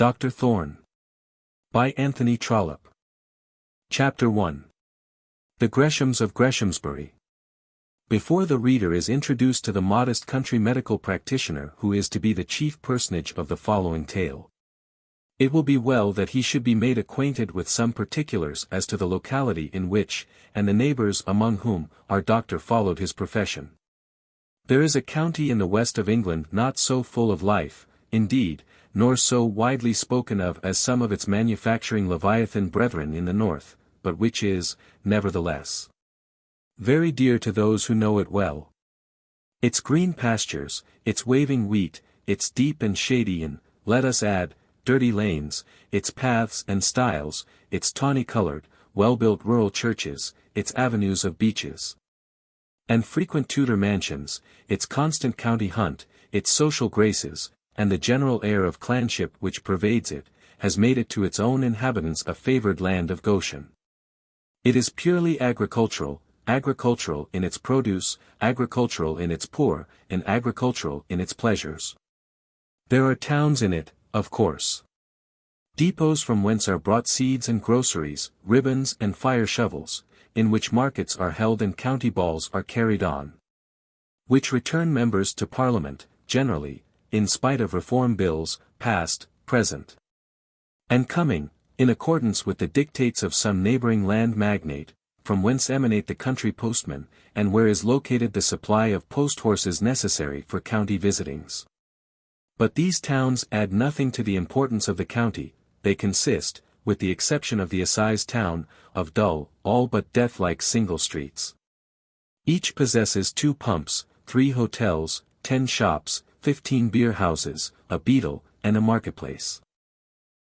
Dr. Thorne. By Anthony Trollope. Chapter 1. The Greshams of Greshamsbury. Before the reader is introduced to the modest country medical practitioner who is to be the chief personage of the following tale, it will be well that he should be made acquainted with some particulars as to the locality in which, and the neighbours among whom, our doctor followed his profession. There is a county in the west of England not so full of life, indeed, nor so widely spoken of as some of its manufacturing Leviathan brethren in the north, but which is, nevertheless, very dear to those who know it well. Its green pastures, its waving wheat, its deep and shady and, let us add, dirty lanes, its paths and stiles, its tawny-coloured, well-built rural churches, its avenues of beeches and frequent Tudor mansions, its constant county hunt, its social graces, and the general air of clanship which pervades it, has made it to its own inhabitants a favoured land of Goshen. It is purely agricultural in its produce, agricultural in its poor, and agricultural in its pleasures. There are towns in it, of course. Depots from whence are brought seeds and groceries, ribbons and fire shovels, in which markets are held and county balls are carried on, which return members to Parliament, generally, in spite of reform bills, past, present, and coming, in accordance with the dictates of some neighbouring land magnate, from whence emanate the country postmen, and where is located the supply of post-horses necessary for county visitings. But these towns add nothing to the importance of the county. They consist, with the exception of the assize town, of dull, all but death-like single streets. Each possesses 2 pumps, 3 hotels, 10 shops, 15 beer houses, a beadle, and a marketplace.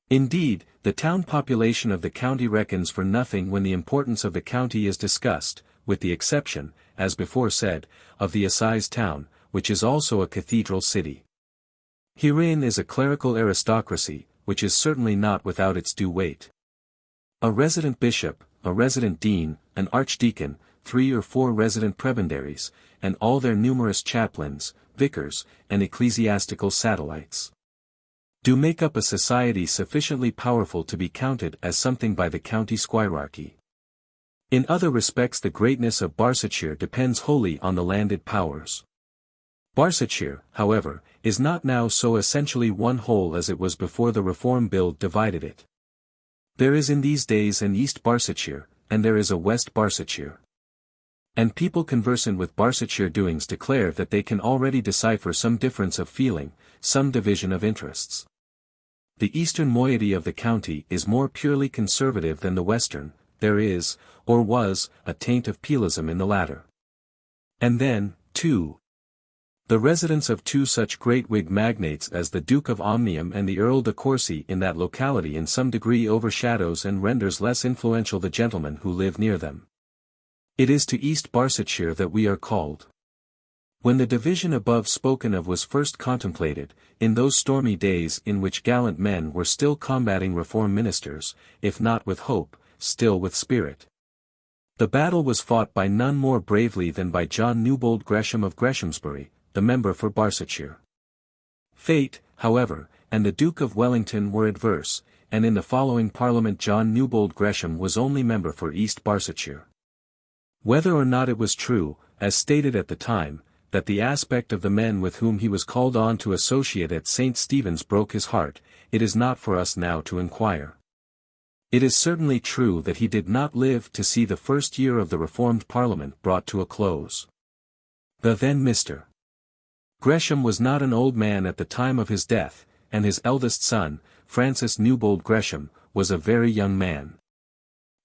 Indeed, the town population of the county reckons for nothing when the importance of the county is discussed, with the exception, as before said, of the assize town, which is also a cathedral city. Herein is a clerical aristocracy, which is certainly not without its due weight. A resident bishop, a resident dean, an archdeacon, 3 or 4 resident prebendaries, and all their numerous chaplains, vicars, and ecclesiastical satellites, do make up a society sufficiently powerful to be counted as something by the county squirearchy. In other respects the greatness of Barsetshire depends wholly on the landed powers. Barsetshire, however, is not now so essentially one whole as it was before the Reform Bill divided it. There is in these days an East Barsetshire, and there is a West Barsetshire. And people conversant with Barsetshire doings declare that they can already decipher some difference of feeling, some division of interests. The eastern moiety of the county is more purely conservative than the western. There is, or was, a taint of Peelism in the latter. And then, too, the residence of 2 such great Whig magnates as the Duke of Omnium and the Earl de Courcy in that locality in some degree overshadows and renders less influential the gentlemen who live near them. It is to East Barsetshire that we are called. When the division above spoken of was first contemplated, in those stormy days in which gallant men were still combating reform ministers, if not with hope, still with spirit, the battle was fought by none more bravely than by John Newbold Gresham of Greshamsbury, the member for Barsetshire. Fate, however, and the Duke of Wellington were adverse, and in the following Parliament John Newbold Gresham was only member for East Barsetshire. Whether or not it was true, as stated at the time, that the aspect of the men with whom he was called on to associate at St. Stephen's broke his heart, it is not for us now to inquire. It is certainly true that he did not live to see the first year of the Reformed Parliament brought to a close. The then Mr. Gresham was not an old man at the time of his death, and his eldest son, Francis Newbold Gresham, was a very young man.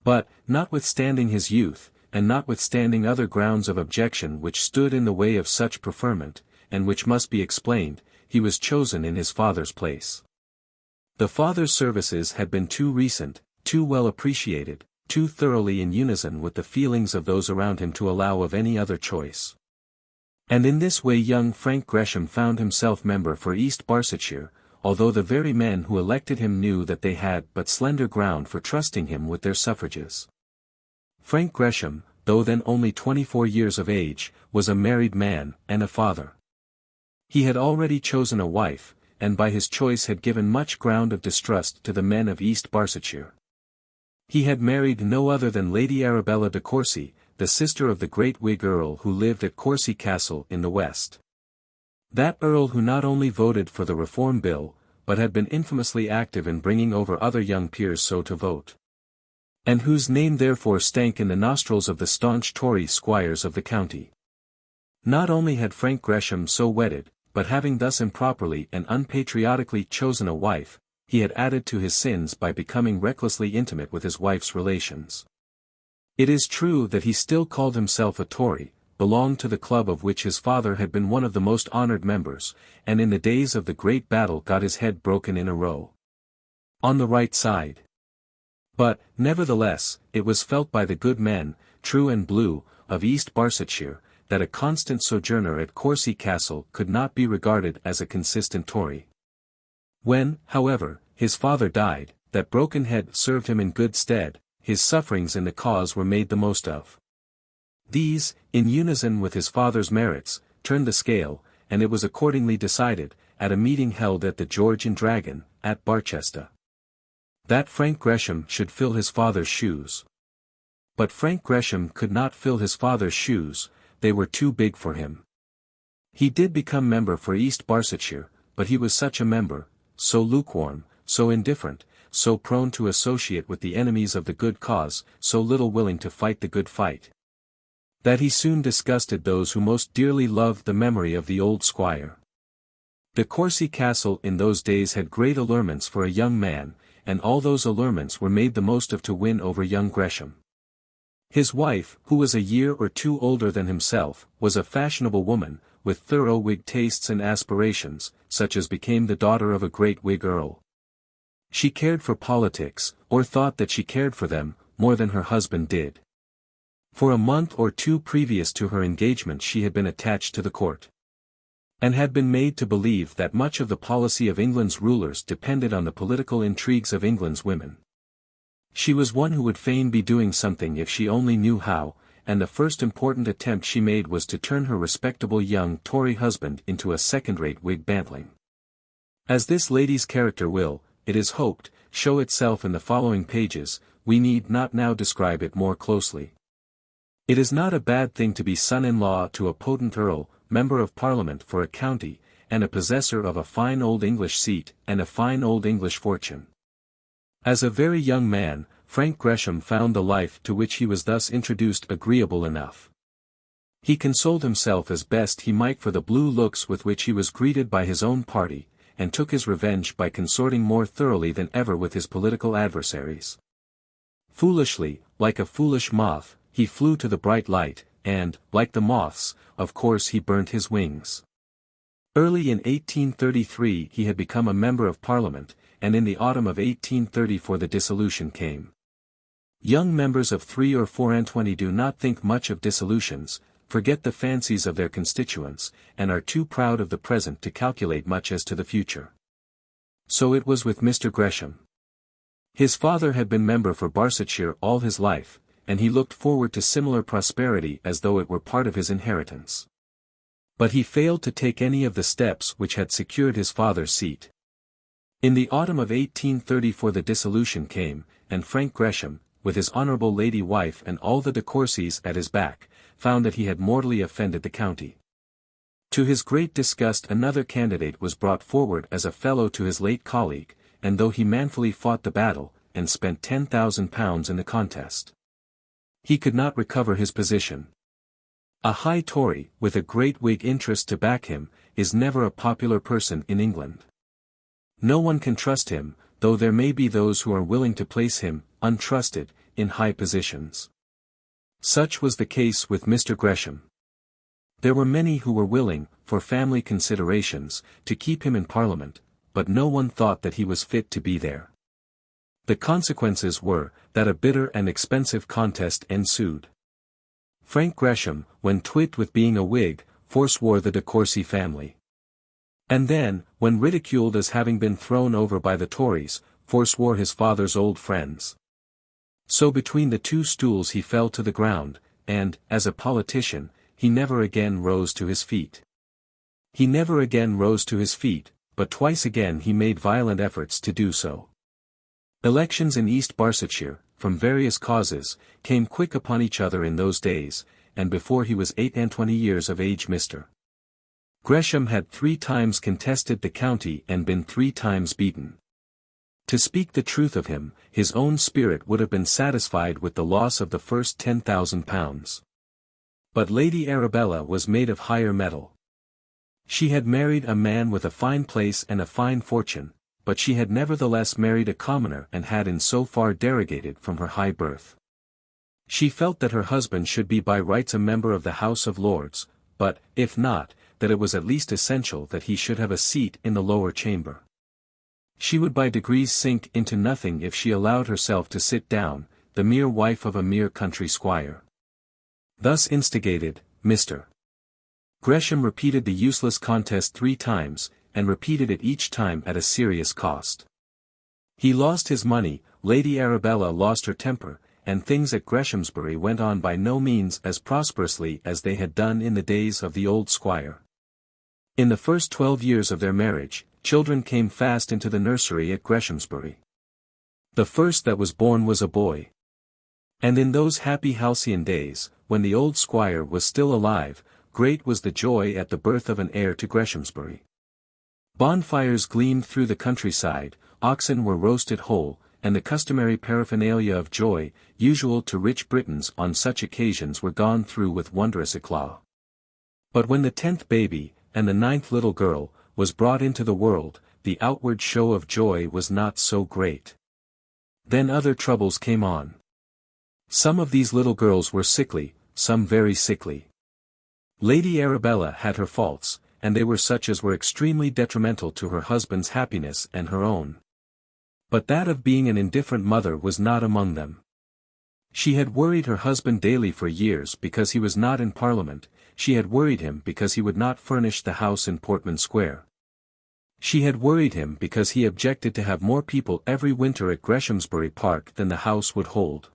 But, notwithstanding his youth, and notwithstanding other grounds of objection which stood in the way of such preferment, and which must be explained, he was chosen in his father's place. The father's services had been too recent, too well appreciated, too thoroughly in unison with the feelings of those around him to allow of any other choice. And in this way young Frank Gresham found himself member for East Barsetshire, although the very men who elected him knew that they had but slender ground for trusting him with their suffrages. Frank Gresham, though then only 24 years of age, was a married man, and a father. He had already chosen a wife, and by his choice had given much ground of distrust to the men of East Barsetshire. He had married no other than Lady Arabella de Courcy, the sister of the great Whig earl who lived at Courcy Castle in the west. That earl who not only voted for the Reform Bill, but had been infamously active in bringing over other young peers so to vote. And whose name therefore stank in the nostrils of the staunch Tory squires of the county. Not only had Frank Gresham so wedded, but having thus improperly and unpatriotically chosen a wife, he had added to his sins by becoming recklessly intimate with his wife's relations. It is true that he still called himself a Tory, belonged to the club of which his father had been one of the most honoured members, and in the days of the great battle got his head broken in a row. On the right side. But, nevertheless, it was felt by the good men, true and blue, of East Barsetshire, that a constant sojourner at Courcy Castle could not be regarded as a consistent Tory. When, however, his father died, that broken head served him in good stead, his sufferings in the cause were made the most of. These, in unison with his father's merits, turned the scale, and it was accordingly decided, at a meeting held at the George and Dragon, at Barchester, that Frank Gresham should fill his father's shoes. But Frank Gresham could not fill his father's shoes, they were too big for him. He did become member for East Barsetshire, but he was such a member, so lukewarm, so indifferent, so prone to associate with the enemies of the good cause, so little willing to fight the good fight, that he soon disgusted those who most dearly loved the memory of the old squire. The Courcy Castle in those days had great allurements for a young man, and all those allurements were made the most of to win over young Gresham. His wife, who was a year or two older than himself, was a fashionable woman, with thorough Whig tastes and aspirations, such as became the daughter of a great Whig earl. She cared for politics, or thought that she cared for them, more than her husband did. For a month or two previous to her engagement she had been attached to the court, and had been made to believe that much of the policy of England's rulers depended on the political intrigues of England's women. She was one who would fain be doing something if she only knew how, and the first important attempt she made was to turn her respectable young Tory husband into a second-rate Whig bantling. As this lady's character will, it is hoped, show itself in the following pages, we need not now describe it more closely. It is not a bad thing to be son-in-law to a potent earl, member of Parliament for a county, and a possessor of a fine old English seat and a fine old English fortune. As a very young man, Frank Gresham found the life to which he was thus introduced agreeable enough. He consoled himself as best he might for the blue looks with which he was greeted by his own party, and took his revenge by consorting more thoroughly than ever with his political adversaries. Foolishly, like a foolish moth, he flew to the bright light, and, like the moths, of course he burnt his wings. Early in 1833 he had become a member of Parliament, and in the autumn of 1834 the dissolution came. Young members of 3 or 4 and 20 do not think much of dissolutions, forget the fancies of their constituents, and are too proud of the present to calculate much as to the future. So it was with Mr. Gresham. His father had been member for Barsetshire all his life, and he looked forward to similar prosperity as though it were part of his inheritance. But he failed to take any of the steps which had secured his father's seat. In the autumn of 1834 the dissolution came, and Frank Gresham, with his honourable lady wife and all the de Courcys at his back, found that he had mortally offended the county. To his great disgust another candidate was brought forward as a fellow to his late colleague, and though he manfully fought the battle, and spent £10,000 in the contest, he could not recover his position. A high Tory, with a great Whig interest to back him, is never a popular person in England. No one can trust him, though there may be those who are willing to place him, untrusted, in high positions. Such was the case with Mr. Gresham. There were many who were willing, for family considerations, to keep him in Parliament, but no one thought that he was fit to be there. The consequences were, that a bitter and expensive contest ensued. Frank Gresham, when twit with being a Whig, forswore the de Courcy family. And then, when ridiculed as having been thrown over by the Tories, forswore his father's old friends. So between the two stools he fell to the ground, and, as a politician, he never again rose to his feet. He never again rose to his feet, but twice again he made violent efforts to do so. Elections in East Barsetshire, from various causes, came quick upon each other in those days, and before he was 28 years of age Mr. Gresham had 3 times contested the county and been 3 times beaten. To speak the truth of him, his own spirit would have been satisfied with the loss of the first £10,000. But Lady Arabella was made of higher metal. She had married a man with a fine place and a fine fortune, but she had nevertheless married a commoner and had in so far derogated from her high birth. She felt that her husband should be by rights a member of the House of Lords, but, if not, that it was at least essential that he should have a seat in the lower chamber. She would by degrees sink into nothing if she allowed herself to sit down, the mere wife of a mere country squire. Thus instigated, Mr. Gresham repeated the useless contest 3 times, and repeated it each time at a serious cost. He lost his money, Lady Arabella lost her temper, and things at Greshamsbury went on by no means as prosperously as they had done in the days of the old squire. In the first 12 years of their marriage, children came fast into the nursery at Greshamsbury. The first that was born was a boy. And in those happy halcyon days, when the old squire was still alive, great was the joy at the birth of an heir to Greshamsbury. Bonfires gleamed through the countryside, oxen were roasted whole, and the customary paraphernalia of joy, usual to rich Britons on such occasions, were gone through with wondrous eclat. But when the 10th baby, and the 9th little girl, was brought into the world, the outward show of joy was not so great. Then other troubles came on. Some of these little girls were sickly, some very sickly. Lady Arabella had her faults, and they were such as were extremely detrimental to her husband's happiness and her own. But that of being an indifferent mother was not among them. She had worried her husband daily for years because he was not in Parliament, she had worried him because he would not furnish the house in Portman Square. She had worried him because he objected to have more people every winter at Greshamsbury Park than the house would hold.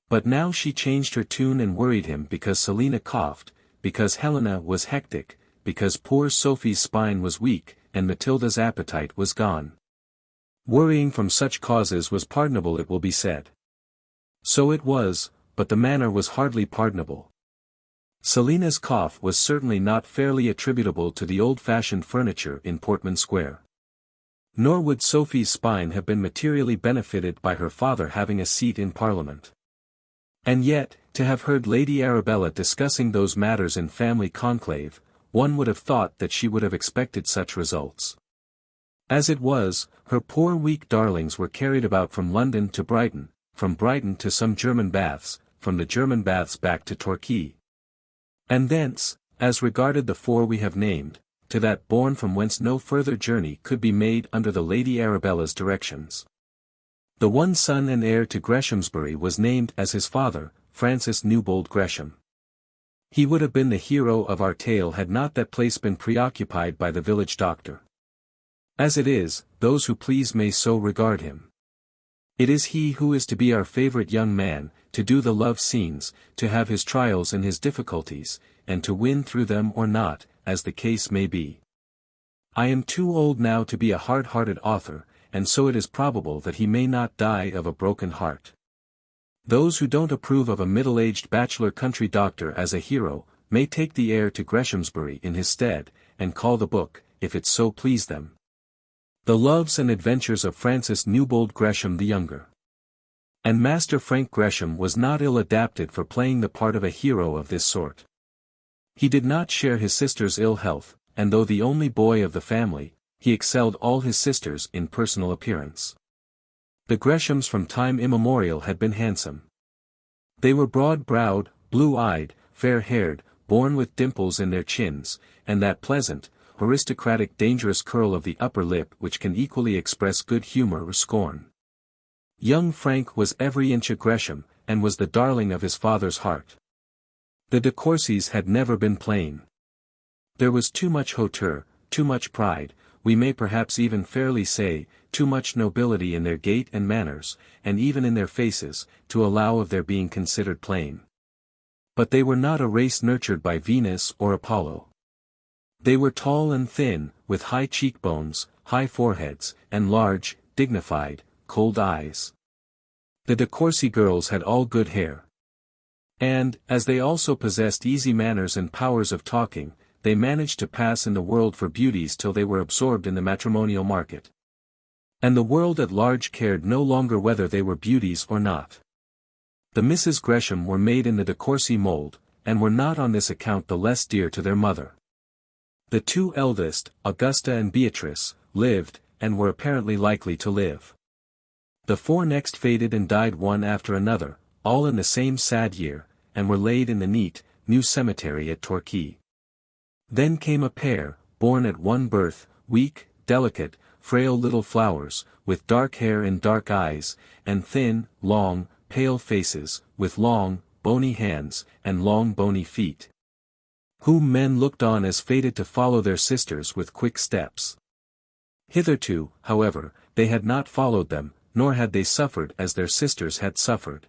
But now she changed her tune and worried him because Selina coughed, because Helena was hectic, because poor Sophie's spine was weak, and Matilda's appetite was gone. Worrying from such causes was pardonable, it will be said. So it was, but the manner was hardly pardonable. Selina's cough was certainly not fairly attributable to the old-fashioned furniture in Portman Square. Nor would Sophie's spine have been materially benefited by her father having a seat in Parliament. And yet, to have heard Lady Arabella discussing those matters in family conclave, one would have thought that she would have expected such results. As it was, her poor weak darlings were carried about from London to Brighton, from Brighton to some German baths, from the German baths back to Torquay. And thence, as regarded the 4 we have named, to that bourne from whence no further journey could be made under the Lady Arabella's directions. The one son and heir to Greshamsbury was named as his father, Francis Newbold Gresham. He would have been the hero of our tale had not that place been preoccupied by the village doctor. As it is, those who please may so regard him. It is he who is to be our favourite young man, to do the love scenes, to have his trials and his difficulties, and to win through them or not, as the case may be. I am too old now to be a hard-hearted author, and so it is probable that he may not die of a broken heart. Those who don't approve of a middle-aged bachelor country doctor as a hero, may take the heir to Greshamsbury in his stead, and call the book, if it so please them, The Loves and Adventures of Francis Newbold Gresham the Younger. And Master Frank Gresham was not ill adapted for playing the part of a hero of this sort. He did not share his sister's ill health, and though the only boy of the family, he excelled all his sisters in personal appearance. The Greshams from time immemorial had been handsome. They were broad-browed, blue-eyed, fair-haired, born with dimples in their chins, and that pleasant, aristocratic dangerous curl of the upper lip which can equally express good humour or scorn. Young Frank was every inch a Gresham, and was the darling of his father's heart. The de Courcys had never been plain. There was too much hauteur, too much pride, we may perhaps even fairly say, too much nobility in their gait and manners, and even in their faces, to allow of their being considered plain. But they were not a race nurtured by Venus or Apollo. They were tall and thin, with high cheekbones, high foreheads, and large, dignified, cold eyes. The de Courcy girls had all good hair. And, as they also possessed easy manners and powers of talking, they managed to pass in the world for beauties till they were absorbed in the matrimonial market. And the world at large cared no longer whether they were beauties or not. The Misses Gresham were made in the de Courcy mould, and were not on this account the less dear to their mother. The two eldest, Augusta and Beatrice, lived, and were apparently likely to live. The four next faded and died one after another, all in the same sad year, and were laid in the neat, new cemetery at Torquay. Then came a pair, born at one birth, weak, delicate, frail little flowers, with dark hair and dark eyes, and thin, long, pale faces, with long, bony hands, and long bony feet, whom men looked on as fated to follow their sisters with quick steps. Hitherto, however, they had not followed them, nor had they suffered as their sisters had suffered.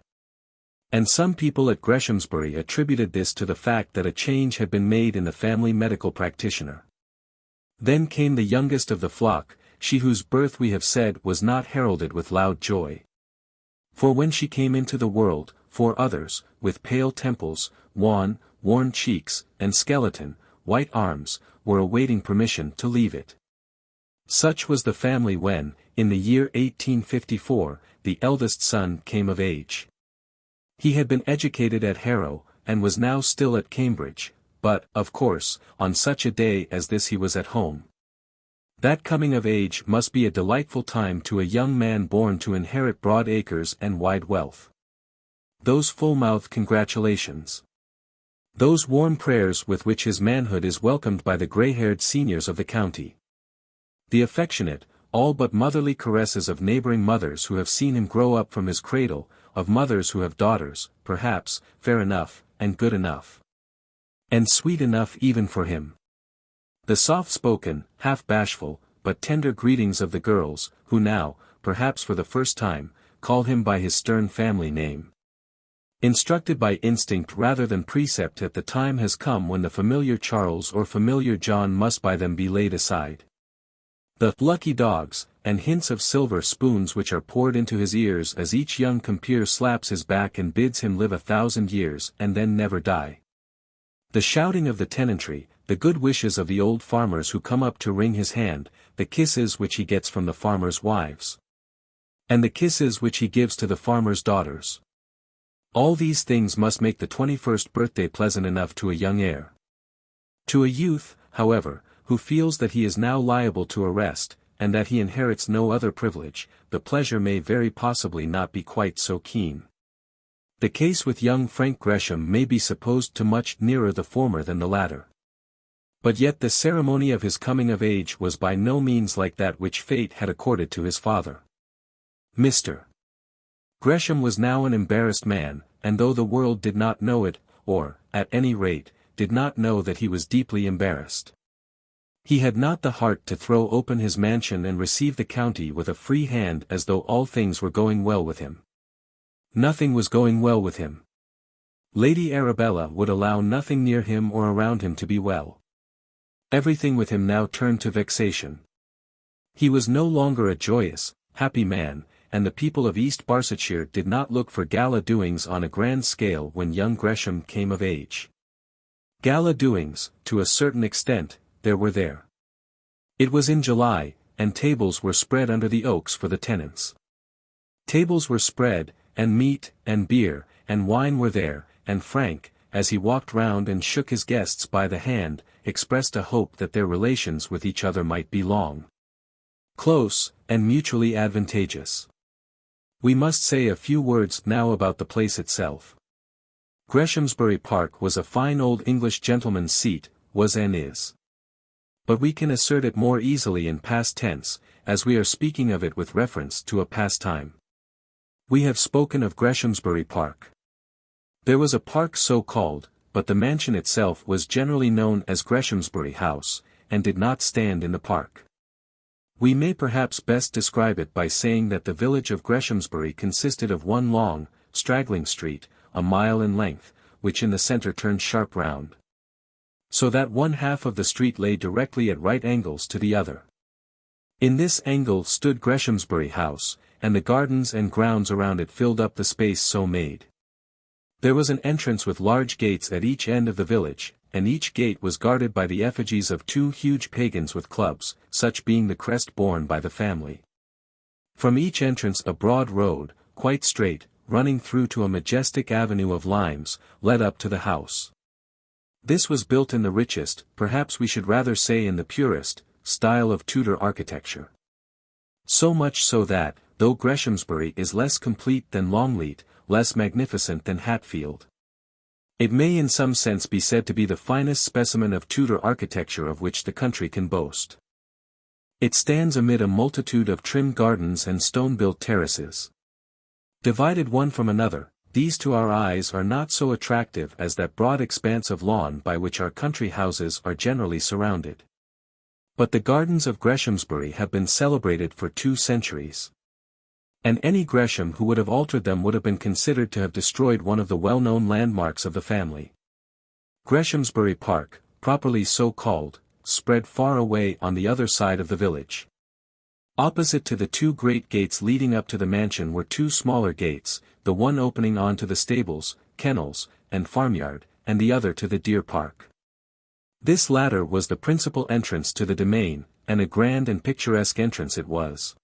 And some people at Greshamsbury attributed this to the fact that a change had been made in the family medical practitioner. Then came the youngest of the flock, she whose birth we have said was not heralded with loud joy. For when she came into the world, four others, with pale temples, wan, worn cheeks, and skeleton, white arms, were awaiting permission to leave it. Such was the family when, in the year 1854, the eldest son came of age. He had been educated at Harrow, and was now still at Cambridge, but, of course, on such a day as this he was at home. That coming of age must be a delightful time to a young man born to inherit broad acres and wide wealth. Those full-mouthed congratulations. Those warm prayers with which his manhood is welcomed by the grey-haired seniors of the county. The affectionate, all but motherly caresses of neighbouring mothers who have seen him grow up from his cradle, of mothers who have daughters, perhaps, fair enough, and good enough. And sweet enough even for him. The soft-spoken, half-bashful, but tender greetings of the girls, who now, perhaps for the first time, call him by his stern family name. Instructed by instinct rather than precept, at the time has come when the familiar Charles or familiar John must by them be laid aside. The lucky dogs, and hints of silver spoons which are poured into his ears as each young compeer slaps his back and bids him live 1,000 years and then never die. The shouting of the tenantry, the good wishes of the old farmers who come up to wring his hand, the kisses which he gets from the farmers' wives, and the kisses which he gives to the farmers' daughters. All these things must make the 21st birthday pleasant enough to a young heir. To a youth, however, who feels that he is now liable to arrest, and that he inherits no other privilege, the pleasure may very possibly not be quite so keen. The case with young Frank Gresham may be supposed to much nearer the former than the latter. But yet the ceremony of his coming of age was by no means like that which fate had accorded to his father. Mr. Gresham was now an embarrassed man, and though the world did not know it, or, at any rate, did not know that he was deeply embarrassed, he had not the heart to throw open his mansion and receive the county with a free hand as though all things were going well with him. Nothing was going well with him. Lady Arabella would allow nothing near him or around him to be well. Everything with him now turned to vexation. He was no longer a joyous, happy man, and the people of East Barsetshire did not look for gala doings on a grand scale when young Gresham came of age. Gala doings, to a certain extent, there were there. It was in July, and tables were spread under the oaks for the tenants. Tables were spread, and meat, and beer, and wine were there, and Frank, as he walked round and shook his guests by the hand, expressed a hope that their relations with each other might be long, close, and mutually advantageous. We must say a few words now about the place itself. Greshamsbury Park was a fine old English gentleman's seat, was and is. But we can assert it more easily in past tense, as we are speaking of it with reference to a past time. We have spoken of Greshamsbury Park. There was a park so called, but the mansion itself was generally known as Greshamsbury House, and did not stand in the park. We may perhaps best describe it by saying that the village of Greshamsbury consisted of one long, straggling street, a mile in length, which in the centre turned sharp round. so that one half of the street lay directly at right angles to the other. In this angle stood Greshamsbury House, and the gardens and grounds around it filled up the space so made. There was an entrance with large gates at each end of the village, and each gate was guarded by the effigies of two huge pagans with clubs, such being the crest borne by the family. From each entrance a broad road, quite straight, running through to a majestic avenue of limes, led up to the house. This was built in the richest, perhaps we should rather say in the purest, style of Tudor architecture. So much so that, though Greshamsbury is less complete than Longleat, less magnificent than Hatfield, it may in some sense be said to be the finest specimen of Tudor architecture of which the country can boast. It stands amid a multitude of trim gardens and stone-built terraces. Divided one from another, these to our eyes are not so attractive as that broad expanse of lawn by which our country houses are generally surrounded. But the gardens of Greshamsbury have been celebrated for 2 centuries. And any Gresham who would have altered them would have been considered to have destroyed one of the well-known landmarks of the family. Greshamsbury Park, properly so called, spread far away on the other side of the village. Opposite to the 2 great gates leading up to the mansion were 2 smaller gates, the one opening on to the stables, kennels, and farmyard, and the other to the deer park. This latter was the principal entrance to the domain, and a grand and picturesque entrance it was.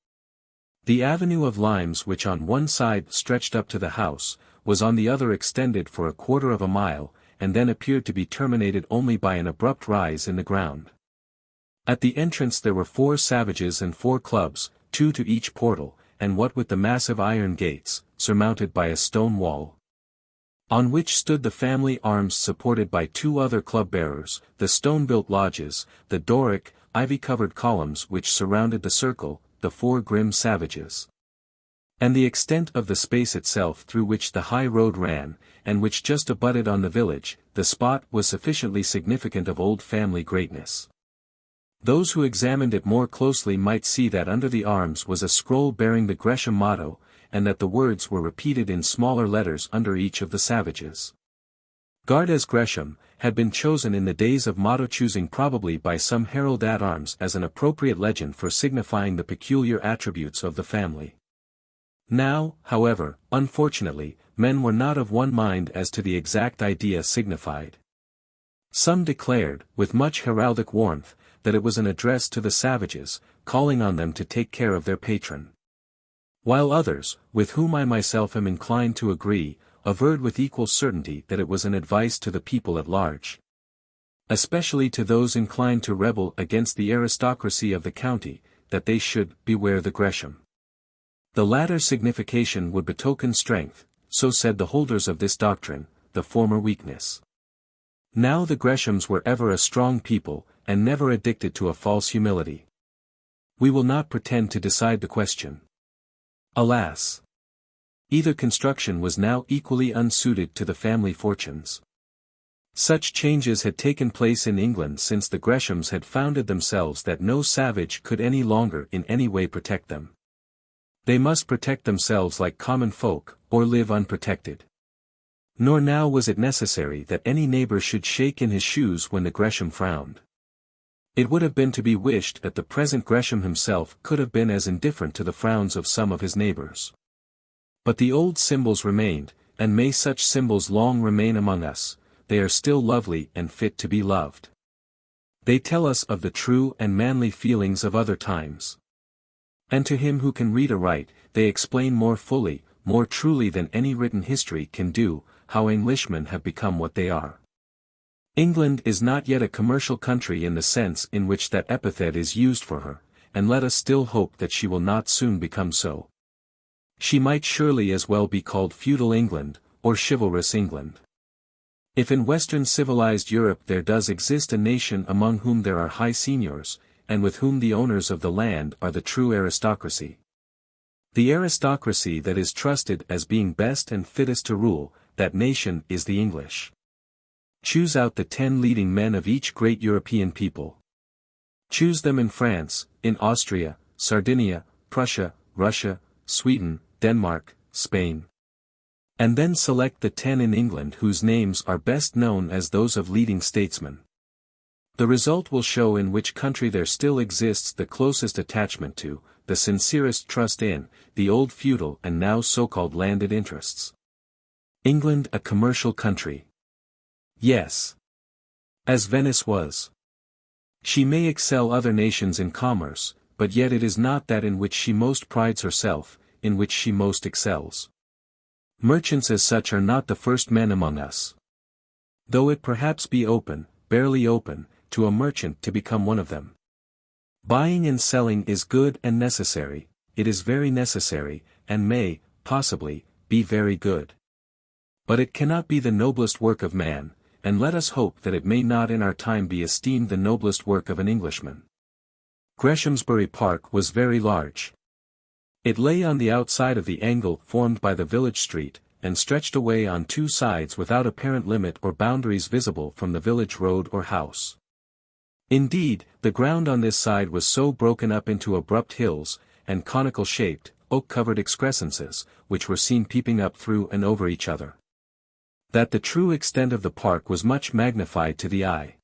The avenue of limes which on one side stretched up to the house, was on the other extended for a quarter of a mile, and then appeared to be terminated only by an abrupt rise in the ground. At the entrance there were 4 savages and 4 clubs, 2 to each portal, and what with the massive iron gates, surmounted by a stone wall, on which stood the family arms supported by 2 other club-bearers, the stone-built lodges, the Doric, ivy-covered columns which surrounded the circle, the 4 grim savages. And the extent of the space itself through which the high road ran, and which just abutted on the village, the spot was sufficiently significant of old family greatness. Those who examined it more closely might see that under the arms was a scroll bearing the Gresham motto, and that the words were repeated in smaller letters under each of the savages. Guard as Gresham, had been chosen in the days of motto choosing probably by some herald at arms as an appropriate legend for signifying the peculiar attributes of the family. Now, however, unfortunately, men were not of one mind as to the exact idea signified. Some declared, with much heraldic warmth, that it was an address to the savages, calling on them to take care of their patron. While others, with whom I myself am inclined to agree, averred with equal certainty that it was an advice to the people at large. Especially to those inclined to rebel against the aristocracy of the county, that they should beware the Gresham. The latter signification would betoken strength, so said the holders of this doctrine, the former weakness. Now the Greshams were ever a strong people, and never addicted to a false humility. We will not pretend to decide the question. Alas! Either construction was now equally unsuited to the family fortunes. Such changes had taken place in England since the Greshams had founded themselves that no savage could any longer in any way protect them. They must protect themselves like common folk, or live unprotected. Nor now was it necessary that any neighbor should shake in his shoes when the Gresham frowned. It would have been to be wished that the present Gresham himself could have been as indifferent to the frowns of some of his neighbors. But the old symbols remained, and may such symbols long remain among us, they are still lovely and fit to be loved. They tell us of the true and manly feelings of other times. And to him who can read aright, they explain more fully, more truly than any written history can do, how Englishmen have become what they are. England is not yet a commercial country in the sense in which that epithet is used for her, and let us still hope that she will not soon become so. She might surely as well be called feudal England, or chivalrous England. If in Western civilized Europe there does exist a nation among whom there are high seigneurs, and with whom the owners of the land are the true aristocracy. The aristocracy that is trusted as being best and fittest to rule, that nation is the English. Choose out the 10 leading men of each great European people. Choose them in France, in Austria, Sardinia, Prussia, Russia, Sweden, Denmark, Spain. And then select the 10 in England whose names are best known as those of leading statesmen. The result will show in which country there still exists the closest attachment to, the sincerest trust in, the old feudal and now so-called landed interests. England a commercial country. Yes. As Venice was. She may excel other nations in commerce, but yet it is not that in which she most prides herself, in which she most excels. Merchants as such are not the first men among us. Though it perhaps be open, barely open, to a merchant to become one of them. Buying and selling is good and necessary, it is very necessary, and may, possibly, be very good. But it cannot be the noblest work of man, and let us hope that it may not in our time be esteemed the noblest work of an Englishman. Greshamsbury Park was very large. It lay on the outside of the angle formed by the village street, and stretched away on two sides without apparent limit or boundaries visible from the village road or house. Indeed, the ground on this side was so broken up into abrupt hills, and conical-shaped, oak-covered excrescences, which were seen peeping up through and over each other, that the true extent of the park was much magnified to the eye.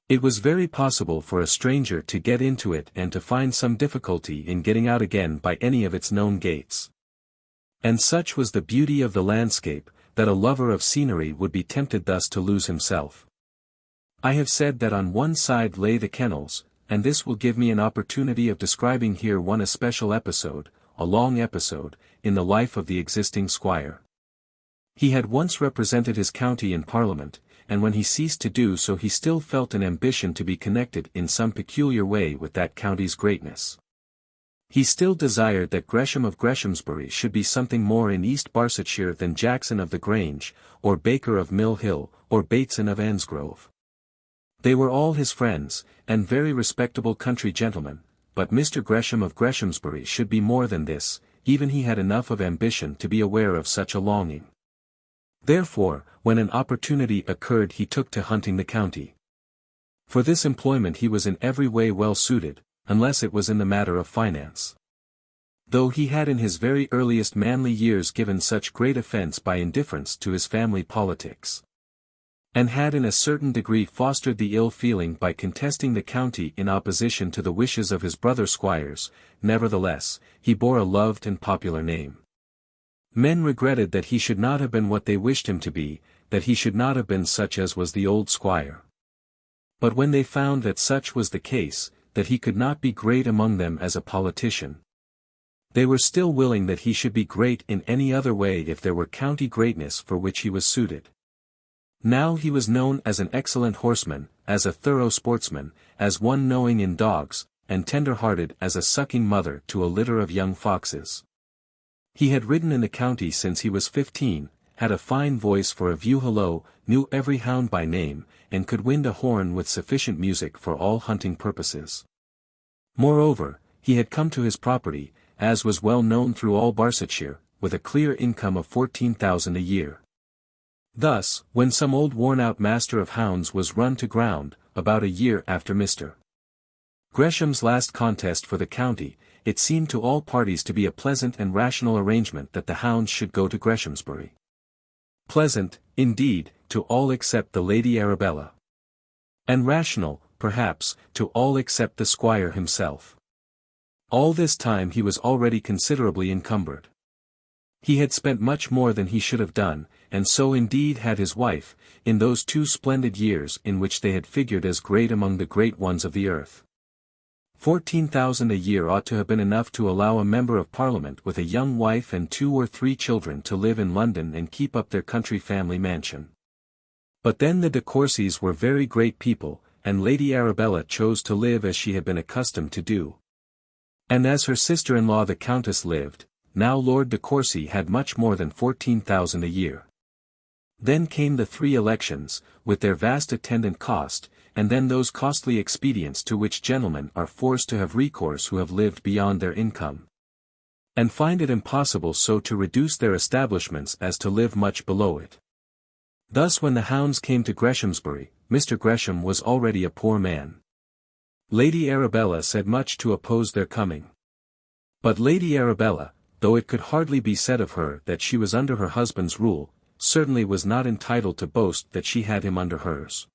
It was very possible for a stranger to get into it and to find some difficulty in getting out again by any of its known gates. And such was the beauty of the landscape, that a lover of scenery would be tempted thus to lose himself. I have said that on one side lay the kennels, and this will give me an opportunity of describing here one especial episode, a long episode, in the life of the existing squire. He had once represented his county in Parliament, and when he ceased to do so he still felt an ambition to be connected in some peculiar way with that county's greatness. He still desired that Gresham of Greshamsbury should be something more in East Barsetshire than Jackson of the Grange, or Baker of Mill Hill, or Bateson of Ansgrove. They were all his friends, and very respectable country gentlemen, but Mr. Gresham of Greshamsbury should be more than this, even he had enough of ambition to be aware of such a longing. Therefore, when an opportunity occurred he took to hunting the county. For this employment he was in every way well suited, unless it was in the matter of finance. Though he had in his very earliest manly years given such great offence by indifference to his family politics, and had in a certain degree fostered the ill feeling by contesting the county in opposition to the wishes of his brother squires, nevertheless, he bore a loved and popular name. Men regretted that he should not have been what they wished him to be, that he should not have been such as was the old squire. But when they found that such was the case, that he could not be great among them as a politician, they were still willing that he should be great in any other way if there were county greatness for which he was suited. Now he was known as an excellent horseman, as a thorough sportsman, as one knowing in dogs, and tender-hearted as a sucking mother to a litter of young foxes. He had ridden in the county since he was 15, had a fine voice for a view-hallo, knew every hound by name, and could wind a horn with sufficient music for all hunting purposes. Moreover, he had come to his property, as was well known through all Barsetshire, with a clear income of 14,000 a year. Thus, when some old worn-out master of hounds was run to ground, about a year after Mr. Gresham's last contest for the county, it seemed to all parties to be a pleasant and rational arrangement that the hounds should go to Greshamsbury. Pleasant, indeed, to all except the Lady Arabella. And rational, perhaps, to all except the squire himself. All this time he was already considerably encumbered. He had spent much more than he should have done, and so indeed had his wife, in those 2 splendid years in which they had figured as great among the great ones of the earth. 14,000 a year ought to have been enough to allow a member of Parliament with a young wife and 2 or 3 children to live in London and keep up their country family mansion. But then the de Courcys were very great people, and Lady Arabella chose to live as she had been accustomed to do. And as her sister-in-law the Countess lived, now Lord de Courcy had much more than 14,000 a year. Then came the 3 elections, with their vast attendant cost, and then those costly expedients to which gentlemen are forced to have recourse who have lived beyond their income, and find it impossible so to reduce their establishments as to live much below it. Thus when the hounds came to Greshamsbury, Mr. Gresham was already a poor man. Lady Arabella said much to oppose their coming. But Lady Arabella, though it could hardly be said of her that she was under her husband's rule, certainly was not entitled to boast that she had him under hers.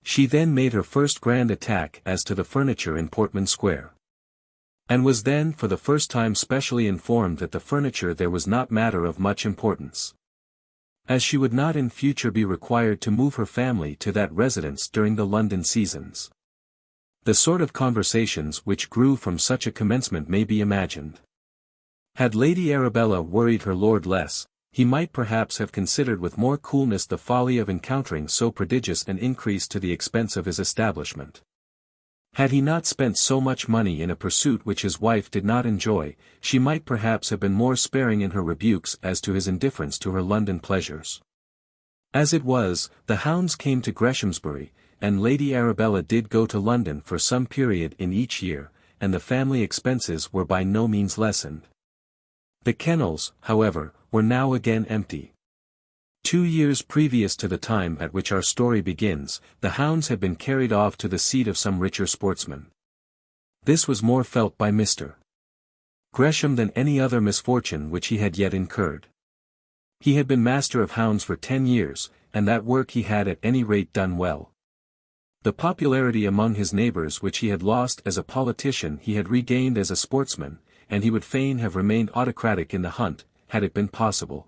She then made her first grand attack as to the furniture in Portman Square. And was then for the first time specially informed that the furniture there was not matter of much importance, as she would not in future be required to move her family to that residence during the London seasons. The sort of conversations which grew from such a commencement may be imagined. Had Lady Arabella worried her lord less, he might perhaps have considered with more coolness the folly of encountering so prodigious an increase to the expense of his establishment. Had he not spent so much money in a pursuit which his wife did not enjoy, she might perhaps have been more sparing in her rebukes as to his indifference to her London pleasures. As it was, the hounds came to Greshamsbury, and Lady Arabella did go to London for some period in each year, and the family expenses were by no means lessened. The kennels, however, were now again empty. 2 years previous to the time at which our story begins, the hounds had been carried off to the seat of some richer sportsman. This was more felt by Mr. Gresham than any other misfortune which he had yet incurred. He had been master of hounds for 10 years, and that work he had at any rate done well. The popularity among his neighbours which he had lost as a politician he had regained as a sportsman, and he would fain have remained autocratic in the hunt, had it been possible.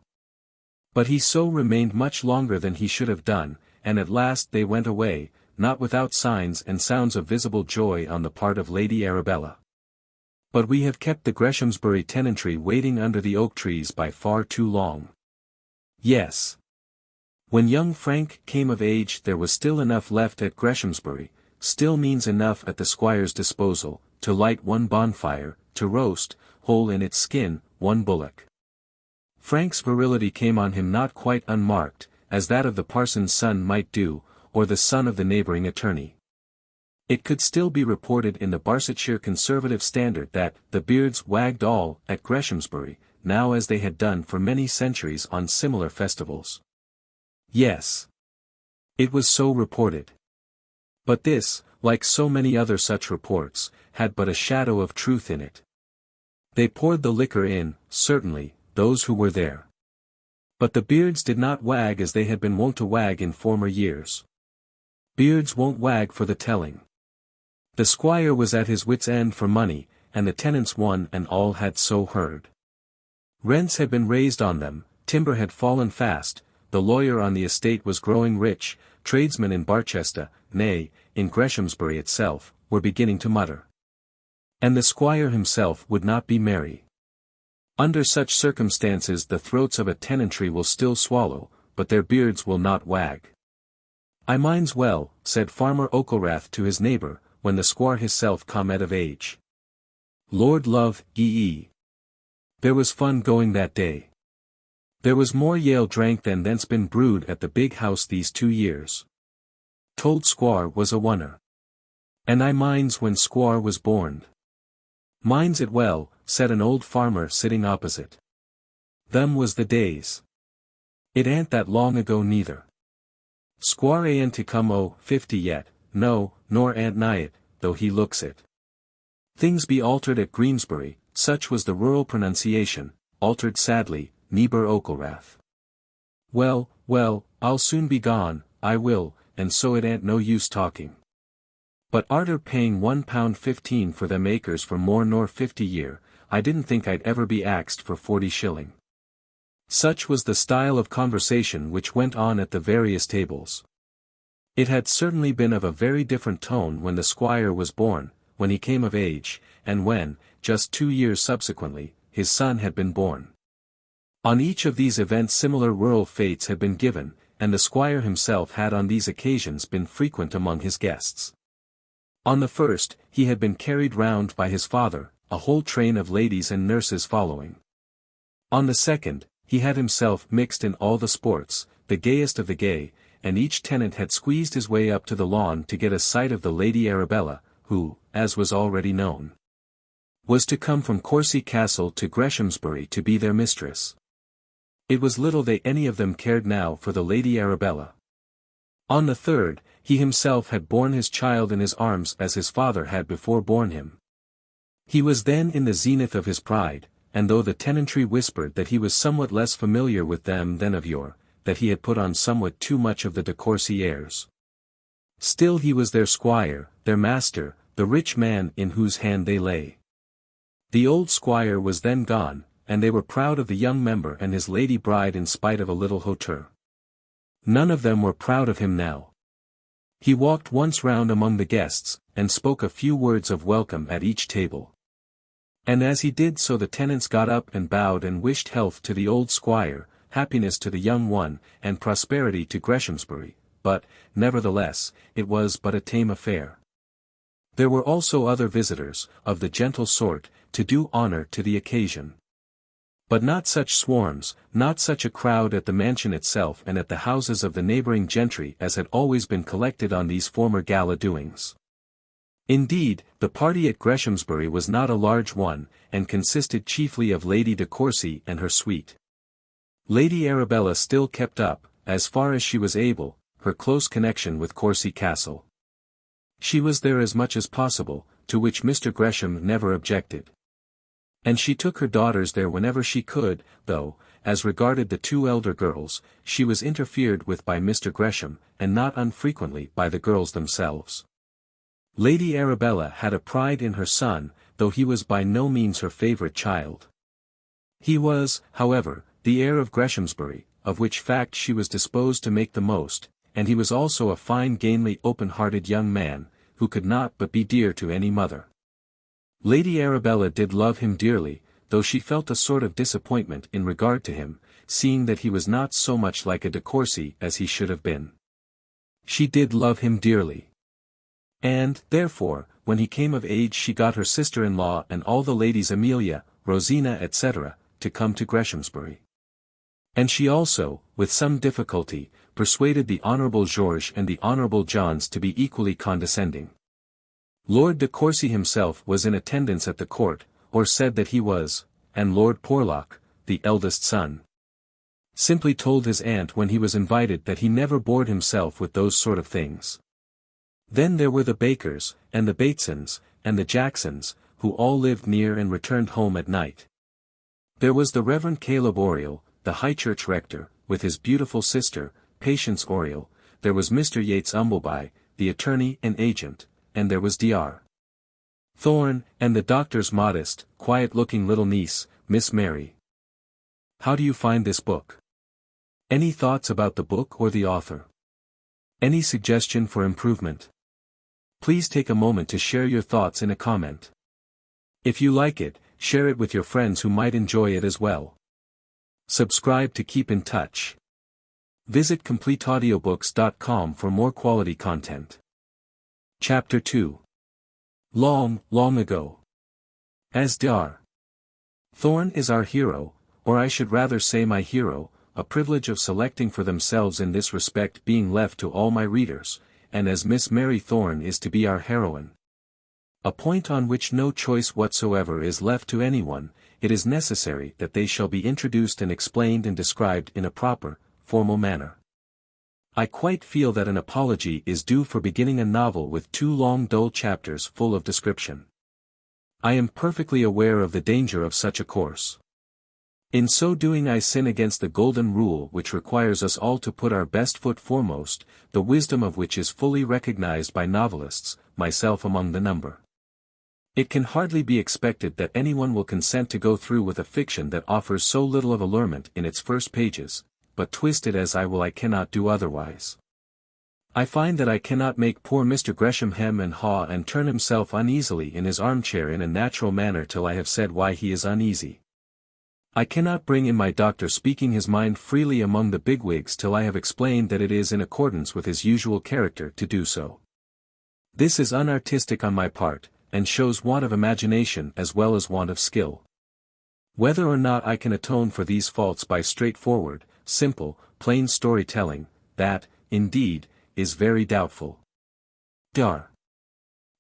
But he so remained much longer than he should have done, and at last they went away, not without signs and sounds of visible joy on the part of Lady Arabella. But we have kept the Greshamsbury tenantry waiting under the oak trees by far too long. Yes. When young Frank came of age there was still enough left at Greshamsbury, still means enough at the squire's disposal, to light one bonfire, to roast, whole in its skin, one bullock. Frank's virility came on him not quite unmarked, as that of the parson's son might do, or the son of the neighbouring attorney. It could still be reported in the Barsetshire Conservative Standard that the beards wagged all at Greshamsbury, now as they had done for many centuries on similar festivals. Yes. It was so reported. But this, like so many other such reports, had but a shadow of truth in it. They poured the liquor in, certainly, those who were there. But the beards did not wag as they had been wont to wag in former years. Beards won't wag for the telling. The squire was at his wit's end for money, and the tenants one and all had so heard. Rents had been raised on them, timber had fallen fast, the lawyer on the estate was growing rich, tradesmen in Barchester, nay, in Greshamsbury itself, were beginning to mutter. And the squire himself would not be merry. Under such circumstances the throats of a tenantry will still swallow, but their beards will not wag. I minds well, said Farmer Oaklerath to his neighbour, when the squire hisself come of age. Lord love ye. There was fun going that day. There was more ale drank than thence been brewed at the big house these 2 years. Told squire was a wonner. And I minds when squire was born. Minds it well, said an old farmer sitting opposite. Them was the days. It ain't that long ago neither. Squire ain't to come o' 50 yet, no, nor ain't nigh it, though he looks it. Things be altered at Greensbury, such was the rural pronunciation, altered sadly, neighbour Oaklerath. Well, well, I'll soon be gone, I will, and so it ain't no use talking. But arter paying £1.15 for them acres for more nor 50 year, I didn't think I'd ever be axed for 40 shilling. Such was the style of conversation which went on at the various tables. It had certainly been of a very different tone when the squire was born, when he came of age, and when, just 2 years subsequently, his son had been born. On each of these events similar rural fetes had been given, and the squire himself had on these occasions been frequent among his guests. On the first, he had been carried round by his father, a whole train of ladies and nurses following. On the second, he had himself mixed in all the sports, the gayest of the gay, and each tenant had squeezed his way up to the lawn to get a sight of the Lady Arabella, who, as was already known, was to come from Courcy Castle to Greshamsbury to be their mistress. It was little they any of them cared now for the Lady Arabella. On the third, he himself had borne his child in his arms as his father had before borne him. He was then in the zenith of his pride, and though the tenantry whispered that he was somewhat less familiar with them than of yore, that he had put on somewhat too much of the de Courcy airs, Still he was their squire, their master, the rich man in whose hand they lay. The old squire was then gone, and they were proud of the young member and his lady bride in spite of a little hauteur. None of them were proud of him now. He walked once round among the guests, and spoke a few words of welcome at each table. And as he did so the tenants got up and bowed and wished health to the old squire, happiness to the young one, and prosperity to Greshamsbury, but, nevertheless, it was but a tame affair. There were also other visitors, of the gentle sort, to do honour to the occasion. But not such swarms, not such a crowd at the mansion itself and at the houses of the neighbouring gentry as had always been collected on these former gala doings. Indeed, the party at Greshamsbury was not a large one, and consisted chiefly of Lady de Courcy and her suite. Lady Arabella still kept up, as far as she was able, her close connection with Courcy Castle. She was there as much as possible, to which Mr. Gresham never objected. And she took her daughters there whenever she could, though, as regarded the two elder girls, she was interfered with by Mr. Gresham, and not unfrequently by the girls themselves. Lady Arabella had a pride in her son, though he was by no means her favourite child. He was, however, the heir of Greshamsbury, of which fact she was disposed to make the most, and he was also a fine gainly open-hearted young man, who could not but be dear to any mother. Lady Arabella did love him dearly, though she felt a sort of disappointment in regard to him, seeing that he was not so much like a de Courcy as he should have been. She did love him dearly. And, therefore, when he came of age she got her sister-in-law and all the ladies Amelia, Rosina etc., to come to Greshamsbury. And she also, with some difficulty, persuaded the Honourable George and the Honourable Johns to be equally condescending. Lord de Courcy himself was in attendance at the court, or said that he was, and Lord Porlock, the eldest son, simply told his aunt when he was invited that he never bored himself with those sort of things. Then there were the Bakers, and the Batesons, and the Jacksons, who all lived near and returned home at night. There was the Reverend Caleb Oriel, the High Church rector, with his beautiful sister, Patience Oriel. There was Mr. Yates Umbleby, the attorney and agent, and there was Dr. Thorne, and the doctor's modest, quiet-looking little niece, Miss Mary. How do you find this book? Any thoughts about the book or the author? Any suggestion for improvement? Please take a moment to share your thoughts in a comment. If you like it, share it with your friends who might enjoy it as well. Subscribe to keep in touch. Visit CompleteAudiobooks.com for more quality content. Chapter 2. Long, long ago. As Dr. Thorne is our hero, or I should rather say my hero, a privilege of selecting for themselves in this respect being left to all my readers, and as Miss Mary Thorne is to be our heroine. A point on which no choice whatsoever is left to anyone, it is necessary that they shall be introduced and explained and described in a proper, formal manner. I quite feel that an apology is due for beginning a novel with 2 long dull chapters full of description. I am perfectly aware of the danger of such a course. In so doing I sin against the golden rule which requires us all to put our best foot foremost, the wisdom of which is fully recognized by novelists, myself among the number. It can hardly be expected that anyone will consent to go through with a fiction that offers so little of allurement in its first pages, but twist it as I will I cannot do otherwise. I find that I cannot make poor Mr. Gresham hem and haw and turn himself uneasily in his armchair in a natural manner till I have said why he is uneasy. I cannot bring in my doctor speaking his mind freely among the bigwigs till I have explained that it is in accordance with his usual character to do so. This is unartistic on my part, and shows want of imagination as well as want of skill. Whether or not I can atone for these faults by straightforward, simple, plain storytelling, that, indeed, is very doubtful. Dr.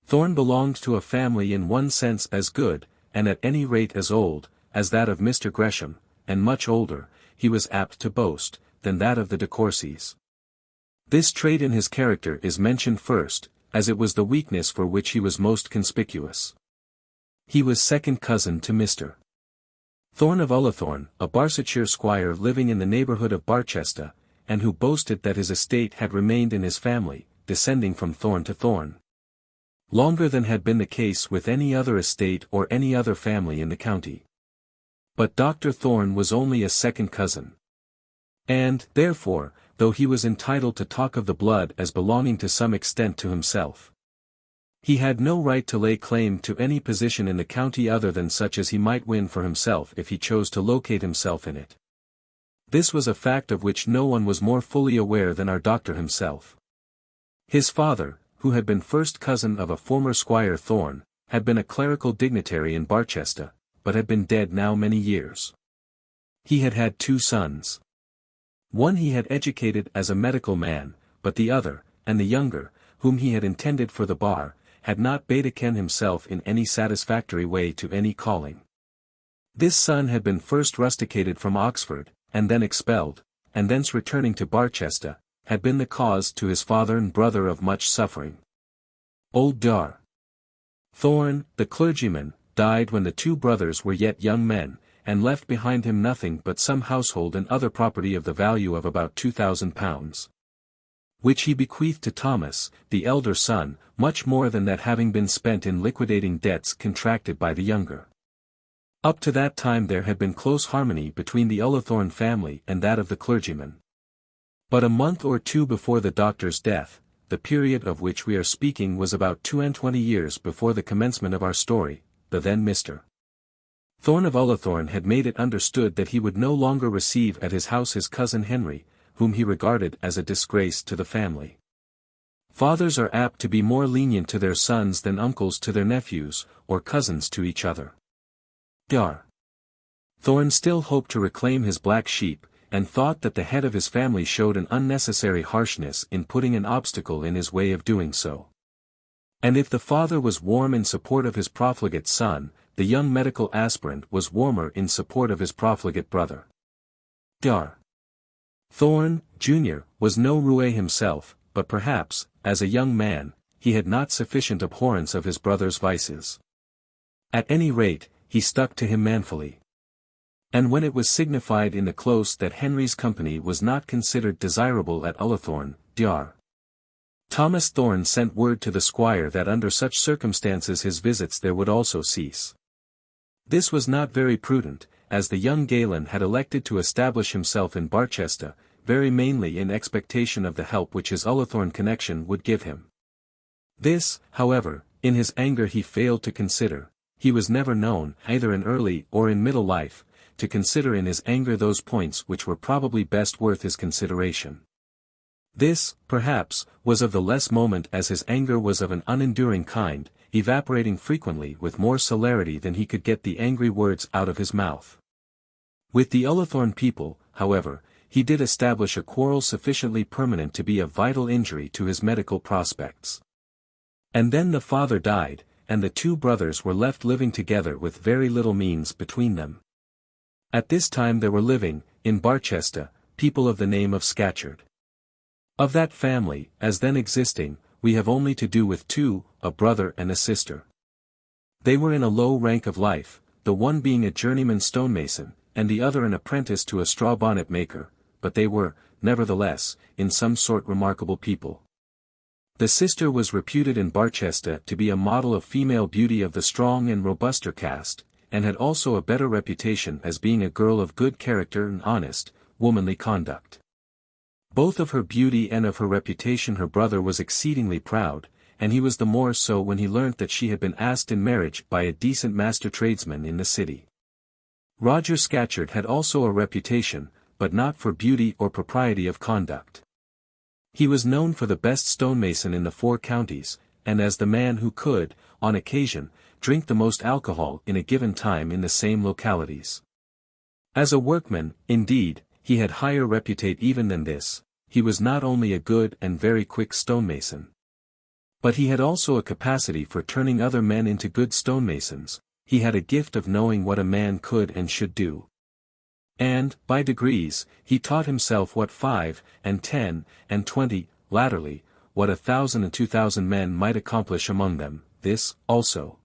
Thorne belonged to a family in one sense as good, and at any rate as old, as that of Mr. Gresham, and much older, he was apt to boast, than that of the de Courcys. This trait in his character is mentioned first, as it was the weakness for which he was most conspicuous. He was second cousin to Mr. Thorne of Ullathorne, a Barsetshire squire living in the neighbourhood of Barchester, and who boasted that his estate had remained in his family, descending from thorn to thorn. Longer than had been the case with any other estate or any other family in the county. But Dr. Thorne was only a second cousin. And, therefore, though he was entitled to talk of the blood as belonging to some extent to himself, he had no right to lay claim to any position in the county other than such as he might win for himself if he chose to locate himself in it. This was a fact of which no one was more fully aware than our doctor himself. His father, who had been first cousin of a former Squire Thorne, had been a clerical dignitary in Barchester, but had been dead now many years. He had had 2 sons. One he had educated as a medical man, but the other, and the younger, whom he had intended for the bar, had not betaken himself in any satisfactory way to any calling. This son had been first rusticated from Oxford, and then expelled, and thence returning to Barchester, had been the cause to his father and brother of much suffering. Old Dr. Thorne, the clergyman, died when the 2 brothers were yet young men, and left behind him nothing but some household and other property of the value of about £2,000. Which he bequeathed to Thomas, the elder son, much more than that having been spent in liquidating debts contracted by the younger. Up to that time there had been close harmony between the Ullathorne family and that of the clergyman. But a month or 2 before the doctor's death, the period of which we are speaking was about 22 years before the commencement of our story, the then Mr. Thorne of Ullathorne had made it understood that he would no longer receive at his house his cousin Henry, whom he regarded as a disgrace to the family. Fathers are apt to be more lenient to their sons than uncles to their nephews, or cousins to each other. Dr. Thorne still hoped to reclaim his black sheep, and thought that the head of his family showed an unnecessary harshness in putting an obstacle in his way of doing so. And if the father was warm in support of his profligate son, the young medical aspirant was warmer in support of his profligate brother. Dr. Thorne, Jr., was no roué himself, but perhaps, as a young man, he had not sufficient abhorrence of his brother's vices. At any rate, he stuck to him manfully. And when it was signified in the close that Henry's company was not considered desirable at Ullathorne, Dr. Thomas Thorne sent word to the squire that under such circumstances his visits there would also cease. This was not very prudent, as the young Galen had elected to establish himself in Barchester, very mainly in expectation of the help which his Ullathorne connection would give him. This, however, in his anger he failed to consider. He was never known, either in early or in middle life, to consider in his anger those points which were probably best worth his consideration. This, perhaps, was of the less moment as his anger was of an unenduring kind, evaporating frequently with more celerity than he could get the angry words out of his mouth. With the Ullathorne people, however, he did establish a quarrel sufficiently permanent to be a vital injury to his medical prospects. And then the father died, and the 2 brothers were left living together with very little means between them. At this time there were living, in Barchester, people of the name of Scatcherd. Of that family, as then existing, we have only to do with 2, a brother and a sister. They were in a low rank of life, the one being a journeyman stonemason, and the other an apprentice to a straw bonnet maker, but they were, nevertheless, in some sort remarkable people. The sister was reputed in Barchester to be a model of female beauty of the strong and robuster caste, and had also a better reputation as being a girl of good character and honest, womanly conduct. Both of her beauty and of her reputation her brother was exceedingly proud, and he was the more so when he learnt that she had been asked in marriage by a decent master tradesman in the city. Roger Scatcherd had also a reputation, but not for beauty or propriety of conduct. He was known for the best stonemason in the 4 counties, and as the man who could, on occasion, drink the most alcohol in a given time in the same localities. As a workman, indeed, he had higher reputation even than this. He was not only a good and very quick stonemason, but he had also a capacity for turning other men into good stonemasons. He had a gift of knowing what a man could and should do. And, by degrees, he taught himself what 5, and 10, and 20, latterly, what 1,000 and 2,000 men might accomplish among them. This, also,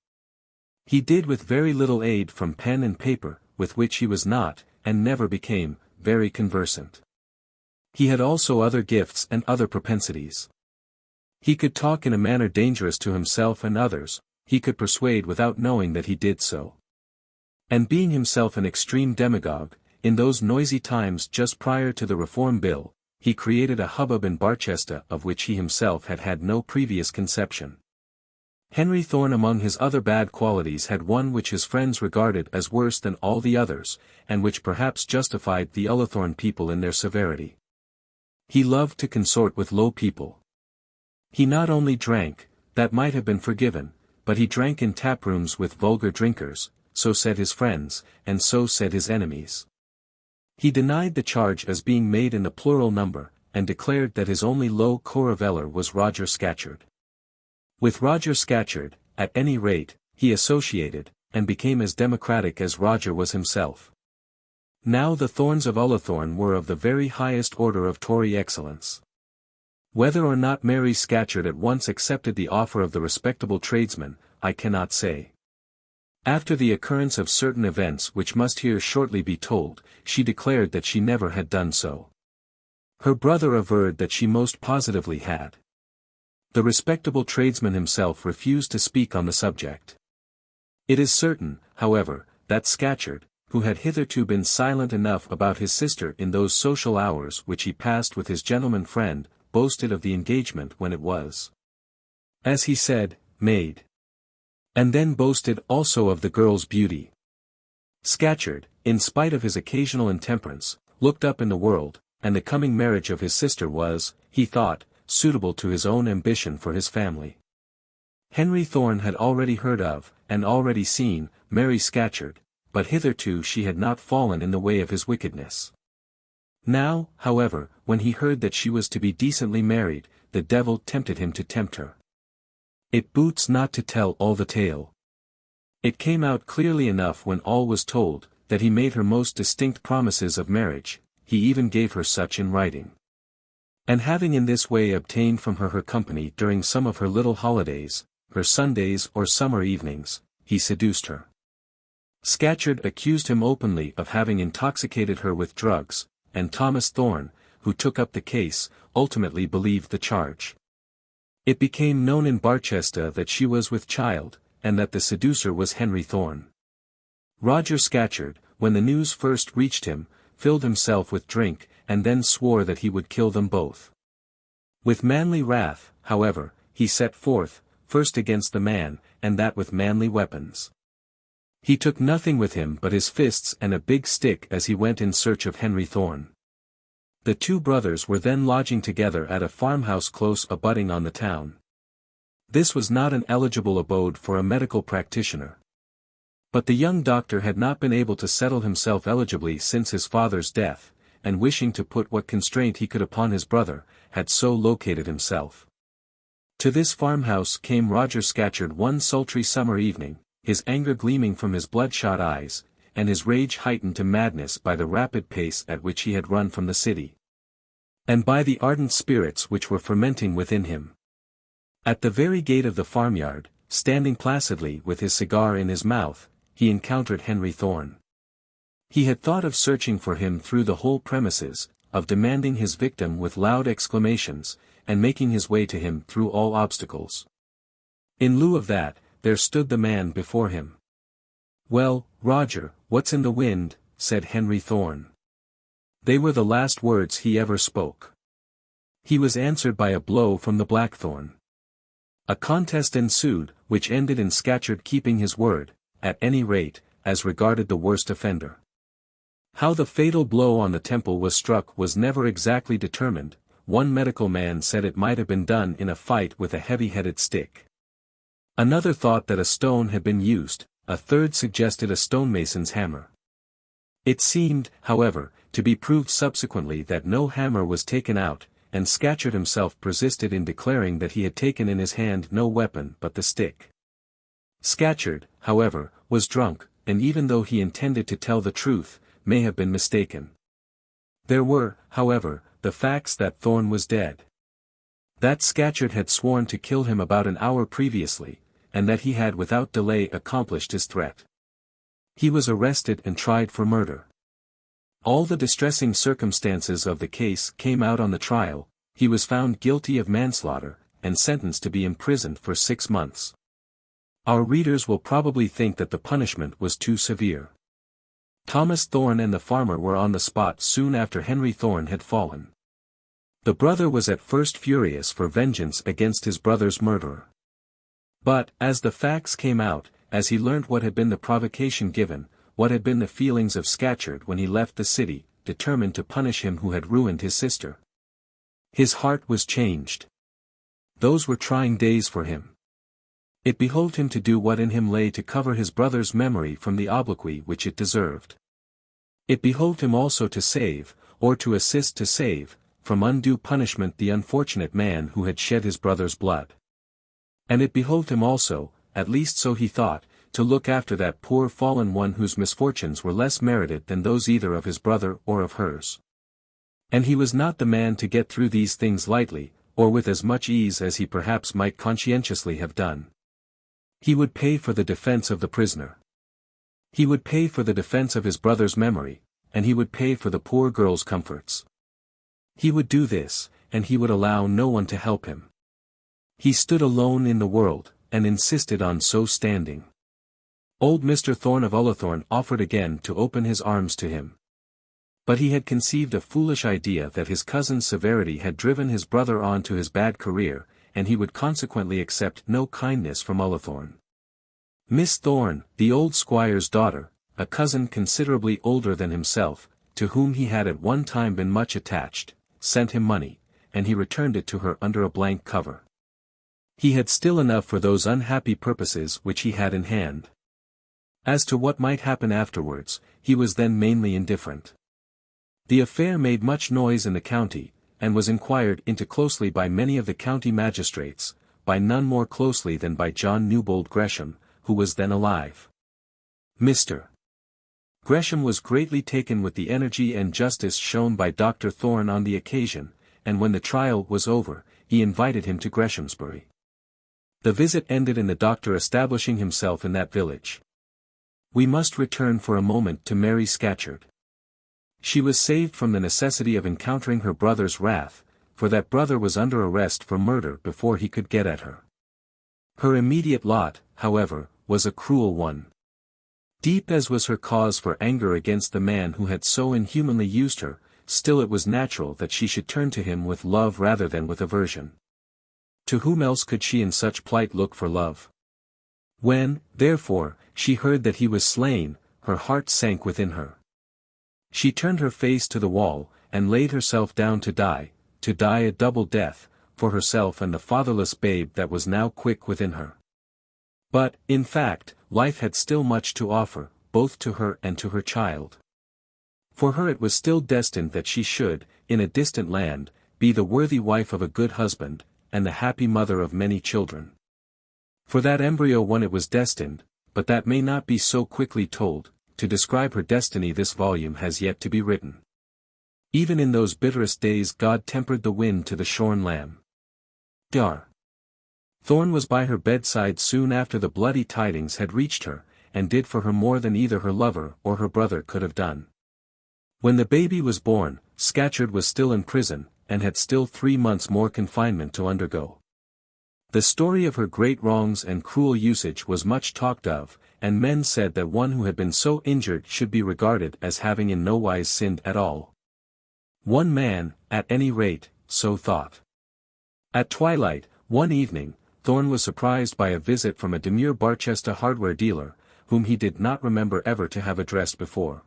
he did with very little aid from pen and paper, with which he was not, and never became, very conversant. He had also other gifts and other propensities. He could talk in a manner dangerous to himself and others, he could persuade without knowing that he did so. And being himself an extreme demagogue, in those noisy times just prior to the Reform Bill, he created a hubbub in Barsetshire of which he himself had had no previous conception. Henry Thorne among his other bad qualities had one which his friends regarded as worse than all the others, and which perhaps justified the Ullathorne people in their severity. He loved to consort with low people. He not only drank, that might have been forgiven, but he drank in taprooms with vulgar drinkers, so said his friends, and so said his enemies. He denied the charge as being made in the plural number, and declared that his only low co-reveller was Roger Scatcherd. With Roger Scatcherd, at any rate, he associated, and became as democratic as Roger was himself. Now the Thornes of Ullathorne were of the very highest order of Tory excellence. Whether or not Mary Scatcherd at once accepted the offer of the respectable tradesman, I cannot say. After the occurrence of certain events which must here shortly be told, she declared that she never had done so. Her brother averred that she most positively had. The respectable tradesman himself refused to speak on the subject. It is certain, however, that Scatcherd, who had hitherto been silent enough about his sister in those social hours which he passed with his gentleman friend, boasted of the engagement when it was, as he said, made. And then boasted also of the girl's beauty. Scatcherd, in spite of his occasional intemperance, looked up in the world, and the coming marriage of his sister was, he thought, suitable to his own ambition for his family. Henry Thorne had already heard of, and already seen, Mary Scatcherd, but hitherto she had not fallen in the way of his wickedness. Now, however, when he heard that she was to be decently married, the devil tempted him to tempt her. It boots not to tell all the tale. It came out clearly enough when all was told, that he made her most distinct promises of marriage, he even gave her such in writing. And having in this way obtained from her company during some of her little holidays, her Sundays or summer evenings, he seduced her. Scatcherd accused him openly of having intoxicated her with drugs, and Thomas Thorne, who took up the case, ultimately believed the charge. It became known in Barchester that she was with child, and that the seducer was Henry Thorne. Roger Scatcherd, when the news first reached him, filled himself with drink, and then swore that he would kill them both. With manly wrath, however, he set forth, first against the man, and that with manly weapons. He took nothing with him but his fists and a big stick as he went in search of Henry Thorne. The two brothers were then lodging together at a farmhouse close abutting on the town. This was not an eligible abode for a medical practitioner. But the young doctor had not been able to settle himself eligibly since his father's death, and wishing to put what constraint he could upon his brother, had so located himself. To this farmhouse came Roger Scatcherd one sultry summer evening, his anger gleaming from his bloodshot eyes, and his rage heightened to madness by the rapid pace at which he had run from the city, and by the ardent spirits which were fermenting within him. At the very gate of the farmyard, standing placidly with his cigar in his mouth, he encountered Henry Thorne. He had thought of searching for him through the whole premises, of demanding his victim with loud exclamations, and making his way to him through all obstacles. In lieu of that, there stood the man before him. "Well, Roger, what's in the wind?" said Henry Thorne. They were the last words he ever spoke. He was answered by a blow from the blackthorn. A contest ensued, which ended in Scatcherd keeping his word, at any rate, as regarded the worst offender. How the fatal blow on the temple was struck was never exactly determined. One medical man said it might have been done in a fight with a heavy-headed stick. Another thought that a stone had been used, a third suggested a stonemason's hammer. It seemed, however, to be proved subsequently that no hammer was taken out, and Scatcherd himself persisted in declaring that he had taken in his hand no weapon but the stick. Scatcherd, however, was drunk, and even though he intended to tell the truth, may have been mistaken. There were, however, the facts that Thorne was dead. That Scatcherd had sworn to kill him about an hour previously, and that he had without delay accomplished his threat. He was arrested and tried for murder. All the distressing circumstances of the case came out on the trial. He was found guilty of manslaughter, and sentenced to be imprisoned for 6 months. Our readers will probably think that the punishment was too severe. Thomas Thorne and the farmer were on the spot soon after Henry Thorne had fallen. The brother was at first furious for vengeance against his brother's murderer. But, as the facts came out, as he learnt what had been the provocation given, what had been the feelings of Scatcherd when he left the city, determined to punish him who had ruined his sister. His heart was changed. Those were trying days for him. It behoved him to do what in him lay to cover his brother's memory from the obloquy which it deserved. It behoved him also to save, or to assist to save, from undue punishment the unfortunate man who had shed his brother's blood. And it behoved him also, at least so he thought, to look after that poor fallen one whose misfortunes were less merited than those either of his brother or of hers. And he was not the man to get through these things lightly, or with as much ease as he perhaps might conscientiously have done. He would pay for the defense of the prisoner. He would pay for the defense of his brother's memory, and he would pay for the poor girl's comforts. He would do this, and he would allow no one to help him. He stood alone in the world, and insisted on so standing. Old Mr. Thorne of Ullathorne offered again to open his arms to him. But he had conceived a foolish idea that his cousin's severity had driven his brother on to his bad career, and he would consequently accept no kindness from Ullathorne. Miss Thorne, the old squire's daughter, a cousin considerably older than himself, to whom he had at one time been much attached, sent him money, and he returned it to her under a blank cover. He had still enough for those unhappy purposes which he had in hand. As to what might happen afterwards, he was then mainly indifferent. The affair made much noise in the county, and was inquired into closely by many of the county magistrates, by none more closely than by John Newbold Gresham, who was then alive. Mr. Gresham was greatly taken with the energy and justice shown by Dr. Thorne on the occasion, and when the trial was over, he invited him to Greshamsbury. The visit ended in the doctor establishing himself in that village. We must return for a moment to Mary Scatcherd. She was saved from the necessity of encountering her brother's wrath, for that brother was under arrest for murder before he could get at her. Her immediate lot, however, was a cruel one. Deep as was her cause for anger against the man who had so inhumanly used her, still it was natural that she should turn to him with love rather than with aversion. To whom else could she in such plight look for love? When, therefore, she heard that he was slain, her heart sank within her. She turned her face to the wall, and laid herself down to die a double death, for herself and the fatherless babe that was now quick within her. But, in fact, life had still much to offer, both to her and to her child. For her it was still destined that she should, in a distant land, be the worthy wife of a good husband, and the happy mother of many children. For that embryo one it was destined, but that may not be so quickly told. To describe her destiny this volume has yet to be written. Even in those bitterest days God tempered the wind to the shorn lamb. Dar. Thorne was by her bedside soon after the bloody tidings had reached her, and did for her more than either her lover or her brother could have done. When the baby was born, Scatcherd was still in prison, and had still 3 months more confinement to undergo. The story of her great wrongs and cruel usage was much talked of, and men said that one who had been so injured should be regarded as having in no wise sinned at all. One man, at any rate, so thought. At twilight, one evening, Thorne was surprised by a visit from a demure Barchester hardware dealer, whom he did not remember ever to have addressed before.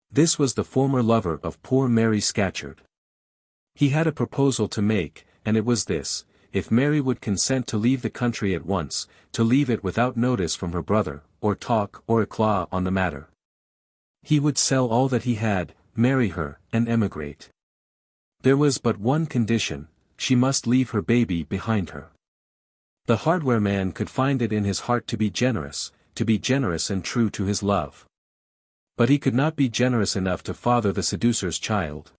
This was the former lover of poor Mary Scatcherd. He had a proposal to make, and it was this: if Mary would consent to leave the country at once, to leave it without notice from her brother, or talk or eclat on the matter. He would sell all that he had, marry her, and emigrate. There was but one condition: she must leave her baby behind her. The hardware man could find it in his heart to be generous and true to his love. But he could not be generous enough to father the seducer's child.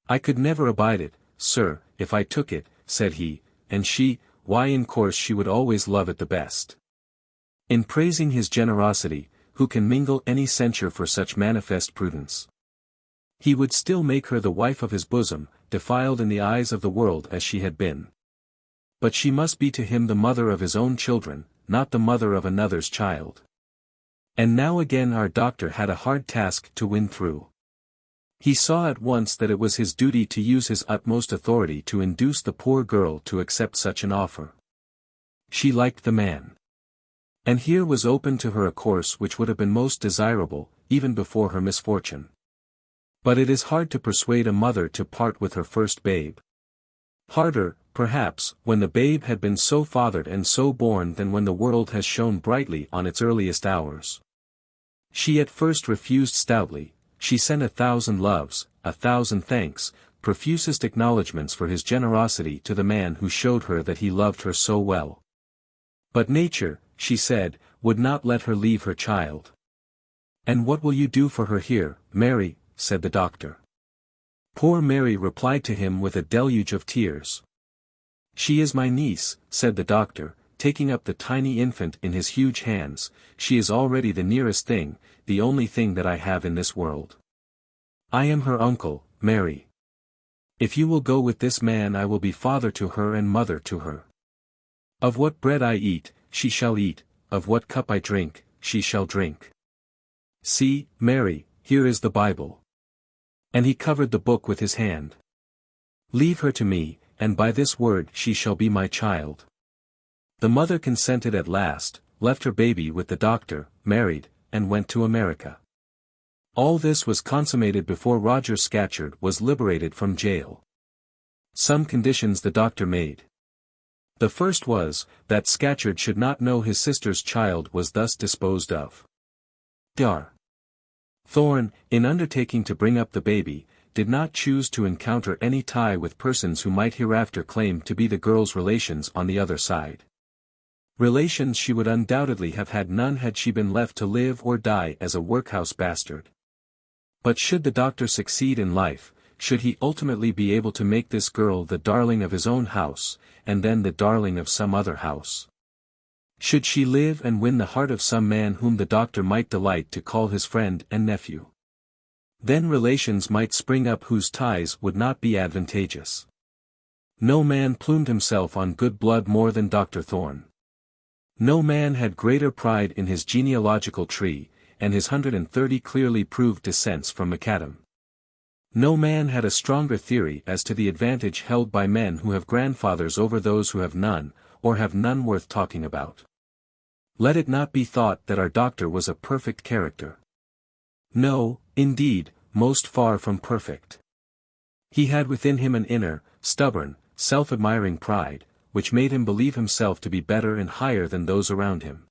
I could never abide it, sir, if I took it, said he, and she, why in course she would always love it the best. In praising his generosity, who can mingle any censure for such manifest prudence? He would still make her the wife of his bosom, defiled in the eyes of the world as she had been. But she must be to him the mother of his own children, not the mother of another's child. And now again our doctor had a hard task to win through. He saw at once that it was his duty to use his utmost authority to induce the poor girl to accept such an offer. She liked the man. And here was open to her a course which would have been most desirable, even before her misfortune. But it is hard to persuade a mother to part with her first babe. Harder, perhaps, when the babe had been so fathered and so born than when the world has shone brightly on its earliest hours. She at first refused stoutly. She sent 1,000 loves, 1,000 thanks, profusest acknowledgments for his generosity to the man who showed her that he loved her so well. But nature, she said, would not let her leave her child. "And what will you do for her here, Mary?" said the doctor. Poor Mary replied to him with a deluge of tears. "She is my niece," said the doctor, taking up the tiny infant in his huge hands. "She is already the nearest thing, the only thing that I have in this world. I am her uncle, Mary. If you will go with this man I will be father to her and mother to her. Of what bread I eat, she shall eat, of what cup I drink, she shall drink. See, Mary, here is the Bible." And he covered the book with his hand. "Leave her to me, and by this word she shall be my child." The mother consented at last, left her baby with the doctor, married, and went to America. All this was consummated before Roger Scatcherd was liberated from jail. Some conditions the doctor made. The first was, that Scatcherd should not know his sister's child was thus disposed of. Sir Thorne, in undertaking to bring up the baby, did not choose to encounter any tie with persons who might hereafter claim to be the girl's relations on the other side. Relations she would undoubtedly have had none had she been left to live or die as a workhouse bastard. But should the doctor succeed in life, should he ultimately be able to make this girl the darling of his own house, and then the darling of some other house? Should she live and win the heart of some man whom the doctor might delight to call his friend and nephew? Then relations might spring up whose ties would not be advantageous. No man plumed himself on good blood more than Dr. Thorne. No man had greater pride in his genealogical tree, and his 130 clearly proved descents from macadam. No man had a stronger theory as to the advantage held by men who have grandfathers over those who have none, or have none worth talking about. Let it not be thought that our doctor was a perfect character. No, indeed, most far from perfect. He had within him an inner, stubborn, self-admiring pride, which made him believe himself to be better and higher than those around him.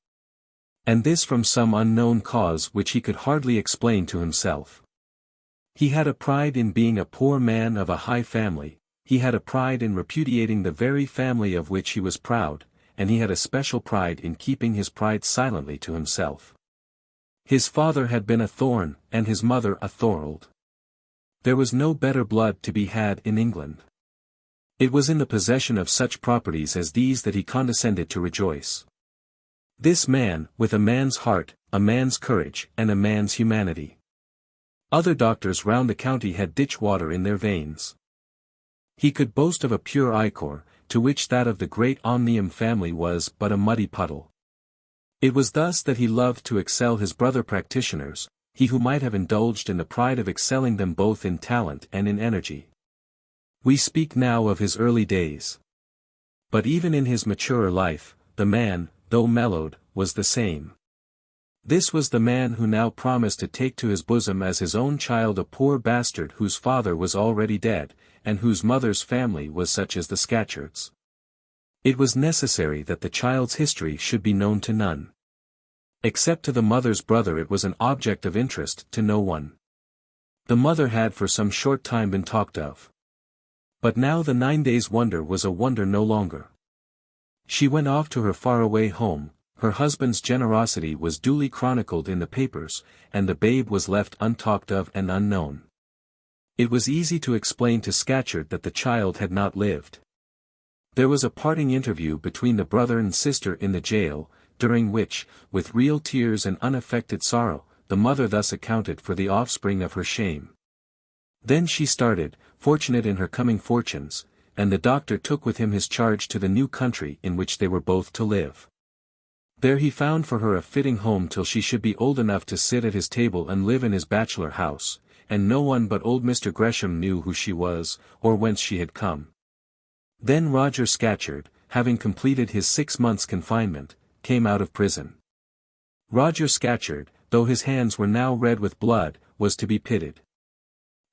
And this from some unknown cause which he could hardly explain to himself. He had a pride in being a poor man of a high family, he had a pride in repudiating the very family of which he was proud, and he had a special pride in keeping his pride silently to himself. His father had been a Thorne, and his mother a Thorold. There was no better blood to be had in England. It was in the possession of such properties as these that he condescended to rejoice. This man, with a man's heart, a man's courage, and a man's humanity. Other doctors round the county had ditch water in their veins. He could boast of a pure ichor, to which that of the great Omnium family was but a muddy puddle. It was thus that he loved to excel his brother practitioners, he who might have indulged in the pride of excelling them both in talent and in energy. We speak now of his early days. But even in his maturer life, the man, though mellowed, was the same. This was the man who now promised to take to his bosom as his own child a poor bastard whose father was already dead, and whose mother's family was such as the Scatcherds. It was necessary that the child's history should be known to none. Except to the mother's brother it was an object of interest to no one. The mother had for some short time been talked of. But now the 9 days' wonder was a wonder no longer. She went off to her faraway home, her husband's generosity was duly chronicled in the papers, and the babe was left untalked of and unknown. It was easy to explain to Scatcherd that the child had not lived. There was a parting interview between the brother and sister in the jail, during which, with real tears and unaffected sorrow, the mother thus accounted for the offspring of her shame. Then she started, fortunate in her coming fortunes, and the doctor took with him his charge to the new country in which they were both to live. There he found for her a fitting home till she should be old enough to sit at his table and live in his bachelor house, and no one but old Mr. Gresham knew who she was, or whence she had come. Then Roger Scatcherd, having completed his 6 months' confinement, came out of prison. Roger Scatcherd, though his hands were now red with blood, was to be pitied.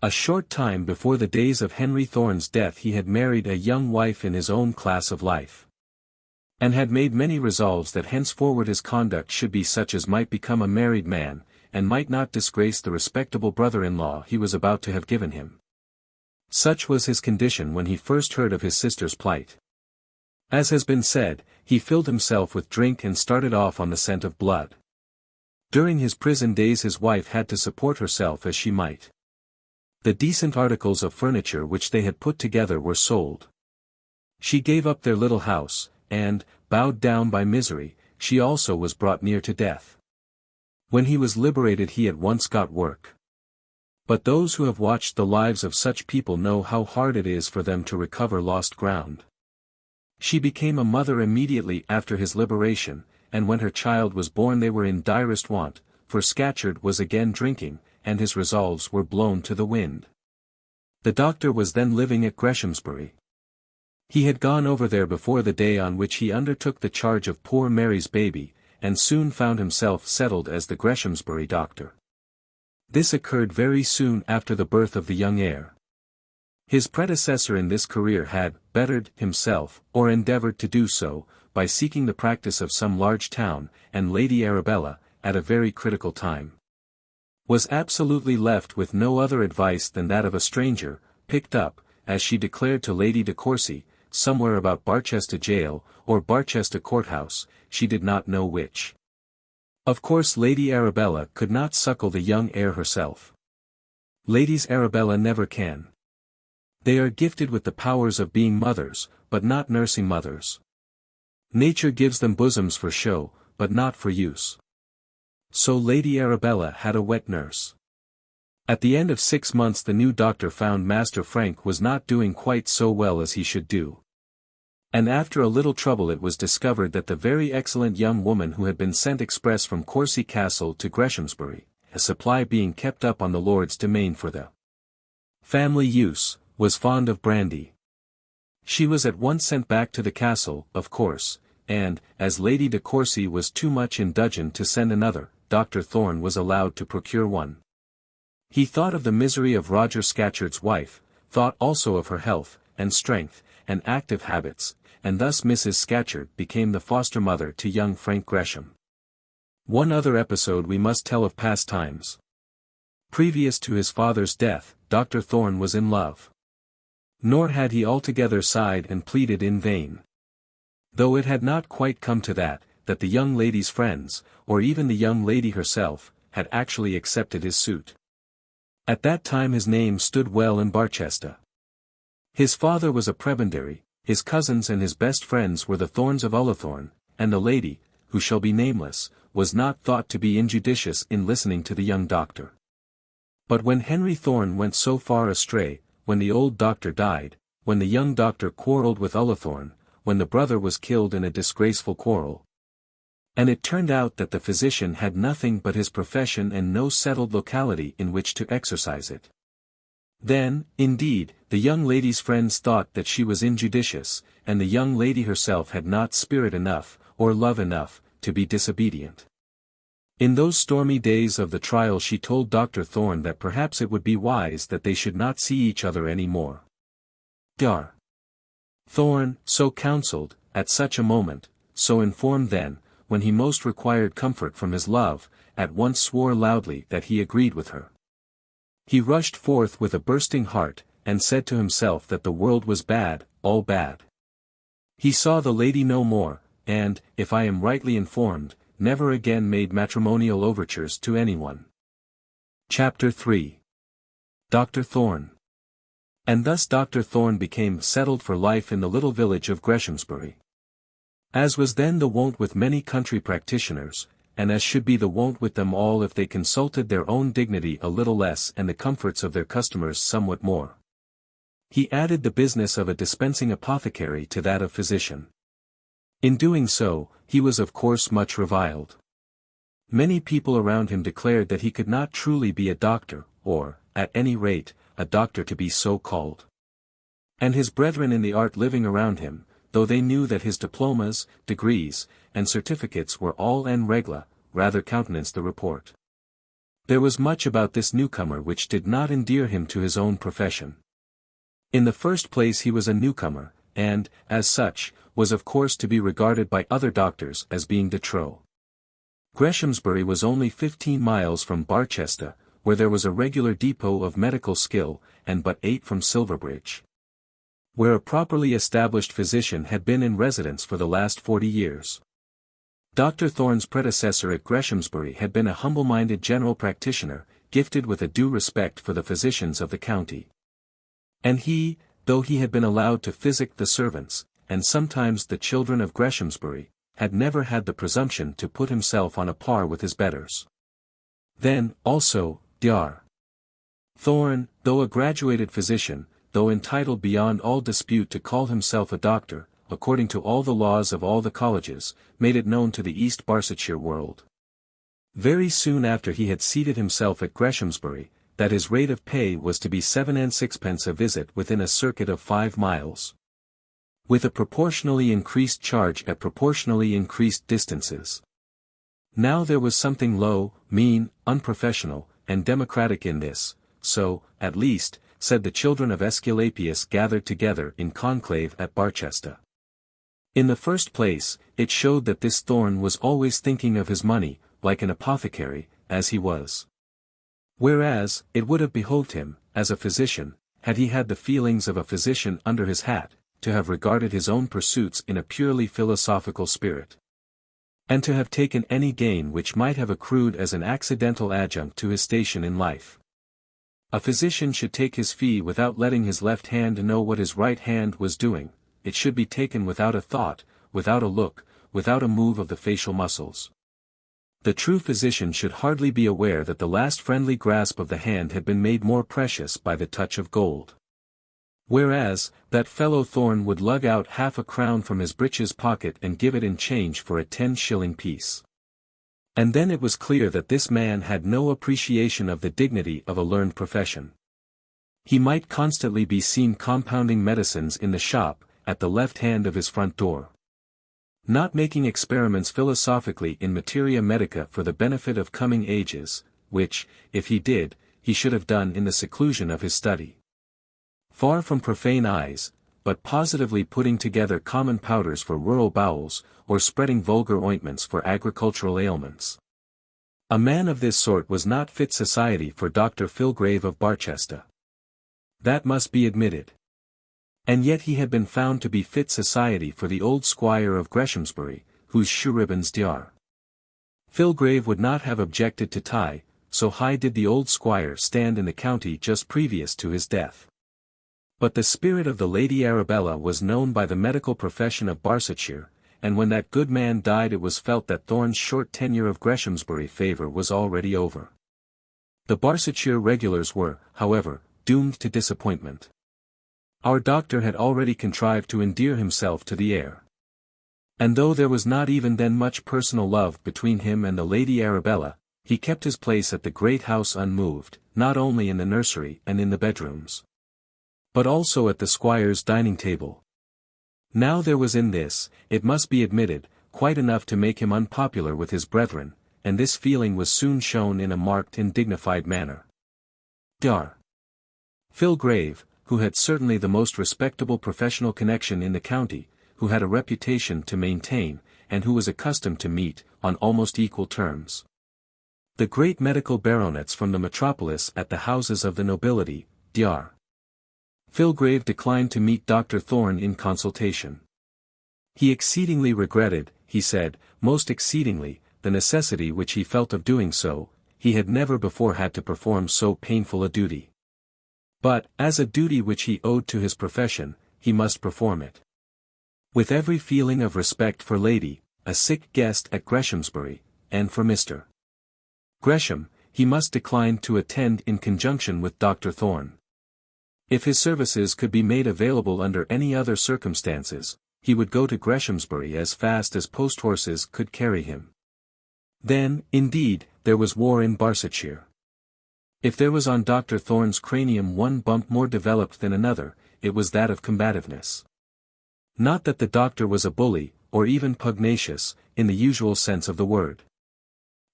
A short time before the days of Henry Thorne's death he had married a young wife in his own class of life, and had made many resolves that henceforward his conduct should be such as might become a married man, and might not disgrace the respectable brother-in-law he was about to have given him. Such was his condition when he first heard of his sister's plight. As has been said, he filled himself with drink and started off on the scent of blood. During his prison days his wife had to support herself as she might. The decent articles of furniture which they had put together were sold. She gave up their little house, and, bowed down by misery, she also was brought near to death. When he was liberated he at once got work. But those who have watched the lives of such people know how hard it is for them to recover lost ground. She became a mother immediately after his liberation, and when her child was born they were in direst want, for Scatcherd was again drinking, and his resolves were blown to the wind. The doctor was then living at Greshamsbury. He had gone over there before the day on which he undertook the charge of poor Mary's baby, and soon found himself settled as the Greshamsbury doctor. This occurred very soon after the birth of the young heir. His predecessor in this career had bettered himself, or endeavored to do so, by seeking the practice of some large town, and Lady Arabella, at a very critical time, was absolutely left with no other advice than that of a stranger, picked up, as she declared to Lady de Courcy, somewhere about Barchester jail, or Barchester courthouse, she did not know which. Of course Lady Arabella could not suckle the young heir herself. Ladies Arabella never can. They are gifted with the powers of being mothers, but not nursing mothers. Nature gives them bosoms for show, but not for use. So Lady Arabella had a wet nurse. At the end of 6 months the new doctor found Master Frank was not doing quite so well as he should do. And after a little trouble it was discovered that the very excellent young woman who had been sent express from Courcy Castle to Greshamsbury, a supply being kept up on the lord's domain for the family use, was fond of brandy. She was at once sent back to the castle, of course, and, as Lady de Courcy was too much in dudgeon to send another, Dr. Thorne was allowed to procure one. He thought of the misery of Roger Scatcherd's wife, thought also of her health, and strength, and active habits, and thus Mrs. Scatcherd became the foster mother to young Frank Gresham. One other episode we must tell of past times. Previous to his father's death, Dr. Thorne was in love. Nor had he altogether sighed and pleaded in vain. Though it had not quite come to that the young lady's friends, or even the young lady herself, had actually accepted his suit. At that time his name stood well in Barchester. His father was a prebendary, his cousins and his best friends were the Thornes of Ullathorne, and the lady, who shall be nameless, was not thought to be injudicious in listening to the young doctor. But when Henry Thorne went so far astray, when the old doctor died, when the young doctor quarrelled with Ullathorne, when the brother was killed in a disgraceful quarrel, and it turned out that the physician had nothing but his profession and no settled locality in which to exercise it. Then, indeed, the young lady's friends thought that she was injudicious, and the young lady herself had not spirit enough, or love enough, to be disobedient. In those stormy days of the trial she told Dr. Thorne that perhaps it would be wise that they should not see each other any more. Dr. Thorne, so counselled, at such a moment, so informed then, when he most required comfort from his love, at once swore loudly that he agreed with her. He rushed forth with a bursting heart, and said to himself that the world was bad, all bad. He saw the lady no more, and, if I am rightly informed, never again made matrimonial overtures to anyone. Chapter 3. Dr. Thorne. And thus Dr. Thorne became settled for life in the little village of Greshamsbury. As was then the wont with many country practitioners, and as should be the wont with them all if they consulted their own dignity a little less and the comforts of their customers somewhat more. He added the business of a dispensing apothecary to that of physician. In doing so, he was of course much reviled. Many people around him declared that he could not truly be a doctor, or, at any rate, a doctor to be so called. And his brethren in the art living around him, though they knew that his diplomas, degrees, and certificates were all en règle, rather countenanced the report. There was much about this newcomer which did not endear him to his own profession. In the first place he was a newcomer, and, as such, was of course to be regarded by other doctors as being de trop. Greshamsbury was only 15 miles from Barchester, where there was a regular depot of medical skill, and but 8 from Silverbridge, where a properly established physician had been in residence for the last 40 years. Dr. Thorne's predecessor at Greshamsbury had been a humble-minded general practitioner, gifted with a due respect for the physicians of the county. And he, though he had been allowed to physic the servants, and sometimes the children of Greshamsbury, had never had the presumption to put himself on a par with his betters. Then, also, Dr. Thorne, though a graduated physician, though entitled beyond all dispute to call himself a doctor, according to all the laws of all the colleges, made it known to the East Barsetshire world, very soon after he had seated himself at Greshamsbury, that his rate of pay was to be 7 and 6pence a visit within a circuit of 5 miles. With a proportionally increased charge at proportionally increased distances. Now there was something low, mean, unprofessional, and democratic in this, so, at least, said the children of Aesculapius gathered together in conclave at Barchester. In the first place, it showed that this Thorne was always thinking of his money, like an apothecary, as he was. Whereas, it would have behoved him, as a physician, had he had the feelings of a physician under his hat, to have regarded his own pursuits in a purely philosophical spirit. And to have taken any gain which might have accrued as an accidental adjunct to his station in life. A physician should take his fee without letting his left hand know what his right hand was doing, it should be taken without a thought, without a look, without a move of the facial muscles. The true physician should hardly be aware that the last friendly grasp of the hand had been made more precious by the touch of gold. Whereas, that fellow Thorne would lug out half a crown from his breeches pocket and give it in change for a 10-shilling piece. And then it was clear that this man had no appreciation of the dignity of a learned profession. He might constantly be seen compounding medicines in the shop, at the left hand of his front door. Not making experiments philosophically in materia medica for the benefit of coming ages, which, if he did, he should have done in the seclusion of his study. Far from profane eyes, but positively putting together common powders for rural bowels, or spreading vulgar ointments for agricultural ailments. A man of this sort was not fit society for Dr. Filgrave of Barchester. That must be admitted. And yet he had been found to be fit society for the old squire of Greshamsbury, whose shoe-ribbons Dr. Filgrave would not have objected to tie, so high did the old squire stand in the county just previous to his death. But the spirit of the Lady Arabella was known by the medical profession of Barsetshire, and when that good man died it was felt that Thorne's short tenure of Greshamsbury favour was already over. The Barsetshire regulars were, however, doomed to disappointment. Our doctor had already contrived to endear himself to the heir. And though there was not even then much personal love between him and the Lady Arabella, he kept his place at the great house unmoved, not only in the nursery and in the bedrooms, but also at the squire's dining table. Now there was in this, it must be admitted, quite enough to make him unpopular with his brethren, and this feeling was soon shown in a marked and dignified manner. Dr. Filgrave, who had certainly the most respectable professional connection in the county, who had a reputation to maintain, and who was accustomed to meet, on almost equal terms, the great medical baronets from the metropolis at the houses of the nobility, Dr. Filgrave declined to meet Dr. Thorne in consultation. He exceedingly regretted, he said, most exceedingly, the necessity which he felt of doing so, he had never before had to perform so painful a duty. But, as a duty which he owed to his profession, he must perform it. With every feeling of respect for Lady, a sick guest at Greshamsbury, and for Mr. Gresham, he must decline to attend in conjunction with Dr. Thorne. If his services could be made available under any other circumstances, he would go to Greshamsbury as fast as post-horses could carry him. Then, indeed, there was war in Barsetshire. If there was on Dr. Thorne's cranium one bump more developed than another, it was that of combativeness. Not that the doctor was a bully, or even pugnacious, in the usual sense of the word.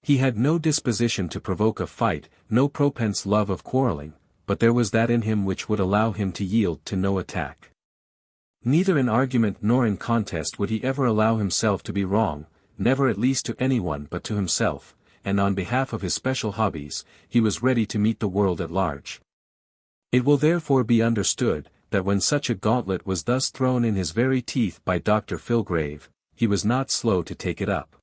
He had no disposition to provoke a fight, no propense love of quarrelling, but there was that in him which would allow him to yield to no attack. Neither in argument nor in contest would he ever allow himself to be wrong, never at least to anyone but to himself, and on behalf of his special hobbies, he was ready to meet the world at large. It will therefore be understood, that when such a gauntlet was thus thrown in his very teeth by Dr. Filgrave, he was not slow to take it up.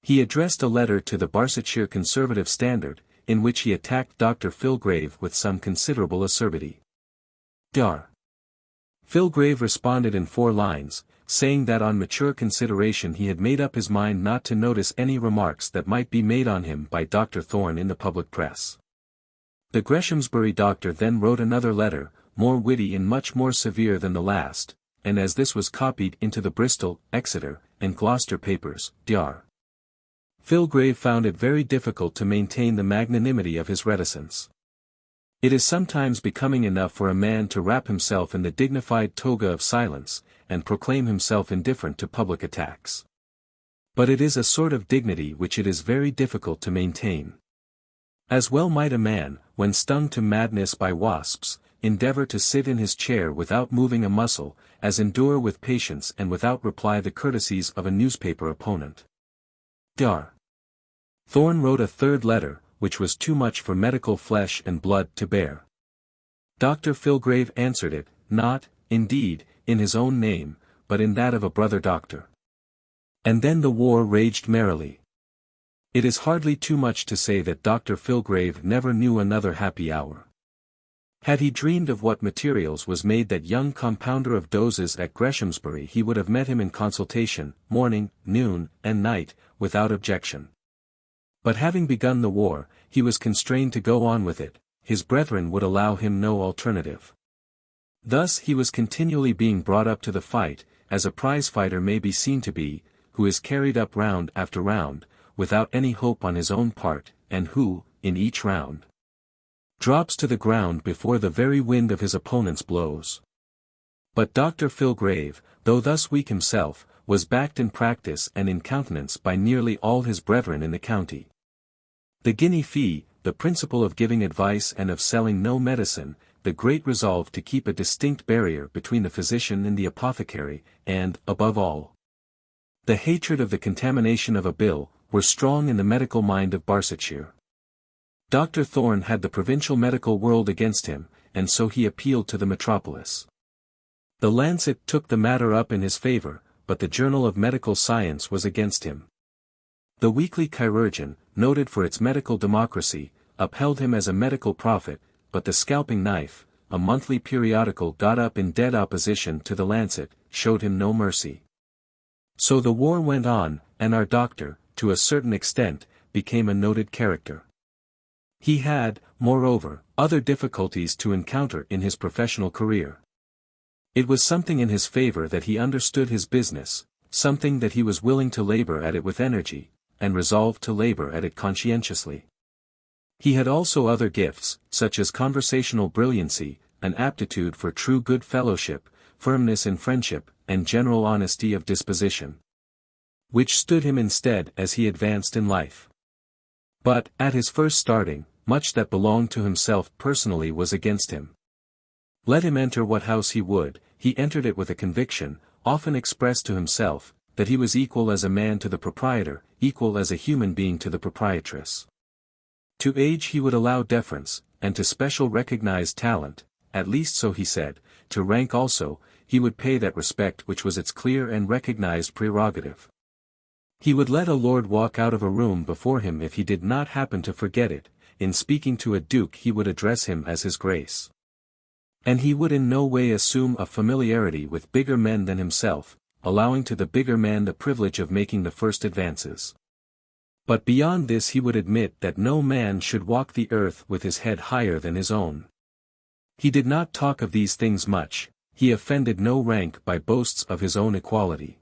He addressed a letter to the Barsetshire Conservative Standard, in which he attacked Dr. Filgrave with some considerable acerbity. Dr. Filgrave responded in 4 lines, saying that on mature consideration he had made up his mind not to notice any remarks that might be made on him by Dr. Thorne in the public press. The Greshamsbury doctor then wrote another letter, more witty and much more severe than the last, and as this was copied into the Bristol, Exeter, and Gloucester papers, Dr. Filgrave found it very difficult to maintain the magnanimity of his reticence. It is sometimes becoming enough for a man to wrap himself in the dignified toga of silence, and proclaim himself indifferent to public attacks. But it is a sort of dignity which it is very difficult to maintain. As well might a man, when stung to madness by wasps, endeavor to sit in his chair without moving a muscle, as endure with patience and without reply the courtesies of a newspaper opponent. Dr. Thorne wrote a 3rd letter, which was too much for medical flesh and blood to bear. Dr. Filgrave answered it, not, indeed, in his own name, but in that of a brother doctor. And then the war raged merrily. It is hardly too much to say that Dr. Filgrave never knew another happy hour. Had he dreamed of what materials was made that young compounder of doses at Greshamsbury, he would have met him in consultation, morning, noon, and night, without objection. But having begun the war, he was constrained to go on with it, his brethren would allow him no alternative. Thus he was continually being brought up to the fight, as a prize-fighter may be seen to be, who is carried up round after round, without any hope on his own part, and who, in each round, drops to the ground before the very wind of his opponents blows. But Dr. Filgrave, though thus weak himself, was backed in practice and in countenance by nearly all his brethren in the county. The guinea fee, the principle of giving advice and of selling no medicine, the great resolve to keep a distinct barrier between the physician and the apothecary, and, above all, the hatred of the contamination of a bill, were strong in the medical mind of Barsetshire. Dr. Thorne had the provincial medical world against him, and so he appealed to the metropolis. The Lancet took the matter up in his favour, but the Journal of Medical Science was against him. The Weekly Chirurgeon, noted for its medical democracy, upheld him as a medical prophet, but the Scalping Knife, a monthly periodical got up in dead opposition to the Lancet, showed him no mercy. So the war went on, and our doctor, to a certain extent, became a noted character. He had, moreover, other difficulties to encounter in his professional career. It was something in his favour that he understood his business, something that he was willing to labour at it with energy, and resolved to labour at it conscientiously. He had also other gifts, such as conversational brilliancy, an aptitude for true good fellowship, firmness in friendship, and general honesty of disposition, which stood him in stead as he advanced in life. But, at his first starting, much that belonged to himself personally was against him. Let him enter what house he would, he entered it with a conviction, often expressed to himself, that he was equal as a man to the proprietor, equal as a human being to the proprietress. To age he would allow deference, and to special recognized talent, at least so he said, to rank also, he would pay that respect which was its clear and recognized prerogative. He would let a lord walk out of a room before him if he did not happen to forget it, in speaking to a duke he would address him as his grace. And he would in no way assume a familiarity with bigger men than himself, allowing to the bigger man the privilege of making the first advances. But beyond this he would admit that no man should walk the earth with his head higher than his own. He did not talk of these things much, he offended no rank by boasts of his own equality.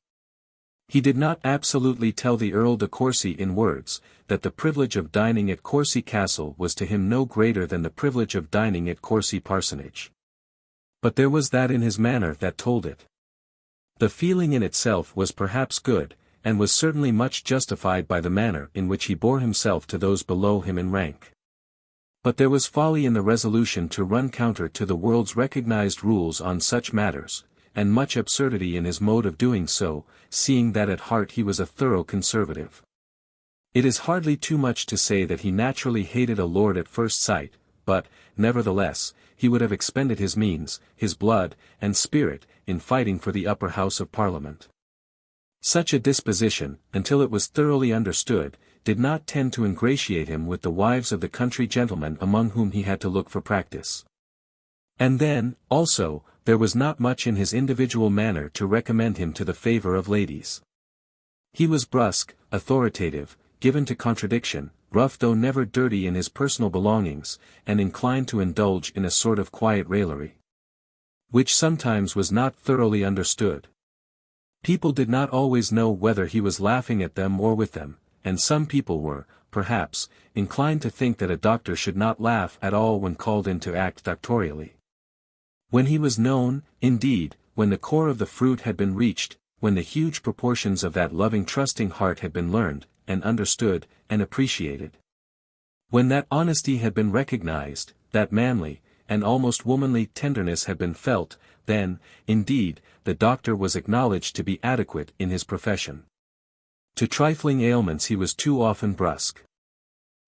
He did not absolutely tell the Earl de Courcy in words, that the privilege of dining at Courcy Castle was to him no greater than the privilege of dining at Courcy Parsonage. But there was that in his manner that told it. The feeling in itself was perhaps good, and was certainly much justified by the manner in which he bore himself to those below him in rank. But there was folly in the resolution to run counter to the world's recognized rules on such matters, and much absurdity in his mode of doing so, seeing that at heart he was a thorough conservative. It is hardly too much to say that he naturally hated a lord at first sight, but, nevertheless, he would have expended his means, his blood, and spirit, in fighting for the upper house of Parliament. Such a disposition, until it was thoroughly understood, did not tend to ingratiate him with the wives of the country gentlemen among whom he had to look for practice. And then, also, there was not much in his individual manner to recommend him to the favour of ladies. He was brusque, authoritative, given to contradiction, rough though never dirty in his personal belongings, and inclined to indulge in a sort of quiet raillery, which sometimes was not thoroughly understood. People did not always know whether he was laughing at them or with them, and some people were, perhaps, inclined to think that a doctor should not laugh at all when called in to act doctorially. When he was known, indeed, when the core of the fruit had been reached, when the huge proportions of that loving trusting heart had been learned, and understood, and appreciated. When that honesty had been recognized, that manly, and almost womanly tenderness had been felt, then, indeed, the doctor was acknowledged to be adequate in his profession. To trifling ailments he was too often brusque.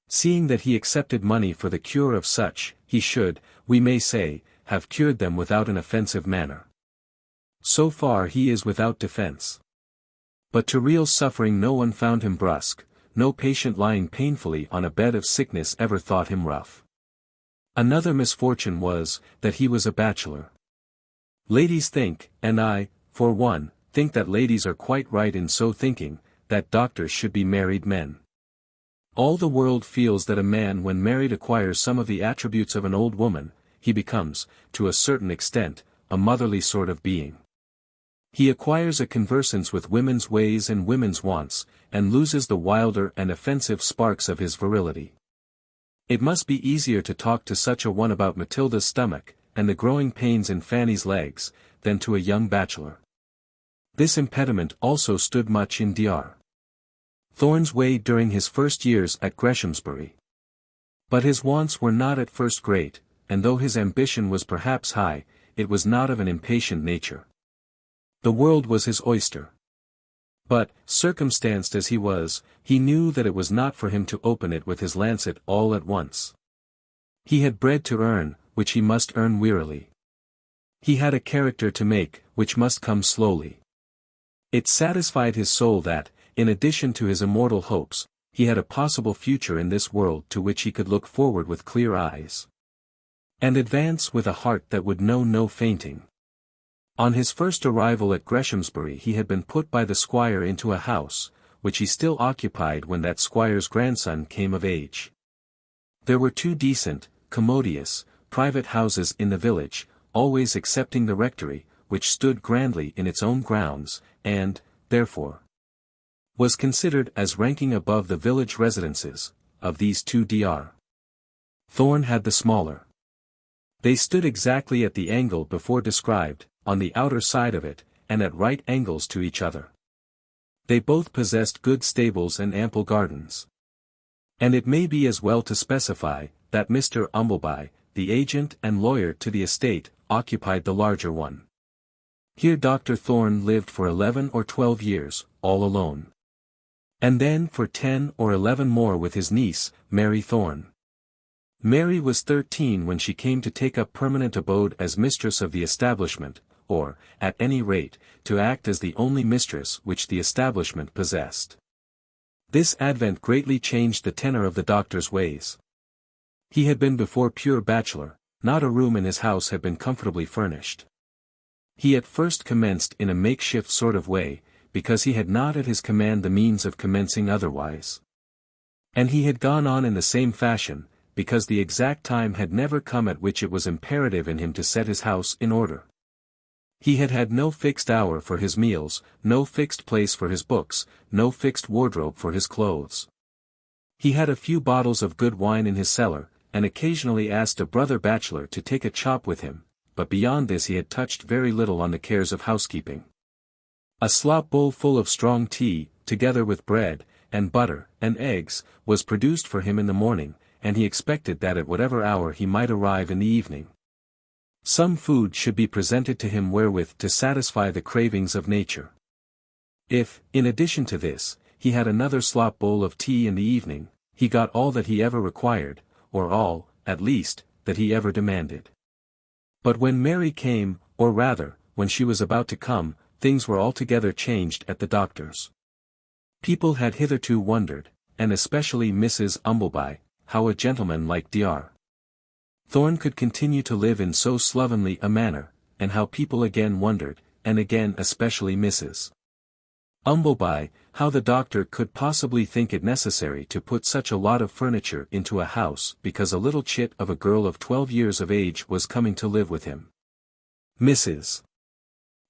Seeing that he accepted money for the cure of such, he should, we may say, have cured them without an offensive manner. So far he is without defense. But to real suffering no one found him brusque, no patient lying painfully on a bed of sickness ever thought him rough. Another misfortune was, that he was a bachelor. Ladies think, and I, for one, think that ladies are quite right in so thinking, that doctors should be married men. All the world feels that a man when married acquires some of the attributes of an old woman, he becomes, to a certain extent, a motherly sort of being. He acquires a conversance with women's ways and women's wants, and loses the wilder and offensive sparks of his virility. It must be easier to talk to such a one about Matilda's stomach, and the growing pains in Fanny's legs, than to a young bachelor. This impediment also stood much in Dr. Thorne's way during his first years at Greshamsbury. But his wants were not at first great, and though his ambition was perhaps high, it was not of an impatient nature. The world was his oyster. But, circumstanced as he was, he knew that it was not for him to open it with his lancet all at once. He had bread to earn, which he must earn wearily. He had a character to make, which must come slowly. It satisfied his soul that, in addition to his immortal hopes, he had a possible future in this world to which he could look forward with clear eyes, and advance with a heart that would know no fainting. On his first arrival at Greshamsbury he had been put by the squire into a house, which he still occupied when that squire's grandson came of age. There were 2 decent, commodious, private houses in the village, always excepting the rectory, which stood grandly in its own grounds, and, therefore, was considered as ranking above the village residences. Of these 2 Dr. Thorne had the smaller. They stood exactly at the angle before described, on the outer side of it, and at right angles to each other. They both possessed good stables and ample gardens. And it may be as well to specify, that Mr. Umbleby, the agent and lawyer to the estate, occupied the larger one. Here Dr. Thorne lived for 11 or 12 years, all alone. And then for 10 or 11 more with his niece, Mary Thorne. Mary was 13 when she came to take up permanent abode as mistress of the establishment, or, at any rate, to act as the only mistress which the establishment possessed. This advent greatly changed the tenor of the doctor's ways. He had been before pure bachelor, not a room in his house had been comfortably furnished. He at first commenced in a makeshift sort of way, because he had not at his command the means of commencing otherwise. And he had gone on in the same fashion, because the exact time had never come at which it was imperative in him to set his house in order. He had had no fixed hour for his meals, no fixed place for his books, no fixed wardrobe for his clothes. He had a few bottles of good wine in his cellar, and occasionally asked a brother bachelor to take a chop with him, but beyond this he had touched very little on the cares of housekeeping. A slop bowl full of strong tea, together with bread, and butter, and eggs, was produced for him in the morning, and he expected that at whatever hour he might arrive in the evening, some food should be presented to him wherewith to satisfy the cravings of nature. If, in addition to this, he had another slop bowl of tea in the evening, he got all that he ever required, or all, at least, that he ever demanded. But when Mary came, or rather, when she was about to come, things were altogether changed at the doctor's. People had hitherto wondered, and especially Mrs. Umbleby, how a gentleman like Dr. Thorne could continue to live in so slovenly a manner, and how people again wondered, and again especially Mrs. Umbleby, how the doctor could possibly think it necessary to put such a lot of furniture into a house because a little chit of a girl of 12 years of age was coming to live with him. Mrs.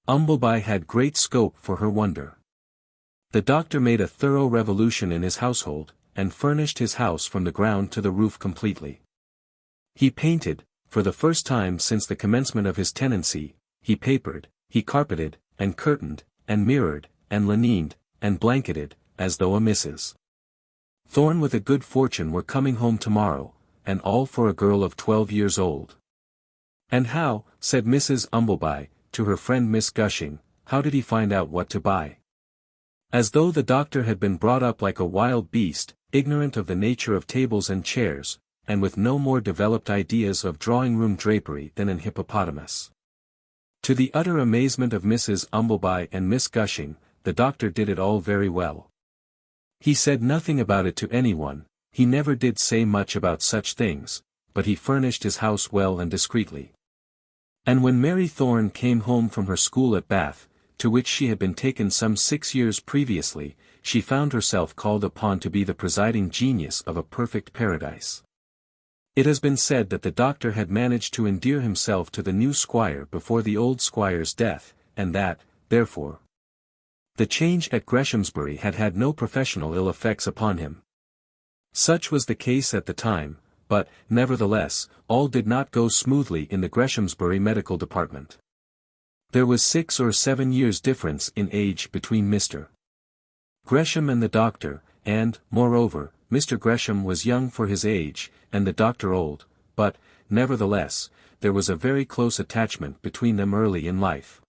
Umbleby had great scope for her wonder. The doctor made a thorough revolution in his household, and furnished his house from the ground to the roof completely. He painted, for the first time since the commencement of his tenancy, he papered, he carpeted, and curtained, and mirrored, and linened, and blanketed, as though a Mrs. Thorne with a good fortune were coming home tomorrow, and all for a girl of 12 years old. And how, said Mrs. Umbleby, to her friend Miss Gushing, how did he find out what to buy? As though the doctor had been brought up like a wild beast, ignorant of the nature of tables and chairs, and with no more developed ideas of drawing-room drapery than an hippopotamus. To the utter amazement of Mrs. Umbleby and Miss Gushing, the doctor did it all very well. He said nothing about it to anyone, he never did say much about such things, but he furnished his house well and discreetly. And when Mary Thorne came home from her school at Bath, to which she had been taken some 6 years previously, she found herself called upon to be the presiding genius of a perfect paradise. It has been said that the doctor had managed to endear himself to the new squire before the old squire's death, and that, therefore, the change at Greshamsbury had had no professional ill effects upon him. Such was the case at the time, but, nevertheless, all did not go smoothly in the Greshamsbury medical department. There was 6 or 7 years difference in age between Mr. Gresham and the doctor, and, moreover, Mr. Gresham was young for his age, and the doctor old, but, nevertheless, there was a very close attachment between them early in life.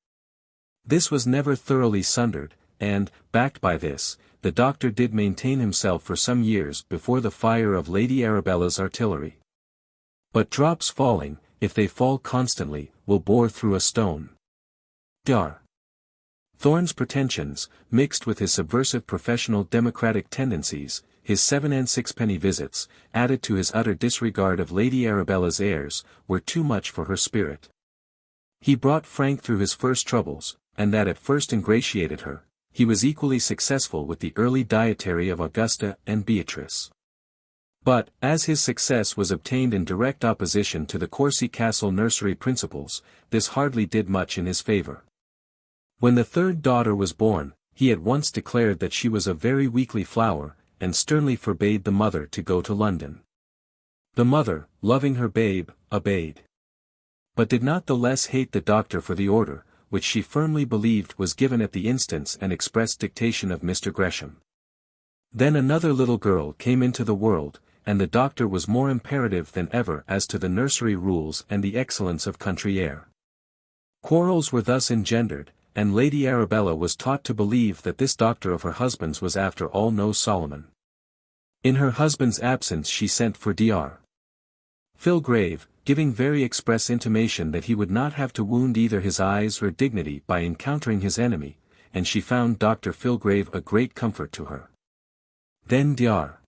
This was never thoroughly sundered, and, backed by this, the doctor did maintain himself for some years before the fire of Lady Arabella's artillery. But drops falling, if they fall constantly, will bore through a stone. Dr. Thorne's pretensions, mixed with his subversive professional democratic tendencies, his 7 and 6 visits, added to his utter disregard of Lady Arabella's airs, were too much for her spirit. He brought Frank through his first troubles, and that at first ingratiated her. He was equally successful with the early dietary of Augusta and Beatrice. But, as his success was obtained in direct opposition to the Courcy Castle nursery principles, this hardly did much in his favour. When the third daughter was born, he at once declared that she was a very weakly flower, and sternly forbade the mother to go to London. The mother, loving her babe, obeyed, but did not the less hate the doctor for the order, which she firmly believed was given at the instance and express dictation of Mr. Gresham. Then another little girl came into the world, and the doctor was more imperative than ever as to the nursery rules and the excellence of country air. Quarrels were thus engendered, and Lady Arabella was taught to believe that this doctor of her husband's was after all no Solomon. In her husband's absence she sent for Dr. Filgrave, giving very express intimation that he would not have to wound either his eyes or dignity by encountering his enemy, and she found Dr. Filgrave a great comfort to her. Then Dr.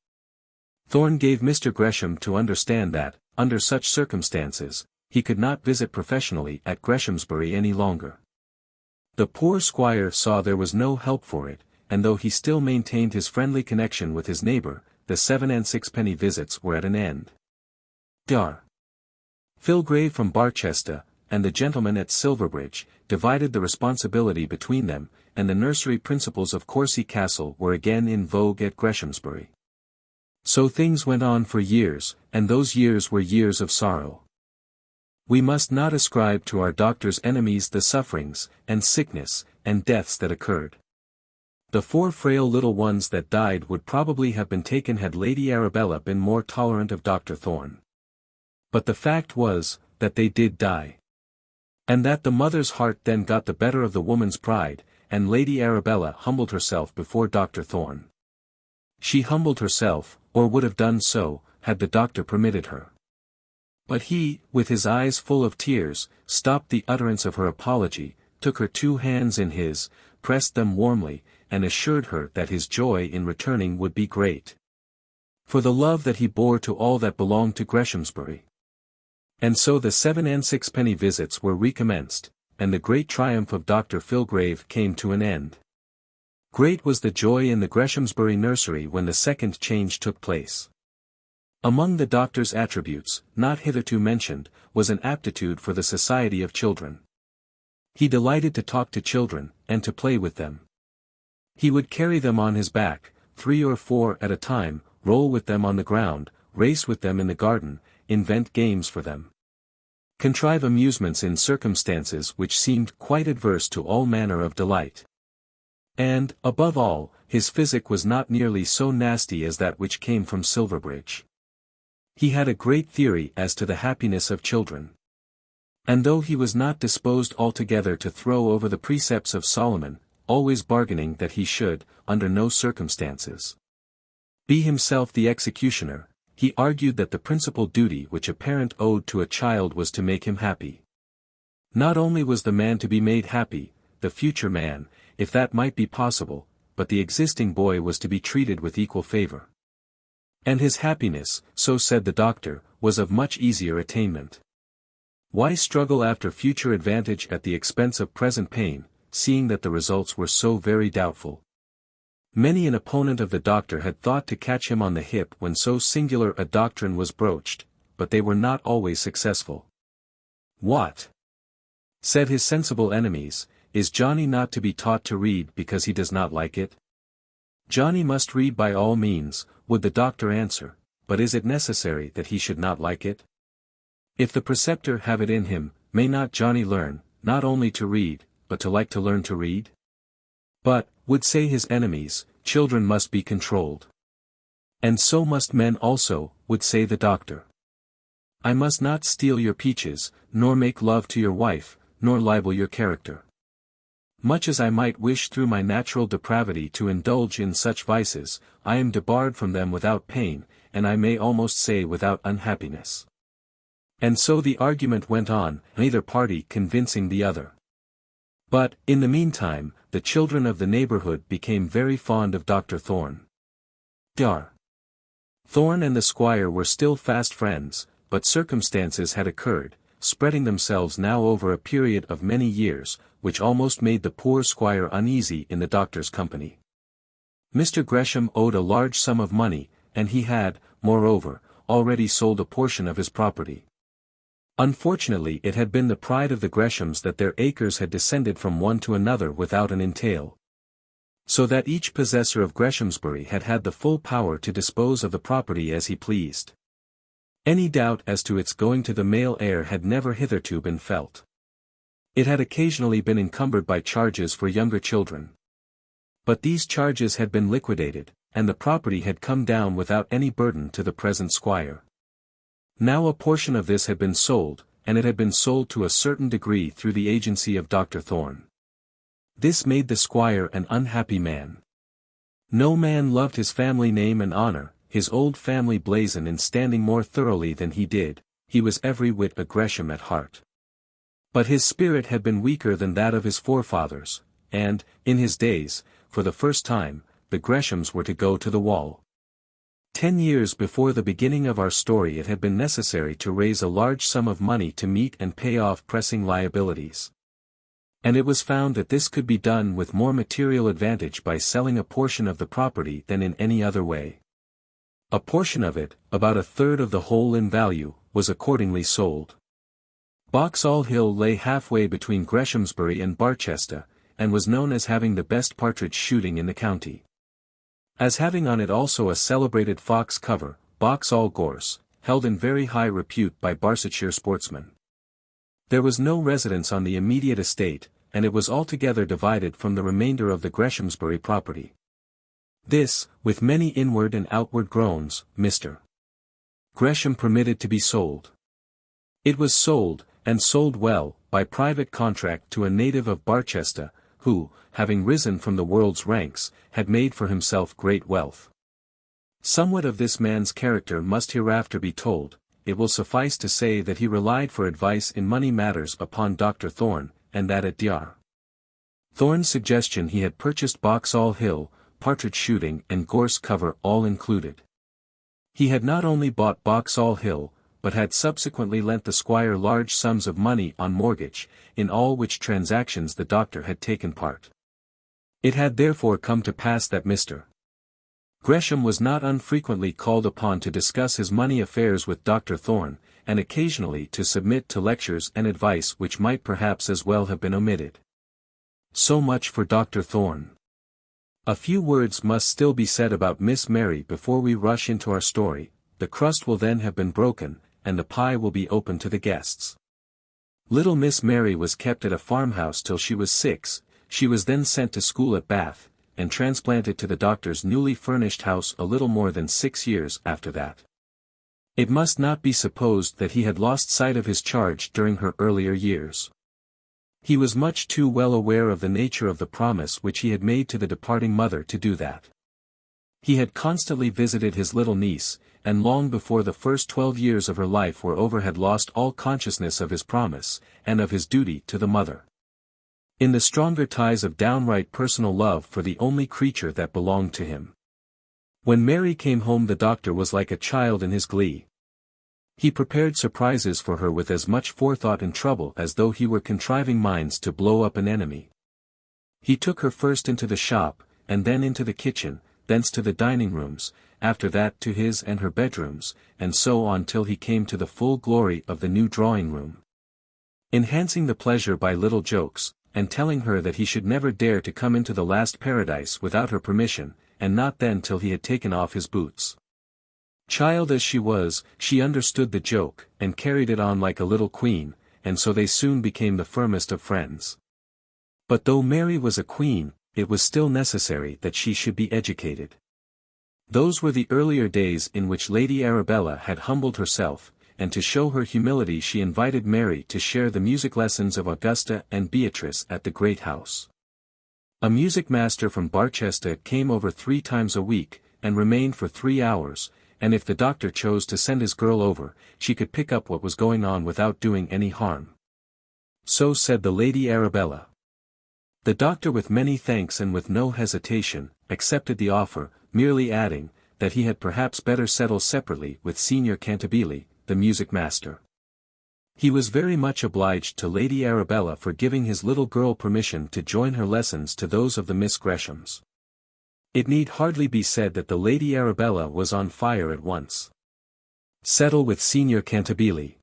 Thorne gave Mr. Gresham to understand that, under such circumstances, he could not visit professionally at Greshamsbury any longer. The poor squire saw there was no help for it, and though he still maintained his friendly connection with his neighbour, the 7 and 6 visits were at an end. Dar. Filgrave from Barchester, and the gentleman at Silverbridge, divided the responsibility between them, and the nursery principles of Courcy Castle were again in vogue at Greshamsbury. So things went on for years, and those years were years of sorrow. We must not ascribe to our doctor's enemies the sufferings, and sickness, and deaths that occurred. The 4 frail little ones that died would probably have been taken had Lady Arabella been more tolerant of Dr. Thorne. But the fact was, that they did die. And that the mother's heart then got the better of the woman's pride, and Lady Arabella humbled herself before Dr. Thorne. She humbled herself, or would have done so, had the doctor permitted her. But he, with his eyes full of tears, stopped the utterance of her apology, took her 2 hands in his, pressed them warmly, and assured her that his joy in returning would be great. For the love that he bore to all that belonged to Greshamsbury. And so the 7 and 6-penny visits were recommenced, and the great triumph of Dr. Filgrave came to an end. Great was the joy in the Greshamsbury nursery when the second change took place. Among the doctor's attributes, not hitherto mentioned, was an aptitude for the society of children. He delighted to talk to children, and to play with them. He would carry them on his back, 3 or 4 at a time, roll with them on the ground, race with them in the garden, invent games for them. Contrive amusements in circumstances which seemed quite adverse to all manner of delight. And, above all, his physic was not nearly so nasty as that which came from Silverbridge. He had a great theory as to the happiness of children. And though he was not disposed altogether to throw over the precepts of Solomon, always bargaining that he should, under no circumstances, be himself the executioner, he argued that the principal duty which a parent owed to a child was to make him happy. Not only was the man to be made happy, the future man, if that might be possible, but the existing boy was to be treated with equal favor. And his happiness, so said the doctor, was of much easier attainment. Why struggle after future advantage at the expense of present pain, seeing that the results were so very doubtful? Many an opponent of the doctor had thought to catch him on the hip when so singular a doctrine was broached, but they were not always successful. What? Said his sensible enemies, is Johnny not to be taught to read because he does not like it? Johnny must read by all means, would the doctor answer, but is it necessary that he should not like it? If the preceptor have it in him, may not Johnny learn, not only to read, but to like to learn to read? But, would say his enemies, children must be controlled. And so must men also, would say the doctor. I must not steal your peaches, nor make love to your wife, nor libel your character. Much as I might wish through my natural depravity to indulge in such vices, I am debarred from them without pain, and I may almost say without unhappiness. And so the argument went on, neither party convincing the other. But, in the meantime, the children of the neighborhood became very fond of Dr. Thorne. Dr. Thorne and the squire were still fast friends, but circumstances had occurred, spreading themselves now over a period of many years, which almost made the poor squire uneasy in the doctor's company. Mr. Gresham owed a large sum of money, and he had, moreover, already sold a portion of his property. Unfortunately it had been the pride of the Greshams that their acres had descended from one to another without an entail. So that each possessor of Greshamsbury had had the full power to dispose of the property as he pleased. Any doubt as to its going to the male heir had never hitherto been felt. It had occasionally been encumbered by charges for younger children. But these charges had been liquidated, and the property had come down without any burden to the present squire. Now a portion of this had been sold, and it had been sold to a certain degree through the agency of Dr. Thorne. This made the squire an unhappy man. No man loved his family name and honor, his old family blazon in standing more thoroughly than he did, he was every whit a Gresham at heart. But his spirit had been weaker than that of his forefathers, and, in his days, for the first time, the Greshams were to go to the wall. 10 years before the beginning of our story it had been necessary to raise a large sum of money to meet and pay off pressing liabilities. And it was found that this could be done with more material advantage by selling a portion of the property than in any other way. A portion of it, about a third of the whole in value, was accordingly sold. Boxall Hill lay halfway between Greshamsbury and Barchester, and was known as having the best partridge shooting in the county. As having on it also a celebrated fox cover, Boxall Gorse, held in very high repute by Barsetshire sportsmen. There was no residence on the immediate estate, and it was altogether divided from the remainder of the Greshamsbury property. This, with many inward and outward groans, Mr. Gresham permitted to be sold. It was sold, and sold well, by private contract to a native of Barchester, who, having risen from the world's ranks, had made for himself great wealth. Somewhat of this man's character must hereafter be told. It will suffice to say that he relied for advice in money matters upon Dr. Thorne, and that at Dr. Thorne's suggestion he had purchased Boxall Hill, partridge shooting and gorse cover all included. He had not only bought Boxall Hill, but had subsequently lent the squire large sums of money on mortgage, in all which transactions the doctor had taken part. It had therefore come to pass that Mr. Gresham was not unfrequently called upon to discuss his money affairs with Dr. Thorne, and occasionally to submit to lectures and advice which might perhaps as well have been omitted. So much for Dr. Thorne. A few words must still be said about Miss Mary before we rush into our story. The crust will then have been broken, and the pie will be open to the guests. Little Miss Mary was kept at a farmhouse till she was 6, she was then sent to school at Bath, and transplanted to the doctor's newly furnished house a little more than 6 years after that. It must not be supposed that he had lost sight of his charge during her earlier years. He was much too well aware of the nature of the promise which he had made to the departing mother to do that. He had constantly visited his little niece, and long before the first 12 years of her life were over had lost all consciousness of his promise, and of his duty to the mother. In the stronger ties of downright personal love for the only creature that belonged to him. When Mary came home the doctor was like a child in his glee. He prepared surprises for her with as much forethought and trouble as though he were contriving mines to blow up an enemy. He took her first into the shop, and then into the kitchen, thence to the dining rooms, after that to his and her bedrooms, and so on till he came to the full glory of the new drawing-room. Enhancing the pleasure by little jokes, and telling her that he should never dare to come into the last paradise without her permission, and not then till he had taken off his boots. Child as she was, she understood the joke, and carried it on like a little queen, and so they soon became the firmest of friends. But though Mary was a queen, it was still necessary that she should be educated. Those were the earlier days in which Lady Arabella had humbled herself, and to show her humility she invited Mary to share the music lessons of Augusta and Beatrice at the great house. A music master from Barchester came over 3 times a week, and remained for 3 hours, and if the doctor chose to send his girl over, she could pick up what was going on without doing any harm. So said the Lady Arabella. The doctor with many thanks and with no hesitation, accepted the offer, merely adding, that he had perhaps better settle separately with Signor Cantabile, the music master. He was very much obliged to Lady Arabella for giving his little girl permission to join her lessons to those of the Miss Greshams. It need hardly be said that the Lady Arabella was on fire at once. Settle with Signor Cantabile.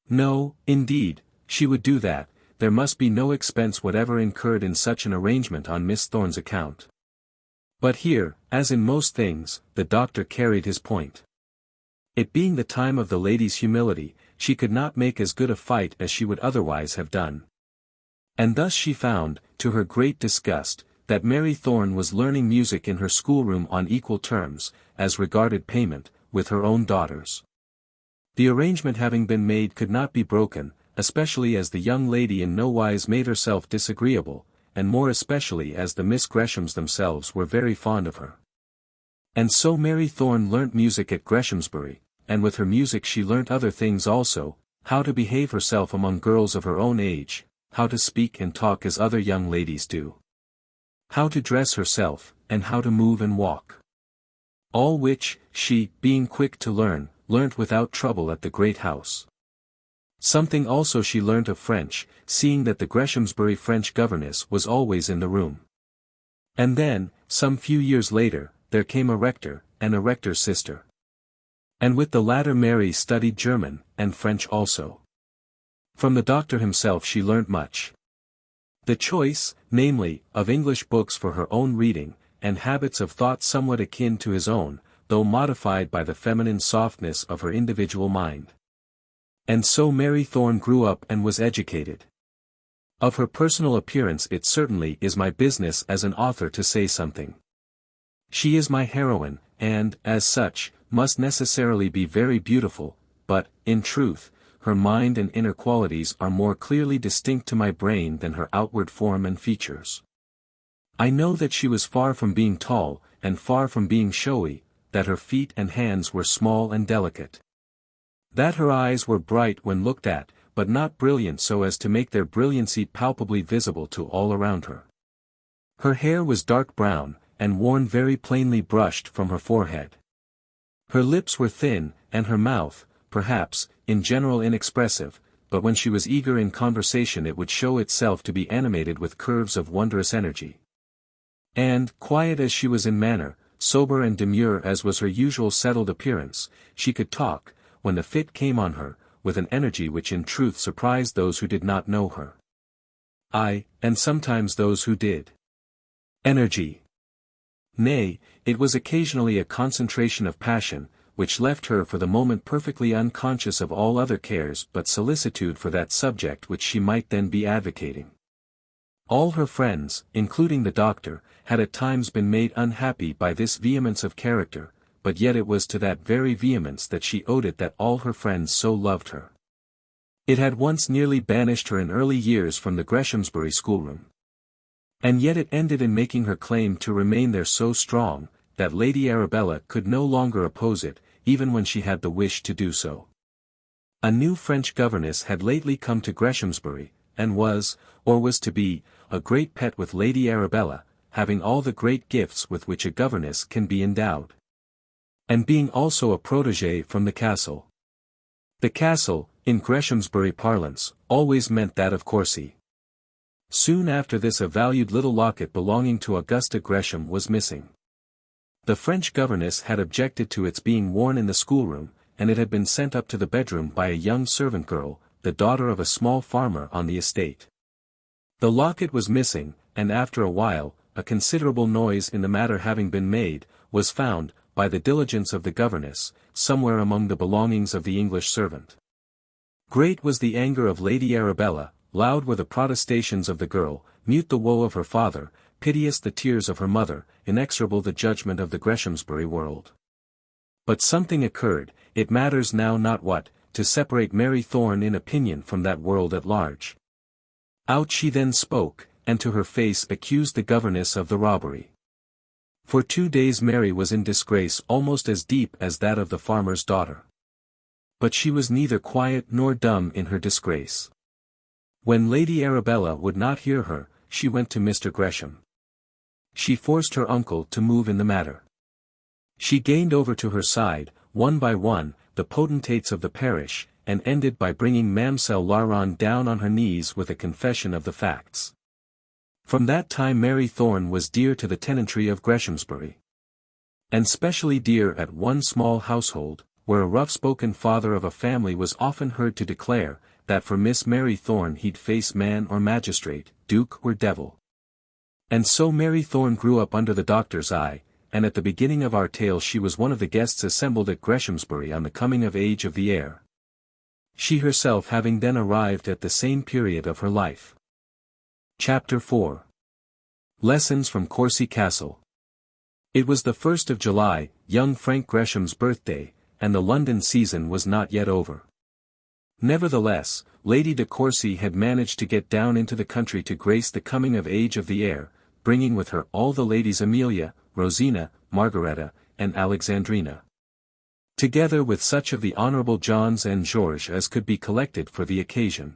No, indeed, she would do that. There must be no expense whatever incurred in such an arrangement on Miss Thorne's account. But here, as in most things, the doctor carried his point. It being the time of the lady's humility, she could not make as good a fight as she would otherwise have done. And thus she found, to her great disgust, that Mary Thorne was learning music in her schoolroom on equal terms, as regarded payment, with her own daughters. The arrangement having been made could not be broken, especially as the young lady in no wise made herself disagreeable, and more especially as the Miss Greshams themselves were very fond of her. And so Mary Thorne learnt music at Greshamsbury, and with her music she learnt other things also, how to behave herself among girls of her own age, how to speak and talk as other young ladies do, how to dress herself, and how to move and walk. All which, she, being quick to learn, learnt without trouble at the great house. Something also she learnt of French, seeing that the Greshamsbury French governess was always in the room. And then, some few years later, there came a rector, and a rector's sister. And with the latter Mary studied German, and French also. From the doctor himself she learnt much. The choice, namely, of English books for her own reading, and habits of thought somewhat akin to his own, though modified by the feminine softness of her individual mind. And so Mary Thorne grew up and was educated. Of her personal appearance it certainly is my business as an author to say something. She is my heroine, and, as such, must necessarily be very beautiful, but, in truth, her mind and inner qualities are more clearly distinct to my brain than her outward form and features. I know that she was far from being tall, and far from being showy, that her feet and hands were small and delicate. That her eyes were bright when looked at, but not brilliant so as to make their brilliancy palpably visible to all around her. Her hair was dark brown, and worn very plainly brushed from her forehead. Her lips were thin, and her mouth, perhaps, in general inexpressive, but when she was eager in conversation it would show itself to be animated with curves of wondrous energy. And, quiet as she was in manner, sober and demure as was her usual settled appearance, she could talk, when the fit came on her, with an energy which in truth surprised those who did not know her. Ay, and sometimes those who did. Energy. Nay, it was occasionally a concentration of passion, which left her for the moment perfectly unconscious of all other cares but solicitude for that subject which she might then be advocating. All her friends, including the doctor, had at times been made unhappy by this vehemence of character, but yet it was to that very vehemence that she owed it that all her friends so loved her. It had once nearly banished her in early years from the Greshamsbury schoolroom. And yet it ended in making her claim to remain there so strong, that Lady Arabella could no longer oppose it, even when she had the wish to do so. A new French governess had lately come to Greshamsbury, and was, or was to be, a great pet with Lady Arabella, having all the great gifts with which a governess can be endowed. And being also a protégée from the castle. The castle, in Greshamsbury parlance, always meant that of Courcy. Soon after this a valued little locket belonging to Augusta Gresham was missing. The French governess had objected to its being worn in the schoolroom, and it had been sent up to the bedroom by a young servant girl, the daughter of a small farmer on the estate. The locket was missing, and after a while, a considerable noise in the matter having been made, was found, by the diligence of the governess, somewhere among the belongings of the English servant. Great was the anger of Lady Arabella, loud were the protestations of the girl, mute the woe of her father, piteous the tears of her mother, inexorable the judgment of the Greshamsbury world. But something occurred, it matters now not what, to separate Mary Thorne in opinion from that world at large. Out she then spoke, and to her face accused the governess of the robbery. For 2 days Mary was in disgrace almost as deep as that of the farmer's daughter. But she was neither quiet nor dumb in her disgrace. When Lady Arabella would not hear her, she went to Mr. Gresham. She forced her uncle to move in the matter. She gained over to her side, one by one, the potentates of the parish, and ended by bringing Mamselle Laurent down on her knees with a confession of the facts. From that time Mary Thorne was dear to the tenantry of Greshamsbury. And specially dear at one small household, where a rough-spoken father of a family was often heard to declare, that for Miss Mary Thorne he'd face man or magistrate, duke or devil. And so Mary Thorne grew up under the doctor's eye, and at the beginning of our tale she was one of the guests assembled at Greshamsbury on the coming of age of the heir. She herself having then arrived at the same period of her life. Chapter 4. Lessons from Courcy Castle. It was the 1st of July, young Frank Gresham's birthday, and the London season was not yet over. Nevertheless, Lady de Courcy had managed to get down into the country to grace the coming of age of the heir, bringing with her all the ladies Amelia, Rosina, Margaretta, and Alexandrina. Together with such of the Honourable Johns and Georges as could be collected for the occasion.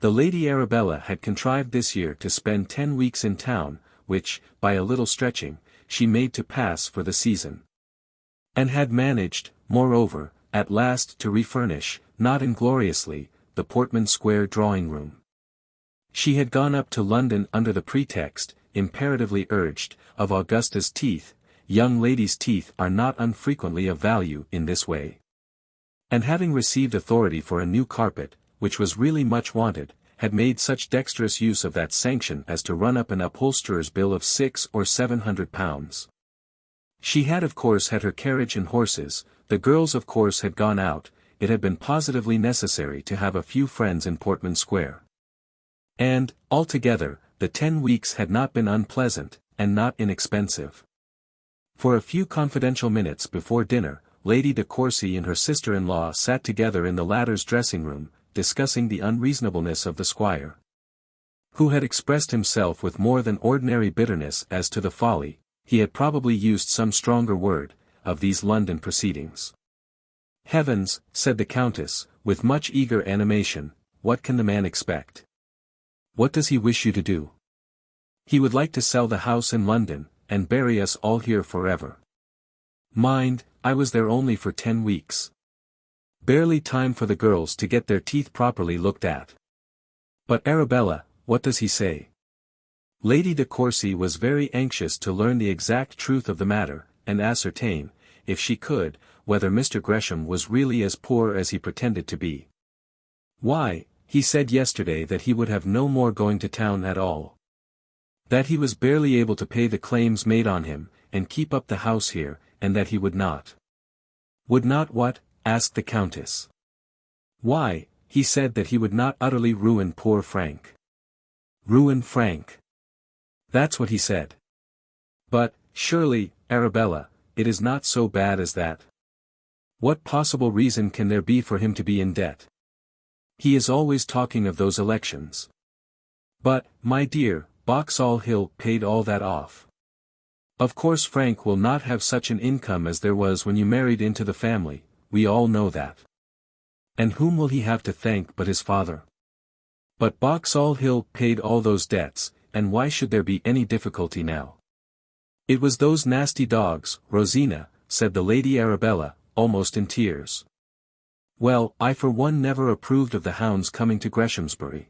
The Lady Arabella had contrived this year to spend 10 weeks in town, which, by a little stretching, she made to pass for the season. And had managed, moreover, at last to refurnish, not ingloriously, the Portman Square drawing-room. She had gone up to London under the pretext, imperatively urged, of Augusta's teeth, young ladies' teeth are not unfrequently of value in this way. And having received authority for a new carpet, which was really much wanted, had made such dexterous use of that sanction as to run up an upholsterer's bill of £600 or £700. She had of course had her carriage and horses, the girls of course had gone out, it had been positively necessary to have a few friends in Portman Square. And, altogether, the 10 weeks had not been unpleasant, and not inexpensive. For a few confidential minutes before dinner, Lady de Courcy and her sister-in-law sat together in the latter's dressing-room, discussing the unreasonableness of the squire, who had expressed himself with more than ordinary bitterness as to the folly, he had probably used some stronger word, of these London proceedings. "Heavens," said the Countess, with much eager animation, "what can the man expect? What does he wish you to do? He would like to sell the house in London, and bury us all here forever. Mind, I was there only for 10 weeks. Barely time for the girls to get their teeth properly looked at. But Arabella, what does he say?" Lady de Courcy was very anxious to learn the exact truth of the matter, and ascertain, if she could, whether Mr. Gresham was really as poor as he pretended to be. "Why, he said yesterday that he would have no more going to town at all. That he was barely able to pay the claims made on him, and keep up the house here, and that he would not." "Would not what?" asked the Countess. "Why, he said that he would not utterly ruin poor Frank." "Ruin Frank? That's what he said. But, surely, Arabella, it is not so bad as that. What possible reason can there be for him to be in debt? He is always talking of those elections. But, my dear, Boxall Hill paid all that off. Of course Frank will not have such an income as there was when you married into the family, we all know that. And whom will he have to thank but his father? But Boxall Hill paid all those debts, and why should there be any difficulty now?" "It was those nasty dogs, Rosina," said the Lady Arabella, almost in tears. "Well, I for one never approved of the hounds coming to Greshamsbury.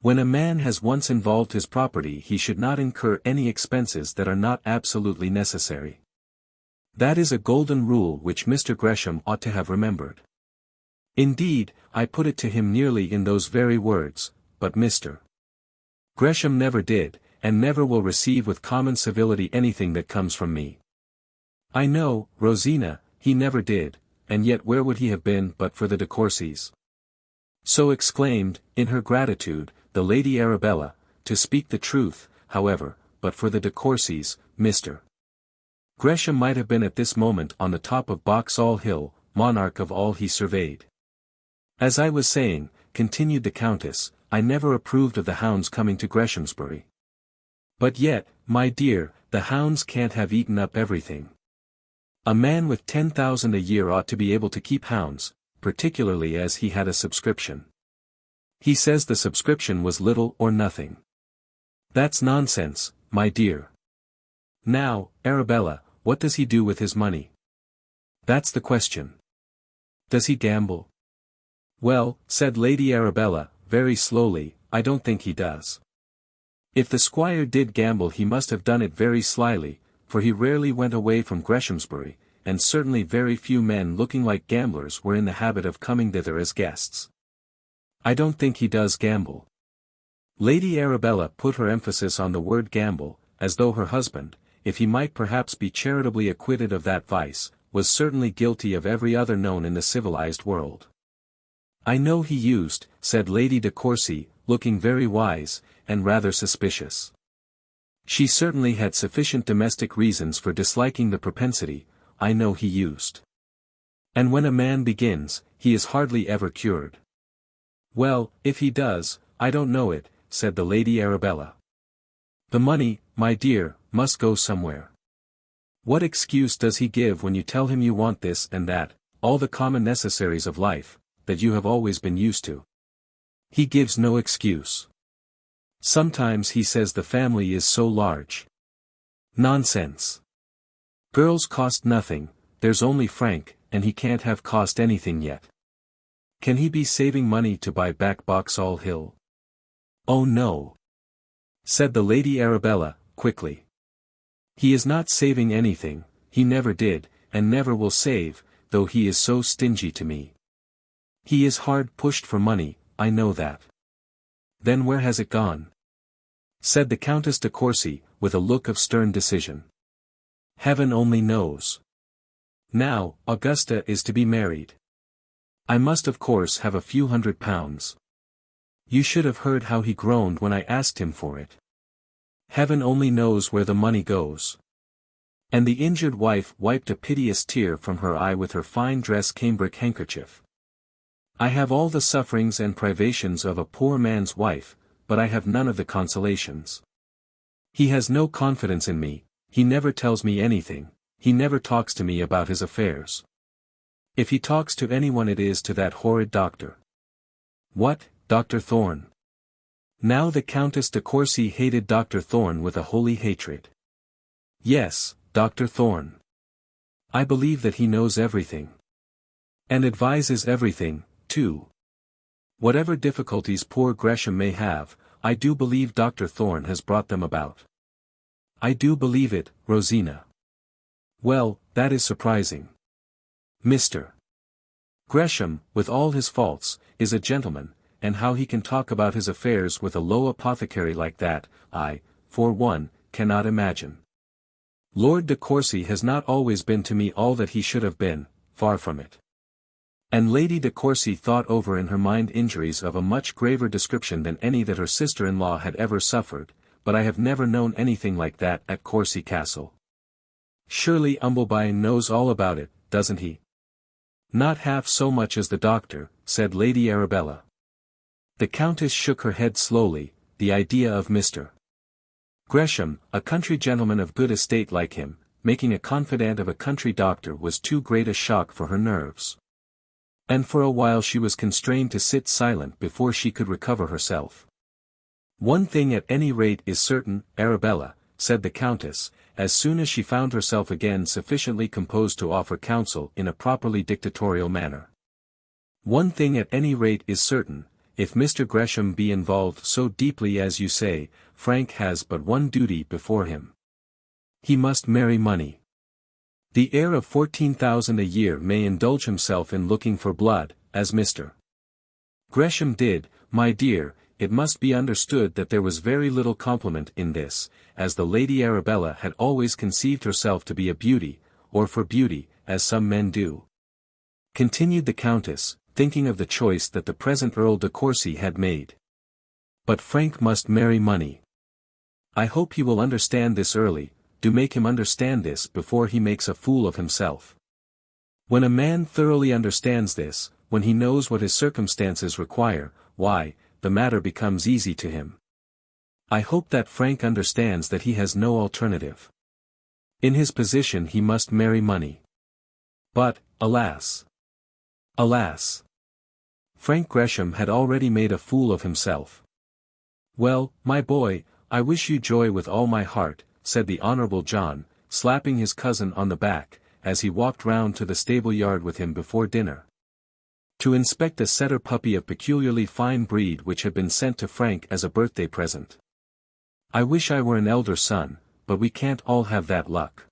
When a man has once involved his property he should not incur any expenses that are not absolutely necessary. That is a golden rule which Mr. Gresham ought to have remembered. Indeed, I put it to him nearly in those very words, but Mr. Gresham never did, and never will receive with common civility anything that comes from me." "I know, Rosina, he never did, and yet where would he have been but for the de Courcys?" So exclaimed, in her gratitude, the Lady Arabella, to speak the truth, however, but for the de Courcys, Mr. Gresham might have been at this moment on the top of Boxall Hill, monarch of all he surveyed. "As I was saying," continued the Countess, "I never approved of the hounds coming to Greshamsbury. But yet, my dear, the hounds can't have eaten up everything. A man with 10,000 a year ought to be able to keep hounds, particularly as he had a subscription. He says the subscription was little or nothing. That's nonsense, my dear. Now, Arabella, what does he do with his money? That's the question. Does he gamble?" "Well," said Lady Arabella, very slowly, "I don't think he does. If the squire did gamble he must have done it very slyly, for he rarely went away from Greshamsbury, and certainly very few men looking like gamblers were in the habit of coming thither as guests. I don't think he does gamble." Lady Arabella put her emphasis on the word gamble, as though her husband, if he might perhaps be charitably acquitted of that vice, was certainly guilty of every other known in the civilized world. "I know he used," said Lady de Courcy, looking very wise, and rather suspicious. She certainly had sufficient domestic reasons for disliking the propensity. "I know he used. And when a man begins, he is hardly ever cured." "Well, if he does, I don't know it," said the Lady Arabella. "The money, my dear, must go somewhere. What excuse does he give when you tell him you want this and that, all the common necessaries of life, that you have always been used to? He gives no excuse. Sometimes he says the family is so large. Nonsense. Girls cost nothing, there's only Frank, and he can't have cost anything yet. Can he be saving money to buy back Boxall Hill?" "Oh no," said the Lady Arabella, quickly. He is not saving anything, he never did, and never will save, though he is so stingy to me. He is hard pushed for money, I know that. Then where has it gone? Said the Countess de Courcy, with a look of stern decision. Heaven only knows. Now, Augusta is to be married. I must of course have a few £100. You should have heard how he groaned when I asked him for it. Heaven only knows where the money goes. And the injured wife wiped a piteous tear from her eye with her fine dress cambric handkerchief. I have all the sufferings and privations of a poor man's wife, but I have none of the consolations. He has no confidence in me, he never tells me anything, he never talks to me about his affairs. If he talks to anyone it is to that horrid doctor. What, Dr. Thorne? Now the Countess de Courcy hated Dr. Thorne with a holy hatred. Yes, Dr. Thorne. I believe that he knows everything. And advises everything, too. Whatever difficulties poor Gresham may have, I do believe Dr. Thorne has brought them about. I do believe it, Rosina. Well, that is surprising. Mr. Gresham, with all his faults, is a gentleman, and how he can talk about his affairs with a low apothecary like that, I, for one, cannot imagine. Lord de Courcy has not always been to me all that he should have been, far from it. And Lady de Courcy thought over in her mind injuries of a much graver description than any that her sister-in-law had ever suffered, but I have never known anything like that at Courcy Castle. Surely Umbleby knows all about it, doesn't he? Not half so much as the doctor, said Lady Arabella. The Countess shook her head slowly, the idea of Mr. Gresham, a country gentleman of good estate like him, making a confidant of a country doctor was too great a shock for her nerves. And for a while she was constrained to sit silent before she could recover herself. One thing at any rate is certain, Arabella, said the Countess, as soon as she found herself again sufficiently composed to offer counsel in a properly dictatorial manner. One thing at any rate is certain, if Mr. Gresham be involved so deeply as you say, Frank has but one duty before him. He must marry money. The heir of 14,000 a year may indulge himself in looking for blood, as Mr. Gresham did, my dear. It must be understood that there was very little compliment in this, as the Lady Arabella had always conceived herself to be a beauty, or for beauty, as some men do. Continued the Countess, thinking of the choice that the present Earl de Courcy had made. But Frank must marry money. I hope he will understand this early. Do make him understand this before he makes a fool of himself. When a man thoroughly understands this, when he knows what his circumstances require, why, the matter becomes easy to him. I hope that Frank understands that he has no alternative. In his position he must marry money. But, alas! Alas! Frank Gresham had already made a fool of himself. Well, my boy, I wish you joy with all my heart, said the Honourable John, slapping his cousin on the back, as he walked round to the stable-yard with him before dinner, to inspect a setter puppy of peculiarly fine breed which had been sent to Frank as a birthday present. I wish I were an elder son, but we can't all have that luck.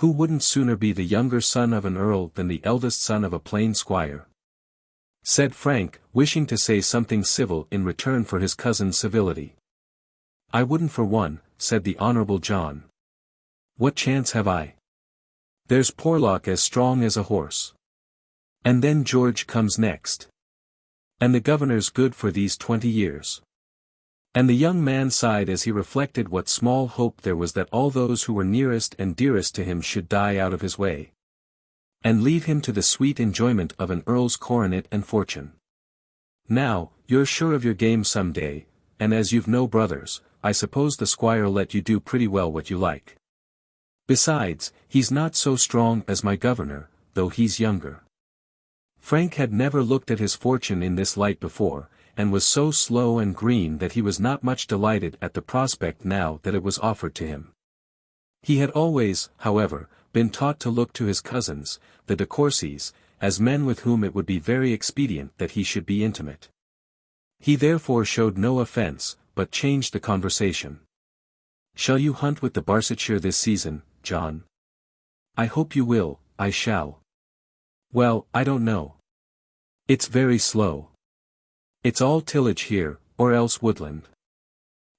Who wouldn't sooner be the younger son of an earl than the eldest son of a plain squire? Said Frank, wishing to say something civil in return for his cousin's civility. I wouldn't for one, said the Honourable John. What chance have I? There's Porlock as strong as a horse. And then George comes next. And the governor's good for these 20 years. And the young man sighed as he reflected what small hope there was that all those who were nearest and dearest to him should die out of his way, and leave him to the sweet enjoyment of an earl's coronet and fortune. Now, you're sure of your game some day, and as you've no brothers, I suppose the squire let you do pretty well what you like. Besides, he's not so strong as my governor, though he's younger. Frank had never looked at his fortune in this light before, and was so slow and green that he was not much delighted at the prospect now that it was offered to him. He had always, however, been taught to look to his cousins, the de Courcys, as men with whom it would be very expedient that he should be intimate. He therefore showed no offence, but changed the conversation. Shall you hunt with the Barsetshire this season, John? I hope you will. I shall. Well, I don't know. It's very slow. It's all tillage here, or else woodland.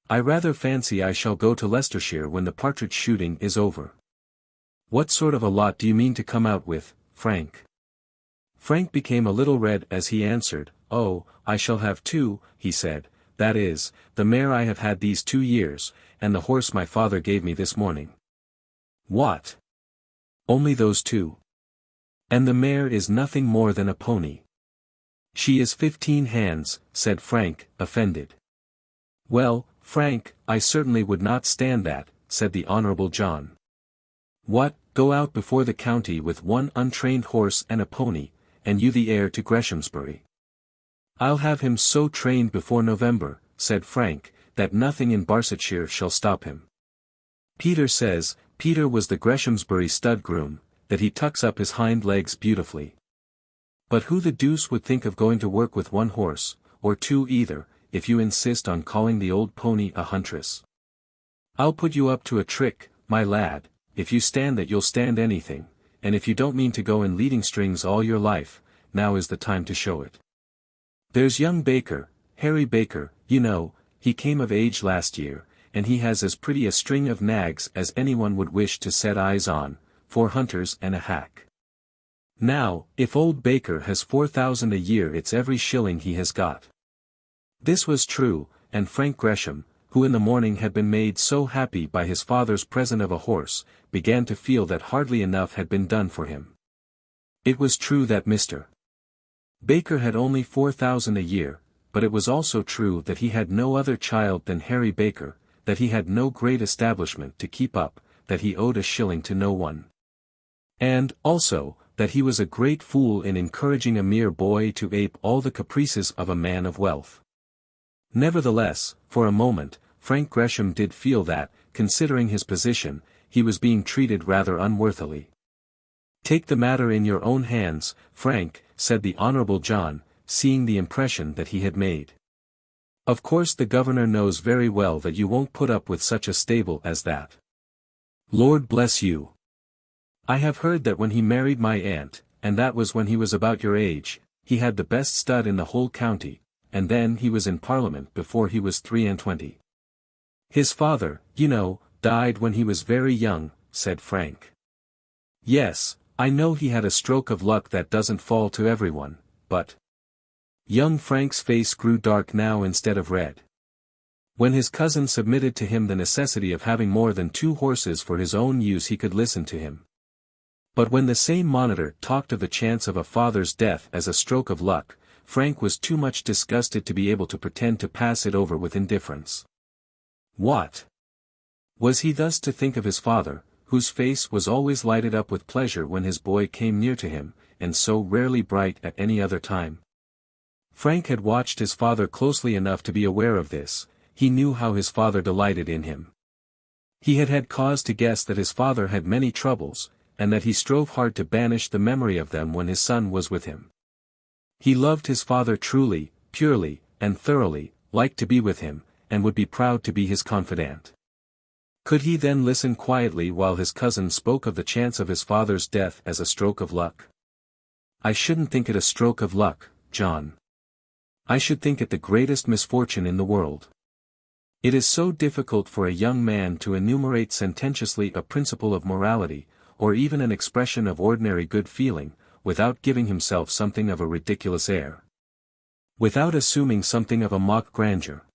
I rather fancy I shall go to Leicestershire when the partridge shooting is over. What sort of a lot do you mean to come out with, Frank? Frank became a little red as he answered, "Oh, I shall have two," he said, "that is, the mare I have had these 2 years, and the horse my father gave me this morning." "What? Only those two? And the mare is nothing more than a pony." "She is 15 hands," said Frank, offended. "Well, Frank, I certainly would not stand that," said the Honourable John. "What, go out before the county with one untrained horse and a pony, and you the heir to Greshamsbury?" "I'll have him so trained before November," said Frank, "that nothing in Barsetshire shall stop him. Peter says," Peter was the Greshamsbury stud groom, "that he tucks up his hind legs beautifully. But who the deuce would think of going to work with one horse, or two either, if you insist on calling the old pony a huntress? I'll put you up to a trick, my lad, if you stand that you'll stand anything, and if you don't mean to go in leading strings all your life, now is the time to show it. There's young Baker, Harry Baker, you know, he came of age last year, and he has as pretty a string of nags as anyone would wish to set eyes on, 4 hunters and a hack. Now, if old Baker has 4,000 a year, it's every shilling he has got." This was true, and Frank Gresham, who in the morning had been made so happy by his father's present of a horse, began to feel that hardly enough had been done for him. It was true that Mr. Baker had only 4,000 a year, but it was also true that he had no other child than Harry Baker, that he had no great establishment to keep up, that he owed a shilling to no one. And, also, that he was a great fool in encouraging a mere boy to ape all the caprices of a man of wealth. Nevertheless, for a moment, Frank Gresham did feel that, considering his position, he was being treated rather unworthily. "Take the matter in your own hands, Frank," said the Honourable John, seeing the impression that he had made. "Of course the governor knows very well that you won't put up with such a stable as that. Lord bless you! I have heard that when he married my aunt, and that was when he was about your age, he had the best stud in the whole county, and then he was in Parliament before he was 23. His father, you know, died when he was very young," said Frank. "Yes, I know he had a stroke of luck that doesn't fall to everyone, but—" Young Frank's face grew dark now instead of red. When his cousin submitted to him the necessity of having more than 2 horses for his own use, he could listen to him. But when the same monitor talked of the chance of a father's death as a stroke of luck, Frank was too much disgusted to be able to pretend to pass it over with indifference. What? Was he thus to think of his father, whose face was always lighted up with pleasure when his boy came near to him, and so rarely bright at any other time? Frank had watched his father closely enough to be aware of this. He knew how his father delighted in him. He had had cause to guess that his father had many troubles, and that he strove hard to banish the memory of them when his son was with him. He loved his father truly, purely, and thoroughly, liked to be with him, and would be proud to be his confidant. Could he then listen quietly while his cousin spoke of the chance of his father's death as a stroke of luck? "I shouldn't think it a stroke of luck, John. I should think it the greatest misfortune in the world. It is so difficult for a young man to enumerate sententiously a principle of morality, or even an expression of ordinary good feeling, without giving himself something of a ridiculous air. Without assuming something of a mock grandeur."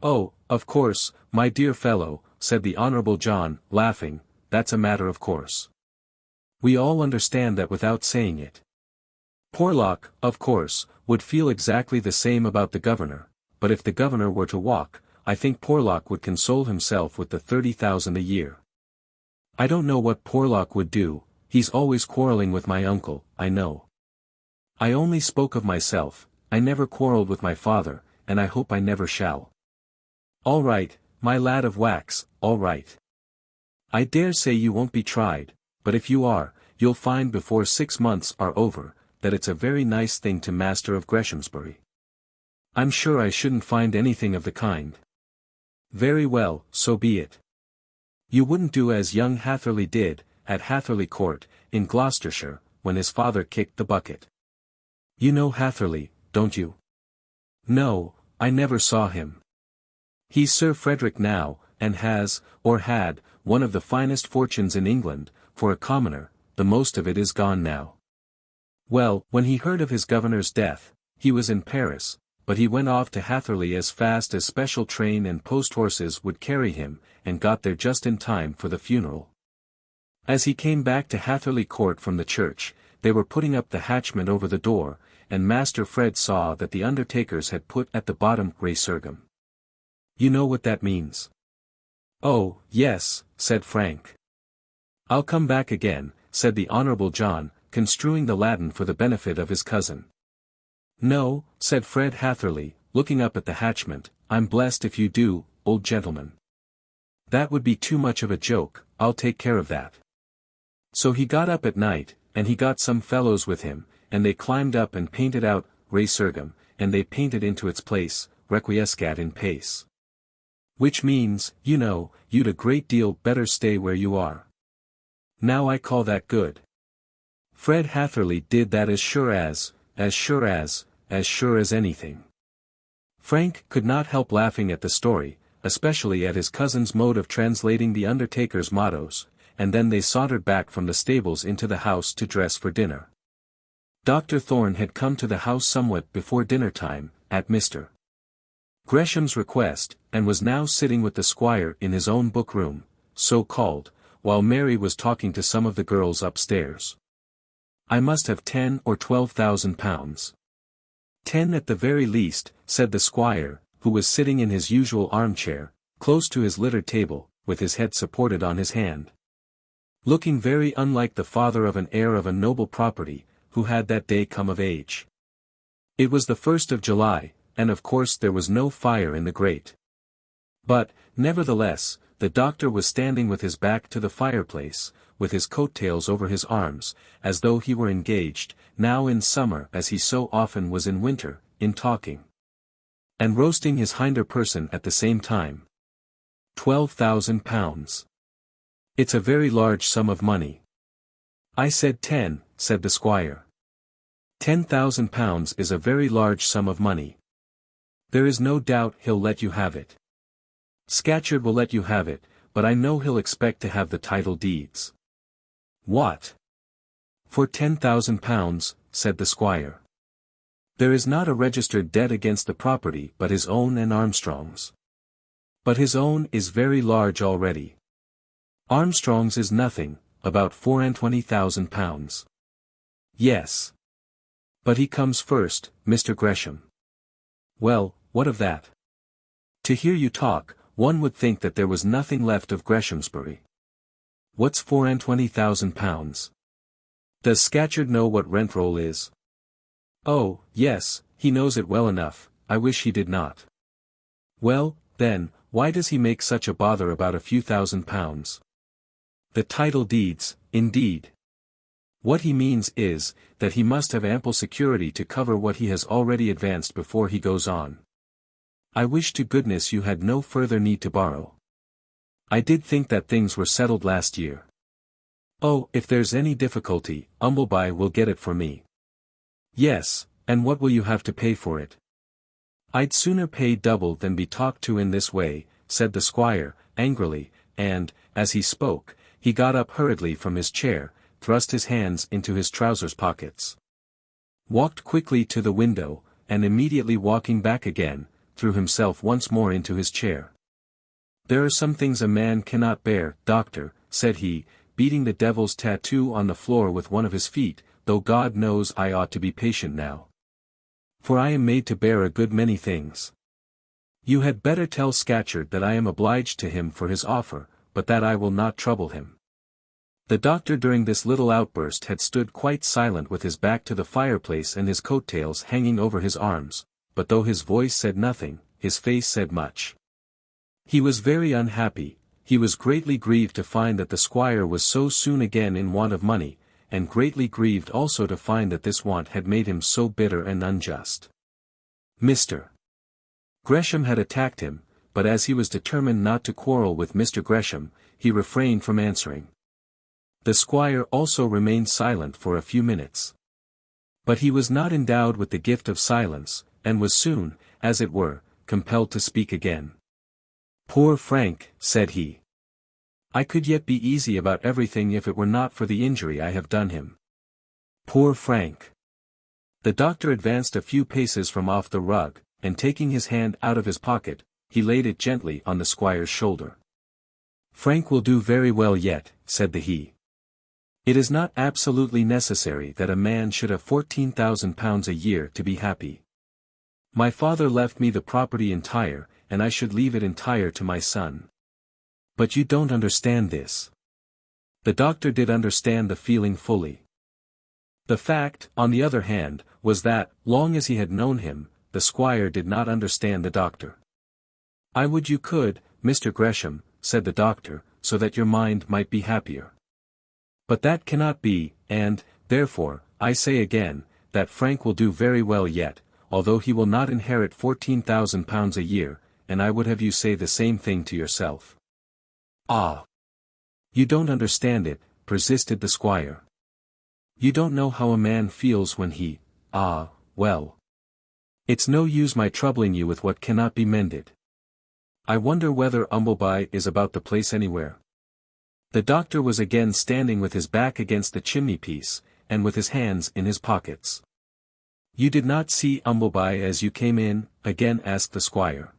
"Oh, of course, my dear fellow," said the Honourable John, laughing, "that's a matter of course. We all understand that without saying it. Porlock, of course, would feel exactly the same about the governor, but if the governor were to walk, I think Porlock would console himself with the 30,000 a year. I don't know what Porlock would do, he's always quarrelling with my uncle, I know. I only spoke of myself, I never quarrelled with my father, and I hope I never shall. All right, my lad of wax, all right. I dare say you won't be tried, but if you are, you'll find before 6 months are over, that it's a very nice thing to master of Greshamsbury. I'm sure I shouldn't find anything of the kind." "Very well, so be it. You wouldn't do as young Hatherley did, at Hatherley Court, in Gloucestershire, when his father kicked the bucket. You know Hatherley, don't you? No, I never saw him. He's Sir Frederick now, and has, or had, one of the finest fortunes in England, for a commoner, the most of it is gone now. Well, when he heard of his governor's death, he was in Paris, but he went off to Hatherley as fast as special train and post horses would carry him, and got there just in time for the funeral. As he came back to Hatherley Court from the church, they were putting up the hatchment over the door, and Master Fred saw that the undertakers had put at the bottom resurgam. You know what that means? Oh, yes, said Frank. I'll come back again, said the Honourable John, construing the Latin for the benefit of his cousin. No, said Fred Hatherley, looking up at the hatchment, I'm blessed if you do, old gentleman. That would be too much of a joke, I'll take care of that. So he got up at night, and he got some fellows with him, and they climbed up and painted out, resurgam, and they painted into its place, requiescat in pace. Which means, you know, you'd a great deal better stay where you are. Now I call that good. Fred Hatherley did that as sure as anything. Frank could not help laughing at the story, especially at his cousin's mode of translating the undertaker's mottos, and then they sauntered back from the stables into the house to dress for dinner. Dr. Thorne had come to the house somewhat before dinner time, at Mr. Gresham's request, and was now sitting with the squire in his own book-room, so called, while Mary was talking to some of the girls upstairs. I must have 10 or 12,000 pounds. 10 at the very least, said the squire, who was sitting in his usual armchair, close to his littered table, with his head supported on his hand. Looking very unlike the father of an heir of a noble property, who had that day come of age. It was the 1st of July, and of course there was no fire in the grate. But, nevertheless, the doctor was standing with his back to the fireplace, with his coat-tails over his arms, as though he were engaged, now in summer as he so often was in winter, in talking. And roasting his hinder person at the same time. 12,000 pounds. It's a very large sum of money. I said 10, said the squire. 10,000 pounds is a very large sum of money. There is no doubt he'll let you have it. Scatcherd will let you have it, but I know he'll expect to have the title deeds. What? For 10,000 pounds, said the squire. There is not a registered debt against the property but his own and Armstrong's. But his own is very large already. Armstrong's is nothing, about 24,000 pounds. Yes. But he comes first, Mr. Gresham. Well, what of that? To hear you talk, one would think that there was nothing left of Greshamsbury. What's 24,000 pounds? Does Scatcherd know what rent roll is? Oh, yes, he knows it well enough, I wish he did not. Well, then, why does he make such a bother about a few £1,000s? The title deeds, indeed. What he means is, that he must have ample security to cover what he has already advanced before he goes on. I wish to goodness you had no further need to borrow. I did think that things were settled last year. Oh, if there's any difficulty, Umbleby will get it for me. Yes, and what will you have to pay for it? I'd sooner pay double than be talked to in this way, said the squire, angrily, and, as he spoke, he got up hurriedly from his chair, thrust his hands into his trousers pockets, walked quickly to the window, and immediately walking back again, threw himself once more into his chair. There are some things a man cannot bear, doctor, said he, beating the devil's tattoo on the floor with one of his feet, though God knows I ought to be patient now. For I am made to bear a good many things. You had better tell Scatcherd that I am obliged to him for his offer, but that I will not trouble him. The doctor during this little outburst had stood quite silent with his back to the fireplace and his coat-tails hanging over his arms, but though his voice said nothing, his face said much. He was very unhappy, he was greatly grieved to find that the squire was so soon again in want of money, and greatly grieved also to find that this want had made him so bitter and unjust. Mr. Gresham had attacked him, but as he was determined not to quarrel with Mr. Gresham, he refrained from answering. The squire also remained silent for a few minutes. But he was not endowed with the gift of silence, and was soon, as it were, compelled to speak again. "Poor Frank," said he. "I could yet be easy about everything if it were not for the injury I have done him. Poor Frank." The doctor advanced a few paces from off the rug, and taking his hand out of his pocket, he laid it gently on the squire's shoulder. "Frank will do very well yet," said he. "It is not absolutely necessary that a man should have £14,000 a year to be happy. My father left me the property entire, and I should leave it entire to my son. But you don't understand this." The doctor did understand the feeling fully. The fact, on the other hand, was that, long as he had known him, the squire did not understand the doctor. "I would you could, Mr. Gresham," said the doctor, "so that your mind might be happier. But that cannot be, and, therefore, I say again, that Frank will do very well yet, although he will not inherit £14,000 a year, and I would have you say the same thing to yourself." "Ah! You don't understand it," persisted the squire. "You don't know how a man feels when he, well. It's no use my troubling you with what cannot be mended. I wonder whether Umbleby is about the place anywhere." The doctor was again standing with his back against the chimney-piece, and with his hands in his pockets. "You did not see Umbleby as you came in?" again asked the squire.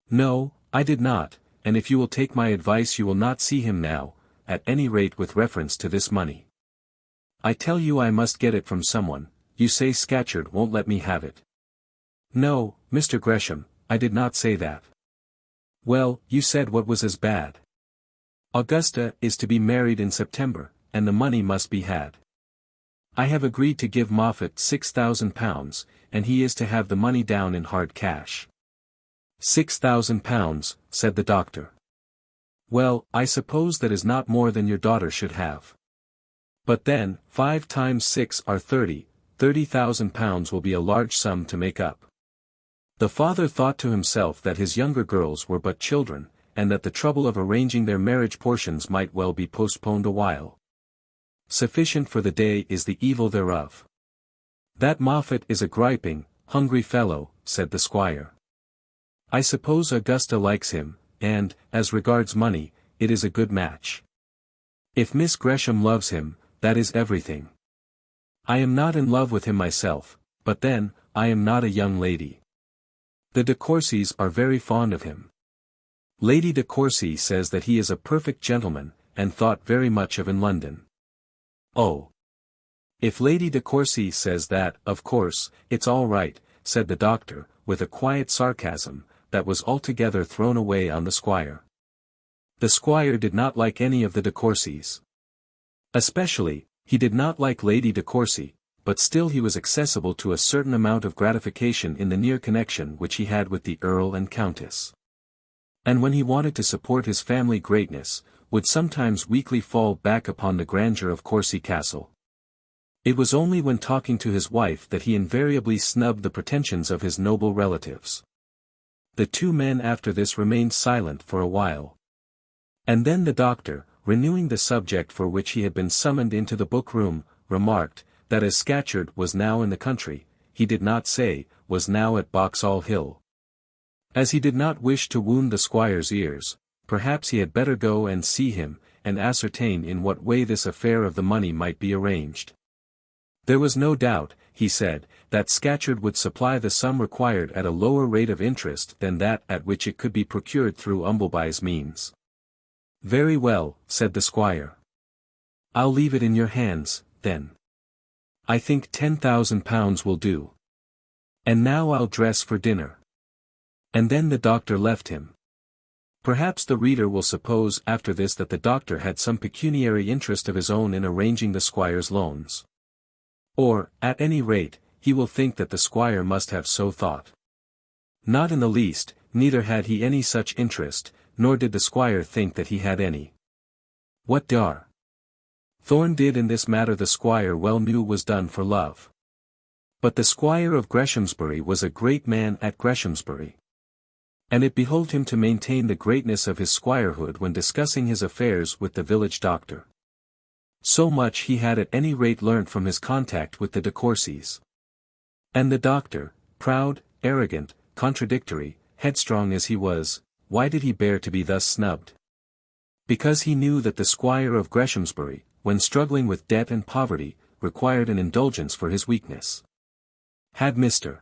"No, I did not, and if you will take my advice you will not see him now, at any rate with reference to this money. I tell you I must get it from someone. You say Scatcherd won't let me have it." "No, Mr. Gresham, I did not say that." "Well, you said what was as bad. Augusta is to be married in September, and the money must be had. I have agreed to give Moffat £6,000, and he is to have the money down in hard cash." £6,000, said the doctor. "Well, I suppose that is not more than your daughter should have. But then, 5 times 6 are 30, £30,000 will be a large sum to make up." The father thought to himself that his younger girls were but children, and that the trouble of arranging their marriage portions might well be postponed a while. "Sufficient for the day is the evil thereof." "That Moffat is a griping, hungry fellow," said the squire. "I suppose Augusta likes him, and, as regards money, it is a good match. If Miss Gresham loves him, that is everything. I am not in love with him myself, but then, I am not a young lady. The de Courcys are very fond of him. Lady de Courcy says that he is a perfect gentleman, and thought very much of in London." "Oh! If Lady de Courcy says that, of course, it's all right," said the doctor, with a quiet sarcasm, that was altogether thrown away on the squire. The squire did not like any of the de Courcys. Especially, he did not like Lady de Courcy, but still he was accessible to a certain amount of gratification in the near connection which he had with the Earl and Countess. And when he wanted to support his family greatness, would sometimes weakly fall back upon the grandeur of Courcy Castle. It was only when talking to his wife that he invariably snubbed the pretensions of his noble relatives. The two men after this remained silent for a while. And then the doctor, renewing the subject for which he had been summoned into the book-room, remarked, that as Scatcherd was now in the country, he did not say, was now at Boxall Hill. As he did not wish to wound the squire's ears, perhaps he had better go and see him, and ascertain in what way this affair of the money might be arranged. There was no doubt, he said, that Scatcherd would supply the sum required at a lower rate of interest than that at which it could be procured through Umbleby's means. "Very well," said the squire. "I'll leave it in your hands, then. I think £10,000 will do. And now I'll dress for dinner." And then the doctor left him. Perhaps the reader will suppose after this that the doctor had some pecuniary interest of his own in arranging the squire's loans. Or, at any rate, he will think that the squire must have so thought. Not in the least, neither had he any such interest, nor did the squire think that he had any. What Dar Thorne did in this matter the squire well knew was done for love. But the squire of Greshamsbury was a great man at Greshamsbury. And it behoved him to maintain the greatness of his squirehood when discussing his affairs with the village doctor. So much he had at any rate learnt from his contact with the de Courcys. And the doctor, proud, arrogant, contradictory, headstrong as he was, why did he bear to be thus snubbed? Because he knew that the squire of Greshamsbury, when struggling with debt and poverty, required an indulgence for his weakness. Had Mr.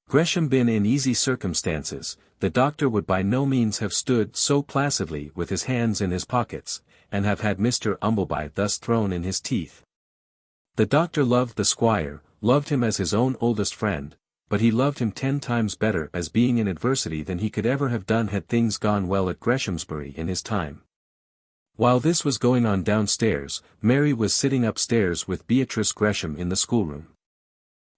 Gresham been in easy circumstances, the doctor would by no means have stood so placidly with his hands in his pockets, and have had Mr. Umbleby thus thrown in his teeth. The doctor loved the squire, loved him as his own oldest friend, but he loved him 10 times better as being in adversity than he could ever have done had things gone well at Greshamsbury in his time. While this was going on downstairs, Mary was sitting upstairs with Beatrice Gresham in the schoolroom.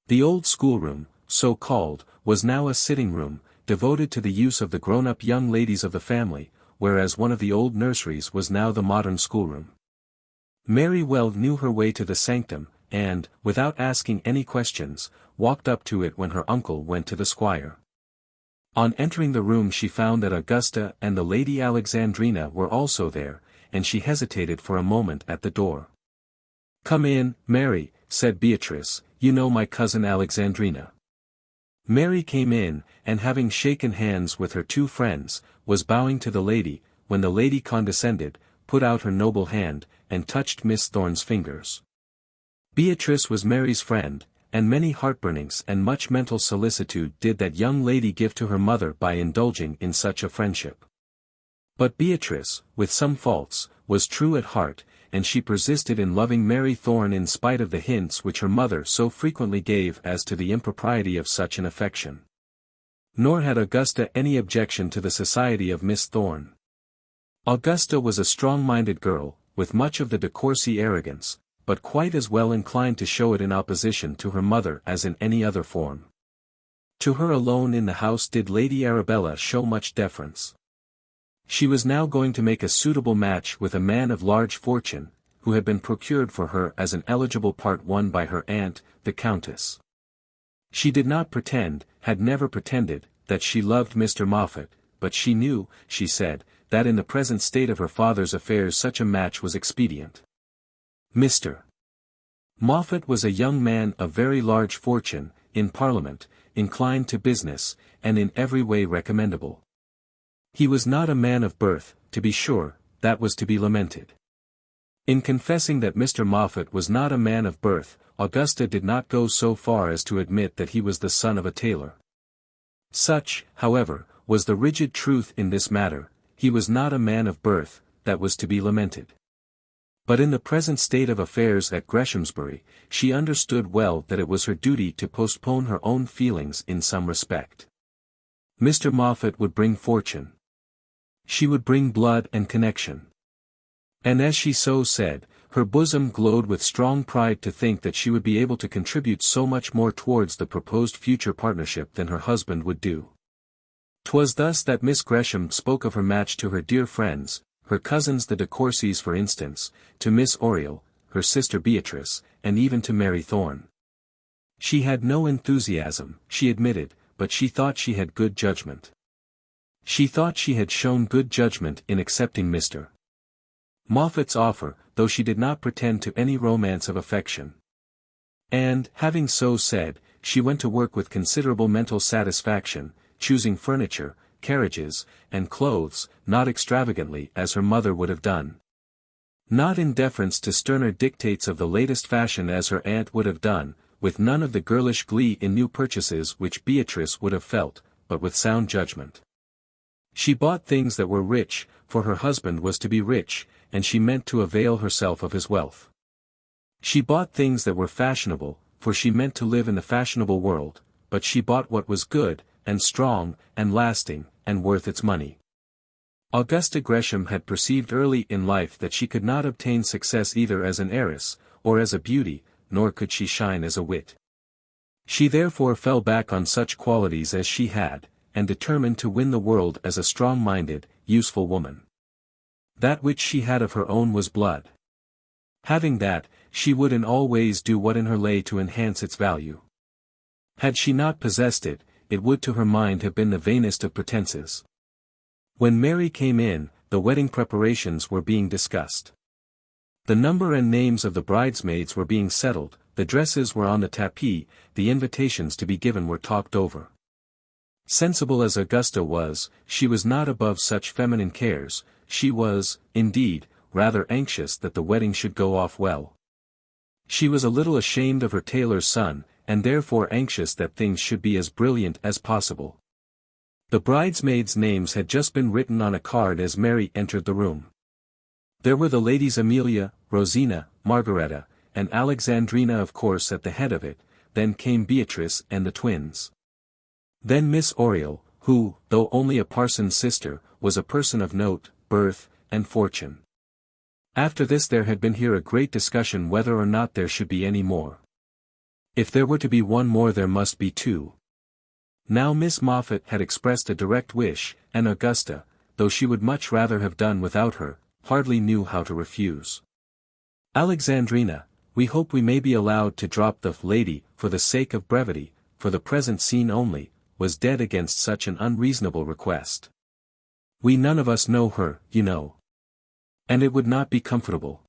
The old schoolroom, so called, was now a sitting room, devoted to the use of the grown-up young ladies of the family, whereas one of the old nurseries was now the modern schoolroom. Mary well knew her way to the sanctum, and, without asking any questions, walked up to it when her uncle went to the squire. On entering the room she found that Augusta and the Lady Alexandrina were also there, and she hesitated for a moment at the door. "Come in, Mary," said Beatrice, "you know my cousin Alexandrina." Mary came in, and having shaken hands with her 2 friends, was bowing to the lady, when the lady condescended, put out her noble hand, and touched Miss Thorne's fingers. Beatrice was Mary's friend, and many heartburnings and much mental solicitude did that young lady give to her mother by indulging in such a friendship. But Beatrice, with some faults, was true at heart, and she persisted in loving Mary Thorne in spite of the hints which her mother so frequently gave as to the impropriety of such an affection. Nor had Augusta any objection to the society of Miss Thorne. Augusta was a strong-minded girl, with much of the de Courcy arrogance, but quite as well inclined to show it in opposition to her mother as in any other form. To her alone in the house did Lady Arabella show much deference. She was now going to make a suitable match with a man of large fortune, who had been procured for her as an eligible part won by her aunt, the Countess. She did not pretend, had never pretended, that she loved Mr. Moffat, but she knew, she said, that in the present state of her father's affairs such a match was expedient. Mr. Moffat was a young man of very large fortune, in Parliament, inclined to business, and in every way recommendable. He was not a man of birth, to be sure, that was to be lamented. In confessing that Mr. Moffat was not a man of birth, Augusta did not go so far as to admit that he was the son of a tailor. Such, however, was the rigid truth in this matter, he was not a man of birth, that was to be lamented. But in the present state of affairs at Greshamsbury, she understood well that it was her duty to postpone her own feelings in some respect. Mr. Moffat would bring fortune. She would bring blood and connection. And as she so said, her bosom glowed with strong pride to think that she would be able to contribute so much more towards the proposed future partnership than her husband would do. 'Twas thus that Miss Gresham spoke of her match to her dear friends, her cousins the de Courcys for instance, to Miss Oriel, her sister Beatrice, and even to Mary Thorne. She had no enthusiasm, she admitted, but she thought she had good judgment. She thought she had shown good judgment in accepting Mr. Moffat's offer, though she did not pretend to any romance of affection. And, having so said, she went to work with considerable mental satisfaction, choosing furniture, carriages, and clothes, not extravagantly as her mother would have done. Not in deference to sterner dictates of the latest fashion as her aunt would have done, with none of the girlish glee in new purchases which Beatrice would have felt, but with sound judgment. She bought things that were rich, for her husband was to be rich, and she meant to avail herself of his wealth. She bought things that were fashionable, for she meant to live in the fashionable world, but she bought what was good, and strong, and lasting, and worth its money. Augusta Gresham had perceived early in life that she could not obtain success either as an heiress, or as a beauty, nor could she shine as a wit. She therefore fell back on such qualities as she had, and determined to win the world as a strong-minded, useful woman. That which she had of her own was blood. Having that, she would in all ways do what in her lay to enhance its value. Had she not possessed it, it would to her mind have been the vainest of pretenses. When Mary came in, the wedding preparations were being discussed. The number and names of the bridesmaids were being settled, the dresses were on the tapis, the invitations to be given were talked over. Sensible as Augusta was, she was not above such feminine cares. She was, indeed, rather anxious that the wedding should go off well. She was a little ashamed of her tailor's son, and therefore anxious that things should be as brilliant as possible. The bridesmaids' names had just been written on a card as Mary entered the room. There were the ladies Amelia, Rosina, Margaretta, and Alexandrina of course at the head of it, then came Beatrice and the twins. Then Miss Oriel, who, though only a parson's sister, was a person of note, birth, and fortune. After this there had been here a great discussion whether or not there should be any more. If there were to be one more there must be two. Now Miss Moffat had expressed a direct wish, and Augusta, though she would much rather have done without her, hardly knew how to refuse. Alexandrina, we hope we may be allowed to drop the lady, for the sake of brevity, for the present scene only, was dead against such an unreasonable request. We none of us know her, you know. And it would not be comfortable.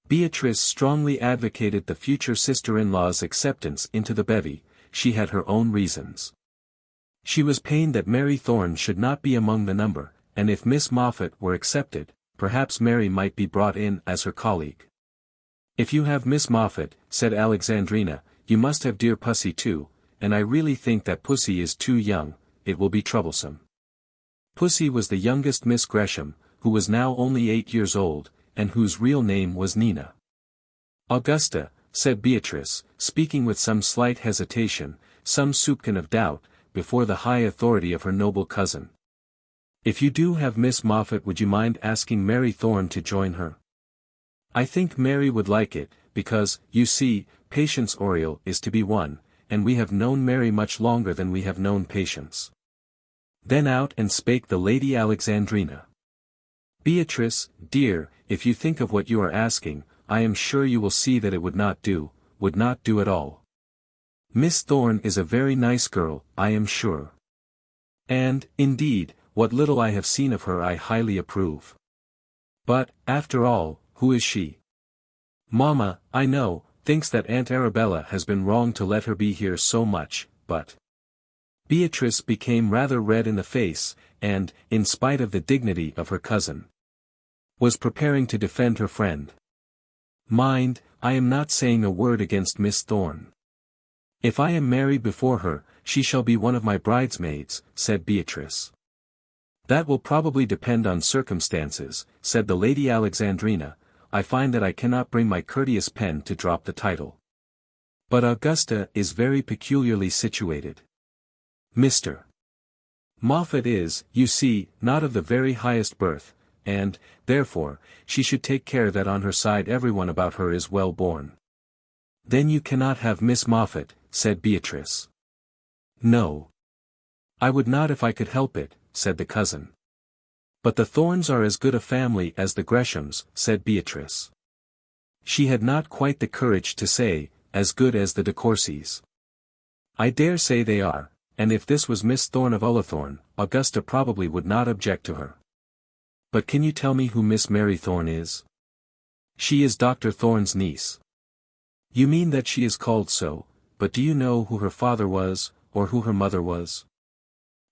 Beatrice strongly advocated the future sister-in-law's acceptance into the bevy. She had her own reasons. She was pained that Mary Thorne should not be among the number, and if Miss Moffat were accepted, perhaps Mary might be brought in as her colleague. If you have Miss Moffat, said Alexandrina, you must have dear Pussy too, and I really think that Pussy is too young, it will be troublesome. Pussy was the youngest Miss Gresham, who was now only 8 years old, and whose real name was Nina. Augusta, said Beatrice, speaking with some slight hesitation, some soupçon of doubt, before the high authority of her noble cousin. If you do have Miss Moffat, would you mind asking Mary Thorne to join her? I think Mary would like it, because, you see, Patience Oriel is to be one, and we have known Mary much longer than we have known Patience. Then out and spake the Lady Alexandrina. Beatrice, dear, if you think of what you are asking, I am sure you will see that it would not do at all. Miss Thorne is a very nice girl, I am sure. And, indeed, what little I have seen of her I highly approve. But, after all, who is she? Mamma, I know, thinks that Aunt Arabella has been wrong to let her be here so much, but... Beatrice became rather red in the face, and, in spite of the dignity of her cousin, was preparing to defend her friend. Mind, I am not saying a word against Miss Thorne. If I am married before her, she shall be one of my bridesmaids, said Beatrice. That will probably depend on circumstances, said the Lady Alexandrina. I find that I cannot bring my courteous pen to drop the title. But Augusta is very peculiarly situated. Mr. Moffat is, you see, not of the very highest birth, and, therefore, she should take care that on her side everyone about her is well born. Then you cannot have Miss Moffat, said Beatrice. No. I would not if I could help it, said the cousin. But the Thornes are as good a family as the Greshams, said Beatrice. She had not quite the courage to say, as good as the de Courcys. I dare say they are, and if this was Miss Thorne of Ullathorne, Augusta probably would not object to her. But can you tell me who Miss Mary Thorne is? She is Dr. Thorne's niece. You mean that she is called so, but do you know who her father was, or who her mother was?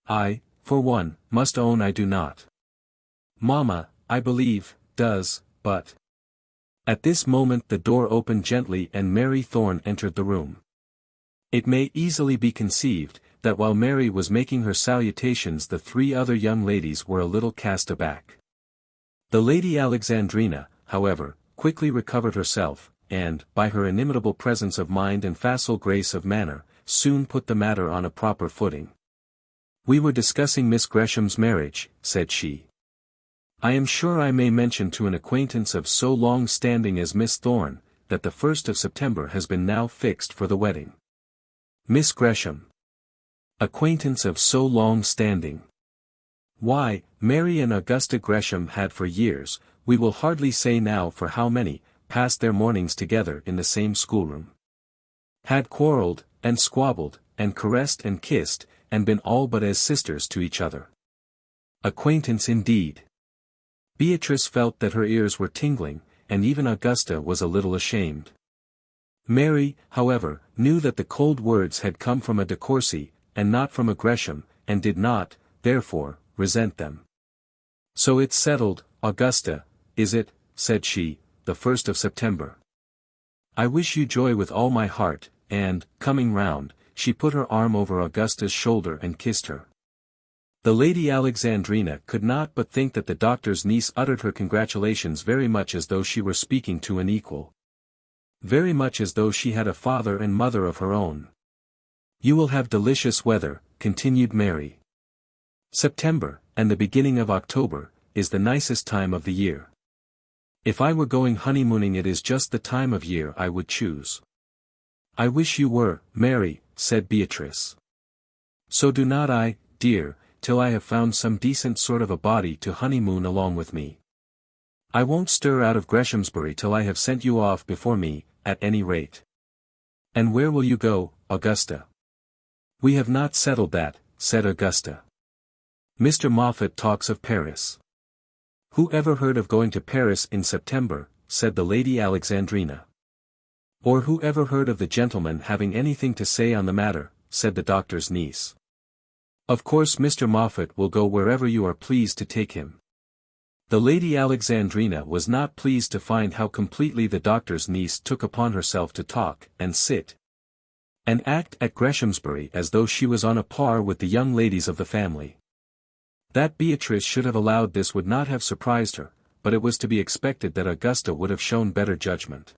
I, for one, must own I do not. Mamma, I believe, does, but... At this moment the door opened gently and Mary Thorne entered the room. It may easily be conceived, that while Mary was making her salutations the three other young ladies were a little cast aback. The Lady Alexandrina, however, quickly recovered herself, and, by her inimitable presence of mind and facile grace of manner, soon put the matter on a proper footing. We were discussing Miss Gresham's marriage, said she. I am sure I may mention to an acquaintance of so long standing as Miss Thorne, that the 1st of September has been now fixed for the wedding. Miss Gresham. Acquaintance of so long standing. Why, Mary and Augusta Gresham had for years, we will hardly say now for how many, passed their mornings together in the same schoolroom. Had quarrelled, and squabbled, and caressed and kissed, and been all but as sisters to each other. Acquaintance indeed. Beatrice felt that her ears were tingling, and even Augusta was a little ashamed. Mary, however, knew that the cold words had come from a de Courcy, and not from a Gresham, and did not, therefore, resent them. "So it's settled, Augusta, is it?" said she, the 1st of September. "I wish you joy with all my heart," and, coming round, she put her arm over Augusta's shoulder and kissed her. The Lady Alexandrina could not but think that the doctor's niece uttered her congratulations very much as though she were speaking to an equal. Very much as though she had a father and mother of her own. "You will have delicious weather," continued Mary. "September, and the beginning of October, is the nicest time of the year. If I were going honeymooning, it is just the time of year I would choose." "I wish you were, Mary," said Beatrice. "So do not I, dear, till I have found some decent sort of a body to honeymoon along with me. I won't stir out of Greshamsbury till I have sent you off before me, at any rate." "And where will you go, Augusta?" "We have not settled that," said Augusta. "Mr. Moffat talks of Paris." "Who ever heard of going to Paris in September?" said the Lady Alexandrina. "Or who ever heard of the gentleman having anything to say on the matter?" said the doctor's niece. "Of course Mr. Moffat will go wherever you are pleased to take him." The Lady Alexandrina was not pleased to find how completely the doctor's niece took upon herself to talk, and sit, and act at Greshamsbury as though she was on a par with the young ladies of the family. That Beatrice should have allowed this would not have surprised her, but it was to be expected that Augusta would have shown better judgment.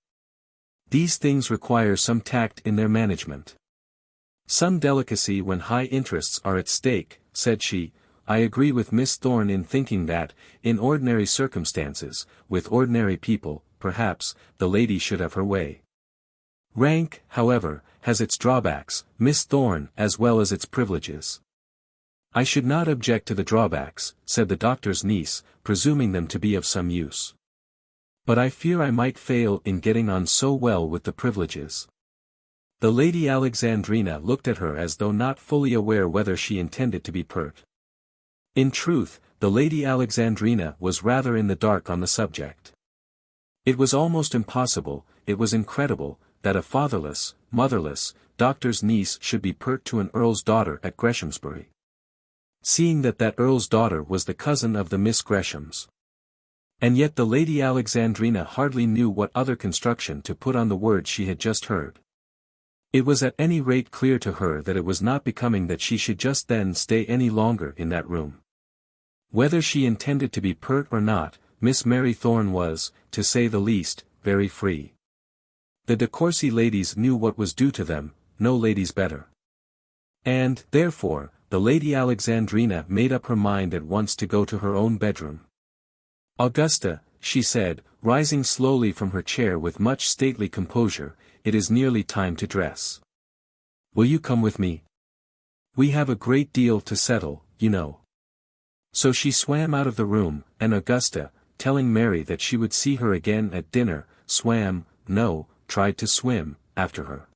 These things require some tact in their management. "Some delicacy when high interests are at stake," said she. "I agree with Miss Thorne in thinking that, in ordinary circumstances, with ordinary people, perhaps, the lady should have her way. Rank, however, has its drawbacks, Miss Thorne, as well as its privileges." "I should not object to the drawbacks," said the doctor's niece, presuming them to be of some use. "But I fear I might fail in getting on so well with the privileges." The Lady Alexandrina looked at her as though not fully aware whether she intended to be pert. In truth, the Lady Alexandrina was rather in the dark on the subject. It was almost impossible, it was incredible, that a fatherless, motherless, doctor's niece should be pert to an earl's daughter at Greshamsbury. Seeing that that earl's daughter was the cousin of the Miss Greshams. And yet the Lady Alexandrina hardly knew what other construction to put on the words she had just heard. It was at any rate clear to her that it was not becoming that she should just then stay any longer in that room. Whether she intended to be pert or not, Miss Mary Thorne was, to say the least, very free. The de Courcy ladies knew what was due to them, no ladies better. And, therefore, the Lady Alexandrina made up her mind at once to go to her own bedroom. "Augusta," she said, rising slowly from her chair with much stately composure, "it is nearly time to dress. Will you come with me? We have a great deal to settle, you know." So she swam out of the room, and Augusta, telling Mary that she would see her again at dinner, tried to swim, after her.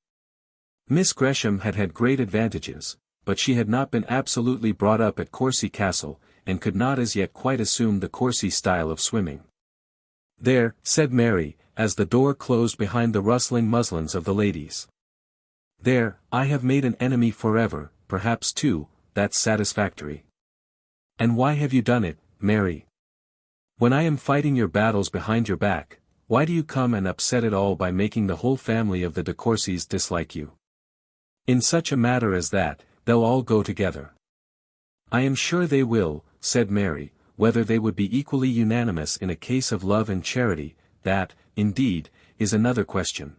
Miss Gresham had had great advantages, but she had not been absolutely brought up at Courcy Castle, and could not as yet quite assume the Courcy style of swimming. "There," said Mary, as the door closed behind the rustling muslins of the ladies. "There, I have made an enemy forever, perhaps two, that's satisfactory." "And why have you done it, Mary? When I am fighting your battles behind your back, why do you come and upset it all by making the whole family of the de Courcys dislike you? In such a matter as that, they'll all go together." "I am sure they will," said Mary. "Whether they would be equally unanimous in a case of love and charity, that, indeed, is another question.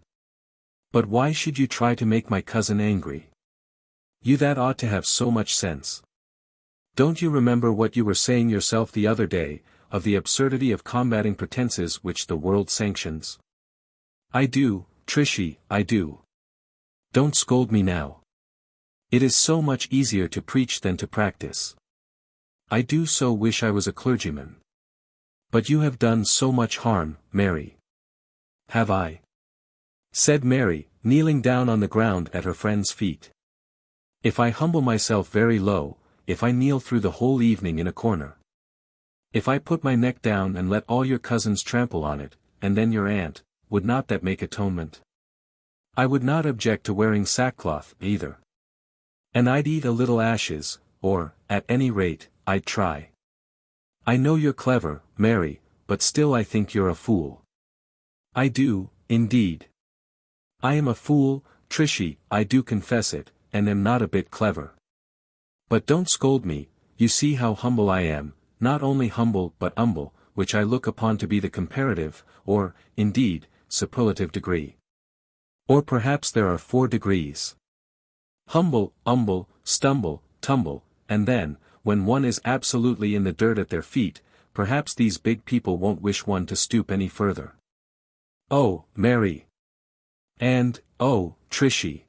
But why should you try to make my cousin angry? You that ought to have so much sense. Don't you remember what you were saying yourself the other day, of the absurdity of combating pretenses which the world sanctions?" "I do, Trishy, I do. Don't scold me now. It is so much easier to preach than to practice. I do so wish I was a clergyman. But you have done so much harm, Mary." "Have I?" said Mary, kneeling down on the ground at her friend's feet. If I humble myself very low, if I kneel through the whole evening in a corner. If I put my neck down and let all your cousins trample on it, and then your aunt, would not that make atonement? I would not object to wearing sackcloth, either. And I'd eat a little ashes, or, at any rate, I'd try. I know you're clever, Mary, but still I think you're a fool. I do, indeed. I am a fool, Trishie, I do confess it, and am not a bit clever. But don't scold me, you see how humble I am, not only humble but humble, which I look upon to be the comparative, or, indeed, superlative degree. Or perhaps there are 4 degrees. Humble, humble, stumble, tumble, and then, when one is absolutely in the dirt at their feet, perhaps these big people won't wish one to stoop any further. Oh, Mary! And, oh, Trishie!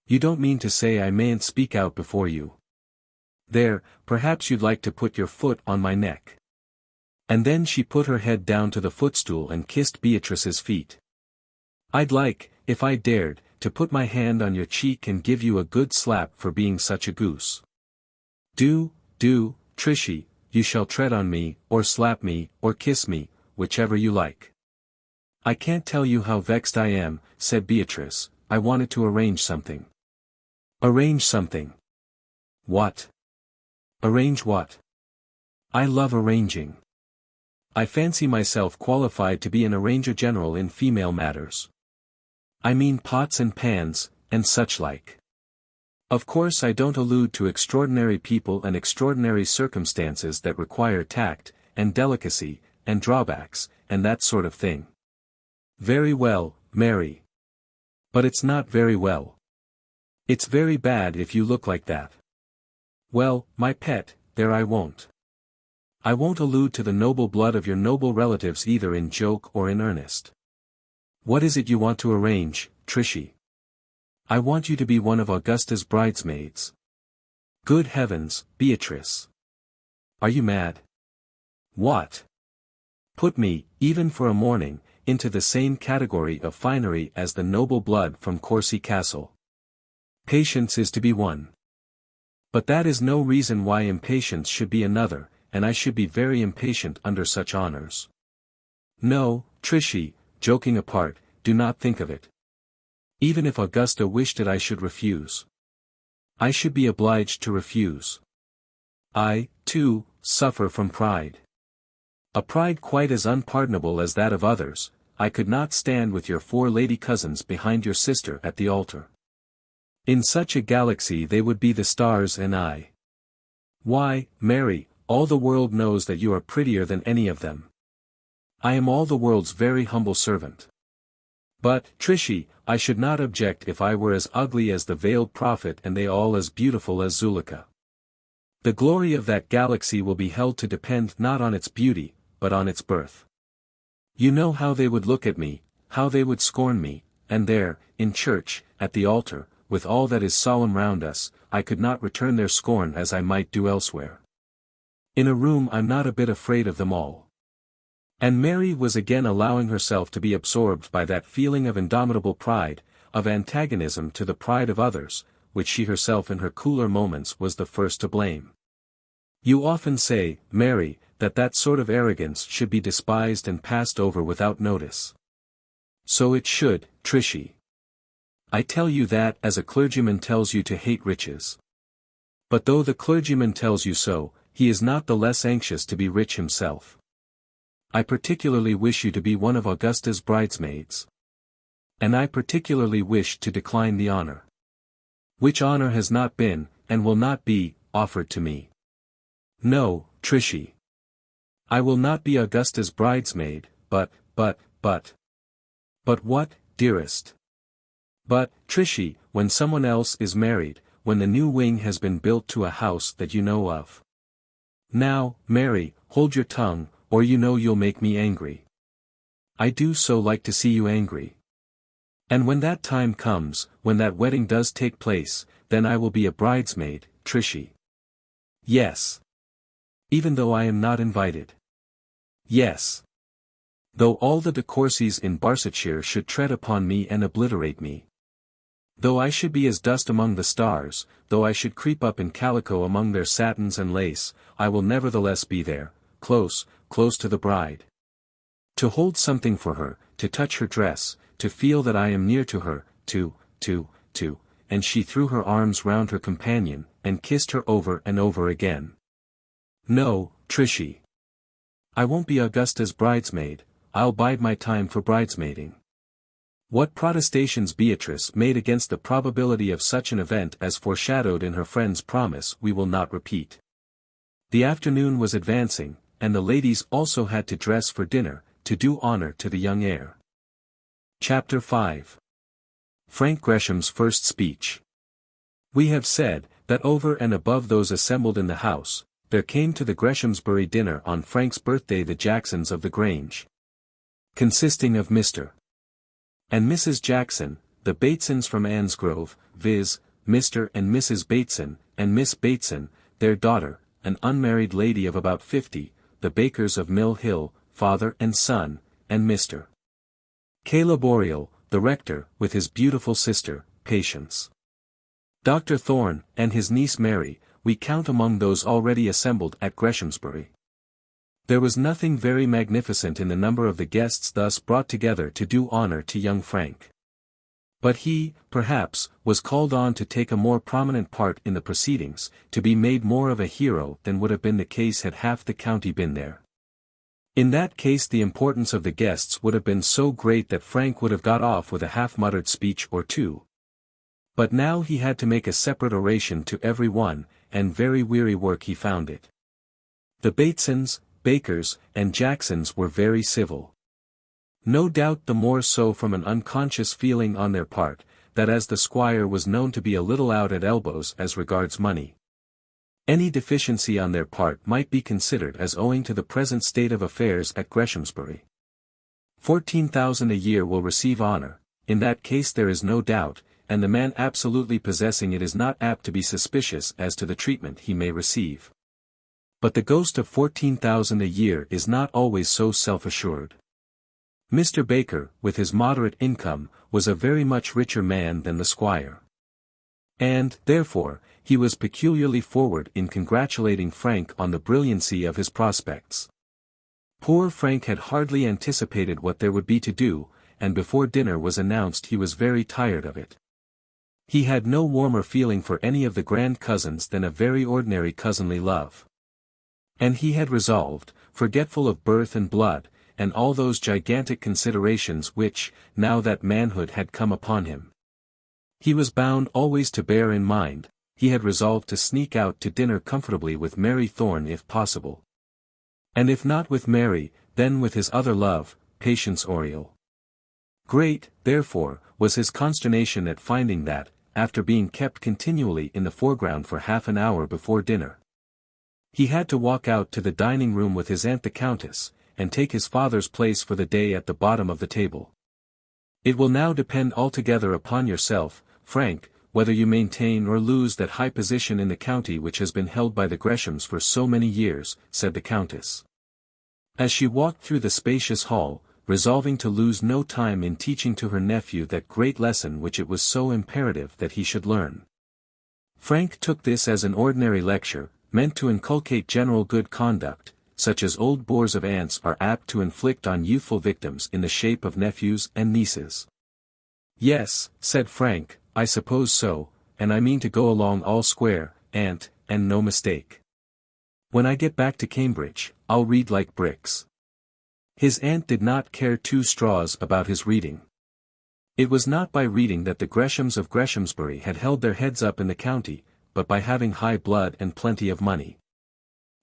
You don't mean to say I mayn't speak out before you? There, perhaps you'd like to put your foot on my neck. And then she put her head down to the footstool and kissed Beatrice's feet. I'd like, if I dared, to put my hand on your cheek and give you a good slap for being such a goose. Do, Trishie, you shall tread on me, or slap me, or kiss me, whichever you like. I can't tell you how vexed I am, said Beatrice, I wanted to arrange something. Arrange something? What? Arrange what? I love arranging. I fancy myself qualified to be an arranger general in female matters. I mean pots and pans, and such like. Of course I don't allude to extraordinary people and extraordinary circumstances that require tact, and delicacy, and drawbacks, and that sort of thing. Very well, Mary. But it's not very well. It's very bad if you look like that. Well, my pet, there I won't. I won't allude to the noble blood of your noble relatives either in joke or in earnest. What is it you want to arrange, Trishie? I want you to be one of Augusta's bridesmaids. Good heavens, Beatrice! Are you mad? What? Put me, even for a morning, into the same category of finery as the noble blood from Courcy Castle. Patience is to be one. But that is no reason why impatience should be another, and I should be very impatient under such honors. No, Trishie, joking apart, do not think of it. Even if Augusta wished it I should refuse. I should be obliged to refuse. I, too, suffer from pride. A pride quite as unpardonable as that of others. I could not stand with your 4 lady cousins behind your sister at the altar. In such a galaxy they would be the stars and I. Why, Mary, all the world knows that you are prettier than any of them. I am all the world's very humble servant. But, Trishie, I should not object if I were as ugly as the veiled prophet and they all as beautiful as Zuleika. The glory of that galaxy will be held to depend not on its beauty, but on its birth. You know how they would look at me, how they would scorn me, and there, in church, at the altar, with all that is solemn round us, I could not return their scorn as I might do elsewhere. In a room I'm not a bit afraid of them all. And Mary was again allowing herself to be absorbed by that feeling of indomitable pride, of antagonism to the pride of others, which she herself in her cooler moments was the first to blame. You often say, Mary, that sort of arrogance should be despised and passed over without notice. So it should, Trishie. I tell you that as a clergyman tells you to hate riches. But though the clergyman tells you so, he is not the less anxious to be rich himself. I particularly wish you to be one of Augusta's bridesmaids. And I particularly wish to decline the honor. Which honor has not been, and will not be, offered to me. No, Trishie. I will not be Augusta's bridesmaid, but what, dearest? But, Trishie, when someone else is married, when the new wing has been built to a house that you know of. Now, Mary, hold your tongue, or you know you'll make me angry. I do so like to see you angry. And when that time comes, when that wedding does take place, then I will be a bridesmaid, Trishie. Yes. Even though I am not invited. Yes. Though all the de Courcys in Barsetshire should tread upon me and obliterate me. Though I should be as dust among the stars, though I should creep up in calico among their satins and lace, I will nevertheless be there, close, close to the bride. To hold something for her, to touch her dress, to feel that I am near to her, and she threw her arms round her companion, and kissed her over and over again. No, Trishy. I won't be Augusta's bridesmaid, I'll bide my time for bridesmaiding. What protestations Beatrice made against the probability of such an event as foreshadowed in her friend's promise we will not repeat. The afternoon was advancing, and the ladies also had to dress for dinner, to do honor to the young heir. Chapter 5. Frank Gresham's first speech. We have said, that over and above those assembled in the house, there came to the Greshamsbury dinner on Frank's birthday the Jacksons of the Grange. Consisting of Mr. and Mrs. Jackson, the Batesons from Ansgrove, viz., Mr. and Mrs. Bateson, and Miss Bateson, their daughter, an unmarried lady of about 50, the Bakers of Mill Hill, father and son, and Mr. Caleb Oriel, the rector, with his beautiful sister, Patience. Dr. Thorne, and his niece Mary, we count among those already assembled at Greshamsbury. There was nothing very magnificent in the number of the guests thus brought together to do honor to young Frank. But he, perhaps, was called on to take a more prominent part in the proceedings, to be made more of a hero than would have been the case had half the county been there. In that case the importance of the guests would have been so great that Frank would have got off with a half-muttered speech or two. But now he had to make a separate oration to every one, and very weary work he found it. The Batesons, Bakers, and Jacksons were very civil. No doubt the more so from an unconscious feeling on their part, that as the squire was known to be a little out at elbows as regards money, any deficiency on their part might be considered as owing to the present state of affairs at Greshamsbury. 14,000 a year will receive honor, in that case there is no doubt, and the man absolutely possessing it is not apt to be suspicious as to the treatment he may receive. But the ghost of 14,000 a year is not always so self-assured. Mr. Baker, with his moderate income, was a very much richer man than the squire. And, therefore, he was peculiarly forward in congratulating Frank on the brilliancy of his prospects. Poor Frank had hardly anticipated what there would be to do, and before dinner was announced he was very tired of it. He had no warmer feeling for any of the grand cousins than a very ordinary cousinly love. And he had resolved, forgetful of birth and blood, and all those gigantic considerations which, now that manhood had come upon him, he was bound always to bear in mind, he had resolved to sneak out to dinner comfortably with Mary Thorne if possible. And if not with Mary, then with his other love, Patience Oriel. Great, therefore, was his consternation at finding that, after being kept continually in the foreground for half an hour before dinner, he had to walk out to the dining room with his aunt the Countess, and take his father's place for the day at the bottom of the table. It will now depend altogether upon yourself, Frank, whether you maintain or lose that high position in the county which has been held by the Greshams for so many years, said the Countess, as she walked through the spacious hall, resolving to lose no time in teaching to her nephew that great lesson which it was so imperative that he should learn. Frank took this as an ordinary lecture, meant to inculcate general good conduct, such as old bores of aunts are apt to inflict on youthful victims in the shape of nephews and nieces. Yes, said Frank, I suppose so, and I mean to go along all square, aunt, and no mistake. When I get back to Cambridge, I'll read like bricks. His aunt did not care two straws about his reading. It was not by reading that the Greshams of Greshamsbury had held their heads up in the county, but by having high blood and plenty of money.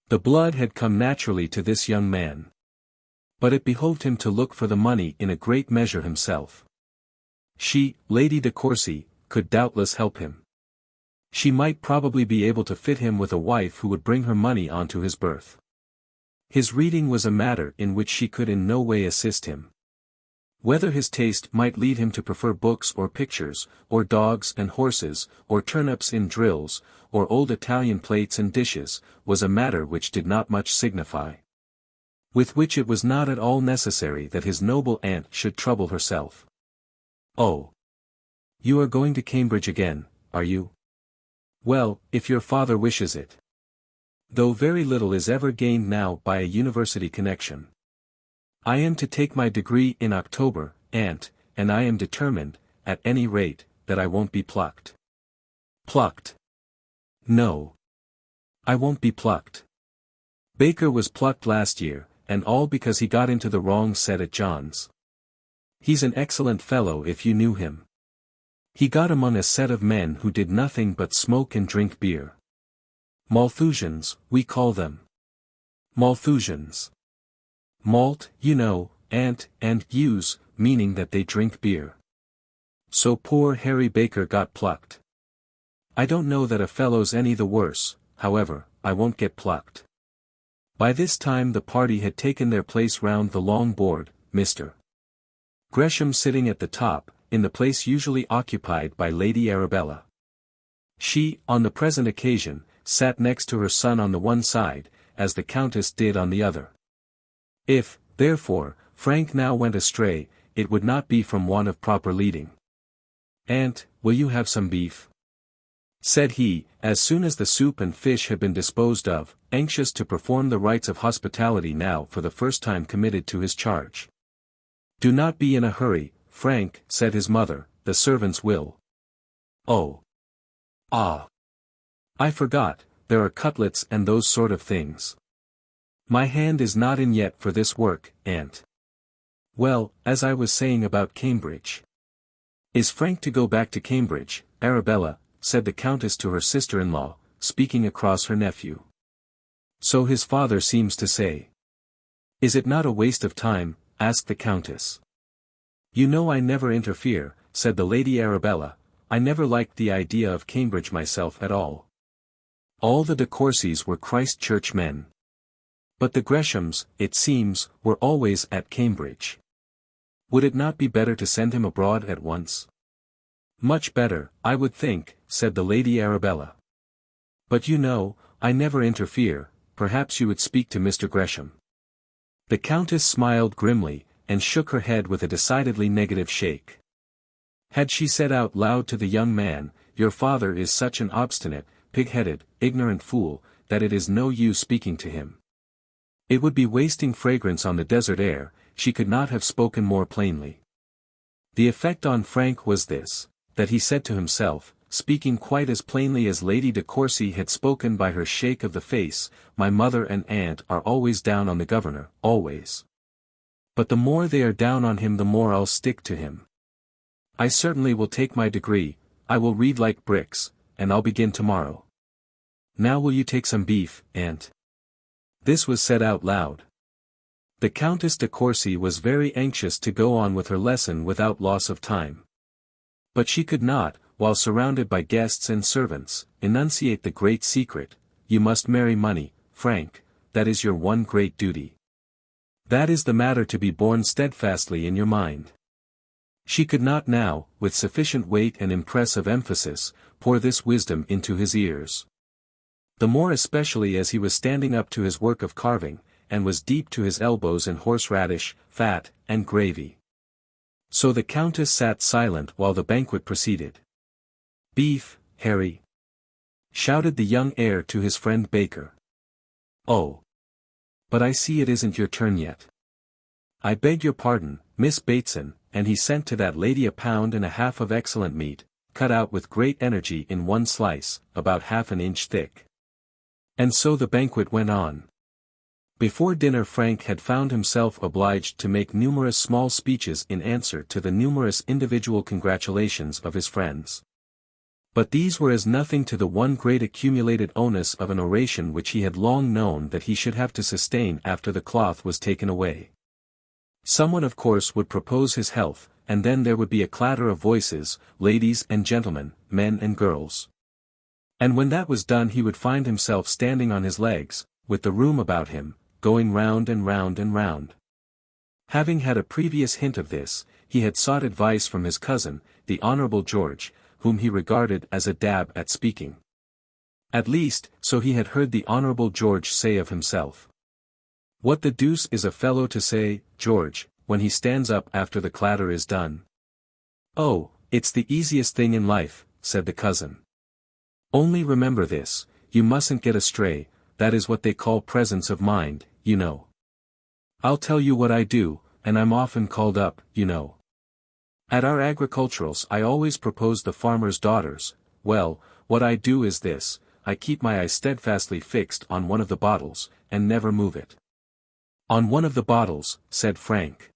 The blood had come naturally to this young man. But it behoved him to look for the money in a great measure himself. She, Lady de Courcy, could doubtless help him. She might probably be able to fit him with a wife who would bring her money onto his birth. His reading was a matter in which she could in no way assist him. Whether his taste might lead him to prefer books or pictures, or dogs and horses, or turnips in drills, or old Italian plates and dishes, was a matter which did not much signify. With which it was not at all necessary that his noble aunt should trouble herself. Oh! You are going to Cambridge again, are you? Well, if your father wishes it. Though very little is ever gained now by a university connection. I am to take my degree in October, aunt, and I am determined, at any rate, that I won't be plucked. Plucked? No. I won't be plucked. Baker was plucked last year, and all because he got into the wrong set at John's. He's an excellent fellow if you knew him. He got among a set of men who did nothing but smoke and drink beer. Malthusians, we call them. Malthusians. Malt, you know, and use, meaning that they drink beer. So poor Harry Baker got plucked. I don't know that a fellow's any the worse, however, I won't get plucked. By this time the party had taken their place round the long board, Mr. Gresham sitting at the top, in the place usually occupied by Lady Arabella. She, on the present occasion, sat next to her son on the one side, as the Countess did on the other. If, therefore, Frank now went astray, it would not be from want of proper leading. "Aunt, will you have some beef?" said he, as soon as the soup and fish had been disposed of, anxious to perform the rites of hospitality now for the first time committed to his charge. "Do not be in a hurry, Frank," said his mother, "the servants will." "Oh. Ah. I forgot, there are cutlets and those sort of things. My hand is not in yet for this work, aunt. Well, as I was saying about Cambridge. Is Frank to go back to Cambridge, Arabella?" said the Countess to her sister-in-law, speaking across her nephew. "So his father seems to say." "Is it not a waste of time?" asked the Countess. "You know I never interfere," said the Lady Arabella. "I never liked the idea of Cambridge myself at all. All the de Courcys were Christ Church men. But the Greshams, it seems, were always at Cambridge. Would it not be better to send him abroad at once?" "Much better, I would think," said the Lady Arabella. "But you know, I never interfere, perhaps you would speak to Mr. Gresham." The Countess smiled grimly, and shook her head with a decidedly negative shake. Had she said out loud to the young man, "Your father is such an obstinate, pig-headed, ignorant fool, that it is no use speaking to him. It would be wasting fragrance on the desert air," she could not have spoken more plainly. The effect on Frank was this, that he said to himself, speaking quite as plainly as Lady de Courcy had spoken by her shake of the face, "My mother and aunt are always down on the governor, always. But the more they are down on him the more I'll stick to him. I certainly will take my degree, I will read like bricks, and I'll begin tomorrow. Now will you take some beef, aunt?" This was said out loud. The Countess de Courcy was very anxious to go on with her lesson without loss of time. But she could not, while surrounded by guests and servants, enunciate the great secret: "You must marry money, Frank, that is your one great duty. That is the matter to be borne steadfastly in your mind." She could not now, with sufficient weight and impressive emphasis, pour this wisdom into his ears. The more especially as he was standing up to his work of carving, and was deep to his elbows in horseradish, fat, and gravy. So the Countess sat silent while the banquet proceeded. "Beef, Harry!" shouted the young heir to his friend Baker. "Oh! But I see it isn't your turn yet. I beg your pardon, Miss Bateson," and he sent to that lady 1.5 pounds of excellent meat, cut out with great energy in one slice, about 1/2 inch thick. And so the banquet went on. Before dinner Frank had found himself obliged to make numerous small speeches in answer to the numerous individual congratulations of his friends. But these were as nothing to the one great accumulated onus of an oration which he had long known that he should have to sustain after the cloth was taken away. Someone of course would propose his health, and then there would be a clatter of voices, ladies and gentlemen, men and girls. And when that was done he would find himself standing on his legs, with the room about him, going round and round and round. Having had a previous hint of this, he had sought advice from his cousin, the Honourable George, whom he regarded as a dab at speaking. At least, so he had heard the Honourable George say of himself. What the deuce is a fellow to say, George, when he stands up after the clatter is done? Oh, It's the easiest thing in life, said the cousin. Only remember this, you mustn't get astray, that is what they call presence of mind, you know. I'll tell you what I do, and I'm often called up, you know. At our agriculturals I always propose the farmers' daughters. Well, what I do is this, I keep my eye steadfastly fixed on one of the bottles, and never move it. On one of the bottles, said Frank.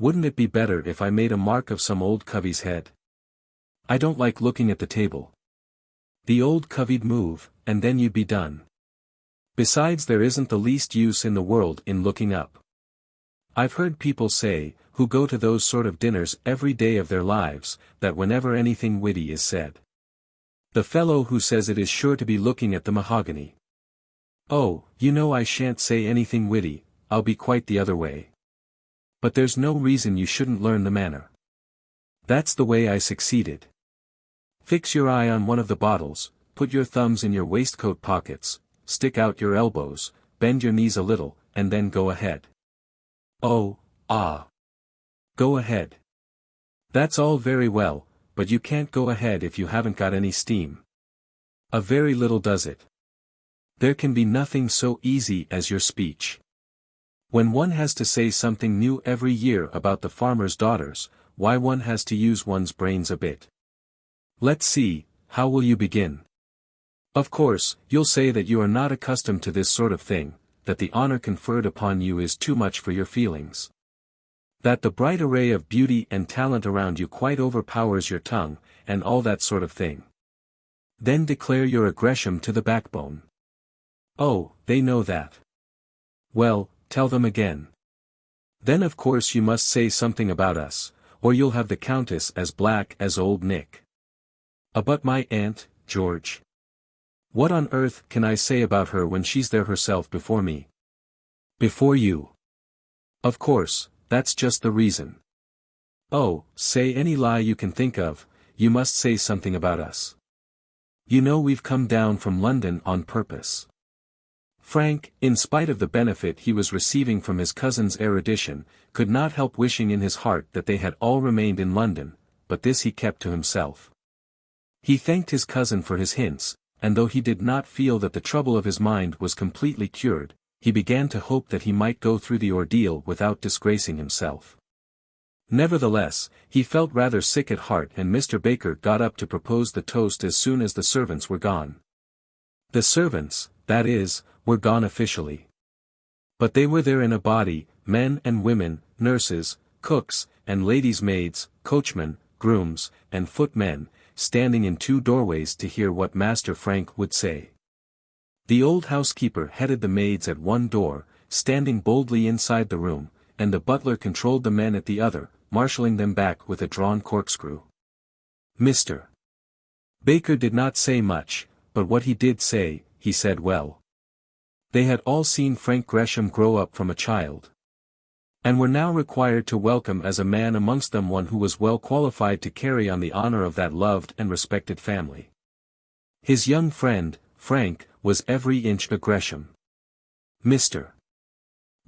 Wouldn't it be better if I made a mark of some old covey's head? I don't like looking at the table. The old covey'd move, and then you'd be done. Besides, there isn't the least use in the world in looking up. I've heard people say, who go to those sort of dinners every day of their lives, that whenever anything witty is said, the fellow who says it is sure to be looking at the mahogany. Oh, you know I shan't say anything witty, I'll be quite the other way. But there's no reason you shouldn't learn the manner. That's the way I succeeded. Fix your eye on one of the bottles, put your thumbs in your waistcoat pockets, stick out your elbows, bend your knees a little, and then go ahead. Oh, ah. Go ahead. That's all very well, but you can't go ahead if you haven't got any steam. A very little does it. There can be nothing so easy as your speech. When one has to say something new every year about the farmers' daughters, why one has to use one's brains a bit. Let's see, how will you begin? Of course, you'll say that you are not accustomed to this sort of thing, that the honor conferred upon you is too much for your feelings. That the bright array of beauty and talent around you quite overpowers your tongue, and all that sort of thing. Then declare you're a Gresham to the backbone. Oh, they know that. Well, tell them again. Then of course you must say something about us, or you'll have the Countess as black as old Nick. But my aunt, George. What on earth can I say about her when she's there herself before me? Before you. Of course, that's just the reason. Oh, say any lie you can think of, you must say something about us. You know we've come down from London on purpose. Frank, in spite of the benefit he was receiving from his cousin's erudition, could not help wishing in his heart that they had all remained in London, but this he kept to himself. He thanked his cousin for his hints, and though he did not feel that the trouble of his mind was completely cured, he began to hope that he might go through the ordeal without disgracing himself. Nevertheless, he felt rather sick at heart, and Mr. Baker got up to propose the toast as soon as the servants were gone. The servants, that is, were gone officially. But they were there in a body, men and women, nurses, cooks, and ladies' maids, coachmen, grooms, and footmen, standing in two doorways to hear what Master Frank would say. The old housekeeper headed the maids at one door, standing boldly inside the room, and the butler controlled the men at the other, marshalling them back with a drawn corkscrew. Mr. Baker did not say much, but what he did say, he said well. They had all seen Frank Gresham grow up from a child, and were now required to welcome as a man amongst them one who was well qualified to carry on the honor of that loved and respected family. His young friend, Frank, was every inch a Gresham. Mr.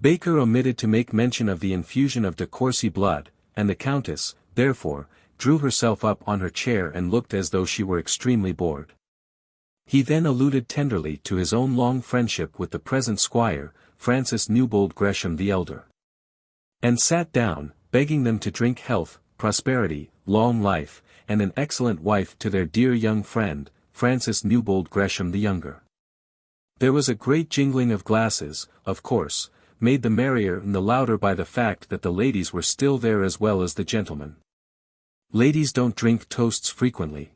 Baker omitted to make mention of the infusion of de Courcy blood, and the Countess, therefore, drew herself up on her chair and looked as though she were extremely bored. He then alluded tenderly to his own long friendship with the present squire, Francis Newbold Gresham the elder, and sat down, begging them to drink health, prosperity, long life, and an excellent wife to their dear young friend, Francis Newbold Gresham the younger. There was a great jingling of glasses, of course, made the merrier and the louder by the fact that the ladies were still there as well as the gentlemen. Ladies don't drink toasts frequently,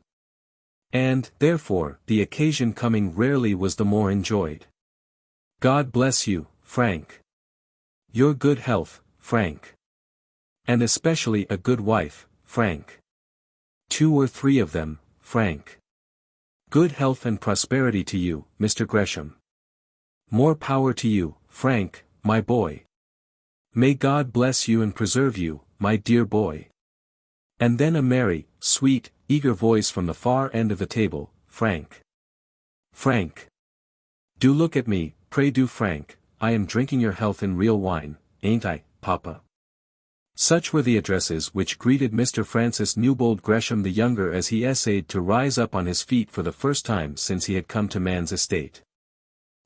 and, therefore, the occasion coming rarely was the more enjoyed. God bless you, Frank. Your good health, Frank. And especially a good wife, Frank. 2 or 3 of them, Frank. Good health and prosperity to you, Mr. Gresham. More power to you, Frank, my boy. May God bless you and preserve you, my dear boy. And then a merry, sweet, eager voice from the far end of the table, Frank. Frank. Do look at me, pray do, Frank, I am drinking your health in real wine, ain't I, Papa? Such were the addresses which greeted Mr. Francis Newbold Gresham the younger as he essayed to rise up on his feet for the first time since he had come to man's estate.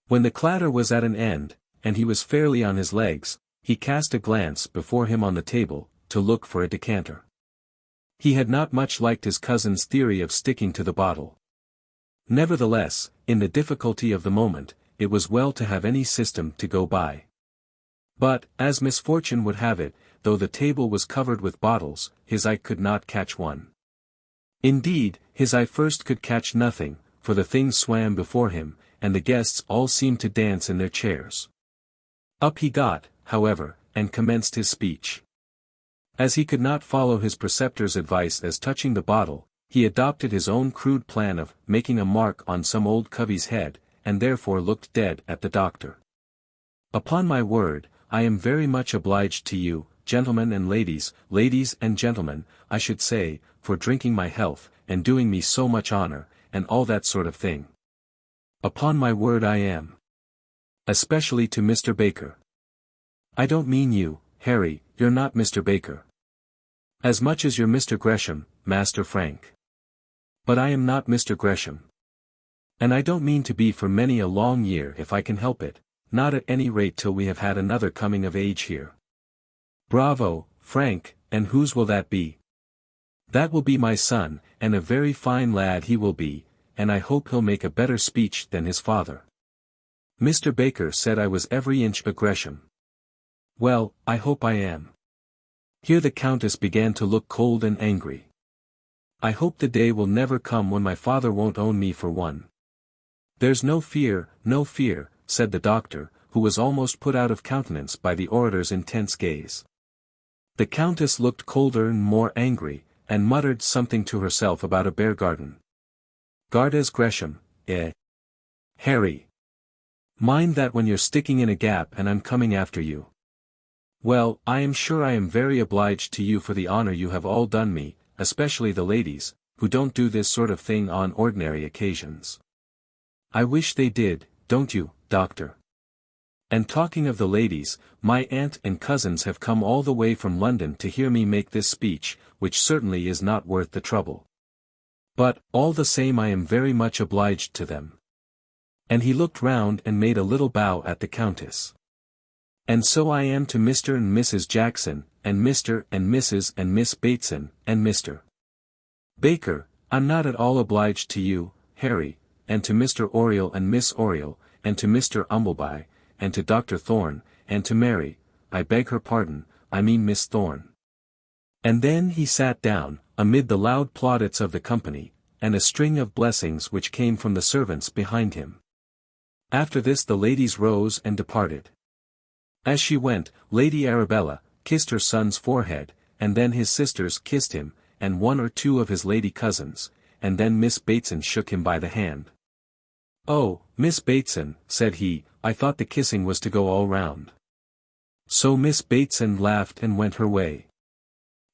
When the clatter was at an end, and he was fairly on his legs, he cast a glance before him on the table, to look for a decanter. He had not much liked his cousin's theory of sticking to the bottle. Nevertheless, in the difficulty of the moment, it was well to have any system to go by. But, as misfortune would have it, though the table was covered with bottles, his eye could not catch one. Indeed, his eye first could catch nothing, for the things swam before him, and the guests all seemed to dance in their chairs. Up he got, however, and commenced his speech. As he could not follow his preceptor's advice as touching the bottle, he adopted his own crude plan of making a mark on some old covey's head, and therefore looked dead at the doctor. "Upon my word, I am very much obliged to you, gentlemen and ladies and gentlemen, I should say, for drinking my health, and doing me so much honor, and all that sort of thing. Upon my word I am. Especially to Mr. Baker. I don't mean you, Harry, you're not Mr. Baker. As much as you're Mr. Gresham, Master Frank. But I am not Mr. Gresham. And I don't mean to be for many a long year if I can help it, not at any rate till we have had another coming of age here." "Bravo, Frank, and whose will that be?" "That will be my son, and a very fine lad he will be, and I hope he'll make a better speech than his father. Mr. Baker said I was every inch a Gresham. Well, I hope I am." Here the Countess began to look cold and angry. "I hope the day will never come when my father won't own me for one." "There's no fear, said the doctor, who was almost put out of countenance by the orator's intense gaze. The Countess looked colder and more angry, and muttered something to herself about a bear garden. "Gardes Gresham, eh? Harry. Mind that when you're sticking in a gap and I'm coming after you. Well, I am sure I am very obliged to you for the honor you have all done me, especially the ladies, who don't do this sort of thing on ordinary occasions. I wish they did, don't you, Doctor? And talking of the ladies, my aunt and cousins have come all the way from London to hear me make this speech, which certainly is not worth the trouble. But, all the same I am very much obliged to them." And he looked round and made a little bow at the Countess. "And so I am to Mr. and Mrs. Jackson, and Mr. and Mrs. and Miss Bateson, and Mr. Baker, I'm not at all obliged to you, Harry, and to Mr. Oriel and Miss Oriel, and to Mr. Umbleby, and to Dr. Thorne, and to Mary, I beg her pardon, I mean Miss Thorne." And then he sat down, amid the loud plaudits of the company, and a string of blessings which came from the servants behind him. After this the ladies rose and departed. As she went, Lady Arabella kissed her son's forehead, and then his sisters kissed him, and one or two of his lady cousins, and then Miss Bateson shook him by the hand. "Oh, Miss Bateson," said he, "I thought the kissing was to go all round." So Miss Bateson laughed and went her way.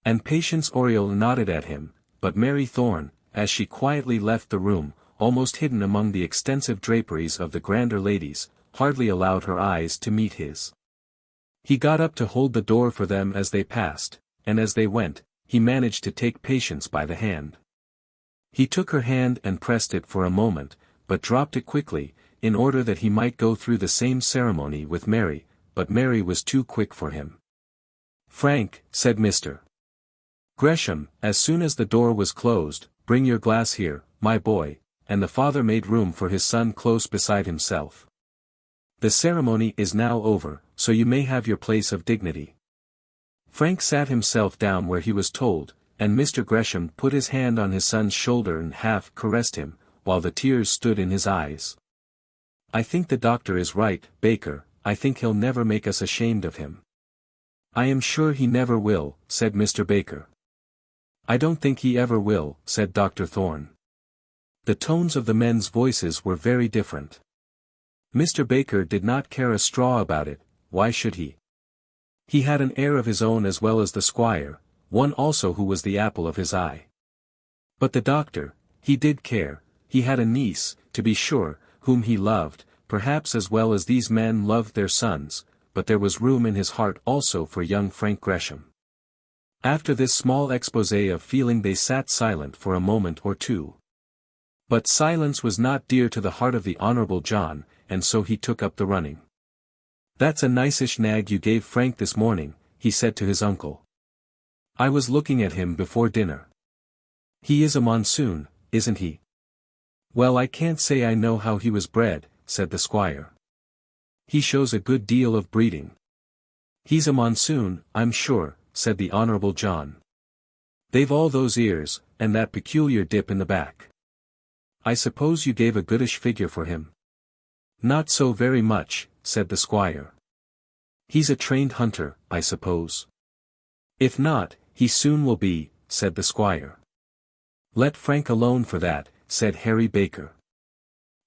And Patience Oriel nodded at him, but Mary Thorne, as she quietly left the room, almost hidden among the extensive draperies of the grander ladies, hardly allowed her eyes to meet his. He got up to hold the door for them as they passed, and as they went, he managed to take Patience by the hand. He took her hand and pressed it for a moment, but dropped it quickly, in order that he might go through the same ceremony with Mary, but Mary was too quick for him. "Frank," said Mr. Gresham, as soon as the door was closed, "bring your glass here, my boy," and the father made room for his son close beside himself. "The ceremony is now over, so you may have your place of dignity." Frank sat himself down where he was told, and Mr. Gresham put his hand on his son's shoulder and half caressed him, while the tears stood in his eyes. "I think the doctor is right, Baker, I think he'll never make us ashamed of him." "I am sure he never will," said Mr. Baker. "I don't think he ever will," said Dr. Thorne. The tones of the men's voices were very different. Mr. Baker did not care a straw about it, why should he? He had an heir of his own as well as the squire, one also who was the apple of his eye. But the doctor, he did care, he had a niece, to be sure, whom he loved, perhaps as well as these men loved their sons, but there was room in his heart also for young Frank Gresham. After this small exposé of feeling they sat silent for a moment or two. But silence was not dear to the heart of the Honourable John, and so he took up the running. "That's a nice-ish nag you gave Frank this morning," he said to his uncle. "I was looking at him before dinner. He is a monsoon, isn't he?" "Well, I can't say I know how he was bred," said the squire. "He shows a good deal of breeding." "He's a monsoon, I'm sure," said the Honourable John. "They've all those ears, and that peculiar dip in the back. I suppose you gave a goodish figure for him?" "Not so very much," said the squire. "He's a trained hunter, I suppose?" "If not, he soon will be," said the squire. "Let Frank alone for that," said Harry Baker.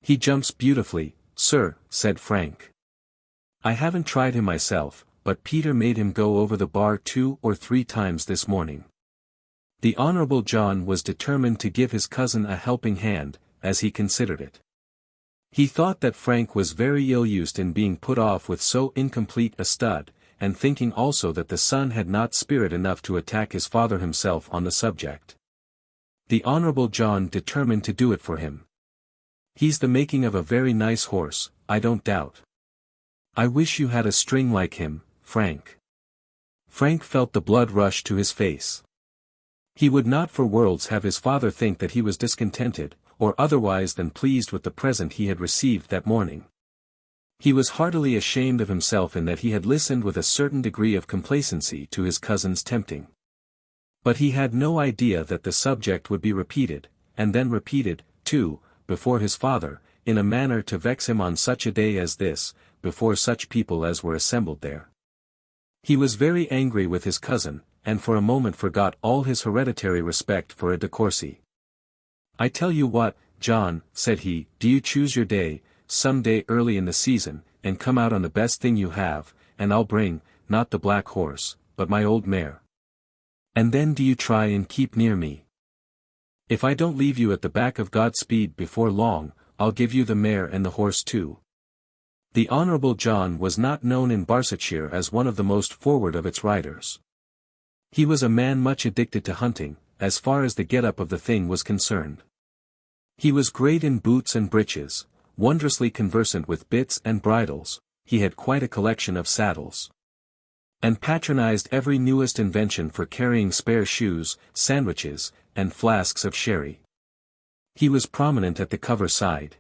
"He jumps beautifully, sir," said Frank. "I haven't tried him myself, but Peter made him go over the bar 2 or 3 times this morning." The Honourable John was determined to give his cousin a helping hand, as he considered it. He thought that Frank was very ill-used in being put off with so incomplete a stud, and thinking also that the son had not spirit enough to attack his father himself on the subject. The Honourable John determined to do it for him. "He's the making of a very nice horse, I don't doubt. I wish you had a string like him, Frank." Frank felt the blood rush to his face. He would not for worlds have his father think that he was discontented, or otherwise than pleased with the present he had received that morning. He was heartily ashamed of himself in that he had listened with a certain degree of complacency to his cousin's tempting. But he had no idea that the subject would be repeated, and then repeated, too, before his father, in a manner to vex him on such a day as this, before such people as were assembled there. He was very angry with his cousin, and for a moment forgot all his hereditary respect for a de Courcy. "I tell you what, John," said he, "do you choose your day, some day early in the season, and come out on the best thing you have, and I'll bring, not the black horse, but my old mare. And then do you try and keep near me. If I don't leave you at the back of Godspeed before long, I'll give you the mare and the horse too." The Honourable John was not known in Barsetshire as one of the most forward of its riders. He was a man much addicted to hunting, as far as the get-up of the thing was concerned. He was great in boots and breeches, wondrously conversant with bits and bridles, he had quite a collection of saddles, and patronized every newest invention for carrying spare shoes, sandwiches, and flasks of sherry. He was prominent at the cover side.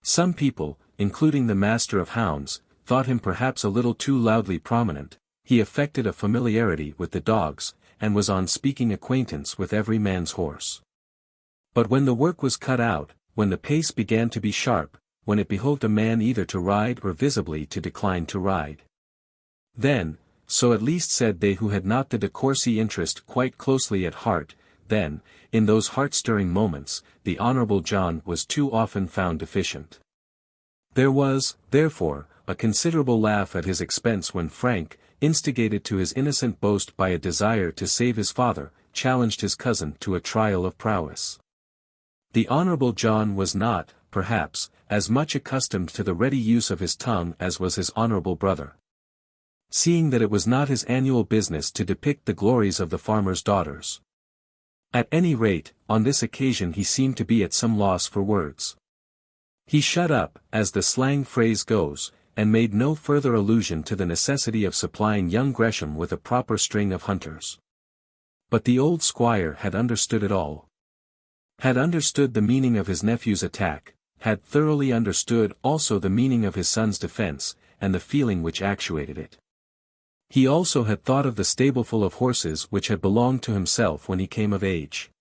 Some people, including the master of hounds, thought him perhaps a little too loudly prominent. He affected a familiarity with the dogs, and was on speaking acquaintance with every man's horse. But when the work was cut out, when the pace began to be sharp, when it behoved a man either to ride or visibly to decline to ride, then, so at least said they who had not the de Courcy interest quite closely at heart, then, in those heart-stirring moments, the Honourable John was too often found deficient. There was, therefore, a considerable laugh at his expense when Frank, instigated to his innocent boast by a desire to save his father, challenged his cousin to a trial of prowess. The Honourable John was not, perhaps, as much accustomed to the ready use of his tongue as was his honourable brother. Seeing that it was not his annual business to depict the glories of the farmer's daughters. At any rate, on this occasion he seemed to be at some loss for words. He shut up, as the slang phrase goes, and made no further allusion to the necessity of supplying young Gresham with a proper string of hunters. But the old squire had understood it all. Had understood the meaning of his nephew's attack, had thoroughly understood also the meaning of his son's defence, and the feeling which actuated it. He also had thought of the stableful of horses which had belonged to himself when he came of age,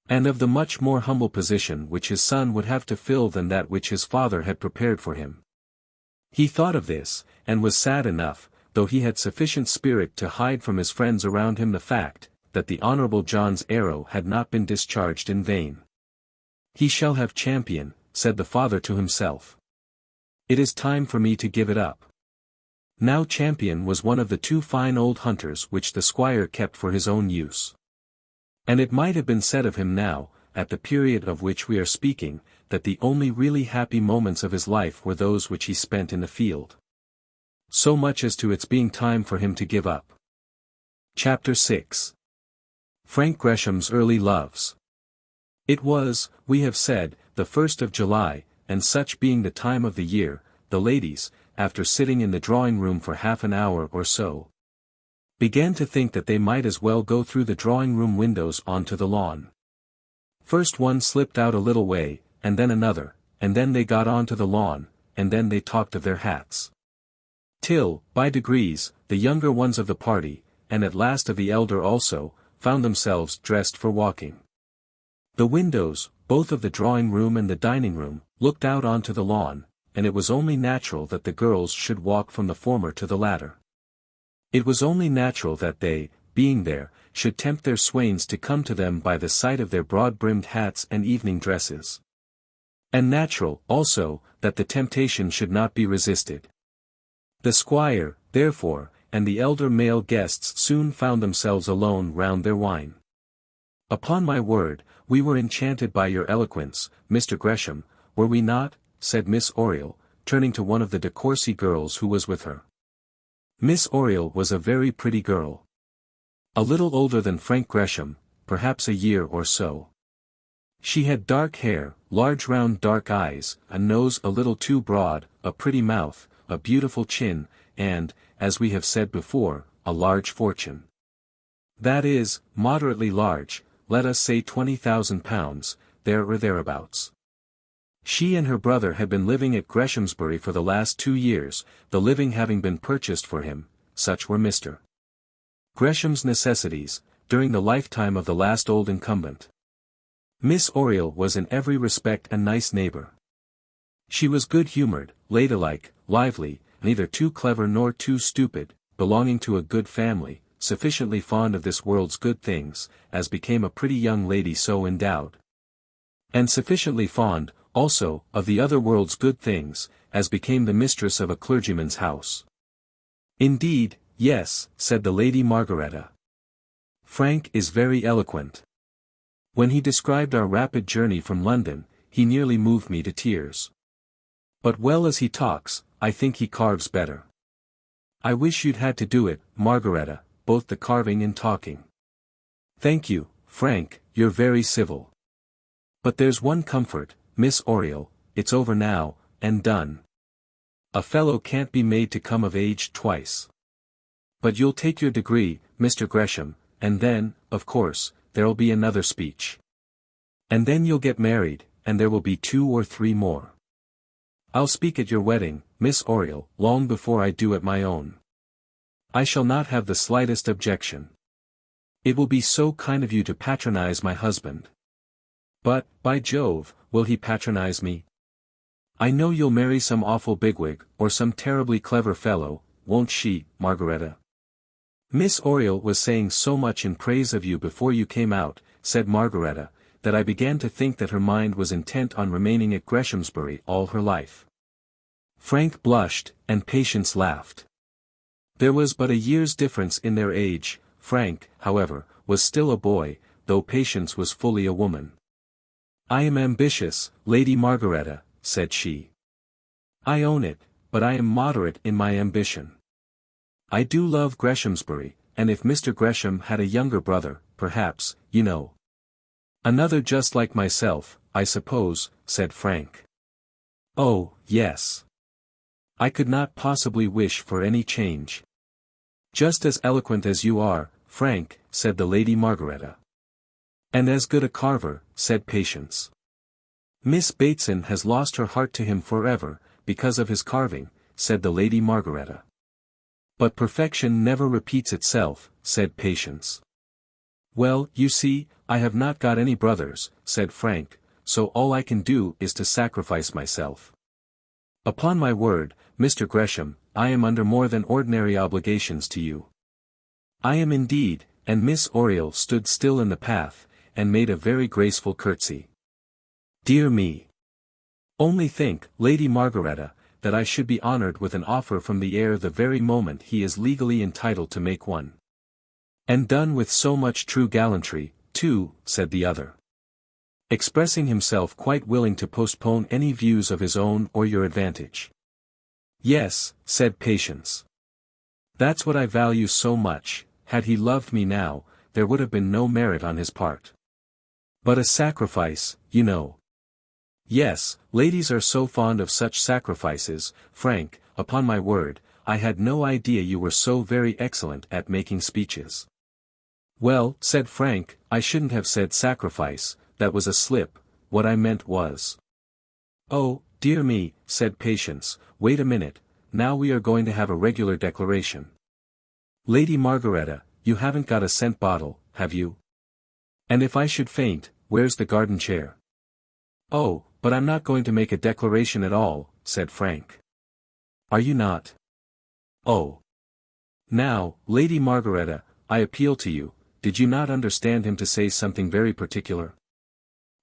and of the much more humble position which his son would have to fill than that which his father had prepared for him. He thought of this, and was sad enough, though he had sufficient spirit to hide from his friends around him the fact, that the Honourable John's arrow had not been discharged in vain. "He shall have champion," said the father to himself. "It is time for me to give it up." Now Champion was one of the 2 fine old hunters which the squire kept for his own use. And it might have been said of him now, at the period of which we are speaking, that the only really happy moments of his life were those which he spent in the field. So much as to its being time for him to give up Chapter 6. Frank Gresham's Early Loves. It was, we have said, the 1st of July, and such being the time of the year, the ladies, after sitting in the drawing-room for half an hour or so, began to think that they might as well go through the drawing-room windows onto the lawn. First one slipped out a little way, and then another, and then they got onto the lawn, and then they talked of their hats. Till, by degrees, the younger ones of the party, and at last of the elder also, found themselves dressed for walking. The windows, both of the drawing-room and the dining-room, looked out onto the lawn, and it was only natural that the girls should walk from the former to the latter. It was only natural that they, being there, should tempt their swains to come to them by the sight of their broad-brimmed hats and evening dresses. And natural, also, that the temptation should not be resisted. The squire, therefore, and the elder male guests soon found themselves alone round their wine. "Upon my word, we were enchanted by your eloquence, Mr. Gresham, were we not?" said Miss Oriel, turning to one of the De Courcy girls who was with her. Miss Oriel was a very pretty girl. A little older than Frank Gresham, perhaps a year or so. She had dark hair, large round dark eyes, a nose a little too broad, a pretty mouth, a beautiful chin, and, as we have said before, a large fortune. That is, moderately large, let us say £20,000, there or thereabouts. She and her brother had been living at Greshamsbury for the last 2 years, the living having been purchased for him, such were Mr. Gresham's necessities, during the lifetime of the last old incumbent. Miss Oriel was in every respect a nice neighbour. She was good-humoured, ladylike, lively, neither too clever nor too stupid, belonging to a good family, sufficiently fond of this world's good things, as became a pretty young lady so endowed. And sufficiently fond, also, of the other world's good things, as became the mistress of a clergyman's house. "Indeed, yes," said the Lady Margaretta. "Frank is very eloquent. When he described our rapid journey from London, he nearly moved me to tears. But well as he talks, I think he carves better. I wish you'd had to do it, Margaretta, both the carving and talking." "Thank you, Frank, you're very civil. But there's one comfort, Miss Oriel, it's over now, and done. A fellow can't be made to come of age twice. But you'll take your degree, Mr. Gresham, and then, of course, there'll be another speech. And then you'll get married, and there will be 2 or 3 more. I'll speak at your wedding, Miss Oriel, long before I do at my own. I shall not have the slightest objection. It will be so kind of you to patronize my husband. But, by Jove, will he patronize me? I know you'll marry some awful bigwig, or some terribly clever fellow, won't she, Margaretta? Miss Oriel was saying so much in praise of you before you came out, said Margaretta, that I began to think that her mind was intent on remaining at Greshamsbury all her life. Frank blushed, and Patience laughed. There was but a year's difference in their age. Frank, however, was still a boy, though Patience was fully a woman. "I am ambitious, Lady Margaretta," said she. "I own it, but I am moderate in my ambition. I do love Greshamsbury, and if Mr. Gresham had a younger brother, perhaps, you know." "Another just like myself, I suppose," said Frank. "Oh, yes. I could not possibly wish for any change." "Just as eloquent as you are, Frank," said the Lady Margaretta. "And as good a carver," said Patience. "Miss Bateson has lost her heart to him forever, because of his carving," said the Lady Margaretta. "But perfection never repeats itself," said Patience. "Well, you see, I have not got any brothers," said Frank, "so all I can do is to sacrifice myself. Upon my word, Mr. Gresham, I am under more than ordinary obligations to you." "I am indeed," and Miss Oriel stood still in the path, and made a very graceful curtsy. "Dear me! Only think, Lady Margaretta, that I should be honoured with an offer from the heir the very moment he is legally entitled to make one. And done with so much true gallantry, too," said the other. "Expressing himself quite willing to postpone any views of his own or your advantage." "Yes," said Patience. "That's what I value so much, had he loved me now, there would have been no merit on his part. But a sacrifice, you know. Yes, ladies are so fond of such sacrifices, Frank, upon my word, I had no idea you were so very excellent at making speeches. Well, said Frank, I shouldn't have said sacrifice, that was a slip, what I meant was. Oh, dear me, said Patience, wait a minute, now we are going to have a regular declaration. Lady Margaretta, you haven't got a scent bottle, have you? And if I should faint, where's the garden chair? Oh, but I'm not going to make a declaration at all, said Frank. Are you not? Oh. Now, Lady Margaretta, I appeal to you, did you not understand him to say something very particular?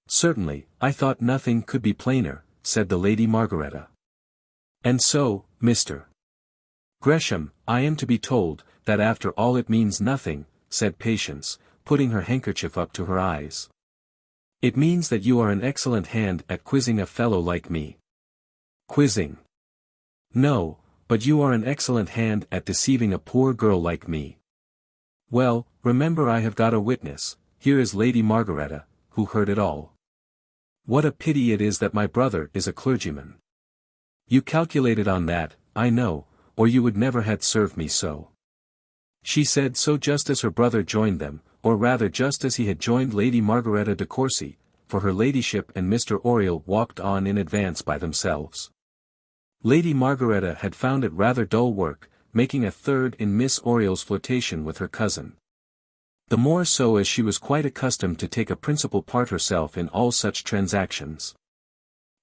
Certainly, I thought nothing could be plainer, said the Lady Margaretta. And so, Mr. Gresham, I am to be told, that after all it means nothing, said Patience, putting her handkerchief up to her eyes. It means that you are an excellent hand at quizzing a fellow like me. Quizzing? No, but you are an excellent hand at deceiving a poor girl like me. Well, remember I have got a witness, here is Lady Margaretta, who heard it all. What a pity it is that my brother is a clergyman. You calculated on that, I know, or you would never had served me so. She said so just as her brother joined them, or rather just as he had joined Lady Margaretta de Courcy, for her ladyship and Mr. Oriel walked on in advance by themselves. Lady Margaretta had found it rather dull work, making a third in Miss Oriel's flirtation with her cousin. The more so as she was quite accustomed to take a principal part herself in all such transactions.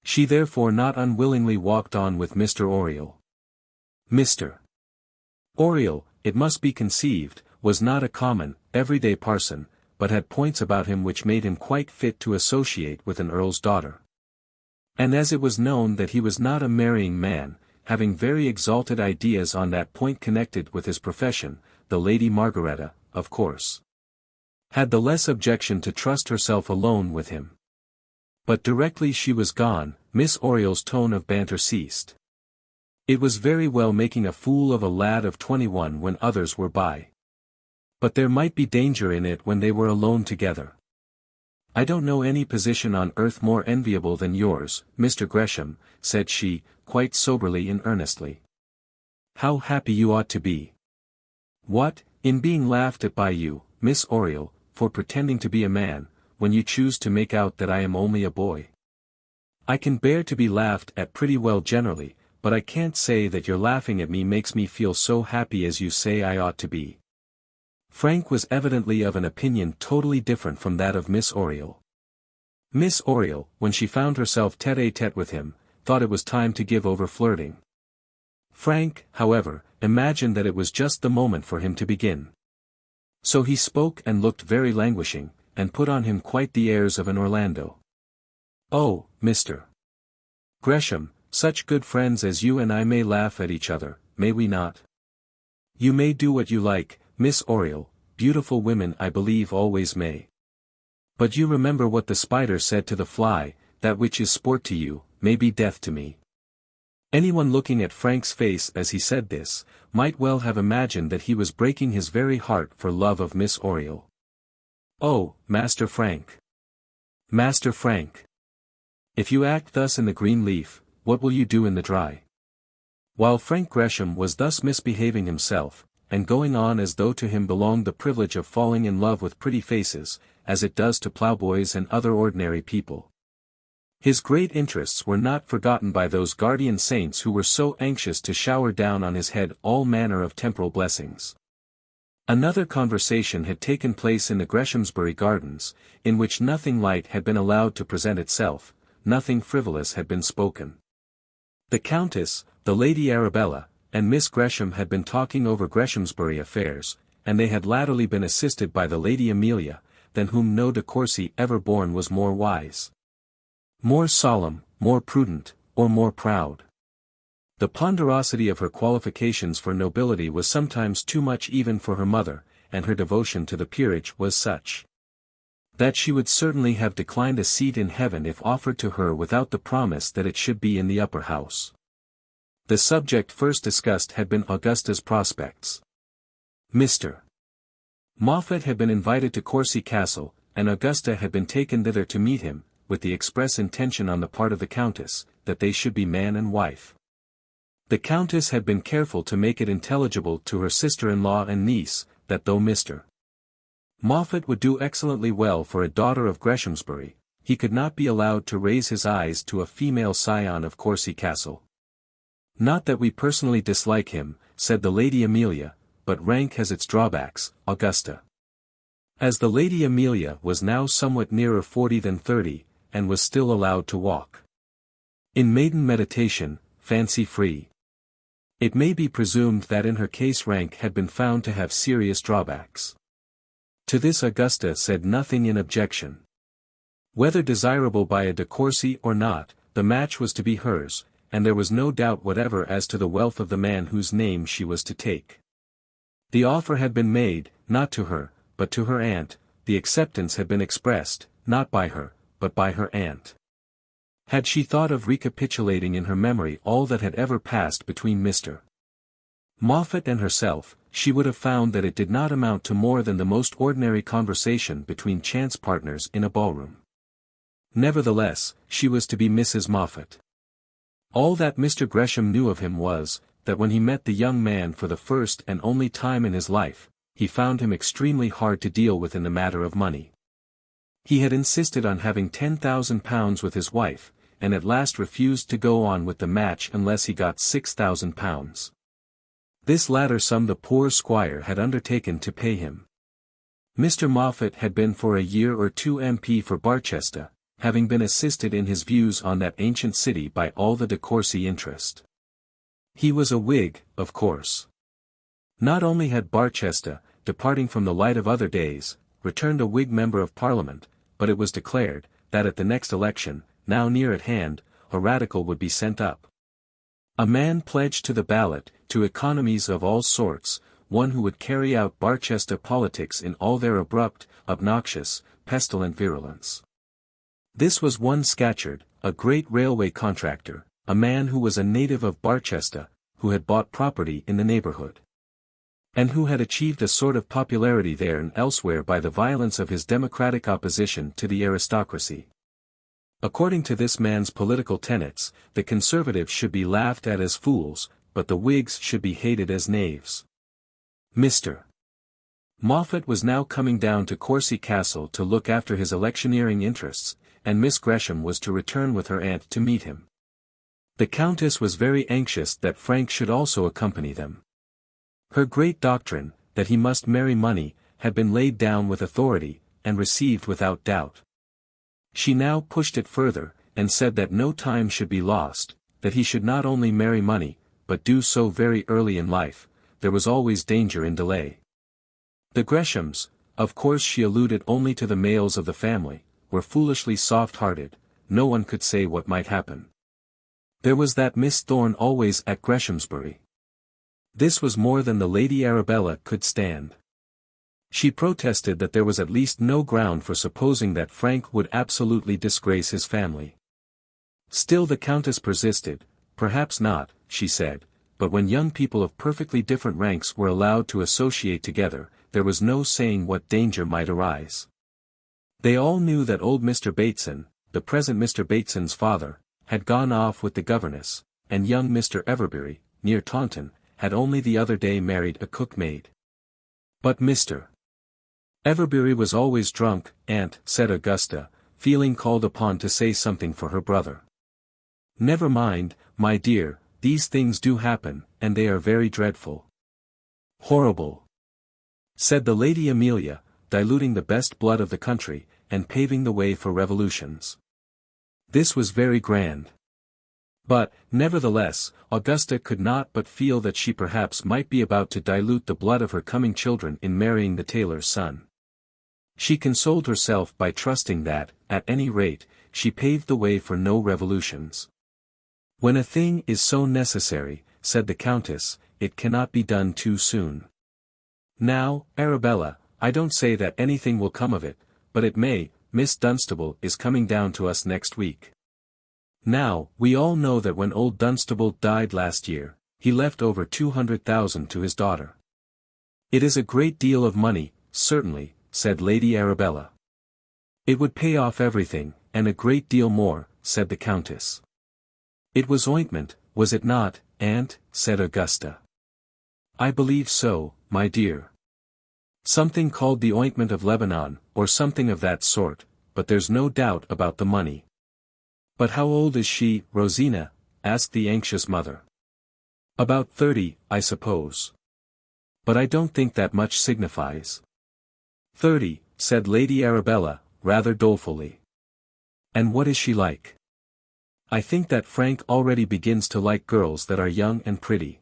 She therefore not unwillingly walked on with Mr. Oriel. Mr. Oriel, it must be conceived, was not a common, everyday parson, but had points about him which made him quite fit to associate with an earl's daughter. And as it was known that he was not a marrying man, having very exalted ideas on that point connected with his profession, the Lady Margaretta, of course, had the less objection to trust herself alone with him. But directly she was gone, Miss Oriel's tone of banter ceased. It was very well making a fool of a lad of 21 when others were by. But there might be danger in it when they were alone together. I don't know any position on earth more enviable than yours, Mr. Gresham, said she, quite soberly and earnestly. How happy you ought to be. What, in being laughed at by you, Miss Oriel, for pretending to be a man, when you choose to make out that I am only a boy. I can bear to be laughed at pretty well generally, but I can't say that your laughing at me makes me feel so happy as you say I ought to be. Frank was evidently of an opinion totally different from that of Miss Oriel. Miss Oriel, when she found herself tête-à-tête with him, thought it was time to give over flirting. Frank, however, imagined that it was just the moment for him to begin. So he spoke and looked very languishing, and put on him quite the airs of an Orlando. Oh, Mr. Gresham, such good friends as you and I may laugh at each other, may we not? You may do what you like, Miss Oriel, beautiful women I believe always may. But you remember what the spider said to the fly, that which is sport to you, may be death to me. Anyone looking at Frank's face as he said this, might well have imagined that he was breaking his very heart for love of Miss Oriel. Oh, Master Frank! Master Frank! If you act thus in the green leaf, what will you do in the dry? While Frank Gresham was thus misbehaving himself, and going on as though to him belonged the privilege of falling in love with pretty faces, as it does to ploughboys and other ordinary people, his great interests were not forgotten by those guardian saints who were so anxious to shower down on his head all manner of temporal blessings. Another conversation had taken place in the Greshamsbury gardens, in which nothing light had been allowed to present itself, nothing frivolous had been spoken. The Countess, the Lady Arabella, and Miss Gresham had been talking over Greshamsbury affairs, and they had latterly been assisted by the Lady Amelia, than whom no de Courcy ever born was more wise, more solemn, more prudent, or more proud. The ponderosity of her qualifications for nobility was sometimes too much even for her mother, and her devotion to the peerage was such that she would certainly have declined a seat in heaven if offered to her without the promise that it should be in the upper house. The subject first discussed had been Augusta's prospects. Mr. Moffat had been invited to Courcy Castle, and Augusta had been taken thither to meet him, with the express intention on the part of the Countess, that they should be man and wife. The Countess had been careful to make it intelligible to her sister-in-law and niece, that though Mr. Moffat would do excellently well for a daughter of Greshamsbury, he could not be allowed to raise his eyes to a female scion of Courcy Castle. "Not that we personally dislike him," said the Lady Amelia, "but rank has its drawbacks, Augusta." As the Lady Amelia was now somewhat nearer 40 than 30, and was still allowed to walk in maiden meditation, fancy-free, it may be presumed that in her case rank had been found to have serious drawbacks. To this Augusta said nothing in objection. Whether desirable by a de Courcy or not, the match was to be hers, and there was no doubt whatever as to the wealth of the man whose name she was to take. The offer had been made, not to her, but to her aunt. The acceptance had been expressed, not by her, but by her aunt. Had she thought of recapitulating in her memory all that had ever passed between Mr. Moffat and herself, she would have found that it did not amount to more than the most ordinary conversation between chance partners in a ballroom. Nevertheless, she was to be Mrs. Moffat. All that Mr. Gresham knew of him was, that when he met the young man for the first and only time in his life, he found him extremely hard to deal with in the matter of money. He had insisted on having £10,000 with his wife, and at last refused to go on with the match unless he got £6,000. This latter sum the poor squire had undertaken to pay him. Mr. Moffat had been for a year or two MP for Barsetshire, having been assisted in his views on that ancient city by all the de Courcy interest. He was a Whig, of course. Not only had Barsetshire, departing from the light of other days, returned a Whig member of Parliament, but it was declared, that at the next election, now near at hand, a Radical would be sent up. A man pledged to the ballot, to economies of all sorts, one who would carry out Barsetshire politics in all their abrupt, obnoxious, pestilent virulence. This was one Scatcherd, a great railway contractor, a man who was a native of Barsetshire, who had bought property in the neighbourhood, and who had achieved a sort of popularity there and elsewhere by the violence of his democratic opposition to the aristocracy. According to this man's political tenets, the Conservatives should be laughed at as fools, but the Whigs should be hated as knaves. Mr. Moffat was now coming down to Courcy Castle to look after his electioneering interests, and Miss Gresham was to return with her aunt to meet him. The Countess was very anxious that Frank should also accompany them. Her great doctrine, that he must marry money, had been laid down with authority, and received without doubt. She now pushed it further, and said that no time should be lost, that he should not only marry money, but do so very early in life. There was always danger in delay. The Greshams, of course she alluded only to the males of the family, were foolishly soft-hearted, no one could say what might happen. There was that Miss Thorne always at Greshamsbury. This was more than the Lady Arabella could stand. She protested that there was at least no ground for supposing that Frank would absolutely disgrace his family. Still the Countess persisted, perhaps not, she said, but when young people of perfectly different ranks were allowed to associate together, there was no saying what danger might arise. They all knew that old Mr. Bateson, the present Mr. Bateson's father, had gone off with the governess, and young Mr. Everbury, near Taunton, had only the other day married a cook-maid. But Mr. Everbury was always drunk, aunt, said Augusta, feeling called upon to say something for her brother. Never mind, my dear, these things do happen, and they are very dreadful. Horrible, said the Lady Amelia, diluting the best blood of the country, and paving the way for revolutions. This was very grand. But, nevertheless, Augusta could not but feel that she perhaps might be about to dilute the blood of her coming children in marrying the tailor's son. She consoled herself by trusting that, at any rate, she paved the way for no revolutions. When a thing is so necessary, said the Countess, it cannot be done too soon. Now, Arabella, I don't say that anything will come of it, but it may. Miss Dunstable is coming down to us next week. Now, we all know that when old Dunstable died last year, he left over 200,000 to his daughter. It is a great deal of money, certainly, said Lady Arabella. It would pay off everything, and a great deal more, said the Countess. It was ointment, was it not, aunt? Said Augusta. I believe so, my dear. Something called the ointment of Lebanon, or something of that sort, but there's no doubt about the money. But how old is she, Rosina? Asked the anxious mother. About 30, I suppose. But I don't think that much signifies. 30, said Lady Arabella, rather dolefully. And what is she like? I think that Frank already begins to like girls that are young and pretty.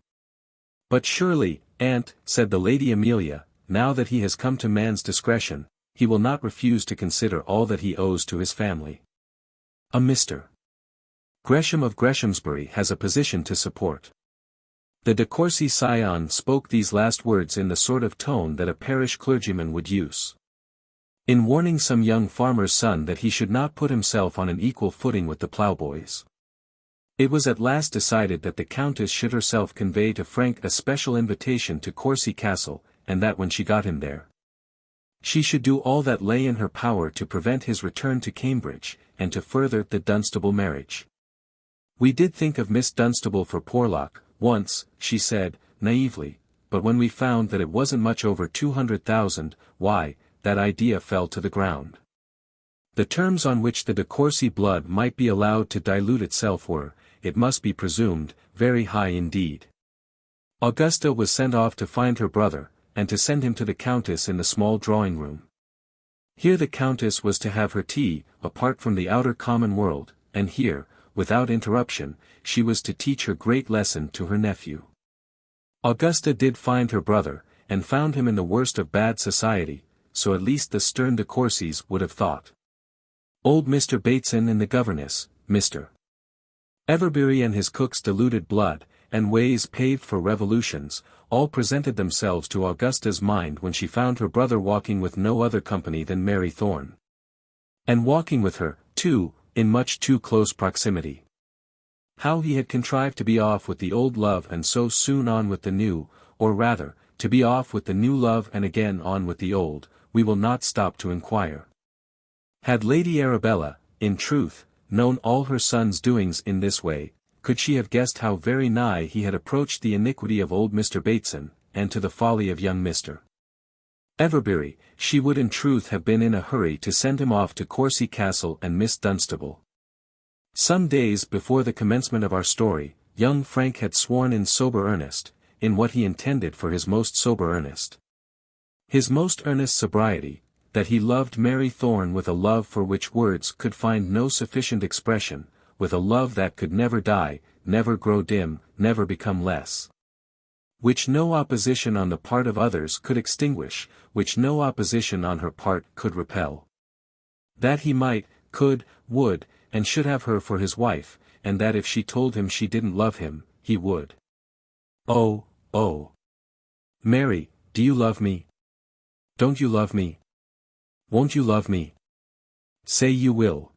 But surely, aunt, said the Lady Amelia, now that he has come to man's discretion, he will not refuse to consider all that he owes to his family. A Mr. Gresham of Greshamsbury has a position to support. The de Courcy scion spoke these last words in the sort of tone that a parish clergyman would use in warning some young farmer's son that he should not put himself on an equal footing with the ploughboys. It was at last decided that the Countess should herself convey to Frank a special invitation to Courcy Castle, and that when she got him there, she should do all that lay in her power to prevent his return to Cambridge, and to further the Dunstable marriage. We did think of Miss Dunstable for Porlock, once, she said, naively, but when we found that it wasn't much over 200,000, why, that idea fell to the ground. The terms on which the de Courcy blood might be allowed to dilute itself were, it must be presumed, very high indeed. Augusta was sent off to find her brother, and to send him to the Countess in the small drawing-room. Here the Countess was to have her tea, apart from the outer common world, and here, without interruption, she was to teach her great lesson to her nephew. Augusta did find her brother, and found him in the worst of bad society, so at least the stern de Courcys would have thought. Old Mr. Bateson and the governess, Mr. Everbury and his cook's diluted blood, and ways paved for revolutions, all presented themselves to Augusta's mind when she found her brother walking with no other company than Mary Thorne. And walking with her, too, in much too close proximity. How he had contrived to be off with the old love and so soon on with the new, or rather, to be off with the new love and again on with the old, we will not stop to inquire. Had Lady Arabella, in truth, known all her son's doings in this way, could she have guessed how very nigh he had approached the iniquity of old Mr. Bateson, and to the folly of young Mr. Everbury, she would in truth have been in a hurry to send him off to Courcy Castle and Miss Dunstable. Some days before the commencement of our story, young Frank had sworn in sober earnest, in what he intended for his most sober earnest, his most earnest sobriety, that he loved Mary Thorne with a love for which words could find no sufficient expression, with a love that could never die, never grow dim, never become less. Which no opposition on the part of others could extinguish, which no opposition on her part could repel. That he might, could, would, and should have her for his wife, and that if she told him she didn't love him, he would. Oh, oh. Mary, do you love me? Don't you love me? Won't you love me? Say you will.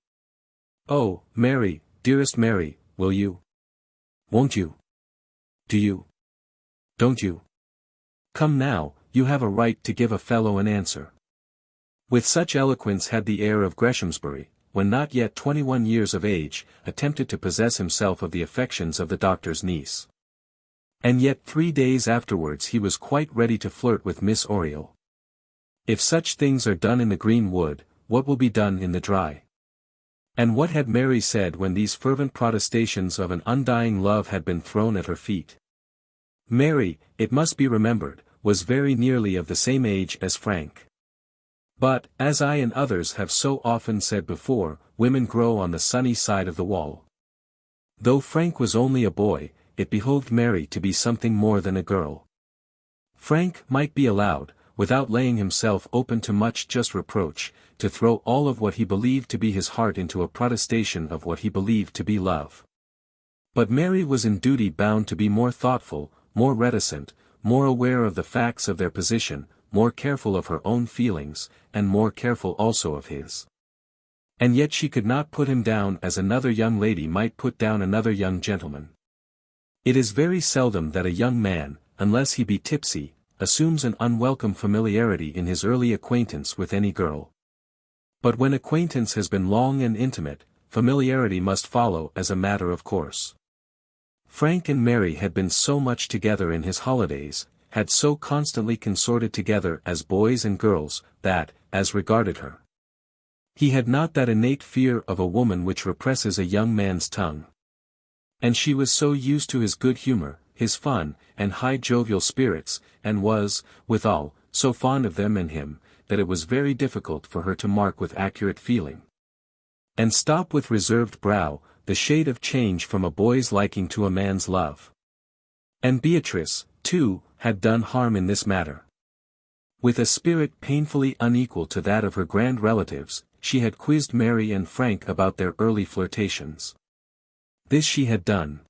Oh, Mary, dearest Mary, will you? Won't you? Do you? Don't you? Come now, you have a right to give a fellow an answer. With such eloquence had the heir of Greshamsbury, when not yet 21 years of age, attempted to possess himself of the affections of the doctor's niece. And yet 3 days afterwards he was quite ready to flirt with Miss Oriel. If such things are done in the green wood, what will be done in the dry? And what had Mary said when these fervent protestations of an undying love had been thrown at her feet? Mary, it must be remembered, was very nearly of the same age as Frank. But, as I and others have so often said before, women grow on the sunny side of the wall. Though Frank was only a boy, it behoved Mary to be something more than a girl. Frank might be allowed, without laying himself open to much just reproach, to throw all of what he believed to be his heart into a protestation of what he believed to be love. But Mary was in duty bound to be more thoughtful, more reticent, more aware of the facts of their position, more careful of her own feelings, and more careful also of his. And yet she could not put him down as another young lady might put down another young gentleman. It is very seldom that a young man, unless he be tipsy, assumes an unwelcome familiarity in his early acquaintance with any girl. But when acquaintance has been long and intimate, familiarity must follow as a matter of course. Frank and Mary had been so much together in his holidays, had so constantly consorted together as boys and girls, that, as regarded her, he had not that innate fear of a woman which represses a young man's tongue. And she was so used to his good humor, his fun, and high jovial spirits, and was, withal, so fond of them and him, that it was very difficult for her to mark with accurate feeling, and stop with reserved brow, the shade of change from a boy's liking to a man's love. And Beatrice, too, had done harm in this matter. With a spirit painfully unequal to that of her grand relatives, she had quizzed Mary and Frank about their early flirtations. This she had done,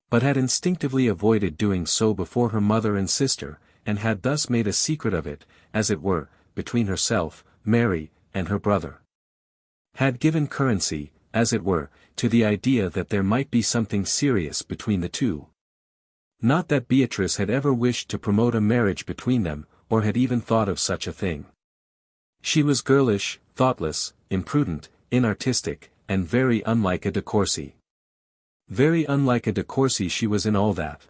but had instinctively avoided doing so before her mother and sister, and had thus made a secret of it, as it were, between herself, Mary, and her brother. Had given currency, as it were, to the idea that there might be something serious between the two. Not that Beatrice had ever wished to promote a marriage between them, or had even thought of such a thing. She was girlish, thoughtless, imprudent, inartistic, and very unlike a de Courcy. Very unlike a de Courcy she was in all that.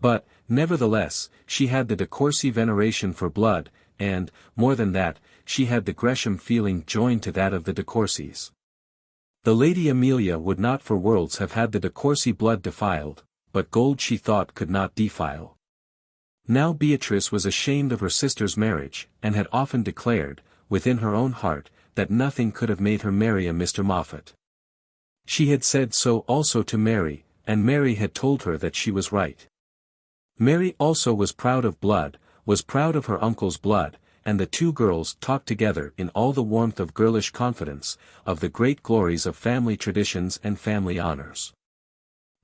But, nevertheless, she had the de Courcy veneration for blood, and, more than that, she had the Gresham feeling joined to that of the de Courcys. The Lady Amelia would not for worlds have had the de Courcy blood defiled, but gold she thought could not defile. Now Beatrice was ashamed of her sister's marriage, and had often declared, within her own heart, that nothing could have made her marry a Mr. Moffat. She had said so also to Mary, and Mary had told her that she was right. Mary also was proud of blood, was proud of her uncle's blood, and the two girls talked together in all the warmth of girlish confidence, of the great glories of family traditions and family honors.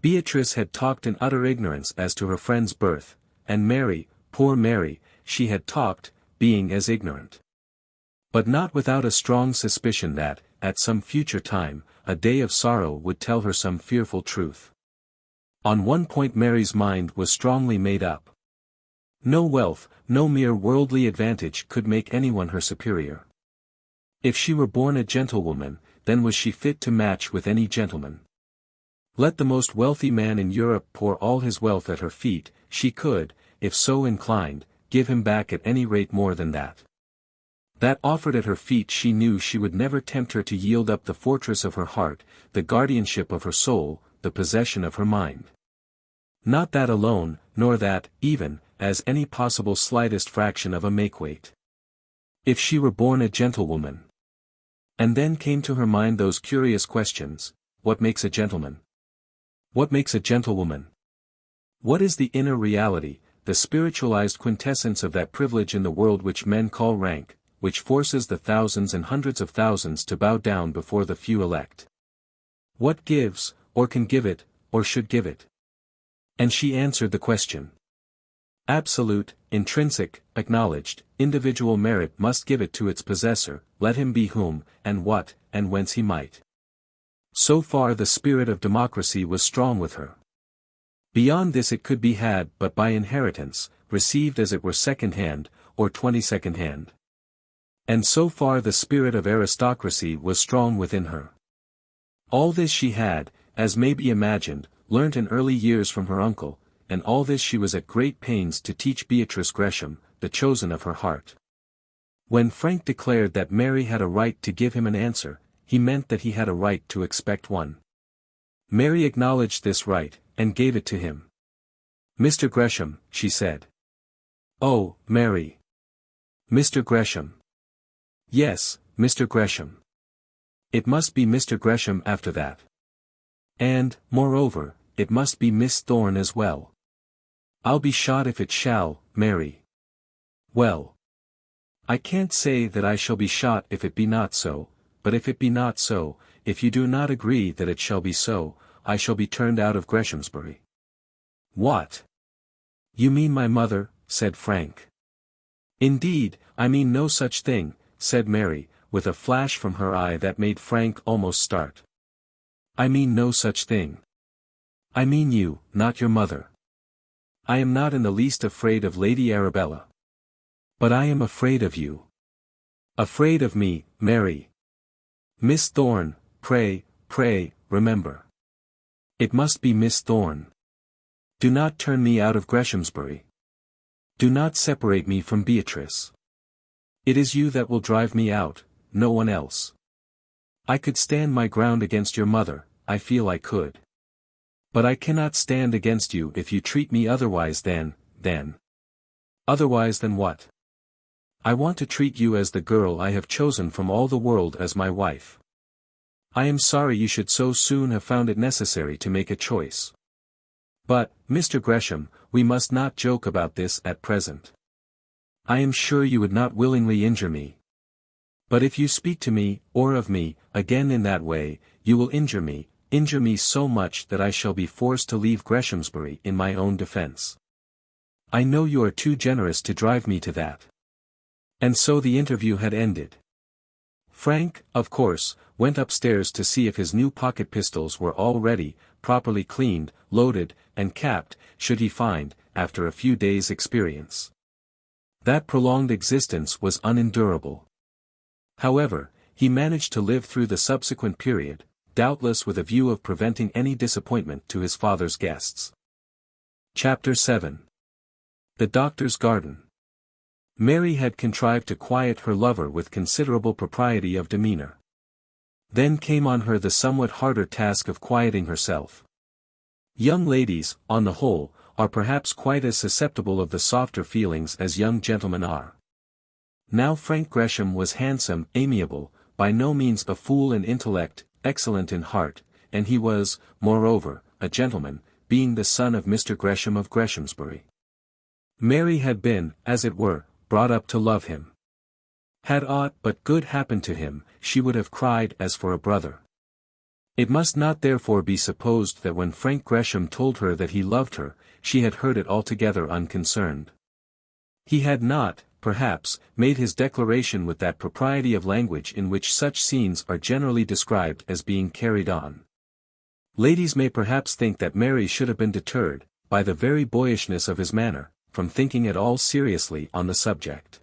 Beatrice had talked in utter ignorance as to her friend's birth, and Mary, poor Mary, she had talked, being as ignorant. But not without a strong suspicion that, at some future time, a day of sorrow would tell her some fearful truth. On one point Mary's mind was strongly made up. No wealth, no mere worldly advantage could make anyone her superior. If she were born a gentlewoman, then was she fit to match with any gentleman. Let the most wealthy man in Europe pour all his wealth at her feet, she could, if so inclined, give him back at any rate more than that. That offered at her feet she knew she would never tempt her to yield up the fortress of her heart, the guardianship of her soul, the possession of her mind. Not that alone, nor that, even, as any possible slightest fraction of a makeweight. If she were born a gentlewoman. And then came to her mind those curious questions: what makes a gentleman? What makes a gentlewoman? What is the inner reality, the spiritualized quintessence of that privilege in the world which men call rank, which forces the thousands and hundreds of thousands to bow down before the few elect? What gives, or can give it, or should give it? And she answered the question. Absolute, intrinsic, acknowledged, individual merit must give it to its possessor, let him be whom, and what, and whence he might. So far the spirit of democracy was strong with her. Beyond this it could be had but by inheritance, received as it were second-hand, or 22nd-hand. And so far the spirit of aristocracy was strong within her. All this she had, as may be imagined, learnt in early years from her uncle, and all this she was at great pains to teach Beatrice Gresham, the chosen of her heart. When Frank declared that Mary had a right to give him an answer, he meant that he had a right to expect one. Mary acknowledged this right, and gave it to him. "Mr. Gresham," she said. "Oh, Mary. Mr. Gresham." "Yes, Mr. Gresham. It must be Mr. Gresham after that. And, moreover, it must be Miss Thorne as well. I'll be shot if it shall, Mary." "Well, I can't say that I shall be shot if it be not so, but if it be not so, if you do not agree that it shall be so, I shall be turned out of Greshamsbury." "What? You mean my mother?" said Frank. "Indeed, I mean no such thing," said Mary, with a flash from her eye that made Frank almost start. "I mean no such thing. I mean you, not your mother." I am not in the least afraid of Lady Arabella. But I am afraid of you. Afraid of me, Mary. Miss Thorne, pray, remember. It must be Miss Thorne. Do not turn me out of Greshamsbury. Do not separate me from Beatrice. It is you that will drive me out, no one else. I could stand my ground against your mother, I feel I could. But I cannot stand against you if you treat me otherwise than. Otherwise than what? I want to treat you as the girl I have chosen from all the world as my wife. I am sorry you should so soon have found it necessary to make a choice. But, Mr. Gresham, we must not joke about this at present. I am sure you would not willingly injure me. But if you speak to me, or of me, again in that way, you will injure me so much that I shall be forced to leave Greshamsbury in my own defence. I know you are too generous to drive me to that. And so the interview had ended. Frank, of course, went upstairs to see if his new pocket pistols were all ready, properly cleaned, loaded, and capped, should he find, after a few days' experience, that prolonged existence was unendurable. However, he managed to live through the subsequent period, doubtless with a view of preventing any disappointment to his father's guests. Chapter 7. The Doctor's Garden. Mary had contrived to quiet her lover with considerable propriety of demeanour. Then came on her the somewhat harder task of quieting herself. Young ladies, on the whole, are perhaps quite as susceptible of the softer feelings as young gentlemen are. Now Frank Gresham was handsome, amiable, by no means a fool in intellect, excellent in heart, and he was, moreover, a gentleman, being the son of Mr. Gresham of Greshamsbury. Mary had been, as it were, brought up to love him. Had aught but good happened to him, she would have cried as for a brother. It must not therefore be supposed that when Frank Gresham told her that he loved her, she had heard it altogether unconcerned. He had not, perhaps, made his declaration with that propriety of language in which such scenes are generally described as being carried on. Ladies may perhaps think that Mary should have been deterred, by the very boyishness of his manner, from thinking at all seriously on the subject.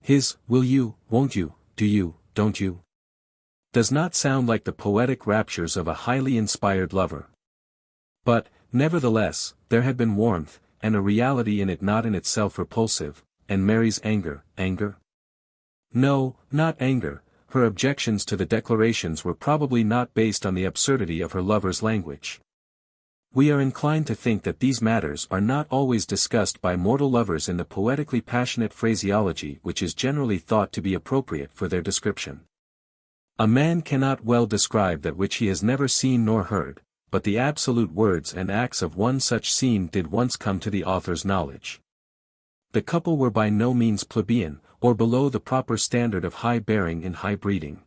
His, will you, won't you, do you, don't you, does not sound like the poetic raptures of a highly inspired lover. But, nevertheless, there had been warmth, and a reality in it not in itself repulsive, and Mary's anger. No, not anger, her objections to the declarations were probably not based on the absurdity of her lover's language. We are inclined to think that these matters are not always discussed by mortal lovers in the poetically passionate phraseology which is generally thought to be appropriate for their description. A man cannot well describe that which he has never seen nor heard, but the absolute words and acts of one such scene did once come to the author's knowledge. The couple were by no means plebeian, or below the proper standard of high bearing and high breeding.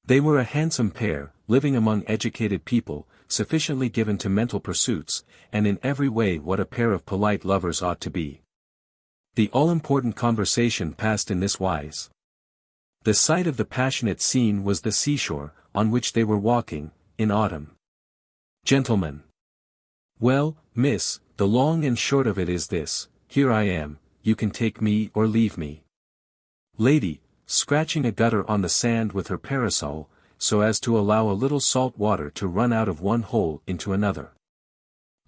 They were a handsome pair, living among educated people, sufficiently given to mental pursuits, and in every way what a pair of polite lovers ought to be. The all-important conversation passed in this wise. The site of the passionate scene was the seashore, on which they were walking, in autumn. Gentlemen. Well, miss, the long and short of it is this, here I am, you can take me or leave me. Lady, scratching a gutter on the sand with her parasol, so as to allow a little salt water to run out of one hole into another.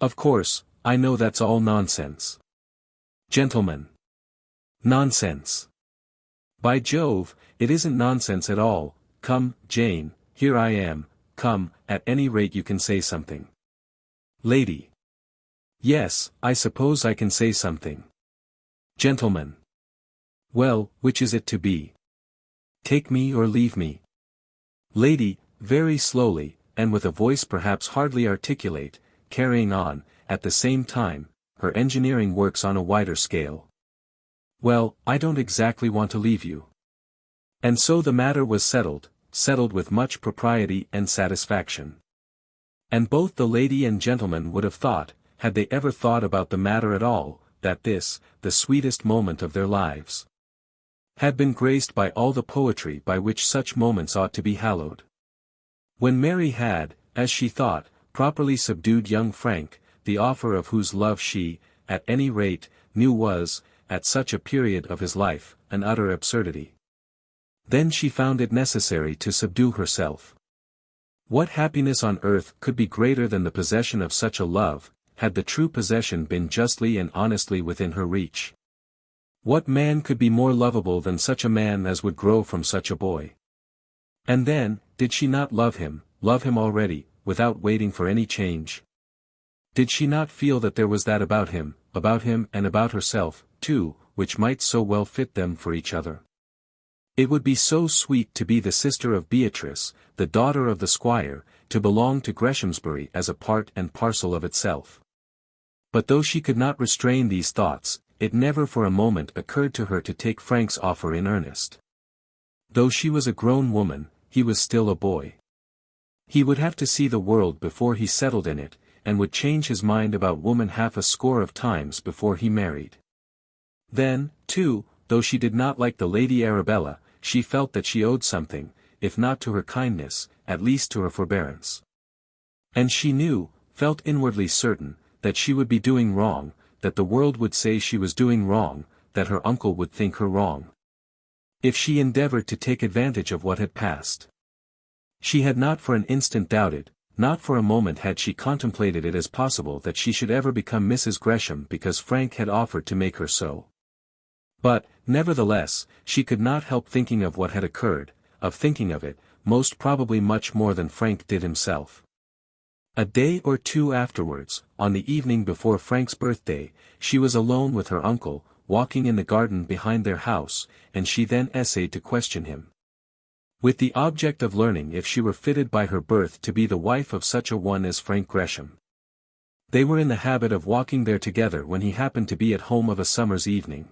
Of course, I know that's all nonsense. Gentlemen. Nonsense. By Jove, it isn't nonsense at all. Come, Jane, here I am, come, at any rate you can say something. Lady. Yes, I suppose I can say something. Gentlemen. Well, which is it to be? Take me or leave me. Lady, very slowly, and with a voice perhaps hardly articulate, carrying on, at the same time, her engineering works on a wider scale. Well, I don't exactly want to leave you. And so the matter was settled with much propriety and satisfaction. And both the lady and gentleman would have thought, had they ever thought about the matter at all, that this, the sweetest moment of their lives, had been graced by all the poetry by which such moments ought to be hallowed. When Mary had, as she thought, properly subdued young Frank, the offer of whose love she, at any rate, knew was, at such a period of his life, an utter absurdity. Then she found it necessary to subdue herself. What happiness on earth could be greater than the possession of such a love, had the true possession been justly and honestly within her reach? What man could be more lovable than such a man as would grow from such a boy? And then, did she not love him already, without waiting for any change? Did she not feel that there was that about him and about herself, too, which might so well fit them for each other? It would be so sweet to be the sister of Beatrice, the daughter of the squire, to belong to Greshamsbury as a part and parcel of itself. But though she could not restrain these thoughts, it never for a moment occurred to her to take Frank's offer in earnest. Though she was a grown woman, he was still a boy. He would have to see the world before he settled in it, and would change his mind about woman half a score of times before he married. Then, too, though she did not like the Lady Arabella, she felt that she owed something, if not to her kindness, at least to her forbearance. And she felt inwardly certain, that she would be doing wrong, that the world would say she was doing wrong, that her uncle would think her wrong, if she endeavored to take advantage of what had passed. She had not for an instant doubted, not for a moment had she contemplated it as possible that she should ever become Mrs. Gresham because Frank had offered to make her so. But, nevertheless, she could not help thinking of what had occurred, of thinking of it, most probably much more than Frank did himself. A day or two afterwards, on the evening before Frank's birthday, she was alone with her uncle, walking in the garden behind their house, and she then essayed to question him, with the object of learning if she were fitted by her birth to be the wife of such a one as Frank Gresham. They were in the habit of walking there together when he happened to be at home of a summer's evening.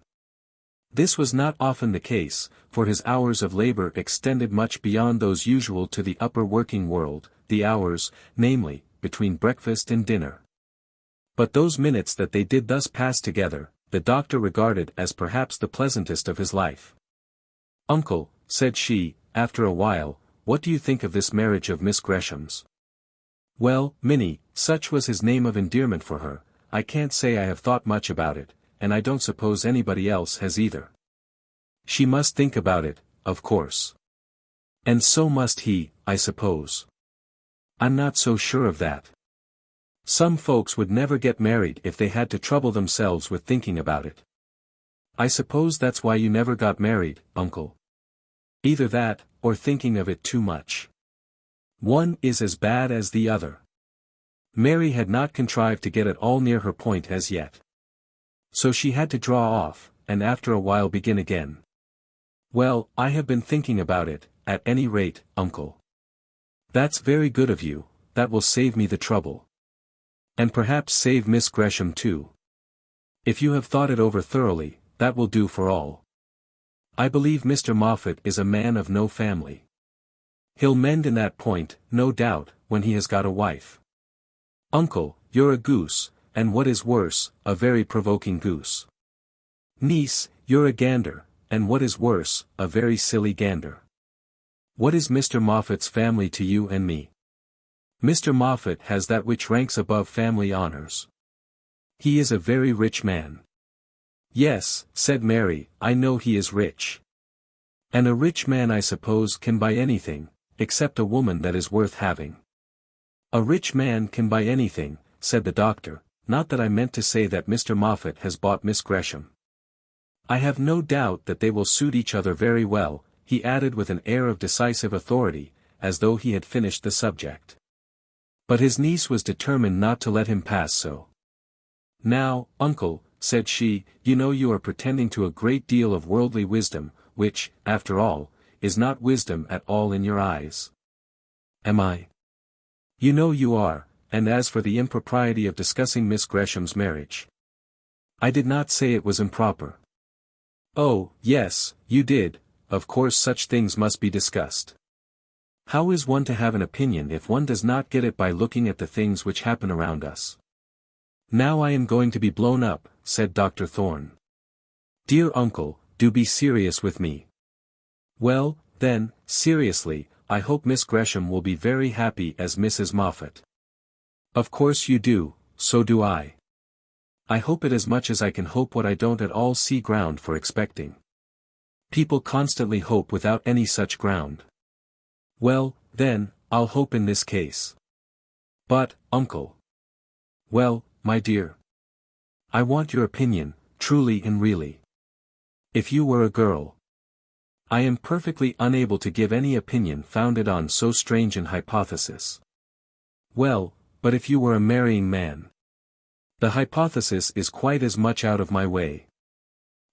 This was not often the case, for his hours of labor extended much beyond those usual to the upper working world, the hours, namely, between breakfast and dinner. But those minutes that they did thus pass together, the doctor regarded as perhaps the pleasantest of his life. "Uncle," said she, after a while, "what do you think of this marriage of Miss Gresham's?" "Well, Minnie," such was his name of endearment for her, "I can't say I have thought much about it, and I don't suppose anybody else has either." "She must think about it, of course. And so must he, I suppose." "I'm not so sure of that. Some folks would never get married if they had to trouble themselves with thinking about it." "I suppose that's why you never got married, uncle." "Either that, or thinking of it too much. One is as bad as the other." Mary had not contrived to get at all near her point as yet. So she had to draw off, and after a while begin again. "Well, I have been thinking about it, at any rate, uncle." "That's very good of you, that will save me the trouble. And perhaps save Miss Gresham too. If you have thought it over thoroughly, that will do for all. I believe Mr. Moffat is a man of no family. He'll mend in that point, no doubt, when he has got a wife." "Uncle, you're a goose, and what is worse, a very provoking goose." "Niece, you're a gander, and what is worse, a very silly gander. What is Mr. Moffat's family to you and me? Mr. Moffat has that which ranks above family honors. He is a very rich man." "Yes," said Mary, "I know he is rich. And a rich man I suppose can buy anything, except a woman that is worth having." "A rich man can buy anything," said the doctor, "not that I meant to say that Mr. Moffat has bought Miss Gresham. I have no doubt that they will suit each other very well," he added with an air of decisive authority, as though he had finished the subject. But his niece was determined not to let him pass so. "Now, uncle," said she, "you know you are pretending to a great deal of worldly wisdom, which, after all, is not wisdom at all in your eyes." "Am I?" "You know you are, and as for the impropriety of discussing Miss Gresham's marriage, I did not say it was improper." "Oh, yes, you did, of course such things must be discussed. How is one to have an opinion if one does not get it by looking at the things which happen around us?" "Now I am going to be blown up," said Dr. Thorne. "Dear uncle, do be serious with me." "Well, then, seriously, I hope Miss Gresham will be very happy as Mrs. Moffat." "Of course you do, so do I." I hope it as much as I can hope what I don't at all see ground for expecting. People constantly hope without any such ground. Well, then, I'll hope in this case. But, uncle. Well, my dear. I want your opinion, truly and really. If you were a girl. I am perfectly unable to give any opinion founded on so strange an hypothesis. Well, but if you were a marrying man. The hypothesis is quite as much out of my way.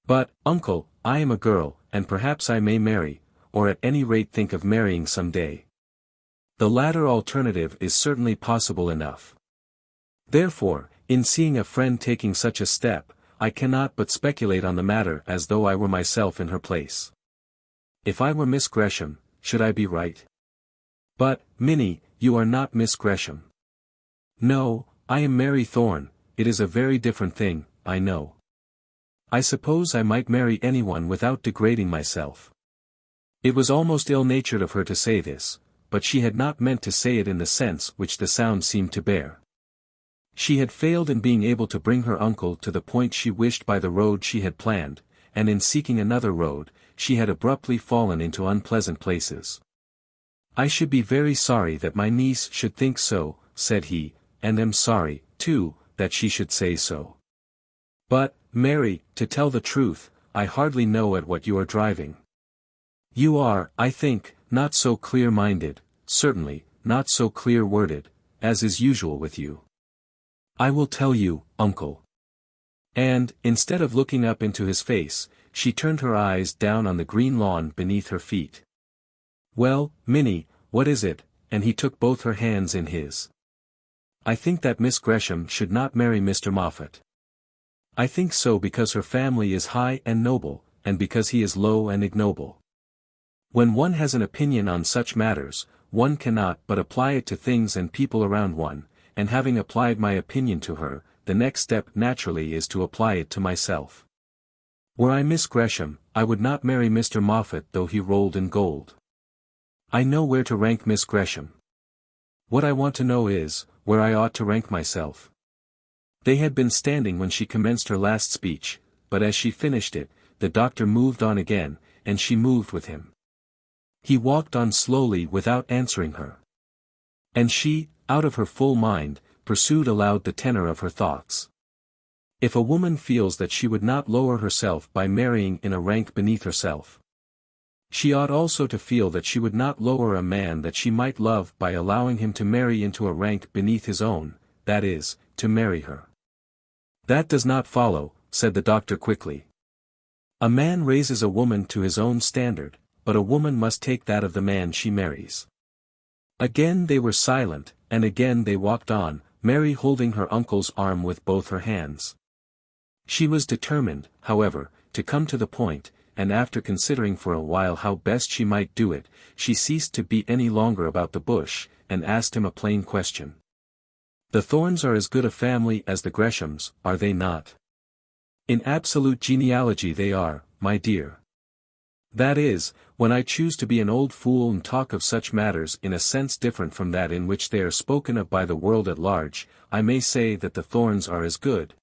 But, uncle, I am a girl, and perhaps I may marry, or at any rate think of marrying some day. The latter alternative is certainly possible enough. Therefore, in seeing a friend taking such a step, I cannot but speculate on the matter as though I were myself in her place. If I were Miss Gresham, should I be right? But, Minnie, you are not Miss Gresham. No, I am Mary Thorne. It is a very different thing, I know. I suppose I might marry anyone without degrading myself. It was almost ill-natured of her to say this, but she had not meant to say it in the sense which the sound seemed to bear. She had failed in being able to bring her uncle to the point she wished by the road she had planned, and in seeking another road, she had abruptly fallen into unpleasant places. I should be very sorry that my niece should think so, said he, and am sorry, too, that she should say so. But, Mary, to tell the truth, I hardly know at what you are driving. You are, I think, not so clear-minded, certainly, not so clear-worded, as is usual with you. I will tell you, uncle. And, instead of looking up into his face, she turned her eyes down on the green lawn beneath her feet. Well, Minnie, what is it? And he took both her hands in his. I think that Miss Gresham should not marry Mr. Moffat. I think so because her family is high and noble, and because he is low and ignoble. When one has an opinion on such matters, one cannot but apply it to things and people around one, and having applied my opinion to her, the next step naturally is to apply it to myself. Were I Miss Gresham, I would not marry Mr. Moffat though he rolled in gold. I know where to rank Miss Gresham. What I want to know is, where I ought to rank myself. They had been standing when she commenced her last speech, but as she finished it, the doctor moved on again, and she moved with him. He walked on slowly without answering her. And she, out of her full mind, pursued aloud the tenor of her thoughts. If a woman feels that she would not lower herself by marrying in a rank beneath herself, she ought also to feel that she would not lower a man that she might love by allowing him to marry into a rank beneath his own, that is, to marry her. That does not follow, said the doctor quickly. A man raises a woman to his own standard, but a woman must take that of the man she marries. Again they were silent, and again they walked on, Mary holding her uncle's arm with both her hands. She was determined, however, to come to the point, and after considering for a while how best she might do it, she ceased to beat any longer about the bush, and asked him a plain question. The Thornes are as good a family as the Greshams, are they not? In absolute genealogy they are, my dear. That is, when I choose to be an old fool and talk of such matters in a sense different from that in which they are spoken of by the world at large, I may say that the Thornes are as good,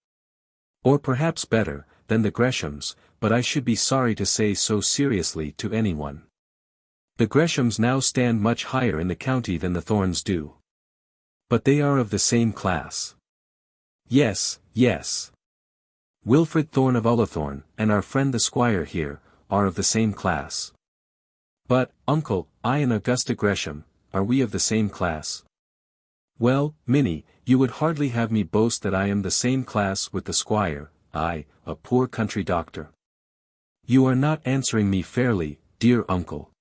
or perhaps better, than the Greshams, but I should be sorry to say so seriously to anyone. The Greshams now stand much higher in the county than the Thornes do. But they are of the same class. Yes, yes. Wilfred Thorne of Ullathorne, and our friend the squire here, are of the same class. But, uncle, I and Augusta Gresham, are we of the same class? Well, Minnie, you would hardly have me boast that I am the same class with the squire, I, a poor country doctor. You are not answering me fairly, dear uncle.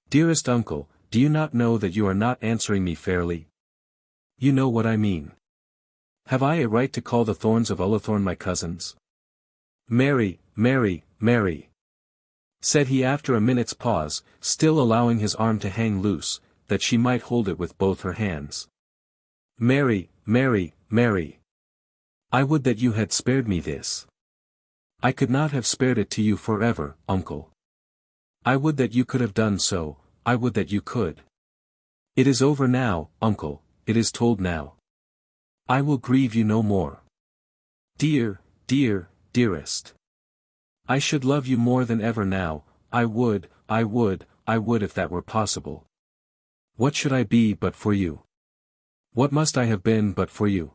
Dearest uncle, do you not know that you are not answering me fairly? You know what I mean. Have I a right to call the Thornes of Ullathorne my cousins? Mary, Mary, Mary, said he after a minute's pause, still allowing his arm to hang loose, that she might hold it with both her hands. Mary, Mary, Mary. I would that you had spared me this. I could not have spared it to you forever, uncle. I would that you could have done so, I would that you could. It is over now, uncle, it is told now. I will grieve you no more. Dear, dear, dearest. I should love you more than ever now, I would if that were possible. What should I be but for you? What must I have been but for you?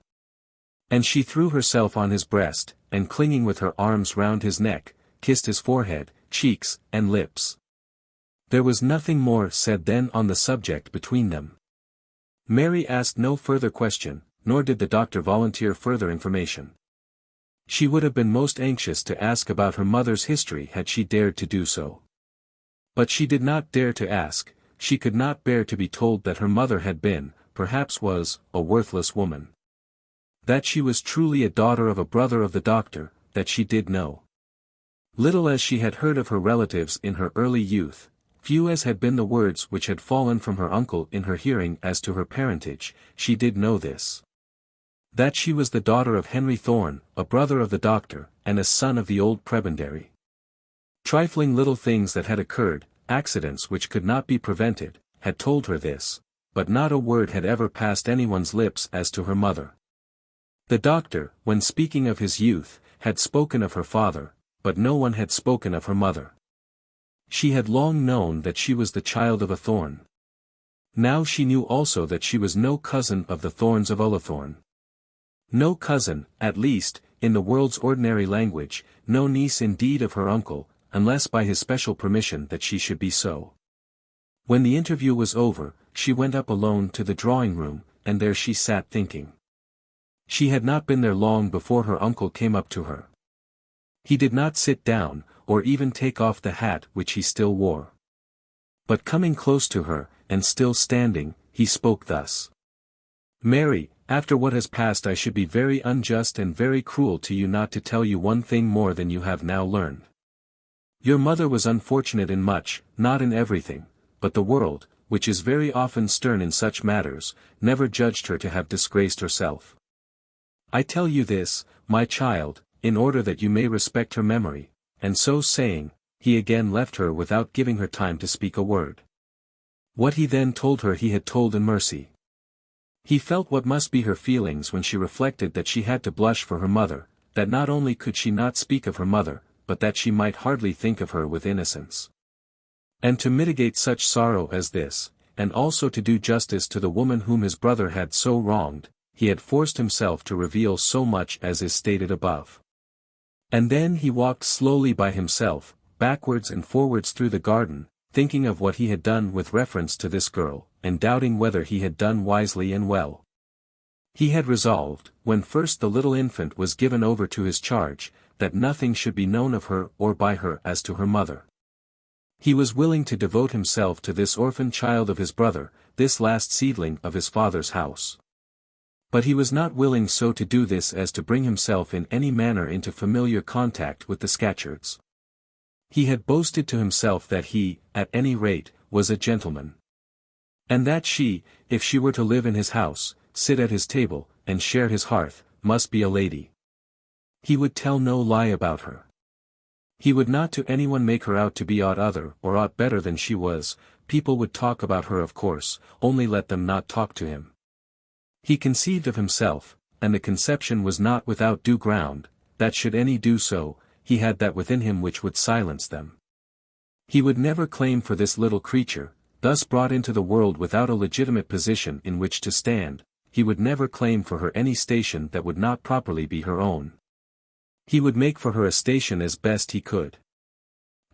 And she threw herself on his breast, and clinging with her arms round his neck, kissed his forehead, cheeks, and lips. There was nothing more said then on the subject between them. Mary asked no further question, nor did the doctor volunteer further information. She would have been most anxious to ask about her mother's history had she dared to do so. But she did not dare to ask. She could not bear to be told that her mother had been, perhaps was, a worthless woman. That she was truly a daughter of a brother of the doctor, that she did know. Little as she had heard of her relatives in her early youth, few as had been the words which had fallen from her uncle in her hearing as to her parentage, she did know this. That she was the daughter of Henry Thorne, a brother of the doctor, and a son of the old prebendary. Trifling little things that had occurred, accidents which could not be prevented, had told her this, but not a word had ever passed anyone's lips as to her mother. The doctor, when speaking of his youth, had spoken of her father, but no one had spoken of her mother. She had long known that she was the child of a Thorne. Now she knew also that she was no cousin of the Thornes of Ullathorne. No cousin, at least, in the world's ordinary language, no niece indeed of her uncle, unless by his special permission that she should be so. When the interview was over, she went up alone to the drawing-room, and there she sat thinking. She had not been there long before her uncle came up to her. He did not sit down, or even take off the hat which he still wore. But coming close to her, and still standing, he spoke thus. "Mary, after what has passed I should be very unjust and very cruel to you not to tell you one thing more than you have now learned. Your mother was unfortunate in much, not in everything, but the world, which is very often stern in such matters, never judged her to have disgraced herself. I tell you this, my child, in order that you may respect her memory," and so saying, he again left her without giving her time to speak a word. What he then told her he had told in mercy. He felt what must be her feelings when she reflected that she had to blush for her mother, that not only could she not speak of her mother, but that she might hardly think of her with innocence. And to mitigate such sorrow as this, and also to do justice to the woman whom his brother had so wronged, he had forced himself to reveal so much as is stated above. And then he walked slowly by himself, backwards and forwards through the garden, thinking of what he had done with reference to this girl, and doubting whether he had done wisely and well. He had resolved, when first the little infant was given over to his charge, that nothing should be known of her or by her as to her mother. He was willing to devote himself to this orphan child of his brother, this last seedling of his father's house. But he was not willing so to do this as to bring himself in any manner into familiar contact with the Scatcherds. He had boasted to himself that he, at any rate, was a gentleman. And that she, if she were to live in his house, sit at his table, and share his hearth, must be a lady. He would tell no lie about her. He would not to anyone make her out to be aught other or aught better than she was. People would talk about her of course, only let them not talk to him. He conceived of himself, and the conception was not without due ground, that should any do so, he had that within him which would silence them. He would never claim for this little creature, thus brought into the world without a legitimate position in which to stand, he would never claim for her any station that would not properly be her own. He would make for her a station as best he could.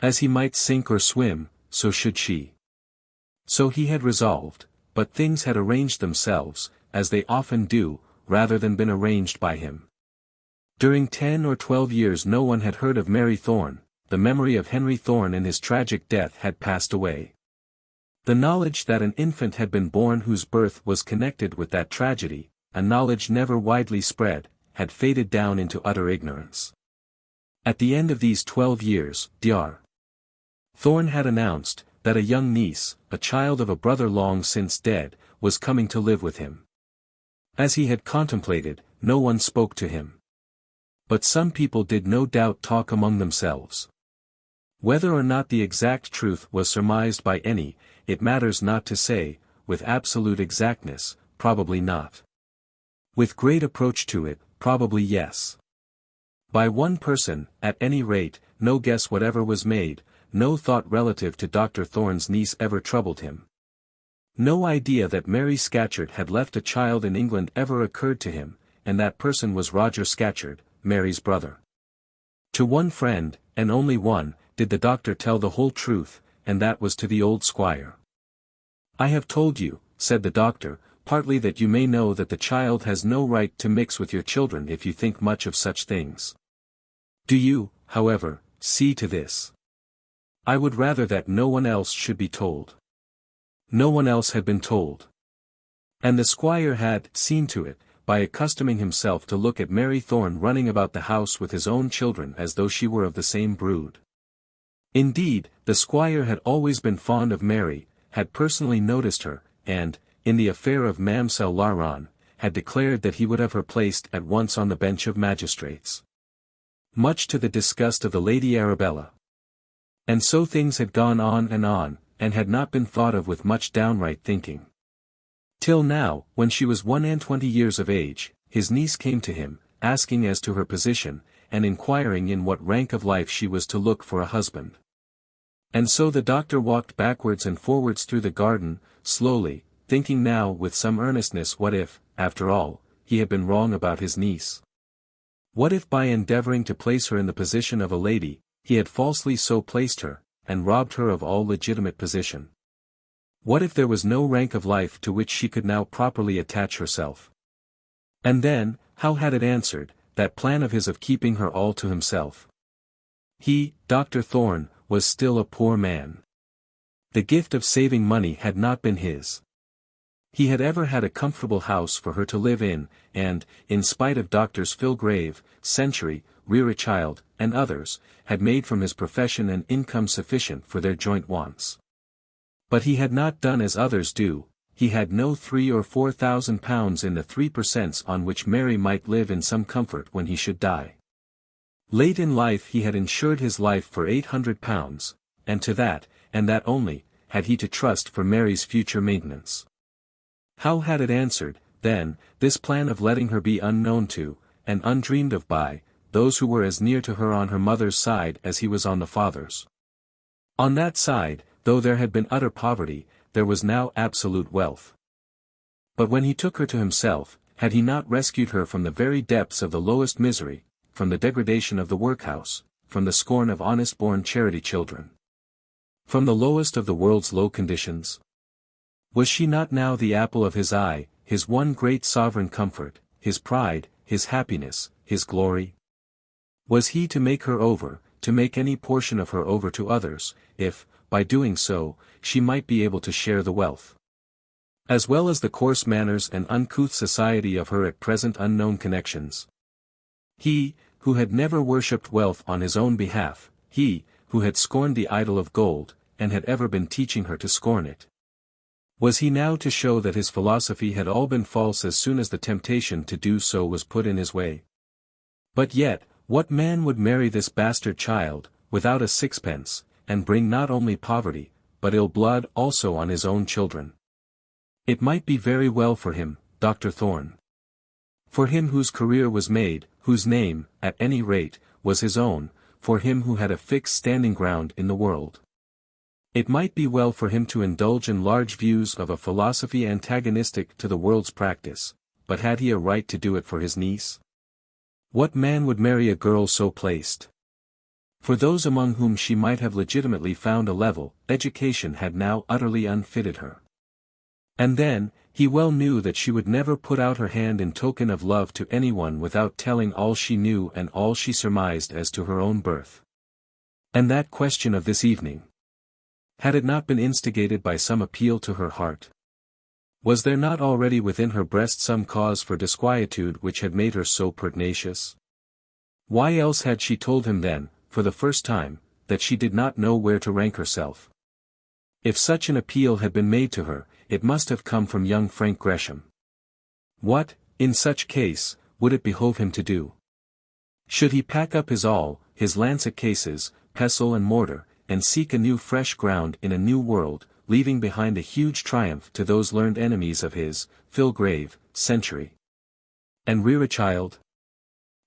As he might sink or swim, so should she. So he had resolved, but things had arranged themselves, as they often do, rather than been arranged by him. During 10 or 12 years no one had heard of Mary Thorne, the memory of Henry Thorne and his tragic death had passed away. The knowledge that an infant had been born whose birth was connected with that tragedy, a knowledge never widely spread, had faded down into utter ignorance. At the end of these 12 years, Dr. Thorne had announced, that a young niece, a child of a brother long since dead, was coming to live with him. As he had contemplated, no one spoke to him. But some people did no doubt talk among themselves. Whether or not the exact truth was surmised by any, it matters not to say, with absolute exactness, probably not. With great approach to it, probably yes. By one person, at any rate, no guess whatever was made, no thought relative to Dr. Thorne's niece ever troubled him. No idea that Mary Scatcherd had left a child in England ever occurred to him, and that person was Roger Scatcherd, Mary's brother. To one friend, and only one, did the doctor tell the whole truth, and that was to the old squire. "I have told you," said the doctor, "partly that you may know that the child has no right to mix with your children if you think much of such things. Do you, however, see to this? I would rather that no one else should be told." No one else had been told. And the squire had seen to it, by accustoming himself to look at Mary Thorne running about the house with his own children as though she were of the same brood. Indeed, the squire had always been fond of Mary, had personally noticed her, and, in the affair of Mamselle Laron, had declared that he would have her placed at once on the bench of magistrates. Much to the disgust of the Lady Arabella. And so things had gone on, and had not been thought of with much downright thinking. Till now, when she was 21 years of age, his niece came to him, asking as to her position, and inquiring in what rank of life she was to look for a husband. And so the doctor walked backwards and forwards through the garden, slowly, thinking now with some earnestness what if, after all, he had been wrong about his niece. What if by endeavoring to place her in the position of a lady, he had falsely so placed her, and robbed her of all legitimate position? What if there was no rank of life to which she could now properly attach herself? And then, how had it answered, that plan of his of keeping her all to himself? He, Dr. Thorne, was still a poor man. The gift of saving money had not been his. He had ever had a comfortable house for her to live in, and, in spite of Doctors Filgrave, Century, Rerechild, and others, had made from his profession an income sufficient for their joint wants. But he had not done as others do, he had no £3,000 or £4,000 in the 3% on which Mary might live in some comfort when he should die. Late in life he had insured his life for £800, and to that, and that only, had he to trust for Mary's future maintenance. How had it answered, then, this plan of letting her be unknown to, and undreamed of by, those who were as near to her on her mother's side as he was on the father's? On that side, though there had been utter poverty, there was now absolute wealth. But when he took her to himself, had he not rescued her from the very depths of the lowest misery, from the degradation of the workhouse, from the scorn of honest-born charity children? From the lowest of the world's low conditions? Was she not now the apple of his eye, his one great sovereign comfort, his pride, his happiness, his glory? Was he to make her over, to make any portion of her over to others, if, by doing so, she might be able to share the wealth, as well as the coarse manners and uncouth society of her at present unknown connections? He, who had never worshipped wealth on his own behalf, he, who had scorned the idol of gold, and had ever been teaching her to scorn it. Was he now to show that his philosophy had all been false as soon as the temptation to do so was put in his way? But yet, what man would marry this bastard child, without a sixpence, and bring not only poverty, but ill blood also on his own children? It might be very well for him, Dr. Thorne. For him whose career was made, whose name, at any rate, was his own, for him who had a fixed standing ground in the world. It might be well for him to indulge in large views of a philosophy antagonistic to the world's practice, but had he a right to do it for his niece? What man would marry a girl so placed? For those among whom she might have legitimately found a level, education had now utterly unfitted her. And then, he well knew that she would never put out her hand in token of love to anyone without telling all she knew and all she surmised as to her own birth. And that question of this evening, had it not been instigated by some appeal to her heart? Was there not already within her breast some cause for disquietude which had made her so pertinacious? Why else had she told him then, for the first time, that she did not know where to rank herself? If such an appeal had been made to her, it must have come from young Frank Gresham. What, in such case, would it behove him to do? Should he pack up his all, his lancet cases, pestle and mortar, and seek a new fresh ground in a new world, leaving behind a huge triumph to those learned enemies of his, Filgrave, Century, and Rerechild?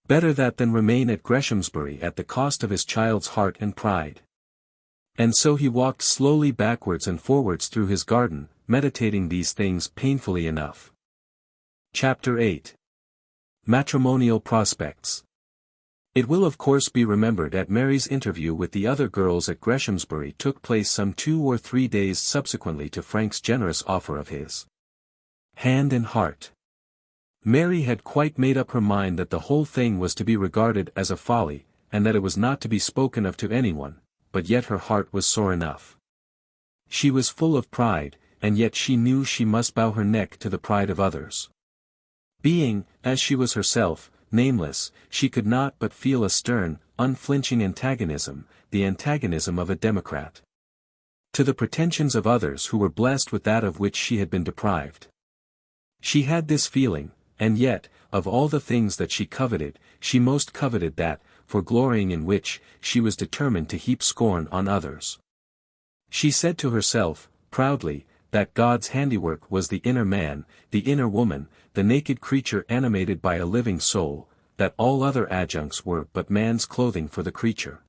Better that than remain at Greshamsbury at the cost of his child's heart and pride. And so he walked slowly backwards and forwards through his garden, meditating these things painfully enough. Chapter 8. Matrimonial Prospects. It will of course be remembered that Mary's interview with the other girls at Greshamsbury took place some 2 or 3 days subsequently to Frank's generous offer of his hand and heart. Mary had quite made up her mind that the whole thing was to be regarded as a folly, and that it was not to be spoken of to anyone, but yet her heart was sore enough. She was full of pride, and yet she knew she must bow her neck to the pride of others. Being, as she was herself, nameless, she could not but feel a stern, unflinching antagonism, the antagonism of a democrat, to the pretensions of others who were blessed with that of which she had been deprived. She had this feeling, and yet, of all the things that she coveted, she most coveted that, for glorying in which, she was determined to heap scorn on others. She said to herself, proudly, that God's handiwork was the inner man, the inner woman, the naked creature animated by a living soul, that all other adjuncts were but man's clothing for the creature.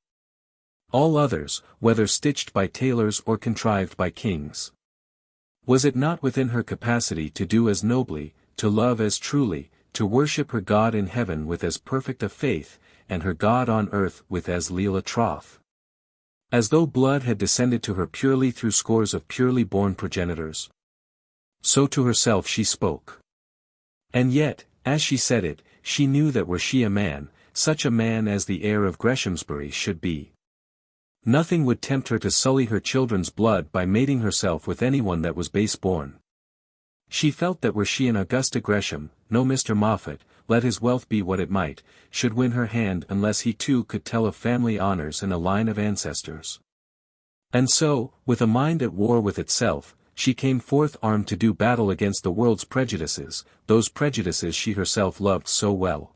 All others, whether stitched by tailors or contrived by kings. Was it not within her capacity to do as nobly, to love as truly, to worship her God in heaven with as perfect a faith, and her God on earth with as leal a troth? As though blood had descended to her purely through scores of purely born progenitors. So to herself she spoke. And yet, as she said it, she knew that were she a man, such a man as the heir of Greshamsbury should be, nothing would tempt her to sully her children's blood by mating herself with anyone that was base-born. She felt that were she an Augusta Gresham, no Mr. Moffat, let his wealth be what it might, should win her hand unless he too could tell of family honours and a line of ancestors. And so, with a mind at war with itself, she came forth armed to do battle against the world's prejudices, those prejudices she herself loved so well.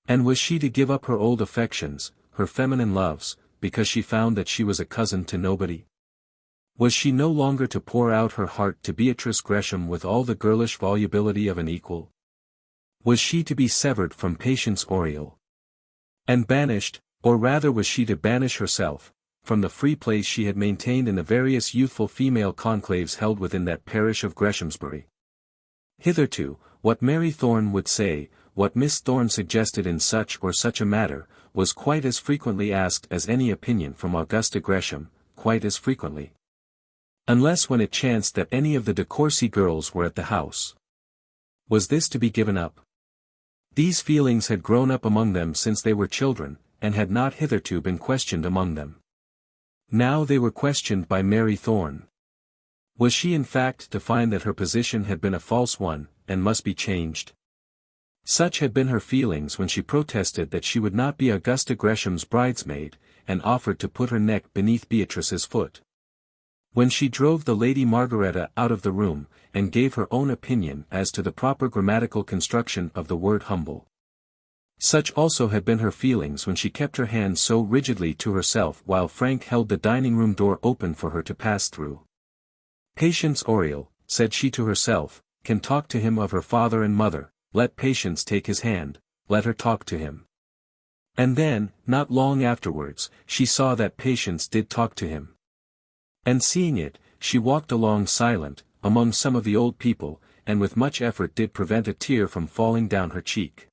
And was she to give up her old affections, her feminine loves, because she found that she was a cousin to nobody? Was she no longer to pour out her heart to Beatrice Gresham with all the girlish volubility of an equal? Was she to be severed from Patience Oriel, and banished, or rather was she to banish herself, from the free place she had maintained in the various youthful female conclaves held within that parish of Greshamsbury? Hitherto, what Mary Thorne would say, what Miss Thorne suggested in such or such a matter, was quite as frequently asked as any opinion from Augusta Gresham, quite as frequently. Unless when it chanced that any of the de Courcy girls were at the house. Was this to be given up? These feelings had grown up among them since they were children, and had not hitherto been questioned among them. Now they were questioned by Mary Thorne. Was she in fact to find that her position had been a false one, and must be changed? Such had been her feelings when she protested that she would not be Augusta Gresham's bridesmaid, and offered to put her neck beneath Beatrice's foot. When she drove the Lady Margaretta out of the room, and gave her own opinion as to the proper grammatical construction of the word humble. Such also had been her feelings when she kept her hand so rigidly to herself while Frank held the dining-room door open for her to pass through. Patience Oriel, said she to herself, can talk to him of her father and mother, let Patience take his hand, let her talk to him. And then, not long afterwards, she saw that Patience did talk to him. And seeing it, she walked along silent, among some of the old people, and with much effort did prevent a tear from falling down her cheek.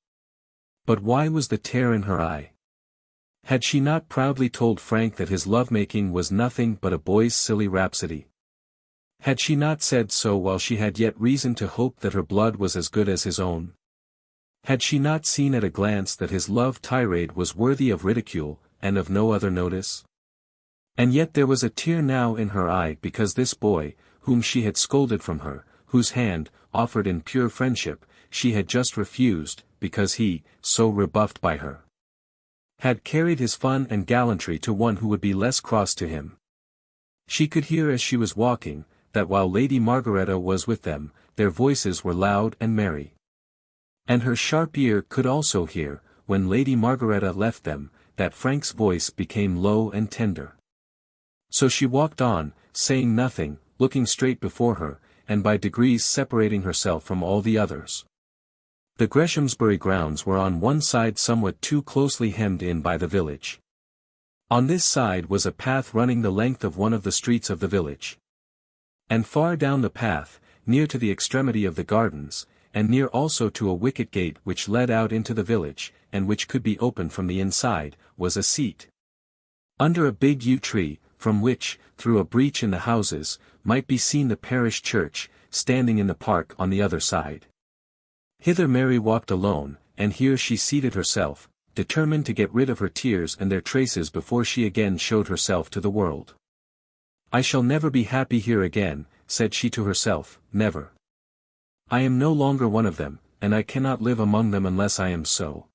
But why was the tear in her eye? Had she not proudly told Frank that his love-making was nothing but a boy's silly rhapsody? Had she not said so while she had yet reason to hope that her blood was as good as his own? Had she not seen at a glance that his love tirade was worthy of ridicule, and of no other notice? And yet there was a tear now in her eye because this boy, whom she had scolded from her, whose hand, offered in pure friendship, she had just refused, because he, so rebuffed by her, had carried his fun and gallantry to one who would be less cross to him. She could hear as she was walking, that while Lady Margaretta was with them, their voices were loud and merry. And her sharp ear could also hear, when Lady Margaretta left them, that Frank's voice became low and tender. So she walked on, saying nothing, looking straight before her, and by degrees separating herself from all the others. The Greshamsbury grounds were on one side somewhat too closely hemmed in by the village. On this side was a path running the length of one of the streets of the village. And far down the path, near to the extremity of the gardens, and near also to a wicket gate which led out into the village, and which could be opened from the inside, was a seat. Under a big yew tree, from which, through a breach in the houses, might be seen the parish church, standing in the park on the other side. Hither Mary walked alone, and here she seated herself, determined to get rid of her tears and their traces before she again showed herself to the world. "I shall never be happy here again," said she to herself, "never. I am no longer one of them, and I cannot live among them unless I am so."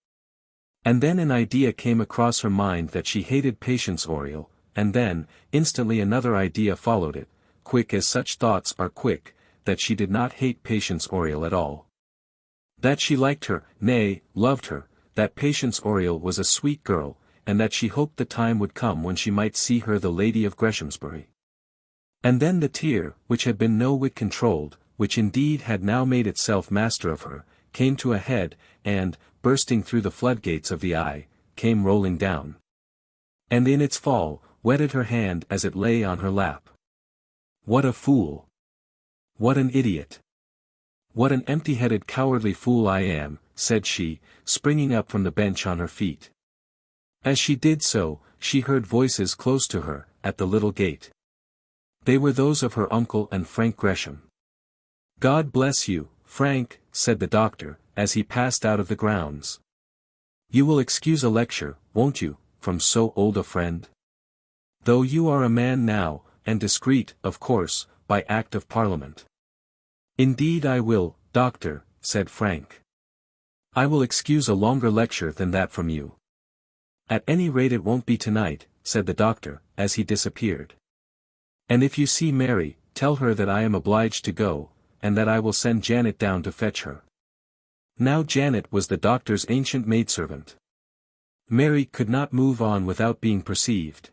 And then an idea came across her mind that she hated Patience Oriel, and then, instantly another idea followed it, quick as such thoughts are quick, that she did not hate Patience Oriel at all. That she liked her, nay, loved her, that Patience Oriel was a sweet girl, and that she hoped the time would come when she might see her the Lady of Greshamsbury. And then the tear, which had been no whit controlled, which indeed had now made itself master of her, came to a head, and, bursting through the floodgates of the eye, came rolling down. And in its fall, wetted her hand as it lay on her lap. "What a fool! What an idiot! What an empty-headed cowardly fool I am," said she, springing up from the bench on her feet. As she did so, she heard voices close to her, at the little gate. They were those of her uncle and Frank Gresham. "God bless you, Frank," said the doctor, as he passed out of the grounds. "You will excuse a lecture, won't you, from so old a friend? Though you are a man now, and discreet, of course, by Act of Parliament." "Indeed I will, doctor," said Frank. "I will excuse a longer lecture than that from you." "At any rate it won't be tonight," said the doctor, as he disappeared. "And if you see Mary, tell her that I am obliged to go, and that I will send Janet down to fetch her." Now Janet was the doctor's ancient maidservant. Mary could not move on without being perceived.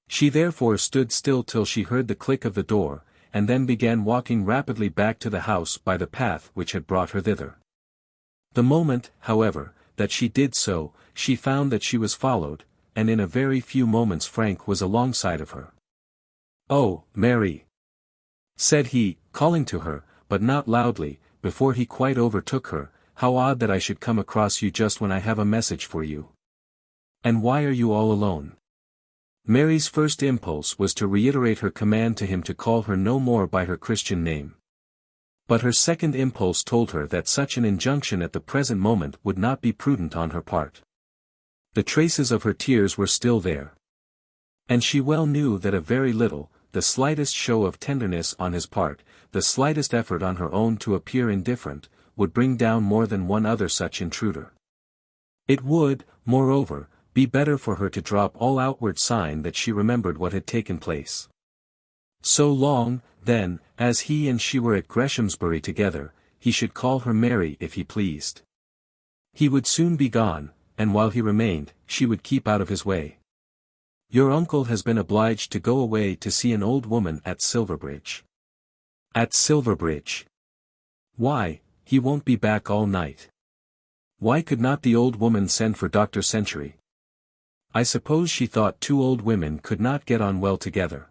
She therefore stood still till she heard the click of the door, and then began walking rapidly back to the house by the path which had brought her thither. The moment, however, that she did so, she found that she was followed, and in a very few moments Frank was alongside of her. "Oh, Mary!" said he, calling to her, but not loudly, before he quite overtook her, "how odd that I should come across you just when I have a message for you. And why are you all alone?" Mary's first impulse was to reiterate her command to him to call her no more by her Christian name. But her second impulse told her that such an injunction at the present moment would not be prudent on her part. The traces of her tears were still there. And she well knew that a very little, the slightest show of tenderness on his part, the slightest effort on her own to appear indifferent, would bring down more than one other such intruder. It would, moreover, be better for her to drop all outward sign that she remembered what had taken place. So long, then, as he and she were at Greshamsbury together, he should call her Mary if he pleased. He would soon be gone, and while he remained, she would keep out of his way. "Your uncle has been obliged to go away to see an old woman at Silverbridge." "At Silverbridge? Why, he won't be back all night. Why could not the old woman send for Dr. Century?" I suppose she thought two old women could not get on well together.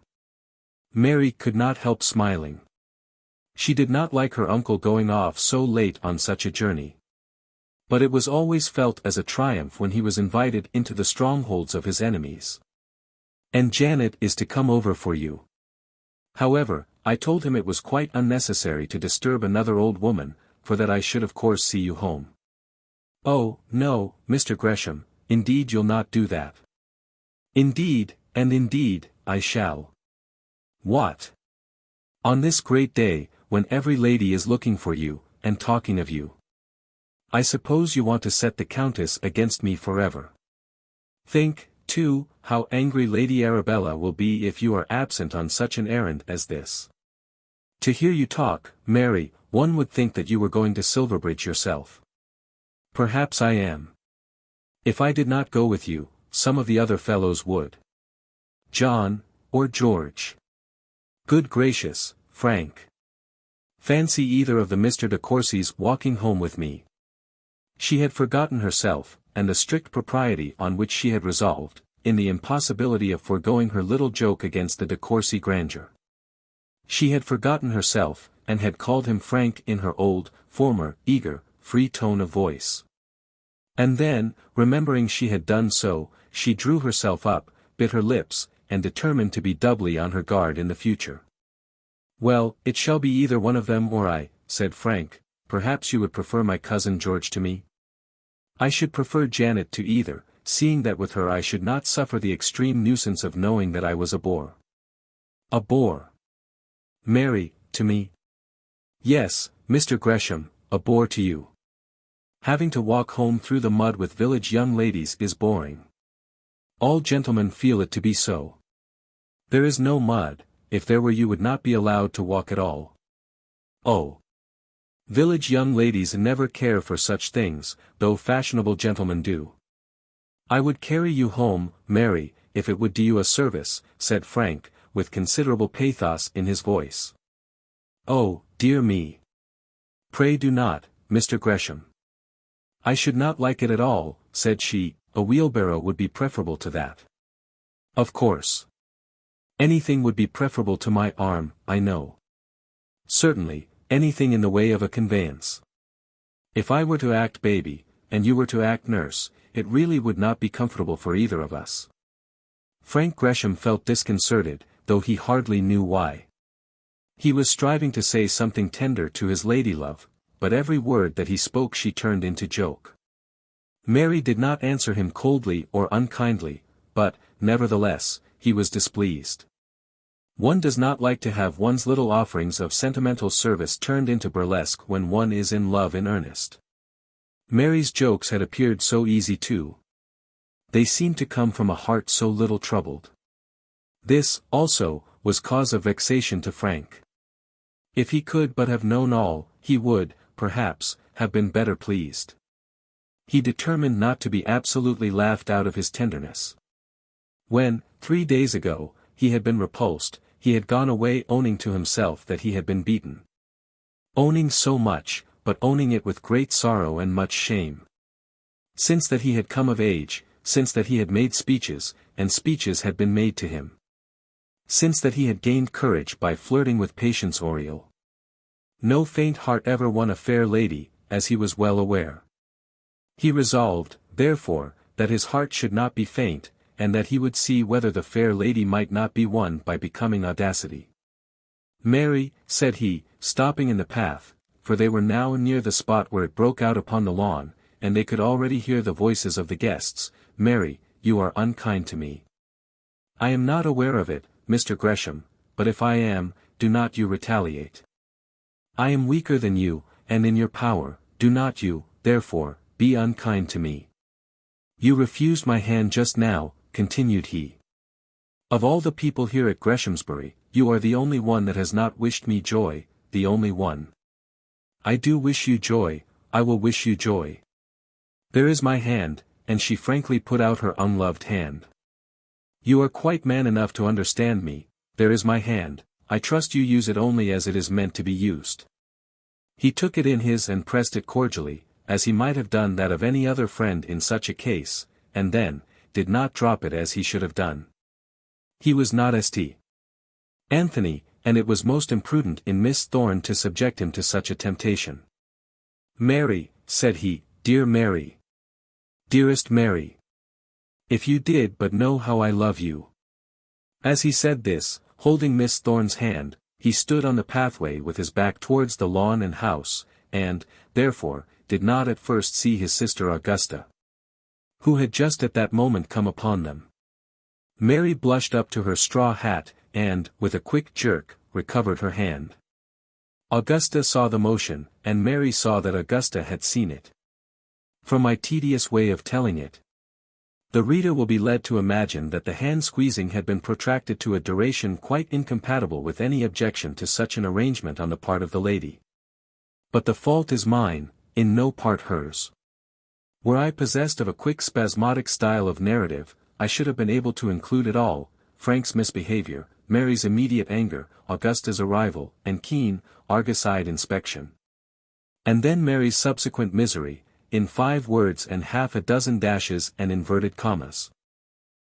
Mary could not help smiling. She did not like her uncle going off so late on such a journey. But it was always felt as a triumph when he was invited into the strongholds of his enemies. "And Janet is to come over for you." However, I told him it was quite unnecessary to disturb another old woman, for that I should of course see you home. "Oh, no, Mr. Gresham, indeed you'll not do that." "Indeed, and indeed, I shall." "What? On this great day, when every lady is looking for you, and talking of you? I suppose you want to set the Countess against me forever. Think, too, how angry Lady Arabella will be if you are absent on such an errand as this. To hear you talk, Mary, one would think that you were going to Silverbridge yourself." "Perhaps I am. If I did not go with you, some of the other fellows would. John, or George. Good gracious, Frank. Fancy either of the Mr. de Courcys walking home with me. She had forgotten herself, and the strict propriety on which she had resolved, in the impossibility of foregoing her little joke against the de Courcy grandeur. She had forgotten herself, and had called him Frank in her old, former, eager, free tone of voice. And then, remembering she had done so, she drew herself up, bit her lips, and determined to be doubly on her guard in the future. "Well, it shall be either one of them or I," said Frank. "Perhaps you would prefer my cousin George to me?" "I should prefer Janet to either, seeing that with her I should not suffer the extreme nuisance of knowing that I was a bore." "A bore? Mary, to me?" "Yes, Mr. Gresham, a bore to you. Having to walk home through the mud with village young ladies is boring. All gentlemen feel it to be so. There is no mud. If there were you would not be allowed to walk at all." "Oh. Village young ladies never care for such things, though fashionable gentlemen do." "I would carry you home, Mary, if it would do you a service," said Frank, with considerable pathos in his voice. "Oh, dear me. Pray do not, Mr. Gresham." "I should not like it at all," said she. "A wheelbarrow would be preferable to that." "Of course. Anything would be preferable to my arm, I know." "Certainly, anything in the way of a conveyance. If I were to act baby, and you were to act nurse, it really would not be comfortable for either of us." Frank Gresham felt disconcerted, though he hardly knew why. He was striving to say something tender to his lady-love, but every word that he spoke she turned into joke. Mary did not answer him coldly or unkindly, but, nevertheless, he was displeased. One does not like to have one's little offerings of sentimental service turned into burlesque when one is in love in earnest. Mary's jokes had appeared so easy too. They seemed to come from a heart so little troubled. This, also, was cause of vexation to Frank. If he could but have known all, he would, perhaps, have been better pleased. He determined not to be absolutely laughed out of his tenderness. When, 3 days ago, he had been repulsed, he had gone away owning to himself that he had been beaten. Owning so much, but owning it with great sorrow and much shame. Since that he had come of age, since that he had made speeches, and speeches had been made to him. Since that he had gained courage by flirting with Patience Oriel. No faint heart ever won a fair lady, as he was well aware. He resolved, therefore, that his heart should not be faint, and that he would see whether the fair lady might not be won by becoming audacity. "Mary," said he, stopping in the path, for they were now near the spot where it broke out upon the lawn, and they could already hear the voices of the guests, "Mary, you are unkind to me." "I am not aware of it, Mr. Gresham, but if I am, do not you retaliate. I am weaker than you, and in your power, do not you, therefore, be unkind to me. You refused my hand just now," continued he. "Of all the people here at Greshamsbury, you are the only one that has not wished me joy, the only one. I do wish you joy, I will wish you joy. There is my hand," and she frankly put out her unloved hand. "You are quite man enough to understand me. There is my hand, I trust you use it only as it is meant to be used." He took it in his and pressed it cordially, as he might have done that of any other friend in such a case, and then, did not drop it as he should have done. He was not St. Anthony, and it was most imprudent in Miss Thorne to subject him to such a temptation. "Mary," said he, "dear Mary. Dearest Mary. If you did but know how I love you." As he said this, holding Miss Thorne's hand, he stood on the pathway with his back towards the lawn and house, and, therefore, did not at first see his sister Augusta, who had just at that moment come upon them. Mary blushed up to her straw hat, and, with a quick jerk, recovered her hand. Augusta saw the motion, and Mary saw that Augusta had seen it. From my tedious way of telling it, the reader will be led to imagine that the hand-squeezing had been protracted to a duration quite incompatible with any objection to such an arrangement on the part of the lady. But the fault is mine, in no part hers. Were I possessed of a quick spasmodic style of narrative, I should have been able to include it all: Frank's misbehavior, Mary's immediate anger, Augusta's arrival, and keen, Argus-eyed inspection. And then Mary's subsequent misery, in 5 words and half a dozen dashes and inverted commas.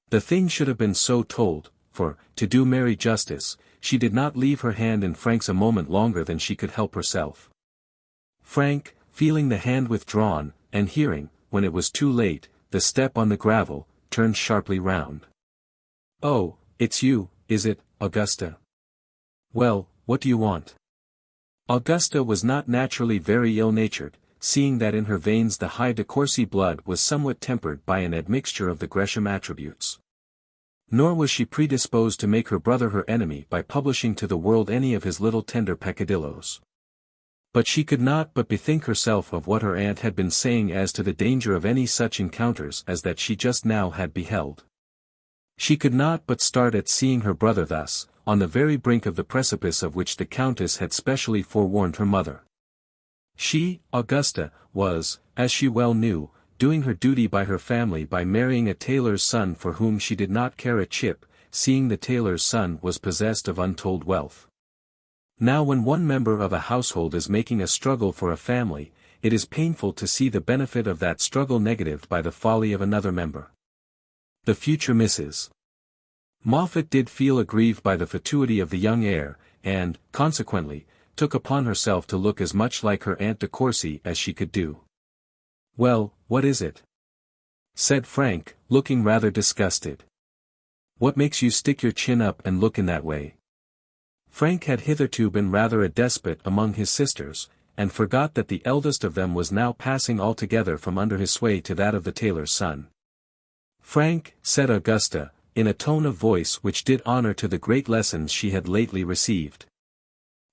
The thing should have been so told, for, to do Mary justice, she did not leave her hand in Frank's a moment longer than she could help herself. Frank, feeling the hand withdrawn, and hearing, when it was too late, the step on the gravel, turned sharply round. "Oh, it's you, is it, Augusta? Well, what do you want?" Augusta was not naturally very ill-natured, seeing that in her veins the high de Courcy blood was somewhat tempered by an admixture of the Gresham attributes. Nor was she predisposed to make her brother her enemy by publishing to the world any of his little tender peccadilloes. But she could not but bethink herself of what her aunt had been saying as to the danger of any such encounters as that she just now had beheld. She could not but start at seeing her brother thus, on the very brink of the precipice of which the Countess had specially forewarned her mother. She, Augusta, was, as she well knew, doing her duty by her family by marrying a tailor's son for whom she did not care a chip, seeing the tailor's son was possessed of untold wealth. Now when one member of a household is making a struggle for a family, it is painful to see the benefit of that struggle negatived by the folly of another member. The future Mrs. Moffat did feel aggrieved by the fatuity of the young heir, and, consequently, took upon herself to look as much like her Aunt de Courcy as she could do. "Well, what is it?" said Frank, looking rather disgusted. "What makes you stick your chin up and look in that way?" Frank had hitherto been rather a despot among his sisters, and forgot that the eldest of them was now passing altogether from under his sway to that of the tailor's son. "Frank," said Augusta, in a tone of voice which did honor to the great lessons she had lately received,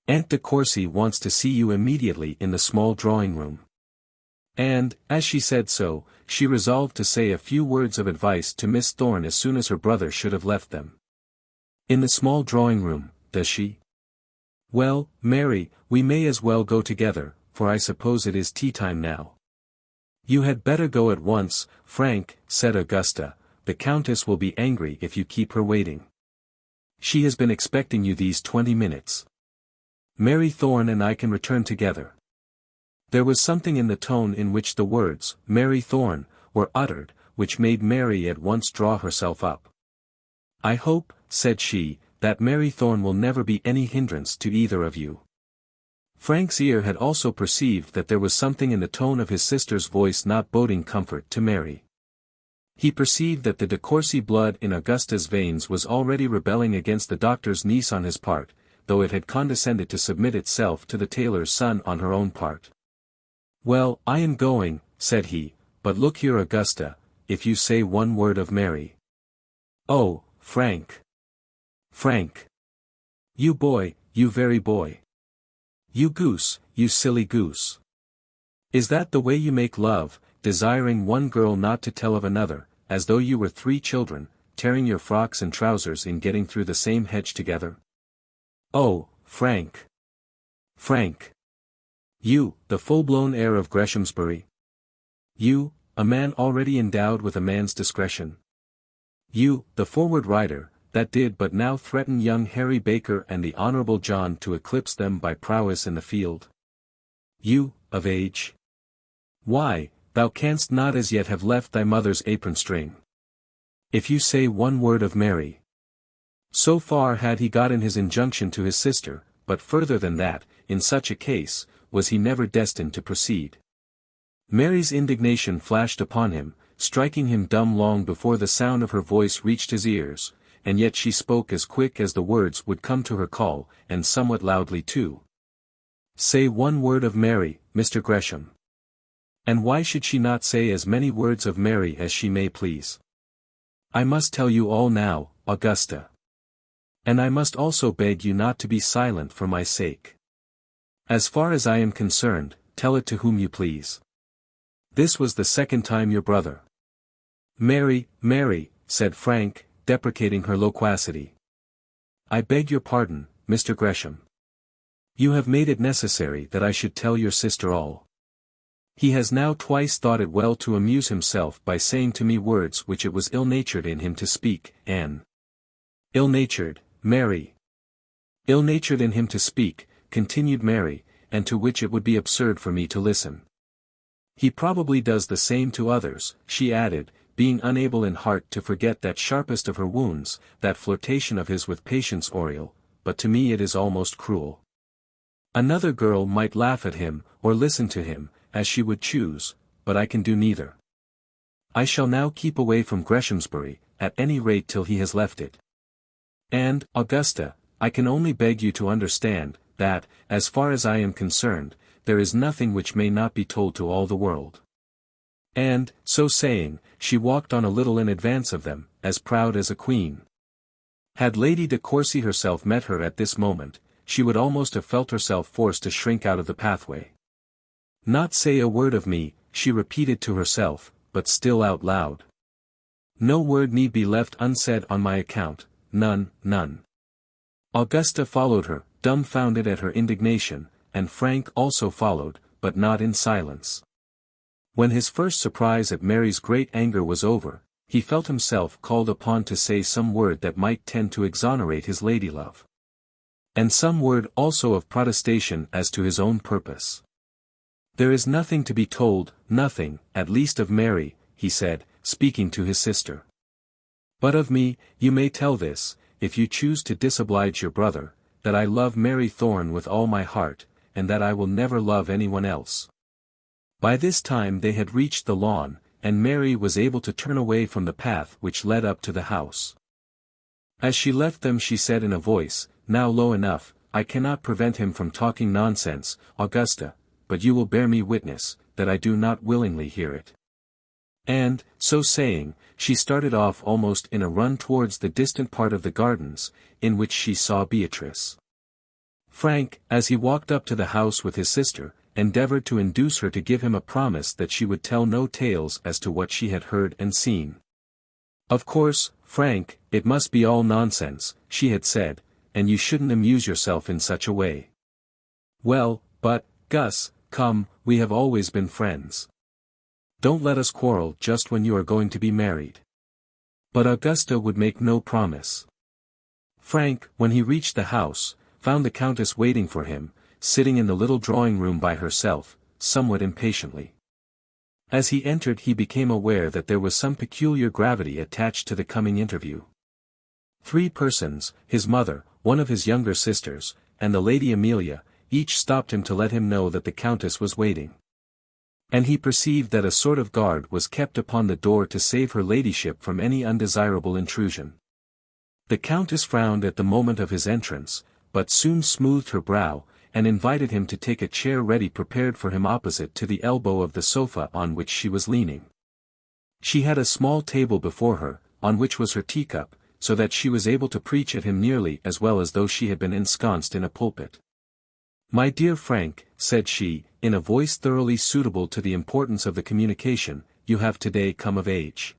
"Aunt de Courcy wants to see you immediately in the small drawing-room." And, as she said so, she resolved to say a few words of advice to Miss Thorne as soon as her brother should have left them. "In the small drawing-room, does she? Well, Mary, we may as well go together, for I suppose it is tea-time now." "You had better go at once, Frank," said Augusta. "The Countess will be angry if you keep her waiting. She has been expecting you these 20 minutes. Mary Thorne and I can return together." There was something in the tone in which the words, "Mary Thorne," were uttered, which made Mary at once draw herself up. "I hope," said she, "that Mary Thorne will never be any hindrance to either of you." Frank's ear had also perceived that there was something in the tone of his sister's voice not boding comfort to Mary. He perceived that the de Courcy blood in Augusta's veins was already rebelling against the doctor's niece on his part, though it had condescended to submit itself to the tailor's son on her own part. "Well, I am going," said he, "but look here, Augusta, if you say one word of Mary—" "Oh, Frank! Frank! You boy, you very boy! You goose, you silly goose! Is that the way you make love, desiring one girl not to tell of another, as though you were 3 children, tearing your frocks and trousers in getting through the same hedge together? Oh, Frank! Frank! You, the full-blown heir of Greshamsbury? You, a man already endowed with a man's discretion? You, the forward rider, that did but now threaten young Harry Baker and the Honourable John to eclipse them by prowess in the field? You, of age? Why, thou canst not as yet have left thy mother's apron-string. If you say one word of Mary—" So far had he got in his injunction to his sister, but further than that, in such a case, was he never destined to proceed. Mary's indignation flashed upon him, striking him dumb long before the sound of her voice reached his ears, and yet she spoke as quick as the words would come to her call, and somewhat loudly too. "Say one word of Mary, Mr. Gresham." And why should she not say as many words of Mary as she may please? "I must tell you all now, Augusta. And I must also beg you not to be silent for my sake. As far as I am concerned, tell it to whom you please. This was the second time your brother—" "Mary, Mary," said Frank, deprecating her loquacity. "I beg your pardon, Mr. Gresham. You have made it necessary that I should tell your sister all. He has now twice thought it well to amuse himself by saying to me words which it was ill-natured in him to speak, and—" "Ill-natured, Mary! Ill-natured in him to speak," continued Mary, "and to which it would be absurd for me to listen. He probably does the same to others, she added, being unable in heart to forget that sharpest of her wounds, that flirtation of his with Patience Oriel, but to me it is almost cruel. Another girl might laugh at him, or listen to him, as she would choose, but I can do neither. I shall now keep away from Greshamsbury, at any rate till he has left it. And, Augusta, I can only beg you to understand, that, as far as I am concerned, there is nothing which may not be told to all the world. And, so saying, she walked on a little in advance of them, as proud as a queen. Had Lady de Courcy herself met her at this moment, she would almost have felt herself forced to shrink out of the pathway. Not say a word of me, she repeated to herself, but still out loud. No word need be left unsaid on my account, none, none. Augusta followed her, dumbfounded at her indignation, and Frank also followed, but not in silence. When his first surprise at Mary's great anger was over, he felt himself called upon to say some word that might tend to exonerate his ladylove. And some word also of protestation as to his own purpose. There is nothing to be told, nothing, at least of Mary, he said, speaking to his sister. But of me, you may tell this, if you choose to disoblige your brother, that I love Mary Thorne with all my heart, and that I will never love anyone else. By this time they had reached the lawn, and Mary was able to turn away from the path which led up to the house. As she left them she said in a voice, now low enough, I cannot prevent him from talking nonsense, Augusta, but you will bear me witness, that I do not willingly hear it. And, so saying, she started off almost in a run towards the distant part of the gardens, in which she saw Beatrice. Frank, as he walked up to the house with his sister, endeavored to induce her to give him a promise that she would tell no tales as to what she had heard and seen. Of course, Frank, it must be all nonsense, she had said, and you shouldn't amuse yourself in such a way. Well, but, Gus, come, we have always been friends. Don't let us quarrel just when you are going to be married. But Augusta would make no promise. Frank, when he reached the house, found the Countess waiting for him, sitting in the little drawing-room by herself, somewhat impatiently. As he entered he became aware that there was some peculiar gravity attached to the coming interview. 3 persons, his mother, one of his younger sisters, and the Lady Amelia, each stopped him to let him know that the Countess was waiting. And he perceived that a sort of guard was kept upon the door to save her ladyship from any undesirable intrusion. The Countess frowned at the moment of his entrance, but soon smoothed her brow, and invited him to take a chair ready prepared for him opposite to the elbow of the sofa on which she was leaning. She had a small table before her, on which was her teacup, so that she was able to preach at him nearly as well as though she had been ensconced in a pulpit. My dear Frank, said she, in a voice thoroughly suitable to the importance of the communication, you have today come of age.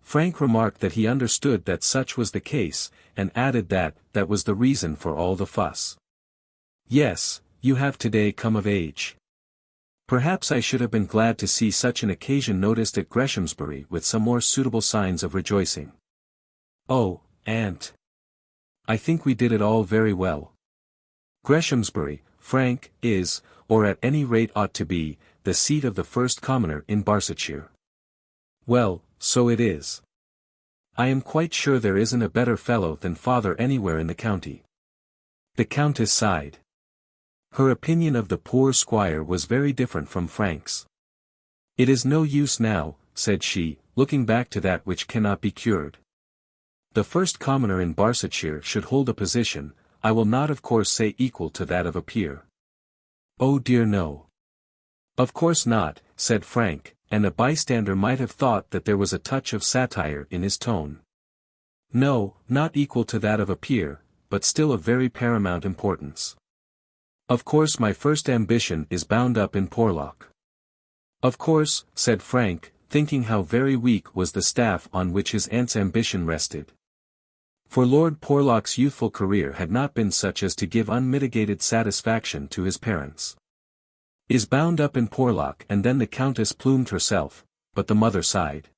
Frank remarked that he understood that such was the case, and added that that was the reason for all the fuss. Yes, you have today come of age. Perhaps I should have been glad to see such an occasion noticed at Greshamsbury with some more suitable signs of rejoicing. Oh, aunt! I think we did it all very well. Greshamsbury, Frank, is, or at any rate ought to be, the seat of the first commoner in Barsetshire. Well, so it is. I am quite sure there isn't a better fellow than father anywhere in the county. The Countess sighed. Her opinion of the poor squire was very different from Frank's. It is no use now, said she, looking back to that which cannot be cured. The first commoner in Barsetshire should hold a position, I will not of course say equal to that of a peer. Oh dear no. Of course not, said Frank, and a bystander might have thought that there was a touch of satire in his tone. No, not equal to that of a peer, but still of very paramount importance. Of course my first ambition is bound up in Porlock. Of course, said Frank, thinking how very weak was the staff on which his aunt's ambition rested. For Lord Porlock's youthful career had not been such as to give unmitigated satisfaction to his parents. Is bound up in Porlock, and then the Countess plumed herself, but the mother sighed.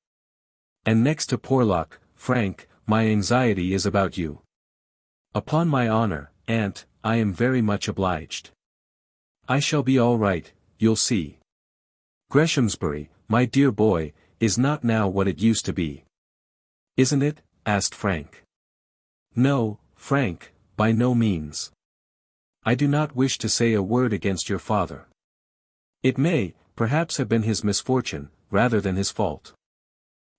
And next to Porlock, Frank, my anxiety is about you. Upon my honor, aunt, I am very much obliged. I shall be all right, you'll see. Greshamsbury, my dear boy, is not now what it used to be. Isn't it? Asked Frank. No, Frank, by no means. I do not wish to say a word against your father. It may, perhaps, have been his misfortune, rather than his fault.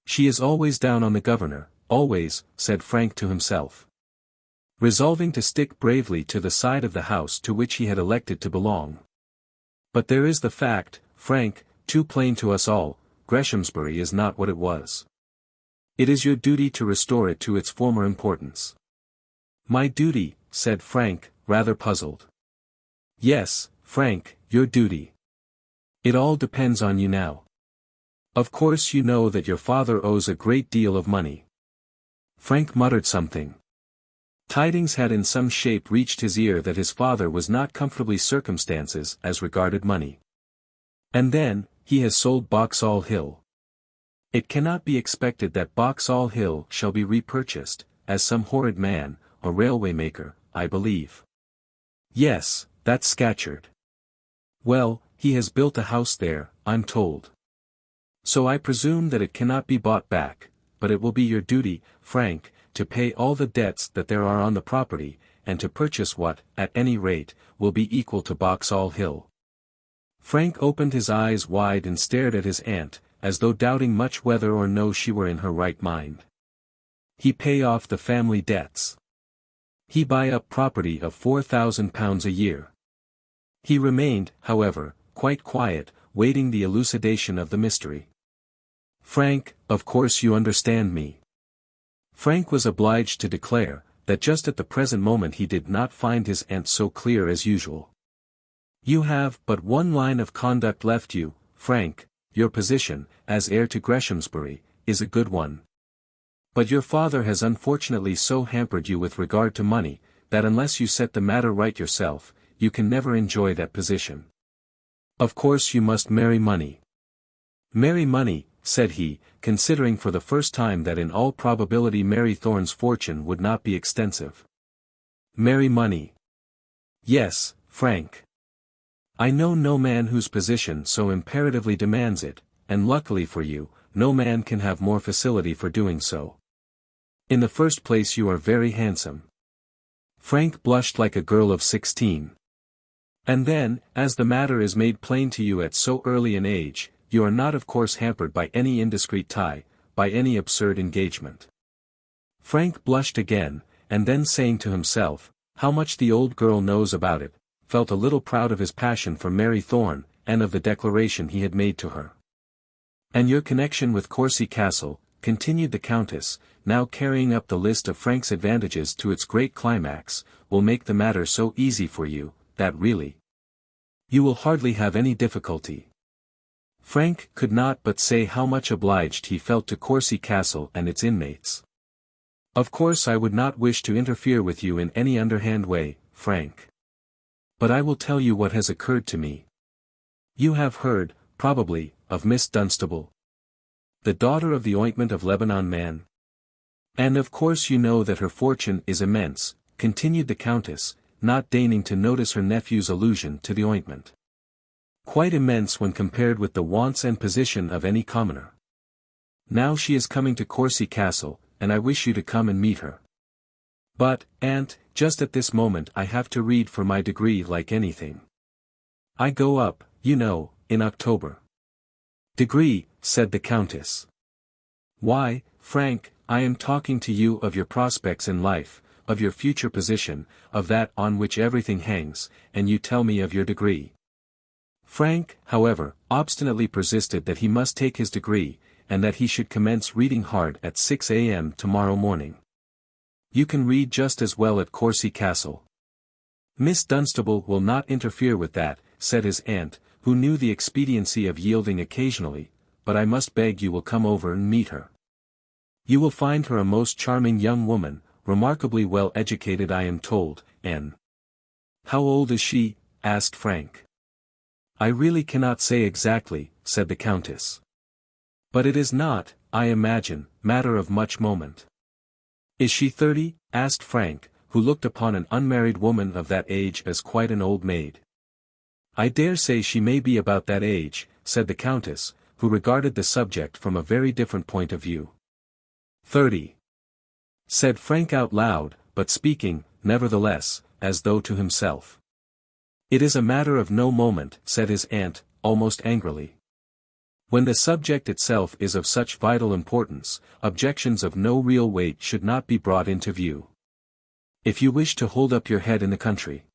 She is always down on the governor, always, said Frank to himself. Resolving to stick bravely to the side of the house to which he had elected to belong. But there is the fact, Frank, too plain to us all, Greshamsbury is not what it was. It is your duty to restore it to its former importance. My duty, said Frank, rather puzzled. Yes, Frank, your duty. It all depends on you now. Of course you know that your father owes a great deal of money. Frank muttered something. Tidings had in some shape reached his ear that his father was not comfortably circumstances as regarded money. And then, he has sold Boxall Hill. It cannot be expected that Boxall Hill shall be repurchased, as some horrid man, a railway maker, I believe. Yes, that's Scatcherd. Well, he has built a house there, I'm told. So I presume that it cannot be bought back, but it will be your duty, Frank, to pay all the debts that there are on the property, and to purchase what, at any rate, will be equal to Boxall Hill. Frank opened his eyes wide and stared at his aunt, as though doubting much whether or no she were in her right mind. He pay off the family debts. He buy up property of £4,000 a year. He remained, however, quite quiet, waiting the elucidation of the mystery. Frank, of course you understand me. Frank was obliged to declare, that just at the present moment he did not find his aunt so clear as usual. You have but one line of conduct left you, Frank. Your position, as heir to Greshamsbury, is a good one. But your father has unfortunately so hampered you with regard to money, that unless you set the matter right yourself, you can never enjoy that position. Of course you must marry money. Marry money, said he, considering for the first time that in all probability Mary Thorne's fortune would not be extensive. Marry money. Yes, Frank. I know no man whose position so imperatively demands it, and luckily for you, no man can have more facility for doing so. In the first place you are very handsome. Frank blushed like a girl of 16. And then, as the matter is made plain to you at so early an age, you are not of course hampered by any indiscreet tie, by any absurd engagement. Frank blushed again, and then saying to himself, how much the old girl knows about it, felt a little proud of his passion for Mary Thorne, and of the declaration he had made to her. And your connection with Courcy Castle, continued the Countess, now carrying up the list of Frank's advantages to its great climax, will make the matter so easy for you, that really, you will hardly have any difficulty. Frank could not but say how much obliged he felt to Courcy Castle and its inmates. Of course I would not wish to interfere with you in any underhand way, Frank. But I will tell you what has occurred to me. You have heard, probably, of Miss Dunstable, the daughter of the ointment of Lebanon man. And of course you know that her fortune is immense, continued the Countess, not deigning to notice her nephew's allusion to the ointment. Quite immense when compared with the wants and position of any commoner. Now she is coming to Courcy Castle, and I wish you to come and meet her. But, aunt, just at this moment I have to read for my degree like anything. I go up, you know, in October. Degree, said the Countess. Why, Frank, I am talking to you of your prospects in life, of your future position, of that on which everything hangs, and you tell me of your degree. Frank, however, obstinately persisted that he must take his degree, and that he should commence reading hard at 6 a.m. tomorrow morning. You can read just as well at Courcy Castle. Miss Dunstable will not interfere with that, said his aunt, who knew the expediency of yielding occasionally, but I must beg you will come over and meet her. You will find her a most charming young woman, remarkably well educated I am told, and— How old is she? Asked Frank. I really cannot say exactly, said the Countess. But it is not, I imagine, matter of much moment. Is she 30? Asked Frank, who looked upon an unmarried woman of that age as quite an old maid. I dare say she may be about that age, said the Countess, who regarded the subject from a very different point of view. 30. Said Frank out loud, but speaking, nevertheless, as though to himself. It is a matter of no moment, said his aunt, almost angrily. When the subject itself is of such vital importance, objections of no real weight should not be brought into view. If you wish to hold up your head in the country,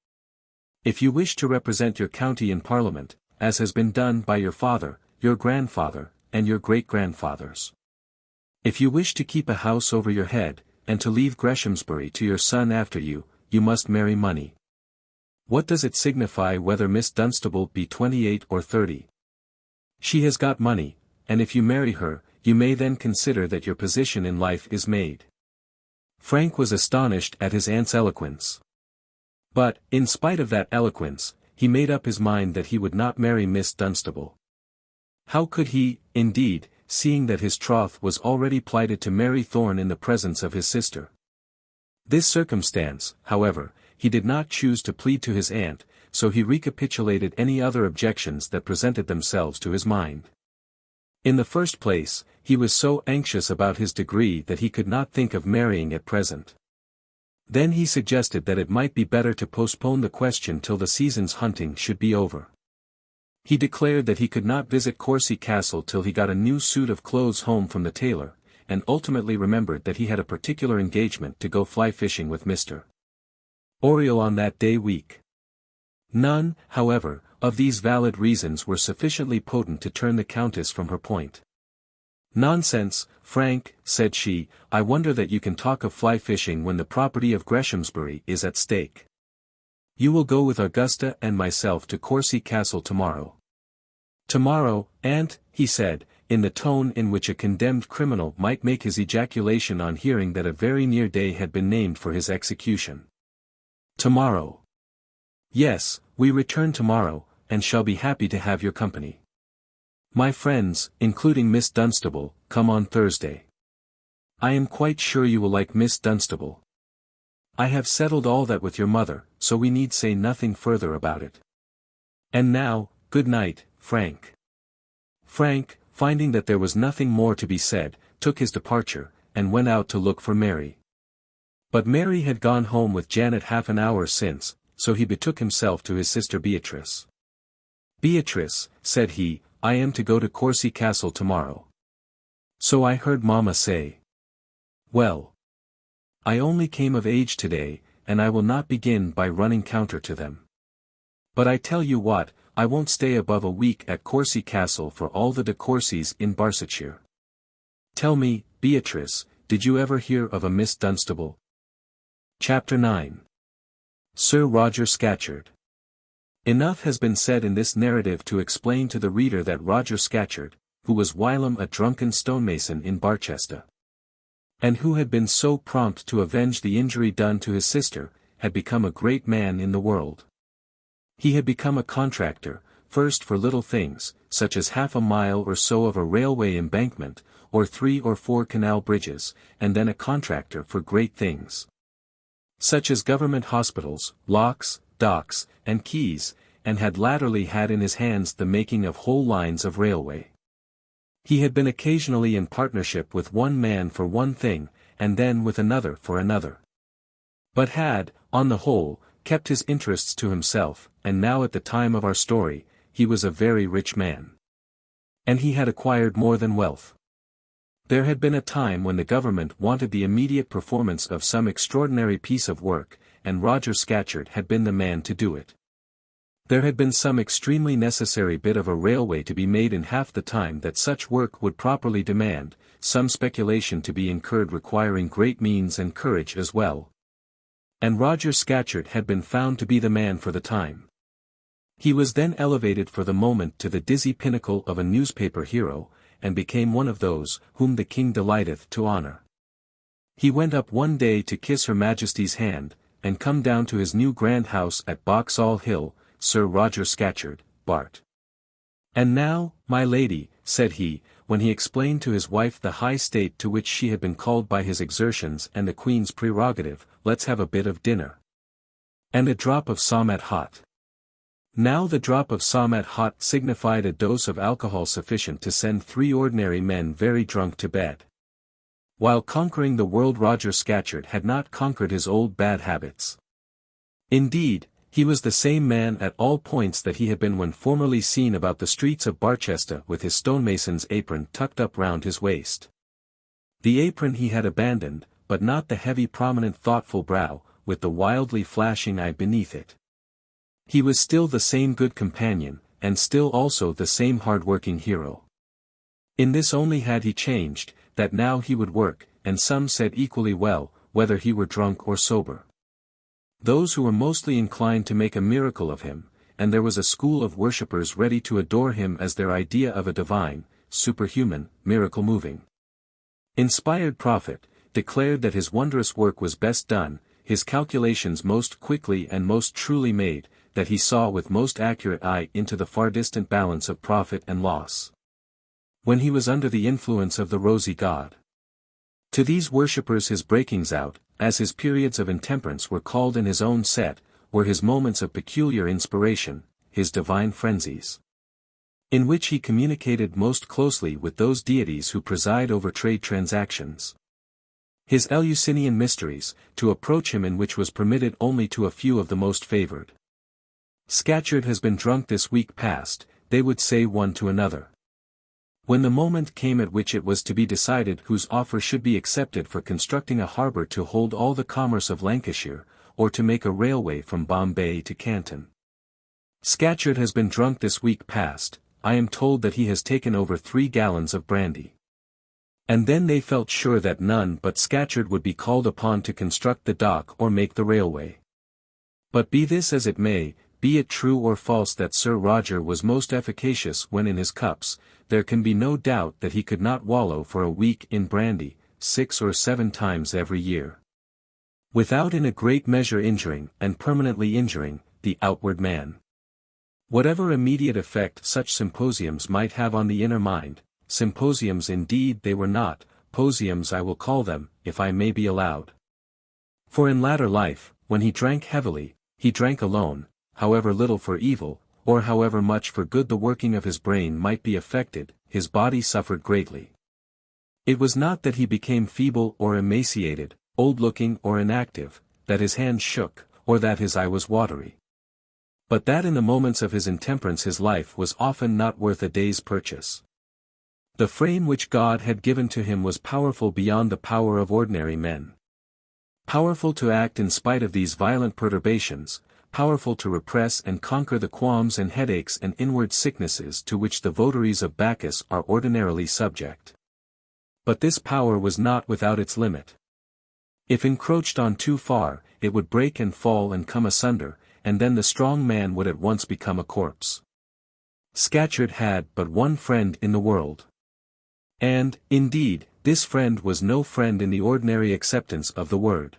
if you wish to represent your county in Parliament, as has been done by your father, your grandfather, and your great-grandfathers. If you wish to keep a house over your head, and to leave Greshamsbury to your son after you, you must marry money. What does it signify whether Miss Dunstable be 28 or 30? She has got money, and if you marry her, you may then consider that your position in life is made. Frank was astonished at his aunt's eloquence. But, in spite of that eloquence, he made up his mind that he would not marry Miss Dunstable. How could he, indeed, seeing that his troth was already plighted to Mary Thorne in the presence of his sister? This circumstance, however, he did not choose to plead to his aunt, so he recapitulated any other objections that presented themselves to his mind. In the first place, he was so anxious about his degree that he could not think of marrying at present. Then he suggested that it might be better to postpone the question till the season's hunting should be over. He declared that he could not visit Courcy Castle till he got a new suit of clothes home from the tailor, and ultimately remembered that he had a particular engagement to go fly fishing with Mr. Oriel on that day week. None, however, of these valid reasons were sufficiently potent to turn the Countess from her point. "Nonsense, Frank," said she, "I wonder that you can talk of fly fishing when the property of Greshamsbury is at stake. You will go with Augusta and myself to Courcy Castle tomorrow." "Tomorrow, aunt," he said, in the tone in which a condemned criminal might make his ejaculation on hearing that a very near day had been named for his execution. "Tomorrow." "Yes, we return tomorrow, and shall be happy to have your company. My friends, including Miss Dunstable, come on Thursday. I am quite sure you will like Miss Dunstable. I have settled all that with your mother, so we need say nothing further about it. And now, good night, Frank." Frank, finding that there was nothing more to be said, took his departure, and went out to look for Mary. But Mary had gone home with Janet half an hour since, so he betook himself to his sister Beatrice. "Beatrice," said he, "I am to go to Courcy Castle tomorrow. So I heard mamma say. Well, I only came of age today, and I will not begin by running counter to them. But I tell you what, I won't stay above a week at Courcy Castle for all the de Courcys in Barsetshire. Tell me, Beatrice, did you ever hear of a Miss Dunstable?" Chapter 9. Sir Roger Scatcherd. Enough has been said in this narrative to explain to the reader that Roger Scatcherd, who was whilom a drunken stonemason in Barchester, and who had been so prompt to avenge the injury done to his sister, had become a great man in the world. He had become a contractor, first for little things, such as half a mile or so of a railway embankment, or 3 or 4 canal bridges, and then a contractor for great things, such as government hospitals, locks, docks, and quays, and had latterly had in his hands the making of whole lines of railway. He had been occasionally in partnership with one man for one thing, and then with another for another, but had, on the whole, kept his interests to himself, and now at the time of our story, he was a very rich man. And he had acquired more than wealth. There had been a time when the government wanted the immediate performance of some extraordinary piece of work, and Roger Scatcherd had been the man to do it. There had been some extremely necessary bit of a railway to be made in half the time that such work would properly demand, some speculation to be incurred requiring great means and courage as well. And Roger Scatcherd had been found to be the man for the time. He was then elevated for the moment to the dizzy pinnacle of a newspaper hero, and became one of those whom the king delighteth to honor. He went up one day to kiss Her Majesty's hand, and come down to his new grand house at Boxall Hill, Sir Roger Scatcherd, Bart. "And now, my lady," said he, when he explained to his wife the high state to which she had been called by his exertions and the Queen's prerogative, "let's have a bit of dinner. And a drop of sommat hot. Now the drop of sommet hot signified a dose of alcohol sufficient to send 3 ordinary men very drunk to bed. While conquering the world, Roger Scatcherd had not conquered his old bad habits. Indeed, he was the same man at all points that he had been when formerly seen about the streets of Barsetshire with his stonemason's apron tucked up round his waist. The apron he had abandoned, but not the heavy prominent thoughtful brow, with the wildly flashing eye beneath it. He was still the same good companion, and still also the same hard-working hero. In this only had he changed, that now he would work, and some said equally well, whether he were drunk or sober. Those who were mostly inclined to make a miracle of him, and there was a school of worshippers ready to adore him as their idea of a divine, superhuman, miracle-moving, inspired prophet, declared that his wondrous work was best done, his calculations most quickly and most truly made, that he saw with most accurate eye into the far distant balance of profit and loss, when he was under the influence of the rosy god. To these worshippers his breakings out, as his periods of intemperance were called in his own set, were his moments of peculiar inspiration, his divine frenzies, in which he communicated most closely with those deities who preside over trade transactions. His Eleusinian mysteries, to approach him in which was permitted only to a few of the most favored. Scatcherd has been drunk this week past, they would say one to another. When the moment came at which it was to be decided whose offer should be accepted for constructing a harbour to hold all the commerce of Lancashire, or to make a railway from Bombay to Canton. Scatcherd has been drunk this week past, I am told that he has taken over 3 gallons of brandy. And then they felt sure that none but Scatcherd would be called upon to construct the dock or make the railway. But be this as it may, be it true or false that Sir Roger was most efficacious when in his cups, there can be no doubt that he could not wallow for a week in brandy, 6 or 7 times every year, without in a great measure injuring, and permanently injuring, the outward man. Whatever immediate effect such symposiums might have on the inner mind, symposiums indeed they were not, posiums I will call them, if I may be allowed. For in latter life, when he drank heavily, he drank alone, however little for evil, or however much for good the working of his brain might be affected, his body suffered greatly. It was not that he became feeble or emaciated, old-looking or inactive, that his hand shook, or that his eye was watery. But that in the moments of his intemperance his life was often not worth a day's purchase. The frame which God had given to him was powerful beyond the power of ordinary men. Powerful to act in spite of these violent perturbations, powerful to repress and conquer the qualms and headaches and inward sicknesses to which the votaries of Bacchus are ordinarily subject. But this power was not without its limit. If encroached on too far, it would break and fall and come asunder, and then the strong man would at once become a corpse. Scatcherd had but one friend in the world. And, indeed, this friend was no friend in the ordinary acceptance of the word.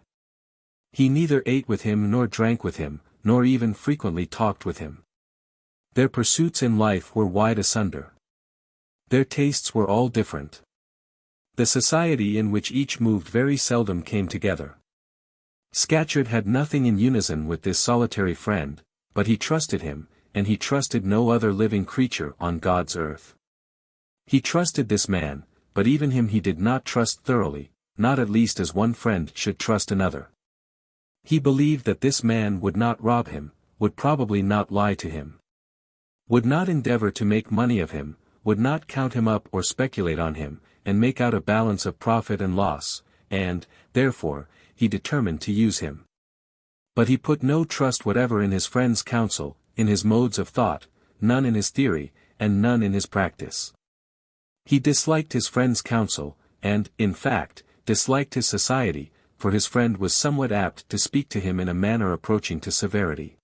He neither ate with him nor drank with him, nor even frequently talked with him. Their pursuits in life were wide asunder. Their tastes were all different. The society in which each moved very seldom came together. Scatcherd had nothing in unison with this solitary friend, but he trusted him, and he trusted no other living creature on God's earth. He trusted this man, but even him he did not trust thoroughly, not at least as one friend should trust another. He believed that this man would not rob him, would probably not lie to him, would not endeavor to make money of him, would not count him up or speculate on him, and make out a balance of profit and loss, and, therefore, he determined to use him. But he put no trust whatever in his friend's counsel, in his modes of thought, none in his theory, and none in his practice. He disliked his friend's counsel, and, in fact, disliked his society, for his friend was somewhat apt to speak to him in a manner approaching to severity.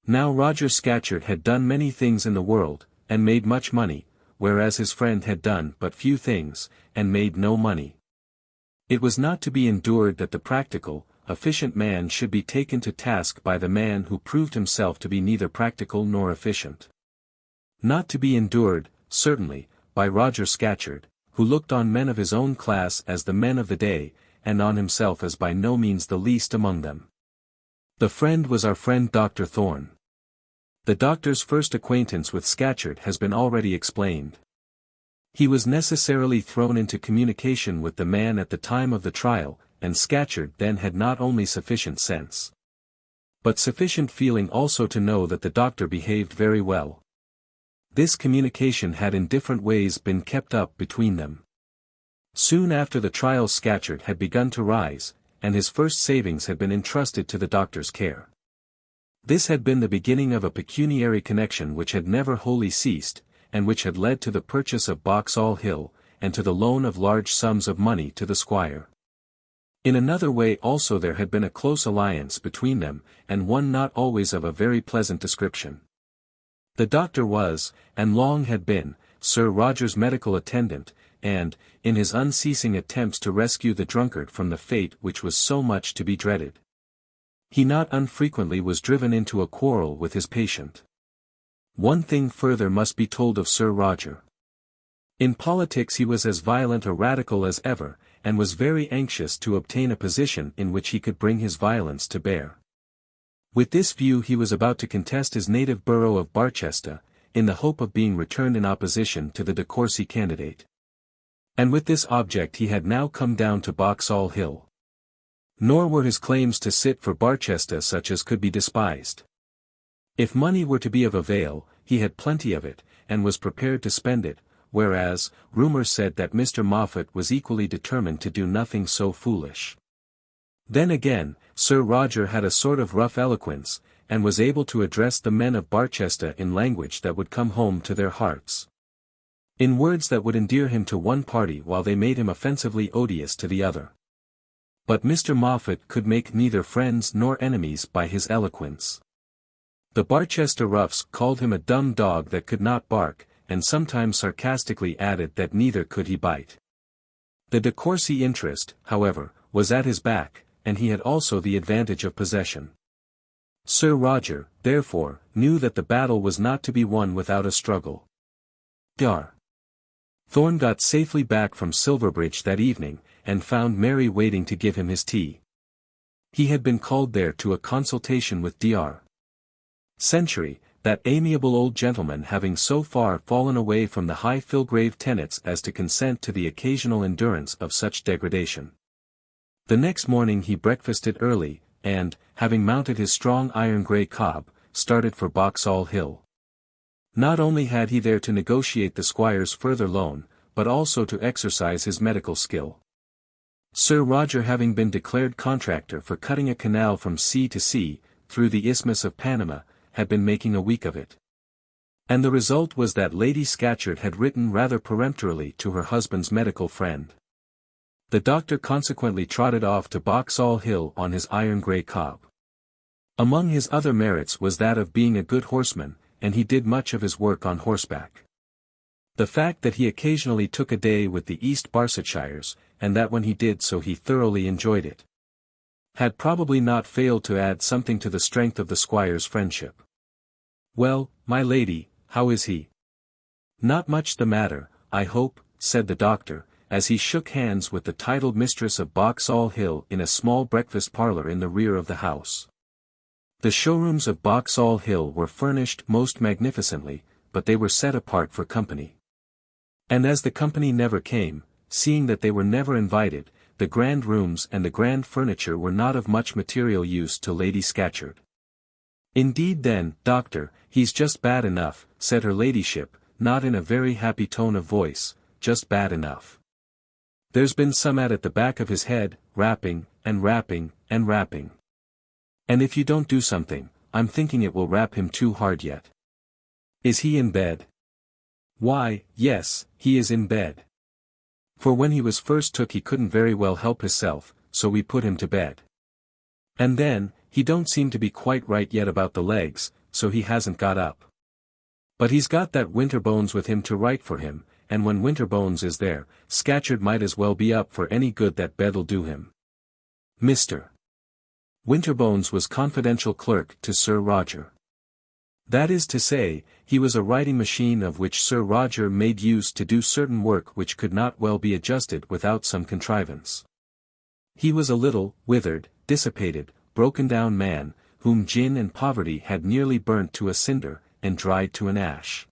Now Roger Scatcherd had done many things in the world, and made much money, whereas his friend had done but few things, and made no money. It was not to be endured that the practical, efficient man should be taken to task by the man who proved himself to be neither practical nor efficient. Not to be endured, certainly, by Roger Scatcherd, who looked on men of his own class as the men of the day, and on himself as by no means the least among them. The friend was our friend Dr. Thorne. The doctor's first acquaintance with Scatcherd has been already explained. He was necessarily thrown into communication with the man at the time of the trial, and Scatcherd then had not only sufficient sense, but sufficient feeling also to know that the doctor behaved very well. This communication had in different ways been kept up between them. Soon after the trial Scatcherd had begun to rise, and his first savings had been entrusted to the doctor's care. This had been the beginning of a pecuniary connection which had never wholly ceased, and which had led to the purchase of Boxall Hill, and to the loan of large sums of money to the squire. In another way also there had been a close alliance between them, and one not always of a very pleasant description. The doctor was, and long had been, Sir Roger's medical attendant, and, in his unceasing attempts to rescue the drunkard from the fate which was so much to be dreaded, he not unfrequently was driven into a quarrel with his patient. One thing further must be told of Sir Roger. In politics he was as violent a radical as ever, and was very anxious to obtain a position in which he could bring his violence to bear. With this view he was about to contest his native borough of Barchester, in the hope of being returned in opposition to the de Courcy candidate. And with this object he had now come down to Boxall Hill. Nor were his claims to sit for Barchester such as could be despised. If money were to be of avail, he had plenty of it, and was prepared to spend it, whereas, rumour said that Mr. Moffat was equally determined to do nothing so foolish. Then again, Sir Roger had a sort of rough eloquence, and was able to address the men of Barchester in language that would come home to their hearts. In words that would endear him to one party while they made him offensively odious to the other. But Mr. Moffat could make neither friends nor enemies by his eloquence. The Barchester roughs called him a dumb dog that could not bark, and sometimes sarcastically added that neither could he bite. The de Courcy interest, however, was at his back, and he had also the advantage of possession. Sir Roger, therefore, knew that the battle was not to be won without a struggle. Sir Thorne got safely back from Silverbridge that evening, and found Mary waiting to give him his tea. He had been called there to a consultation with Dr. Century, that amiable old gentleman having so far fallen away from the high Filgrave tenets as to consent to the occasional endurance of such degradation. The next morning he breakfasted early, and, having mounted his strong iron grey cob, started for Boxall Hill. Not only had he there to negotiate the squire's further loan, but also to exercise his medical skill. Sir Roger having been declared contractor for cutting a canal from sea to sea, through the Isthmus of Panama, had been making a week of it. And the result was that Lady Scatcherd had written rather peremptorily to her husband's medical friend. The doctor consequently trotted off to Boxall Hill on his iron grey cob. Among his other merits was that of being a good horseman, and he did much of his work on horseback. The fact that he occasionally took a day with the East Barsetshires, and that when he did so he thoroughly enjoyed it, had probably not failed to add something to the strength of the squire's friendship. "Well, my lady, how is he?" "Not much the matter, I hope," said the doctor, as he shook hands with the titled mistress of Boxall Hill in a small breakfast parlour in the rear of the house. The showrooms of Boxall Hill were furnished most magnificently, but they were set apart for company. And as the company never came, seeing that they were never invited, the grand rooms and the grand furniture were not of much material use to Lady Scatcherd. "Indeed then, doctor, he's just bad enough," said her ladyship, not in a very happy tone of voice, "just bad enough. There's been some at the back of his head, rapping, and rapping, and rapping. And if you don't do something, I'm thinking it will rap him too hard yet." "Is he in bed?" "Why, yes, he is in bed. For when he was first took he couldn't very well help hisself, so we put him to bed. And then, he don't seem to be quite right yet about the legs, so he hasn't got up. But he's got that Winterbones with him to write for him, and when Winterbones is there, Scatcherd might as well be up for any good that bed'll do him." Mr. Winterbones was confidential clerk to Sir Roger. That is to say, he was a writing machine of which Sir Roger made use to do certain work which could not well be adjusted without some contrivance. He was a little, withered, dissipated, broken-down man, whom gin and poverty had nearly burnt to a cinder, and dried to an ash.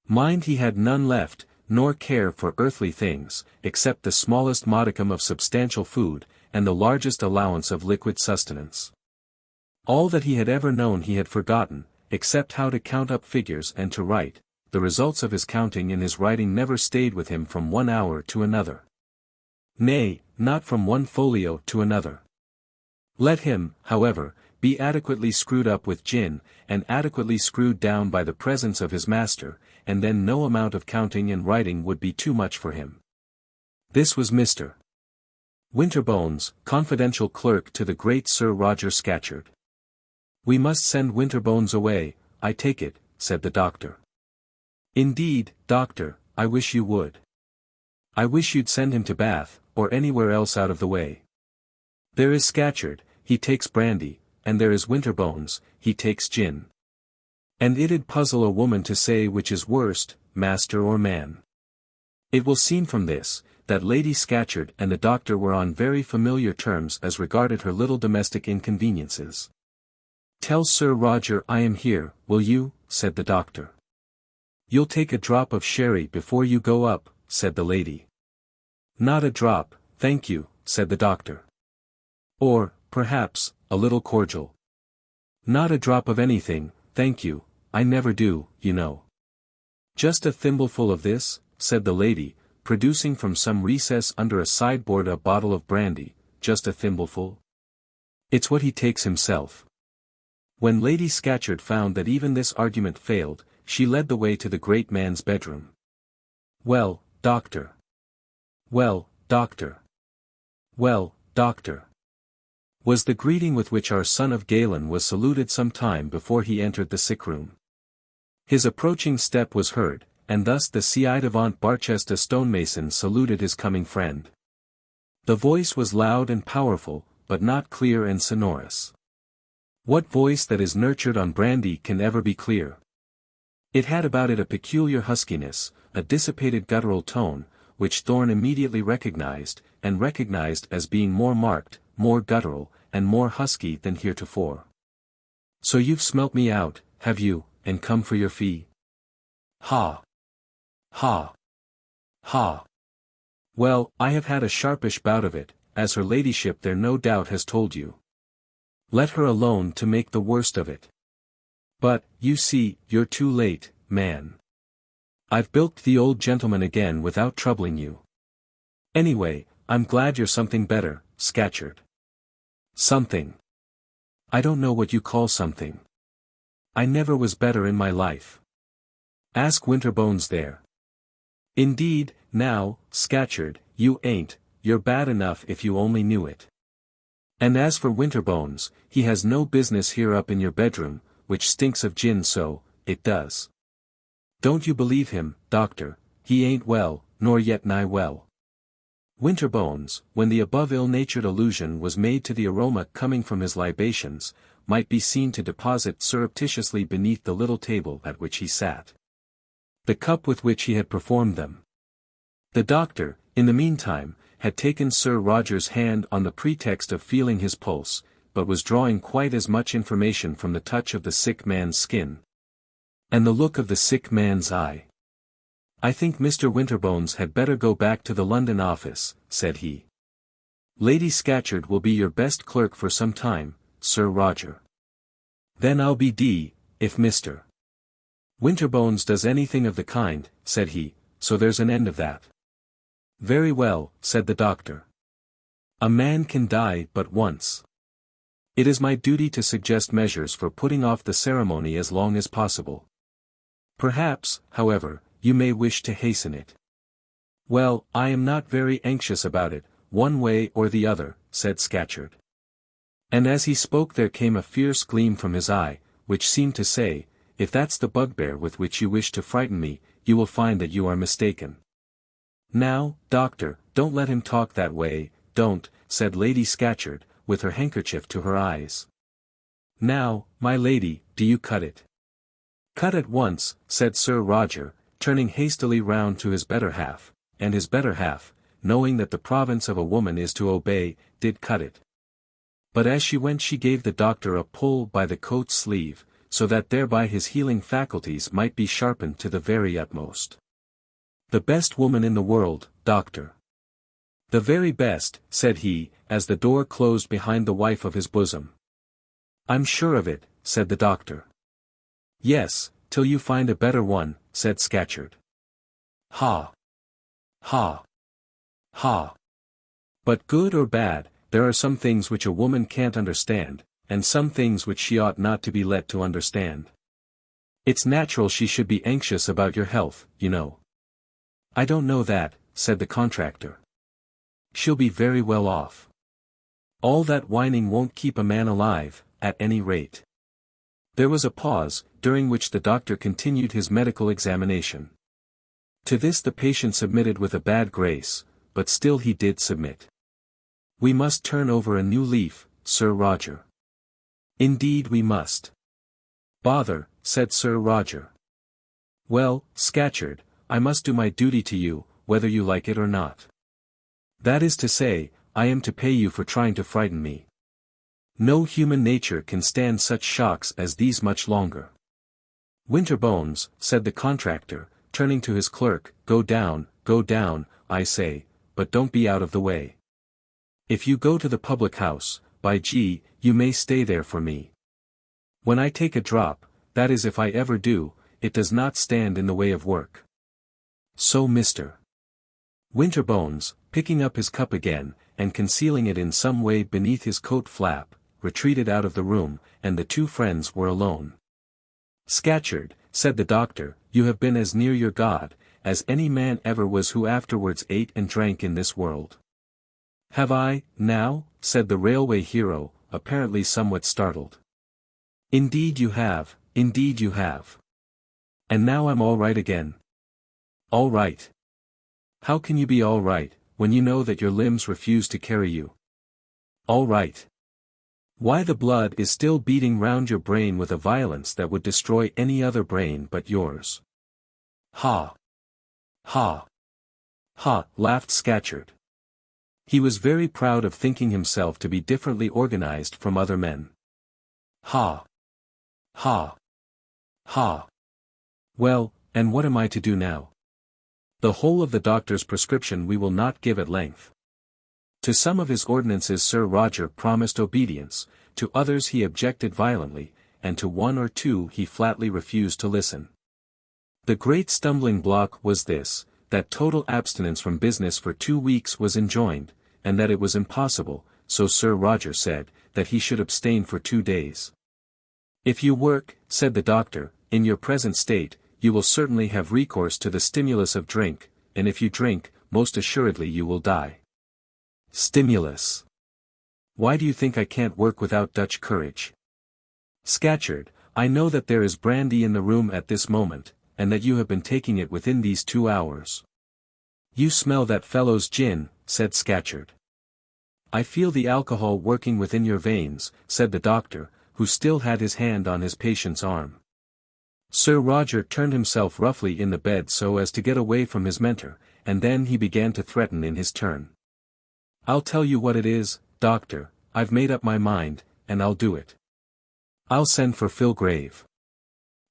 Mind he had none left, nor care for earthly things, except the smallest modicum of substantial food, and the largest allowance of liquid sustenance. All that he had ever known he had forgotten, except how to count up figures and to write. The results of his counting and his writing never stayed with him from one hour to another. Nay, not from one folio to another. Let him, however, be adequately screwed up with gin, and adequately screwed down by the presence of his master, and then no amount of counting and writing would be too much for him. This was Mr. Winterbones, confidential clerk to the great Sir Roger Scatcherd. "We must send Winterbones away, I take it," said the doctor. "Indeed, doctor, I wish you would. I wish you'd send him to Bath, or anywhere else out of the way. There is Scatcherd, he takes brandy, and there is Winterbones, he takes gin. And it'd puzzle a woman to say which is worst, master or man." It will seem from this, that Lady Scatcherd and the doctor were on very familiar terms as regarded her little domestic inconveniences. "Tell Sir Roger I am here, will you?" said the doctor. "You'll take a drop of sherry before you go up," said the lady. "Not a drop, thank you," said the doctor. "Or, perhaps, a little cordial." "Not a drop of anything, thank you, I never do, you know." "Just a thimbleful of this," said the lady, producing from some recess under a sideboard a bottle of brandy, "just a thimbleful. It's what he takes himself." When Lady Scatcherd found that even this argument failed, she led the way to the great man's bedroom. "Well, doctor. Well, doctor. Well, doctor," was the greeting with which our son of Galen was saluted some time before he entered the sick-room. His approaching step was heard, and thus the ci-devant Barchester stonemason saluted his coming friend. The voice was loud and powerful, but not clear and sonorous. What voice that is nurtured on brandy can ever be clear? It had about it a peculiar huskiness, a dissipated guttural tone, which Thorne immediately recognized as being more marked, more guttural, and more husky than heretofore. "So you've smelt me out, have you, and come for your fee? Ha! Ha! Ha! Well, I have had a sharpish bout of it, as her ladyship there no doubt has told you. Let her alone to make the worst of it. But, you see, you're too late, man. I've bilked the old gentleman again without troubling you. Anyway, I'm glad you're something better, Scatcherd." "Something. I don't know what you call something. I never was better in my life. Ask Winterbones there." "Indeed, now, Scatcherd, you ain't, you're bad enough if you only knew it. And as for Winterbones, he has no business here up in your bedroom, which stinks of gin so, it does. Don't you believe him, doctor, he ain't well, nor yet nigh well." Winterbones, when the above ill-natured allusion was made to the aroma coming from his libations, might be seen to deposit surreptitiously beneath the little table at which he sat the cup with which he had performed them. The doctor, in the meantime, had taken Sir Roger's hand on the pretext of feeling his pulse, but was drawing quite as much information from the touch of the sick man's skin and the look of the sick man's eye. "I think Mr. Winterbones had better go back to the London office," said he. "Lady Scatcherd will be your best clerk for some time, Sir Roger. Then I'll be d— if Mr. Winterbones does anything of the kind," said he, "so there's an end of that." "Very well," said the doctor. "A man can die but once. It is my duty to suggest measures for putting off the ceremony as long as possible. Perhaps, however, you may wish to hasten it." "Well, I am not very anxious about it, one way or the other," said Scatcherd. And as he spoke there came a fierce gleam from his eye, which seemed to say, "If that's the bugbear with which you wish to frighten me, you will find that you are mistaken." "Now, doctor, don't let him talk that way, don't," said Lady Scatcherd, with her handkerchief to her eyes. "Now, my lady, do you cut it?" "Cut at once," said Sir Roger, turning hastily round to his better half, and his better half, knowing that the province of a woman is to obey, did cut it. But as she went she gave the doctor a pull by the coat sleeve, so that thereby his healing faculties might be sharpened to the very utmost. "The best woman in the world, doctor." "The very best," said he, as the door closed behind the wife of his bosom. "I'm sure of it," said the doctor. "Yes, till you find a better one," said Scatcherd. "Ha! Ha! Ha! But good or bad, there are some things which a woman can't understand, and some things which she ought not to be let to understand. It's natural she should be anxious about your health, you know." "I don't know that," said the contractor. "She'll be very well off. All that whining won't keep a man alive, at any rate." There was a pause, during which the doctor continued his medical examination. To this the patient submitted with a bad grace, but still he did submit. "We must turn over a new leaf, Sir Roger." "Indeed we must." "Bother," said Sir Roger. "Well, Scatcherd, I must do my duty to you, whether you like it or not. That is to say, I am to pay you for trying to frighten me. No human nature can stand such shocks as these much longer." "Winterbones," said the contractor, turning to his clerk, go down, I say, but don't be out of the way. If you go to the public house, by G, you may stay there for me. When I take a drop, that is if I ever do, it does not stand in the way of work. So Mr. Winterbones, picking up his cup again, and concealing it in some way beneath his coat flap, retreated out of the room, and the two friends were alone. "Scatcherd," said the doctor, "you have been as near your God, as any man ever was who afterwards ate and drank in this world." "Have I, now?" said the railway hero, apparently somewhat startled. "Indeed you have, indeed you have. And now I'm all right again." "All right? How can you be all right, when you know that your limbs refuse to carry you?" "All right? Why the blood is still beating round your brain with a violence that would destroy any other brain but yours." "Ha! Ha! Ha!" laughed Scatcherd. He was very proud of thinking himself to be differently organized from other men. "Ha! Ha! Ha! Well, and what am I to do now?" The whole of the doctor's prescription we will not give at length. To some of his ordinances Sir Roger promised obedience, to others he objected violently, and to one or two he flatly refused to listen. The great stumbling block was this, that total abstinence from business for 2 weeks was enjoined, and that it was impossible, so Sir Roger said, that he should abstain for 2 days. "If you work," said the doctor, "in your present state, you will certainly have recourse to the stimulus of drink, and if you drink, most assuredly you will die." Stimulus! Why do you think I can't work without Dutch courage? "Scatcherd, I know that there is brandy in the room at this moment, and that you have been taking it within these 2 hours." "You smell that fellow's gin," said Scatcherd. "I feel the alcohol working within your veins," said the doctor, who still had his hand on his patient's arm. Sir Roger turned himself roughly in the bed so as to get away from his mentor, and then he began to threaten in his turn. "I'll tell you what it is, doctor, I've made up my mind, and I'll do it. I'll send for Filgrave."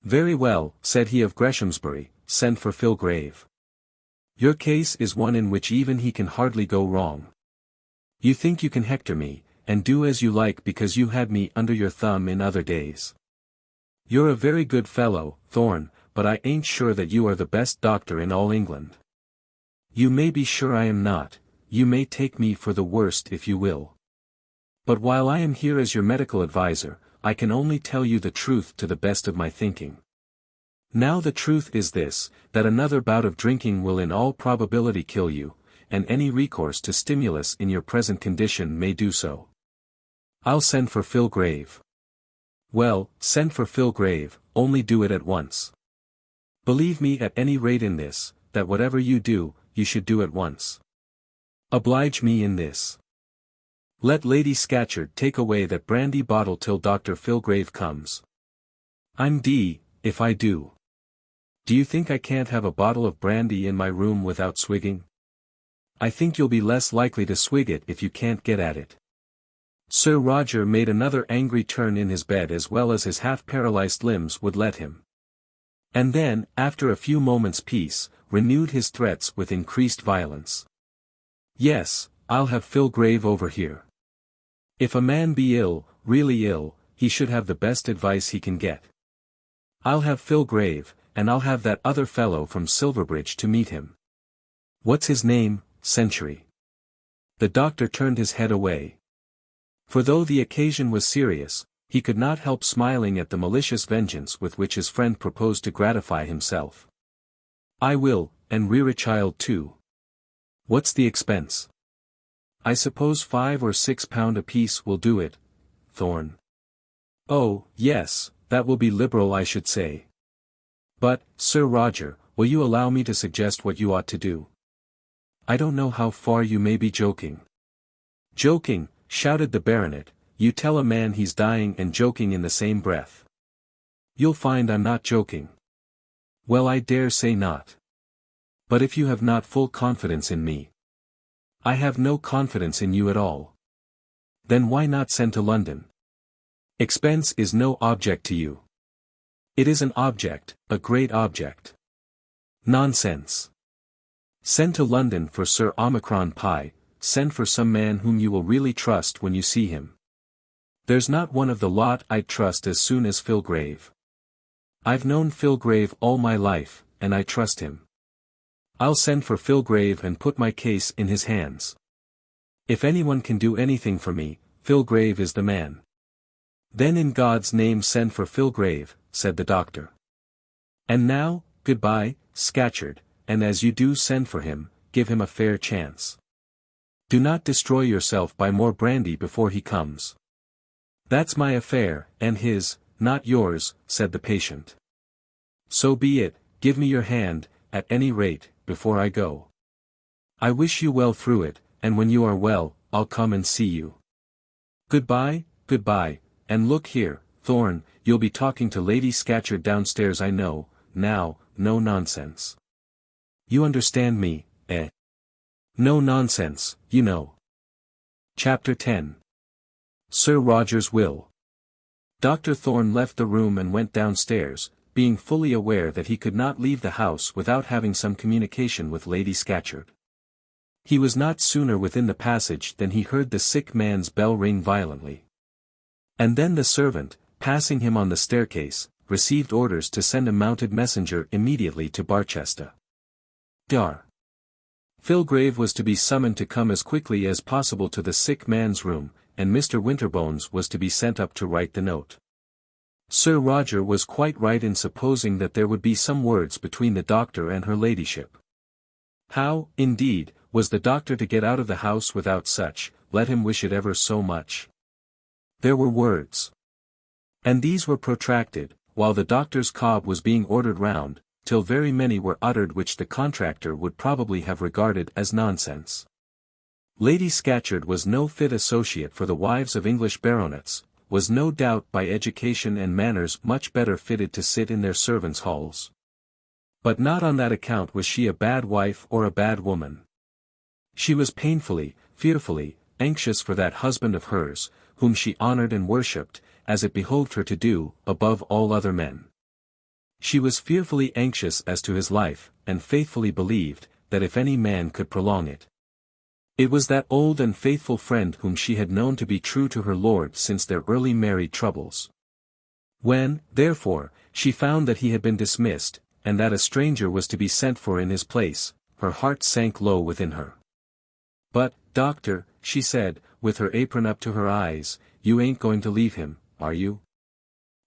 "Very well," said he of Greshamsbury, "send for Filgrave. Your case is one in which even he can hardly go wrong. You think you can hector me, and do as you like because you had me under your thumb in other days. You're a very good fellow, Thorne, but I ain't sure that you are the best doctor in all England. You may be sure I am not, you may take me for the worst if you will. But while I am here as your medical adviser, I can only tell you the truth to the best of my thinking. Now the truth is this, that another bout of drinking will in all probability kill you, and any recourse to stimulus in your present condition may do so. I'll send for Filgrave." "Well, send for Filgrave, only do it at once. Believe me at any rate in this, that whatever you do, you should do at once. Oblige me in this. Let Lady Scatcherd take away that brandy bottle till Dr. Filgrave comes. I'm d, if I do. Do you think I can't have a bottle of brandy in my room without swigging? I think you'll be less likely to swig it if you can't get at it. Sir Roger made another angry turn in his bed as well as his half-paralyzed limbs would let him. And then, after a few moments' peace, renewed his threats with increased violence. "Yes, I'll have Philgrave over here. If a man be ill, really ill, he should have the best advice he can get. I'll have Philgrave, and I'll have that other fellow from Silverbridge to meet him. What's his name, Century?" The doctor turned his head away. For though the occasion was serious, he could not help smiling at the malicious vengeance with which his friend proposed to gratify himself. "I will, and rear a child too. What's the expense?" "I suppose £5 or £6 apiece will do it, Thorne." "Oh, yes, that will be liberal I should say. But, Sir Roger, will you allow me to suggest what you ought to do?" "I don't know how far you may be joking." "Joking," shouted the baronet, "you tell a man he's dying and joking in the same breath." "You'll find I'm not joking." "Well, I dare say not. But if you have not full confidence in me—" "I have no confidence in you at all." "Then why not send to London? Expense is no object to you." "It is an object, a great object." "Nonsense. Send to London for Sir Omicron Pie, send for some man whom you will really trust when you see him. There's not one of the lot I'd trust as soon as Philgrave. I've known Philgrave all my life, and I trust him. I'll send for Philgrave and put my case in his hands. If anyone can do anything for me, Philgrave is the man." "Then in God's name send for Philgrave," said the doctor. "And now, goodbye, Scatcherd, and as you do send for him, give him a fair chance. Do not destroy yourself by more brandy before he comes." "That's my affair, and his, not yours," said the patient. "So be it, give me your hand, at any rate, before I go. I wish you well through it, and when you are well, I'll come and see you. Goodbye, goodbye, and look here, Thorne, you'll be talking to Lady Scatcherd downstairs I know, now, no nonsense. You understand me, eh? No nonsense, you know." Chapter 10. Sir Roger's Will. Dr. Thorne left the room and went downstairs, being fully aware that he could not leave the house without having some communication with Lady Scatcherd. He was not sooner within the passage than he heard the sick man's bell ring violently. And then the servant, passing him on the staircase, received orders to send a mounted messenger immediately to Barchester. Dar. Philgrave was to be summoned to come as quickly as possible to the sick man's room, and Mr. Winterbones was to be sent up to write the note. Sir Roger was quite right in supposing that there would be some words between the doctor and her ladyship. How, indeed, was the doctor to get out of the house without such, let him wish it ever so much? There were words. And these were protracted, while the doctor's cob was being ordered round, till very many were uttered which the contractor would probably have regarded as nonsense. Lady Scatcherd was no fit associate for the wives of English baronets, was no doubt by education and manners much better fitted to sit in their servants' halls. But not on that account was she a bad wife or a bad woman. She was painfully, fearfully, anxious for that husband of hers, whom she honoured and worshipped, as it behoved her to do, above all other men. She was fearfully anxious as to his life, and faithfully believed, that if any man could prolong it, it was that old and faithful friend whom she had known to be true to her lord since their early married troubles. When, therefore, she found that he had been dismissed, and that a stranger was to be sent for in his place, her heart sank low within her. "But, doctor," she said, with her apron up to her eyes, "you ain't going to leave him, are you?"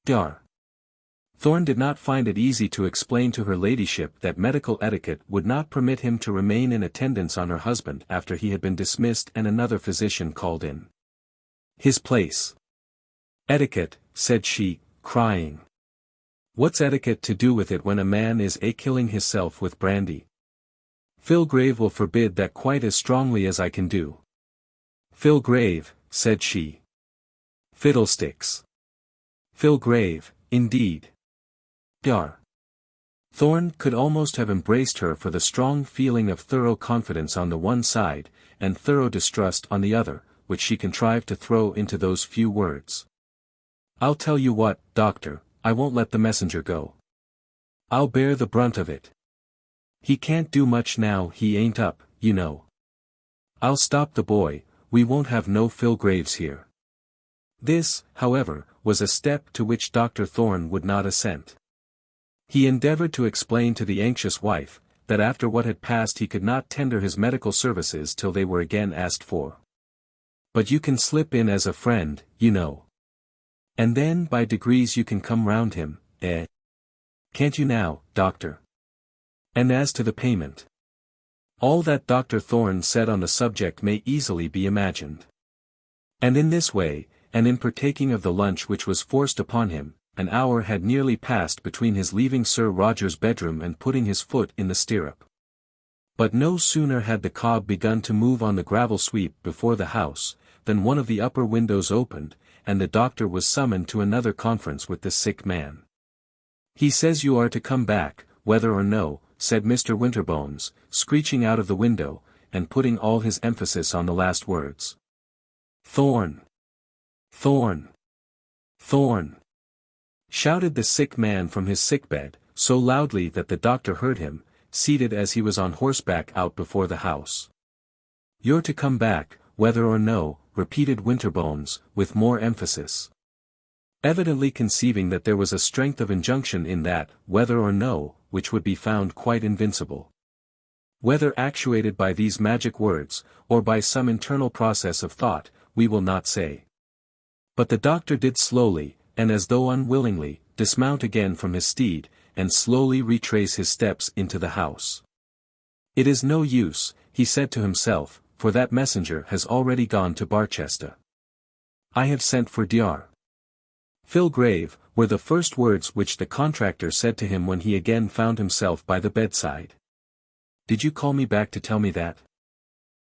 Dar. Thorne did not find it easy to explain to her ladyship that medical etiquette would not permit him to remain in attendance on her husband after he had been dismissed and another physician called in his place. "Etiquette," said she, crying. "What's etiquette to do with it when a man is killing hisself with brandy? Philgrave will forbid that quite as strongly as I can do." "Philgrave," said she. "Fiddlesticks. Philgrave, indeed." Dar. Thorne could almost have embraced her for the strong feeling of thorough confidence on the one side, and thorough distrust on the other, which she contrived to throw into those few words. "I'll tell you what, doctor, I won't let the messenger go. I'll bear the brunt of it. He can't do much now he ain't up, you know. I'll stop the boy, we won't have no Filgraves here." This, however, was a step to which Dr. Thorne would not assent. He endeavored to explain to the anxious wife, that after what had passed he could not tender his medical services till they were again asked for. "But you can slip in as a friend, you know. And then by degrees you can come round him, eh? Can't you now, doctor? And as to the payment." All that Dr. Thorne said on the subject may easily be imagined. And in this way, and in partaking of the lunch which was forced upon him, an hour had nearly passed between his leaving Sir Roger's bedroom and putting his foot in the stirrup. But no sooner had the cob begun to move on the gravel sweep before the house, than one of the upper windows opened, and the doctor was summoned to another conference with the sick man. "He says you are to come back, whether or no," said Mr. Winterbones, screeching out of the window, and putting all his emphasis on the last words. "Thorne! Thorne! Thorne!" shouted the sick man from his sickbed, so loudly that the doctor heard him, seated as he was on horseback out before the house. "You're to come back, whether or no," repeated Winterbones, with more emphasis. Evidently conceiving that there was a strength of injunction in that, whether or no, which would be found quite invincible. Whether actuated by these magic words, or by some internal process of thought, we will not say. But the doctor did slowly, and as though unwillingly, dismount again from his steed, and slowly retrace his steps into the house. "It is no use," he said to himself, "for that messenger has already gone to Barchester. I have sent for Dr. Filgrave," were the first words which the contractor said to him when he again found himself by the bedside. "Did you call me back to tell me that?"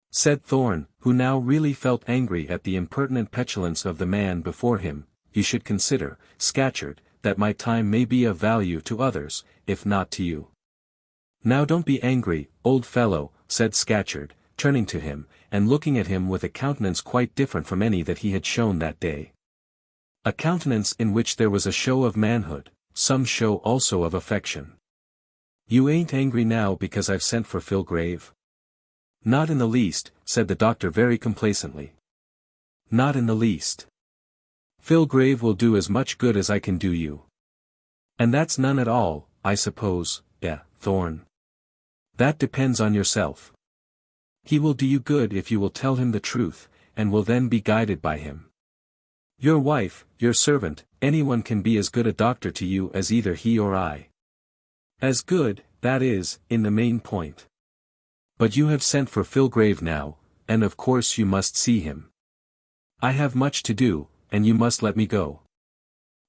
said Thorne, who now really felt angry at the impertinent petulance of the man before him. "You should consider, Scatcherd, that my time may be of value to others, if not to you." "Now don't be angry, old fellow," said Scatcherd, turning to him, and looking at him with a countenance quite different from any that he had shown that day. A countenance in which there was a show of manhood, some show also of affection. "You ain't angry now because I've sent for Filgrave?" "Not in the least," said the doctor very complacently. "Not in the least. Filgrave will do as much good as I can do you. And that's none at all, I suppose, Thorne. That depends on yourself. He will do you good if you will tell him the truth, and will then be guided by him. Your wife, your servant, anyone can be as good a doctor to you as either he or I. As good, that is, in the main point. But you have sent for Filgrave now, and of course you must see him. I have much to do, and you must let me go."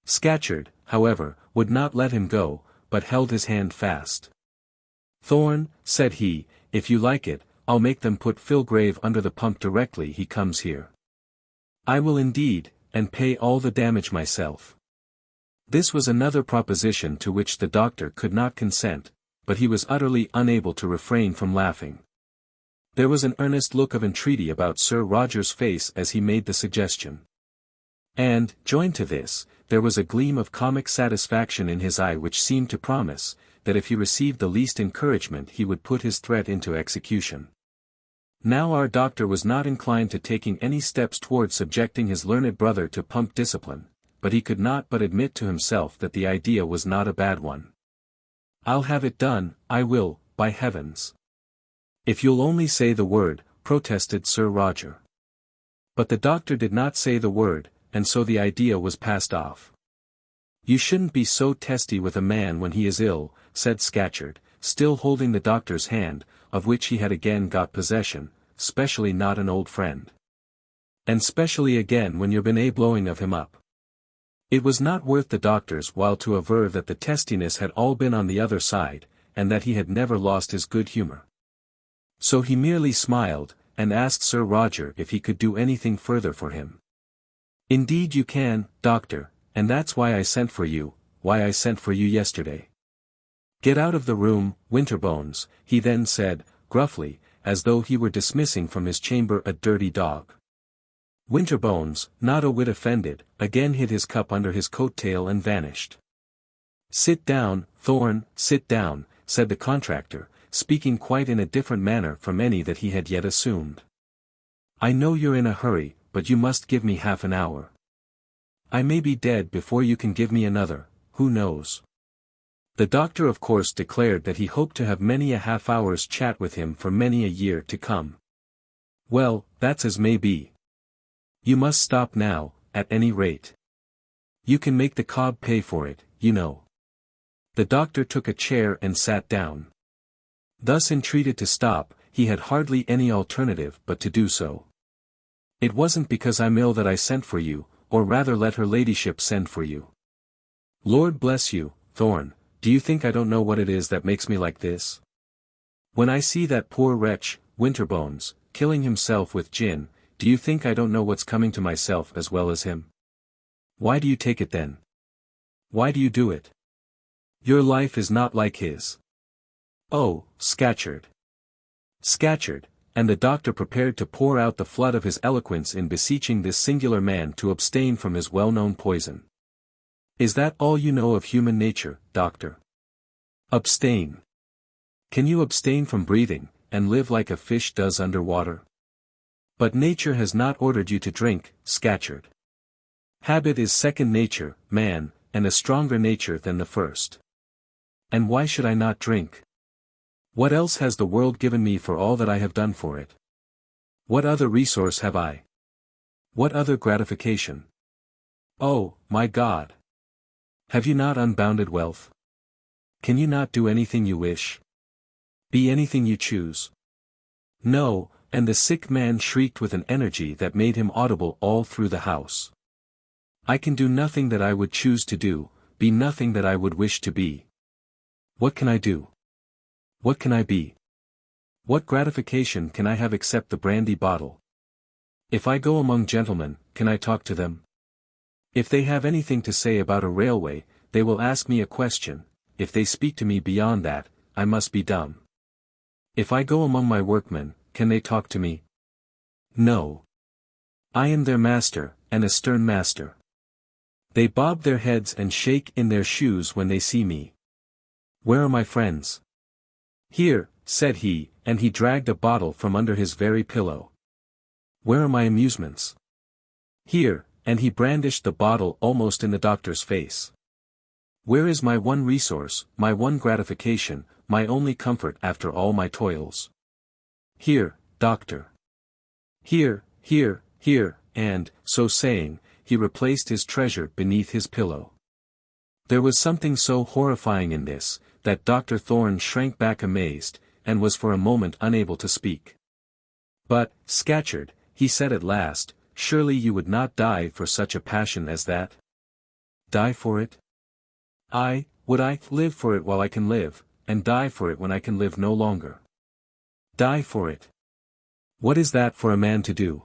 Scatcherd, however, would not let him go, but held his hand fast. "Thorne," said he, "if you like it, I'll make them put Filgrave under the pump directly he comes here. I will indeed, and pay all the damage myself." This was another proposition to which the doctor could not consent, but he was utterly unable to refrain from laughing. There was an earnest look of entreaty about Sir Roger's face as he made the suggestion. And, joined to this, there was a gleam of comic satisfaction in his eye which seemed to promise, that if he received the least encouragement he would put his threat into execution. Now our doctor was not inclined to taking any steps towards subjecting his learned brother to pump discipline, but he could not but admit to himself that the idea was not a bad one. "I'll have it done, I will, by heavens. If you'll only say the word," protested Sir Roger. But the doctor did not say the word, and so the idea was passed off. "You shouldn't be so testy with a man when he is ill," said Scatcherd, still holding the doctor's hand, of which he had again got possession, "specially not an old friend. And specially again when you've been blowing of him up." It was not worth the doctor's while to aver that the testiness had all been on the other side, and that he had never lost his good humour. So he merely smiled, and asked Sir Roger if he could do anything further for him. "Indeed you can, doctor, and that's why I sent for you yesterday. Get out of the room, Winterbones," he then said, gruffly, as though he were dismissing from his chamber a dirty dog. Winterbones, not a whit offended, again hid his cup under his coat-tail and vanished. "Sit down, Thorne, sit down," said the contractor, speaking quite in a different manner from any that he had yet assumed. "I know you're in a hurry, but you must give me half an hour. I may be dead before you can give me another, who knows?" The doctor of course declared that he hoped to have many a half-hour's chat with him for many a year to come. "Well, that's as may be. You must stop now, at any rate. You can make the cob pay for it, you know." The doctor took a chair and sat down. Thus entreated to stop, he had hardly any alternative but to do so. "It wasn't because I'm ill that I sent for you, or rather let her ladyship send for you. Lord bless you, Thorne, do you think I don't know what it is that makes me like this? When I see that poor wretch, Winterbones, killing himself with gin, do you think I don't know what's coming to myself as well as him? Why do you take it then? Why do you do it? Your life is not like his. Oh, Scatcherd. Scatcherd," and the doctor prepared to pour out the flood of his eloquence in beseeching this singular man to abstain from his well-known poison. "Is that all you know of human nature, doctor? Abstain. Can you abstain from breathing, and live like a fish does under water? But nature has not ordered you to drink, Scatcherd. Habit is second nature, man, and a stronger nature than the first. And why should I not drink? What else has the world given me for all that I have done for it? What other resource have I? What other gratification? Oh, my God! Have you not unbounded wealth? Can you not do anything you wish? Be anything you choose? No," and the sick man shrieked with an energy that made him audible all through the house. "I can do nothing that I would choose to do, be nothing that I would wish to be. What can I do? What can I be? What gratification can I have except the brandy bottle? If I go among gentlemen, can I talk to them? If they have anything to say about a railway, they will ask me a question. If they speak to me beyond that, I must be dumb. If I go among my workmen, can they talk to me? No. I am their master, and a stern master. They bob their heads and shake in their shoes when they see me. Where are my friends? Here," said he, and he dragged a bottle from under his very pillow. "Where are my amusements? Here," and he brandished the bottle almost in the doctor's face. "Where is my one resource, my one gratification, my only comfort after all my toils? Here, doctor. Here, here, here," and, so saying, he replaced his treasure beneath his pillow. There was something so horrifying in this, that Dr. Thorne shrank back amazed, and was for a moment unable to speak. "But, Scatcherd," he said at last, "surely you would not die for such a passion as that? Die for it? Would I live for it while I can live, and die for it when I can live no longer? Die for it? What is that for a man to do?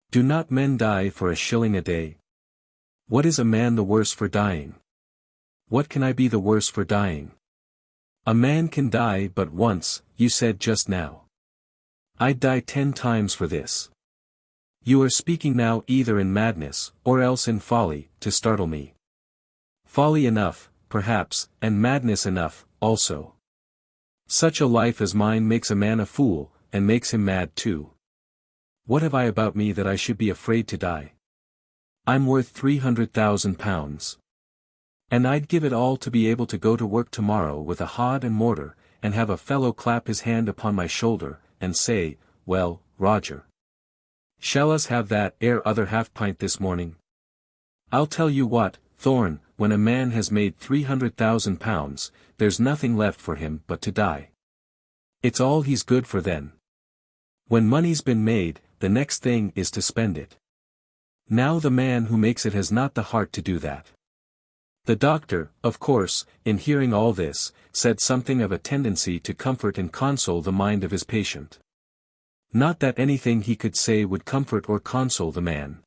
Do not men die for a shilling a day? What is a man the worse for dying? What can I be the worse for dying? A man can die but once, you said just now. I'd die 10 times for this. You are speaking now either in madness, or else in folly, to startle me. Folly enough, perhaps, and madness enough, also. Such a life as mine makes a man a fool, and makes him mad too. What have I about me that I should be afraid to die? I'm worth 300,000 pounds. And I'd give it all to be able to go to work tomorrow with a hod and mortar, and have a fellow clap his hand upon my shoulder, and say, "Well, Roger, shall us have that other half-pint this morning?" I'll tell you what, Thorne, when a man has made 300,000 pounds, there's nothing left for him but to die. It's all he's good for then. When money's been made, the next thing is to spend it. Now the man who makes it has not the heart to do that. The doctor, of course, in hearing all this, said something of a tendency to comfort and console the mind of his patient. Not that anything he could say would comfort or console the man.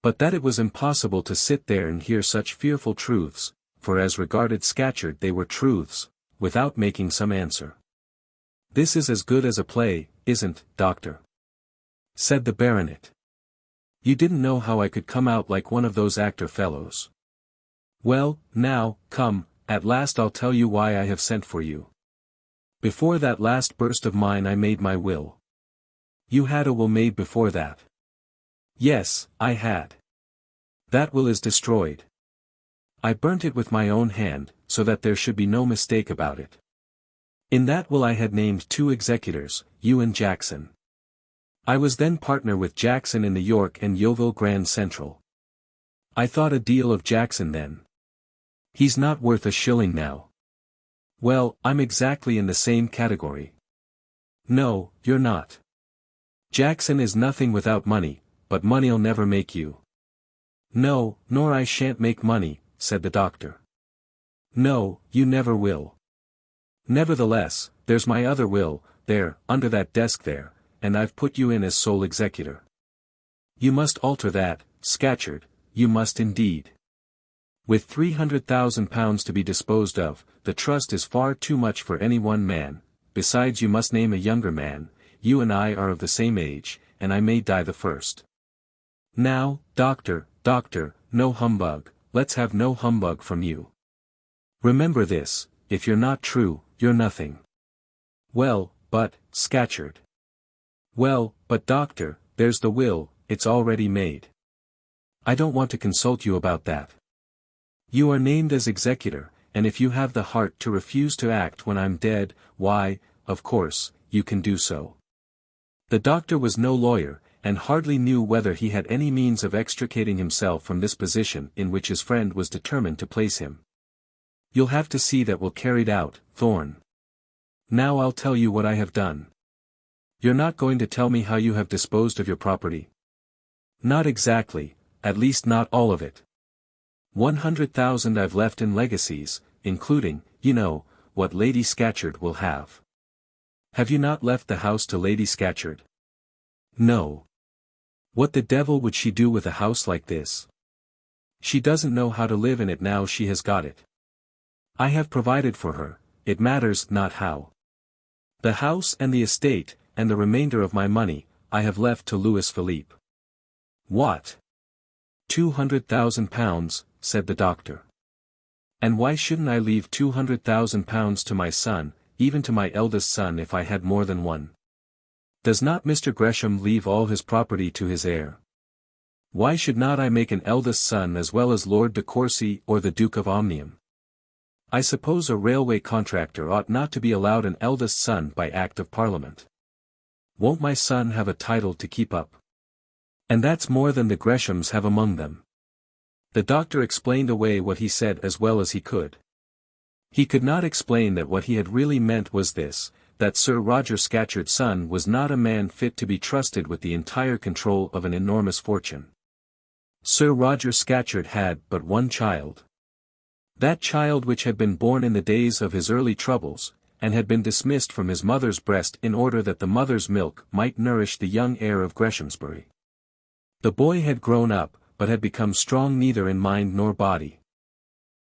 But that it was impossible to sit there and hear such fearful truths, for as regarded Scatcherd they were truths, without making some answer. "This is as good as a play, isn't, doctor?" said the baronet. You didn't know how I could come out like one of those actor fellows. Well, now, come, at last I'll tell you why I have sent for you. Before that last burst of mine I made my will. You had a will made before that. Yes, I had. That will is destroyed. I burnt it with my own hand, so that there should be no mistake about it. In that will I had named 2 executors, you and Jackson. I was then partner with Jackson in the York and Yeovil Grand Central. I thought a deal of Jackson then. He's not worth a shilling now. Well, I'm exactly in the same category. No, you're not. Jackson is nothing without money, but money'll never make you. No, nor I shan't make money, said the doctor. No, you never will. Nevertheless, there's my other will, there, under that desk there, and I've put you in as sole executor. You must alter that, Scatcherd, you must indeed. With £300,000 to be disposed of, the trust is far too much for any one man, besides you must name a younger man, you and I are of the same age, and I may die the first. Now, doctor, no humbug, let's have no humbug from you. Remember this, if you're not true, you're nothing. Well, but, Scatcherd. Well, but doctor, there's the will, it's already made. I don't want to consult you about that. You are named as executor, and if you have the heart to refuse to act when I'm dead, why, of course, you can do so. The doctor was no lawyer, and hardly knew whether he had any means of extricating himself from this position in which his friend was determined to place him. You'll have to see that we'll carried out, Thorne. Now I'll tell you what I have done. You're not going to tell me how you have disposed of your property? Not exactly, at least not all of it. 100,000 I've left in legacies, including, you know, what Lady Scatcherd will have. Have you not left the house to Lady Scatcherd? No. What the devil would she do with a house like this? She doesn't know how to live in it now she has got it. I have provided for her, it matters not how. The house and the estate, and the remainder of my money, I have left to Louis Philippe. What? £200,000, said the doctor. And why shouldn't I leave £200,000 to my son, even to my eldest son if I had more than one? Does not Mr. Gresham leave all his property to his heir? Why should not I make an eldest son as well as Lord de Courcy or the Duke of Omnium? I suppose a railway contractor ought not to be allowed an eldest son by Act of Parliament. Won't my son have a title to keep up? And that's more than the Greshams have among them. The doctor explained away what he said as well as he could. He could not explain that what he had really meant was this, that Sir Roger Scatcherd's son was not a man fit to be trusted with the entire control of an enormous fortune. Sir Roger Scatcherd had but one child. That child which had been born in the days of his early troubles, and had been dismissed from his mother's breast in order that the mother's milk might nourish the young heir of Greshamsbury. The boy had grown up, but had become strong neither in mind nor body.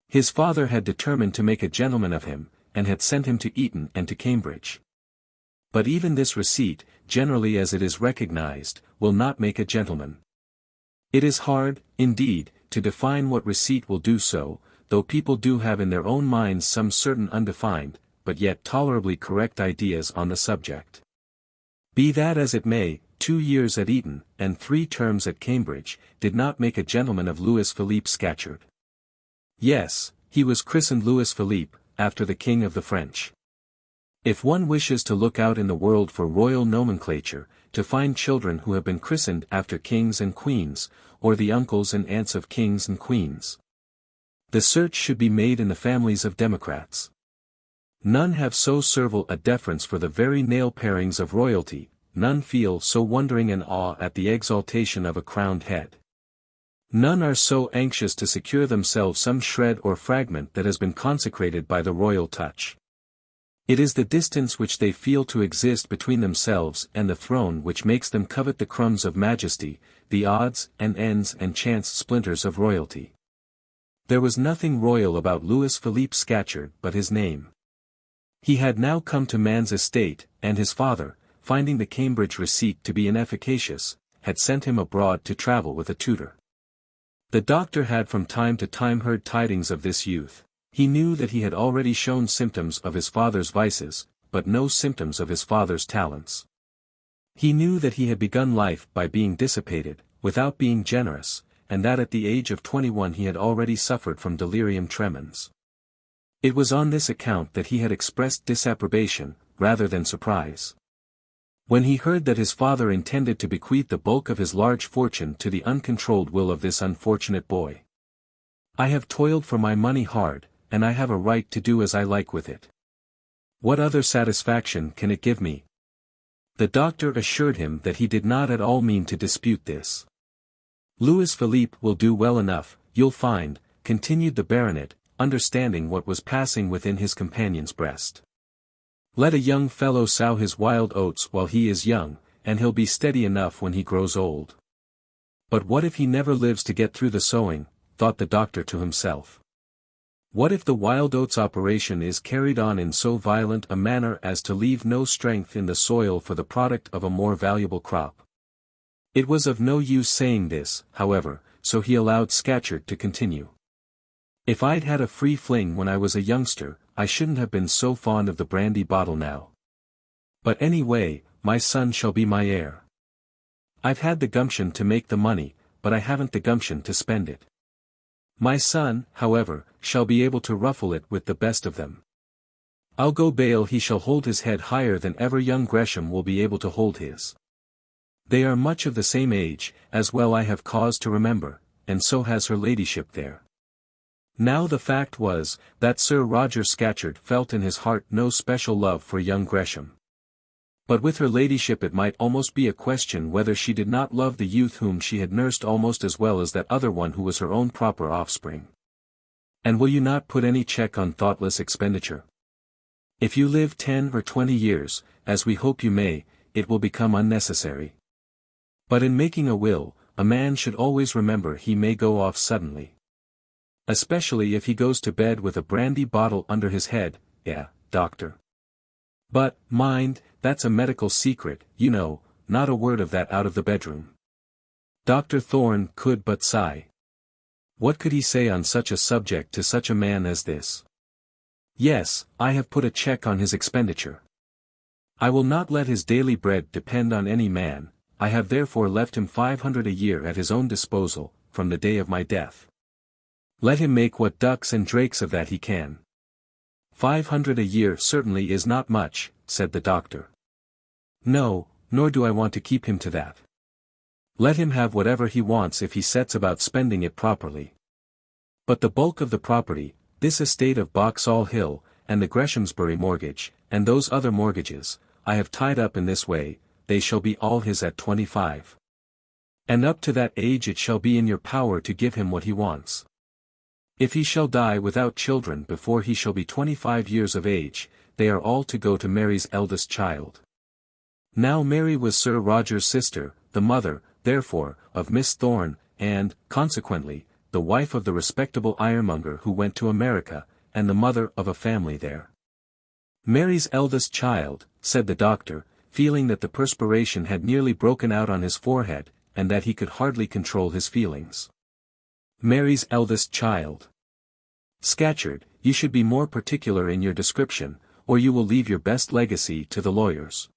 His father had determined to make a gentleman of him, and had sent him to Eton and to Cambridge. But even this receipt, generally as it is recognized, will not make a gentleman. It is hard, indeed, to define what receipt will do so, though people do have in their own minds some certain undefined, but yet tolerably correct ideas on the subject. Be that as it may, 2 years at Eton, and 3 terms at Cambridge, did not make a gentleman of Louis Philippe Scatcherd. Yes, he was christened Louis Philippe, after the King of the French. If one wishes to look out in the world for royal nomenclature, to find children who have been christened after kings and queens, or the uncles and aunts of kings and queens, the search should be made in the families of democrats. None have so servile a deference for the very nail-parings of royalty, none feel so wondering an awe at the exaltation of a crowned head. None are so anxious to secure themselves some shred or fragment that has been consecrated by the royal touch. It is the distance which they feel to exist between themselves and the throne which makes them covet the crumbs of majesty, the odds and ends and chance splinters of royalty. There was nothing royal about Louis Philippe Scatcherd but his name. He had now come to man's estate, and his father, finding the Cambridge receipt to be inefficacious, had sent him abroad to travel with a tutor. The doctor had from time to time heard tidings of this youth. He knew that he had already shown symptoms of his father's vices, but no symptoms of his father's talents. He knew that he had begun life by being dissipated, without being generous, and that at the age of 21 he had already suffered from delirium tremens. It was on this account that he had expressed disapprobation, rather than surprise. When he heard that his father intended to bequeath the bulk of his large fortune to the uncontrolled will of this unfortunate boy. "I have toiled for my money hard, and I have a right to do as I like with it. What other satisfaction can it give me?" The doctor assured him that he did not at all mean to dispute this. "Louis Philippe will do well enough, you'll find," continued the baronet, understanding what was passing within his companion's breast. "Let a young fellow sow his wild oats while he is young, and he'll be steady enough when he grows old." "But what if he never lives to get through the sowing?" thought the doctor to himself. "What if the wild oats operation is carried on in so violent a manner as to leave no strength in the soil for the product of a more valuable crop?" It was of no use saying this, however, so he allowed Scatcherd to continue. "If I'd had a free fling when I was a youngster, I shouldn't have been so fond of the brandy bottle now. But anyway, my son shall be my heir. I've had the gumption to make the money, but I haven't the gumption to spend it. My son, however, shall be able to ruffle it with the best of them. I'll go bail he shall hold his head higher than ever young Gresham will be able to hold his. They are much of the same age, as well I have cause to remember, and so has her ladyship there." Now the fact was, that Sir Roger Scatcherd felt in his heart no special love for young Gresham. But with her ladyship it might almost be a question whether she did not love the youth whom she had nursed almost as well as that other one who was her own proper offspring. "And will you not put any check on thoughtless expenditure? If you live 10 or 20 years, as we hope you may, it will become unnecessary. But in making a will, a man should always remember he may go off suddenly. Especially if he goes to bed with a brandy bottle under his head, doctor. But, mind, that's a medical secret, you know, not a word of that out of the bedroom." Dr. Thorne could but sigh. What could he say on such a subject to such a man as this? "Yes, I have put a check on his expenditure. I will not let his daily bread depend on any man, I have therefore left him 500 a year at his own disposal, from the day of my death. Let him make what ducks and drakes of that he can." "500 a year certainly is not much," said the doctor. "No, nor do I want to keep him to that. Let him have whatever he wants if he sets about spending it properly. But the bulk of the property, this estate of Boxall Hill, and the Greshamsbury mortgage, and those other mortgages, I have tied up in this way, they shall be all his at 25. And up to that age it shall be in your power to give him what he wants. If he shall die without children before he shall be 25 years of age, they are all to go to Mary's eldest child." Now Mary was Sir Roger's sister, the mother, therefore, of Miss Thorne, and, consequently, the wife of the respectable ironmonger who went to America, and the mother of a family there. "Mary's eldest child," said the doctor, feeling that the perspiration had nearly broken out on his forehead, and that he could hardly control his feelings. "Mary's eldest child. Scatcherd, you should be more particular in your description, or you will leave your best legacy to the lawyers."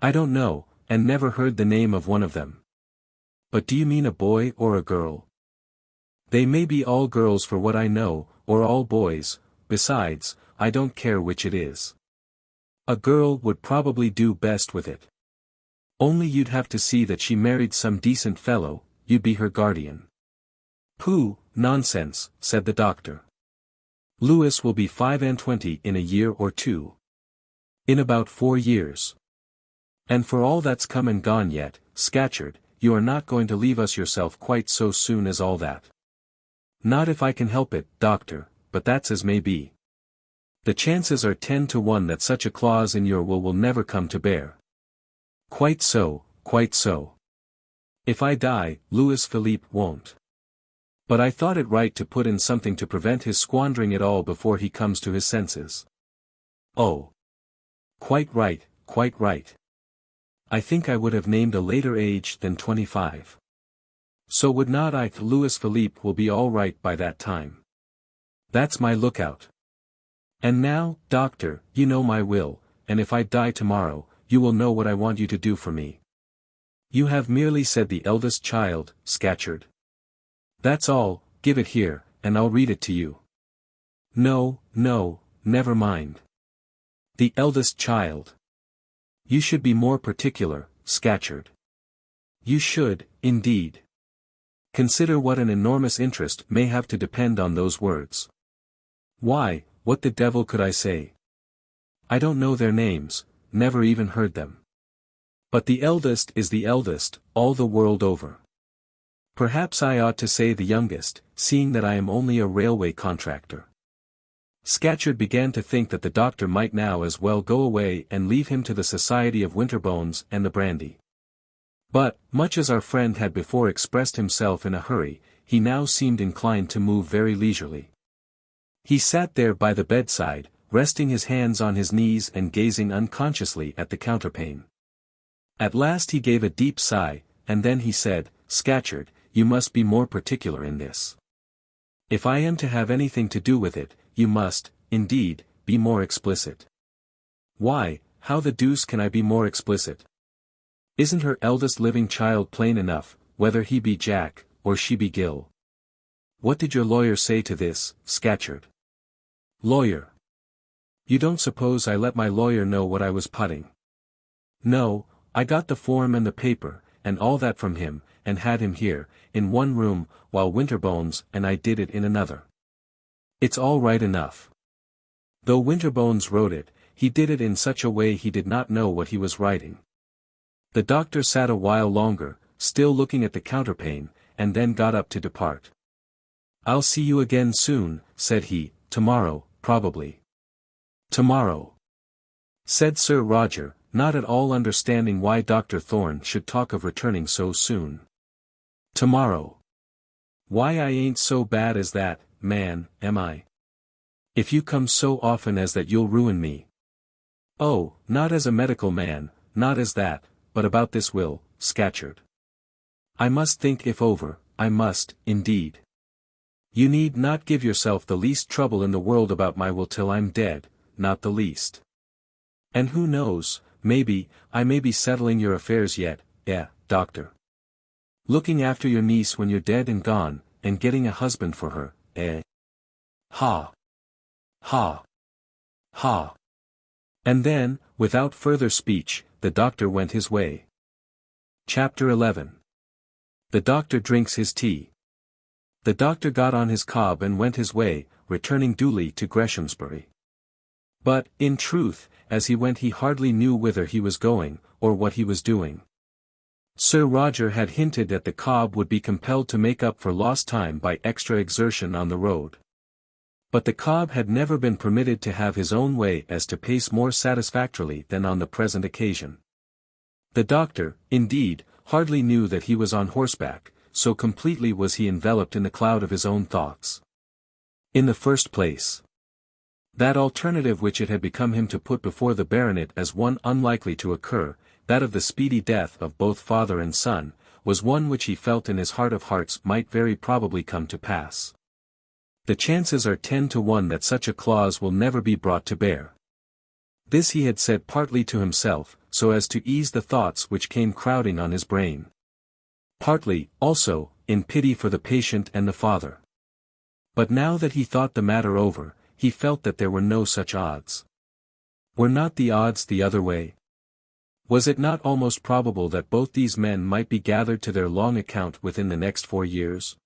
"I don't know, and never heard the name of one of them." "But do you mean a boy or a girl?" "They may be all girls for what I know, or all boys, besides, I don't care which it is. A girl would probably do best with it. Only you'd have to see that she married some decent fellow, you'd be her guardian." "Pooh, nonsense," said the doctor. "Louis will be 25 in a year or two. In about 4 years. And for all that's come and gone yet, Scatcherd, you are not going to leave us yourself quite so soon as all that." "Not if I can help it, doctor, but that's as may be. The chances are 10 to 1 that such a clause in your will never come to bear." "Quite so, quite so. If I die, Louis Philippe won't. But I thought it right to put in something to prevent his squandering it all before he comes to his senses." "Oh. Quite right, quite right. I think I would have named a later age than 25. So would not I? Louis Philippe will be all right by that time. That's my lookout. And now, doctor, you know my will, and if I die tomorrow, you will know what I want you to do for me. You have merely said the eldest child, Scatcherd. That's all. Give it here, and I'll read it to you. No, no, never mind. The eldest child. You should be more particular, Scatcherd. You should, indeed. Consider what an enormous interest may have to depend on those words. Why, what the devil could I say? I don't know their names, never even heard them. But the eldest is the eldest, all the world over. Perhaps I ought to say the youngest, seeing that I am only a railway contractor. Scatcherd began to think that the doctor might now as well go away and leave him to the society of Winterbones and the brandy. But, much as our friend had before expressed himself in a hurry, he now seemed inclined to move very leisurely. He sat there by the bedside, resting his hands on his knees and gazing unconsciously at the counterpane. At last he gave a deep sigh, and then he said, Scatcherd, you must be more particular in this. If I am to have anything to do with it, you must, indeed, be more explicit. Why, how the deuce can I be more explicit? Isn't her eldest living child plain enough, whether he be Jack, or she be Gill? What did your lawyer say to this, Scatcherd? Lawyer. You don't suppose I let my lawyer know what I was putting? No, I got the form and the paper, and all that from him, and had him here, in one room, while Winterbones and I did it in another. It's all right enough. Though Winterbones wrote it, he did it in such a way he did not know what he was writing. The doctor sat a while longer, still looking at the counterpane, and then got up to depart. I'll see you again soon, said he, tomorrow, probably. Tomorrow, said Sir Roger, not at all understanding why Dr. Thorne should talk of returning so soon. Tomorrow. Why, I ain't so bad as that, man, am I? If you come so often as that you'll ruin me. Oh, not as a medical man, not as that, but about this will, Scatcherd. I must think if over, I must, indeed. You need not give yourself the least trouble in the world about my will till I'm dead, not the least. And who knows, maybe, I may be settling your affairs yet, doctor. Looking after your niece when you're dead and gone, and getting a husband for her, Ha! Ha! Ha! And then, without further speech, the doctor went his way. Chapter 11. The doctor drinks his tea. The doctor got on his cob and went his way, returning duly to Greshamsbury. But, in truth, as he went he hardly knew whither he was going, or what he was doing. Sir Roger had hinted that the cob would be compelled to make up for lost time by extra exertion on the road. But the cob had never been permitted to have his own way as to pace more satisfactorily than on the present occasion. The doctor, indeed, hardly knew that he was on horseback, so completely was he enveloped in the cloud of his own thoughts. In the first place, that alternative which it had become him to put before the baronet as one unlikely to occur, that of the speedy death of both father and son, was one which he felt in his heart of hearts might very probably come to pass. The chances are 10 to 1 that such a clause will never be brought to bear. This he had said partly to himself, so as to ease the thoughts which came crowding on his brain. Partly, also, in pity for the patient and the father. But now that he thought the matter over, he felt that there were no such odds. Were not the odds the other way? Was it not almost probable that both these men might be gathered to their long account within the next 4 years?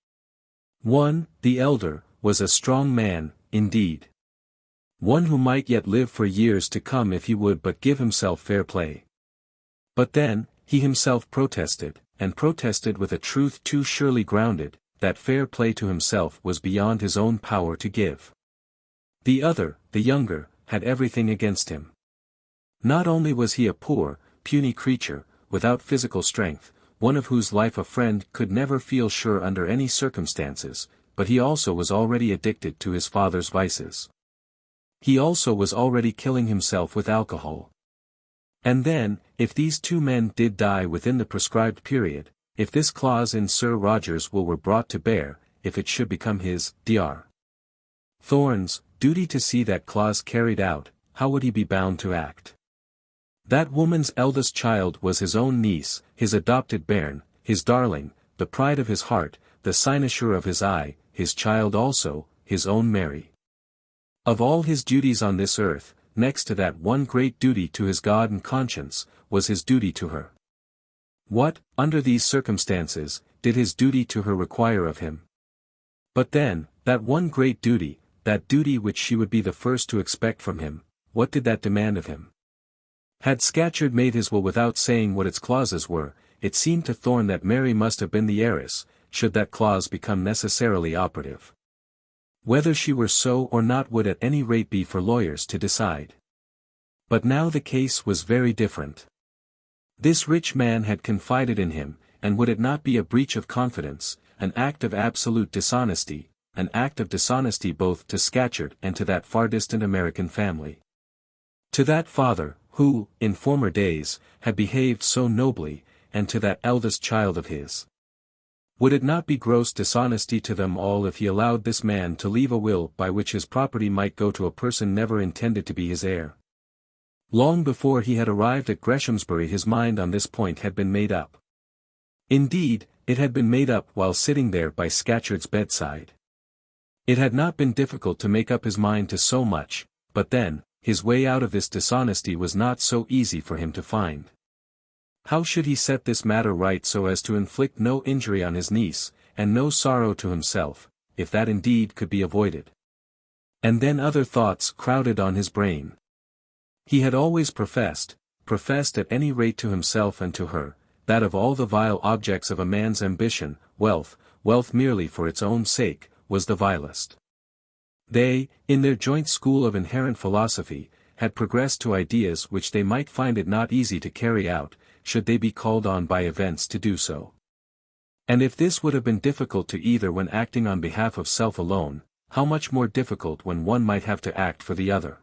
One, the elder, was a strong man, indeed. One who might yet live for years to come if he would but give himself fair play. But then, he himself protested, and protested with a truth too surely grounded, that fair play to himself was beyond his own power to give. The other, the younger, had everything against him. Not only was he a poor, puny creature, without physical strength, one of whose life a friend could never feel sure under any circumstances, but he also was already addicted to his father's vices. He also was already killing himself with alcohol. And then, if these two men did die within the prescribed period, if this clause in Sir Roger's will were brought to bear, if it should become his, Dr. Thorne's, duty to see that clause carried out, how would he be bound to act? That woman's eldest child was his own niece, his adopted bairn, his darling, the pride of his heart, the cynosure of his eye, his child also, his own Mary. Of all his duties on this earth, next to that one great duty to his God and conscience, was his duty to her. What, under these circumstances, did his duty to her require of him? But then, that one great duty, that duty which she would be the first to expect from him, what did that demand of him? Had Scatcherd made his will without saying what its clauses were, it seemed to Thorne that Mary must have been the heiress, should that clause become necessarily operative. Whether she were so or not would at any rate be for lawyers to decide. But now the case was very different. This rich man had confided in him, and would it not be a breach of confidence, an act of absolute dishonesty, an act of dishonesty both to Scatcherd and to that far distant American family? To that father, who, in former days, had behaved so nobly, and to that eldest child of his. Would it not be gross dishonesty to them all if he allowed this man to leave a will by which his property might go to a person never intended to be his heir? Long before he had arrived at Greshamsbury his mind on this point had been made up. Indeed, it had been made up while sitting there by Scatcherd's bedside. It had not been difficult to make up his mind to so much, but then, his way out of this dishonesty was not so easy for him to find. How should he set this matter right so as to inflict no injury on his niece, and no sorrow to himself, if that indeed could be avoided? And then other thoughts crowded on his brain. He had always professed at any rate to himself and to her, that of all the vile objects of a man's ambition, wealth merely for its own sake, was the vilest. They, in their joint school of inherent philosophy, had progressed to ideas which they might find it not easy to carry out, should they be called on by events to do so. And if this would have been difficult to either when acting on behalf of self alone, how much more difficult when one might have to act for the other?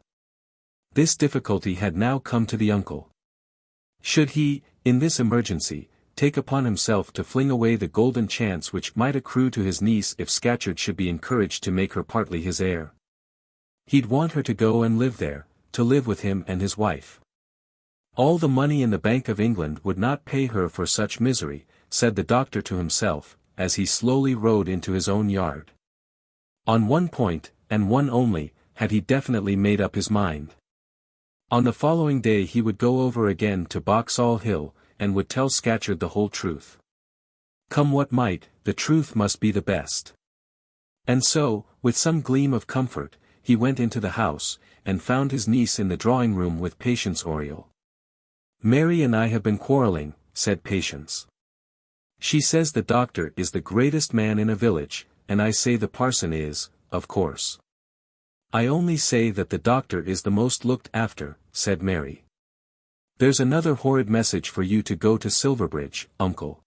This difficulty had now come to the uncle. Should he, in this emergency, take upon himself to fling away the golden chance which might accrue to his niece if Scatcherd should be encouraged to make her partly his heir? He'd want her to go and live there, to live with him and his wife. All the money in the Bank of England would not pay her for such misery, said the doctor to himself, as he slowly rode into his own yard. On one point, and one only, had he definitely made up his mind. On the following day he would go over again to Boxall Hill, and would tell Scatcherd the whole truth. Come what might, the truth must be the best. And so, with some gleam of comfort, he went into the house, and found his niece in the drawing-room with Patience Oriel. "Mary and I have been quarrelling," said Patience. "She says the doctor is the greatest man in a village, and I say the parson is, of course." "I only say that the doctor is the most looked after," said Mary. "There's another horrid message for you to go to Silverbridge, uncle.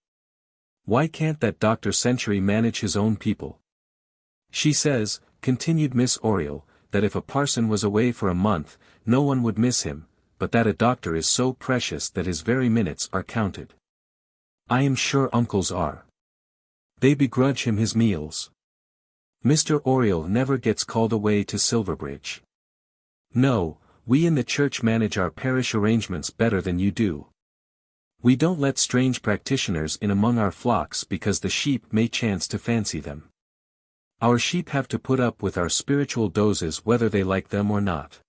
Why can't that Dr. Century manage his own people? She says," continued Miss Oriel, "that if a parson was away for a month, no one would miss him, but that a doctor is so precious that his very minutes are counted. I am sure uncles are. They begrudge him his meals. Mr. Oriel never gets called away to Silverbridge. No, we in the church manage our parish arrangements better than you do. We don't let strange practitioners in among our flocks because the sheep may chance to fancy them. Our sheep have to put up with our spiritual doses whether they like them or not.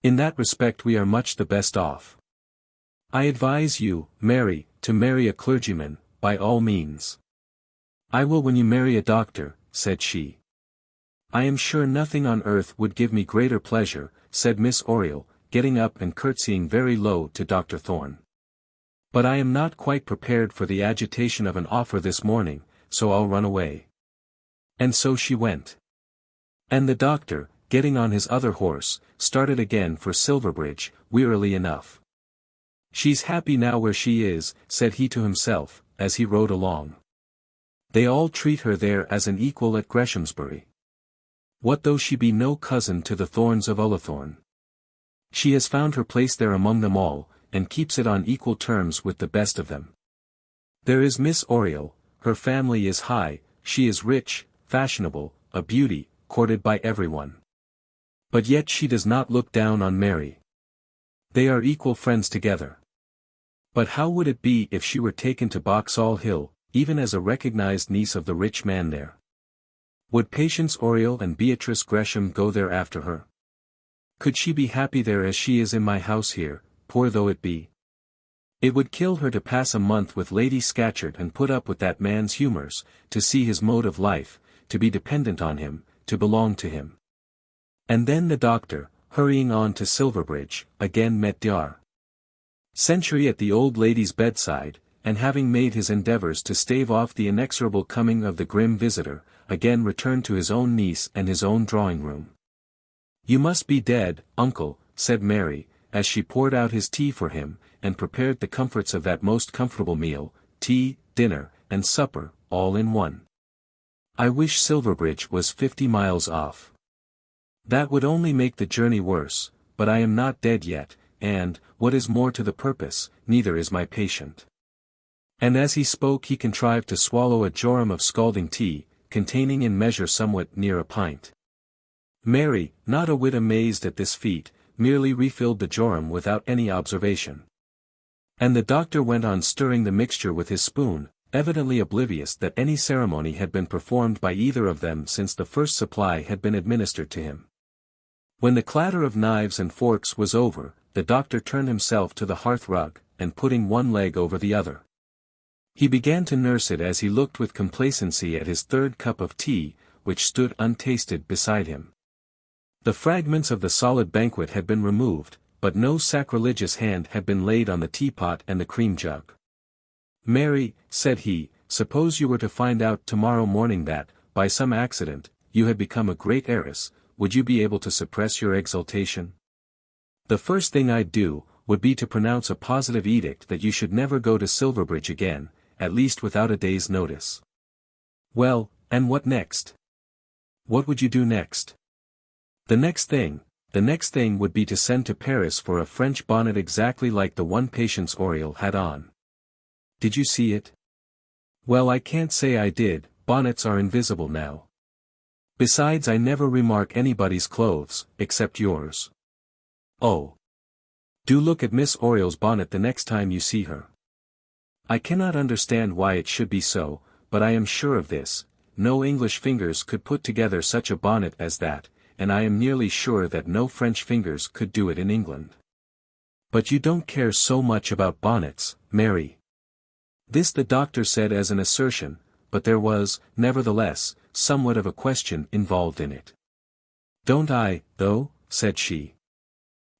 In that respect we are much the best off. I advise you, Mary, to marry a clergyman, by all means." "I will when you marry a doctor," said she. "I am sure nothing on earth would give me greater pleasure," said Miss Oriel, getting up and curtsying very low to Dr. Thorne. "But I am not quite prepared for the agitation of an offer this morning, so I'll run away." And so she went. And the doctor, getting on his other horse, started again for Silverbridge, wearily enough. "She's happy now where she is," said he to himself, as he rode along. "They all treat her there as an equal at Greshamsbury. What though she be no cousin to the Thornes of Ullathorne? She has found her place there among them all, and keeps it on equal terms with the best of them. There is Miss Oriel, her family is high, she is rich, fashionable, a beauty, courted by everyone. But yet she does not look down on Mary. They are equal friends together. But how would it be if she were taken to Boxall Hill, even as a recognized niece of the rich man there? Would Patience Oriel and Beatrice Gresham go there after her? Could she be happy there as she is in my house here, poor though it be? It would kill her to pass a month with Lady Scatcherd and put up with that man's humours, to see his mode of life, to be dependent on him, to belong to him. And then the doctor, hurrying on to Silverbridge, again met Dr. Century at the old lady's bedside, and having made his endeavours to stave off the inexorable coming of the grim visitor, again returned to his own niece and his own drawing-room. "You must be dead, uncle," said Mary, as she poured out his tea for him, and prepared the comforts of that most comfortable meal, tea, dinner, and supper, all in one. "I wish Silverbridge was 50 miles off. That would only make the journey worse, but I am not dead yet, and, what is more to the purpose, neither is my patient." And as he spoke he contrived to swallow a jorum of scalding tea, containing in measure somewhat near a pint. Mary, not a whit amazed at this feat, merely refilled the jorum without any observation. And the doctor went on stirring the mixture with his spoon, evidently oblivious that any ceremony had been performed by either of them since the first supply had been administered to him. When the clatter of knives and forks was over, the doctor turned himself to the hearth-rug, and putting one leg over the other, he began to nurse it as he looked with complacency at his third cup of tea, which stood untasted beside him. The fragments of the solid banquet had been removed, but no sacrilegious hand had been laid on the teapot and the cream-jug. "Mary," said he, "suppose you were to find out tomorrow morning that, by some accident, you had become a great heiress, would you be able to suppress your exultation?" "The first thing I'd do, would be to pronounce a positive edict that you should never go to Silverbridge again, at least without a day's notice." "Well, and what next?" "What would you do next?" The next thing would be to send to Paris for a French bonnet exactly like the one Patience Oriel had on." "Did you see it?" "Well, I can't say I did, bonnets are invisible now. Besides, I never remark anybody's clothes, except yours." "Oh. Do look at Miss Oriel's bonnet the next time you see her." "I cannot understand why it should be so, but I am sure of this, no English fingers could put together such a bonnet as that, and I am nearly sure that no French fingers could do it in England." "But you don't care so much about bonnets, Mary." This the doctor said as an assertion, but there was, nevertheless, somewhat of a question involved in it. "Don't I, though?" said she.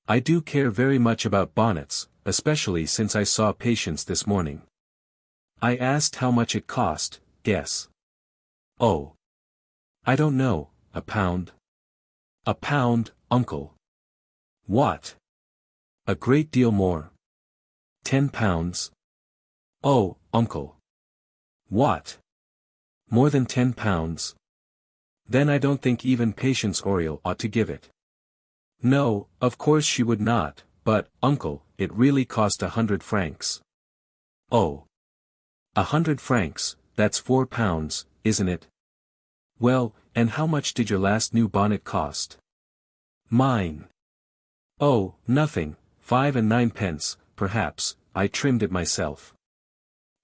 "I do care very much about bonnets, especially since I saw Patience this morning. I asked how much it cost, guess." "Oh. I don't know, £1. £1, uncle." "What? A great deal more. £10. "Oh, uncle." "What? More than £10? Then I don't think even Patience Oriel ought to give it." "No, of course she would not, but, uncle, it really cost 100 francs. "Oh. 100 francs, that's £4, isn't it? Well, and how much did your last new bonnet cost?" "Mine? Oh, nothing, 5 and 9 pence, perhaps, I trimmed it myself.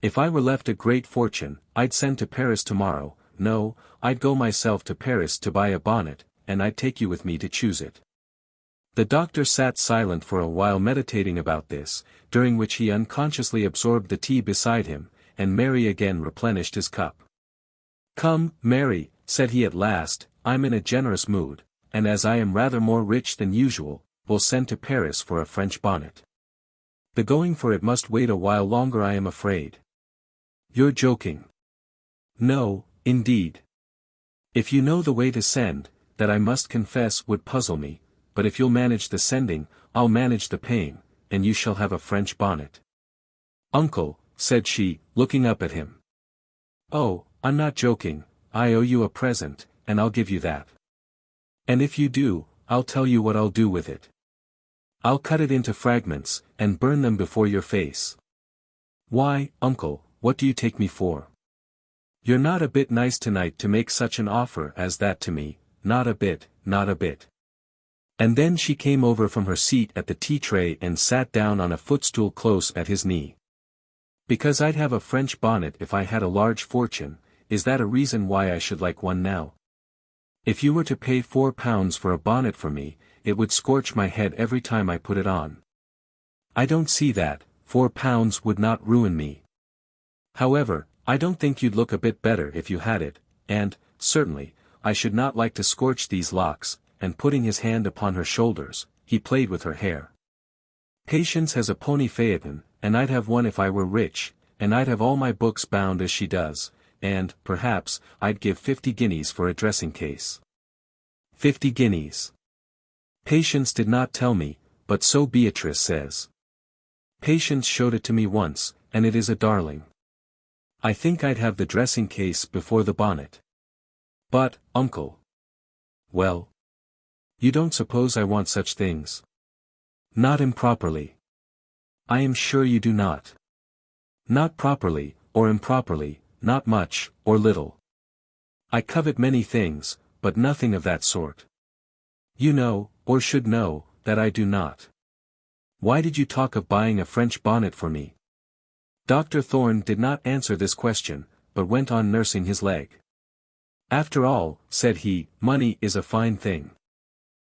If I were left a great fortune, I'd send to Paris tomorrow. No, I'd go myself to Paris to buy a bonnet, and I'd take you with me to choose it." The doctor sat silent for a while meditating about this, during which he unconsciously absorbed the tea beside him, and Mary again replenished his cup. "Come, Mary," said he at last, "I'm in a generous mood, and as I am rather more rich than usual, we'll send to Paris for a French bonnet. The going for it must wait a while longer, I am afraid." "You're joking." "No, indeed. If you know the way to send, that I must confess would puzzle me, but if you'll manage the sending, I'll manage the paying, and you shall have a French bonnet." "Uncle," said she, looking up at him. "Oh, I'm not joking, I owe you a present, and I'll give you that. And if you do, I'll tell you what I'll do with it. I'll cut it into fragments, and burn them before your face. Why, uncle, what do you take me for? You're not a bit nice tonight to make such an offer as that to me, not a bit, not a bit. And then she came over from her seat at the tea-tray and sat down on a footstool close at his knee. Because I'd have a French bonnet if I had a large fortune, is that a reason why I should like one now? If you were to pay £4 for a bonnet for me, it would scorch my head every time I put it on. I don't see that, £4 would not ruin me. However, I don't think you'd look a bit better if you had it, and, certainly, I should not like to scorch these locks, and putting his hand upon her shoulders, he played with her hair. Patience has a pony phaeton, and I'd have one if I were rich, and I'd have all my books bound as she does, and, perhaps, I'd give 50 guineas for a dressing case. 50 guineas. Patience did not tell me, but so Beatrice says. Patience showed it to me once, and it is a darling. I think I'd have the dressing case before the bonnet. But, uncle. Well. You don't suppose I want such things? Not improperly. I am sure you do not. Not properly, or improperly, not much, or little. I covet many things, but nothing of that sort. You know, or should know, that I do not. Why did you talk of buying a French bonnet for me? Dr. Thorne did not answer this question, but went on nursing his leg. After all, said he, money is a fine thing.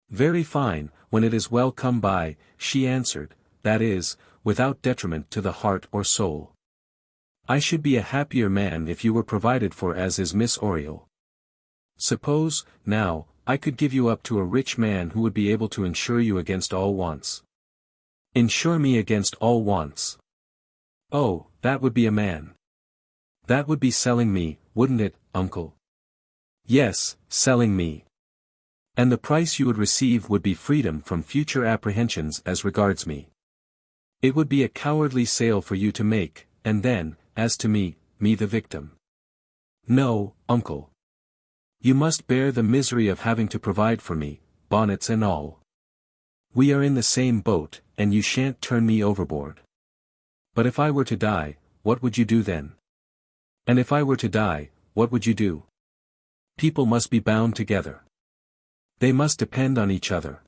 Very fine, when it is well come by, she answered, that is, without detriment to the heart or soul. I should be a happier man if you were provided for as is Miss Oriel. Suppose, now, I could give you up to a rich man who would be able to insure you against all wants. Insure me against all wants. Oh, that would be a man. That would be selling me, wouldn't it, uncle? Yes, selling me. And the price you would receive would be freedom from future apprehensions as regards me. It would be a cowardly sale for you to make, and then, as to me the victim. No, uncle. You must bear the misery of having to provide for me, bonnets and all. We are in the same boat, and you shan't turn me overboard. But if I were to die, what would you do then? And if I were to die, what would you do? People must be bound together. They must depend on each other.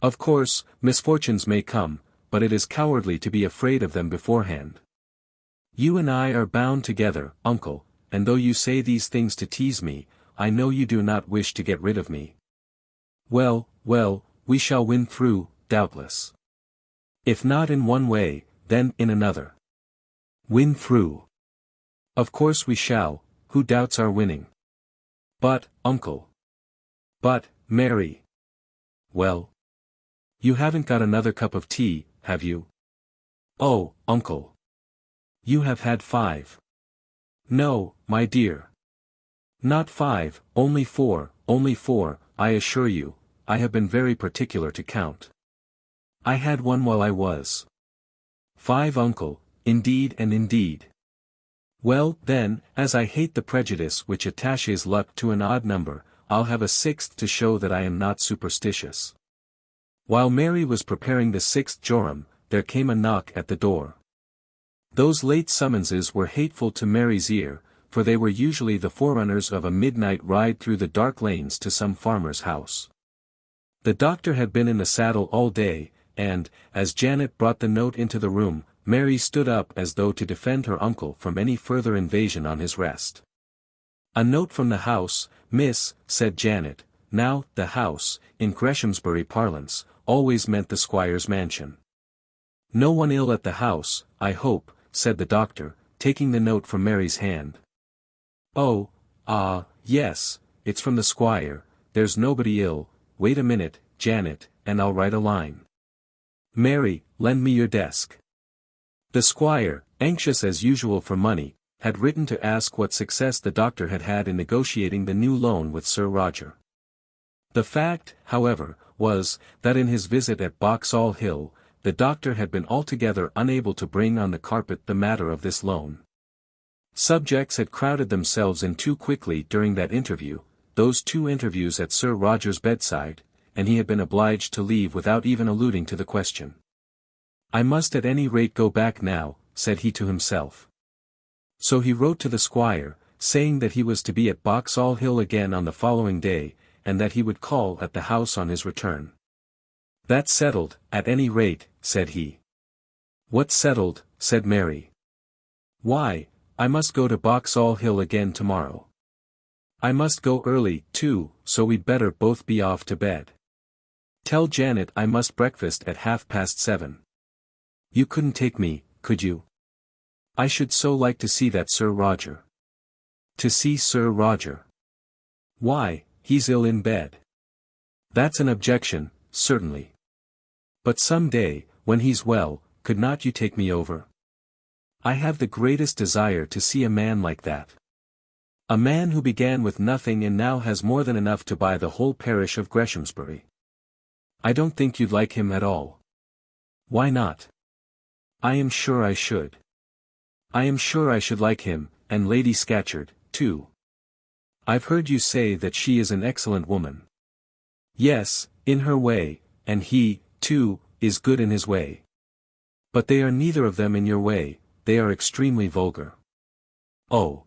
Of course, misfortunes may come, but it is cowardly to be afraid of them beforehand. You and I are bound together, uncle, and though you say these things to tease me, I know you do not wish to get rid of me. Well, well, we shall win through, doubtless. If not in one way, then in another. Win through. Of course we shall, who doubts our winning? But, uncle. But, Mary. Well. You haven't got another cup of tea, have you? Oh, uncle. You have had 5. No, my dear. Not 5, only 4, I assure you, I have been very particular to count. I had one while I was 5, uncle, indeed and indeed. Well, then, as I hate the prejudice which attaches luck to an odd number, I'll have a 6th to show that I am not superstitious. While Mary was preparing the 6th jorum, there came a knock at the door. Those late summonses were hateful to Mary's ear, for they were usually the forerunners of a midnight ride through the dark lanes to some farmer's house. The doctor had been in the saddle all day, and, as Janet brought the note into the room, Mary stood up as though to defend her uncle from any further invasion on his rest. A note from the house, miss, said Janet. Now, the house, in Greshamsbury parlance, always meant the squire's mansion. No one ill at the house, I hope, said the doctor, taking the note from Mary's hand. Oh, yes, it's from the squire, there's nobody ill. Wait a minute, Janet, and I'll write a line. Mary, lend me your desk. The squire, anxious as usual for money, had written to ask what success the doctor had had in negotiating the new loan with Sir Roger. The fact, however, was, that in his visit at Boxall Hill, the doctor had been altogether unable to bring on the carpet the matter of this loan. Subjects had crowded themselves in too quickly during that interview, those 2 interviews at Sir Roger's bedside, and he had been obliged to leave without even alluding to the question. "I must at any rate go back now," said he to himself. So he wrote to the squire, saying that he was to be at Boxall Hill again on the following day, and that he would call at the house on his return. "That's settled, at any rate," said he. "What's settled?" said Mary. "Why, I must go to Boxall Hill again tomorrow. I must go early, too, so we'd better both be off to bed. Tell Janet I must breakfast at 7:30. You couldn't take me, could you? I should so like to see that Sir Roger." "To see Sir Roger? Why, he's ill in bed." "That's an objection, certainly. But some day, when he's well, could not you take me over? I have the greatest desire to see a man like that. A man who began with nothing and now has more than enough to buy the whole parish of Greshamsbury. I don't think you'd like him at all." "Why not?" "I am sure I should. I am sure I should like him, and Lady Scatcherd, too. I've heard you say that she is an excellent woman." "Yes, in her way, and he, too, is good in his way. But they are neither of them in your way, they are extremely vulgar." "Oh.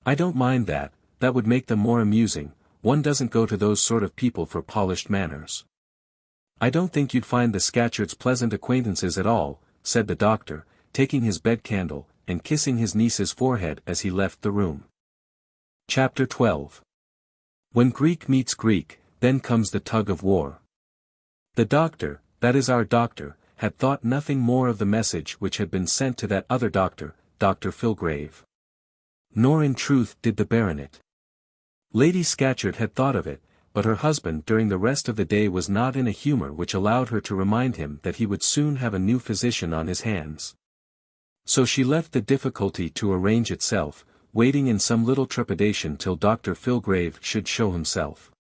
I don't mind that, that would make them more amusing, one doesn't go to those sort of people for polished manners." "I don't think you'd find the Scatcherds pleasant acquaintances at all," said the doctor, taking his bed candle, and kissing his niece's forehead as he left the room. Chapter 12. When Greek meets Greek, then comes the tug of war. The doctor, that is our doctor, had thought nothing more of the message which had been sent to that other doctor, Dr. Filgrave. Nor in truth did the baronet. Lady Scatcherd had thought of it, but her husband during the rest of the day was not in a humour which allowed her to remind him that he would soon have a new physician on his hands. So she left the difficulty to arrange itself, waiting in some little trepidation till Dr. Filgrave should show himself.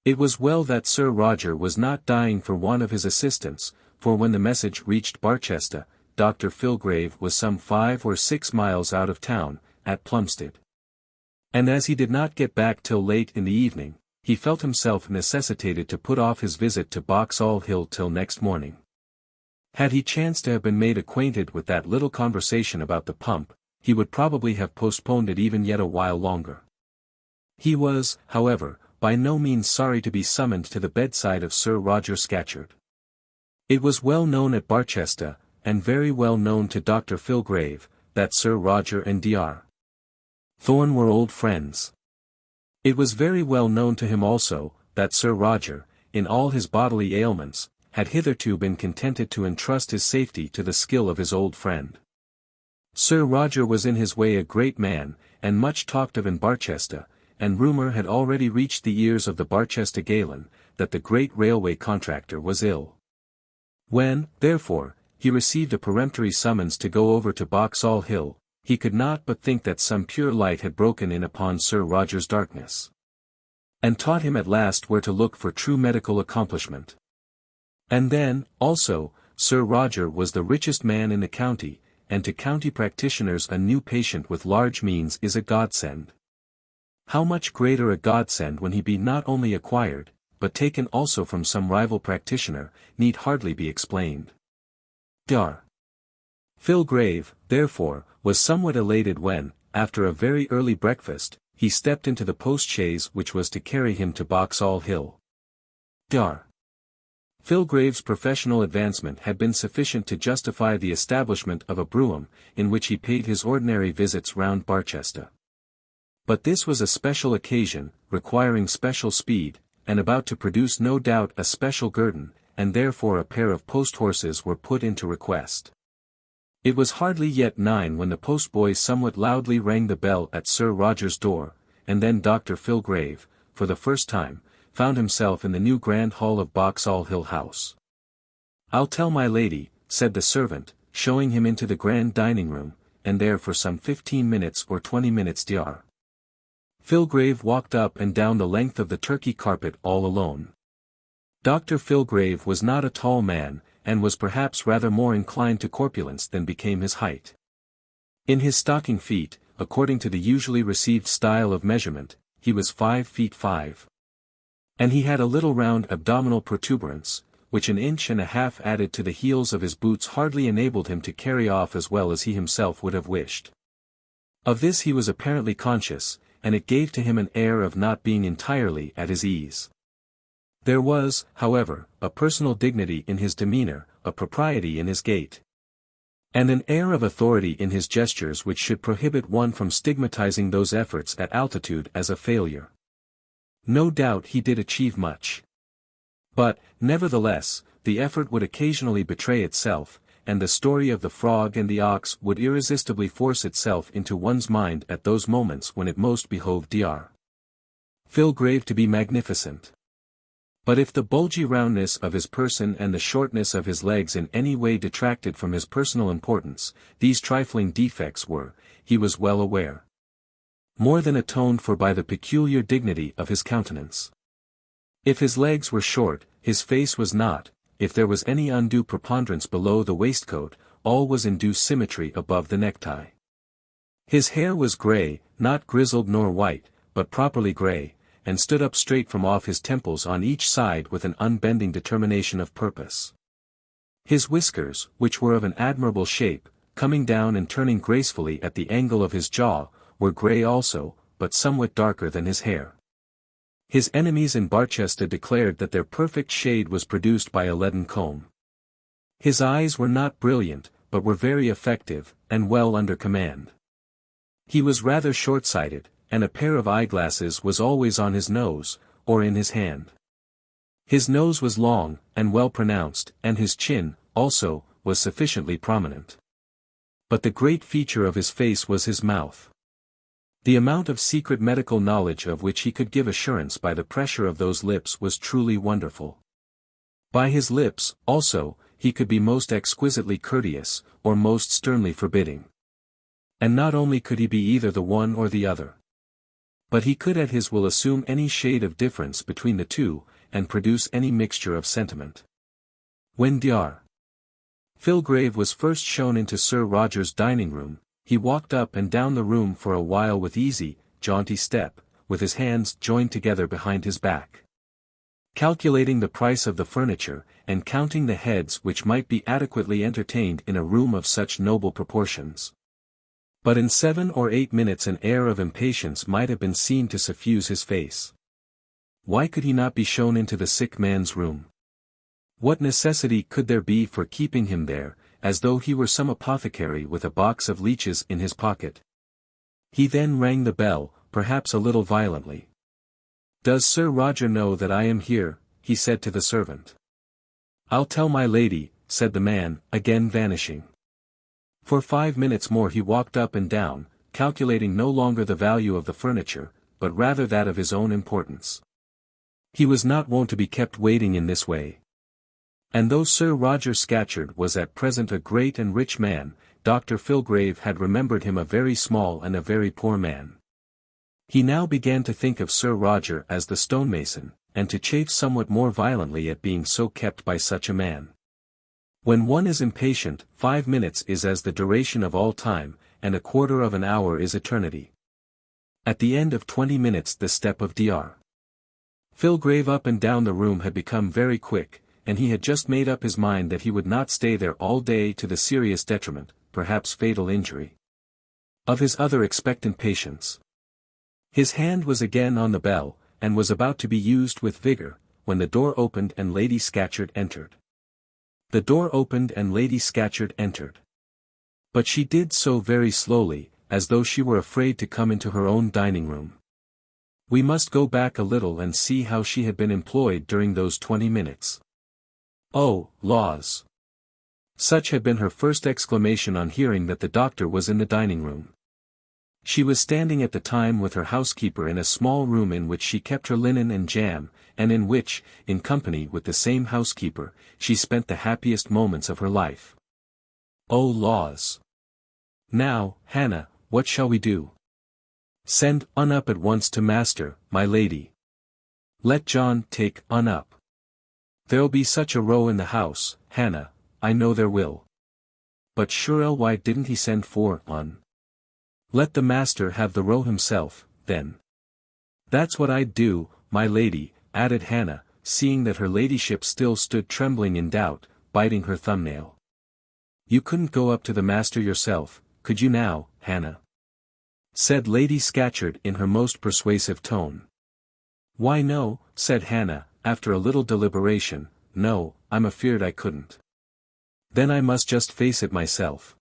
It was well that Sir Roger was not dying for want of his assistance, for when the message reached Barchester, Dr. Filgrave was some 5 or 6 miles out of town, at Plumstead. And as he did not get back till late in the evening, he felt himself necessitated to put off his visit to Boxall Hill till next morning. Had he chanced to have been made acquainted with that little conversation about the pump, he would probably have postponed it even yet a while longer. He was, however, by no means sorry to be summoned to the bedside of Sir Roger Scatcherd. It was well known at Barchester, and very well known to Dr. Filgrave, that Sir Roger and Dr. Thorne were old friends. It was very well known to him also, that Sir Roger, in all his bodily ailments, had hitherto been contented to entrust his safety to the skill of his old friend. Sir Roger was in his way a great man, and much talked of in Barchester, and rumour had already reached the ears of the Barchester Galen, that the great railway contractor was ill. When, therefore, he received a peremptory summons to go over to Boxall Hill, he could not but think that some pure light had broken in upon Sir Roger's darkness, and taught him at last where to look for true medical accomplishment. And then, also, Sir Roger was the richest man in the county, and to county practitioners a new patient with large means is a godsend. How much greater a godsend when he be not only acquired, but taken also from some rival practitioner, need hardly be explained. Dr. Filgrave, therefore, was somewhat elated when, after a very early breakfast, he stepped into the post-chaise which was to carry him to Boxall Hill. Dr. Filgrave's professional advancement had been sufficient to justify the establishment of a brougham, in which he paid his ordinary visits round Barchester. But this was a special occasion, requiring special speed, and about to produce no doubt a special guerdon, and therefore a pair of post-horses were put into request. It was hardly yet 9 when the postboy somewhat loudly rang the bell at Sir Roger's door, and then Dr. Filgrave, for the first time, found himself in the new grand hall of Boxall Hill House. "I'll tell my lady," said the servant, showing him into the grand dining-room, and there for some 15 minutes or 20 minutes Dr. Filgrave walked up and down the length of the Turkey carpet all alone. Dr. Filgrave was not a tall man, and was perhaps rather more inclined to corpulence than became his height. In his stocking feet, according to the usually received style of measurement, he was 5 feet 5. And he had a little round abdominal protuberance, which an inch and a half added to the heels of his boots hardly enabled him to carry off as well as he himself would have wished. Of this he was apparently conscious, and it gave to him an air of not being entirely at his ease. There was, however, a personal dignity in his demeanour, a propriety in his gait, and an air of authority in his gestures which should prohibit one from stigmatizing those efforts at altitude as a failure. No doubt he did achieve much. But, nevertheless, the effort would occasionally betray itself, and the story of the frog and the ox would irresistibly force itself into one's mind at those moments when it most behoved Dr. Filgrave to be magnificent. But if the bulgy roundness of his person and the shortness of his legs in any way detracted from his personal importance, these trifling defects were, he was well aware, more than atoned for by the peculiar dignity of his countenance. If his legs were short, his face was not; if there was any undue preponderance below the waistcoat, all was in due symmetry above the necktie. His hair was grey, not grizzled nor white, but properly grey, and stood up straight from off his temples on each side with an unbending determination of purpose. His whiskers, which were of an admirable shape, coming down and turning gracefully at the angle of his jaw, were grey also, but somewhat darker than his hair. His enemies in Barsetshire declared that their perfect shade was produced by a leaden comb. His eyes were not brilliant, but were very effective, and well under command. He was rather short-sighted, and a pair of eyeglasses was always on his nose, or in his hand. His nose was long, and well pronounced, and his chin, also, was sufficiently prominent. But the great feature of his face was his mouth. The amount of secret medical knowledge of which he could give assurance by the pressure of those lips was truly wonderful. By his lips, also, he could be most exquisitely courteous, or most sternly forbidding. And not only could he be either the one or the other, but he could at his will assume any shade of difference between the two, and produce any mixture of sentiment. When Dr. Filgrave was first shown into Sir Roger's dining-room, he walked up and down the room for a while with easy, jaunty step, with his hands joined together behind his back, calculating the price of the furniture, and counting the heads which might be adequately entertained in a room of such noble proportions. But in 7 or 8 minutes an air of impatience might have been seen to suffuse his face. Why could he not be shown into the sick man's room? What necessity could there be for keeping him there, as though he were some apothecary with a box of leeches in his pocket? He then rang the bell, perhaps a little violently. "Does Sir Roger know that I am here?" he said to the servant. "I'll tell my lady," said the man, again vanishing. For 5 minutes more he walked up and down, calculating no longer the value of the furniture, but rather that of his own importance. He was not wont to be kept waiting in this way. And though Sir Roger Scatcherd was at present a great and rich man, Dr. Filgrave had remembered him a very small and a very poor man. He now began to think of Sir Roger as the stonemason, and to chafe somewhat more violently at being so kept by such a man. When one is impatient, 5 minutes is as the duration of all time, and a quarter of an hour is eternity. At the end of 20 minutes the step of Dr. Filgrave up and down the room had become very quick, and he had just made up his mind that he would not stay there all day, to the serious detriment, perhaps fatal injury, of his other expectant patients. His hand was again on the bell, and was about to be used with vigor, when the door opened and Lady Scatcherd entered. The door opened and Lady Scatcherd entered. But she did so very slowly, as though she were afraid to come into her own dining-room. We must go back a little and see how she had been employed during those 20 minutes. "Oh, laws!" Such had been her first exclamation on hearing that the doctor was in the dining-room. She was standing at the time with her housekeeper in a small room in which she kept her linen and jam, and in which, in company with the same housekeeper, she spent the happiest moments of her life. "Oh laws! Now, Hannah, what shall we do?" "Send Un up at once to master, my lady. Let John take Un up. There'll be such a row in the house, Hannah, I know there will. But sure why didn't he send for Un? Let the master have the row himself, then." "That's what I'd do, my lady, added Hannah, seeing that her ladyship still stood trembling in doubt, biting her thumbnail. You couldn't go up to the master yourself, could you now, Hannah? Said Lady Scatcherd in her most persuasive tone. Why no, said Hannah, after a little deliberation, no, I'm afeard I couldn't. Then I must just face it myself.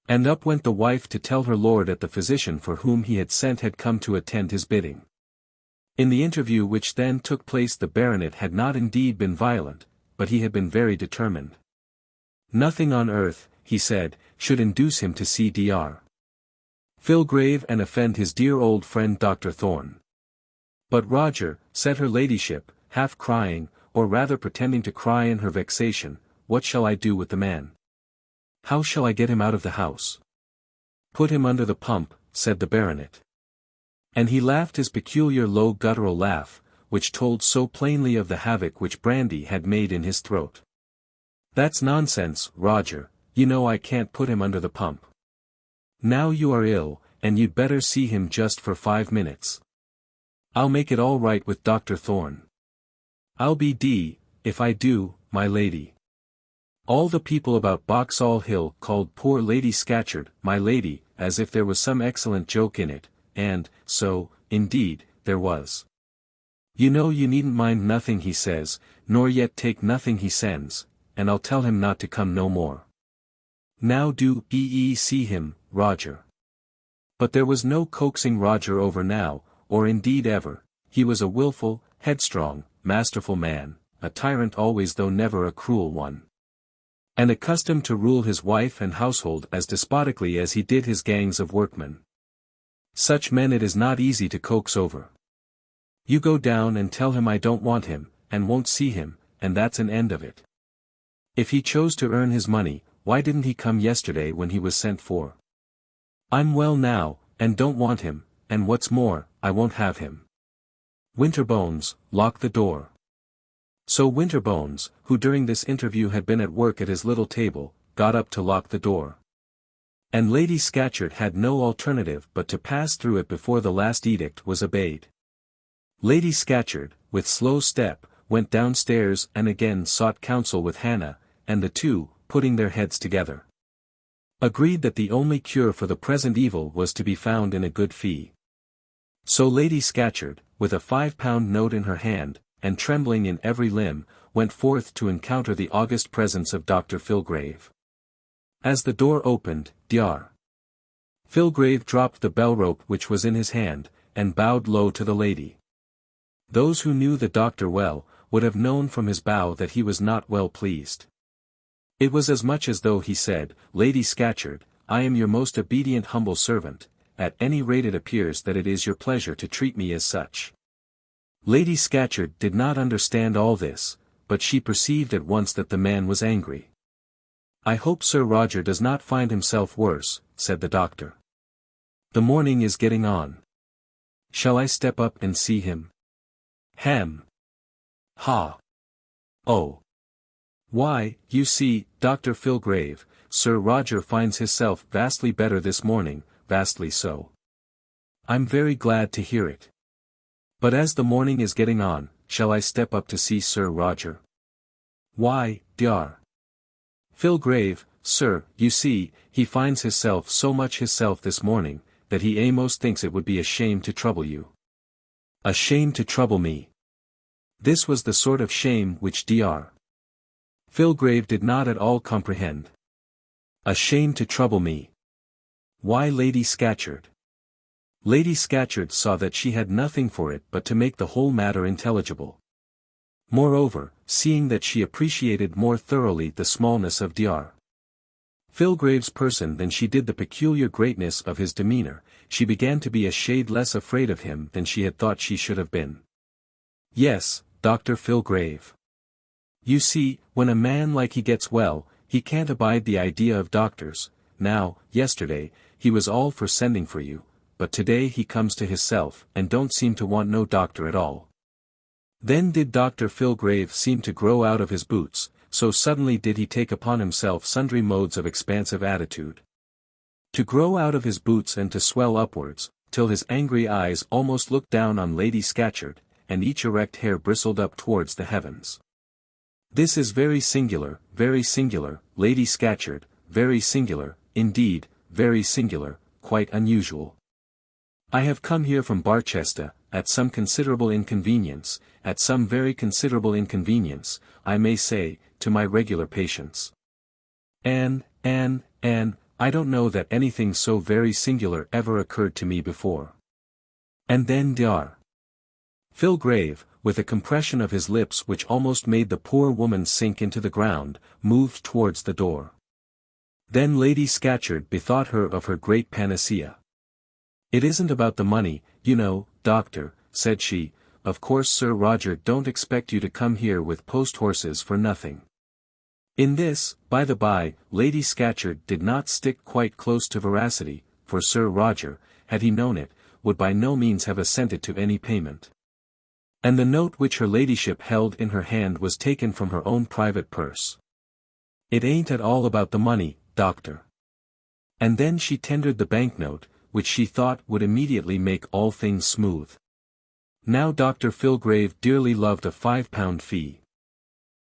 And up went the wife to tell her lord that the physician for whom he had sent had come to attend his bidding. In the interview which then took place the baronet had not indeed been violent, but he had been very determined. Nothing on earth, he said, should induce him to see Dr. Filgrave and offend his dear old friend Dr. Thorne. But Roger, said her ladyship, half crying, or rather pretending to cry in her vexation, what shall I do with the man? How shall I get him out of the house? Put him under the pump, said the baronet. And he laughed his peculiar low guttural laugh, which told so plainly of the havoc which brandy had made in his throat. That's nonsense, Roger, you know I can't put him under the pump. Now you are ill, and you'd better see him just for 5 minutes. I'll make it all right with Dr. Thorne. I'll be d— if I do, my lady. All the people about Boxall Hill called poor Lady Scatcherd my lady, as if there was some excellent joke in it, and, so, indeed, there was. You know you needn't mind nothing he says, nor yet take nothing he sends, and I'll tell him not to come no more. Now do see him, Roger. But there was no coaxing Roger over now, or indeed ever. He was a wilful, headstrong, masterful man, a tyrant always though never a cruel one. And accustomed to rule his wife and household as despotically as he did his gangs of workmen. Such men it is not easy to coax over. You go down and tell him I don't want him, and won't see him, and that's an end of it. If he chose to earn his money, why didn't he come yesterday when he was sent for? I'm well now, and don't want him, and what's more, I won't have him. Winterbones, lock the door. So Winterbones, who during this interview had been at work at his little table, got up to lock the door. And Lady Scatcherd had no alternative but to pass through it before the last edict was obeyed. Lady Scatcherd, with slow step, went downstairs and again sought counsel with Hannah, and the two, putting their heads together, agreed that the only cure for the present evil was to be found in a good fee. So Lady Scatcherd, with a £5 note in her hand, and trembling in every limb, went forth to encounter the august presence of Dr. Filgrave. As the door opened, Dr. Filgrave dropped the bell-rope which was in his hand, and bowed low to the lady. Those who knew the doctor well, would have known from his bow that he was not well pleased. It was as much as though he said, Lady Scatcherd, I am your most obedient humble servant, at any rate it appears that it is your pleasure to treat me as such. Lady Scatcherd did not understand all this, but she perceived at once that the man was angry. I hope Sir Roger does not find himself worse, said the doctor. The morning is getting on. Shall I step up and see him? Hem. Ha. Oh. Why, you see, Dr. Filgrave, Sir Roger finds hisself vastly better this morning, vastly so. I'm very glad to hear it. But as the morning is getting on, shall I step up to see Sir Roger? Why, Dr. Filgrave, sir, you see, he finds hisself so much hisself this morning, that he a'most thinks it would be a shame to trouble you. A shame to trouble me. This was the sort of shame which Dr. Filgrave did not at all comprehend. A shame to trouble me. Why Lady Scatcherd? Lady Scatcherd saw that she had nothing for it but to make the whole matter intelligible. Moreover, seeing that she appreciated more thoroughly the smallness of Dr. Filgrave's person than she did the peculiar greatness of his demeanour, she began to be a shade less afraid of him than she had thought she should have been. Yes, Dr. Filgrave. You see, when a man like he gets well, he can't abide the idea of doctors. Now, yesterday, he was all for sending for you, but today he comes to hisself and don't seem to want no doctor at all. Then did Dr. Filgrave seem to grow out of his boots, so suddenly did he take upon himself sundry modes of expansive attitude. To grow out of his boots and to swell upwards, till his angry eyes almost looked down on Lady Scatcherd, and each erect hair bristled up towards the heavens. "This is very singular, Lady Scatcherd, very singular, indeed, very singular, quite unusual. I have come here from Barchester, at some considerable inconvenience, at some very considerable inconvenience, I may say, to my regular patients. Anne, I don't know that anything so very singular ever occurred to me before." And then Dr. Filgrave, with a compression of his lips which almost made the poor woman sink into the ground, moved towards the door. Then Lady Scatcherd bethought her of her great panacea. "It isn't about the money, you know, doctor," said she. "Of course Sir Roger don't expect you to come here with post-horses for nothing." In this, by the by, Lady Scatcherd did not stick quite close to veracity, for Sir Roger, had he known it, would by no means have assented to any payment. And the note which her ladyship held in her hand was taken from her own private purse. "It ain't at all about the money, doctor." And then she tendered the banknote, which she thought would immediately make all things smooth. Now Dr. Filgrave dearly loved a £5 fee.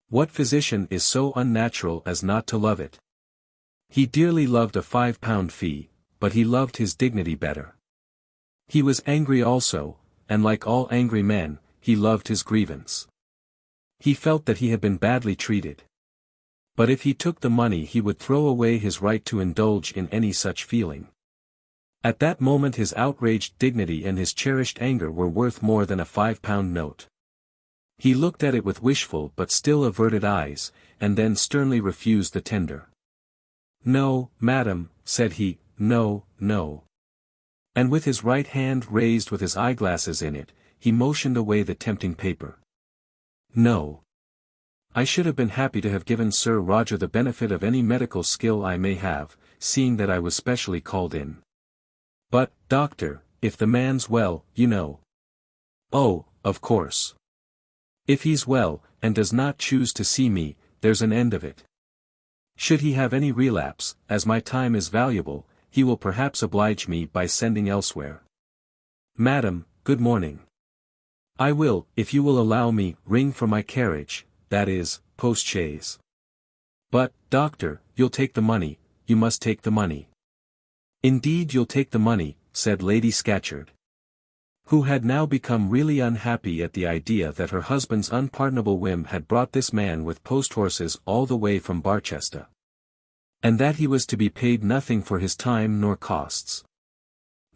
What physician is so unnatural as not to love it? He dearly loved a £5 fee, but he loved his dignity better. He was angry also, and like all angry men, he loved his grievance. He felt that he had been badly treated. But if he took the money he would throw away his right to indulge in any such feeling. At that moment his outraged dignity and his cherished anger were worth more than a £5 note. He looked at it with wishful but still averted eyes, and then sternly refused the tender. "No, madam," said he, "no, no." And with his right hand raised with his eyeglasses in it, he motioned away the tempting paper. "No. I should have been happy to have given Sir Roger the benefit of any medical skill I may have, seeing that I was specially called in. But, doctor, if the man's well, you know." "Oh, of course. If he's well, and does not choose to see me, there's an end of it. Should he have any relapse, as my time is valuable, he will perhaps oblige me by sending elsewhere. Madam, good morning. I will, if you will allow me, ring for my carriage, that is, post-chaise." "But, doctor, you'll take the money, you must take the money." "Indeed you'll take the money," said Lady Scatcherd, who had now become really unhappy at the idea that her husband's unpardonable whim had brought this man with post-horses all the way from Barchester. And that he was to be paid nothing for his time nor costs.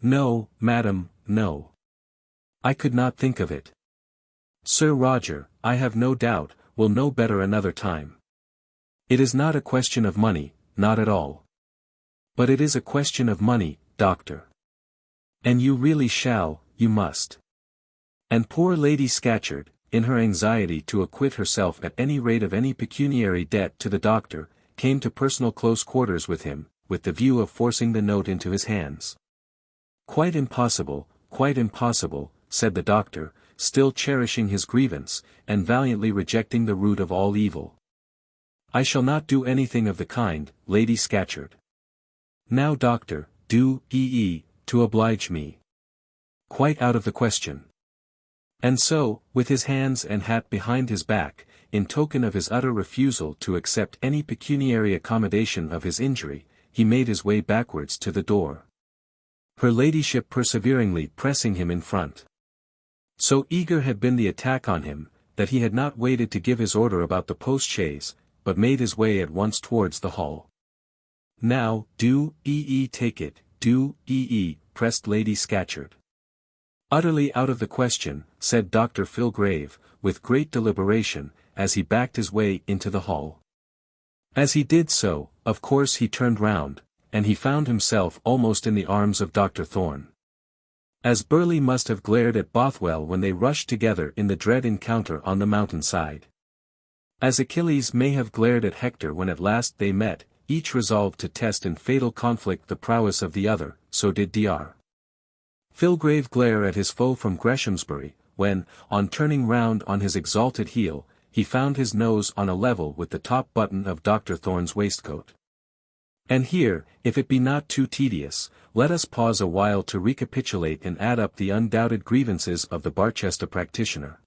"No, madam, no. I could not think of it. Sir Roger, I have no doubt, will know better another time. It is not a question of money, not at all. But it is a question of money, doctor. And you really shall, you must." And poor Lady Scatcherd, in her anxiety to acquit herself at any rate of any pecuniary debt to the doctor, came to personal close quarters with him, with the view of forcing the note into his hands. quite impossible," said the doctor, still cherishing his grievance, and valiantly rejecting the root of all evil. "I shall not do anything of the kind, Lady Scatcherd. Now doctor, do, to oblige me. Quite out of the question." And so, with his hands and hat behind his back, in token of his utter refusal to accept any pecuniary accommodation of his injury, he made his way backwards to the door. Her ladyship perseveringly pressing him in front. So eager had been the attack on him, that he had not waited to give his order about the post-chaise, but made his way at once towards the hall. "Now, do, take it, do, pressed Lady Scatcherd. "Utterly out of the question," said Dr. Filgrave, with great deliberation, as he backed his way into the hall. As he did so, of course he turned round, and he found himself almost in the arms of Dr. Thorne. As Burleigh must have glared at Bothwell when they rushed together in the dread encounter on the mountain-side. As Achilles may have glared at Hector when at last they met, each resolved to test in fatal conflict the prowess of the other, so did Dr. Filgrave glare at his foe from Greshamsbury, when, on turning round on his exalted heel, he found his nose on a level with the top button of Dr. Thorne's waistcoat. And here, if it be not too tedious, let us pause a while to recapitulate and add up the undoubted grievances of the Barchester practitioner.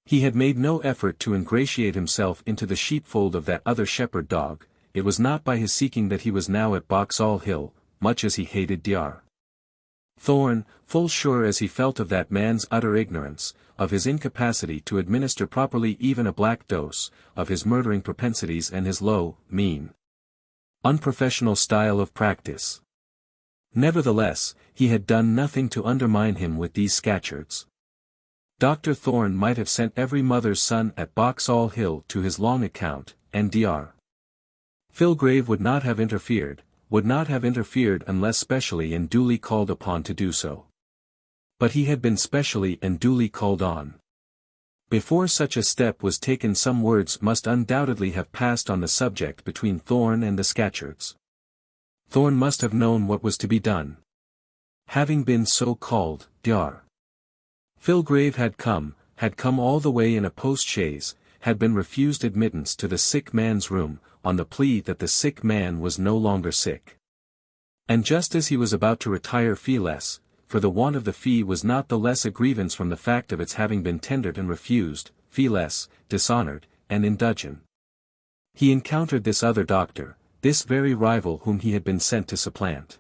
He had made no effort to ingratiate himself into the sheepfold of that other shepherd dog. It was not by his seeking that he was now at Boxall Hill, much as he hated Dr. Thorne, full sure as he felt of that man's utter ignorance, of his incapacity to administer properly even a black dose, of his murdering propensities and his low, mean, unprofessional style of practice. Nevertheless, he had done nothing to undermine him with these Scatcherds. Dr. Thorne might have sent every mother's son at Boxall Hill to his long account, and Dr. Filgrave would not have interfered unless specially and duly called upon to do so. But he had been specially and duly called on. Before such a step was taken, some words must undoubtedly have passed on the subject between Thorne and the Scatcherds. Thorne must have known what was to be done. Having been so called, Dr. Filgrave had come all the way in a post-chaise, had been refused admittance to the sick man's room, on the plea that the sick man was no longer sick. And just as he was about to retire feeless, for the want of the fee was not the less a grievance from the fact of its having been tendered and refused, feeless, dishonored, and in dudgeon. He encountered this other doctor, this very rival whom he had been sent to supplant.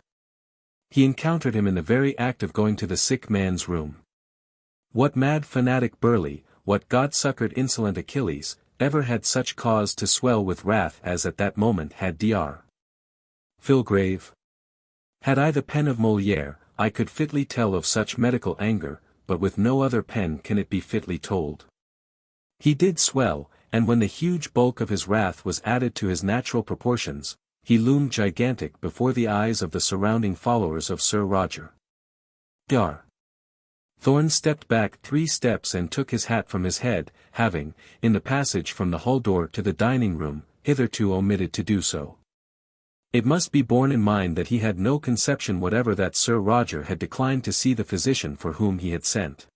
He encountered him in the very act of going to the sick man's room. What mad fanatic Burleigh, what God-succoured insolent Achilles, ever had such cause to swell with wrath as at that moment had Dr. Filgrave? Had I the pen of Molière, I could fitly tell of such medical anger, but with no other pen can it be fitly told. He did swell, and when the huge bulk of his wrath was added to his natural proportions, he loomed gigantic before the eyes of the surrounding followers of Sir Roger. Dr. Thorne stepped back 3 steps and took his hat from his head, having, in the passage from the hall door to the dining-room, hitherto omitted to do so. It must be borne in mind that he had no conception whatever that Sir Roger had declined to see the physician for whom he had sent.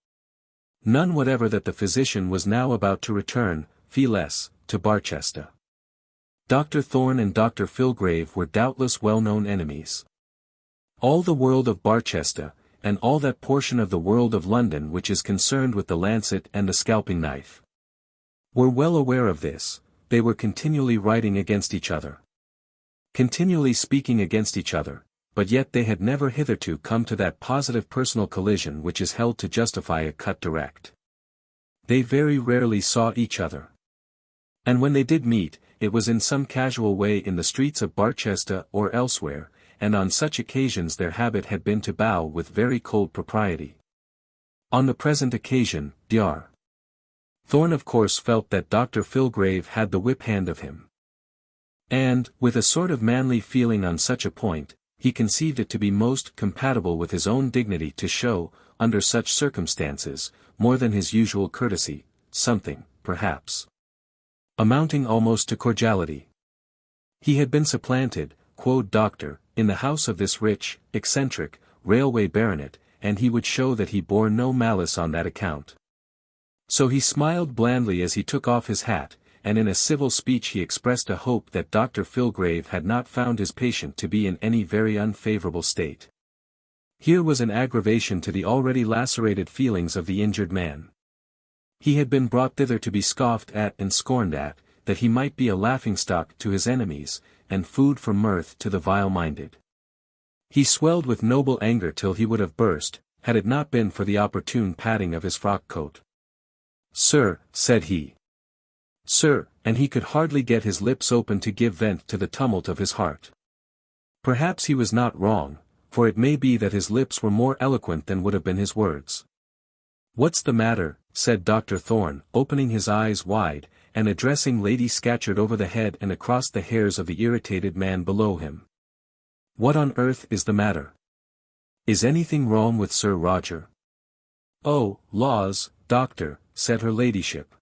None whatever that the physician was now about to return, feeless, to Barchester. Dr. Thorne and Dr. Filgrave were doubtless well-known enemies. All the world of Barchester, and all that portion of the world of London which is concerned with the lancet and the scalping knife, were well aware of this. They were continually writing against each other, continually speaking against each other, but yet they had never hitherto come to that positive personal collision which is held to justify a cut direct. They very rarely saw each other. And when they did meet, it was in some casual way in the streets of Barchester or elsewhere, and on such occasions their habit had been to bow with very cold propriety. On the present occasion, Dr. Thorne of course felt that Dr. Filgrave had the whip-hand of him. And, with a sort of manly feeling on such a point, he conceived it to be most compatible with his own dignity to show, under such circumstances, more than his usual courtesy, something, perhaps, amounting almost to cordiality. He had been supplanted, quoth Doctor, in the house of this rich, eccentric, railway baronet, and he would show that he bore no malice on that account. So he smiled blandly as he took off his hat, and in a civil speech he expressed a hope that Dr. Filgrave had not found his patient to be in any very unfavourable state. Here was an aggravation to the already lacerated feelings of the injured man. He had been brought thither to be scoffed at and scorned at, that he might be a laughingstock to his enemies, and food for mirth to the vile-minded. He swelled with noble anger till he would have burst, had it not been for the opportune patting of his frock-coat. "Sir," said he. "Sir," and he could hardly get his lips open to give vent to the tumult of his heart. Perhaps he was not wrong, for it may be that his lips were more eloquent than would have been his words. "What's the matter?" said Dr. Thorne, opening his eyes wide, and addressing Lady Scatcherd over the head and across the hairs of the irritated man below him. "What on earth is the matter? Is anything wrong with Sir Roger?" "Oh, laws, doctor," said her ladyship.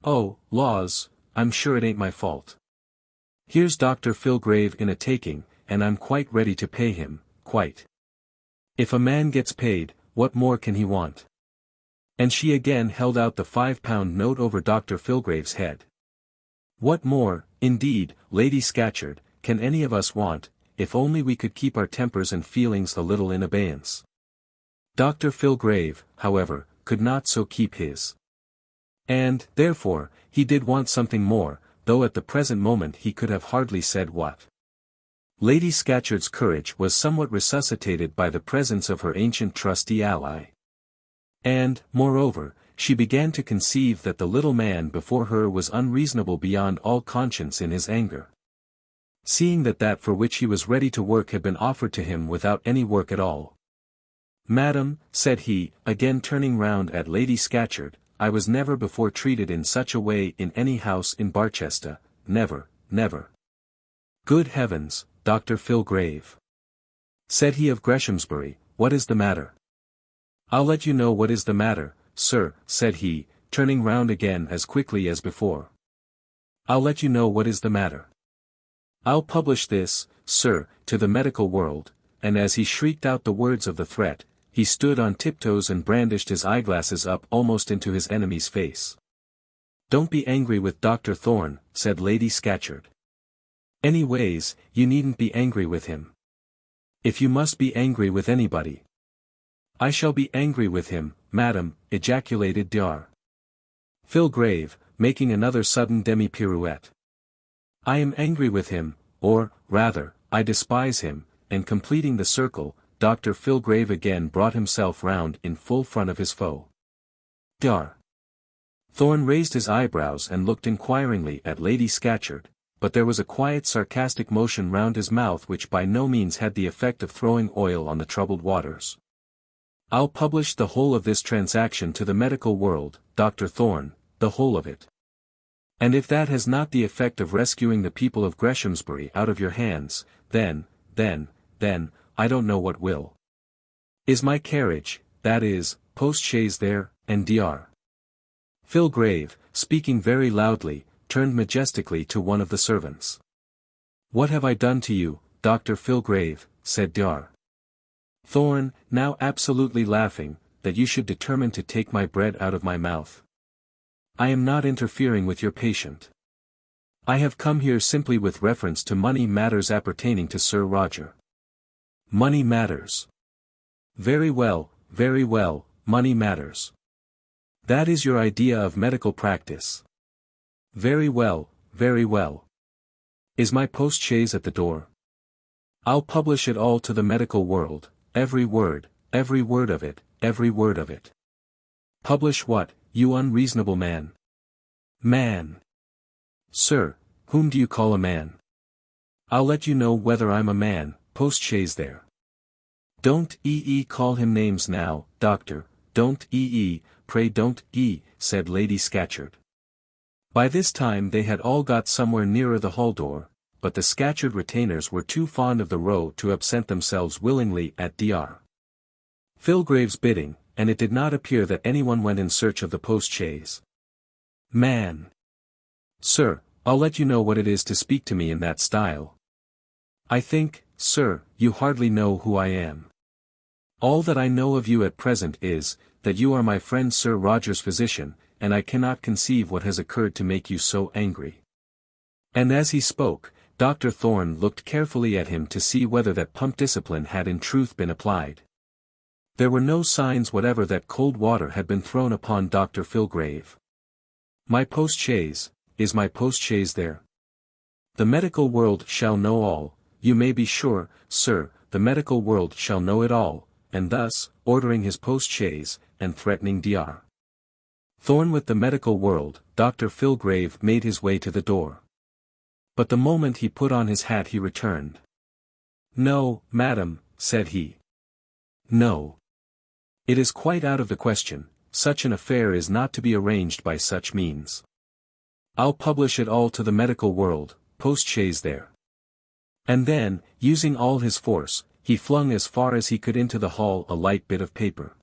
"Oh, laws, I'm sure it ain't my fault. Here's Dr. Filgrave in a taking, and I'm quite ready to pay him, quite. If a man gets paid, what more can he want?" And she again held out the £5 note over Dr. Filgrave's head. "What more, indeed, Lady Scatcherd, can any of us want, if only we could keep our tempers and feelings a little in abeyance. Dr. Filgrave, however, could not so keep his. And, therefore, he did want something more, though at the present moment he could have hardly said what. Lady Scatcherd's courage was somewhat resuscitated by the presence of her ancient trusty ally. And, moreover, she began to conceive that the little man before her was unreasonable beyond all conscience in his anger. Seeing that that for which he was ready to work had been offered to him without any work at all. "Madam," said he, again turning round at Lady Scatcherd, "I was never before treated in such a way in any house in Barchester, never, never." "Good heavens, Dr. Filgrave," said he of Greshamsbury, "what is the matter?" "I'll let you know what is the matter, sir," said he, turning round again as quickly as before. "I'll let you know what is the matter. I'll publish this, sir, to the medical world," and as he shrieked out the words of the threat, he stood on tiptoes and brandished his eyeglasses up almost into his enemy's face. "Don't be angry with Dr. Thorne," said Lady Scatcherd. "Anyways, you needn't be angry with him. If you must be angry with anybody." "I shall be angry with him, madam," ejaculated Dr. Filgrave, making another sudden demi-pirouette. "I am angry with him, or, rather, I despise him," and completing the circle, Dr. Filgrave again brought himself round in full front of his foe. Dr. Thorne raised his eyebrows and looked inquiringly at Lady Scatcherd, but there was a quiet sarcastic motion round his mouth which by no means had the effect of throwing oil on the troubled waters. "I'll publish the whole of this transaction to the medical world, Dr. Thorne, the whole of it. And if that has not the effect of rescuing the people of Greshamsbury out of your hands, then, I don't know what will. Is my carriage, that is, post-chaise there, and Dr. Filgrave, speaking very loudly, turned majestically to one of the servants. "What have I done to you, Dr. Filgrave," said Dr. Thorne, now absolutely laughing, "that you should determine to take my bread out of my mouth? I am not interfering with your patient. I have come here simply with reference to money matters appertaining to Sir Roger." "Money matters. Very well, money matters. That is your idea of medical practice. Very well. Is my post-chaise at the door? I'll publish it all to the medical world, every word of it. Publish what, you unreasonable man? Man. Sir, whom do you call a man? I'll let you know whether I'm a man, post-chaise there. Don't call him names now, doctor, don't pray don't said Lady Scatcherd. By this time they had all got somewhere nearer the hall door, but the Scatcherd retainers were too fond of the row to absent themselves willingly at Dr. Filgrave's bidding, and it did not appear that anyone went in search of the post-chaise. Man. Sir, I'll let you know what it is to speak to me in that style. I think, sir, you hardly know who I am. All that I know of you at present is, that you are my friend Sir Roger's physician, and I cannot conceive what has occurred to make you so angry. And as he spoke, Dr. Thorne looked carefully at him to see whether that pump discipline had in truth been applied. There were no signs whatever that cold water had been thrown upon Dr. Filgrave. My post-chaise, is my post-chaise there? The medical world shall know all, you may be sure, sir, the medical world shall know it all, and thus, ordering his post-chaise, and threatening Dr. Thorne with the medical world, Dr. Filgrave made his way to the door. But the moment he put on his hat he returned. No, madam, said he. No. It is quite out of the question, such an affair is not to be arranged by such means. I'll publish it all to the medical world, post-chaise there. And then, using all his force, he flung as far as he could into the hall a light bit of paper.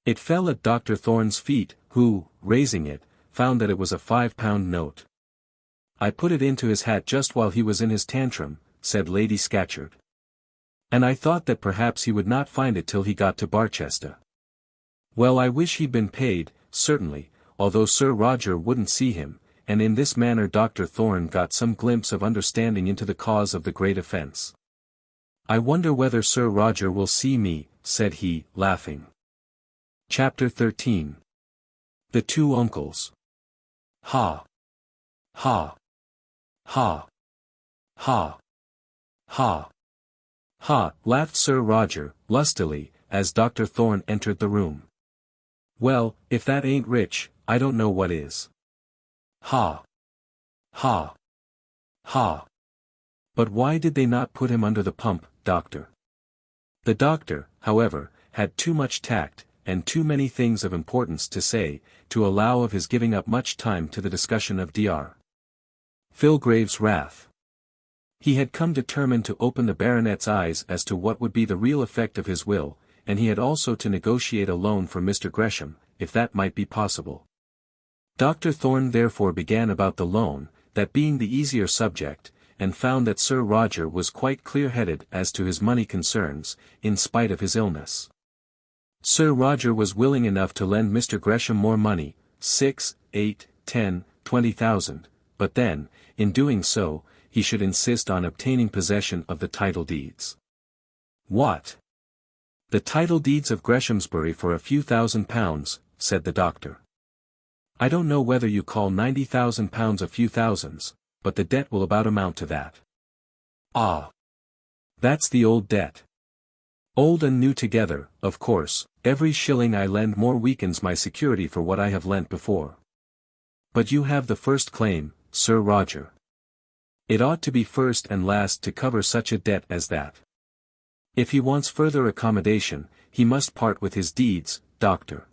It fell at Dr. Thorne's feet, who, raising it, found that it was a £5 note. I put it into his hat just while he was in his tantrum, said Lady Scatcherd. And I thought that perhaps he would not find it till he got to Barchester. Well, I wish he'd been paid, certainly, although Sir Roger wouldn't see him, and in this manner Dr. Thorne got some glimpse of understanding into the cause of the great offence. "I wonder whether Sir Roger will see me," said he, laughing. Chapter 13. The Two Uncles. Ha! Ha! Ha! Ha! Ha! Ha! Laughed Sir Roger, lustily, as Dr. Thorne entered the room. "Well, if that ain't rich, I don't know what is. Ha! Ha! Ha! But why did they not put him under the pump, doctor?" The doctor, however, had too much tact, and too many things of importance to say, to allow of his giving up much time to the discussion of Dr. Filgrave's wrath. He had come determined to open the baronet's eyes as to what would be the real effect of his will, and he had also to negotiate a loan for Mr. Gresham, if that might be possible. Dr. Thorne therefore began about the loan, that being the easier subject, and found that Sir Roger was quite clear-headed as to his money concerns, in spite of his illness. Sir Roger was willing enough to lend Mr. Gresham more money, 6, 8, 10, 20,000, but then, in doing so, he should insist on obtaining possession of the title deeds. "What? The title deeds of Greshamsbury for a few £1,000s," said the doctor. "I don't know whether you call £90,000 a few thousands, but the debt will about amount to that." "Ah! That's the old debt. Old and new together, of course. Every shilling I lend more weakens my security for what I have lent before. But you have the first claim, Sir Roger. It ought to be first and last to cover such a debt as that. If he wants further accommodation, he must part with his deeds, doctor."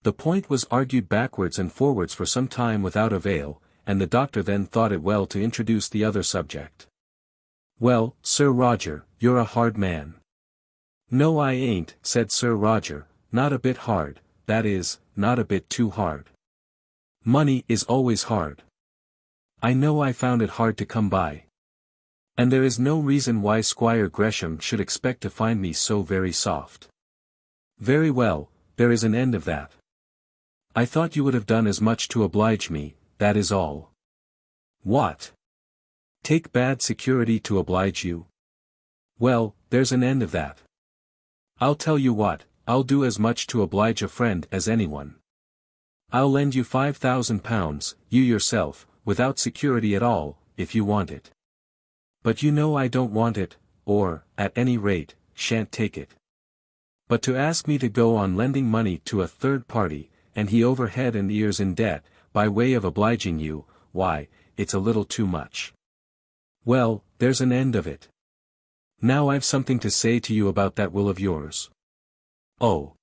The point was argued backwards and forwards for some time without avail, and the doctor then thought it well to introduce the other subject. "Well, Sir Roger, you're a hard man." "No, I ain't," said Sir Roger, "not a bit hard, that is, not a bit too hard. Money is always hard. I know I found it hard to come by. And there is no reason why Squire Gresham should expect to find me so very soft. Very well, there is an end of that. I thought you would have done as much to oblige me, that is all." "What? Take bad security to oblige you? Well, there's an end of that. I'll tell you what, I'll do as much to oblige a friend as anyone. I'll lend you £5,000, you yourself, without security at all, if you want it. But you know I don't want it, or, at any rate, shan't take it. But to ask me to go on lending money to a third party, and he over head and ears in debt, by way of obliging you, why, it's a little too much. Well, there's an end of it. Now I've something to say to you about that will of yours." "Oh.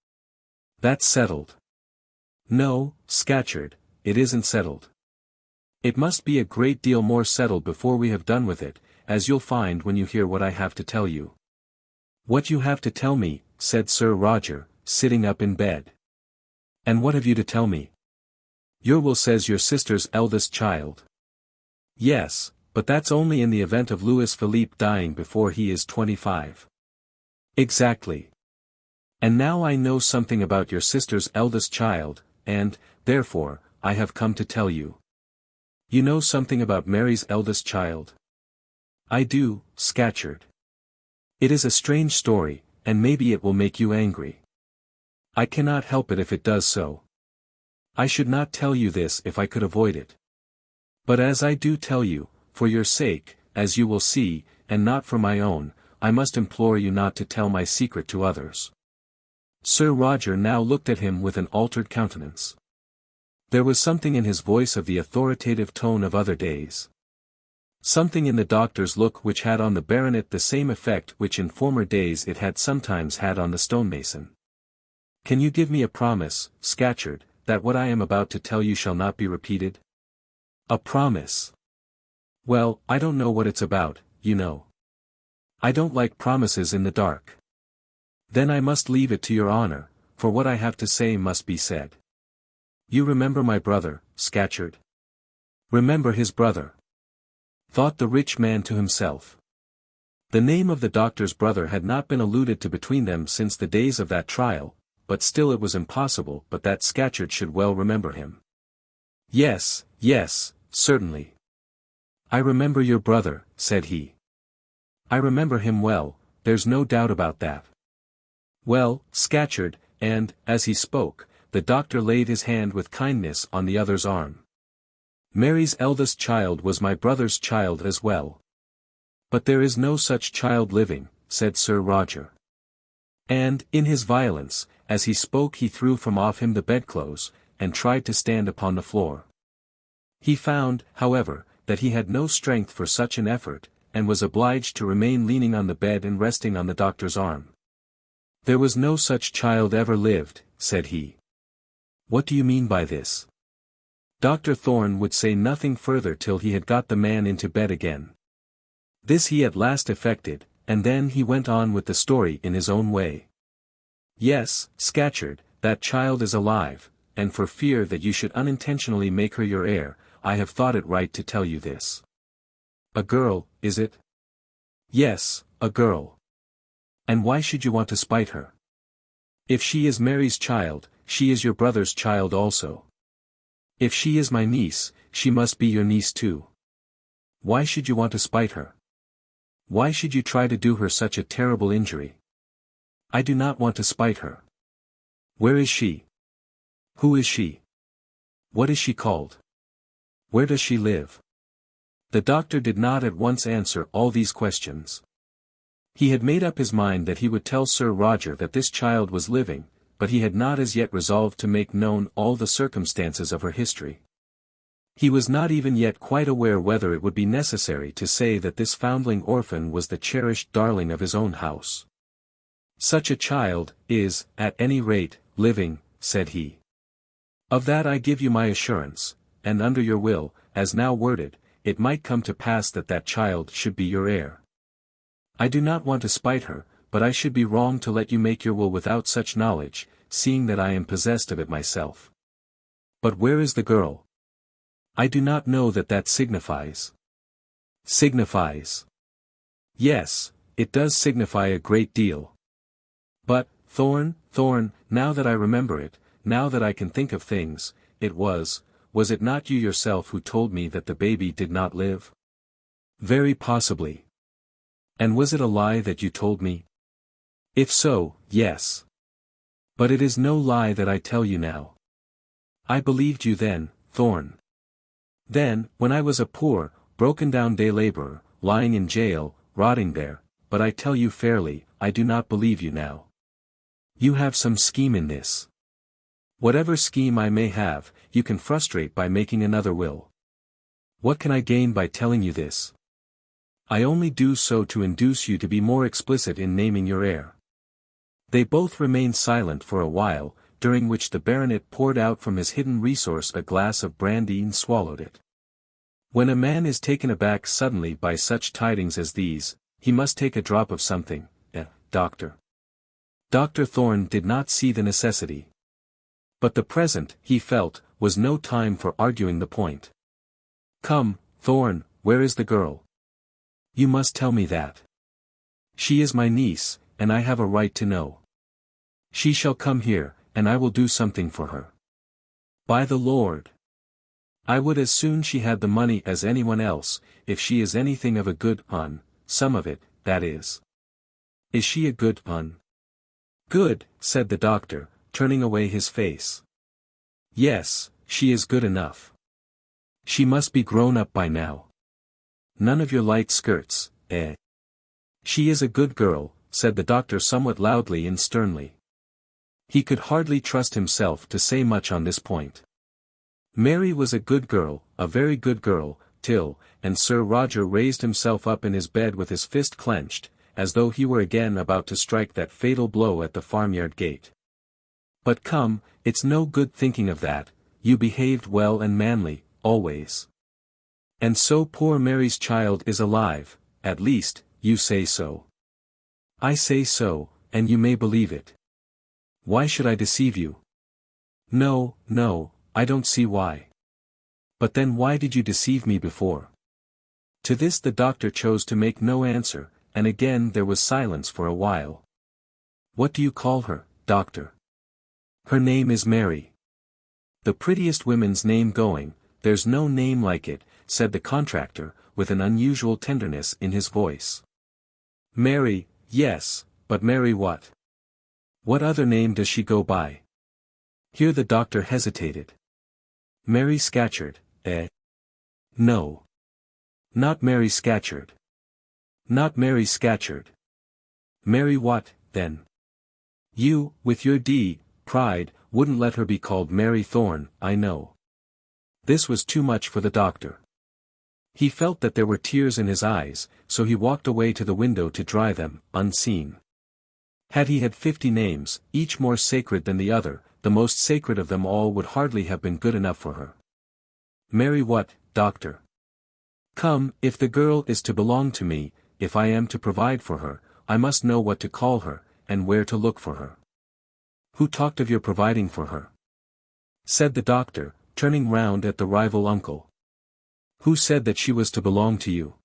That's settled." "No, Scatcherd, it isn't settled. It must be a great deal more settled before we have done with it, as you'll find when you hear what I have to tell you." "What you have to tell me," said Sir Roger, sitting up in bed. "And what have you to tell me?" "Your will says your sister's eldest child." "Yes, but that's only in the event of Louis Philippe dying before he is 25. "Exactly. And now I know something about your sister's eldest child, and, therefore, I have come to tell you." "You know something about Mary's eldest child?" "I do, Scatcherd. It is a strange story, and maybe it will make you angry. I cannot help it if it does so. I should not tell you this if I could avoid it. But as I do tell you, for your sake, as you will see, and not for my own, I must implore you not to tell my secret to others." Sir Roger now looked at him with an altered countenance. There was something in his voice of the authoritative tone of other days. Something in the doctor's look which had on the baronet the same effect which in former days it had sometimes had on the stonemason. "Can you give me a promise, Scatcherd, that what I am about to tell you shall not be repeated?" "A promise? Well, I don't know what it's about, you know. I don't like promises in the dark." "Then I must leave it to your honor, for what I have to say must be said. You remember my brother, Scatcherd?" "Remember his brother?" thought the rich man to himself. The name of the doctor's brother had not been alluded to between them since the days of that trial, but still it was impossible but that Scatcherd should well remember him. Yes, Yes, certainly. I remember your brother, said he. I remember him well, there's no doubt about that. Well, Scatcherd, and, as he spoke, the doctor laid his hand with kindness on the other's arm. Mary's eldest child was my brother's child as well. But there is no such child living, said Sir Roger. And, in his violence, as he spoke he threw from off him the bedclothes, and tried to stand upon the floor. He found, however, that he had no strength for such an effort, and was obliged to remain leaning on the bed and resting on the doctor's arm. There was no such child ever lived, said he. What do you mean by this? Dr. Thorne would say nothing further till he had got the man into bed again. This he at last effected, and then he went on with the story in his own way. Yes, Scatcherd, that child is alive, and for fear that you should unintentionally make her your heir, I have thought it right to tell you this. A girl, is it? Yes, a girl. And why should you want to spite her? If she is Mary's child, she is your brother's child also. If she is my niece, she must be your niece too. Why should you want to spite her? Why should you try to do her such a terrible injury? I do not want to spite her. Where is she? Who is she? What is she called? Where does she live? The doctor did not at once answer all these questions. He had made up his mind that he would tell Sir Roger that this child was living, but he had not as yet resolved to make known all the circumstances of her history. He was not even yet quite aware whether it would be necessary to say that this foundling orphan was the cherished darling of his own house. Such a child is, at any rate, living, said he. Of that I give you my assurance, and under your will, as now worded, it might come to pass that that child should be your heir. I do not want to spite her, but I should be wrong to let you make your will without such knowledge, seeing that I am possessed of it myself. But where is the girl? I do not know that signifies. Signifies. Yes, it does signify a great deal. But, Thorne, now that I remember it, now that I can think of things, was it not you yourself who told me that the baby did not live? Very possibly. And was it a lie that you told me? If so, yes. But it is no lie that I tell you now. I believed you then, Thorne. Then, when I was a poor, broken-down day laborer, lying in jail, rotting there, but I tell you fairly, I do not believe you now. You have some scheme in this. Whatever scheme I may have, you can frustrate by making another will. What can I gain by telling you this? I only do so to induce you to be more explicit in naming your heir. They both remained silent for a while, during which the baronet poured out from his hidden resource a glass of brandy and swallowed it. When a man is taken aback suddenly by such tidings as these, he must take a drop of something, doctor. Dr. Thorne did not see the necessity. But the present, he felt, was no time for arguing the point. Come, Thorne, where is the girl? You must tell me that. She is my niece, and I have a right to know. She shall come here, and I will do something for her. By the Lord! I would as soon she had the money as anyone else, if she is anything of a good un, some of it, that is. Is she a good un? Good, said the doctor, turning away his face. Yes, she is good enough. She must be grown up by now. None of your light skirts, eh? She is a good girl, said the doctor somewhat loudly and sternly. He could hardly trust himself to say much on this point. Mary was a good girl, a very good girl, and Sir Roger raised himself up in his bed with his fist clenched, as though he were again about to strike that fatal blow at the farmyard gate. But come, it's no good thinking of that, you behaved well and manly, always. And so poor Mary's child is alive, at least, you say so. I say so, and you may believe it. Why should I deceive you? No, I don't see why. But then why did you deceive me before? To this the doctor chose to make no answer, and again there was silence for a while. What do you call her, doctor? Her name is Mary. The prettiest woman's name going, there's no name like it," said the contractor, with an unusual tenderness in his voice. "Mary, yes, but Mary what? What other name does she go by?" Here the doctor hesitated. "Mary Scatcherd, eh? No. Not Mary Scatcherd. Not Mary Scatcherd. Mary what, then? You, with your pride, wouldn't let her be called Mary Thorne, I know." This was too much for the doctor. He felt that there were tears in his eyes, so he walked away to the window to dry them, unseen. Had he had 50 names, each more sacred than the other, the most sacred of them all would hardly have been good enough for her. "Mary what, doctor? Come, if the girl is to belong to me, if I am to provide for her, I must know what to call her, and where to look for her." "Who talked of your providing for her?" said the doctor, turning round at the rival uncle. "Who said that she was to belong to you?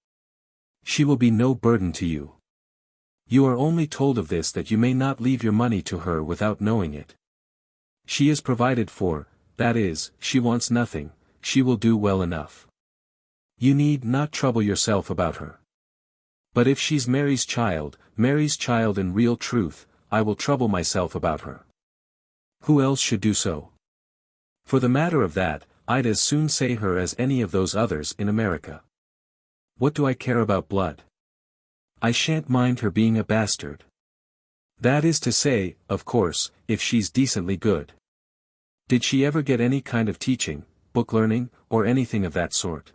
She will be no burden to you. You are only told of this that you may not leave your money to her without knowing it. She is provided for, that is, she wants nothing, she will do well enough. You need not trouble yourself about her. But if she's Mary's child in real truth, I will trouble myself about her. Who else should do so? For the matter of that, I'd as soon say her as any of those others in America. What do I care about blood? I shan't mind her being a bastard. That is to say, of course, if she's decently good. Did she ever get any kind of teaching, book learning, or anything of that sort?"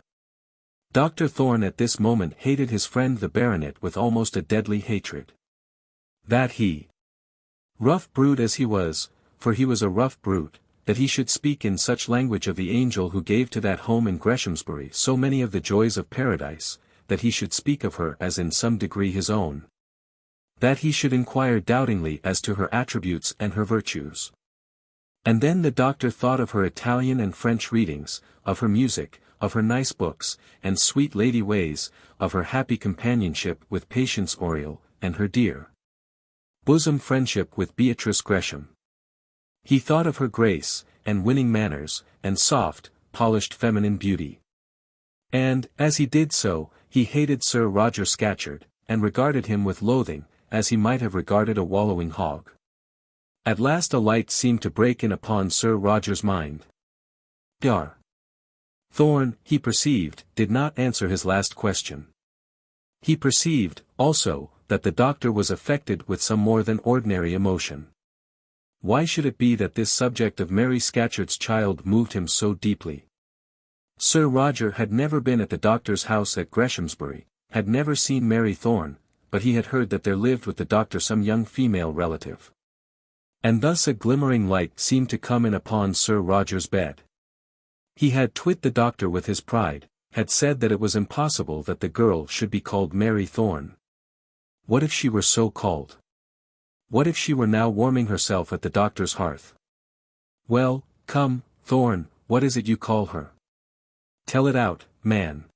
Dr. Thorne at this moment hated his friend the baronet with almost a deadly hatred. That he, rough brute as he was, for he was a rough brute, that he should speak in such language of the angel who gave to that home in Greshamsbury so many of the joys of paradise, that he should speak of her as in some degree his own. That he should inquire doubtingly as to her attributes and her virtues. And then the doctor thought of her Italian and French readings, of her music, of her nice books, and sweet lady ways, of her happy companionship with Patience Oriel, and her dear bosom friendship with Beatrice Gresham. He thought of her grace, and winning manners, and soft, polished feminine beauty. And, as he did so, he hated Sir Roger Scatcherd, and regarded him with loathing, as he might have regarded a wallowing hog. At last a light seemed to break in upon Sir Roger's mind. Dar. Thorne, he perceived, did not answer his last question. He perceived, also, that the doctor was affected with some more than ordinary emotion. Why should it be that this subject of Mary Scatcherd's child moved him so deeply? Sir Roger had never been at the doctor's house at Greshamsbury, had never seen Mary Thorne, but he had heard that there lived with the doctor some young female relative. And thus a glimmering light seemed to come in upon Sir Roger's bed. He had twit the doctor with his pride, had said that it was impossible that the girl should be called Mary Thorne. What if she were so called? What if she were now warming herself at the doctor's hearth? "Well, come, Thorne, what is it you call her? Tell it out, man.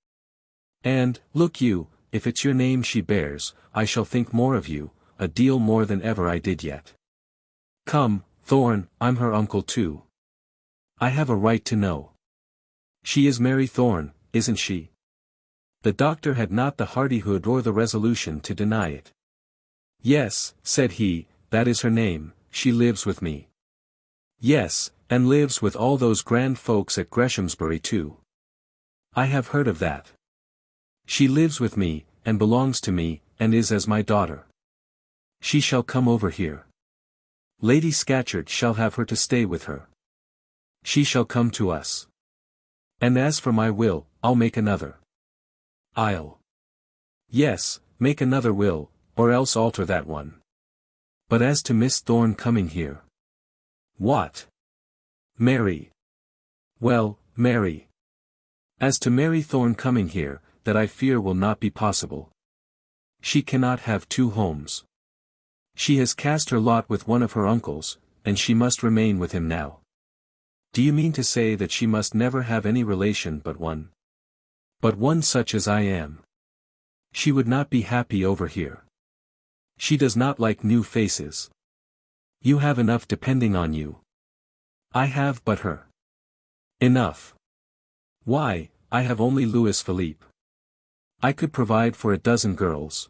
And, look you, if it's your name she bears, I shall think more of you, a deal more than ever I did yet. Come, Thorne, I'm her uncle too. I have a right to know. She is Mary Thorne, isn't she?" The doctor had not the hardihood or the resolution to deny it. "Yes," said he, "that is her name, she lives with me." "Yes, and lives with all those grand folks at Greshamsbury too." "I have heard of that. She lives with me, and belongs to me, and is as my daughter. She shall come over here. Lady Scatcherd shall have her to stay with her. She shall come to us. And as for my will, I'll make another. Yes, make another will, or else alter that one. But as to Miss Thorne coming here." "What? Mary?" "Well, Mary. As to Mary Thorne coming here, that I fear will not be possible. She cannot have two homes. She has cast her lot with one of her uncles, and she must remain with him now." "Do you mean to say that she must never have any relation but one? But one such as I am? She would not be happy over here. She does not like new faces. You have enough depending on you. I have but her. Enough. Why, I have only Louis Philippe. I could provide for a dozen girls.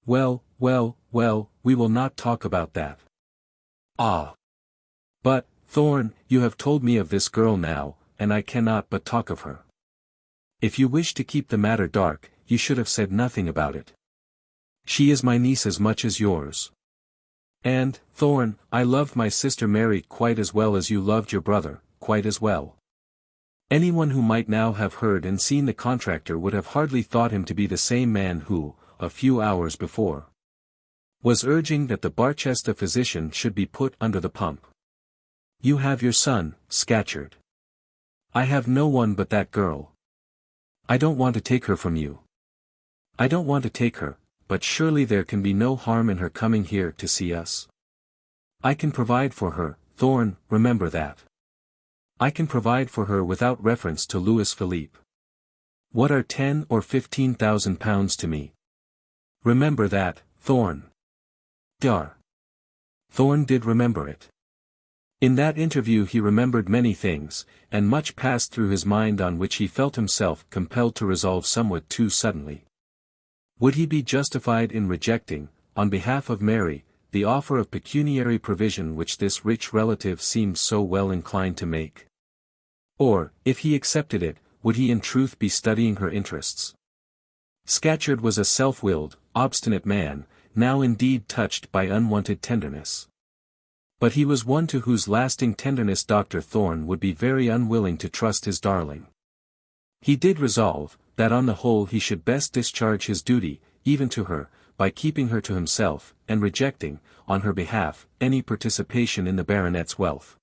Well, well, well, we will not talk about that. Ah. But, Thorne, you have told me of this girl now, and I cannot but talk of her. If you wish to keep the matter dark, you should have said nothing about it. She is my niece as much as yours. And, Thorne, I loved my sister Mary quite as well as you loved your brother, quite as well. Anyone who might now have heard and seen the contractor would have hardly thought him to be the same man who, a few hours before, was urging that the Barchester physician should be put under the pump. You have your son, Scatcherd. I have no one but that girl. I don't want to take her from you. I don't want to take her, but surely there can be no harm in her coming here to see us. I can provide for her, Thorne, remember that. I can provide for her without reference to Louis Philippe. What are 10 or 15,000 pounds to me? Remember that, Thorne. Dar. Thorne did remember it. In that interview he remembered many things, and much passed through his mind on which he felt himself compelled to resolve somewhat too suddenly. Would he be justified in rejecting, on behalf of Mary, the offer of pecuniary provision which this rich relative seemed so well inclined to make? Or, if he accepted it, would he in truth be studying her interests? Scatcherd was a self-willed, obstinate man, now indeed touched by unwonted tenderness. But he was one to whose lasting tenderness Dr. Thorne would be very unwilling to trust his darling. He did resolve, that on the whole he should best discharge his duty, even to her, by keeping her to himself, and rejecting, on her behalf, any participation in the baronet's wealth.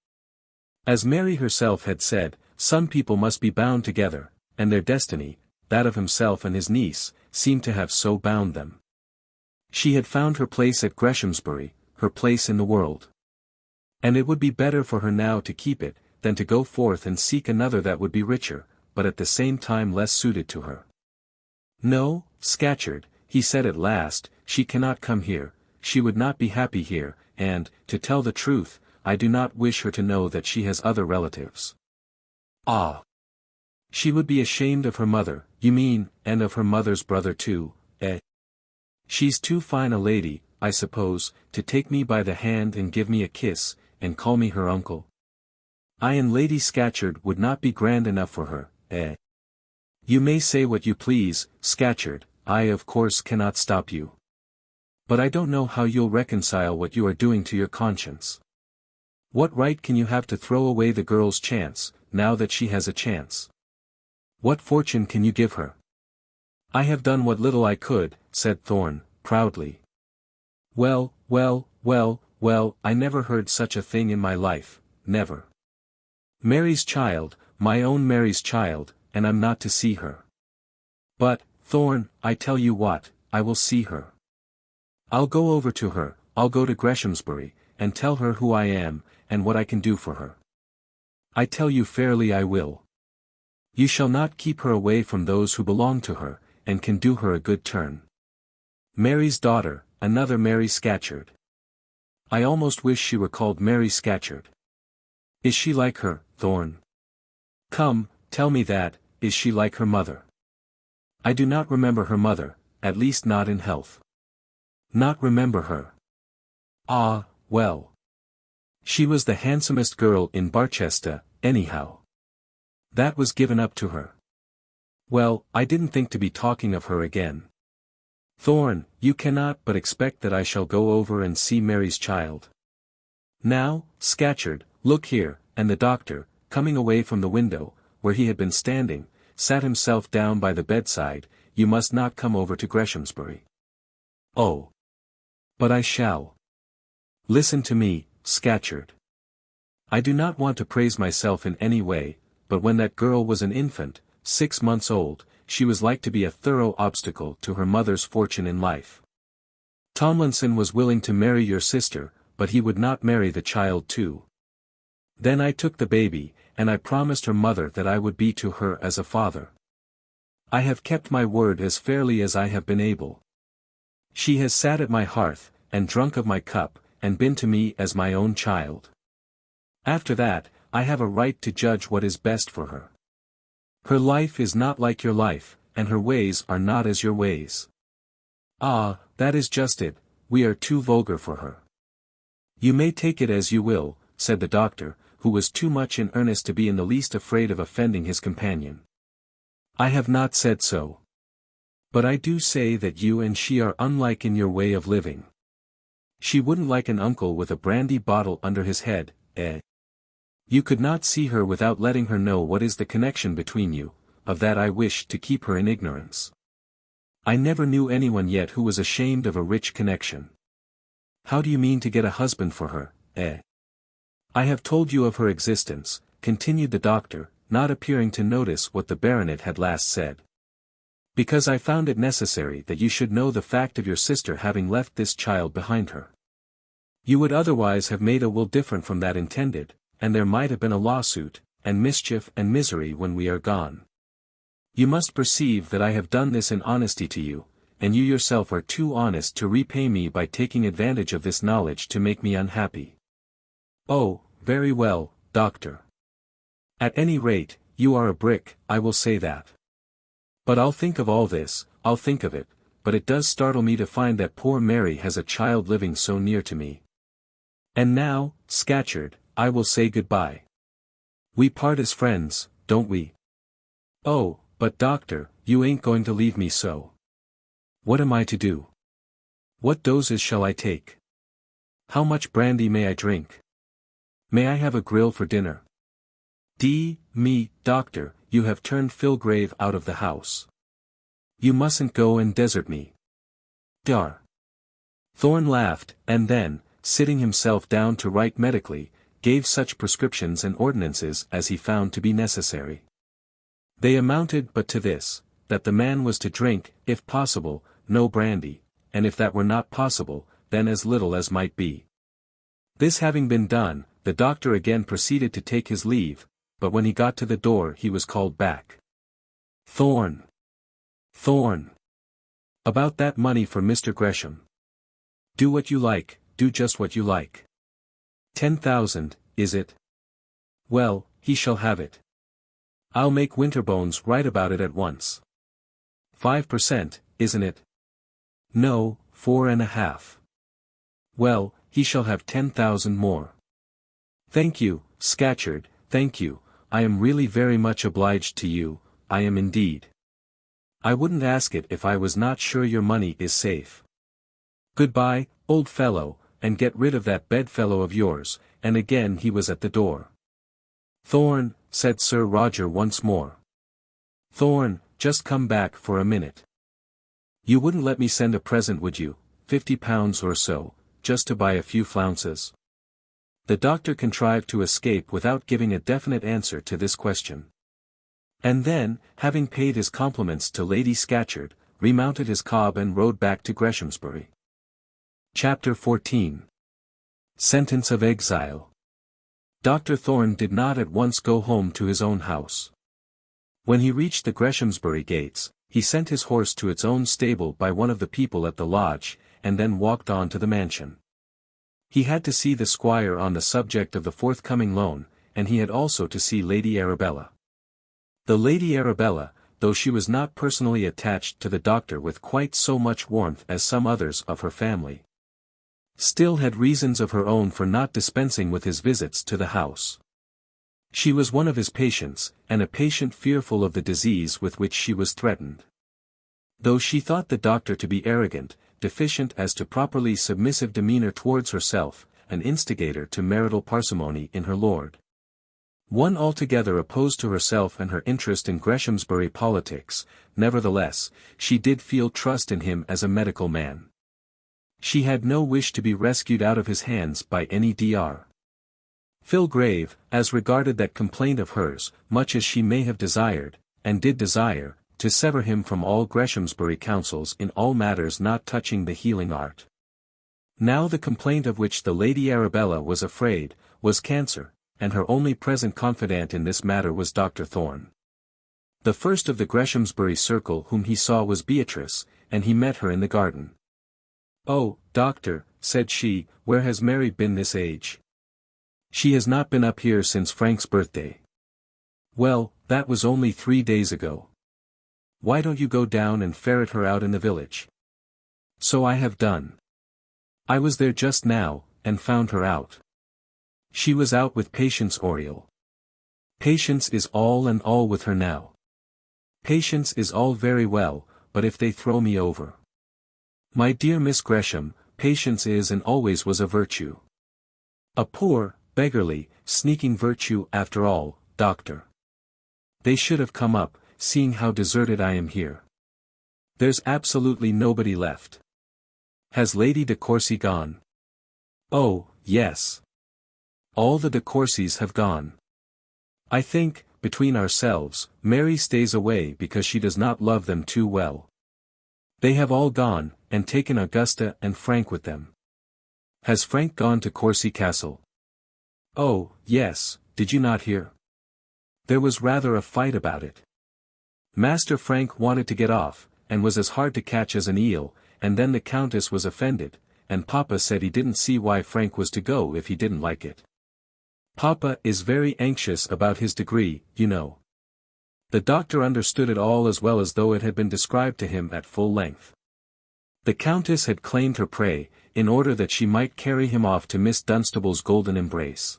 As Mary herself had said, some people must be bound together, and their destiny, that of himself and his niece, seemed to have so bound them. She had found her place at Greshamsbury, her place in the world. And it would be better for her now to keep it, than to go forth and seek another that would be richer, but at the same time less suited to her. No, Scatcherd, he said at last, she cannot come here, she would not be happy here, and, to tell the truth, I do not wish her to know that she has other relatives. Ah! She would be ashamed of her mother, you mean, and of her mother's brother too, eh? She's too fine a lady, I suppose, to take me by the hand and give me a kiss, and call me her uncle. I and Lady Scatcherd would not be grand enough for her, eh? You may say what you please, Scatcherd, I of course cannot stop you. But I don't know how you'll reconcile what you are doing to your conscience. What right can you have to throw away the girl's chance, now that she has a chance? What fortune can you give her? I have done what little I could, said Thorne, proudly. Well, well, well, well, I never heard such a thing in my life, never. Mary's child, my own Mary's child, and I'm not to see her. But, Thorne, I tell you what, I will see her. I'll go over to her, I'll go to Greshamsbury, and tell her who I am, and what I can do for her. I tell you fairly I will. You shall not keep her away from those who belong to her, and can do her a good turn. Mary's daughter, another Mary Scatcherd. I almost wish she were called Mary Scatcherd. Is she like her, Thorne? Come, tell me that, is she like her mother? I do not remember her mother, at least not in health. Not remember her. Ah, well. She was the handsomest girl in Barchester, anyhow. That was given up to her. Well, I didn't think to be talking of her again. Thorne, you cannot but expect that I shall go over and see Mary's child. Now, Scatcherd, look here, and the doctor, coming away from the window, where he had been standing, sat himself down by the bedside, you must not come over to Greshamsbury. Oh. But I shall. Listen to me, Scatcherd. I do not want to praise myself in any way, but when that girl was an infant, 6 months old, she was like to be a thorough obstacle to her mother's fortune in life. Tomlinson was willing to marry your sister, but he would not marry the child too. Then I took the baby, and I promised her mother that I would be to her as a father. I have kept my word as fairly as I have been able. She has sat at my hearth, and drunk of my cup, and been to me as my own child. After that, I have a right to judge what is best for her. Her life is not like your life, and her ways are not as your ways. Ah, that is just it, we are too vulgar for her. You may take it as you will, said the doctor, who was too much in earnest to be in the least afraid of offending his companion. I have not said so. But I do say that you and she are unlike in your way of living. She wouldn't like an uncle with a brandy bottle under his head, eh? You could not see her without letting her know what is the connection between you, of that I wish to keep her in ignorance. I never knew anyone yet who was ashamed of a rich connection. How do you mean to get a husband for her, eh? I have told you of her existence, continued the doctor, not appearing to notice what the baronet had last said. Because I found it necessary that you should know the fact of your sister having left this child behind her. You would otherwise have made a will different from that intended, and there might have been a lawsuit, and mischief and misery when we are gone. You must perceive that I have done this in honesty to you, and you yourself are too honest to repay me by taking advantage of this knowledge to make me unhappy. Oh, very well, doctor. At any rate, you are a brick, I will say that. But I'll think of all this, I'll think of it, but it does startle me to find that poor Mary has a child living so near to me. And now, Scatcherd, I will say goodbye. We part as friends, don't we? Oh, but doctor, you ain't going to leave me so. What am I to do? What doses shall I take? How much brandy may I drink? May I have a grill for dinner? Me, doctor, you have turned Filgrave out of the house. You mustn't go and desert me. Dar. Thorne laughed, and then, sitting himself down to write medically, gave such prescriptions and ordinances as he found to be necessary. They amounted but to this, that the man was to drink, if possible, no brandy, and if that were not possible, then as little as might be. This having been done, the doctor again proceeded to take his leave, but when he got to the door he was called back. Thorne! Thorne! About that money for Mr. Gresham. Do what you like, do just what you like. 10,000, is it? Well, he shall have it. I'll make Winterbones write about it at once. 5%, isn't it? No, 4.5. Well, he shall have 10,000 more. Thank you, Scatcherd, thank you, I am really very much obliged to you, I am indeed. I wouldn't ask it if I was not sure your money is safe. Goodbye, old fellow, and get rid of that bedfellow of yours, and again he was at the door. Thorne, said Sir Roger once more. Thorne, just come back for a minute. You wouldn't let me send a present, would you, £50 or so, just to buy a few flounces? The doctor contrived to escape without giving a definite answer to this question. And then, having paid his compliments to Lady Scatcherd, remounted his cob and rode back to Greshamsbury. Chapter 14. Sentence of Exile. Dr. Thorne did not at once go home to his own house. When he reached the Greshamsbury gates, he sent his horse to its own stable by one of the people at the lodge, and then walked on to the mansion. He had to see the squire on the subject of the forthcoming loan, and he had also to see Lady Arabella. The Lady Arabella, though she was not personally attached to the doctor with quite so much warmth as some others of her family, still had reasons of her own for not dispensing with his visits to the house. She was one of his patients, and a patient fearful of the disease with which she was threatened. Though she thought the doctor to be arrogant, deficient as to properly submissive demeanour towards herself, an instigator to marital parsimony in her lord, one altogether opposed to herself and her interest in Greshamsbury politics, nevertheless, she did feel trust in him as a medical man. She had no wish to be rescued out of his hands by any Dr. Filgrave, as regarded that complaint of hers, much as she may have desired, and did desire, to sever him from all Greshamsbury counsels in all matters not touching the healing art. Now the complaint of which the Lady Arabella was afraid, was cancer, and her only present confidant in this matter was Dr. Thorne. The first of the Greshamsbury circle whom he saw was Beatrice, and he met her in the garden. "Oh, doctor," said she, "where has Mary been this age? She has not been up here since Frank's birthday." Well, that was only 3 days ago. Why don't you go down and ferret her out in the village? So I have done. I was there just now, and found her out. She was out with Patience Oriel. Patience is all and all with her now. Patience is all very well, but if they throw me over. My dear Miss Gresham, patience is and always was a virtue. A poor, beggarly, sneaking virtue after all, doctor. They should have come up, seeing how deserted I am here. There's absolutely nobody left. Has Lady de Courcy gone? Oh, yes. All the de Courcys have gone. I think, between ourselves, Mary stays away because she does not love them too well. They have all gone, and taken Augusta and Frank with them. Has Frank gone to Courcy Castle? Oh, yes, did you not hear? There was rather a fight about it. Master Frank wanted to get off, and was as hard to catch as an eel, and then the Countess was offended, and Papa said he didn't see why Frank was to go if he didn't like it. Papa is very anxious about his degree, you know. The doctor understood it all as well as though it had been described to him at full length. The Countess had claimed her prey, in order that she might carry him off to Miss Dunstable's golden embrace.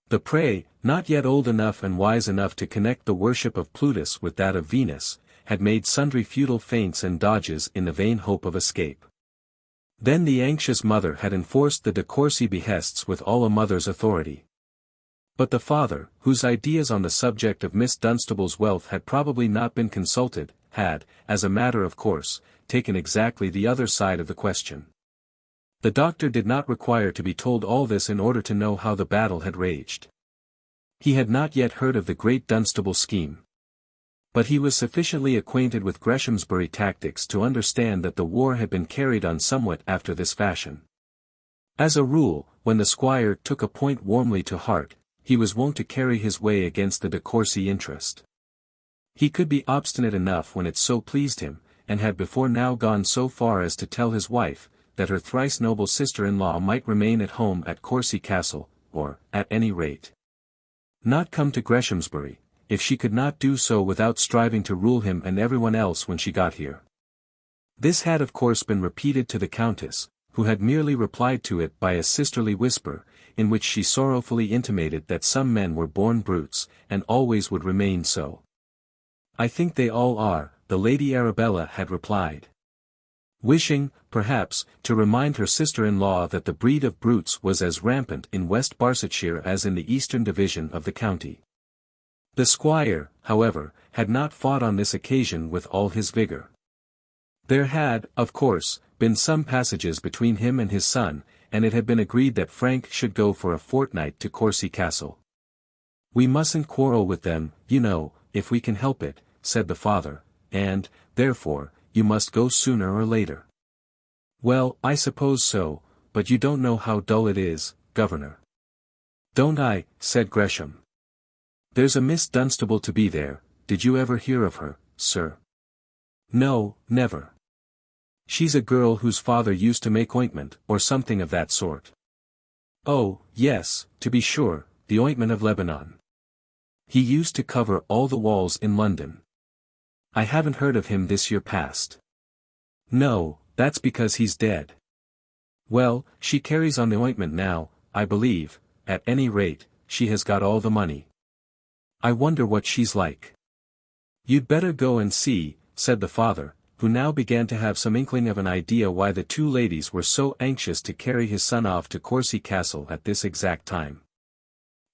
The prey, not yet old enough and wise enough to connect the worship of Plutus with that of Venus, had made sundry futile feints and dodges in the vain hope of escape. Then the anxious mother had enforced the de Courcy behests with all a mother's authority. But the father, whose ideas on the subject of Miss Dunstable's wealth had probably not been consulted, had, as a matter of course, taken exactly the other side of the question. The doctor did not require to be told all this in order to know how the battle had raged. He had not yet heard of the great Dunstable scheme. But he was sufficiently acquainted with Greshamsbury tactics to understand that the war had been carried on somewhat after this fashion. As a rule, when the squire took a point warmly to heart, he was wont to carry his way against the de Courcy interest. He could be obstinate enough when it so pleased him, and had before now gone so far as to tell his wife, that her thrice noble sister-in-law might remain at home at Courcy Castle, or, at any rate, not come to Greshamsbury, if she could not do so without striving to rule him and everyone else when she got here. This had of course been repeated to the Countess, who had merely replied to it by a sisterly whisper, in which she sorrowfully intimated that some men were born brutes, and always would remain so. I think they all are, the Lady Arabella had replied. Wishing, perhaps, to remind her sister-in-law that the breed of brutes was as rampant in West Barsetshire as in the eastern division of the county. The squire, however, had not fought on this occasion with all his vigour. There had, of course, been some passages between him and his son, and it had been agreed that Frank should go for a fortnight to Courcy Castle. We mustn't quarrel with them, you know, if we can help it, said the father, and, therefore, you must go sooner or later. Well, I suppose so, but you don't know how dull it is, governor. Don't I, said Gresham. There's a Miss Dunstable to be there, did you ever hear of her, sir? No, never. She's a girl whose father used to make ointment, or something of that sort. Oh, yes, to be sure, the ointment of Lebanon. He used to cover all the walls in London. I haven't heard of him this year past. No, that's because he's dead. Well, she carries on the ointment now, I believe, at any rate, she has got all the money. I wonder what she's like. You'd better go and see, said the father, who now began to have some inkling of an idea why the two ladies were so anxious to carry his son off to Courcy Castle at this exact time.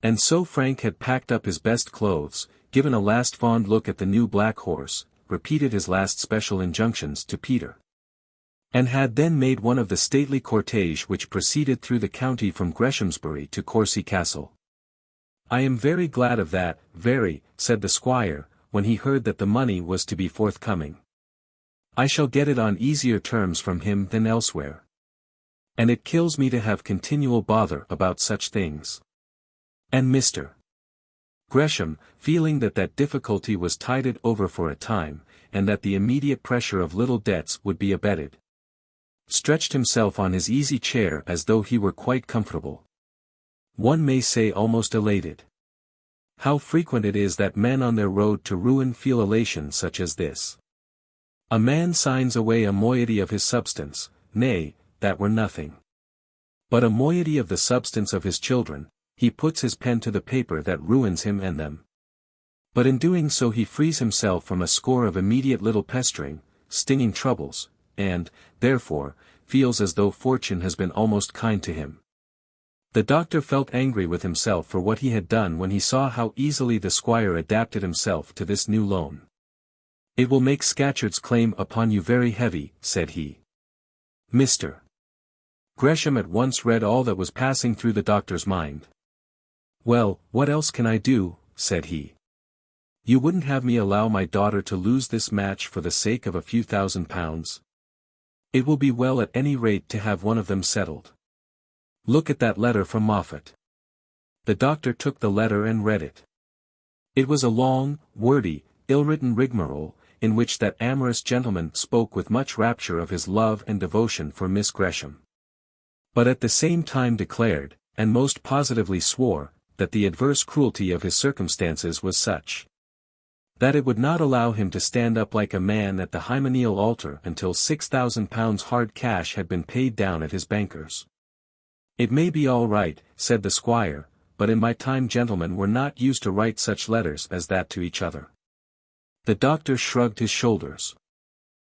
And so Frank had packed up his best clothes, given a last fond look at the new black horse, repeated his last special injunctions to Peter, and had then made one of the stately cortege which proceeded through the county from Greshamsbury to Courcy Castle. I am very glad of that, very, said the squire, when he heard that the money was to be forthcoming. I shall get it on easier terms from him than elsewhere. And it kills me to have continual bother about such things. And Mr. Gresham, feeling that that difficulty was tided over for a time, and that the immediate pressure of little debts would be abated, stretched himself on his easy chair as though he were quite comfortable. One may say almost elated. How frequent it is that men on their road to ruin feel elation such as this. A man signs away a moiety of his substance, nay, that were nothing. But a moiety of the substance of his children, he puts his pen to the paper that ruins him and them. But in doing so he frees himself from a score of immediate little pestering, stinging troubles, and, therefore, feels as though fortune has been almost kind to him. The doctor felt angry with himself for what he had done when he saw how easily the squire adapted himself to this new loan. "It will make Scatcherd's claim upon you very heavy," said he. Mr. Gresham at once read all that was passing through the doctor's mind. "Well, what else can I do?" said he. "You wouldn't have me allow my daughter to lose this match for the sake of a few £1,000s? It will be well at any rate to have one of them settled. Look at that letter from Moffat." The doctor took the letter and read it. It was a long, wordy, ill-written rigmarole, in which that amorous gentleman spoke with much rapture of his love and devotion for Miss Gresham. But at the same time declared, and most positively swore, that the adverse cruelty of his circumstances was such that it would not allow him to stand up like a man at the hymeneal altar until £6,000 hard cash had been paid down at his banker's. "It may be all right," said the squire, "but in my time gentlemen were not used to write such letters as that to each other." The doctor shrugged his shoulders.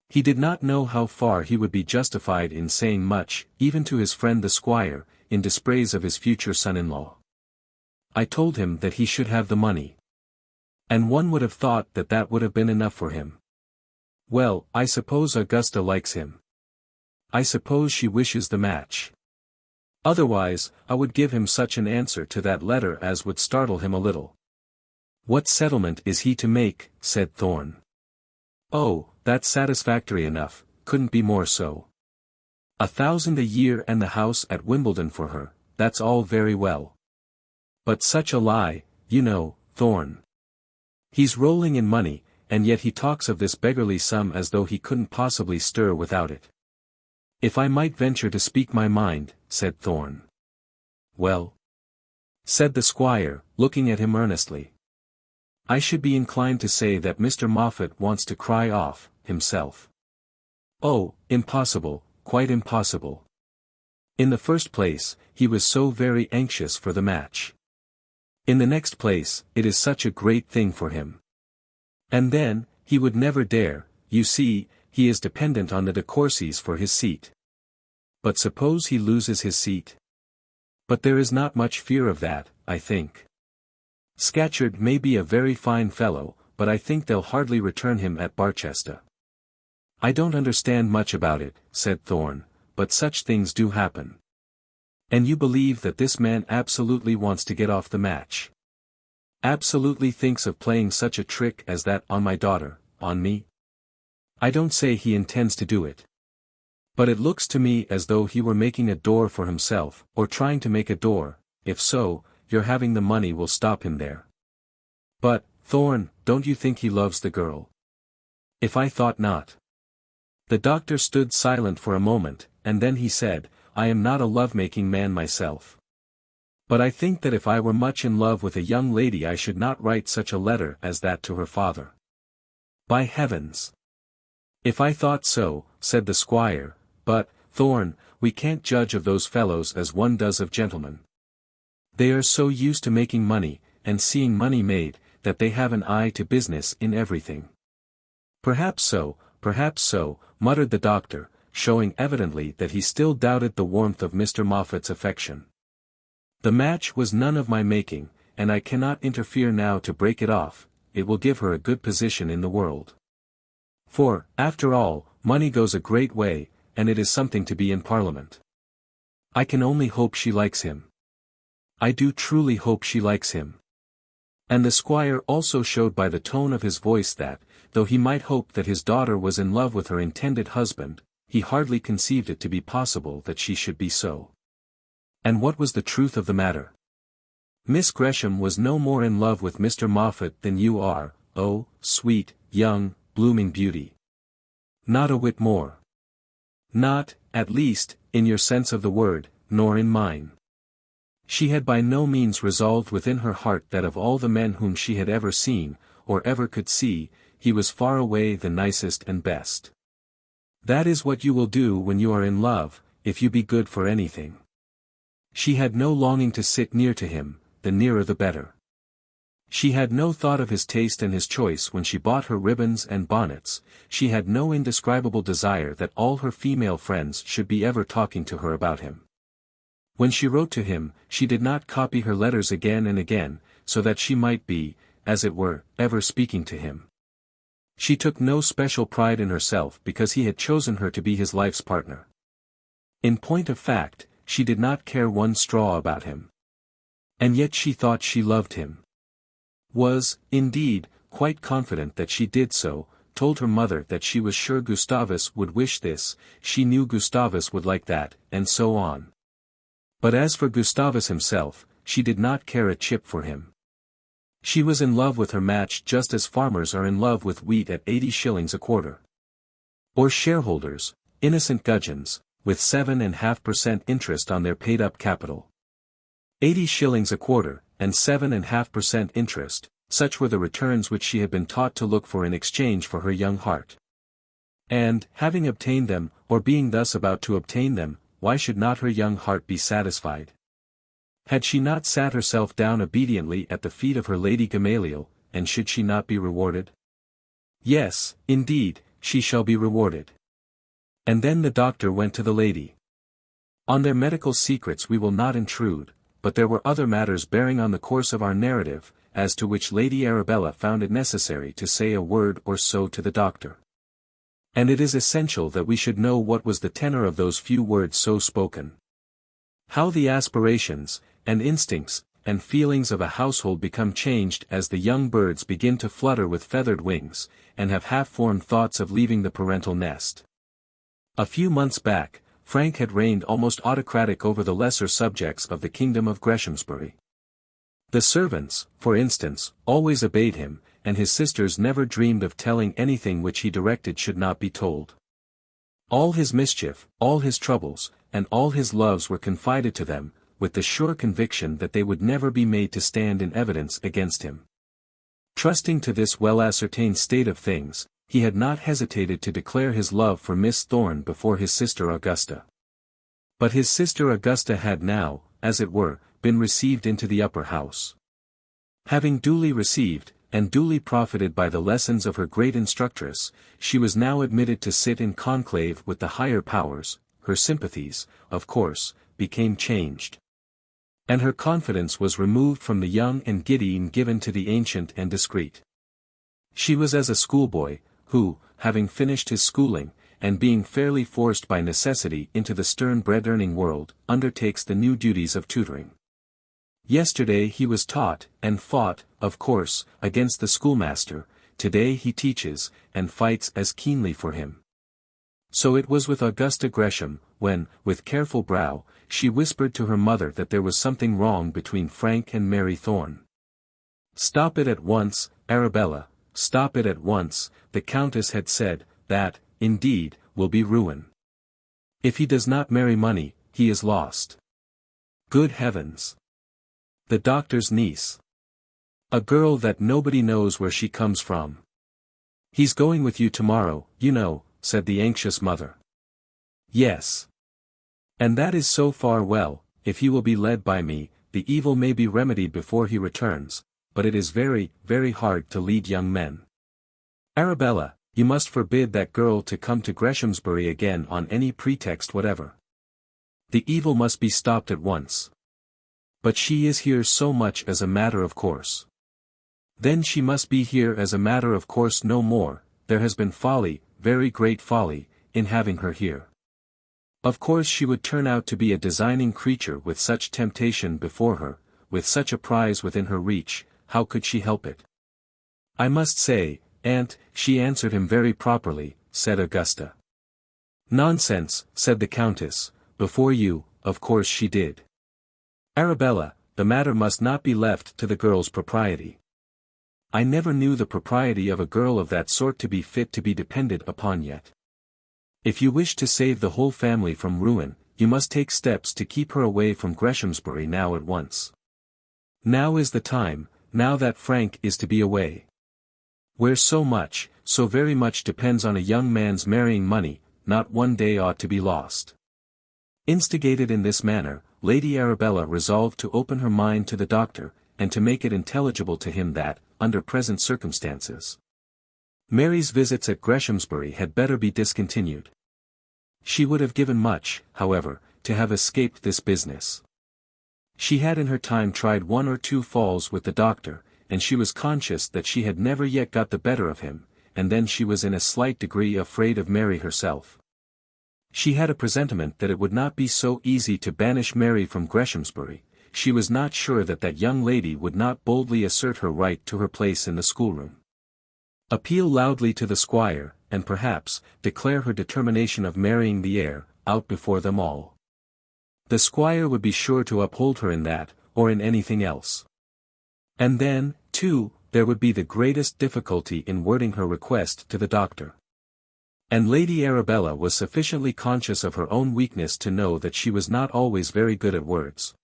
He did not know how far he would be justified in saying much, even to his friend the squire, in dispraise of his future son-in-law. "I told him that he should have the money. And one would have thought that that would have been enough for him. Well, I suppose Augusta likes him. I suppose she wishes the match. Otherwise, I would give him such an answer to that letter as would startle him a little." "What settlement is he to make?" said Thorne. "Oh, that's satisfactory enough, couldn't be more so. 1,000 a year and the house at Wimbledon for her, that's all very well. But such a lie, you know, Thorne. He's rolling in money, and yet he talks of this beggarly sum as though he couldn't possibly stir without it." "If I might venture to speak my mind," said Thorne. "Well?" said the squire, looking at him earnestly. "I should be inclined to say that Mr. Moffat wants to cry off, himself." "Oh, impossible, quite impossible. In the first place, he was so very anxious for the match. In the next place, it is such a great thing for him. And then, he would never dare, you see, he is dependent on the de Courcys for his seat. But suppose he loses his seat? But there is not much fear of that, I think. Scatcherd may be a very fine fellow, but I think they'll hardly return him at Barchester." "I don't understand much about it," said Thorne, "but such things do happen." "And you believe that this man absolutely wants to get off the match? Absolutely thinks of playing such a trick as that on my daughter, on me? I don't say he intends to do it. But it looks to me as though he were making a door for himself, or trying to make a door. If so, your having the money will stop him there." "But, Thorne, don't you think he loves the girl?" "If I thought not." The doctor stood silent for a moment, and then he said, "I am not a love-making man myself. But I think that if I were much in love with a young lady I should not write such a letter as that to her father. By heavens! If I thought so," said the squire, "but, Thorne, we can't judge of those fellows as one does of gentlemen. They are so used to making money, and seeing money made, that they have an eye to business in everything." Perhaps so," muttered the doctor, showing evidently that he still doubted the warmth of Mr. Moffat's affection. "The match was none of my making, and I cannot interfere now to break it off. It will give her a good position in the world. For, after all, money goes a great way, and it is something to be in Parliament. I can only hope she likes him. I do truly hope she likes him." And the squire also showed by the tone of his voice that, though he might hope that his daughter was in love with her intended husband, he hardly conceived it to be possible that she should be so. And what was the truth of the matter? Miss Gresham was no more in love with Mr. Moffat than you are, oh, sweet, young, blooming beauty. Not a whit more. Not, at least, in your sense of the word, nor in mine. She had by no means resolved within her heart that of all the men whom she had ever seen, or ever could see, he was far away the nicest and best. That is what you will do when you are in love, if you be good for anything. She had no longing to sit near to him, the nearer the better. She had no thought of his taste and his choice when she bought her ribbons and bonnets, she had no indescribable desire that all her female friends should be ever talking to her about him. When she wrote to him, she did not copy her letters again and again, so that she might be, as it were, ever speaking to him. She took no special pride in herself because he had chosen her to be his life's partner. In point of fact, she did not care one straw about him. And yet she thought she loved him. Was, indeed, quite confident that she did so, told her mother that she was sure Gustavus would wish this, she knew Gustavus would like that, and so on. But as for Gustavus himself, she did not care a chip for him. She was in love with her match just as farmers are in love with wheat at 80 shillings a quarter. Or shareholders, innocent gudgeons, with 7.5% interest on their paid-up capital. 80 shillings a quarter, and 7.5% interest, such were the returns which she had been taught to look for in exchange for her young heart. And, having obtained them, or being thus about to obtain them, why should not her young heart be satisfied? Had she not sat herself down obediently at the feet of her Lady Gamaliel, and should she not be rewarded? Yes, indeed, she shall be rewarded. And then the doctor went to the lady. On their medical secrets we will not intrude, but there were other matters bearing on the course of our narrative, as to which Lady Arabella found it necessary to say a word or so to the doctor. And it is essential that we should know what was the tenor of those few words so spoken. How the aspirations, and instincts, and feelings of a household become changed as the young birds begin to flutter with feathered wings, and have half-formed thoughts of leaving the parental nest. A few months back, Frank had reigned almost autocratic over the lesser subjects of the kingdom of Greshamsbury. The servants, for instance, always obeyed him, and his sisters never dreamed of telling anything which he directed should not be told. All his mischief, all his troubles, and all his loves were confided to them, with the sure conviction that they would never be made to stand in evidence against him. Trusting to this well-ascertained state of things, he had not hesitated to declare his love for Miss Thorne before his sister Augusta. But his sister Augusta had now, as it were, been received into the upper house. Having duly received, and duly profited by the lessons of her great instructress, she was now admitted to sit in conclave with the higher powers, her sympathies, of course, became changed. And her confidence was removed from the young and giddy and given to the ancient and discreet. She was as a schoolboy, who, having finished his schooling, and being fairly forced by necessity into the stern bread-earning world, undertakes the new duties of tutoring. Yesterday he was taught, and fought, of course, against the schoolmaster, today he teaches, and fights as keenly for him. So it was with Augusta Gresham, when, with careful brow, she whispered to her mother that there was something wrong between Frank and Mary Thorne. "Stop it at once, Arabella, stop it at once," the Countess had said, "that, indeed, will be ruin. If he does not marry money, he is lost. Good heavens! The doctor's niece. A girl that nobody knows where she comes from. He's going with you tomorrow, you know," said the anxious mother. "Yes. And that is so far well, if he will be led by me, the evil may be remedied before he returns, but it is very, very hard to lead young men. Arabella, you must forbid that girl to come to Greshamsbury again on any pretext whatever. The evil must be stopped at once. But she is here so much as a matter of course. Then she must be here as a matter of course no more, there has been folly, very great folly, in having her here. Of course she would turn out to be a designing creature with such temptation before her, with such a prize within her reach, how could she help it? I must say, Aunt, she answered him very properly," said Augusta. "Nonsense," said the Countess, "before you, of course she did. Arabella, the matter must not be left to the girl's propriety. I never knew the propriety of a girl of that sort to be fit to be depended upon yet. If you wish to save the whole family from ruin, you must take steps to keep her away from Greshamsbury now at once. Now is the time, now that Frank is to be away. Where so very much depends on a young man's marrying money, not one day ought to be lost. Instigated in this manner, Lady Arabella resolved to open her mind to the doctor, and to make it intelligible to him that, under present circumstances, Mary's visits at Greshamsbury had better be discontinued. She would have given much, however, to have escaped this business. She had in her time tried 1 or 2 falls with the doctor, and she was conscious that she had never yet got the better of him, and then she was in a slight degree afraid of Mary herself. She had a presentiment that it would not be so easy to banish Mary from Greshamsbury. She was not sure that that young lady would not boldly assert her right to her place in the schoolroom, appeal loudly to the squire, and perhaps, declare her determination of marrying the heir, out before them all. The squire would be sure to uphold her in that, or in anything else. And then, too, there would be the greatest difficulty in wording her request to the doctor. And Lady Arabella was sufficiently conscious of her own weakness to know that she was not always very good at words.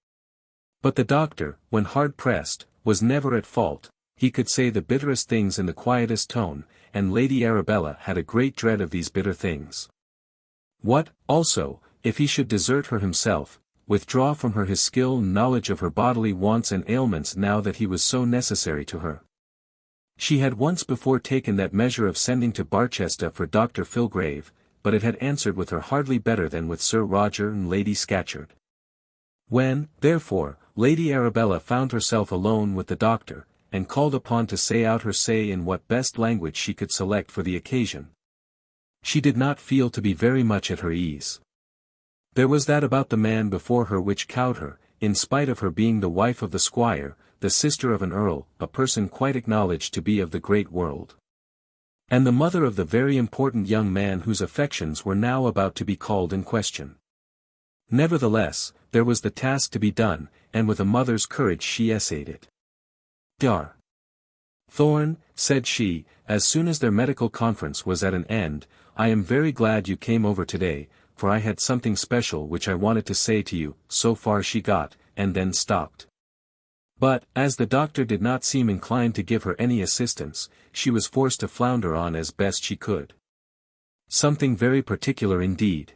But the doctor, when hard pressed, was never at fault. He could say the bitterest things in the quietest tone, and Lady Arabella had a great dread of these bitter things. What, also, if he should desert her himself, withdraw from her his skill and knowledge of her bodily wants and ailments now that he was so necessary to her? She had once before taken that measure of sending to Barchester for Dr. Filgrave, but it had answered with her hardly better than with Sir Roger and Lady Scatcherd. When, therefore, Lady Arabella found herself alone with the doctor, and called upon to say out her say in what best language she could select for the occasion, she did not feel to be very much at her ease. There was that about the man before her which cowed her, in spite of her being the wife of the squire, the sister of an earl, a person quite acknowledged to be of the great world, and the mother of the very important young man whose affections were now about to be called in question. Nevertheless, there was the task to be done, and with a mother's courage she essayed it. Dr. Thorne, said she, as soon as their medical conference was at an end, I am very glad you came over today, for I had something special which I wanted to say to you. So far she got, and then stopped. But, as the doctor did not seem inclined to give her any assistance, she was forced to flounder on as best she could. Something very particular indeed.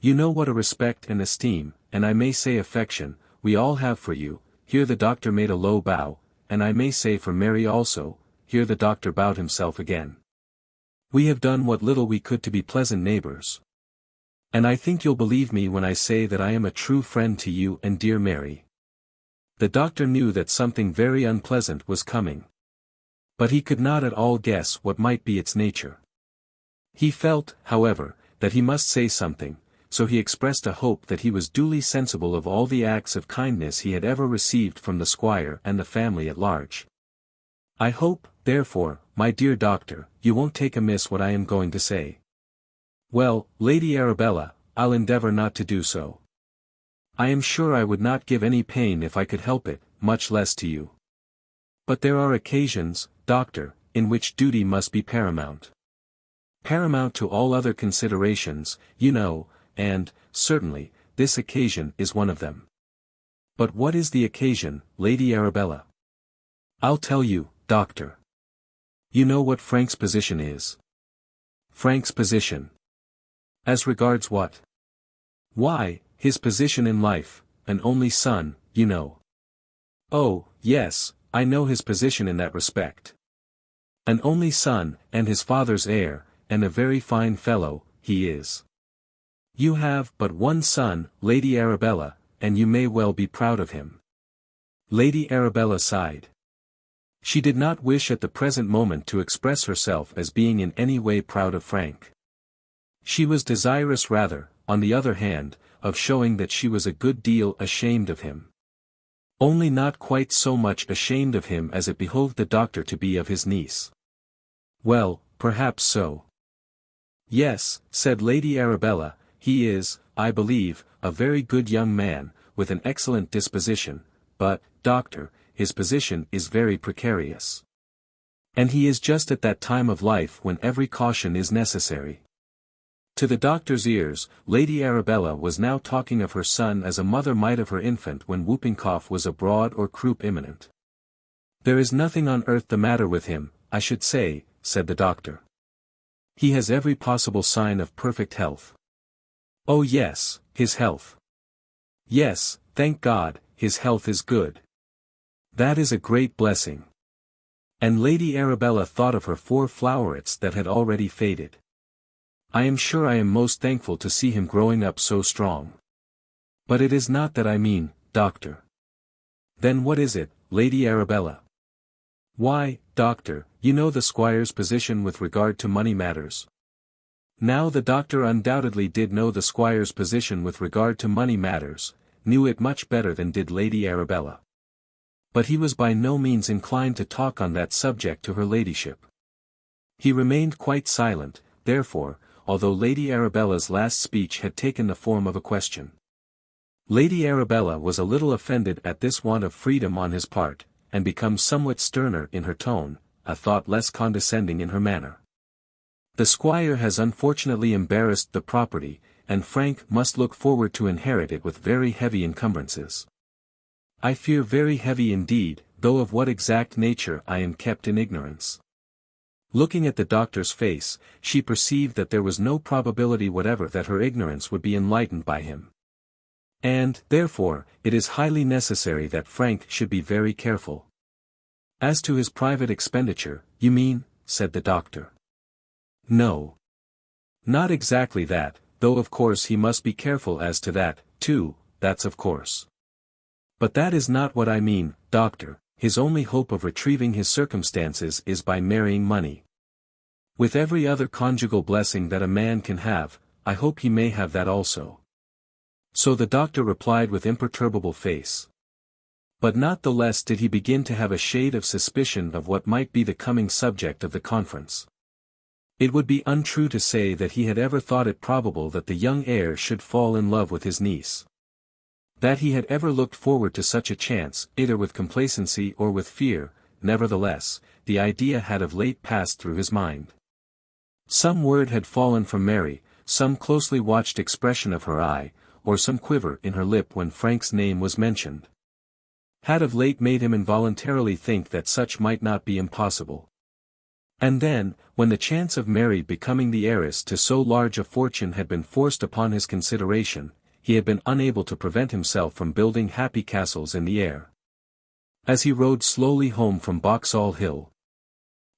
You know what a respect and esteem, and I may say affection, we all have for you. Here the doctor made a low bow, and I may say for Mary also. Here the doctor bowed himself again. We have done what little we could to be pleasant neighbors. And I think you'll believe me when I say that I am a true friend to you and dear Mary. The doctor knew that something very unpleasant was coming. But he could not at all guess what might be its nature. He felt, however, that he must say something, so he expressed a hope that he was duly sensible of all the acts of kindness he had ever received from the squire and the family at large. I hope, therefore, my dear doctor, you won't take amiss what I am going to say. Well, Lady Arabella, I'll endeavour not to do so. I am sure I would not give any pain if I could help it, much less to you. But there are occasions, doctor, in which duty must be paramount. Paramount to all other considerations, you know, and, certainly, this occasion is one of them. But what is the occasion, Lady Arabella? I'll tell you, doctor. You know what Frank's position is. Frank's position. As regards what? Why, his position in life, an only son, you know. Oh, yes, I know his position in that respect. An only son, and his father's heir, and a very fine fellow, he is. You have but one son, Lady Arabella, and you may well be proud of him. Lady Arabella sighed. She did not wish at the present moment to express herself as being in any way proud of Frank. She was desirous rather, on the other hand, of showing that she was a good deal ashamed of him. Only not quite so much ashamed of him as it behoved the doctor to be of his niece. Well, perhaps so. Yes, said Lady Arabella, he is, I believe, a very good young man, with an excellent disposition, but, doctor, his position is very precarious. And he is just at that time of life when every caution is necessary. To the doctor's ears, Lady Arabella was now talking of her son as a mother might of her infant when whooping cough was abroad or croup imminent. "There is nothing on earth the matter with him, I should say," said the doctor. "He has every possible sign of perfect health." "Oh yes, his health. Yes, thank God, his health is good. That is a great blessing." And Lady Arabella thought of her 4 flowerets that had already faded. "I am sure I am most thankful to see him growing up so strong. But it is not that I mean, doctor." "Then what is it, Lady Arabella?" "Why, doctor, you know the squire's position with regard to money matters." Now the doctor undoubtedly did know the squire's position with regard to money matters, knew it much better than did Lady Arabella. But he was by no means inclined to talk on that subject to her ladyship. He remained quite silent, therefore, although Lady Arabella's last speech had taken the form of a question. Lady Arabella was a little offended at this want of freedom on his part, and become somewhat sterner in her tone, a thought less condescending in her manner. "The squire has unfortunately embarrassed the property, and Frank must look forward to inherit it with very heavy encumbrances. I fear very heavy indeed, though of what exact nature I am kept in ignorance." Looking at the doctor's face, she perceived that there was no probability whatever that her ignorance would be enlightened by him. "And, therefore, it is highly necessary that Frank should be very careful." "As to his private expenditure, you mean?" said the doctor. "No. Not exactly that, though of course he must be careful as to that, too, that's of course. But that is not what I mean, doctor. His only hope of retrieving his circumstances is by marrying money. With every other conjugal blessing that a man can have, I hope he may have that also." So the doctor replied with imperturbable face. But not the less did he begin to have a shade of suspicion of what might be the coming subject of the conference. It would be untrue to say that he had ever thought it probable that the young heir should fall in love with his niece. That he had ever looked forward to such a chance, either with complacency or with fear, nevertheless, the idea had of late passed through his mind. Some word had fallen from Mary, some closely watched expression of her eye, or some quiver in her lip when Frank's name was mentioned, had of late made him involuntarily think that such might not be impossible. And then, when the chance of Mary becoming the heiress to so large a fortune had been forced upon his consideration, he had been unable to prevent himself from building happy castles in the air. As he rode slowly home from Boxall Hill.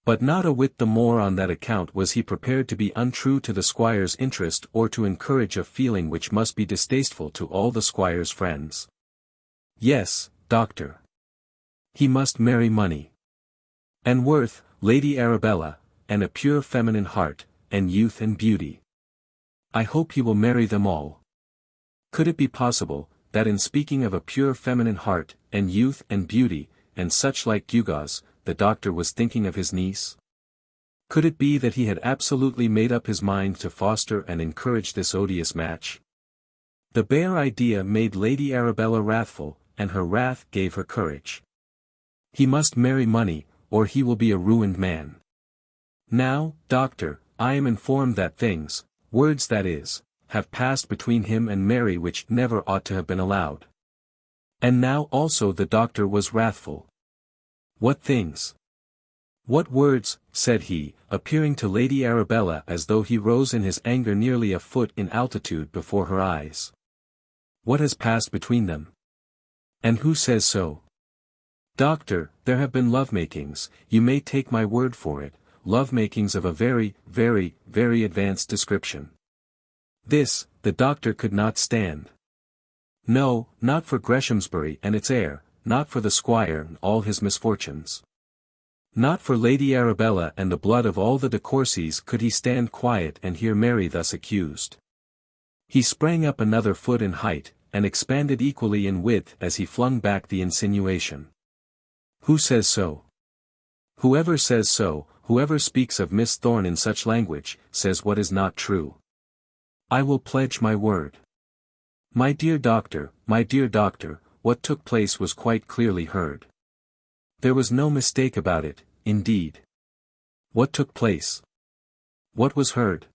But not a whit the more on that account was he prepared to be untrue to the squire's interest or to encourage a feeling which must be distasteful to all the squire's friends. Yes, doctor. He must marry money. And worth, Lady Arabella, and a pure feminine heart, and youth and beauty. I hope he will marry them all. Could it be possible, that in speaking of a pure feminine heart, and youth and beauty, and such like gewgaws, the doctor was thinking of his niece? Could it be that he had absolutely made up his mind to foster and encourage this odious match? The bare idea made Lady Arabella wrathful, and her wrath gave her courage. He must marry money, or he will be a ruined man. Now, doctor, I am informed that things, words that is, have passed between him and Mary which never ought to have been allowed. And now also the doctor was wrathful. What things? What words, said he, appearing to Lady Arabella as though he rose in his anger nearly a foot in altitude before her eyes. What has passed between them? And who says so? Doctor, there have been love-makings, you may take my word for it, love-makings of a very, very, very advanced description. This, the doctor could not stand. No, not for Greshamsbury and its heir, not for the squire and all his misfortunes. Not for Lady Arabella and the blood of all the de Courcys could he stand quiet and hear Mary thus accused. He sprang up another foot in height, and expanded equally in width as he flung back the insinuation. Who says so? Whoever says so, whoever speaks of Miss Thorne in such language, says what is not true. I will pledge my word. My dear doctor, what took place was quite clearly heard. There was no mistake about it, indeed. What took place? What was heard?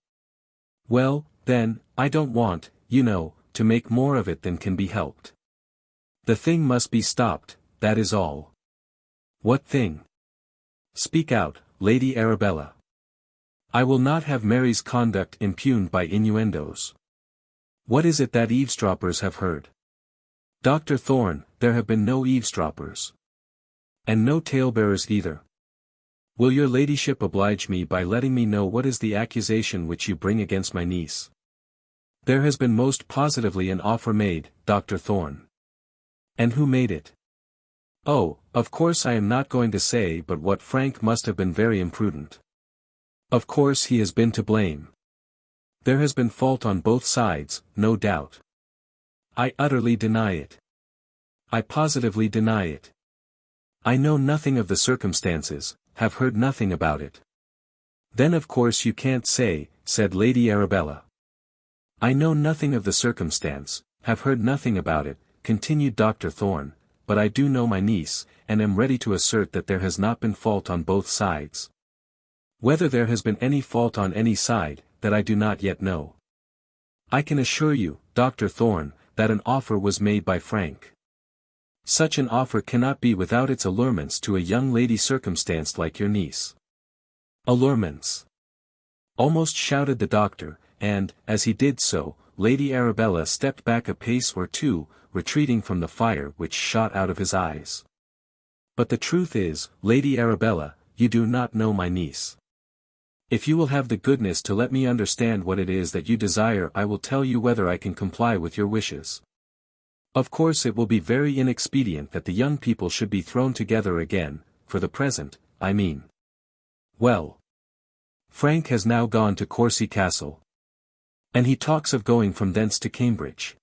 Well, Then, I don't want, to make more of it than can be helped. The thing must be stopped, that is all. What thing? Speak out, Lady Arabella. I will not have Mary's conduct impugned by innuendos. What is it that eavesdroppers have heard? Dr. Thorne, there have been no eavesdroppers. And no talebearers either. Will your ladyship oblige me by letting me know what is the accusation which you bring against my niece? There has been most positively an offer made, Dr. Thorne. And who made it? Oh, of course I am not going to say, but what Frank must have been very imprudent. Of course he has been to blame. There has been fault on both sides, no doubt. I utterly deny it. I positively deny it. I know nothing of the circumstances, have heard nothing about it. Then of course you can't say, said Lady Arabella. I know nothing of the circumstance, have heard nothing about it, continued Dr. Thorne, but I do know my niece, and am ready to assert that there has not been fault on both sides. Whether there has been any fault on any side, that I do not yet know. I can assure you, Dr. Thorne, that an offer was made by Frank. Such an offer cannot be without its allurements to a young lady circumstanced like your niece. Allurements! Almost shouted the doctor, and, as he did so, Lady Arabella stepped back a pace or two, retreating from the fire which shot out of his eyes. But the truth is, Lady Arabella, you do not know my niece. If you will have the goodness to let me understand what it is that you desire, I will tell you whether I can comply with your wishes. Of course it will be very inexpedient that the young people should be thrown together again, for the present, I mean. Well. Frank has now gone to Courcy Castle. And he talks of going from thence to Cambridge.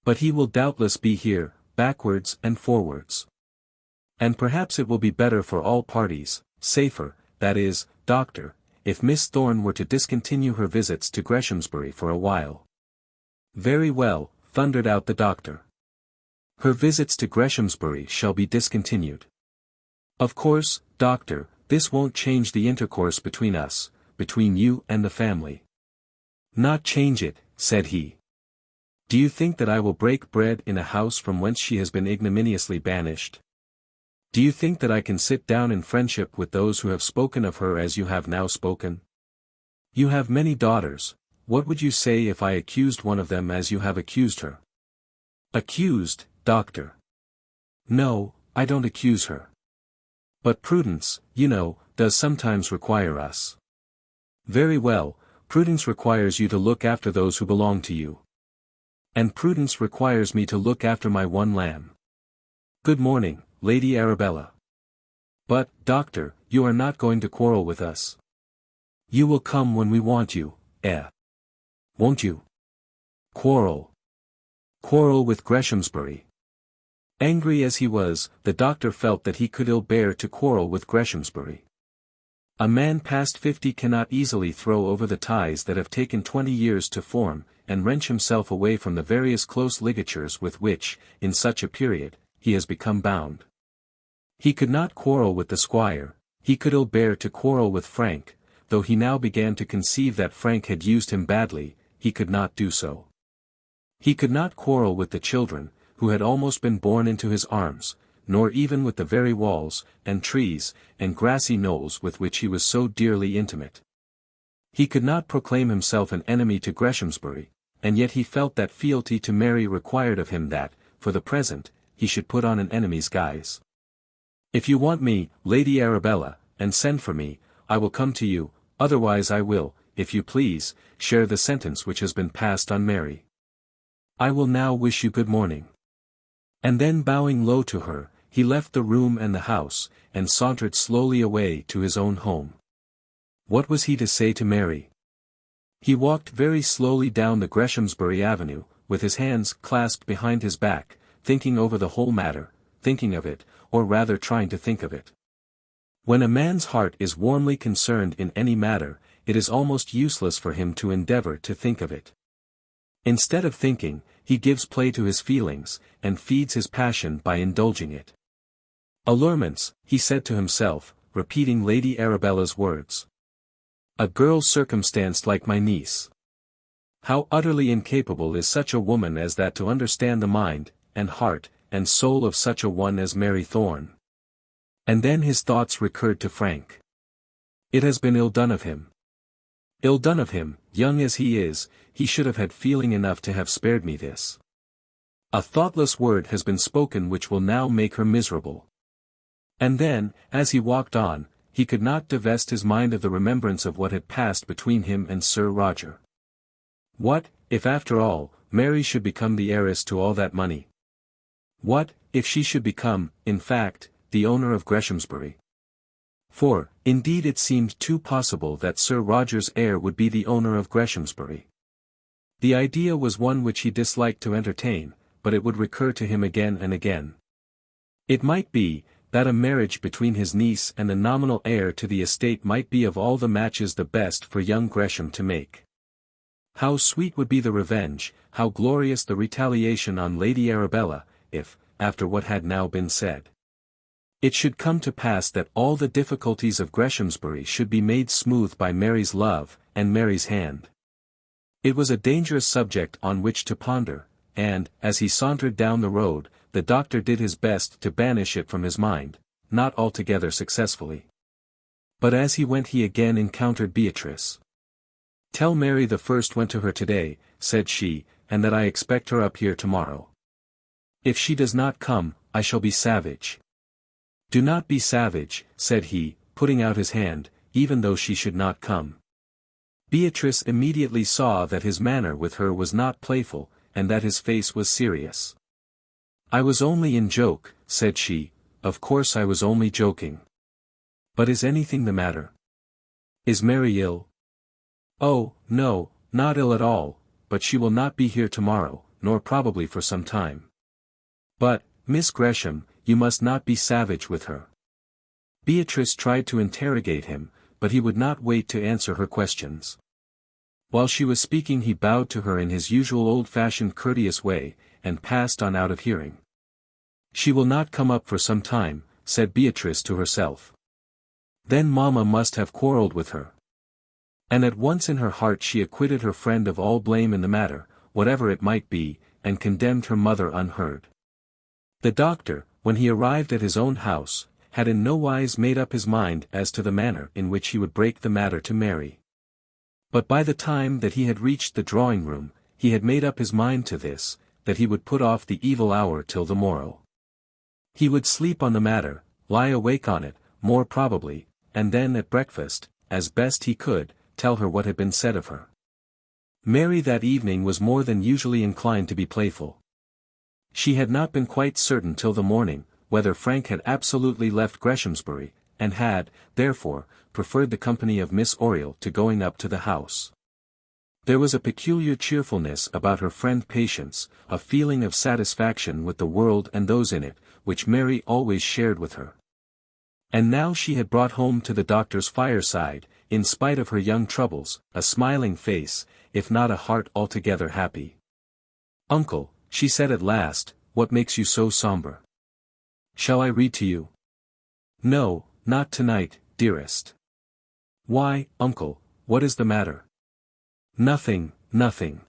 But he will doubtless be here, backwards and forwards. And perhaps it will be better for all parties, safer, that is, Doctor, if Miss Thorne were to discontinue her visits to Greshamsbury for a while. Very well, thundered out the doctor. Her visits to Greshamsbury shall be discontinued. Of course, Doctor, this won't change the intercourse between us, between you and the family. Not change it, said he. Do you think that I will break bread in a house from whence she has been ignominiously banished? Do you think that I can sit down in friendship with those who have spoken of her as you have now spoken? You have many daughters, what would you say if I accused one of them as you have accused her? Accused, Doctor? No, I don't accuse her. But prudence, does sometimes require us. Very well, prudence requires you to look after those who belong to you. And prudence requires me to look after my one lamb. Good morning, Lady Arabella. But, Doctor, you are not going to quarrel with us. You will come when we want you, won't you? Quarrel. Quarrel with Greshamsbury. Angry as he was, the doctor felt that he could ill bear to quarrel with Greshamsbury. A man past 50 cannot easily throw over the ties that have taken 20 years to form, and wrench himself away from the various close ligatures with which, in such a period, he has become bound. He could not quarrel with the squire, he could ill bear to quarrel with Frank, though he now began to conceive that Frank had used him badly, he could not do so. He could not quarrel with the children, who had almost been born into his arms, nor even with the very walls, and trees, and grassy knolls with which he was so dearly intimate. He could not proclaim himself an enemy to Greshamsbury, and yet he felt that fealty to Mary required of him that, for the present, he should put on an enemy's guise. If you want me, Lady Arabella, and send for me, I will come to you, otherwise I will, if you please, share the sentence which has been passed on Mary. I will now wish you good morning. And then bowing low to her, he left the room and the house, and sauntered slowly away to his own home. What was he to say to Mary? He walked very slowly down the Greshamsbury Avenue, with his hands clasped behind his back, thinking over the whole matter, thinking of it, or rather trying to think of it. When a man's heart is warmly concerned in any matter, it is almost useless for him to endeavor to think of it. Instead of thinking, he gives play to his feelings, and feeds his passion by indulging it. Allurements, he said to himself, repeating Lady Arabella's words. A girl circumstanced like my niece. How utterly incapable is such a woman as that to understand the mind, and heart, and soul of such a one as Mary Thorne. And then his thoughts recurred to Frank. It has been ill done of him. Ill done of him, young as he is, he should have had feeling enough to have spared me this. A thoughtless word has been spoken which will now make her miserable. And then, as he walked on, he could not divest his mind of the remembrance of what had passed between him and Sir Roger. What, if after all, Mary should become the heiress to all that money? What, if she should become, in fact, the owner of Greshamsbury? For, indeed it seemed too possible that Sir Roger's heir would be the owner of Greshamsbury. The idea was one which he disliked to entertain, but it would recur to him again and again. It might be, that a marriage between his niece and the nominal heir to the estate might be of all the matches the best for young Gresham to make. How sweet would be the revenge, how glorious the retaliation on Lady Arabella, if, after what had now been said, it should come to pass that all the difficulties of Greshamsbury should be made smooth by Mary's love, and Mary's hand. It was a dangerous subject on which to ponder, and, as he sauntered down the road, the doctor did his best to banish it from his mind, not altogether successfully. But as he went he again encountered Beatrice. "Tell Mary the first went to her today," said she, "and that I expect her up here tomorrow. If she does not come, I shall be savage." "Do not be savage," said he, putting out his hand, "even though she should not come." Beatrice immediately saw that his manner with her was not playful, and that his face was serious. "I was only in joke," said she, "of course I was only joking. But is anything the matter? Is Mary ill?" "Oh, no, not ill at all, but she will not be here tomorrow, nor probably for some time." "But, Miss Gresham, you must not be savage with her." Beatrice tried to interrogate him, but he would not wait to answer her questions. While she was speaking he bowed to her in his usual old-fashioned courteous way, and passed on out of hearing. "She will not come up for some time," said Beatrice to herself. "Then mamma must have quarrelled with her." And at once in her heart she acquitted her friend of all blame in the matter, whatever it might be, and condemned her mother unheard. The doctor, when he arrived at his own house, had in no wise made up his mind as to the manner in which he would break the matter to Mary. But by the time that he had reached the drawing-room, he had made up his mind to this, that he would put off the evil hour till the morrow. He would sleep on the matter, lie awake on it, more probably, and then at breakfast, as best he could, tell her what had been said of her. Mary that evening was more than usually inclined to be playful. She had not been quite certain till the morning, whether Frank had absolutely left Greshamsbury, and had, therefore, preferred the company of Miss Oriel to going up to the house. There was a peculiar cheerfulness about her friend Patience, a feeling of satisfaction with the world and those in it, which Mary always shared with her. And now she had brought home to the doctor's fireside, in spite of her young troubles, a smiling face, if not a heart altogether happy. "Uncle," she said at last, "what makes you so sombre? Shall I read to you?" "No, not tonight, dearest." "Why, uncle, what is the matter?" "Nothing, nothing."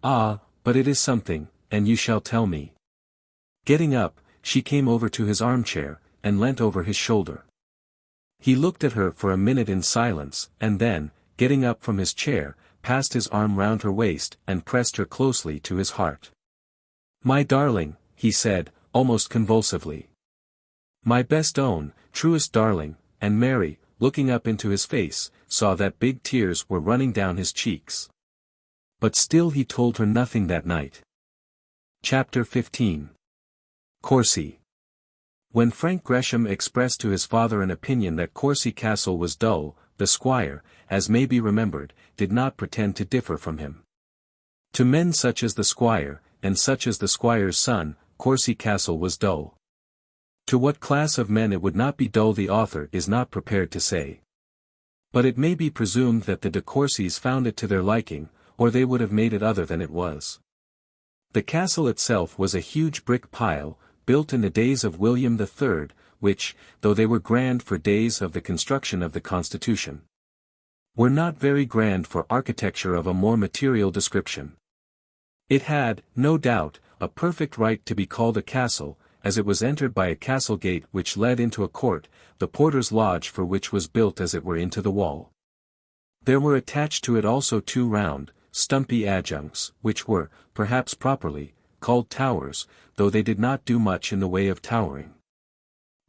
"Ah, but it is something, and you shall tell me." Getting up, she came over to his armchair, and leant over his shoulder. He looked at her for a minute in silence, and then, getting up from his chair, passed his arm round her waist and pressed her closely to his heart. "My darling," he said, almost convulsively. "My best own, truest darling," and Mary, looking up into his face, saw that big tears were running down his cheeks. But still he told her nothing that night. Chapter 15. Courcy. When Frank Gresham expressed to his father an opinion that Courcy Castle was dull, the squire, as may be remembered, did not pretend to differ from him. To men such as the squire, and such as the squire's son, Courcy Castle was dull. To what class of men it would not be dull the author is not prepared to say. But it may be presumed that the de Courcys found it to their liking, or they would have made it other than it was. The castle itself was a huge brick pile, built in the days of William III, which, though they were grand for days of the construction of the Constitution, were not very grand for architecture of a more material description. It had, no doubt, a perfect right to be called a castle, as it was entered by a castle gate which led into a court, the porter's lodge for which was built as it were into the wall. There were attached to it also two round, stumpy adjuncts, which were, perhaps properly, called towers, though they did not do much in the way of towering.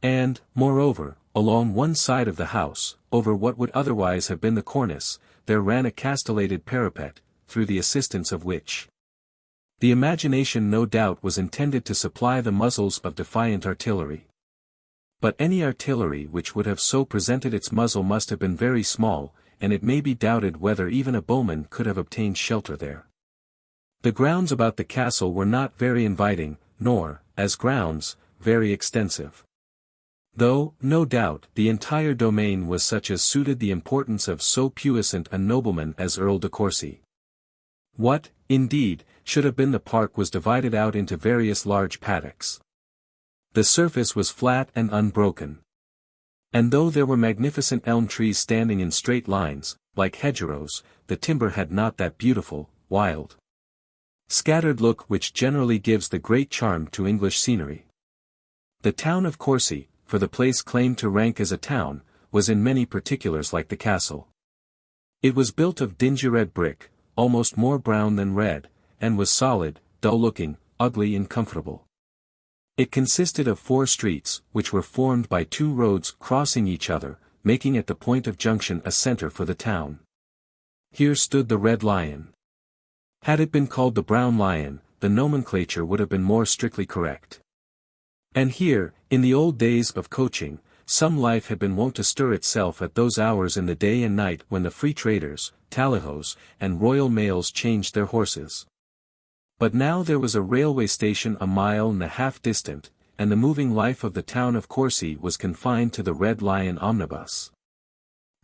And, moreover, along one side of the house, over what would otherwise have been the cornice, there ran a castellated parapet, through the assistance of which the imagination no doubt was intended to supply the muzzles of defiant artillery. But any artillery which would have so presented its muzzle must have been very small, and it may be doubted whether even a bowman could have obtained shelter there. The grounds about the castle were not very inviting, nor, as grounds, very extensive. Though, no doubt, the entire domain was such as suited the importance of so puissant a nobleman as Earl de Courcy. What, indeed, should have been the park was divided out into various large paddocks. The surface was flat and unbroken. And though there were magnificent elm trees standing in straight lines, like hedgerows, the timber had not that beautiful, wild, scattered look which generally gives the great charm to English scenery. The town of Courcy, for the place claimed to rank as a town, was in many particulars like the castle. It was built of dingy red brick, almost more brown than red, and was solid, dull-looking, ugly and comfortable. It consisted of 4 streets, which were formed by 2 roads crossing each other, making at the point of junction a centre for the town. Here stood the Red Lion. Had it been called the Brown Lion, the nomenclature would have been more strictly correct. And here, in the old days of coaching, some life had been wont to stir itself at those hours in the day and night when the free traders, tallyhos, and royal mails changed their horses. But now there was a railway station a mile and a half distant, and the moving life of the town of Courcy was confined to the Red Lion omnibus,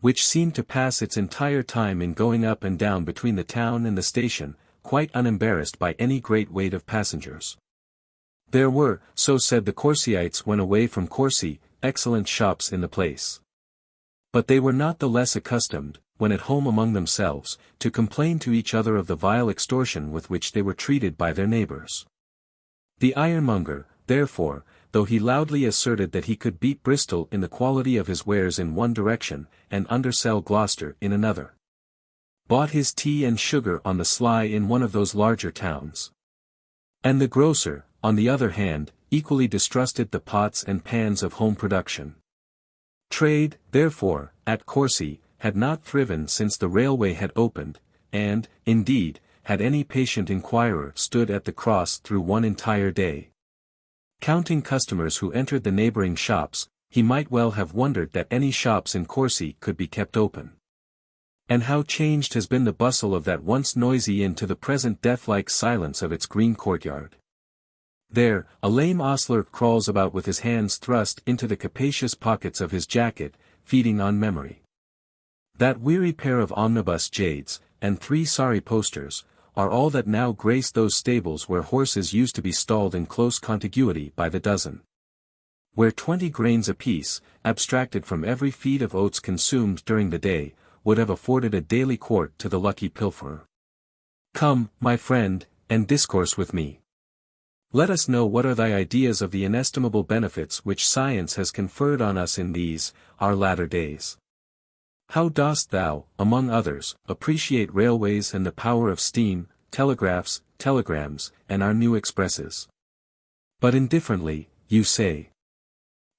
which seemed to pass its entire time in going up and down between the town and the station, quite unembarrassed by any great weight of passengers. There were, so said the Courcyites when away from Courcy, excellent shops in the place. But they were not the less accustomed, when at home among themselves, to complain to each other of the vile extortion with which they were treated by their neighbours. The ironmonger, therefore, though he loudly asserted that he could beat Bristol in the quality of his wares in one direction, and undersell Gloucester in another, bought his tea and sugar on the sly in one of those larger towns. And the grocer, on the other hand, equally distrusted the pots and pans of home production. Trade, therefore, at Courcy, had not thriven since the railway had opened, and, indeed, had any patient inquirer stood at the cross through one entire day, counting customers who entered the neighbouring shops, he might well have wondered that any shops in Courcy could be kept open. And how changed has been the bustle of that once noisy inn to the present death-like silence of its green courtyard. There, a lame ostler crawls about with his hands thrust into the capacious pockets of his jacket, feeding on memory. That weary pair of omnibus jades, and 3 sorry posters, are all that now grace those stables where horses used to be stalled in close contiguity by the dozen, where 20 grains apiece, abstracted from every feed of oats consumed during the day, would have afforded a daily quart to the lucky pilferer. Come, my friend, and discourse with me. Let us know what are thy ideas of the inestimable benefits which science has conferred on us in these, our latter days. How dost thou, among others, appreciate railways and the power of steam, telegraphs, telegrams, and our new expresses? But indifferently, you say.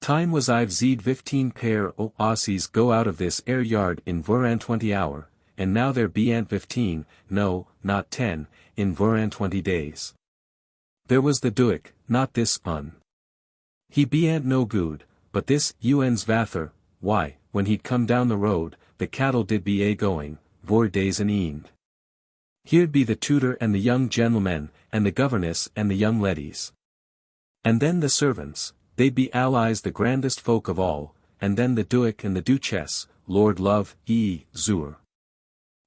Time was I've zeed 15 pair o' Aussies go out of this air yard in 20 hour, and now there bean't 15, no, not 10, in 20 days. There was the Duke, not this He bean't no good, but this un's vather, why, when he'd come down the road, the cattle did be going, 4 days and eend. Here'd be the tutor and the young gentlemen, and the governess and the young leddies. And then the servants, they'd be allies the grandest folk of all, and then the Duke and the Duchess, Lord love, zur.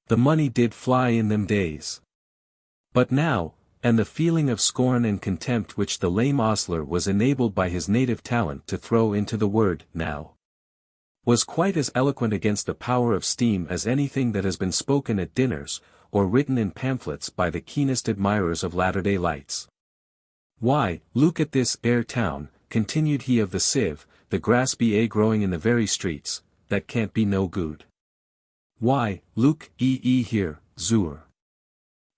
The money did fly in them days. But now, and the feeling of scorn and contempt which the lame ostler was enabled by his native talent to throw into the word, now. was quite as eloquent against the power of steam as anything that has been spoken at dinners, or written in pamphlets by the keenest admirers of latter-day lights. Why, look at this 'ere town, continued he of the sieve, the grass be growing in the very streets, that can't be no good. Why, look here, zur.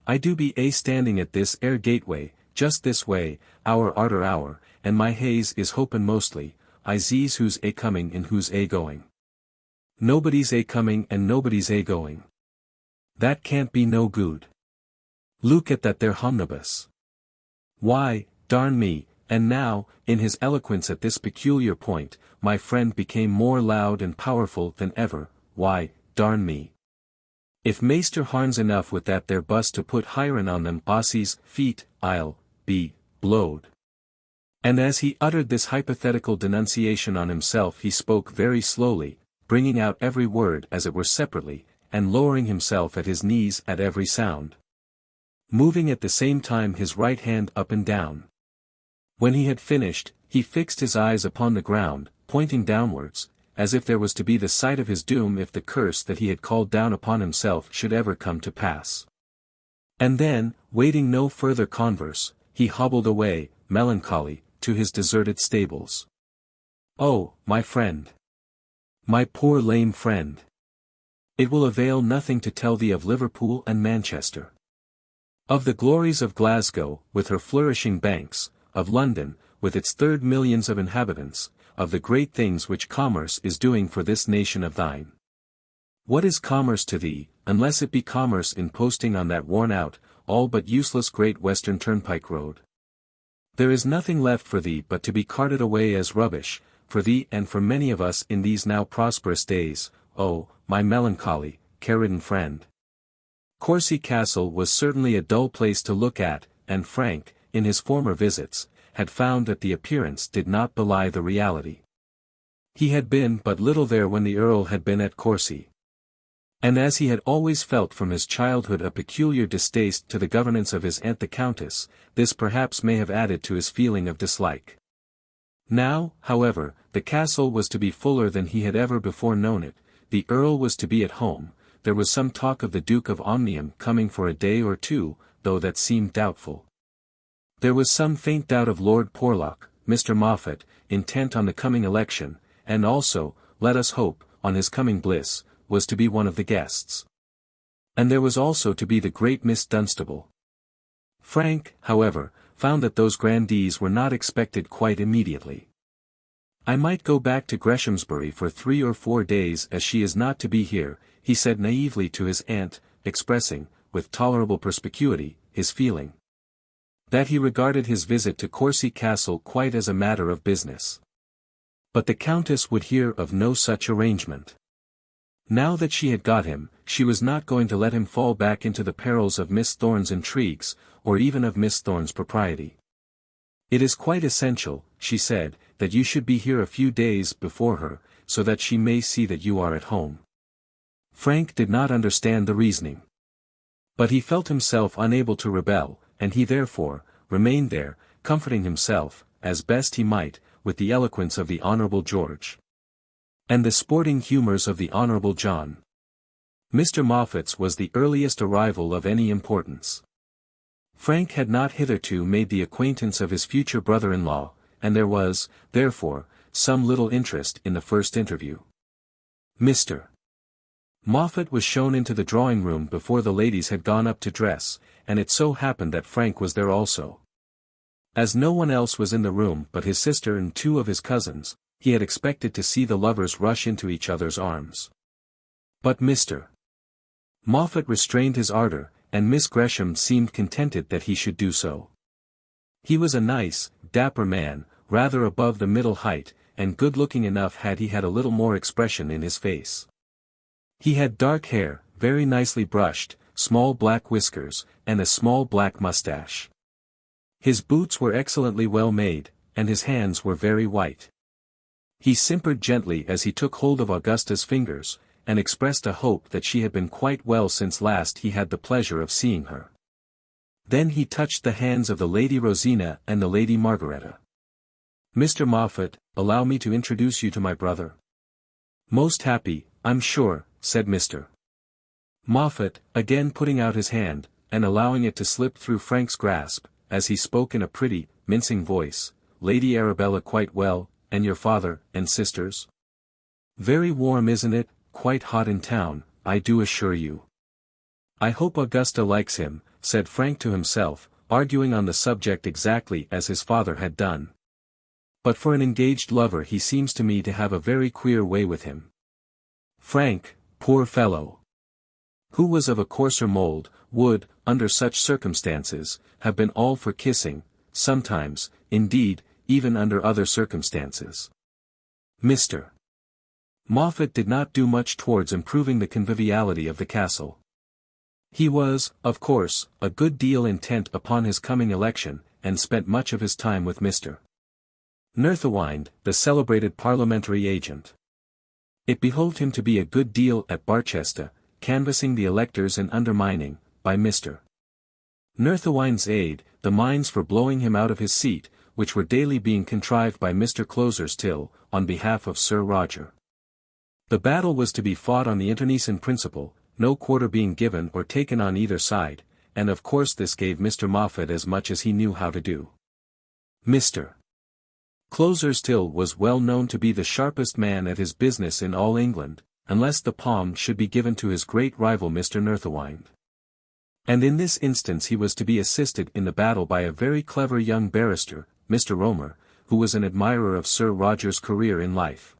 I do be standing at this 'ere gateway, just this way, hour arter hour, and my haze is hopin' mostly, I sees who's coming and who's going. Nobody's coming and nobody's going. That can't be no good. Look at that there omnibus. Why, darn me, and now, in his eloquence at this peculiar point, my friend became more loud and powerful than ever. Why, darn me. If Maister Harn's enough with that there bus to put hiren on them bossies' feet, I'll be blowed. And as he uttered this hypothetical denunciation on himself, he spoke very slowly, bringing out every word as it were separately, and lowering himself at his knees at every sound, moving at the same time his right hand up and down. When he had finished, he fixed his eyes upon the ground, pointing downwards, as if there was to be the sight of his doom if the curse that he had called down upon himself should ever come to pass. And then, waiting no further converse, he hobbled away, melancholy, to his deserted stables. Oh, my friend! My poor lame friend! It will avail nothing to tell thee of Liverpool and Manchester. Of the glories of Glasgow, with her flourishing banks, of London, with its 3 millions of inhabitants, of the great things which commerce is doing for this nation of thine. What is commerce to thee, unless it be commerce in posting on that worn-out, all but useless Great Western Turnpike road? There is nothing left for thee but to be carted away as rubbish, for thee and for many of us in these now prosperous days, oh, my melancholy, care-ridden friend. Courcy Castle was certainly a dull place to look at, and Frank, in his former visits, had found that the appearance did not belie the reality. He had been but little there when the Earl had been at Courcy. And as he had always felt from his childhood a peculiar distaste to the governance of his aunt the Countess, this perhaps may have added to his feeling of dislike. Now, however, the castle was to be fuller than he had ever before known it, the Earl was to be at home, there was some talk of the Duke of Omnium coming for a day or two, though that seemed doubtful. There was some faint doubt of Lord Porlock, Mr. Moffat, intent on the coming election, and also, let us hope, on his coming bliss, was to be one of the guests. And there was also to be the great Miss Dunstable. Frank, however, found that those grandees were not expected quite immediately. I might go back to Greshamsbury for 3 or 4 days as she is not to be here, he said naively to his aunt, expressing, with tolerable perspicuity, his feeling that he regarded his visit to Courcy Castle quite as a matter of business. But the Countess would hear of no such arrangement. Now that she had got him, she was not going to let him fall back into the perils of Miss Thorne's intrigues, or even of Miss Thorne's propriety. It is quite essential, she said, that you should be here a few days before her, so that she may see that you are at home. Frank did not understand the reasoning. But he felt himself unable to rebel, and he therefore, remained there, comforting himself, as best he might, with the eloquence of the Honourable George, and the sporting humours of the Honourable John. Mr. Moffat's was the earliest arrival of any importance. Frank had not hitherto made the acquaintance of his future brother-in-law, and there was, therefore, some little interest in the first interview. Mr. Moffat was shown into the drawing-room before the ladies had gone up to dress, and it so happened that Frank was there also. As no one else was in the room but his sister and 2 of his cousins, he had expected to see the lovers rush into each other's arms. But Mr. Moffat restrained his ardor, and Miss Gresham seemed contented that he should do so. He was a nice, dapper man, rather above the middle height, and good-looking enough had he had a little more expression in his face. He had dark hair, very nicely brushed, small black whiskers, and a small black moustache. His boots were excellently well made, and his hands were very white. He simpered gently as he took hold of Augusta's fingers, and expressed a hope that she had been quite well since last he had the pleasure of seeing her. Then he touched the hands of the Lady Rosina and the Lady Margaretta. "Mr. Moffat, allow me to introduce you to my brother." Most happy, I'm sure, said Mr. Moffat, again putting out his hand, and allowing it to slip through Frank's grasp, as he spoke in a pretty, mincing voice. Lady Arabella quite well, and your father and sisters? Very warm, isn't it? Quite hot in town, I do assure you. I hope Augusta likes him, said Frank to himself, arguing on the subject exactly as his father had done. But for an engaged lover he seems to me to have a very queer way with him. Frank, poor fellow, who was of a coarser mould, would, under such circumstances, have been all for kissing, sometimes, indeed, even under other circumstances. Mr. Moffat did not do much towards improving the conviviality of the castle. He was, of course, a good deal intent upon his coming election, and spent much of his time with Mr. Nerthawind, the celebrated parliamentary agent. It behoved him to be a good deal at Barchester, canvassing the electors and undermining, by Mr. Nerthawind's aid, the mines for blowing him out of his seat, which were daily being contrived by Mr. Closerstill, on behalf of Sir Roger. The battle was to be fought on the internecine principle, no quarter being given or taken on either side, and of course this gave Mr. Moffat as much as he knew how to do. Mr. Closerstill was well known to be the sharpest man at his business in all England, unless the palm should be given to his great rival Mr. Nerthawind. And in this instance he was to be assisted in the battle by a very clever young barrister, Mr. Romer, who was an admirer of Sir Roger's career in life.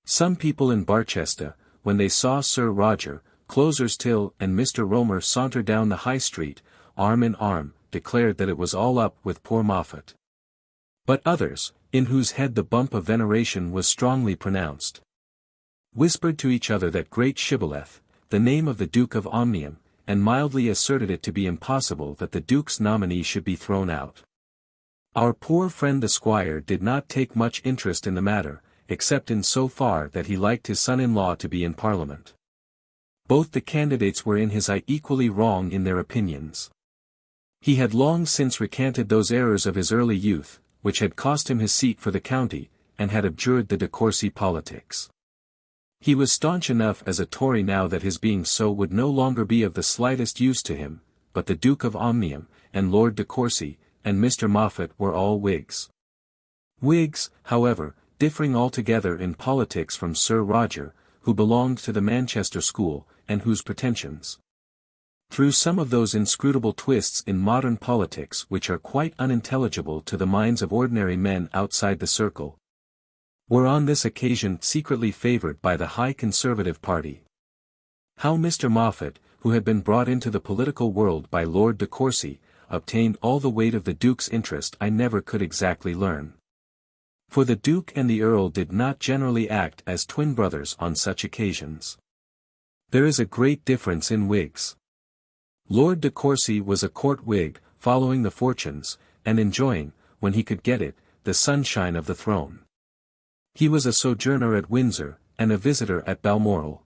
Some people in Barchester, when they saw Sir Roger, Closerstill and Mr. Romer saunter down the High Street, arm in arm, declared that it was all up with poor Moffat. But others, in whose head the bump of veneration was strongly pronounced, whispered to each other that great shibboleth, the name of the Duke of Omnium, and mildly asserted it to be impossible that the Duke's nominee should be thrown out. Our poor friend the squire did not take much interest in the matter, except in so far that he liked his son-in-law to be in Parliament. Both the candidates were in his eye equally wrong in their opinions. He had long since recanted those errors of his early youth, which had cost him his seat for the county, and had abjured the de Courcy politics. He was staunch enough as a Tory now that his being so would no longer be of the slightest use to him, but the Duke of Omnium, and Lord de Courcy, and Mr. Moffat were all Whigs. Whigs, however, differing altogether in politics from Sir Roger, who belonged to the Manchester school, and whose pretensions, through some of those inscrutable twists in modern politics which are quite unintelligible to the minds of ordinary men outside the circle, were on this occasion secretly favoured by the high Conservative party. How Mr. Moffat, who had been brought into the political world by Lord de Courcy, obtained all the weight of the Duke's interest I never could exactly learn. For the Duke and the Earl did not generally act as twin brothers on such occasions. There is a great difference in Whigs. Lord de Courcy was a court Whig, following the fortunes, and enjoying, when he could get it, the sunshine of the throne. He was a sojourner at Windsor, and a visitor at Balmoral.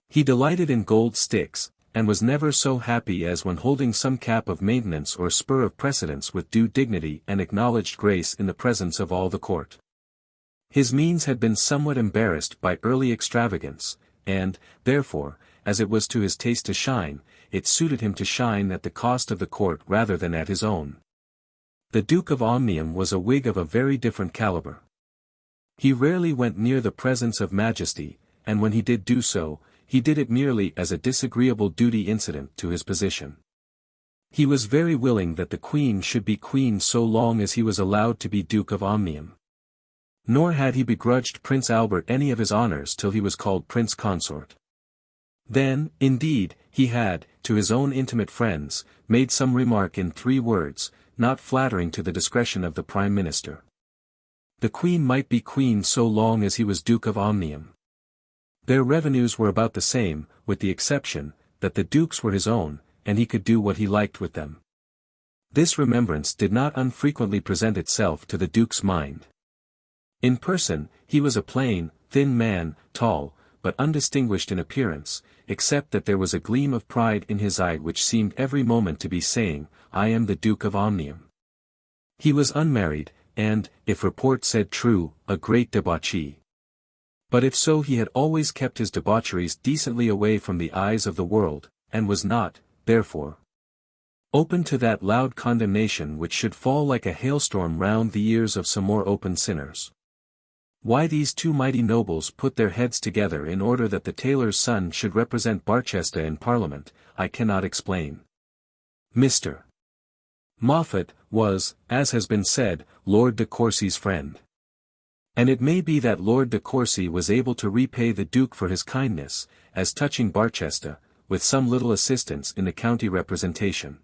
He delighted in gold sticks, and was never so happy as when holding some cap of maintenance or spur of precedence with due dignity and acknowledged grace in the presence of all the court. His means had been somewhat embarrassed by early extravagance, and, therefore, as it was to his taste to shine, it suited him to shine at the cost of the court rather than at his own. The Duke of Omnium was a Whig of a very different calibre. He rarely went near the presence of majesty, and when he did do so, he did it merely as a disagreeable duty incident to his position. He was very willing that the Queen should be Queen so long as he was allowed to be Duke of Omnium. Nor had he begrudged Prince Albert any of his honours till he was called Prince Consort. Then, indeed, he had, to his own intimate friends, made some remark in 3 words, not flattering to the discretion of the Prime Minister. The Queen might be Queen so long as he was Duke of Omnium. Their revenues were about the same, with the exception, that the Duke's were his own, and he could do what he liked with them. This remembrance did not unfrequently present itself to the Duke's mind. In person, he was a plain, thin man, tall, but undistinguished in appearance, except that there was a gleam of pride in his eye which seemed every moment to be saying, "I am the Duke of Omnium." He was unmarried, and, if report said true, a great debauchee. But if so, he had always kept his debaucheries decently away from the eyes of the world, and was not, therefore, open to that loud condemnation which should fall like a hailstorm round the ears of some more open sinners. Why these two mighty nobles put their heads together in order that the tailor's son should represent Barchester in Parliament, I cannot explain. Mr. Moffat was, as has been said, Lord de Courcy's friend. And it may be that Lord de Courcy was able to repay the Duke for his kindness, as touching Barchester, with some little assistance in the county representation.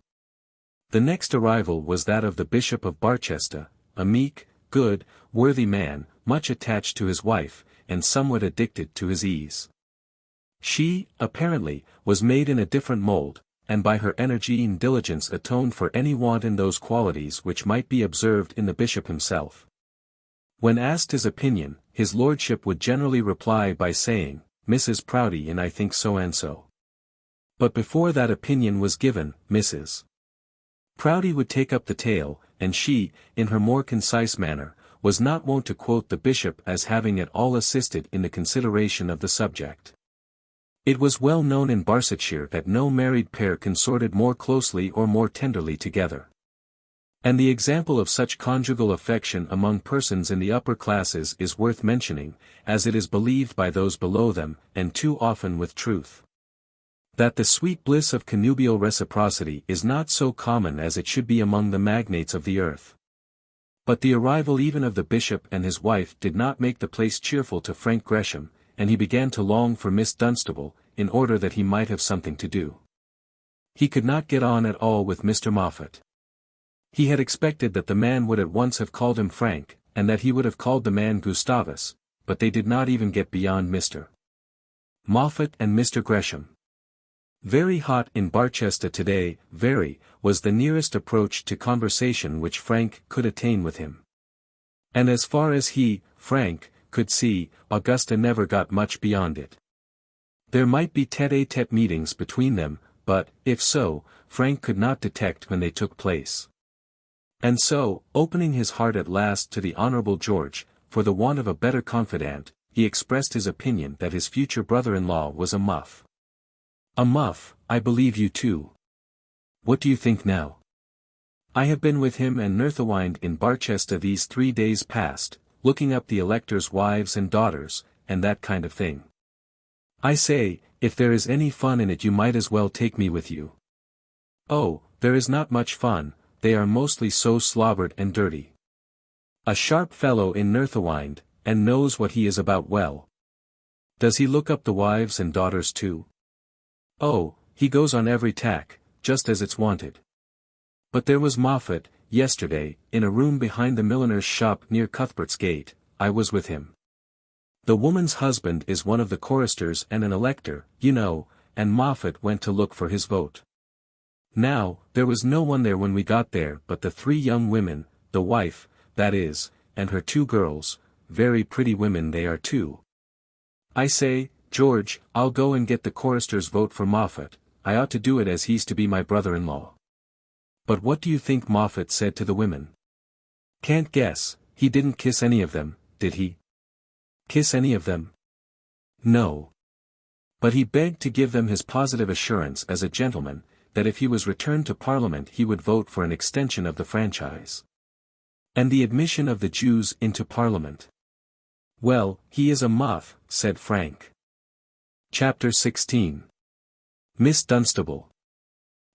The next arrival was that of the Bishop of Barchester, a meek, good, worthy man, much attached to his wife, and somewhat addicted to his ease. She, apparently, was made in a different mould, and by her energy and diligence atoned for any want in those qualities which might be observed in the bishop himself. When asked his opinion, his lordship would generally reply by saying, "Mrs. Proudie and I think so and so." But before that opinion was given, Mrs. Proudie would take up the tale, and she, in her more concise manner, was not wont to quote the bishop as having at all assisted in the consideration of the subject. It was well known in Barsetshire that no married pair consorted more closely or more tenderly together. And the example of such conjugal affection among persons in the upper classes is worth mentioning, as it is believed by those below them, and too often with truth. That the sweet bliss of connubial reciprocity is not so common as it should be among the magnates of the earth. But the arrival even of the bishop and his wife did not make the place cheerful to Frank Gresham, and he began to long for Miss Dunstable, in order that he might have something to do. He could not get on at all with Mr. Moffat. He had expected that the man would at once have called him Frank, and that he would have called the man Gustavus, but they did not even get beyond Mr. Moffat and Mr. Gresham. Very hot in Barchester today, very, was the nearest approach to conversation which Frank could attain with him. And as far as he, Frank, could see, Augusta never got much beyond it. There might be tête-à-tête meetings between them, but, if so, Frank could not detect when they took place. And so, opening his heart at last to the Honourable George, for the want of a better confidant, he expressed his opinion that his future brother-in-law was a muff. "A muff, I believe you too. What do you think now? I have been with him and Nerthawind in Barchester these 3 days past, looking up the electors' wives and daughters, and that kind of thing. I say, if there is any fun in it you might as well take me with you." "Oh, there is not much fun, they are mostly so slobbered and dirty. A sharp fellow in Nerthawind, and knows what he is about well." "Does he look up the wives and daughters too?" "Oh, he goes on every tack, just as it's wanted. But there was Moffat, yesterday, in a room behind the milliner's shop near Cuthbert's Gate. I was with him. The woman's husband is one of the choristers and an elector, you know, and Moffat went to look for his vote. Now, there was no one there when we got there but the 3 young women, the wife, that is, and her 2 girls, very pretty women they are too. I say, George, I'll go and get the chorister's vote for Moffat. I ought to do it as he's to be my brother-in-law." But what do you think Moffat said to the women? Can't guess. He didn't kiss any of them, did he? Kiss any of them? No. But he begged to give them his positive assurance as a gentleman, that if he was returned to Parliament he would vote for an extension of the franchise. And the admission of the Jews into Parliament. "Well, he is a muff," said Frank. Chapter 16. Miss Dunstable.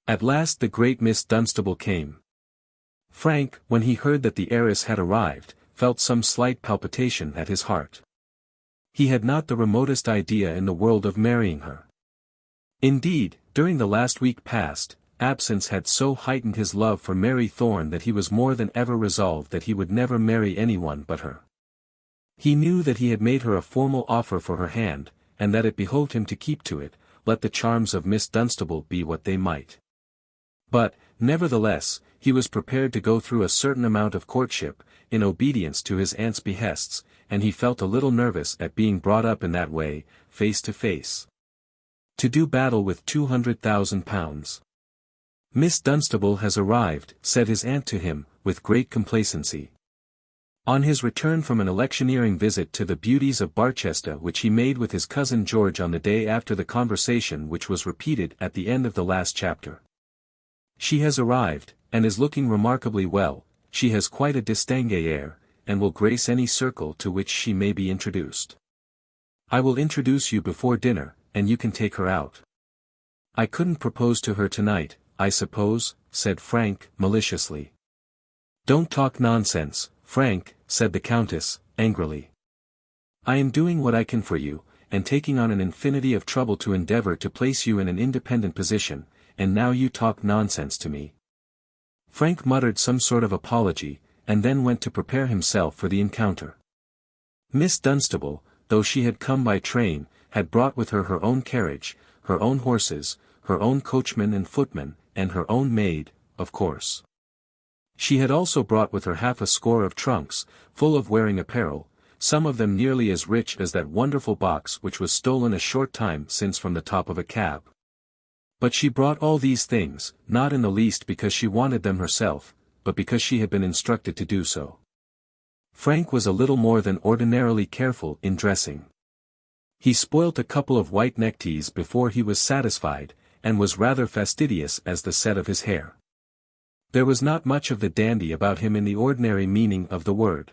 At last the great Miss Dunstable came. Frank, when he heard that the heiress had arrived, felt some slight palpitation at his heart. He had not the remotest idea in the world of marrying her. Indeed, during the last week past, absence had so heightened his love for Mary Thorne that he was more than ever resolved that he would never marry anyone but her. He knew that he had made her a formal offer for her hand, and that it behoved him to keep to it, let the charms of Miss Dunstable be what they might. But, nevertheless, he was prepared to go through a certain amount of courtship, in obedience to his aunt's behests, and he felt a little nervous at being brought up in that way, face to face. To do battle with £200,000. "Miss Dunstable has arrived," said his aunt to him, with great complacency. On his return from an electioneering visit to the beauties of Barsetshire which he made with his cousin George on the day after the conversation which was repeated at the end of the last chapter. She has arrived, and is looking remarkably well. She has quite a distingué air, and will grace any circle to which she may be introduced. I will introduce you before dinner, and you can take her out. I couldn't propose to her tonight, I suppose, said Frank, maliciously. Don't talk nonsense, Frank, said the Countess, angrily. I am doing what I can for you, and taking on an infinity of trouble to endeavor to place you in an independent position, and now you talk nonsense to me. Frank muttered some sort of apology, and then went to prepare himself for the encounter. Miss Dunstable, though she had come by train, had brought with her her own carriage, her own horses, her own coachman and footman, and her own maid, of course. She had also brought with her half a score of trunks, full of wearing apparel, some of them nearly as rich as that wonderful box which was stolen a short time since from the top of a cab. But she brought all these things, not in the least because she wanted them herself, but because she had been instructed to do so. Frank was a little more than ordinarily careful in dressing. He spoilt a couple of white neckties before he was satisfied, and was rather fastidious as the set of his hair. There was not much of the dandy about him in the ordinary meaning of the word.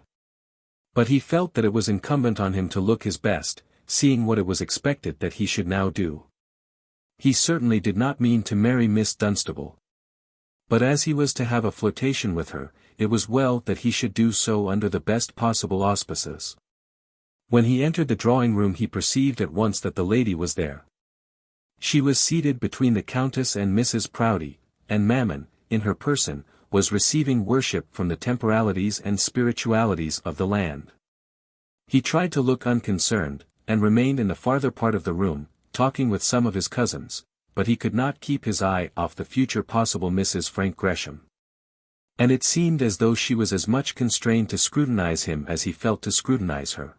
But he felt that it was incumbent on him to look his best, seeing what it was expected that he should now do. He certainly did not mean to marry Miss Dunstable. But as he was to have a flirtation with her, it was well that he should do so under the best possible auspices. When he entered the drawing-room he perceived at once that the lady was there. She was seated between the Countess and Mrs. Proudie, and Mammon, in her person, was receiving worship from the temporalities and spiritualities of the land. He tried to look unconcerned, and remained in the farther part of the room, talking with some of his cousins, but he could not keep his eye off the future possible Mrs. Frank Gresham. And it seemed as though she was as much constrained to scrutinize him as he felt to scrutinize her.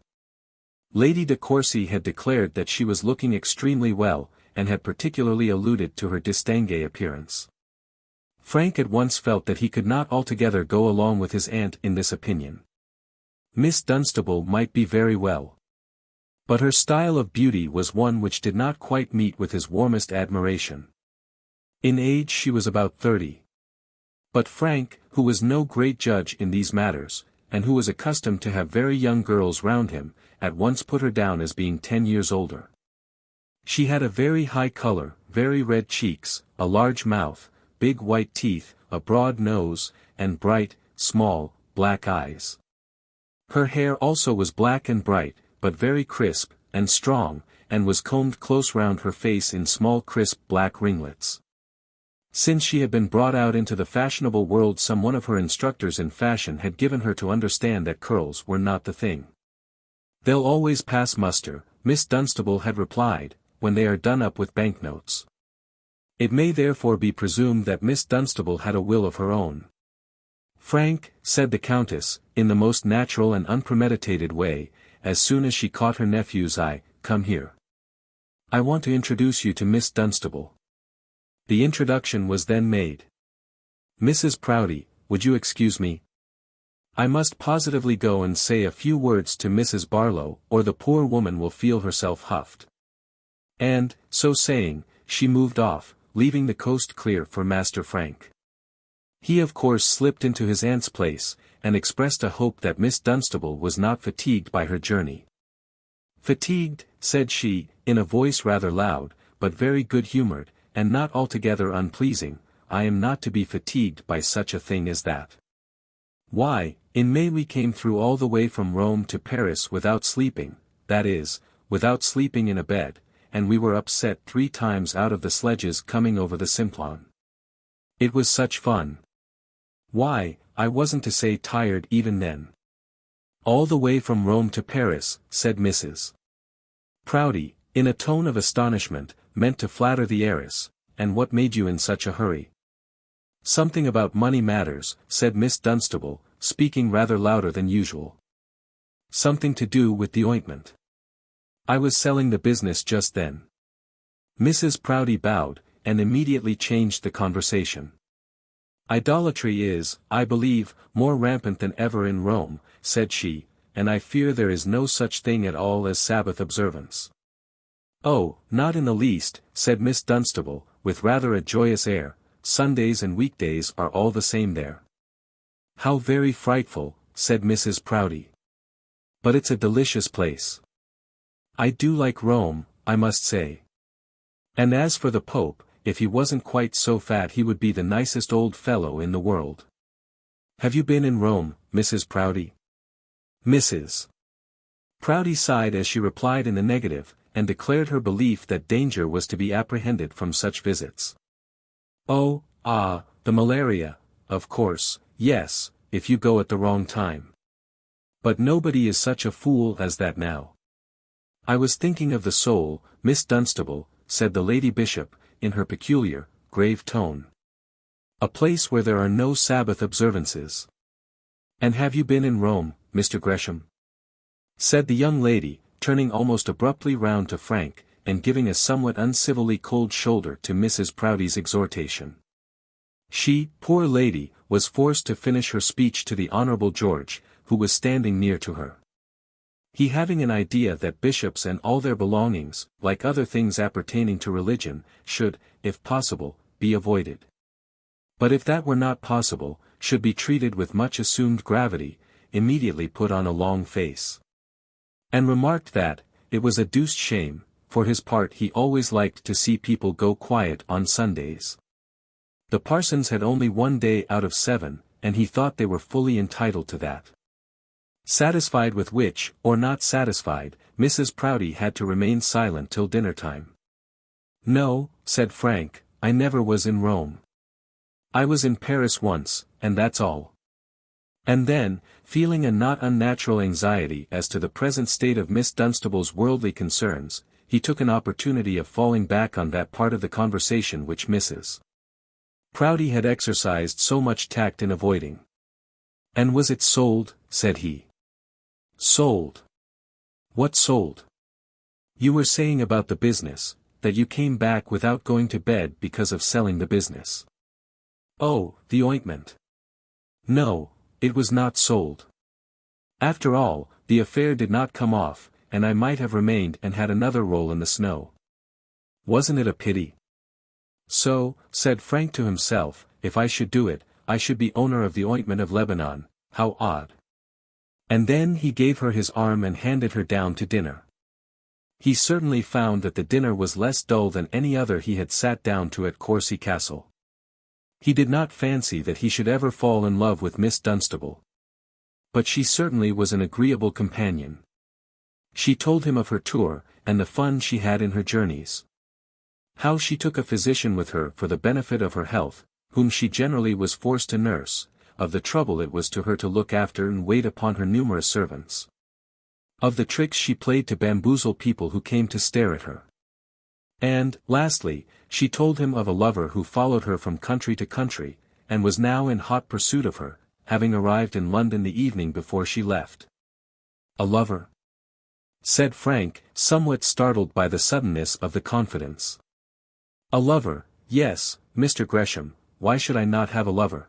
Lady de Courcy had declared that she was looking extremely well, and had particularly alluded to her distingué appearance. Frank at once felt that he could not altogether go along with his aunt in this opinion. Miss Dunstable might be very well. But her style of beauty was one which did not quite meet with his warmest admiration. In age she was about 30. But Frank, who was no great judge in these matters, and who was accustomed to have very young girls round him, at once put her down as being 10 years older. She had a very high color, very red cheeks, a large mouth, big white teeth, a broad nose, and bright, small, black eyes. Her hair also was black and bright, but very crisp, and strong, and was combed close round her face in small crisp black ringlets. Since she had been brought out into the fashionable world some one of her instructors in fashion had given her to understand that curls were not the thing. They'll always pass muster, Miss Dunstable had replied, when they are done up with banknotes. It may therefore be presumed that Miss Dunstable had a will of her own. Frank, said the Countess, in the most natural and unpremeditated way, as soon as she caught her nephew's eye, come here. I want to introduce you to Miss Dunstable. The introduction was then made. Mrs. Proudie, would you excuse me? I must positively go and say a few words to Mrs. Barlow, or the poor woman will feel herself huffed. And, so saying, she moved off, leaving the coast clear for Master Frank. He of course slipped into his aunt's place, and expressed a hope that Miss Dunstable was not fatigued by her journey. Fatigued, said she, in a voice rather loud, but very good-humoured, and not altogether unpleasing, I am not to be fatigued by such a thing as that. Why, in May we came through all the way from Rome to Paris without sleeping, that is, without sleeping in a bed, and we were upset 3 times out of the sledges coming over the Simplon. It was such fun. Why, I wasn't to say tired even then. All the way from Rome to Paris, said Mrs. Proudie, in a tone of astonishment, meant to flatter the heiress, and what made you in such a hurry? Something about money matters, said Miss Dunstable, speaking rather louder than usual. Something to do with the ointment. I was selling the business just then. Mrs. Proudie bowed, and immediately changed the conversation. Idolatry is, I believe, more rampant than ever in Rome, said she, and I fear there is no such thing at all as Sabbath observance. Oh, not in the least, said Miss Dunstable, with rather a joyous air, Sundays and weekdays are all the same there. How very frightful, said Mrs. Proudie. But it's a delicious place. I do like Rome, I must say. And as for the Pope, if he wasn't quite so fat he would be the nicest old fellow in the world. Have you been in Rome, Mrs. Proudie? Mrs. Proudie sighed as she replied in the negative, and declared her belief that danger was to be apprehended from such visits. Oh, the malaria, of course, yes, if you go at the wrong time. But nobody is such a fool as that now. I was thinking of the soul, Miss Dunstable, said the Lady Bishop, in her peculiar, grave tone. A place where there are no Sabbath observances. And have you been in Rome, Mr. Gresham? Said the young lady, turning almost abruptly round to Frank, and giving a somewhat uncivilly cold shoulder to Mrs. Proudie's exhortation. She, poor lady, was forced to finish her speech to the Honourable George, who was standing near to her. He having an idea that bishops and all their belongings, like other things appertaining to religion, should, if possible, be avoided. But if that were not possible, should be treated with much assumed gravity, immediately put on a long face. And remarked that, it was a deuced shame, for his part he always liked to see people go quiet on Sundays. The parsons had only 1 day out of 7, and he thought they were fully entitled to that. Satisfied with which, or not satisfied, Mrs. Proudie had to remain silent till dinner time. No, said Frank, I never was in Rome. I was in Paris once, and that's all. And then, feeling a not unnatural anxiety as to the present state of Miss Dunstable's worldly concerns, he took an opportunity of falling back on that part of the conversation which Mrs. Proudie had exercised so much tact in avoiding. And was it sold? Said he. Sold? What sold? You were saying about the business, that you came back without going to bed because of selling the business. Oh, the ointment. No, it was not sold. After all, the affair did not come off, and I might have remained and had another roll in the snow. Wasn't it a pity? So, said Frank to himself, if I should do it, I should be owner of the ointment of Lebanon, how odd. And then he gave her his arm and handed her down to dinner. He certainly found that the dinner was less dull than any other he had sat down to at Courcy Castle. He did not fancy that he should ever fall in love with Miss Dunstable. But she certainly was an agreeable companion. She told him of her tour, and the fun she had in her journeys. How she took a physician with her for the benefit of her health, whom she generally was forced to nurse, of the trouble it was to her to look after and wait upon her numerous servants. Of the tricks she played to bamboozle people who came to stare at her. And, lastly, she told him of a lover who followed her from country to country, and was now in hot pursuit of her, having arrived in London the evening before she left. A lover? Said Frank, somewhat startled by the suddenness of the confidence. A lover, yes, Mr. Gresham, why should I not have a lover?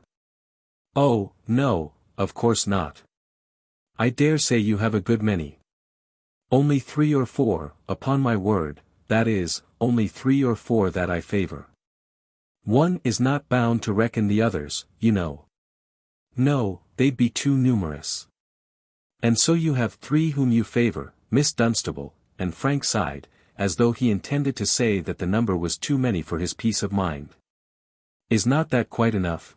Oh, no, of course not. I dare say you have a good many. Only 3 or 4, upon my word, that is, only 3 or 4 that I favor. One is not bound to reckon the others, you know. No, they'd be too numerous. And so you have 3 whom you favor, Miss Dunstable, and Frank sighed, as though he intended to say that the number was too many for his peace of mind. Is not that quite enough?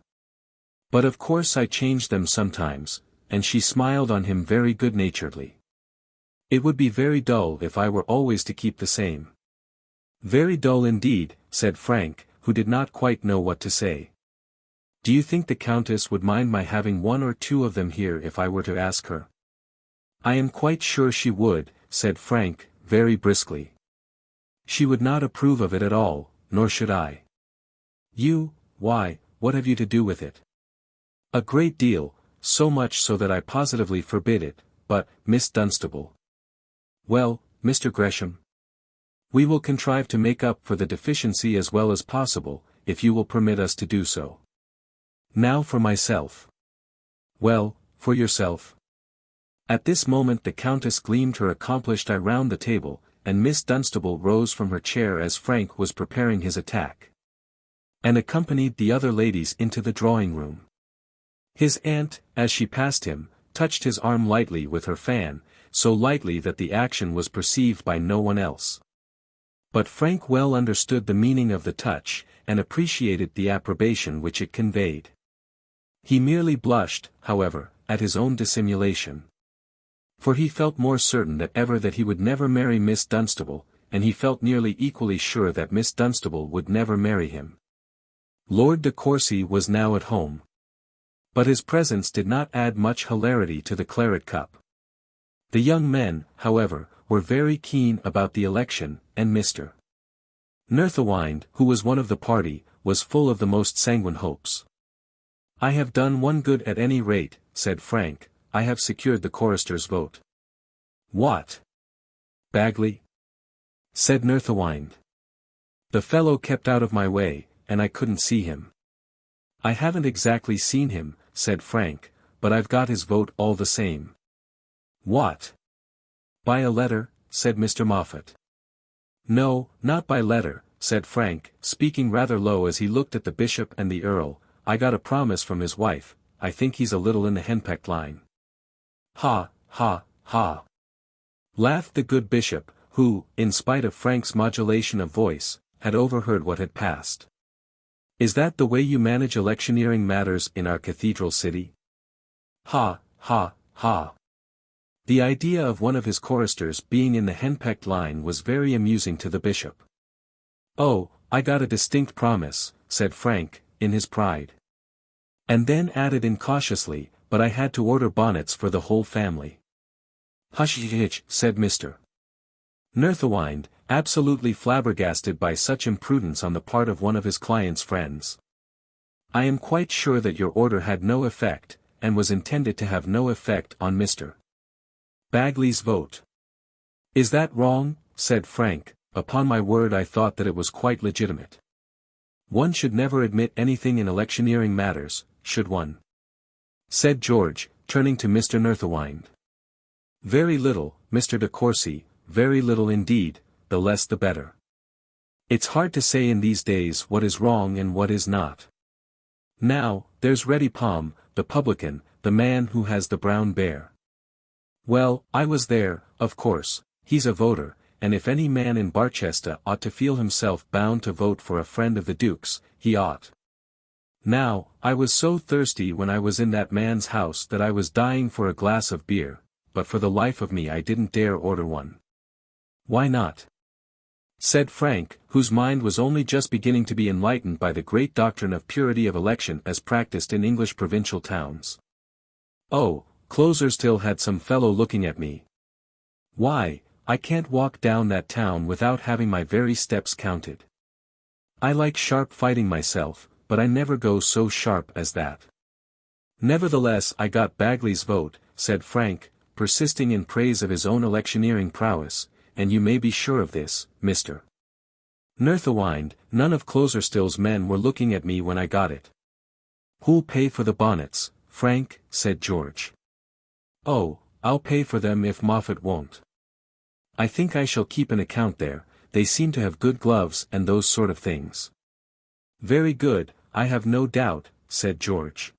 But of course I change them sometimes, and she smiled on him very good-naturedly. It would be very dull if I were always to keep the same. Very dull indeed, said Frank, who did not quite know what to say. Do you think the Countess would mind my having 1 or 2 of them here if I were to ask her? I am quite sure she would, said Frank, very briskly. She would not approve of it at all, nor should I. You, why, what have you to do with it? A great deal, so much so that I positively forbid it, but, Miss Dunstable. Well, Mr. Gresham? We will contrive to make up for the deficiency as well as possible, if you will permit us to do so. Now for myself. Well, for yourself. At this moment the Countess gleamed her accomplished eye round the table, and Miss Dunstable rose from her chair as Frank was preparing his attack, and accompanied the other ladies into the drawing-room. His aunt, as she passed him, touched his arm lightly with her fan, so lightly that the action was perceived by no one else. But Frank well understood the meaning of the touch, and appreciated the approbation which it conveyed. He merely blushed, however, at his own dissimulation. For he felt more certain than ever that he would never marry Miss Dunstable, and he felt nearly equally sure that Miss Dunstable would never marry him. Lord de Courcy was now at home. But his presence did not add much hilarity to the claret cup. The young men, however, were very keen about the election, and Mr. Nerthawind, who was one of the party, was full of the most sanguine hopes. "I have done one good at any rate," said Frank, "I have secured the chorister's vote." "What? Bagley?" said Nerthawind. "The fellow kept out of my way, and I couldn't see him." "I haven't exactly seen him," said Frank, "but I've got his vote all the same." "What? By a letter?" said Mr. Moffat. "No, not by letter," said Frank, speaking rather low as he looked at the bishop and the earl. "I got a promise from his wife. I think he's a little in the henpecked line." "Ha, ha, ha!" laughed the good bishop, who, in spite of Frank's modulation of voice, had overheard what had passed. "Is that the way you manage electioneering matters in our cathedral city?" "Ha, ha, ha!" The idea of one of his choristers being in the henpecked line was very amusing to the bishop. "Oh, I got a distinct promise," said Frank, in his pride. And then added incautiously, "but I had to order bonnets for the whole family." "Hush, said Mr. Nerthawind, absolutely flabbergasted by such imprudence on the part of one of his client's friends. "I am quite sure that your order had no effect, and was intended to have no effect on Mr. Bagley's vote." "Is that wrong?" said Frank. "Upon my word I thought that it was quite legitimate." "One should never admit anything in electioneering matters, should one?" said George, turning to Mr. Nerthawind. "Very little, Mr. de Courcy, very little indeed, the less the better. It's hard to say in these days what is wrong and what is not. Now, there's Ready Palm, the publican, the man who has the brown bear. Well, I was there, of course, he's a voter, and if any man in Barchester ought to feel himself bound to vote for a friend of the Duke's, he ought. Now, I was so thirsty when I was in that man's house that I was dying for a glass of beer, but for the life of me I didn't dare order one." "Why not?" said Frank, whose mind was only just beginning to be enlightened by the great doctrine of purity of election as practiced in English provincial towns. "Oh, Closerstill had some fellow looking at me. Why, I can't walk down that town without having my very steps counted. I like sharp fighting myself, but I never go so sharp as that." "Nevertheless I got Bagley's vote," said Frank, persisting in praise of his own electioneering prowess, "and you may be sure of this, Mr. Nerthawind, none of Closerstill's men were looking at me when I got it." "Who'll pay for the bonnets, Frank?" said George. "Oh, I'll pay for them if Moffat won't. I think I shall keep an account there, they seem to have good gloves and those sort of things." "Very good, I have no doubt," said George.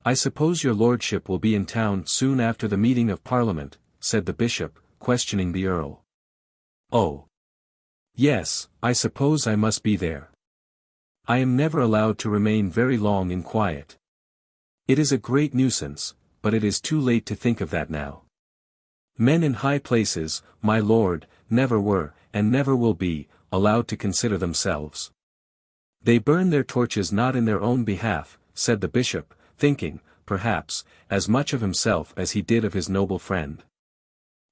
"I suppose your lordship will be in town soon after the meeting of Parliament," said the bishop, questioning the earl. "Oh. Yes, I suppose I must be there. I am never allowed to remain very long in quiet. It is a great nuisance, but it is too late to think of that now. Men in high places, my lord, never were, and never will be, allowed to consider themselves. They burn their torches not in their own behalf," said the bishop, thinking, perhaps, as much of himself as he did of his noble friend.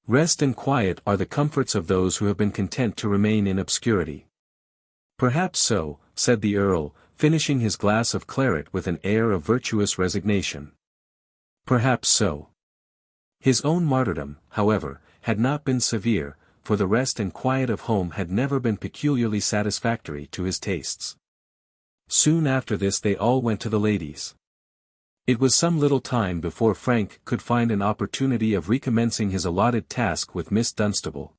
"Rest and quiet are the comforts of those who have been content to remain in obscurity." "Perhaps so," said the earl, finishing his glass of claret with an air of virtuous resignation. "Perhaps so." His own martyrdom, however, had not been severe, for the rest and quiet of home had never been peculiarly satisfactory to his tastes. Soon after this they all went to the ladies. It was some little time before Frank could find an opportunity of recommencing his allotted task with Miss Dunstable.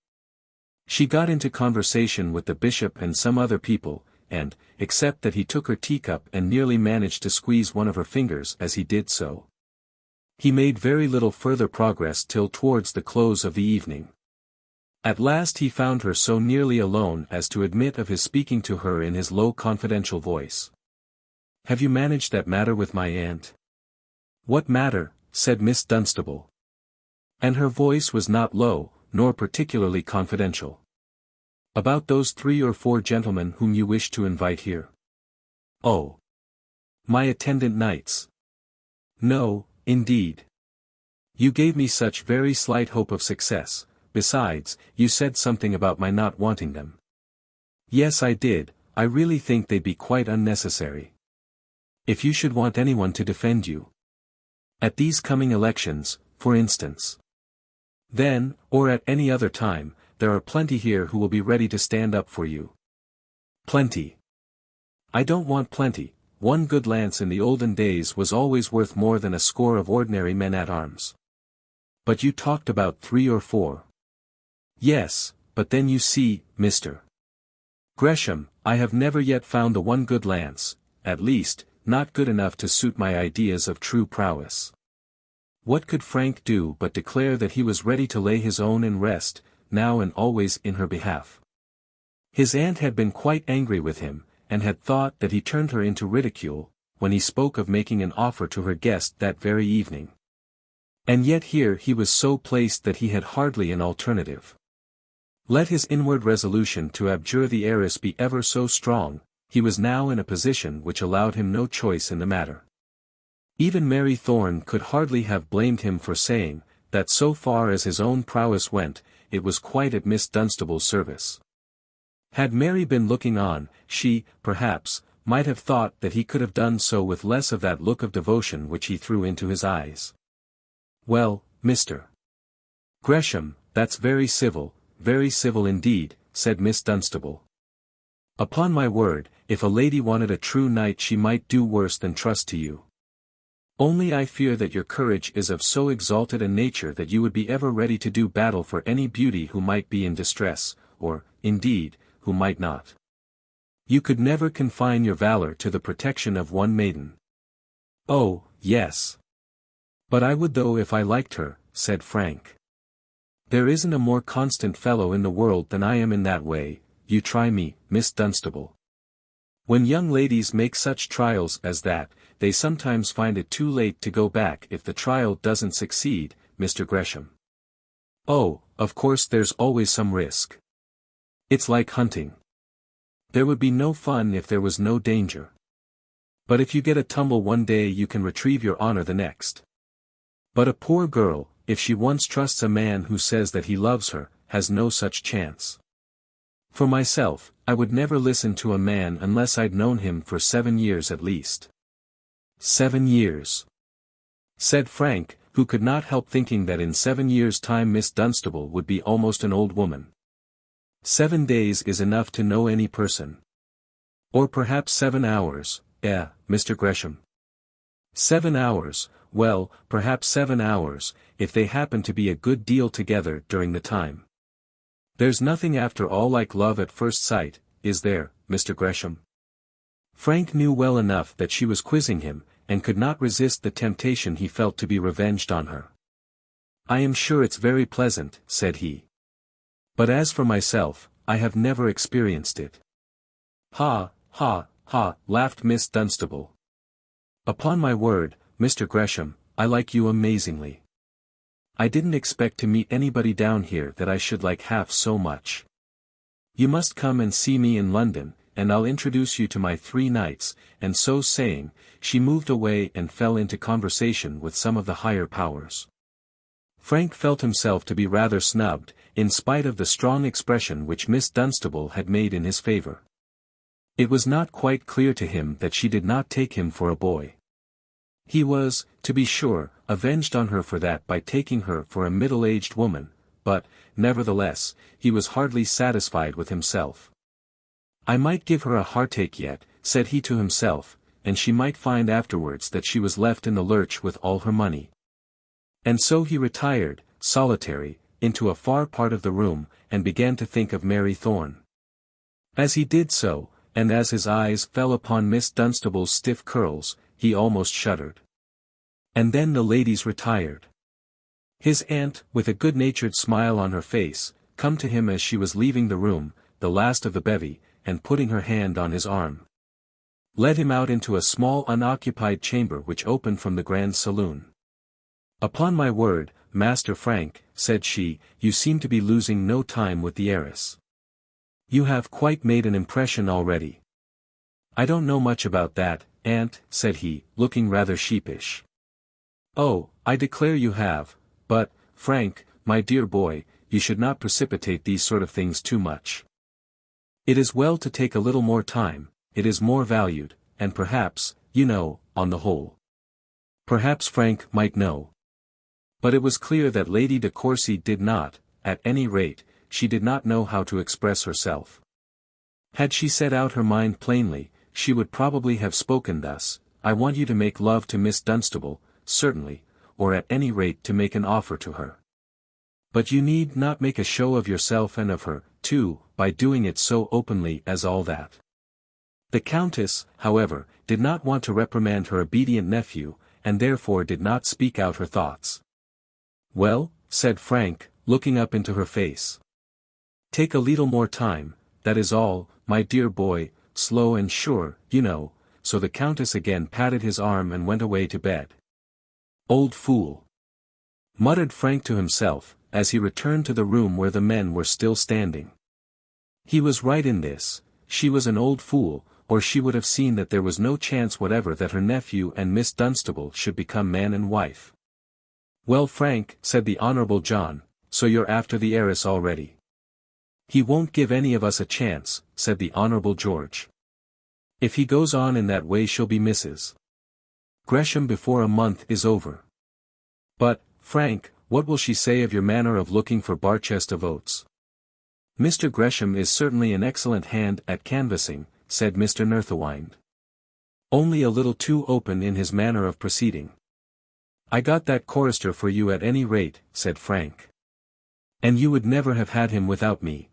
She got into conversation with the bishop and some other people, and, except that he took her teacup and nearly managed to squeeze one of her fingers as he did so, he made very little further progress till towards the close of the evening. At last he found her so nearly alone as to admit of his speaking to her in his low confidential voice. "Have you managed that matter with my aunt?" "What matter?" said Miss Dunstable. And her voice was not low, nor particularly confidential. "About those 3 or 4 gentlemen whom you wish to invite here." "Oh. My attendant knights. No, indeed. You gave me such very slight hope of success, besides, you said something about my not wanting them." "Yes, I did. I really think they'd be quite unnecessary. If you should want anyone to defend you. At these coming elections, for instance. Then, or at any other time, there are plenty here who will be ready to stand up for you." "Plenty. I don't want plenty. One good lance in the olden days was always worth more than a score of ordinary men-at-arms." "But you talked about 3 or 4. "Yes, but then you see, Mr. Gresham, I have never yet found the one good lance, at least, not good enough to suit my ideas of true prowess." What could Frank do but declare that he was ready to lay his own and rest, now and always in her behalf? His aunt had been quite angry with him, and had thought that he turned her into ridicule, when he spoke of making an offer to her guest that very evening. And yet here he was so placed that he had hardly an alternative. Let his inward resolution to abjure the heiress be ever so strong, he was now in a position which allowed him no choice in the matter. Even Mary Thorne could hardly have blamed him for saying, that so far as his own prowess went, it was quite at Miss Dunstable's service. Had Mary been looking on, she, perhaps, might have thought that he could have done so with less of that look of devotion which he threw into his eyes. "Well, Mr. Gresham, that's very civil indeed," said Miss Dunstable. "Upon my word, if a lady wanted a true knight she might do worse than trust to you. Only I fear that your courage is of so exalted a nature that you would be ever ready to do battle for any beauty who might be in distress, or, indeed, who might not. You could never confine your valor to the protection of one maiden." "Oh, yes. But I would though if I liked her," said Frank. "There isn't a more constant fellow in the world than I am in that way. You try me, Miss Dunstable." When young ladies make such trials as that, they sometimes find it too late to go back if the trial doesn't succeed, Mr. Gresham. "Oh, of course there's always some risk. It's like hunting. There would be no fun if there was no danger. But if you get a tumble one day you can retrieve your honor the next. But a poor girl, if she once trusts a man who says that he loves her, has no such chance. For myself, I would never listen to a man unless I'd known him for 7 years at least." "7 years," said Frank, who could not help thinking that in 7 years' time Miss Dunstable would be almost an old woman. 7 days is enough to know any person. Or perhaps 7 hours, Mr. Gresham. 7 hours, well, perhaps 7 hours, if they happen to be a good deal together during the time. There's nothing after all like love at first sight, is there, Mr. Gresham? Frank knew well enough that she was quizzing him, and could not resist the temptation he felt to be revenged on her. "I am sure it's very pleasant," said he. "But as for myself, I have never experienced it." "Ha, ha, ha," laughed Miss Dunstable. "Upon my word, Mr. Gresham, I like you amazingly. I didn't expect to meet anybody down here that I should like half so much. You must come and see me in London, and I'll introduce you to my 3 knights," and so saying, she moved away and fell into conversation with some of the higher powers. Frank felt himself to be rather snubbed, in spite of the strong expression which Miss Dunstable had made in his favour. It was not quite clear to him that she did not take him for a boy. He was, to be sure, avenged on her for that by taking her for a middle-aged woman, but, nevertheless, he was hardly satisfied with himself. "I might give her a heartache yet," said he to himself, and she might find afterwards that she was left in the lurch with all her money. And so he retired, solitary, into a far part of the room, and began to think of Mary Thorne. As he did so, and as his eyes fell upon Miss Dunstable's stiff curls, he almost shuddered. And then the ladies retired. His aunt, with a good-natured smile on her face, come to him as she was leaving the room, the last of the bevy, and putting her hand on his arm, led him out into a small unoccupied chamber which opened from the grand saloon. "Upon my word, Master Frank," said she, "you seem to be losing no time with the heiress. You have quite made an impression already." "I don't know much about that, aunt," said he, looking rather sheepish. "Oh, I declare you have, but, Frank, my dear boy, you should not precipitate these sort of things too much. It is well to take a little more time, it is more valued, and perhaps, you know, on the whole." Perhaps Frank might know. But it was clear that Lady de Courcy did not, at any rate, she did not know how to express herself. Had she set out her mind plainly, she would probably have spoken thus: "I want you to make love to Miss Dunstable, certainly, or at any rate to make an offer to her. But you need not make a show of yourself and of her, too, by doing it so openly as all that." The Countess, however, did not want to reprimand her obedient nephew, and therefore did not speak out her thoughts. "Well," said Frank, looking up into her face. "Take a little more time, that is all, my dear boy, slow and sure, you know." So the Countess again patted his arm and went away to bed. "Old fool!" muttered Frank to himself, as he returned to the room where the men were still standing. He was right in this: she was an old fool, or she would have seen that there was no chance whatever that her nephew and Miss Dunstable should become man and wife. "Well, Frank," said the Honourable John, "so you're after the heiress already." "He won't give any of us a chance," said the Honourable George. "If he goes on in that way she'll be Mrs. Gresham before a month is over." "But, Frank, what will she say of your manner of looking for Barchester votes?" "Mr. Gresham is certainly an excellent hand at canvassing," said Mr. Nerthawind. "Only a little too open in his manner of proceeding." "I got that chorister for you at any rate," said Frank. "And you would never have had him without me."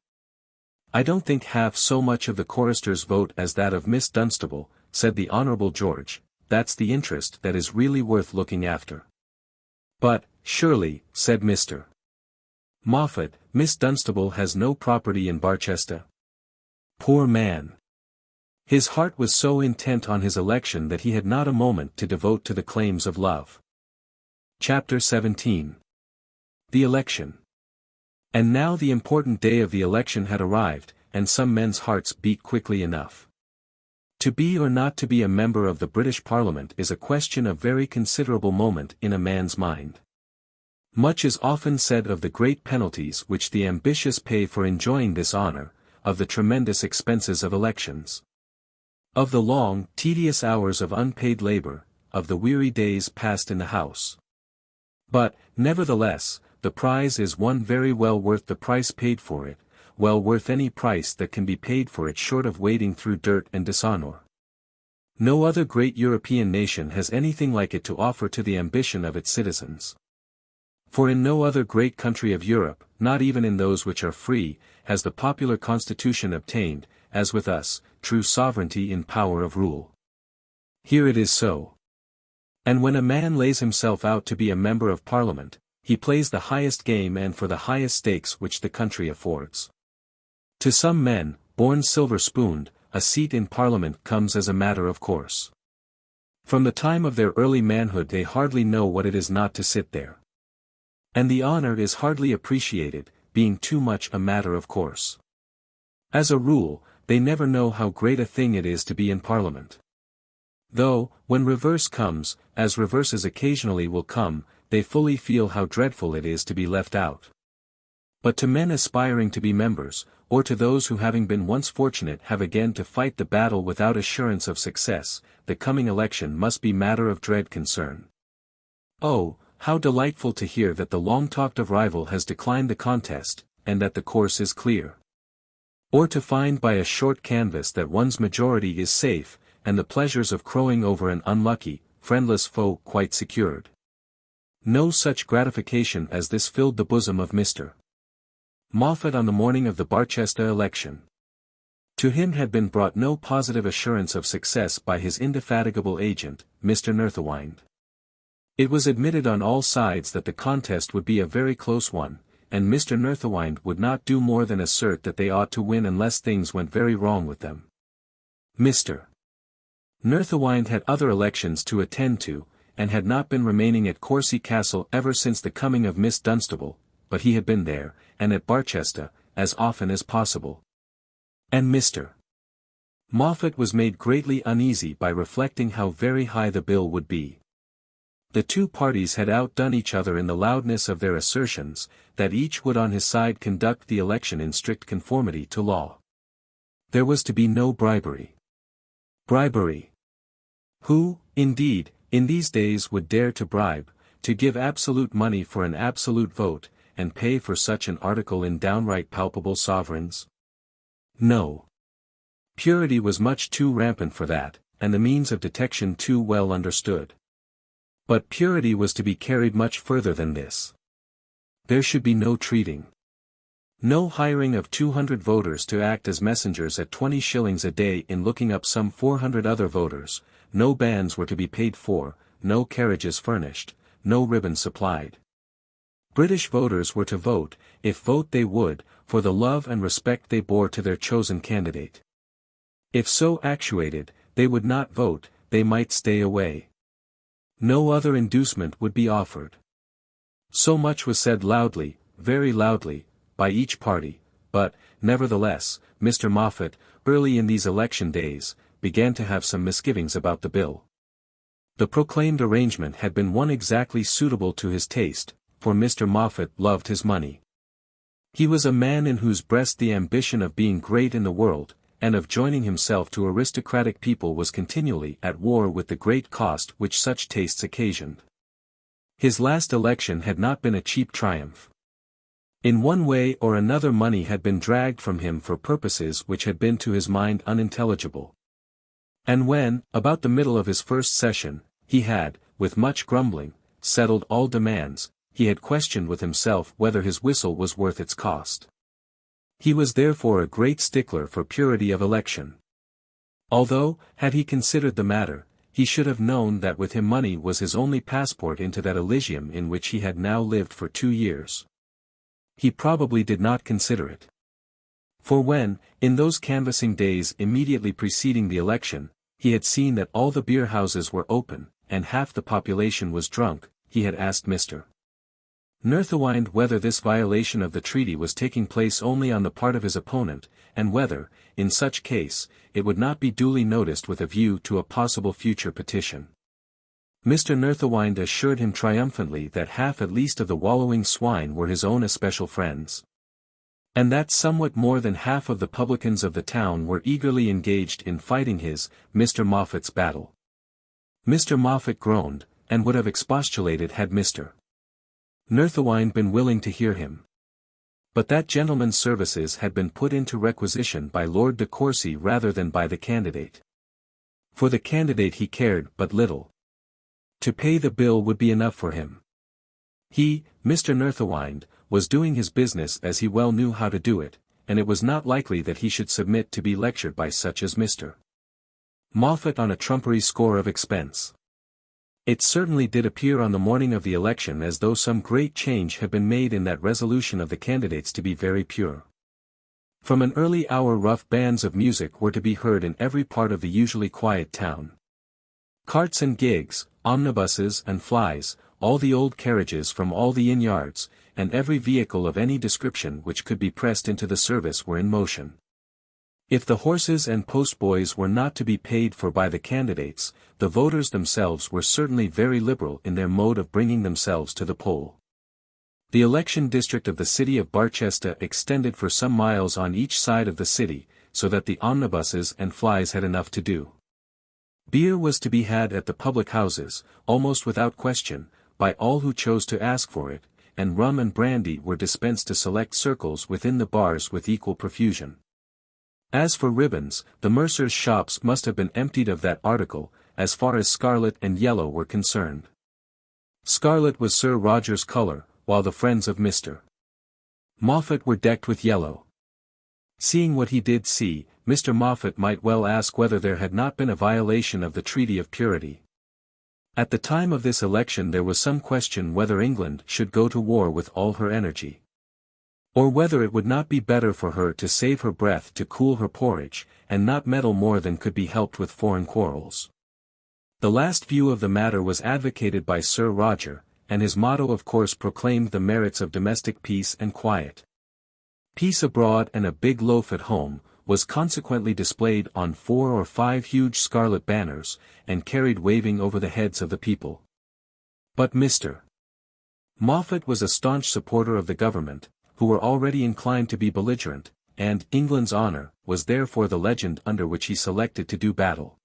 "I don't think half so much of the chorister's vote as that of Miss Dunstable," said the Honourable George. "That's the interest that is really worth looking after." "But, surely," said Mr. Moffat, "Miss Dunstable has no property in Barchester." Poor man! His heart was so intent on his election that he had not a moment to devote to the claims of love. Chapter 17. The Election. And now the important day of the election had arrived, and some men's hearts beat quickly enough. To be or not to be a member of the British Parliament is a question of very considerable moment in a man's mind. Much is often said of the great penalties which the ambitious pay for enjoying this honour, of the tremendous expenses of elections, of the long, tedious hours of unpaid labour, of the weary days passed in the House. But, nevertheless, the prize is one very well worth the price paid for it, well worth any price that can be paid for it short of wading through dirt and dishonour. No other great European nation has anything like it to offer to the ambition of its citizens. For in no other great country of Europe, not even in those which are free, has the popular constitution obtained, as with us, true sovereignty in power of rule. Here it is so. And when a man lays himself out to be a member of Parliament, he plays the highest game and for the highest stakes which the country affords. To some men, born silver-spooned, a seat in Parliament comes as a matter of course. From the time of their early manhood they hardly know what it is not to sit there. And the honour is hardly appreciated, being too much a matter of course. As a rule, they never know how great a thing it is to be in Parliament. Though, when reverse comes, as reverses occasionally will come, they fully feel how dreadful it is to be left out. But to men aspiring to be members, or to those who having been once fortunate have again to fight the battle without assurance of success, the coming election must be matter of dread concern. Oh, how delightful to hear that the long-talked-of rival has declined the contest, and that the course is clear. Or to find by a short canvass that one's majority is safe, and the pleasures of crowing over an unlucky, friendless foe quite secured. No such gratification as this filled the bosom of Mr. Moffat on the morning of the Barchester election. To him had been brought no positive assurance of success by his indefatigable agent, Mr. Nerthawind. It was admitted on all sides that the contest would be a very close one, and Mr. Nerthawind would not do more than assert that they ought to win unless things went very wrong with them. Mr. Nerthawind had other elections to attend to, and had not been remaining at Courcy Castle ever since the coming of Miss Dunstable, but he had been there, and at Barchester, as often as possible. And Mr. Moffat was made greatly uneasy by reflecting how very high the bill would be. The two parties had outdone each other in the loudness of their assertions, that each would on his side conduct the election in strict conformity to law. There was to be no bribery. Bribery! Who, indeed, in these days would dare to bribe, to give absolute money for an absolute vote, and pay for such an article in downright palpable sovereigns? No. Purity was much too rampant for that, and the means of detection too well understood. But purity was to be carried much further than this. There should be no treating. No hiring of 200 voters to act as messengers at 20 shillings a day in looking up some 400 other voters, no bands were to be paid for, no carriages furnished, no ribbons supplied. British voters were to vote, if vote they would, for the love and respect they bore to their chosen candidate. If so actuated, they would not vote, they might stay away. No other inducement would be offered. So much was said loudly, very loudly, by each party, but, nevertheless, Mr. Moffat, early in these election days, began to have some misgivings about the bill. The proclaimed arrangement had been one exactly suitable to his taste, for Mr. Moffat loved his money. He was a man in whose breast the ambition of being great in the world, and of joining himself to aristocratic people was continually at war with the great cost which such tastes occasioned. His last election had not been a cheap triumph. In one way or another money had been dragged from him for purposes which had been to his mind unintelligible. And when, about the middle of his first session, he had, with much grumbling, settled all demands, he had questioned with himself whether his whistle was worth its cost. He was therefore a great stickler for purity of election. Although, had he considered the matter, he should have known that with him money was his only passport into that Elysium in which he had now lived for 2 years. He probably did not consider it. For when, in those canvassing days immediately preceding the election, he had seen that all the beer houses were open, and half the population was drunk, he had asked Mr. Nerthawind whether this violation of the treaty was taking place only on the part of his opponent, and whether, in such case, it would not be duly noticed with a view to a possible future petition. Mr. Nerthawind assured him triumphantly that half at least of the wallowing swine were his own especial friends. And that somewhat more than half of the publicans of the town were eagerly engaged in fighting his, Mr. Moffat's battle. Mr. Moffat groaned, and would have expostulated had Mr. Nerthawind been willing to hear him. But that gentleman's services had been put into requisition by Lord de Courcy rather than by the candidate. For the candidate he cared but little. To pay the bill would be enough for him. He, Mr. Nerthawind, was doing his business as he well knew how to do it, and it was not likely that he should submit to be lectured by such as Mr. Moffat on a trumpery score of expense. It certainly did appear on the morning of the election as though some great change had been made in that resolution of the candidates to be very pure. From an early hour rough bands of music were to be heard in every part of the usually quiet town. Carts and gigs, omnibuses and flies, all the old carriages from all the inn-yards, and every vehicle of any description which could be pressed into the service were in motion. If the horses and postboys were not to be paid for by the candidates, the voters themselves were certainly very liberal in their mode of bringing themselves to the poll. The election district of the city of Barchester extended for some miles on each side of the city, so that the omnibuses and flies had enough to do. Beer was to be had at the public houses, almost without question, by all who chose to ask for it, and rum and brandy were dispensed to select circles within the bars with equal profusion. As for ribbons, the mercers' shops must have been emptied of that article, as far as scarlet and yellow were concerned. Scarlet was Sir Roger's colour, while the friends of Mr. Moffat were decked with yellow. Seeing what he did see, Mr. Moffat might well ask whether there had not been a violation of the Treaty of Purity. At the time of this election there was some question whether England should go to war with all her energy, or whether it would not be better for her to save her breath to cool her porridge, and not meddle more than could be helped with foreign quarrels. The last view of the matter was advocated by Sir Roger, and his motto of course proclaimed the merits of domestic peace and quiet. Peace abroad and a big loaf at home, was consequently displayed on 4 or 5 huge scarlet banners, and carried waving over the heads of the people. But Mr. Moffat was a staunch supporter of the government, who were already inclined to be belligerent, and England's honour was therefore the legend under which he selected to do battle.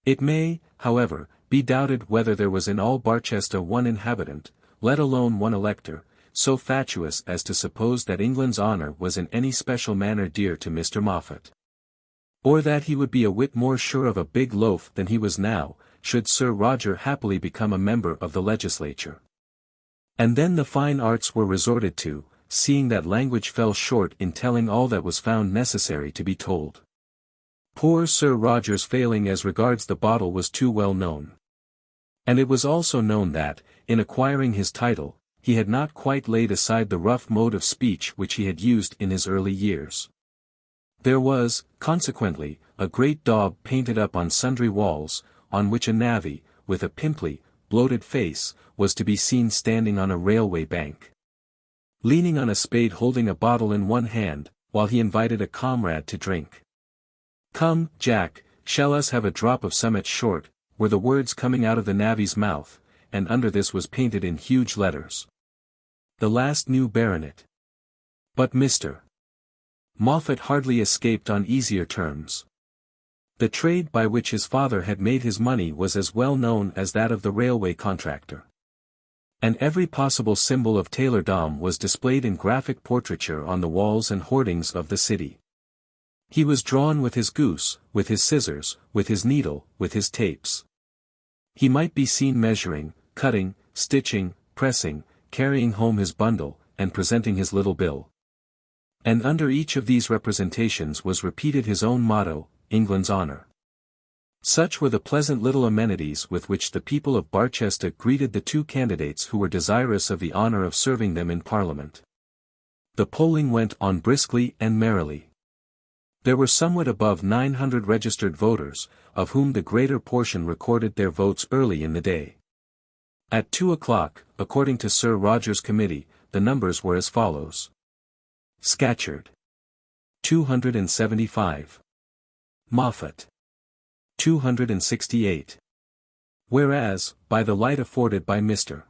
It may, however, be doubted whether there was in all Barchester one inhabitant, let alone one elector, so fatuous as to suppose that England's honour was in any special manner dear to Mr. Moffat. Or that he would be a whit more sure of a big loaf than he was now, should Sir Roger happily become a member of the legislature. And then the fine arts were resorted to, seeing that language fell short in telling all that was found necessary to be told. Poor Sir Roger's failing as regards the bottle was too well known. And it was also known that, in acquiring his title, he had not quite laid aside the rough mode of speech which he had used in his early years. There was, consequently, a great daub painted up on sundry walls, on which a navvy, with a pimply, bloated face, was to be seen standing on a railway bank, leaning on a spade holding a bottle in one hand, while he invited a comrade to drink. "Come, Jack, shall us have a drop of summat short," were the words coming out of the navvy's mouth, and under this was painted in huge letters, "The last new baronet." But Mr. Moffat hardly escaped on easier terms. The trade by which his father had made his money was as well known as that of the railway contractor, and every possible symbol of tailordom was displayed in graphic portraiture on the walls and hoardings of the city. He was drawn with his goose, with his scissors, with his needle, with his tapes. He might be seen measuring, cutting, stitching, pressing, carrying home his bundle, and presenting his little bill. And under each of these representations was repeated his own motto, England's honour. Such were the pleasant little amenities with which the people of Barchester greeted the 2 candidates who were desirous of the honour of serving them in Parliament. The polling went on briskly and merrily. There were somewhat above 900 registered voters, of whom the greater portion recorded their votes early in the day. At 2 o'clock, according to Sir Roger's committee, the numbers were as follows: Scatcherd, 275. Moffat, 268. Whereas, by the light afforded by Mr.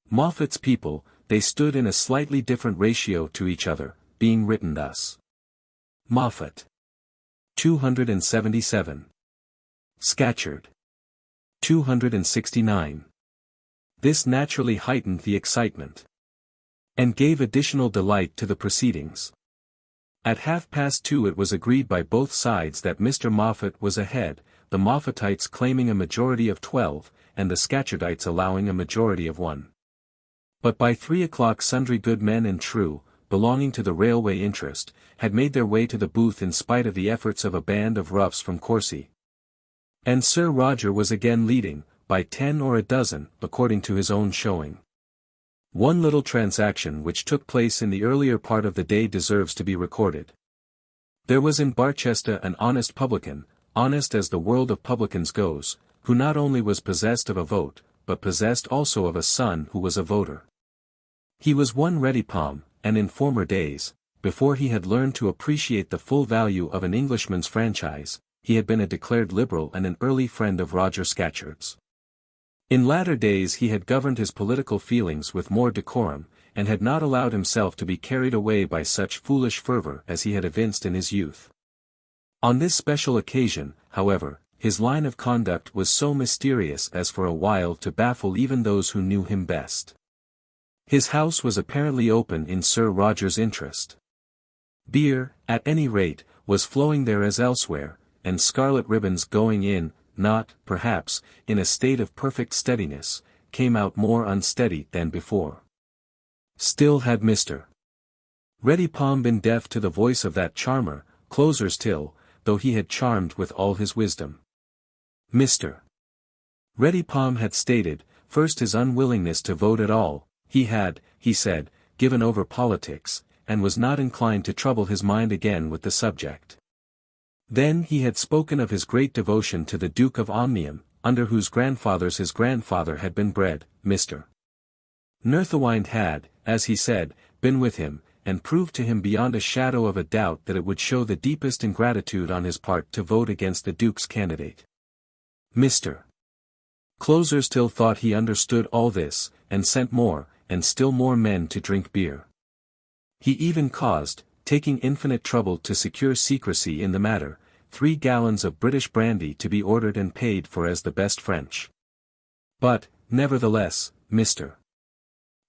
Moffat's people, they stood in a slightly different ratio to each other, being written thus: Moffat, 277. Scatcherd, 269. This naturally heightened the excitement, and gave additional delight to the proceedings. At 2:30 it was agreed by both sides that Mr. Moffat was ahead, the Moffatites claiming a majority of 12, and the Scatcherdites allowing a majority of 1. But by 3 o'clock sundry good men and true, belonging to the railway interest, had made their way to the booth in spite of the efforts of a band of roughs from Courcy. And Sir Roger was again leading, by 10 or a dozen, according to his own showing. One little transaction which took place in the earlier part of the day deserves to be recorded. There was in Barchester an honest publican, honest as the world of publicans goes, who not only was possessed of a vote, but possessed also of a son who was a voter. He was one ready palm, and in former days, before he had learned to appreciate the full value of an Englishman's franchise, he had been a declared liberal and an early friend of Roger Scatcherd's. In latter days he had governed his political feelings with more decorum, and had not allowed himself to be carried away by such foolish fervour as he had evinced in his youth. On this special occasion, however, his line of conduct was so mysterious as for a while to baffle even those who knew him best. His house was apparently open in Sir Roger's interest. Beer, at any rate, was flowing there as elsewhere, and scarlet ribbons going in, not, perhaps, in a state of perfect steadiness, came out more unsteady than before. Still had Mr. Ready Palm been deaf to the voice of that charmer, Closers till, though he had charmed with all his wisdom. Mr. Ready Palm had stated, first his unwillingness to vote at all. He had, he said, given over politics, and was not inclined to trouble his mind again with the subject. Then he had spoken of his great devotion to the Duke of Omnium, under whose grandfathers his grandfather had been bred. Mr. Nerthawind had, as he said, been with him, and proved to him beyond a shadow of a doubt that it would show the deepest ingratitude on his part to vote against the Duke's candidate. Mr. Closers still thought he understood all this, and sent more, and still more men to drink beer. He even caused, taking infinite trouble to secure secrecy in the matter, 3 gallons of British brandy to be ordered and paid for as the best French. But, nevertheless, Mr.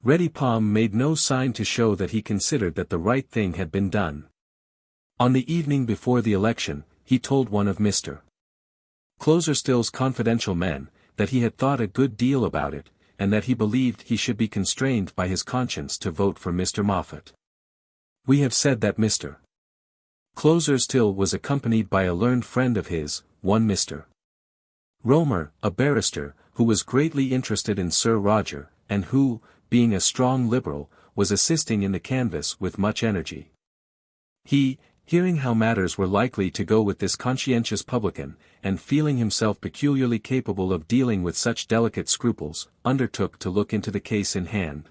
Ready Palm made no sign to show that he considered that the right thing had been done. On the evening before the election, he told one of Mr. Closerstill's confidential men, that he had thought a good deal about it, and that he believed he should be constrained by his conscience to vote for Mr. Moffat. We have said that Mr. Closerstill was accompanied by a learned friend of his, one Mr. Romer, a barrister, who was greatly interested in Sir Roger, and who, being a strong Liberal, was assisting in the canvass with much energy. He, hearing how matters were likely to go with this conscientious publican, and feeling himself peculiarly capable of dealing with such delicate scruples, undertook to look into the case in hand.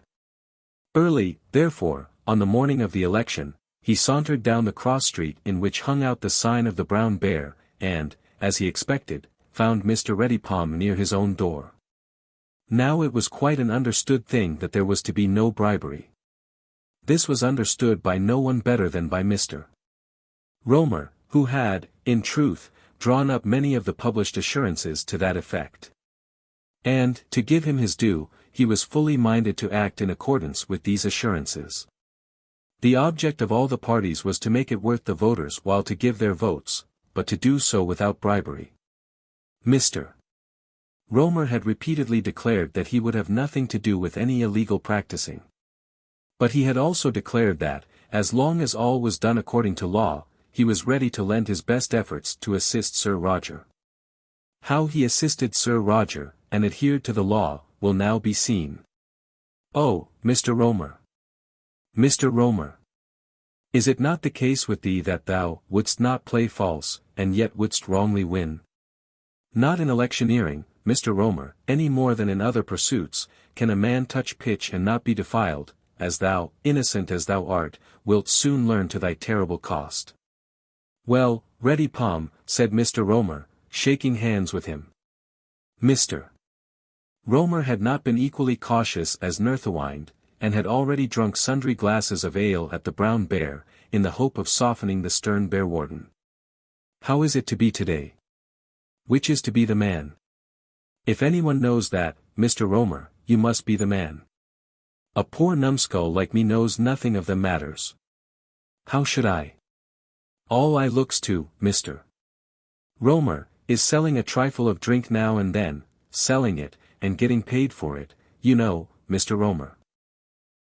Early, therefore, on the morning of the election, he sauntered down the cross-street in which hung out the sign of the Brown Bear, and, as he expected, found Mr. Ready Palm near his own door. Now it was quite an understood thing that there was to be no bribery. This was understood by no one better than by Mr. Romer, who had, in truth, drawn up many of the published assurances to that effect. And, to give him his due, he was fully minded to act in accordance with these assurances. The object of all the parties was to make it worth the voters while to give their votes, but to do so without bribery. Mr. Romer had repeatedly declared that he would have nothing to do with any illegal practicing. But he had also declared that, as long as all was done according to law, he was ready to lend his best efforts to assist Sir Roger. How he assisted Sir Roger, and adhered to the law, will now be seen. Oh, Mr. Romer! Mr. Romer! Is it not the case with thee that thou wouldst not play false, and yet wouldst wrongly win? Not in electioneering, Mr. Romer, any more than in other pursuits, can a man touch pitch and not be defiled, as thou, innocent as thou art, wilt soon learn to thy terrible cost. Well, Ready Palm, said Mr. Romer, shaking hands with him. Mr. Romer had not been equally cautious as Nerthawind, and had already drunk sundry glasses of ale at the Brown Bear, in the hope of softening the stern bear warden. How is it to be today? Which is to be the man? If anyone knows that, Mr. Romer, you must be the man. A poor numbskull like me knows nothing of them matters. How should I? All I looks to, Mr. Romer, is selling a trifle of drink now and then, selling it, and getting paid for it, you know, Mr. Romer.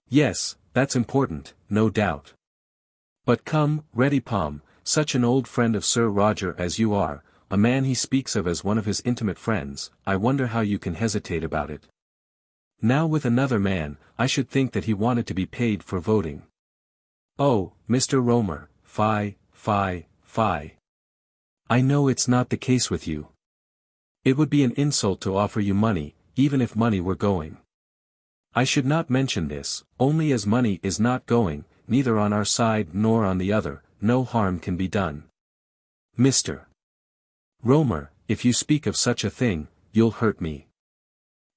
Yes, that's important, no doubt. But come, Ready Palm, such an old friend of Sir Roger as you are, a man he speaks of as one of his intimate friends, I wonder how you can hesitate about it. Now with another man, I should think that he wanted to be paid for voting. Oh, Mr. Romer, fie, fie, fie. I know it's not the case with you. It would be an insult to offer you money, even if money were going. I should not mention this, only as money is not going, neither on our side nor on the other, no harm can be done. Mr. Romer, if you speak of such a thing, you'll hurt me.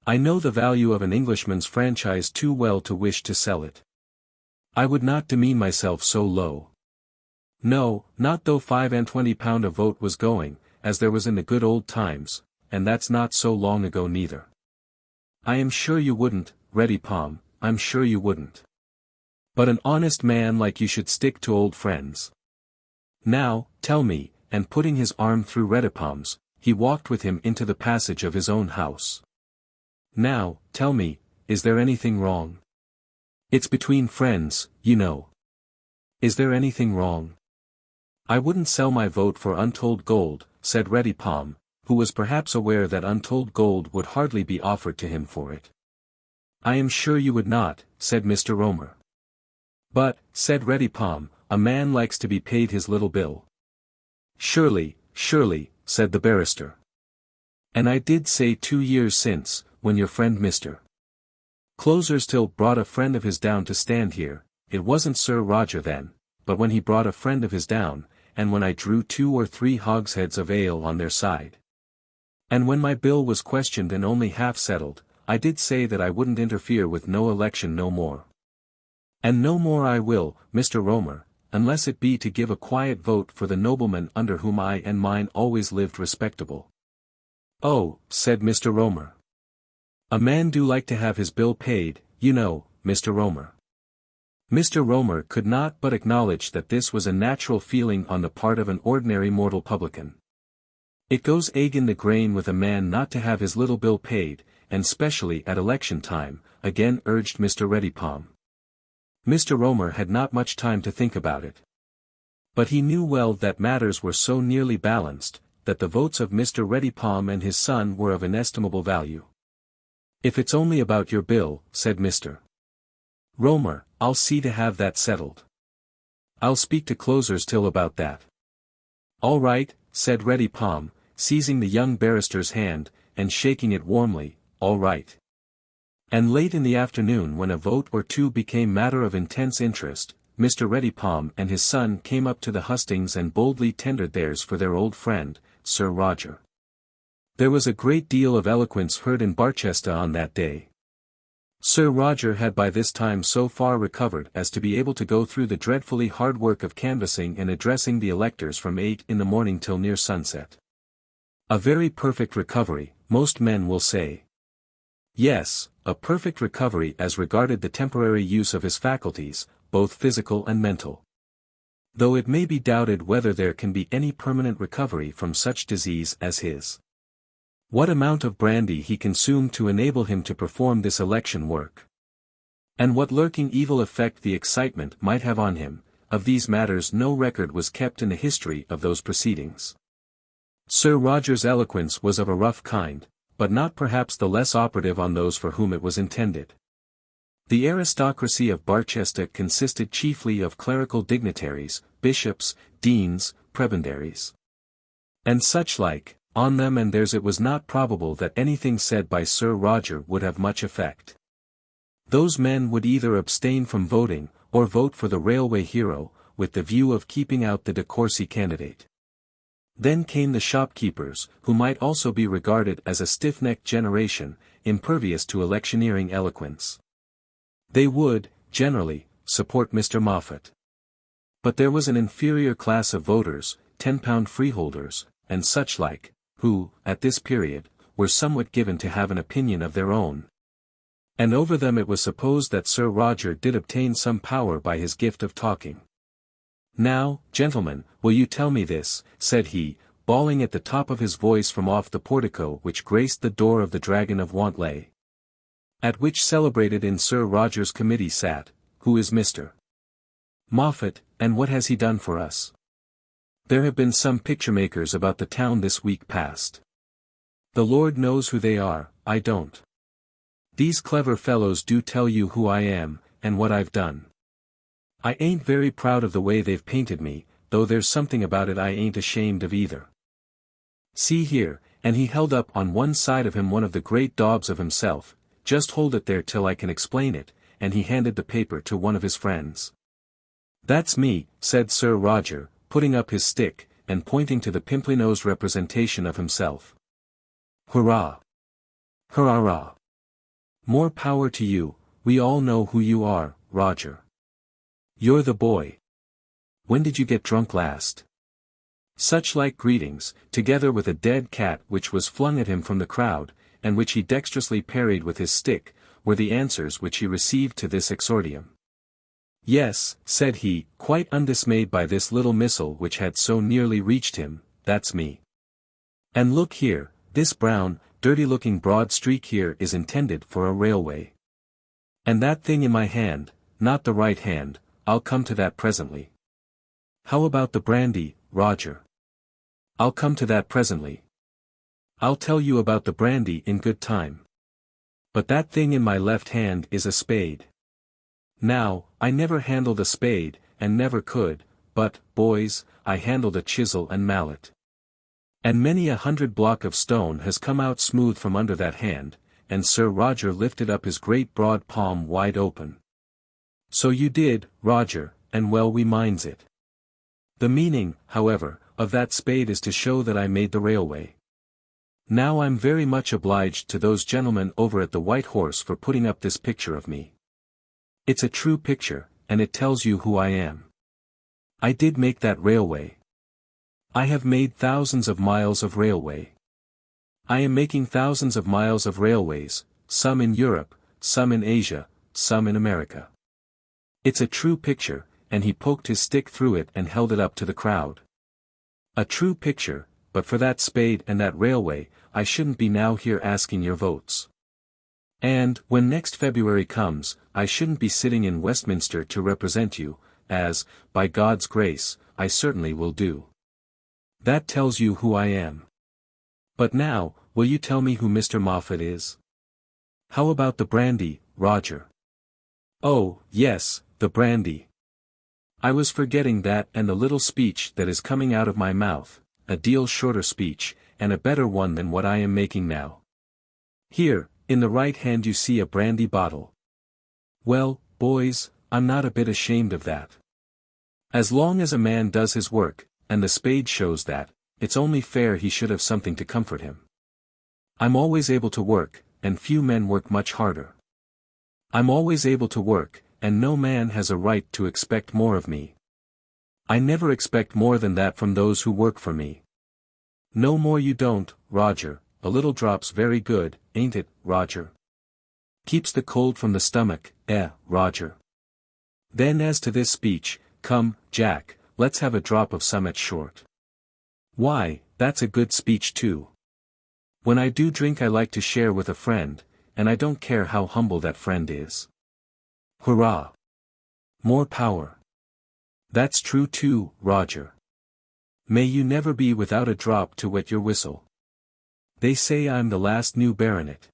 I know the value of an Englishman's franchise too well to wish to sell it. I would not demean myself so low. No, not though £25 a vote was going, as there was in the good old times, and that's not so long ago neither. I am sure you wouldn't, Ready Palm, I'm sure you wouldn't. But an honest man like you should stick to old friends. Now, tell me," and putting his arm through Redipalm's, he walked with him into the passage of his own house. "Now, tell me, is there anything wrong? It's between friends, you know. Is there anything wrong?" "I wouldn't sell my vote for untold gold," said Redipalm, who was perhaps aware that untold gold would hardly be offered to him for it. "I am sure you would not," said Mr. Romer. "But," said Redipalm, "a man likes to be paid his little bill." "Surely, surely," said the barrister. "And I did say 2 years since, when your friend Mr. Closerstill brought a friend of his down to stand here, it wasn't Sir Roger then, but when he brought a friend of his down, and when I drew 2 or 3 hogsheads of ale on their side. And when my bill was questioned and only half settled, I did say that I wouldn't interfere with no election no more. And no more I will, Mr. Romer, unless it be to give a quiet vote for the nobleman under whom I and mine always lived respectable." "Oh," said Mr. Romer. "A man do like to have his bill paid, you know, Mr. Romer." Mr. Romer could not but acknowledge that this was a natural feeling on the part of an ordinary mortal publican. It goes agin the grain with a man not to have his little bill paid, and specially at election time, again urged Mr. Redipalm. Mr. Romer had not much time to think about it. But he knew well that matters were so nearly balanced, that the votes of Mr. Redipalm and his son were of inestimable value. "If it's only about your bill," said Mr. Romer, "I'll see to have that settled. I'll speak to Closerstill about that." "All right," said Redipalm, seizing the young barrister's hand, and shaking it warmly, "all right." And late in the afternoon, when a vote or two became matter of intense interest, Mr. Redipalm and his son came up to the hustings and boldly tendered theirs for their old friend, Sir Roger. There was a great deal of eloquence heard in Barchester on that day. Sir Roger had by this time so far recovered as to be able to go through the dreadfully hard work of canvassing and addressing the electors from 8 in the morning till near sunset. A very perfect recovery, most men will say. Yes, a perfect recovery as regarded the temporary use of his faculties, both physical and mental. Though it may be doubted whether there can be any permanent recovery from such disease as his. What amount of brandy he consumed to enable him to perform this election work. And what lurking evil effect the excitement might have on him, of these matters no record was kept in the history of those proceedings. Sir Roger's eloquence was of a rough kind, but not perhaps the less operative on those for whom it was intended. The aristocracy of Barchester consisted chiefly of clerical dignitaries, bishops, deans, prebendaries, and such like. On them and theirs it was not probable that anything said by Sir Roger would have much effect. Those men would either abstain from voting, or vote for the railway hero, with the view of keeping out the de Courcy candidate. Then came the shopkeepers, who might also be regarded as a stiff-necked generation, impervious to electioneering eloquence. They would, generally, support Mr. Moffat. But there was an inferior class of voters, £10 freeholders, and such like, who, at this period, were somewhat given to have an opinion of their own. And over them it was supposed that Sir Roger did obtain some power by his gift of talking. "Now, gentlemen, will you tell me this," said he, bawling at the top of his voice from off the portico which graced the door of the Dragon of Wantley, at which celebrated in Sir Roger's committee sat, "who is Mr. Moffat, and what has he done for us? There have been some picture-makers about the town this week past. The Lord knows who they are, I don't. These clever fellows do tell you who I am, and what I've done. I ain't very proud of the way they've painted me, though there's something about it I ain't ashamed of either. See here," and he held up on one side of him one of the great daubs of himself, "just hold it there till I can explain it," and he handed the paper to one of his friends. "That's me," said Sir Roger, putting up his stick, and pointing to the pimply-nosed representation of himself. "Hurrah! Hurrah! More power to you, we all know who you are, Roger. You're the boy. When did you get drunk last?" Such like greetings, together with a dead cat which was flung at him from the crowd, and which he dexterously parried with his stick, were the answers which he received to this exordium. Yes, said he, quite undismayed by this little missile which had so nearly reached him, that's me. And look here, this brown, dirty-looking broad streak here is intended for a railway. And that thing in my hand, not the right hand, I'll come to that presently. How about the brandy, Roger? I'll come to that presently. I'll tell you about the brandy in good time. But that thing in my left hand is a spade. Now, I never handled a spade, and never could, but, boys, I handled a chisel and mallet. And many 100 block of stone has come out smooth from under that hand, and Sir Roger lifted up his great broad palm wide open. So you did, Roger, and well we minds it. The meaning, however, of that spade is to show that I made the railway. Now I'm very much obliged to those gentlemen over at the White Horse for putting up this picture of me. It's a true picture, and it tells you who I am. I did make that railway. I have made thousands of miles of railway. I am making thousands of miles of railways, some in Europe, some in Asia, some in America. It's a true picture, and he poked his stick through it and held it up to the crowd. A true picture, but for that spade and that railway, I shouldn't be now here asking your votes. And, when next February comes, I shouldn't be sitting in Westminster to represent you, as, by God's grace, I certainly will do. That tells you who I am. But now, will you tell me who Mr. Moffat is? How about the brandy, Roger? Oh, yes, the brandy. I was forgetting that and the little speech that is coming out of my mouth, a deal shorter speech, and a better one than what I am making now. Here, in the right hand you see a brandy bottle. Well, boys, I'm not a bit ashamed of that. As long as a man does his work, and the spade shows that, it's only fair he should have something to comfort him. I'm always able to work, and few men work much harder. I'm always able to work, and no man has a right to expect more of me. I never expect more than that from those who work for me. No more you don't, Roger, a little drop's very good, ain't it, Roger? Keeps the cold from the stomach, Roger? Then as to this speech, come, Jack, let's have a drop of summit short. Why, that's a good speech too. When I do drink I like to share with a friend, and I don't care how humble that friend is. Hurrah! More power. That's true too, Roger. May you never be without a drop to wet your whistle. They say I'm the last new baronet.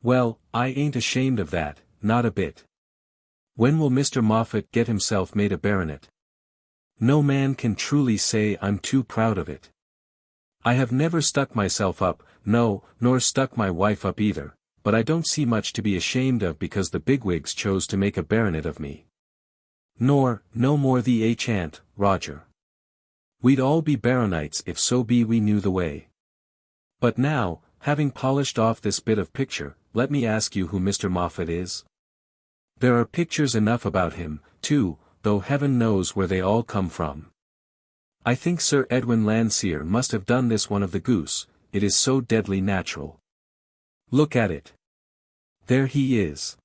Well, I ain't ashamed of that, not a bit. When will Mr. Moffat get himself made a baronet? No man can truly say I'm too proud of it. I have never stuck myself up, no, nor stuck my wife up either, but I don't see much to be ashamed of because the bigwigs chose to make a baronet of me. Nor, no more the Aunt, Roger. We'd all be baronites if so be we knew the way. But now, having polished off this bit of picture, let me ask you who Mr. Moffat is? There are pictures enough about him, too, though heaven knows where they all come from. I think Sir Edwin Landseer must have done this one of the goose, it is so deadly natural. Look at it. There he is.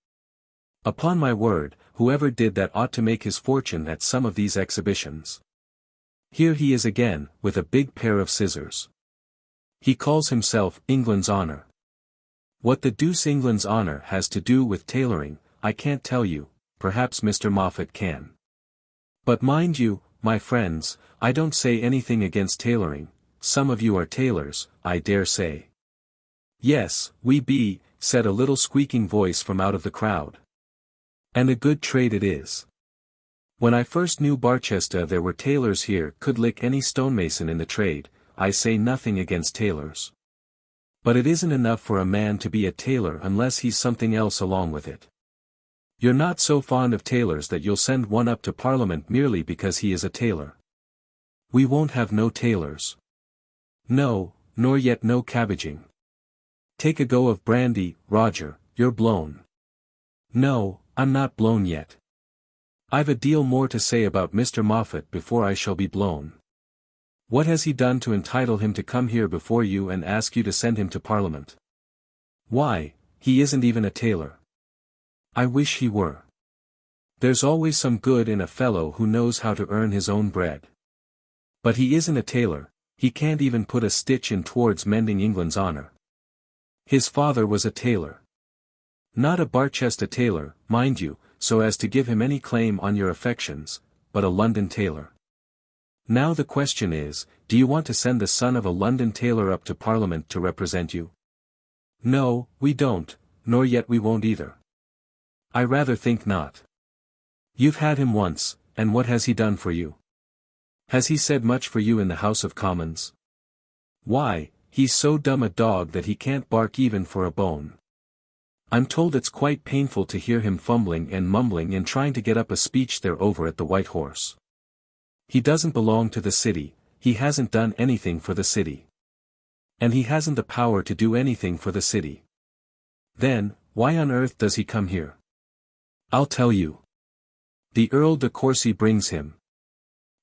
Upon my word, whoever did that ought to make his fortune at some of these exhibitions. Here he is again, with a big pair of scissors. He calls himself England's Honour. What the deuce England's Honour has to do with tailoring, I can't tell you, perhaps Mr. Moffat can. But mind you, my friends, I don't say anything against tailoring, some of you are tailors, I dare say. Yes, we be, said a little squeaking voice from out of the crowd. And a good trade it is. When I first knew Barchester there were tailors here could lick any stonemason in the trade, I say nothing against tailors. But it isn't enough for a man to be a tailor unless he's something else along with it. You're not so fond of tailors that you'll send one up to Parliament merely because he is a tailor. We won't have no tailors. No, nor yet no cabbaging. Take a go of brandy, Roger, you're blown. No, I'm not blown yet. I've a deal more to say about Mr. Moffat before I shall be blown. What has he done to entitle him to come here before you and ask you to send him to Parliament? Why, he isn't even a tailor. I wish he were. There's always some good in a fellow who knows how to earn his own bread. But he isn't a tailor, he can't even put a stitch in towards mending England's honour. His father was a tailor. Not a Barchester tailor, mind you, so as to give him any claim on your affections, but a London tailor. Now the question is, do you want to send the son of a London tailor up to Parliament to represent you? No, we don't, nor yet we won't either. I rather think not. You've had him once, and what has he done for you? Has he said much for you in the House of Commons? Why, he's so dumb a dog that he can't bark even for a bone. I'm told it's quite painful to hear him fumbling and mumbling and trying to get up a speech there over at the White Horse. He doesn't belong to the city, he hasn't done anything for the city. And he hasn't the power to do anything for the city. Then, why on earth does he come here? I'll tell you. The Earl de Courcy brings him.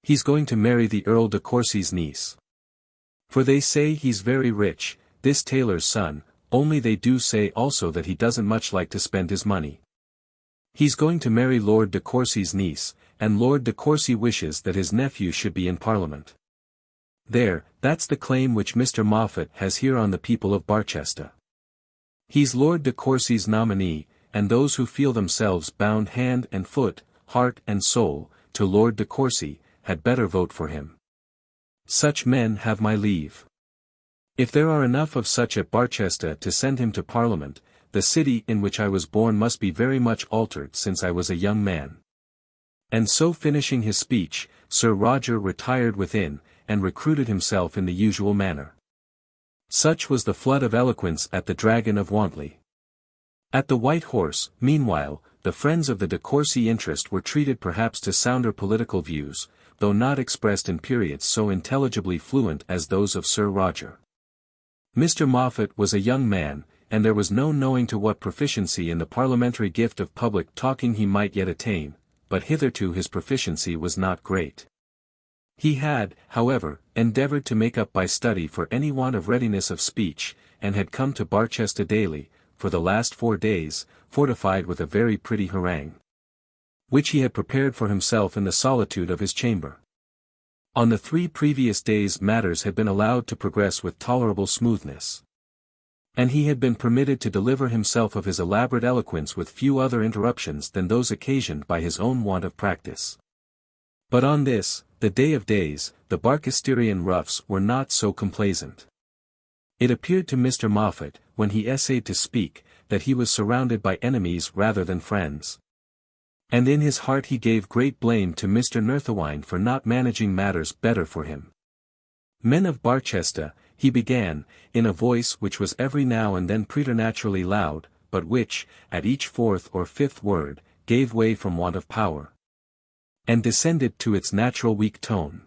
He's going to marry the Earl de Courcy's niece. For they say he's very rich, this tailor's son, only they do say also that he doesn't much like to spend his money. He's going to marry Lord de Courcy's niece, and Lord de Courcy wishes that his nephew should be in Parliament. There, that's the claim which Mr. Moffat has here on the people of Barchester. He's Lord de Courcy's nominee, and those who feel themselves bound hand and foot, heart and soul, to Lord de Courcy, had better vote for him. Such men have my leave. If there are enough of such at Barchester to send him to Parliament, the city in which I was born must be very much altered since I was a young man. And so finishing his speech, Sir Roger retired within, and recruited himself in the usual manner. Such was the flood of eloquence at the Dragon of Wantley. At the White Horse, meanwhile, the friends of the de Courcy interest were treated perhaps to sounder political views, though not expressed in periods so intelligibly fluent as those of Sir Roger. Mr. Moffat was a young man, and there was no knowing to what proficiency in the parliamentary gift of public talking he might yet attain, but hitherto his proficiency was not great. He had, however, endeavoured to make up by study for any want of readiness of speech, and had come to Barchester daily, for the last 4 days, fortified with a very pretty harangue, which he had prepared for himself in the solitude of his chamber. On the 3 previous days matters had been allowed to progress with tolerable smoothness. And he had been permitted to deliver himself of his elaborate eloquence with few other interruptions than those occasioned by his own want of practice. But on this, the day of days, the Barchesterian roughs were not so complaisant. It appeared to Mr. Moffat, when he essayed to speak, that he was surrounded by enemies rather than friends. And in his heart he gave great blame to Mr. Nerthawine for not managing matters better for him. Men of Barchester, he began, in a voice which was every now and then preternaturally loud, but which, at each 4th or 5th word, gave way from want of power, and descended to its natural weak tone.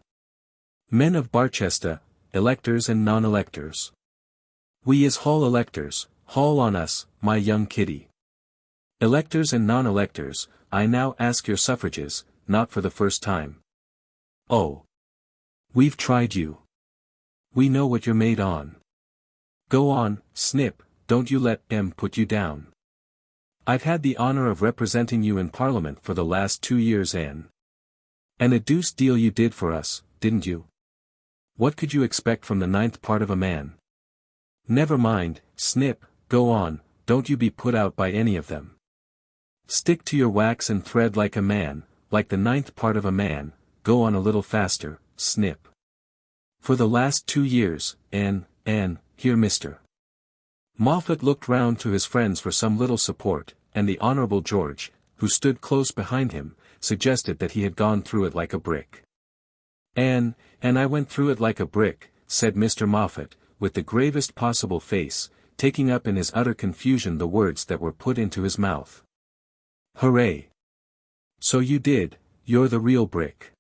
Men of Barchester, electors and non-electors. We is Hall electors, haul on us, my young kiddie. Electors and non-electors, I now ask your suffrages, not for the first time. Oh! We've tried you. We know what you're made on. Go on, Snip, don't you let them put you down. I've had the honour of representing you in Parliament for the last 2 years and a deuced deal you did for us, didn't you? What could you expect from the 9th part of a man? Never mind, Snip, go on, don't you be put out by any of them. Stick to your wax and thread like a man, like the 9th part of a man, go on a little faster, Snip. For the last 2 years, here Mr. Moffat looked round to his friends for some little support, and the Honourable George, who stood close behind him, suggested that he had gone through it like a brick. And I went through it like a brick, said Mr. Moffat, with the gravest possible face, taking up in his utter confusion the words that were put into his mouth. Hooray! So you did, you're the real brick.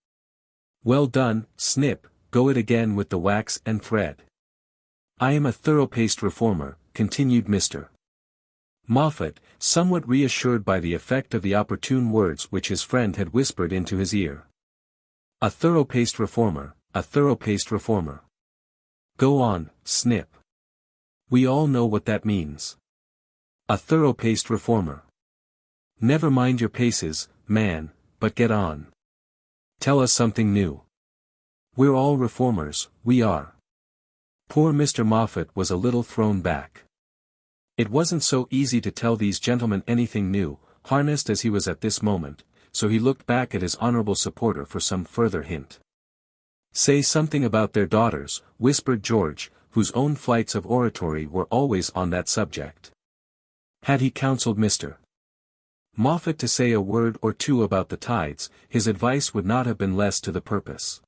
Well done, Snip, go it again with the wax and thread. I am a thorough-paced reformer, continued Mr. Moffat, somewhat reassured by the effect of the opportune words which his friend had whispered into his ear. A thorough-paced reformer, a thorough-paced reformer. Go on, Snip. We all know what that means. A thorough-paced reformer. Never mind your paces, man, but get on. Tell us something new. We're all reformers, we are. Poor Mr. Moffat was a little thrown back. It wasn't so easy to tell these gentlemen anything new, harnessed as he was at this moment, so he looked back at his honourable supporter for some further hint. Say something about their daughters, whispered George, whose own flights of oratory were always on that subject. Had he counselled Mr. Moffat to say a word or two about the tides, his advice would not have been less to the purpose.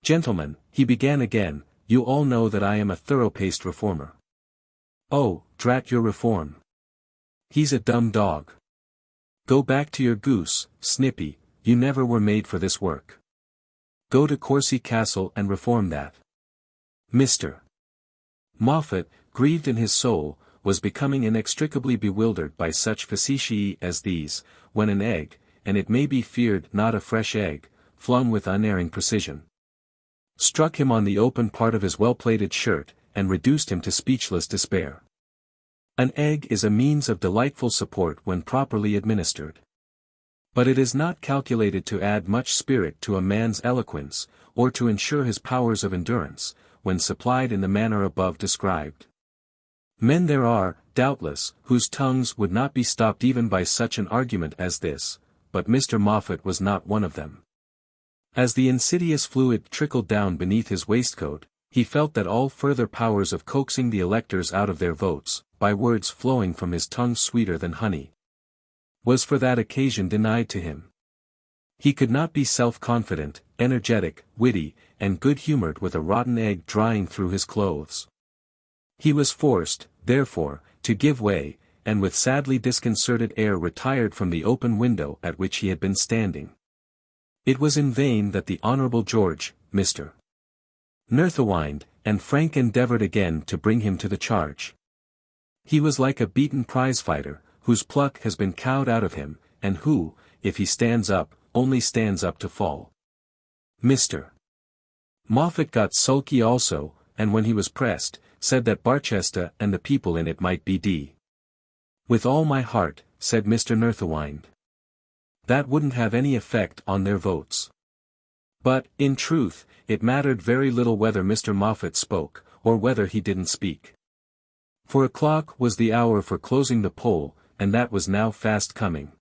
Gentlemen, he began again, you all know that I am a thorough-paced reformer. Oh, drat your reform. He's a dumb dog. Go back to your goose, Snippy, you never were made for this work. Go to Courcy Castle and reform that. Mr. Moffat, grieved in his soul, was becoming inextricably bewildered by such facetiae as these, when an egg, and it may be feared not a fresh egg, flung with unerring precision, struck him on the open part of his well-plaited shirt, and reduced him to speechless despair. An egg is a means of delightful support when properly administered. But it is not calculated to add much spirit to a man's eloquence, or to ensure his powers of endurance, when supplied in the manner above described. Men there are, doubtless, whose tongues would not be stopped even by such an argument as this, but Mr. Moffat was not one of them. As the insidious fluid trickled down beneath his waistcoat, he felt that all further powers of coaxing the electors out of their votes, by words flowing from his tongue sweeter than honey, was for that occasion denied to him. He could not be self-confident, energetic, witty, and good-humoured with a rotten egg drying through his clothes. He was forced, therefore, to give way, and with sadly disconcerted air retired from the open window at which he had been standing. It was in vain that the Honourable George, Mr. Nerthawind, and Frank endeavoured again to bring him to the charge. He was like a beaten prize-fighter, whose pluck has been cowed out of him, and who, if he stands up, only stands up to fall. Mr. Moffat got sulky also, and when he was pressed, said that Barchester and the people in it might be d. With all my heart, said Mr. Nerthawind. That wouldn't have any effect on their votes. But, in truth, it mattered very little whether Mr. Moffat spoke, or whether he didn't speak. 4 o'clock was the hour for closing the poll, and that was now fast coming.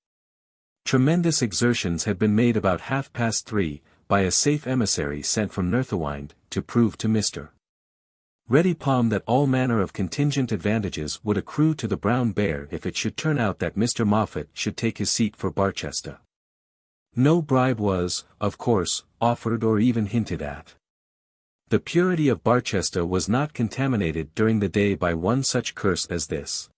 Tremendous exertions had been made about 3:30, by a safe emissary sent from Nerthawind, to prove to Mr. Ready Palm that all manner of contingent advantages would accrue to the Brown Bear if it should turn out that Mr. Moffat should take his seat for Barchester. No bribe was, of course, offered or even hinted at. The purity of Barchester was not contaminated during the day by one such curse as this.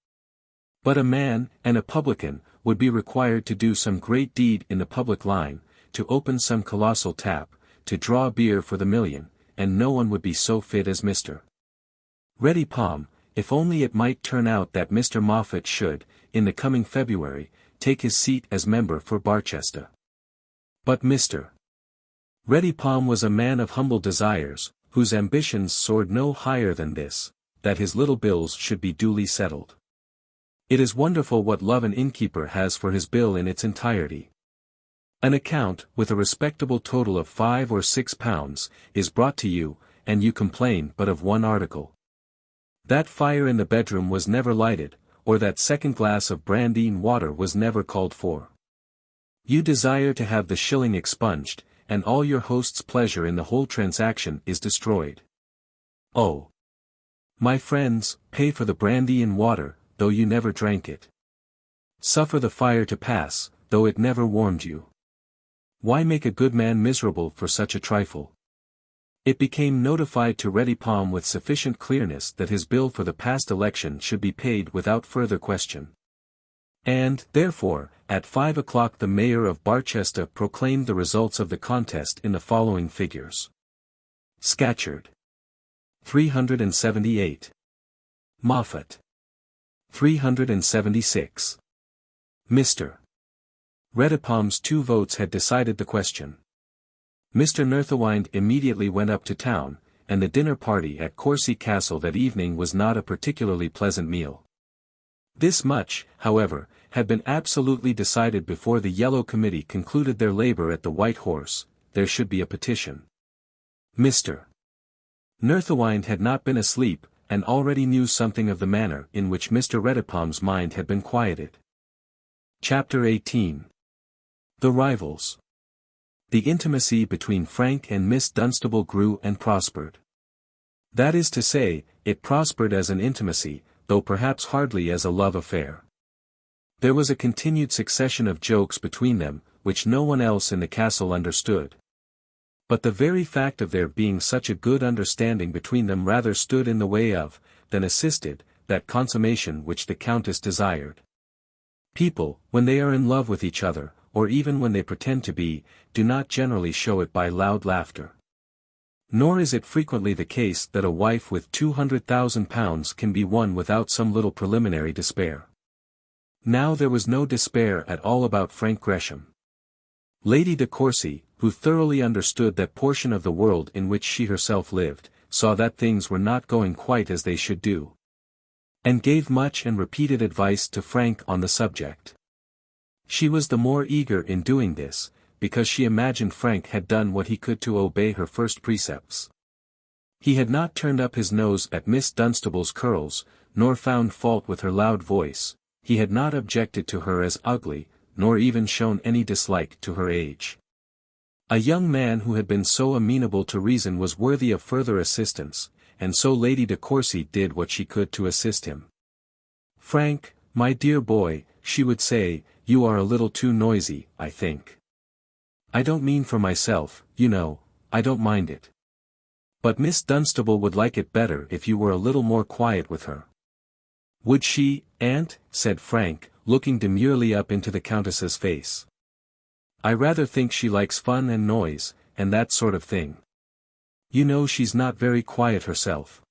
But a man, and a publican, would be required to do some great deed in the public line, to open some colossal tap, to draw beer for the million, and no one would be so fit as Mr. Ready Palm, if only it might turn out that Mr. Moffat should, in the coming February, take his seat as member for Barchester. But Mr. Ready Palm was a man of humble desires, whose ambitions soared no higher than this, that his little bills should be duly settled. It is wonderful what love an innkeeper has for his bill in its entirety. An account, with a respectable total of £5 or £6, is brought to you, and you complain but of one article. That fire in the bedroom was never lighted, or that second glass of brandy and water was never called for. You desire to have the shilling expunged, and all your host's pleasure in the whole transaction is destroyed. Oh! My friends, pay for the brandy and water, though you never drank it. Suffer the fire to pass, though it never warmed you. Why make a good man miserable for such a trifle? It became notified to Ready Palm with sufficient clearness that his bill for the past election should be paid without further question. And, therefore, at 5 o'clock the mayor of Barchester proclaimed the results of the contest in the following figures. Scatcherd, 378. Moffat, 376. Mr. Redipalm's 2 votes had decided the question. Mr. Nerthawind immediately went up to town, and the dinner party at Courcy Castle that evening was not a particularly pleasant meal. This much, however, had been absolutely decided before the Yellow Committee concluded their labor at the White Horse, there should be a petition. Mr. Nerthawind had not been asleep, and already knew something of the manner in which Mr. Redipalm's mind had been quieted. Chapter 18. The Rivals. The intimacy between Frank and Miss Dunstable grew and prospered. That is to say, it prospered as an intimacy, though perhaps hardly as a love affair. There was a continued succession of jokes between them, which no one else in the castle understood. But the very fact of there being such a good understanding between them rather stood in the way of, than assisted, that consummation which the Countess desired. People, when they are in love with each other, or even when they pretend to be, do not generally show it by loud laughter. Nor is it frequently the case that a wife with £200,000 can be won without some little preliminary despair. Now there was no despair at all about Frank Gresham. Lady de Courcy, who thoroughly understood that portion of the world in which she herself lived, saw that things were not going quite as they should do, and gave much and repeated advice to Frank on the subject. She was the more eager in doing this, because she imagined Frank had done what he could to obey her first precepts. He had not turned up his nose at Miss Dunstable's curls, nor found fault with her loud voice, he had not objected to her as ugly, nor even shown any dislike to her age. A young man who had been so amenable to reason was worthy of further assistance, and so Lady de Courcy did what she could to assist him. "Frank, my dear boy," she would say, "you are a little too noisy, I think. I don't mean for myself, you know, I don't mind it. But Miss Dunstable would like it better if you were a little more quiet with her." "Would she, aunt?" said Frank, looking demurely up into the Countess's face. "I rather think she likes fun and noise, and that sort of thing. You know she's not very quiet herself."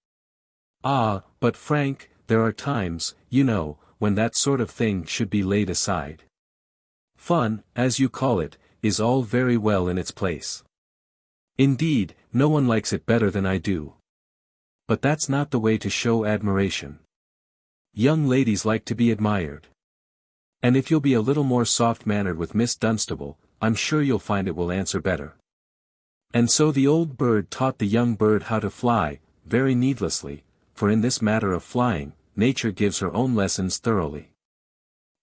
"Ah, but Frank, there are times, you know, when that sort of thing should be laid aside. Fun, as you call it, is all very well in its place. Indeed, no one likes it better than I do. But that's not the way to show admiration. Young ladies like to be admired. And if you'll be a little more soft-mannered with Miss Dunstable, I'm sure you'll find it will answer better." And so the old bird taught the young bird how to fly, very needlessly, for in this matter of flying, nature gives her own lessons thoroughly.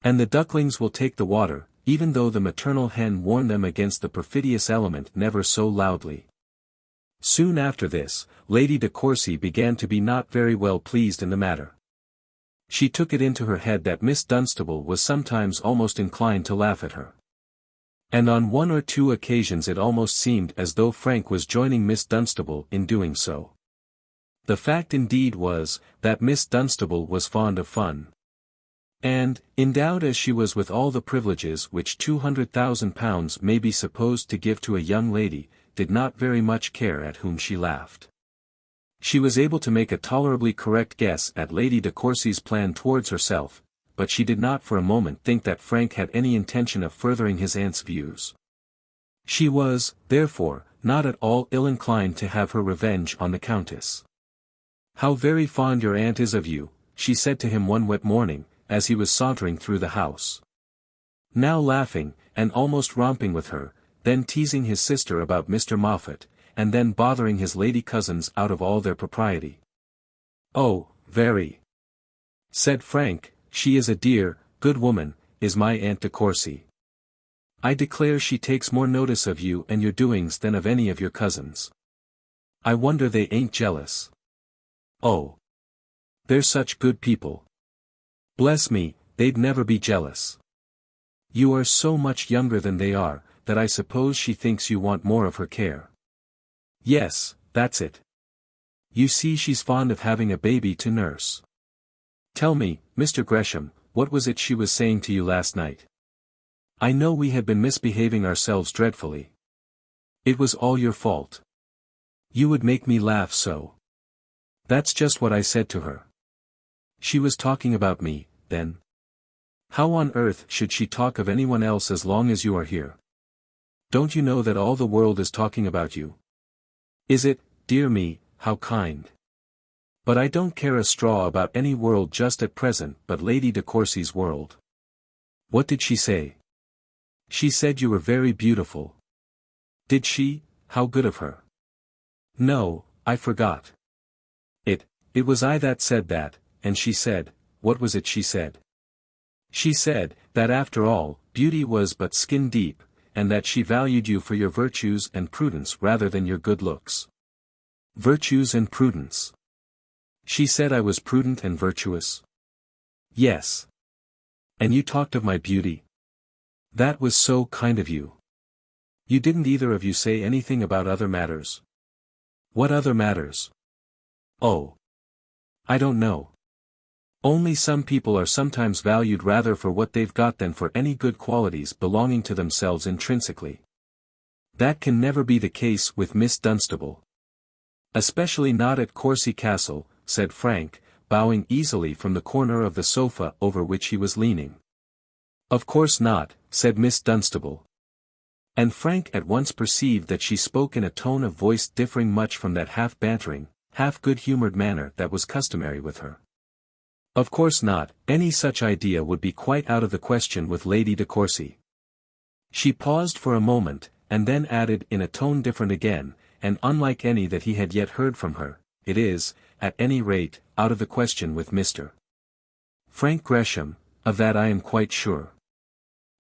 And the ducklings will take the water, even though the maternal hen warned them against the perfidious element never so loudly. Soon after this, Lady de Courcy began to be not very well pleased in the matter. She took it into her head that Miss Dunstable was sometimes almost inclined to laugh at her. And on one or two occasions it almost seemed as though Frank was joining Miss Dunstable in doing so. The fact indeed was, that Miss Dunstable was fond of fun. And, endowed as she was with all the privileges which £200,000 may be supposed to give to a young lady, did not very much care at whom she laughed. She was able to make a tolerably correct guess at Lady de Courcy's plan towards herself, but she did not for a moment think that Frank had any intention of furthering his aunt's views. She was, therefore, not at all ill-inclined to have her revenge on the Countess. "How very fond your aunt is of you," she said to him one wet morning, as he was sauntering through the house. Now laughing, and almost romping with her, then teasing his sister about Mr. Moffat, and then bothering his lady cousins out of all their propriety. "Oh, very," said Frank, "she is a dear, good woman, is my Aunt de Courcy. I declare she takes more notice of you and your doings than of any of your cousins. I wonder they ain't jealous. Oh, they're such good people. Bless me, they'd never be jealous. You are so much younger than they are, that I suppose she thinks you want more of her care. Yes, that's it. You see she's fond of having a baby to nurse. Tell me, Mr. Gresham, what was it she was saying to you last night? I know we had been misbehaving ourselves dreadfully. It was all your fault. You would make me laugh so. That's just what I said to her. She was talking about me, then. How on earth should she talk of anyone else as long as you are here? Don't you know that all the world is talking about you? Is it, dear me, how kind. But I don't care a straw about any world just at present but Lady de Courcy's world. What did she say? She said you were very beautiful. Did she? How good of her. No, I forgot. It was I that said that, and she said, what was it she said? She said, that after all, beauty was but skin deep, and that she valued you for your virtues and prudence rather than your good looks. Virtues and prudence. She said I was prudent and virtuous? Yes. And you talked of my beauty? That was so kind of you. You didn't either of you say anything about other matters. What other matters? Oh. I don't know. Only some people are sometimes valued rather for what they've got than for any good qualities belonging to themselves intrinsically. That can never be the case with Miss Dunstable. Especially not at Courcy Castle, said Frank, bowing easily from the corner of the sofa over which he was leaning. Of course not, said Miss Dunstable. And Frank at once perceived that she spoke in a tone of voice differing much from that half-bantering, half-good-humoured manner that was customary with her. Of course not, any such idea would be quite out of the question with Lady de Courcy. She paused for a moment, and then added in a tone different again, and unlike any that he had yet heard from her, it is, at any rate, out of the question with Mr. Frank Gresham, of that I am quite sure.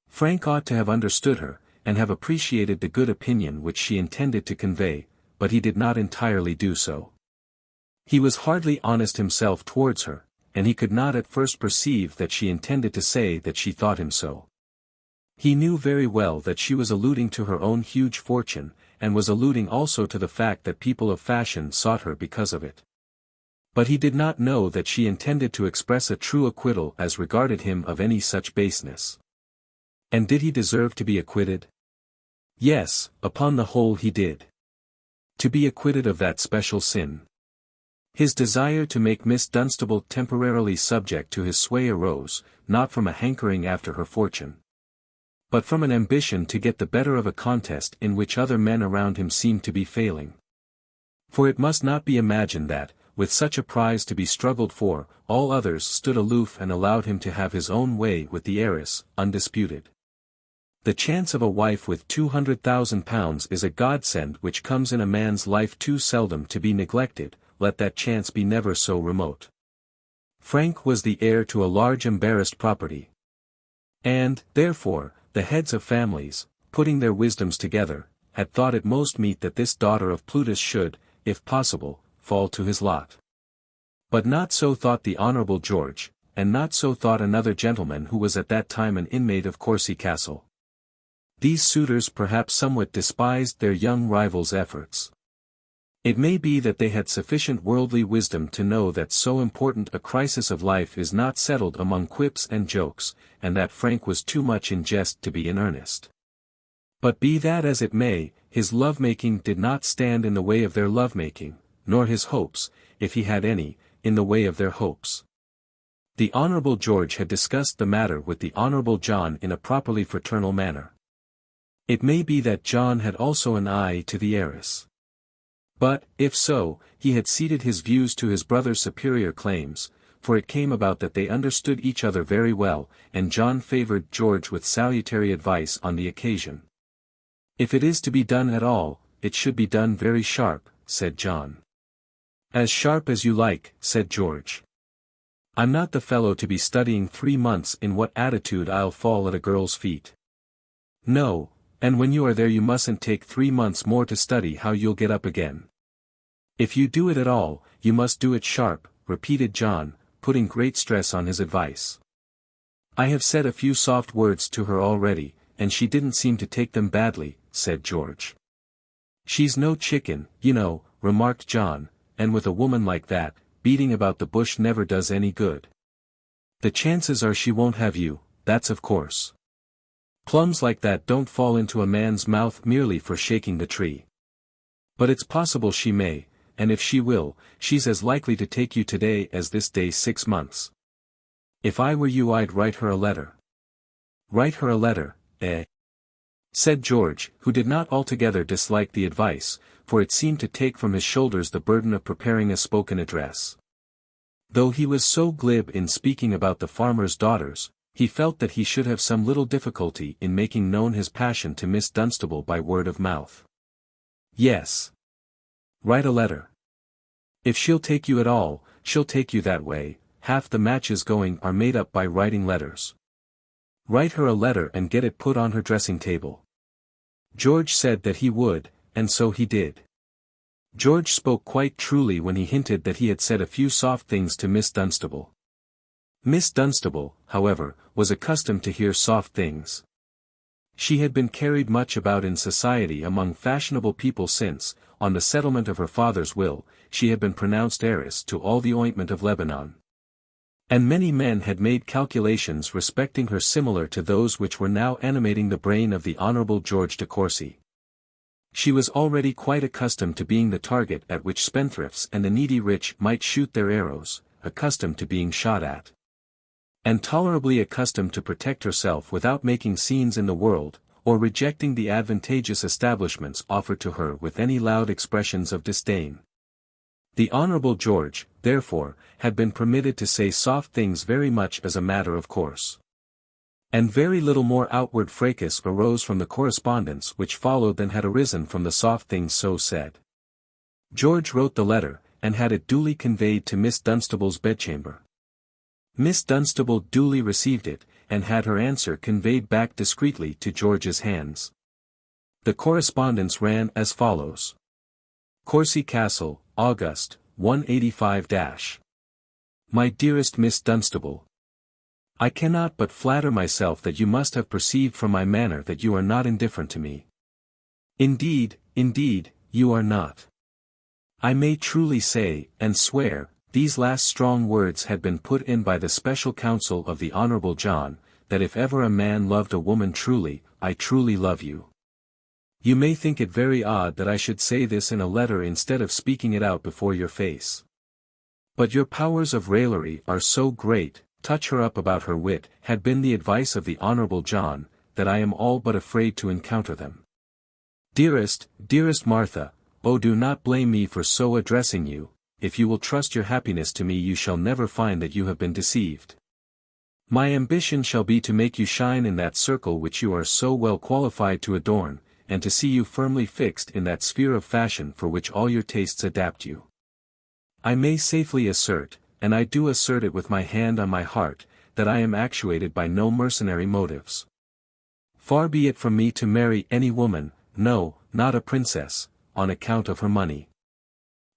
Frank ought to have understood her, and have appreciated the good opinion which she intended to convey, but he did not entirely do so. He was hardly honest himself towards her, and he could not at first perceive that she intended to say that she thought him so. He knew very well that she was alluding to her own huge fortune, and was alluding also to the fact that people of fashion sought her because of it. But he did not know that she intended to express a true acquittal as regarded him of any such baseness. And did he deserve to be acquitted? Yes, upon the whole he did. To be acquitted of that special sin. His desire to make Miss Dunstable temporarily subject to his sway arose, not from a hankering after her fortune, but from an ambition to get the better of a contest in which other men around him seemed to be failing. For it must not be imagined that, with such a prize to be struggled for, all others stood aloof and allowed him to have his own way with the heiress, undisputed. The chance of a wife with £200,000 is a godsend which comes in a man's life too seldom to be neglected, let that chance be never so remote. Frank was the heir to a large embarrassed property. And, therefore, the heads of families, putting their wisdoms together, had thought it most meet that this daughter of Plutus should, if possible, fall to his lot. But not so thought the Honourable George, and not so thought another gentleman who was at that time an inmate of Courcy Castle. These suitors perhaps somewhat despised their young rival's efforts. It may be that they had sufficient worldly wisdom to know that so important a crisis of life is not settled among quips and jokes, and that Frank was too much in jest to be in earnest. But be that as it may, his love-making did not stand in the way of their love-making, nor his hopes, if he had any, in the way of their hopes. The Honourable George had discussed the matter with the Honourable John in a properly fraternal manner. It may be that John had also an eye to the heiress. But, if so, he had ceded his views to his brother's superior claims, for it came about that they understood each other very well, and John favoured George with salutary advice on the occasion. If it is to be done at all, it should be done very sharp, said John. As sharp as you like, said George. I'm not the fellow to be studying 3 months in what attitude I'll fall at a girl's feet. No, and when you are there you mustn't take 3 months more to study how you'll get up again. If you do it at all, you must do it sharp, repeated John, putting great stress on his advice. I have said a few soft words to her already, and she didn't seem to take them badly, said George. She's no chicken, you know, remarked John, and with a woman like that, beating about the bush never does any good. The chances are she won't have you, that's of course. Plums like that don't fall into a man's mouth merely for shaking the tree. But it's possible she may, and if she will, she's as likely to take you today as this day 6 months. If I were you I'd write her a letter. Write her a letter, eh? Said George, who did not altogether dislike the advice, for it seemed to take from his shoulders the burden of preparing a spoken address. Though he was so glib in speaking about the farmer's daughters, he felt that he should have some little difficulty in making known his passion to Miss Dunstable by word of mouth. Yes. Write a letter. If she'll take you at all, she'll take you that way. Half the matches going are made up by writing letters. Write her a letter and get it put on her dressing table. George said that he would, and so he did. George spoke quite truly when he hinted that he had said a few soft things to Miss Dunstable. Miss Dunstable, however, was accustomed to hear soft things. She had been carried much about in society among fashionable people since, on the settlement of her father's will, she had been pronounced heiress to all the ointment of Lebanon. And many men had made calculations respecting her similar to those which were now animating the brain of the Honourable George de Courcy. She was already quite accustomed to being the target at which spendthrifts and the needy rich might shoot their arrows, accustomed to being shot at. And tolerably accustomed to protect herself without making scenes in the world, or rejecting the advantageous establishments offered to her with any loud expressions of disdain. The Honourable George, therefore, had been permitted to say soft things very much as a matter of course. And very little more outward fracas arose from the correspondence which followed than had arisen from the soft things so said. George wrote the letter, and had it duly conveyed to Miss Dunstable's bedchamber. Miss Dunstable duly received it, and had her answer conveyed back discreetly to George's hands. The correspondence ran as follows. Courcy Castle, August, 185-. My dearest Miss Dunstable, I cannot but flatter myself that you must have perceived from my manner that you are not indifferent to me. Indeed, you are not. I may truly say, and swear, these last strong words had been put in by the special counsel of the Honourable John, that if ever a man loved a woman truly, I truly love you. You may think it very odd that I should say this in a letter instead of speaking it out before your face. But your powers of raillery are so great, touch her up about her wit, had been the advice of the Honourable John, that I am all but afraid to encounter them. Dearest Martha, oh do not blame me for so addressing you. If you will trust your happiness to me you shall never find that you have been deceived. My ambition shall be to make you shine in that circle which you are so well qualified to adorn, and to see you firmly fixed in that sphere of fashion for which all your tastes adapt you. I may safely assert, and I do assert it with my hand on my heart, that I am actuated by no mercenary motives. Far be it from me to marry any woman, no, not a princess, on account of her money.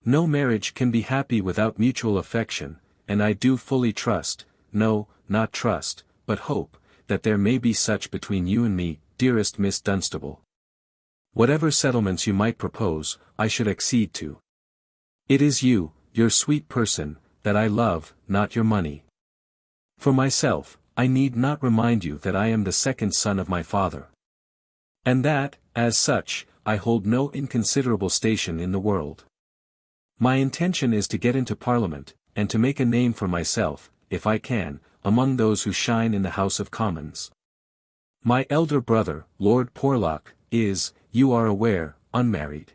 No marriage can be happy without mutual affection, and I do fully trust, no, not trust, but hope, that there may be such between you and me, dearest Miss Dunstable. Whatever settlements you might propose, I should accede to. It is you, your sweet person, that I love, not your money. For myself, I need not remind you that I am the second son of my father. And that, as such, I hold no inconsiderable station in the world. My intention is to get into Parliament, and to make a name for myself, if I can, among those who shine in the House of Commons. My elder brother, Lord Porlock, is, you are aware, unmarried.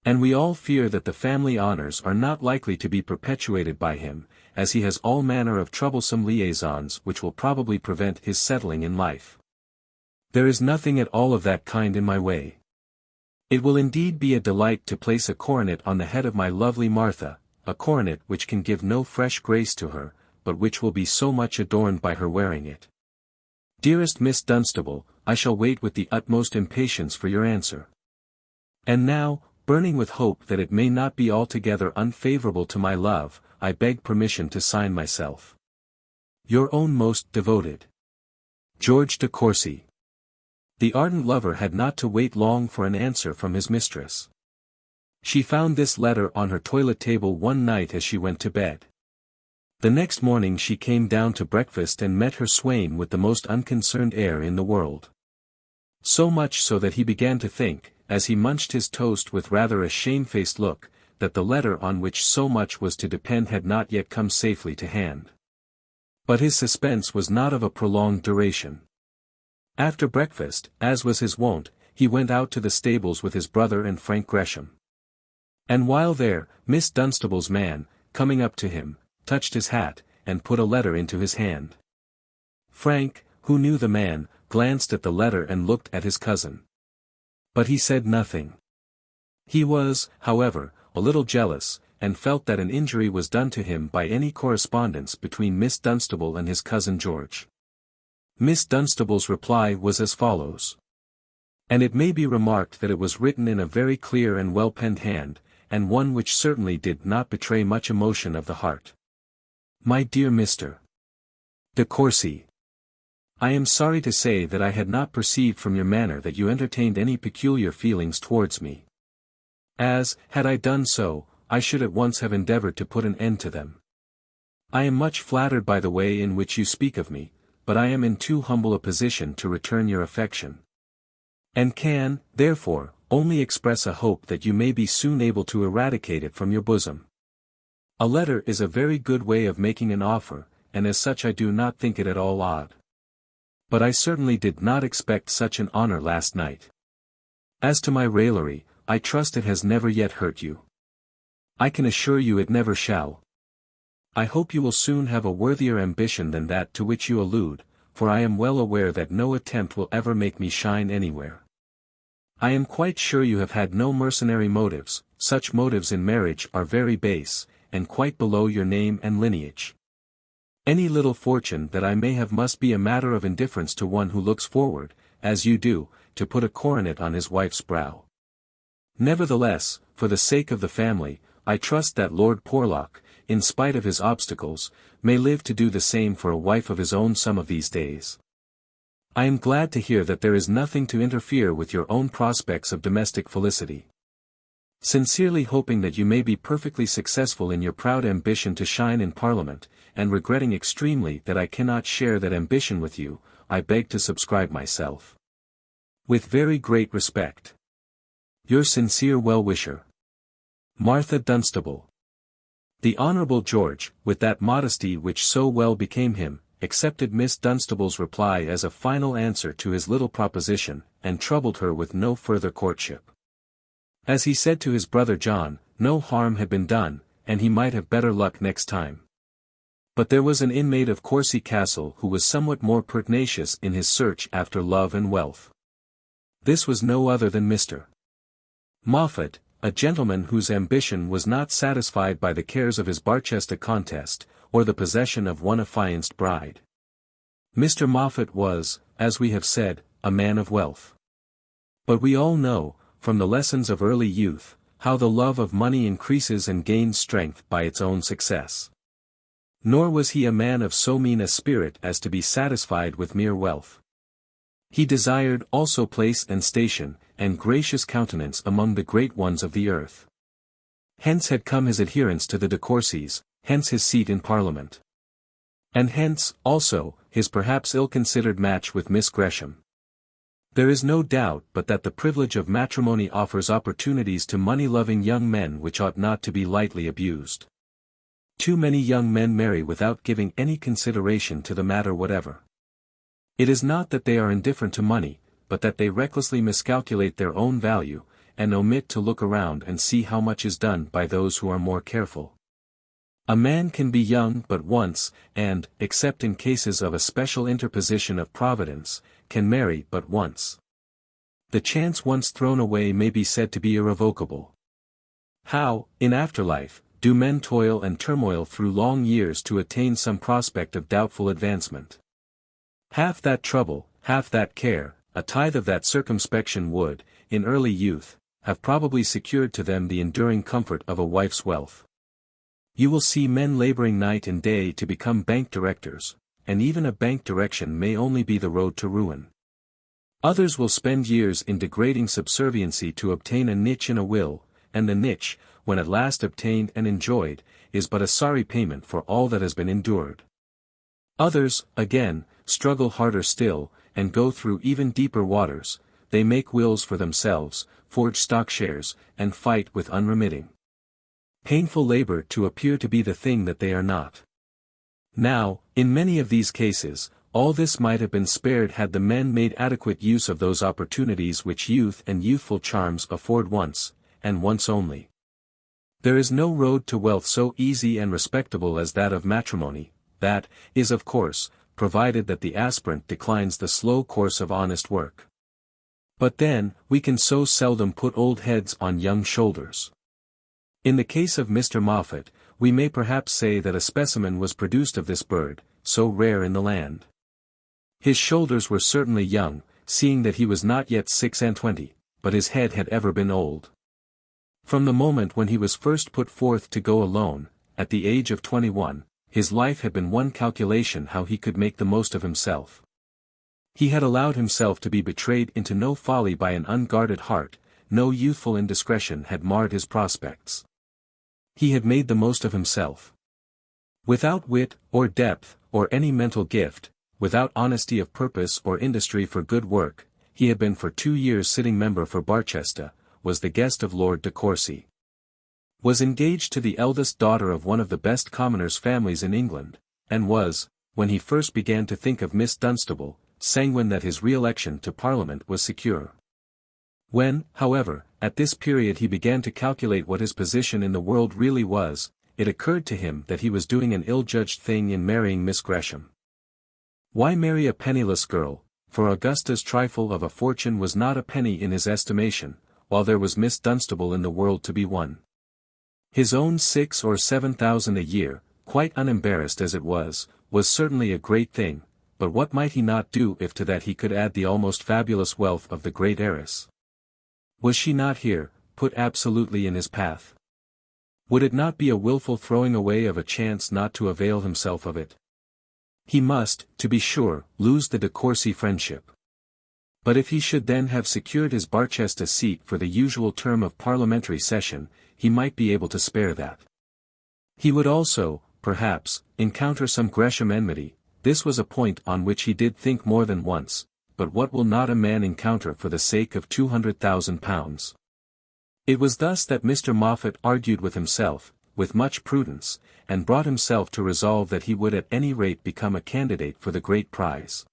And we all fear that the family honours are not likely to be perpetuated by him, as he has all manner of troublesome liaisons which will probably prevent his settling in life. There is nothing at all of that kind in my way. It will indeed be a delight to place a coronet on the head of my lovely Martha, a coronet which can give no fresh grace to her, but which will be so much adorned by her wearing it. Dearest Miss Dunstable, I shall wait with the utmost impatience for your answer. And now, burning with hope that it may not be altogether unfavourable to my love, I beg permission to sign myself. Your own most devoted George de Courcy. The ardent lover had not to wait long for an answer from his mistress. She found this letter on her toilet table one night as she went to bed. The next morning she came down to breakfast and met her swain with the most unconcerned air in the world. So much so that he began to think, as he munched his toast with rather a shamefaced look, that the letter on which so much was to depend had not yet come safely to hand. But his suspense was not of a prolonged duration. After breakfast, as was his wont, he went out to the stables with his brother and Frank Gresham. And while there, Miss Dunstable's man, coming up to him, touched his hat, and put a letter into his hand. Frank, who knew the man, glanced at the letter and looked at his cousin. But he said nothing. He was, however, a little jealous, and felt that an injury was done to him by any correspondence between Miss Dunstable and his cousin George. Miss Dunstable's reply was as follows. And it may be remarked that it was written in a very clear and well-penned hand, and one which certainly did not betray much emotion of the heart. My dear Mr. de Courcy, I am sorry to say that I had not perceived from your manner that you entertained any peculiar feelings towards me. As, had I done so, I should at once have endeavored to put an end to them. I am much flattered by the way in which you speak of me, but I am in too humble a position to return your affection. And can, therefore, only express a hope that you may be soon able to eradicate it from your bosom. A letter is a very good way of making an offer, and as such I do not think it at all odd. But I certainly did not expect such an honor last night. As to my raillery, I trust it has never yet hurt you. I can assure you it never shall. I hope you will soon have a worthier ambition than that to which you allude, for I am well aware that no attempt will ever make me shine anywhere. I am quite sure you have had no mercenary motives, such motives in marriage are very base, and quite below your name and lineage. Any little fortune that I may have must be a matter of indifference to one who looks forward, as you do, to put a coronet on his wife's brow. Nevertheless, for the sake of the family, I trust that Lord Porlock, in spite of his obstacles, may live to do the same for a wife of his own some of these days. I am glad to hear that there is nothing to interfere with your own prospects of domestic felicity. Sincerely hoping that you may be perfectly successful in your proud ambition to shine in Parliament, and regretting extremely that I cannot share that ambition with you, I beg to subscribe myself. With very great respect. Your sincere well-wisher, Martha Dunstable. The Honourable George, with that modesty which so well became him, accepted Miss Dunstable's reply as a final answer to his little proposition, and troubled her with no further courtship. As he said to his brother John, no harm had been done, and he might have better luck next time. But there was an inmate of Courcy Castle who was somewhat more pertinacious in his search after love and wealth. This was no other than Mr. Moffat, a gentleman whose ambition was not satisfied by the cares of his Barchester contest, or the possession of one affianced bride. Mr. Moffat was, as we have said, a man of wealth. But we all know, from the lessons of early youth, how the love of money increases and gains strength by its own success. Nor was he a man of so mean a spirit as to be satisfied with mere wealth. He desired also place and station, and gracious countenance among the great ones of the earth. Hence had come his adherence to the de Courcys, hence his seat in Parliament. And hence, also, his perhaps ill-considered match with Miss Gresham. There is no doubt but that the privilege of matrimony offers opportunities to money-loving young men which ought not to be lightly abused. Too many young men marry without giving any consideration to the matter whatever. It is not that they are indifferent to money, but that they recklessly miscalculate their own value, and omit to look around and see how much is done by those who are more careful. A man can be young but once, and, except in cases of a special interposition of Providence, can marry but once. The chance once thrown away may be said to be irrevocable. How, in afterlife, do men toil and turmoil through long years to attain some prospect of doubtful advancement? Half that trouble, half that care, a tithe of that circumspection would, in early youth, have probably secured to them the enduring comfort of a wife's wealth. You will see men laboring night and day to become bank directors, and even a bank direction may only be the road to ruin. Others will spend years in degrading subserviency to obtain a niche in a will, and the niche, when at last obtained and enjoyed, is but a sorry payment for all that has been endured. Others, again, struggle harder still, and go through even deeper waters. They make wills for themselves, forge stock shares, and fight with unremitting, painful labor to appear to be the thing that they are not. Now, in many of these cases, all this might have been spared had the men made adequate use of those opportunities which youth and youthful charms afford once, and once only. There is no road to wealth so easy and respectable as that of matrimony. That is of course provided that the aspirant declines the slow course of honest work. But then, we can so seldom put old heads on young shoulders. In the case of Mr. Moffat, we may perhaps say that a specimen was produced of this bird, so rare in the land. His shoulders were certainly young, seeing that he was not yet 26, but his head had ever been old. From the moment when he was first put forth to go alone, at the age of 21, his life had been one calculation how he could make the most of himself. He had allowed himself to be betrayed into no folly by an unguarded heart, no youthful indiscretion had marred his prospects. He had made the most of himself. Without wit, or depth, or any mental gift, without honesty of purpose or industry for good work, he had been for 2 years sitting member for Barsetshire, was the guest of Lord de Courcy. Was engaged to the eldest daughter of one of the best commoners' families in England, and was, when he first began to think of Miss Dunstable, sanguine that his re-election to Parliament was secure. When, however, at this period he began to calculate what his position in the world really was, it occurred to him that he was doing an ill-judged thing in marrying Miss Gresham. Why marry a penniless girl, for Augusta's trifle of a fortune was not a penny in his estimation, while there was Miss Dunstable in the world to be won. His own 6,000 or 7,000 a year, quite unembarrassed as it was certainly a great thing, but what might he not do if to that he could add the almost fabulous wealth of the great heiress? Was she not here, put absolutely in his path? Would it not be a wilful throwing away of a chance not to avail himself of it? He must, to be sure, lose the de Courcy friendship. But if he should then have secured his Barchester seat for the usual term of parliamentary session, he might be able to spare that. He would also, perhaps, encounter some Gresham enmity. This was a point on which he did think more than once, but what will not a man encounter for the sake of £200,000? It was thus that Mr. Moffat argued with himself, with much prudence, and brought himself to resolve that he would at any rate become a candidate for the great prize.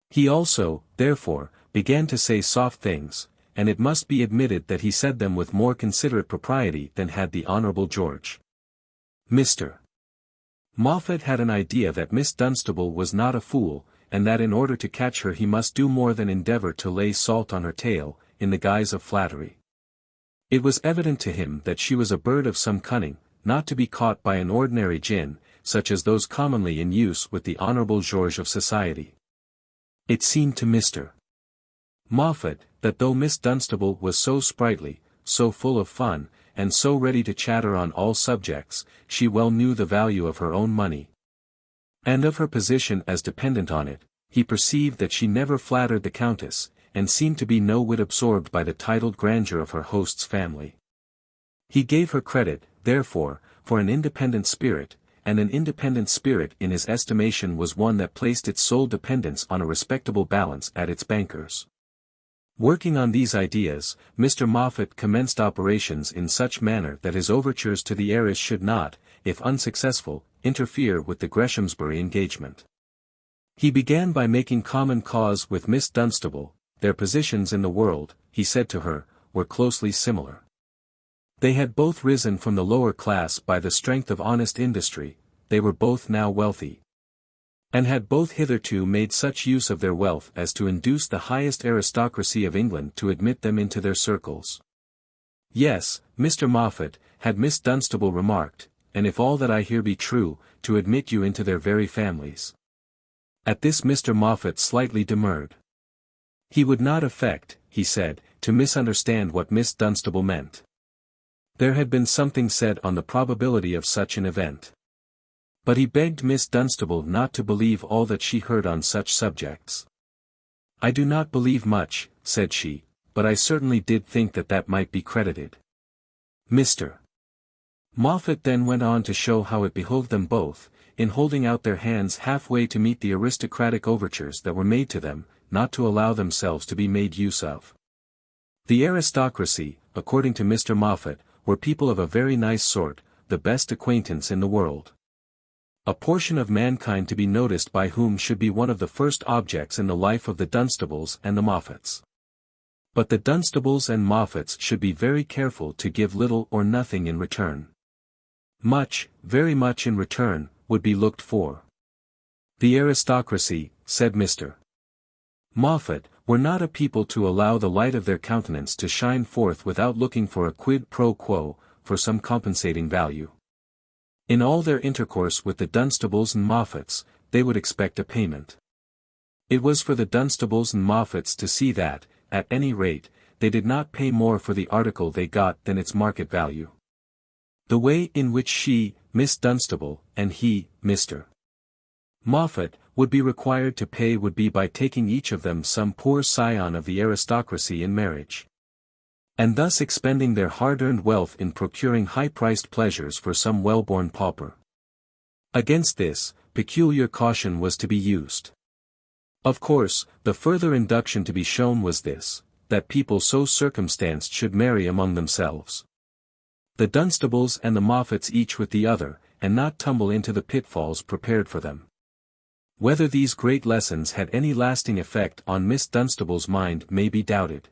He also, therefore, began to say soft things, and it must be admitted that he said them with more considerate propriety than had the Honourable George. Mr. Moffat had an idea that Miss Dunstable was not a fool, and that in order to catch her he must do more than endeavour to lay salt on her tail, in the guise of flattery. It was evident to him that she was a bird of some cunning, not to be caught by an ordinary gin, such as those commonly in use with the Honourable George of society. It seemed to Mr. Moffat, that though Miss Dunstable was so sprightly, so full of fun, and so ready to chatter on all subjects, she well knew the value of her own money, and of her position as dependent on it. He perceived that she never flattered the Countess, and seemed to be no whit absorbed by the titled grandeur of her host's family. He gave her credit, therefore, for an independent spirit, and an independent spirit in his estimation was one that placed its sole dependence on a respectable balance at its bankers. Working on these ideas, Mr. Moffat commenced operations in such manner that his overtures to the heiress should not, if unsuccessful, interfere with the Greshamsbury engagement. He began by making common cause with Miss Dunstable. Their positions in the world, he said to her, were closely similar. They had both risen from the lower class by the strength of honest industry, they were both now wealthy, and had both hitherto made such use of their wealth as to induce the highest aristocracy of England to admit them into their circles. Yes, Mr. Moffat, had Miss Dunstable remarked, and if all that I hear be true, to admit you into their very families. At this Mr. Moffat slightly demurred. He would not affect, he said, to misunderstand what Miss Dunstable meant. There had been something said on the probability of such an event. But he begged Miss Dunstable not to believe all that she heard on such subjects. I do not believe much, said she, but I certainly did think that that might be credited. Mr. Moffat then went on to show how it behoved them both, in holding out their hands halfway to meet the aristocratic overtures that were made to them, not to allow themselves to be made use of. The aristocracy, according to Mr. Moffat, were people of a very nice sort, the best acquaintance in the world. A portion of mankind to be noticed by whom should be one of the first objects in the life of the Dunstables and the Moffats. But the Dunstables and Moffats should be very careful to give little or nothing in return. Much, very much in return, would be looked for. The aristocracy, said Mr. Moffat, were not a people to allow the light of their countenance to shine forth without looking for a quid pro quo, for some compensating value. In all their intercourse with the Dunstables and Moffats, they would expect a payment. It was for the Dunstables and Moffats to see that, at any rate, they did not pay more for the article they got than its market value. The way in which she, Miss Dunstable, and he, Mr. Moffat, would be required to pay would be by taking each of them some poor scion of the aristocracy in marriage, and thus expending their hard-earned wealth in procuring high-priced pleasures for some well-born pauper. Against this, peculiar caution was to be used. Of course, the further induction to be shown was this, that people so circumstanced should marry among themselves, the Dunstables and the Moffats each with the other, and not tumble into the pitfalls prepared for them. Whether these great lessons had any lasting effect on Miss Dunstable's mind may be doubted.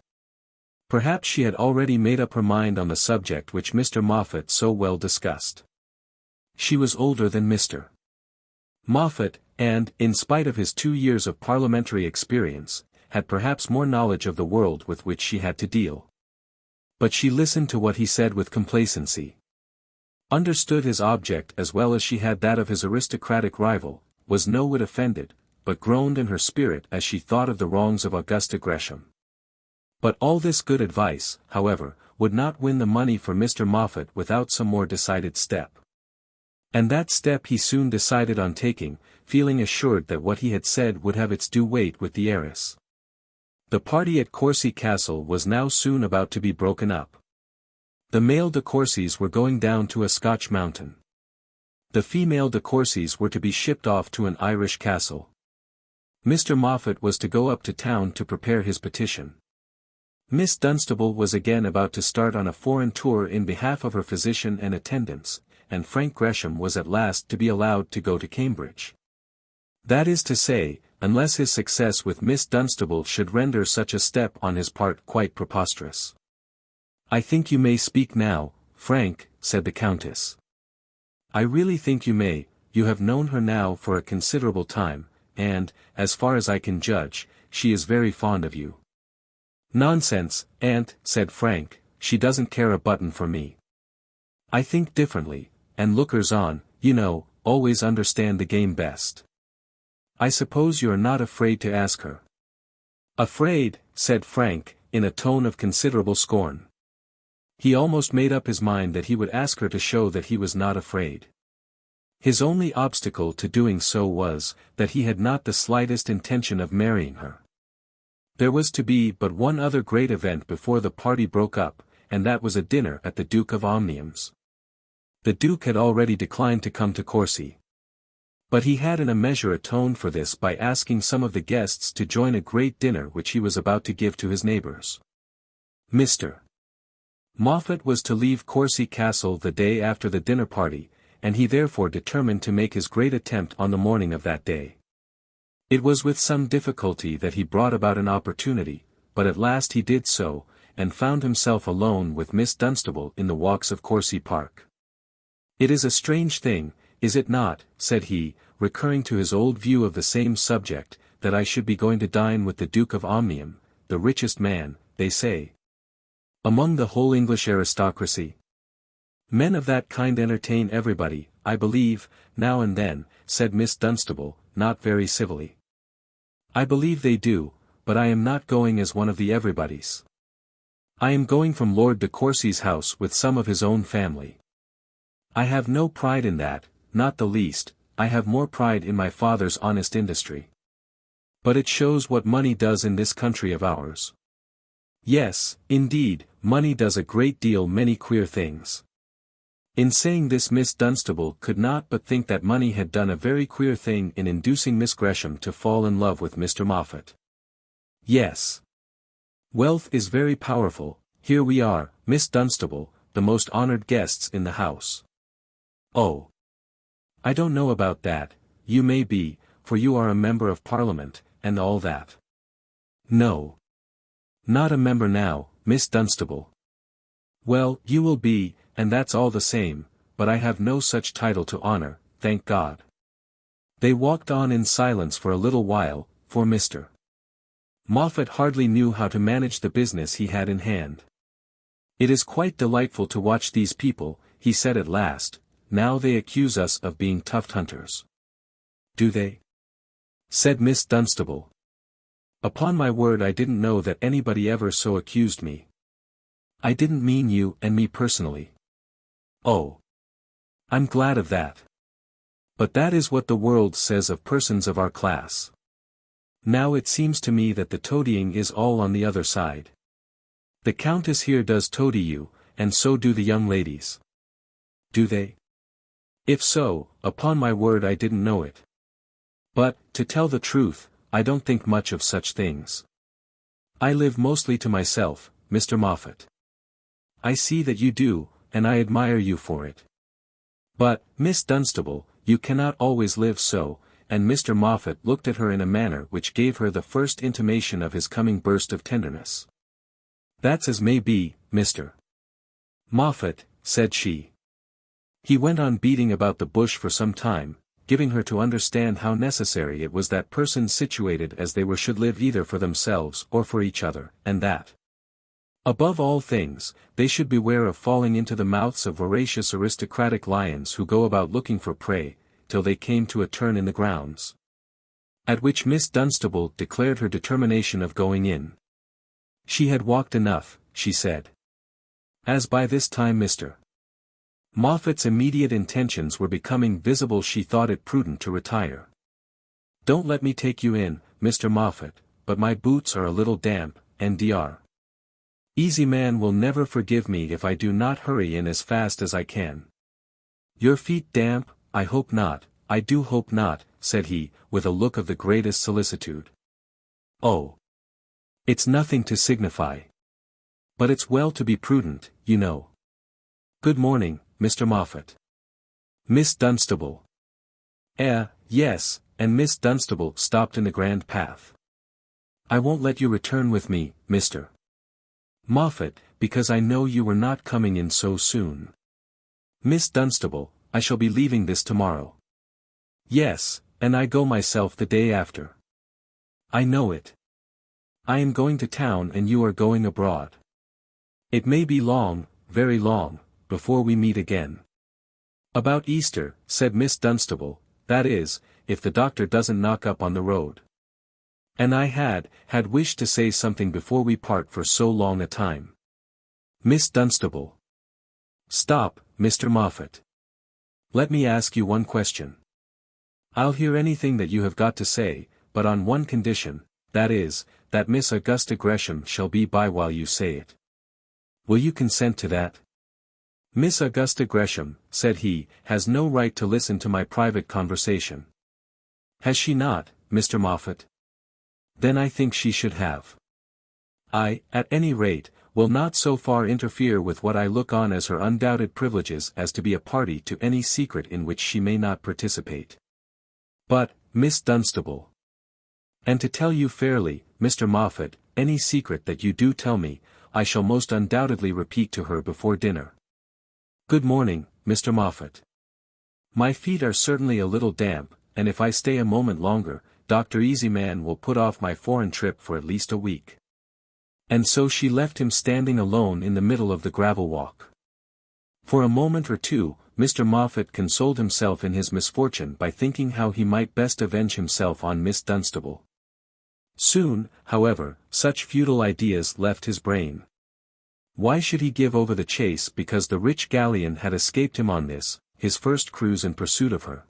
Perhaps she had already made up her mind on the subject which Mr. Moffat so well discussed. She was older than Mr. Moffat, and, in spite of his 2 years of parliamentary experience, had perhaps more knowledge of the world with which she had to deal. But she listened to what he said with complacency, understood his object as well as she had that of his aristocratic rival, was no whit offended, but groaned in her spirit as she thought of the wrongs of Augusta Gresham. But all this good advice, however, would not win the money for Mr. Moffat without some more decided step. And that step he soon decided on taking, feeling assured that what he had said would have its due weight with the heiress. The party at Courcy Castle was now soon about to be broken up. The male de Courcys were going down to a Scotch mountain. The female de Courcys were to be shipped off to an Irish castle. Mr. Moffat was to go up to town to prepare his petition. Miss Dunstable was again about to start on a foreign tour in behalf of her physician and attendants, and Frank Gresham was at last to be allowed to go to Cambridge. That is to say, unless his success with Miss Dunstable should render such a step on his part quite preposterous. "I think you may speak now, Frank," said the Countess. "I really think you may. You have known her now for a considerable time, and, as far as I can judge, she is very fond of you." "Nonsense, aunt," said Frank, "she doesn't care a button for me. I think differently, and lookers-on, you know, always understand the game best. I suppose you are not afraid to ask her." "Afraid," said Frank, in a tone of considerable scorn. He almost made up his mind that he would ask her to show that he was not afraid. His only obstacle to doing so was, that he had not the slightest intention of marrying her. There was to be but one other great event before the party broke up, and that was a dinner at the Duke of Omnium's. The Duke had already declined to come to Courcy. But he had in a measure atoned for this by asking some of the guests to join a great dinner which he was about to give to his neighbours. Mr. Moffat was to leave Courcy Castle the day after the dinner party, and he therefore determined to make his great attempt on the morning of that day. It was with some difficulty that he brought about an opportunity, but at last he did so, and found himself alone with Miss Dunstable in the walks of Courcy Park. "It is a strange thing, is it not," said he, recurring to his old view of the same subject, "that I should be going to dine with the Duke of Omnium, the richest man, they say, among the whole English aristocracy? Men of that kind entertain everybody, I believe, now and then," said Miss Dunstable, not very civilly. "I believe they do, but I am not going as one of the everybodies. I am going from Lord de Courcy's house with some of his own family. I have no pride in that, not the least. I have more pride in my father's honest industry. But it shows what money does in this country of ours. Yes, indeed, money does a great deal many queer things." In saying this Miss Dunstable could not but think that money had done a very queer thing in inducing Miss Gresham to fall in love with Mr. Moffat. Yes. Wealth is very powerful. Here we are, Miss Dunstable, the most honoured guests in the house. "Oh. I don't know about that, you may be, for you are a member of Parliament, and all that." "No. Not a member now, Miss Dunstable." "Well, you will be, and that's all the same, but I have no such title to honour, thank God." They walked on in silence for a little while, for Mr. Moffat hardly knew how to manage the business he had in hand. "It is quite delightful to watch these people," he said at last. "Now they accuse us of being tuft hunters." "Do they?" said Miss Dunstable. "Upon my word, I didn't know that anybody ever so accused me. I didn't mean you and me personally." "Oh. I'm glad of that. But that is what the world says of persons of our class. Now it seems to me that the toadying is all on the other side. The Countess here does toady you, and so do the young ladies." "Do they? If so, upon my word I didn't know it. But, to tell the truth, I don't think much of such things. I live mostly to myself, Mr. Moffat." "I see that you do, and I admire you for it. But, Miss Dunstable, you cannot always live so," and Mr. Moffat looked at her in a manner which gave her the first intimation of his coming burst of tenderness. "That's as may be, Mr. Moffat," said she. He went on beating about the bush for some time, giving her to understand how necessary it was that persons situated as they were should live either for themselves or for each other, and that, above all things, they should beware of falling into the mouths of voracious aristocratic lions who go about looking for prey, till they came to a turn in the grounds. At which Miss Dunstable declared her determination of going in. She had walked enough, she said. As by this time Mr. Moffat's immediate intentions were becoming visible, she thought it prudent to retire. "Don't let me take you in, Mr. Moffat, but my boots are a little damp, and Dr. Easy Man will never forgive me if I do not hurry in as fast as I can." "Your feet damp? I hope not, I do hope not," said he, with a look of the greatest solicitude. "Oh. It's nothing to signify. But it's well to be prudent, you know. Good morning, Mr. Moffat." "Miss Dunstable." Yes," and Miss Dunstable stopped in the grand path. "I won't let you return with me, Mr. Moffat, because I know you were not coming in so soon. Miss Dunstable, I shall be leaving this tomorrow." "Yes, and I go myself the day after." "I know it. I am going to town and you are going abroad. It may be long, very long, before we meet again." "About Easter," said Miss Dunstable, "that is, if the doctor doesn't knock up on the road. And I had wished to say something before we part for so long a time." Miss Dunstable. "Stop, Mr. Moffat. Let me ask you one question. I'll hear anything that you have got to say, but on one condition, that is, that Miss Augusta Gresham shall be by while you say it. Will you consent to that?" "Miss Augusta Gresham," said he, "has no right to listen to my private conversation." "Has she not, Mr. Moffat? Then I think she should have. I, at any rate, will not so far interfere with what I look on as her undoubted privileges as to be a party to any secret in which she may not participate. But, Miss Dunstable. And to tell you fairly, Mr. Moffat, any secret that you do tell me, I shall most undoubtedly repeat to her before dinner. Good morning, Mr. Moffat. My feet are certainly a little damp, and if I stay a moment longer, Dr. Easyman will put off my foreign trip for at least a week." And so she left him standing alone in the middle of the gravel walk. For a moment or two, Mr. Moffat consoled himself in his misfortune by thinking how he might best avenge himself on Miss Dunstable. Soon, however, such futile ideas left his brain. Why should he give over the chase because the rich galleon had escaped him on this, his first cruise in pursuit of her?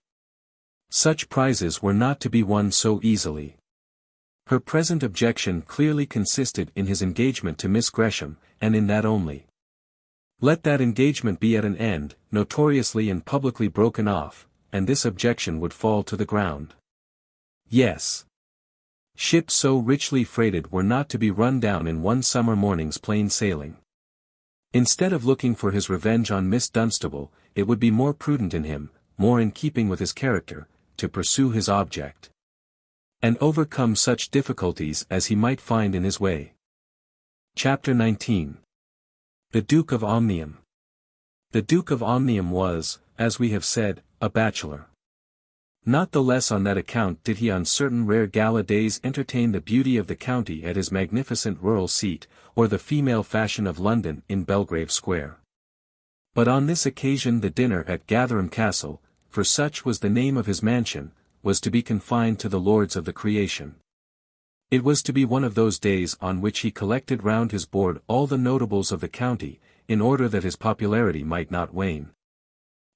Such prizes were not to be won so easily. Her present objection clearly consisted in his engagement to Miss Gresham, and in that only. Let that engagement be at an end, notoriously and publicly broken off, and this objection would fall to the ground. Yes. Ships so richly freighted were not to be run down in one summer morning's plain sailing. Instead of looking for his revenge on Miss Dunstable, it would be more prudent in him, more in keeping with his character, to pursue his object. And overcome such difficulties as he might find in his way. Chapter 19. The Duke of Omnium. The Duke of Omnium was, as we have said, a bachelor. Not the less on that account did he on certain rare gala days entertain the beauty of the county at his magnificent rural seat, or the female fashion of London in Belgrave Square. But on this occasion the dinner at Gatherum Castle, for such was the name of his mansion, was to be confined to the lords of the creation. It was to be one of those days on which he collected round his board all the notables of the county, in order that his popularity might not wane,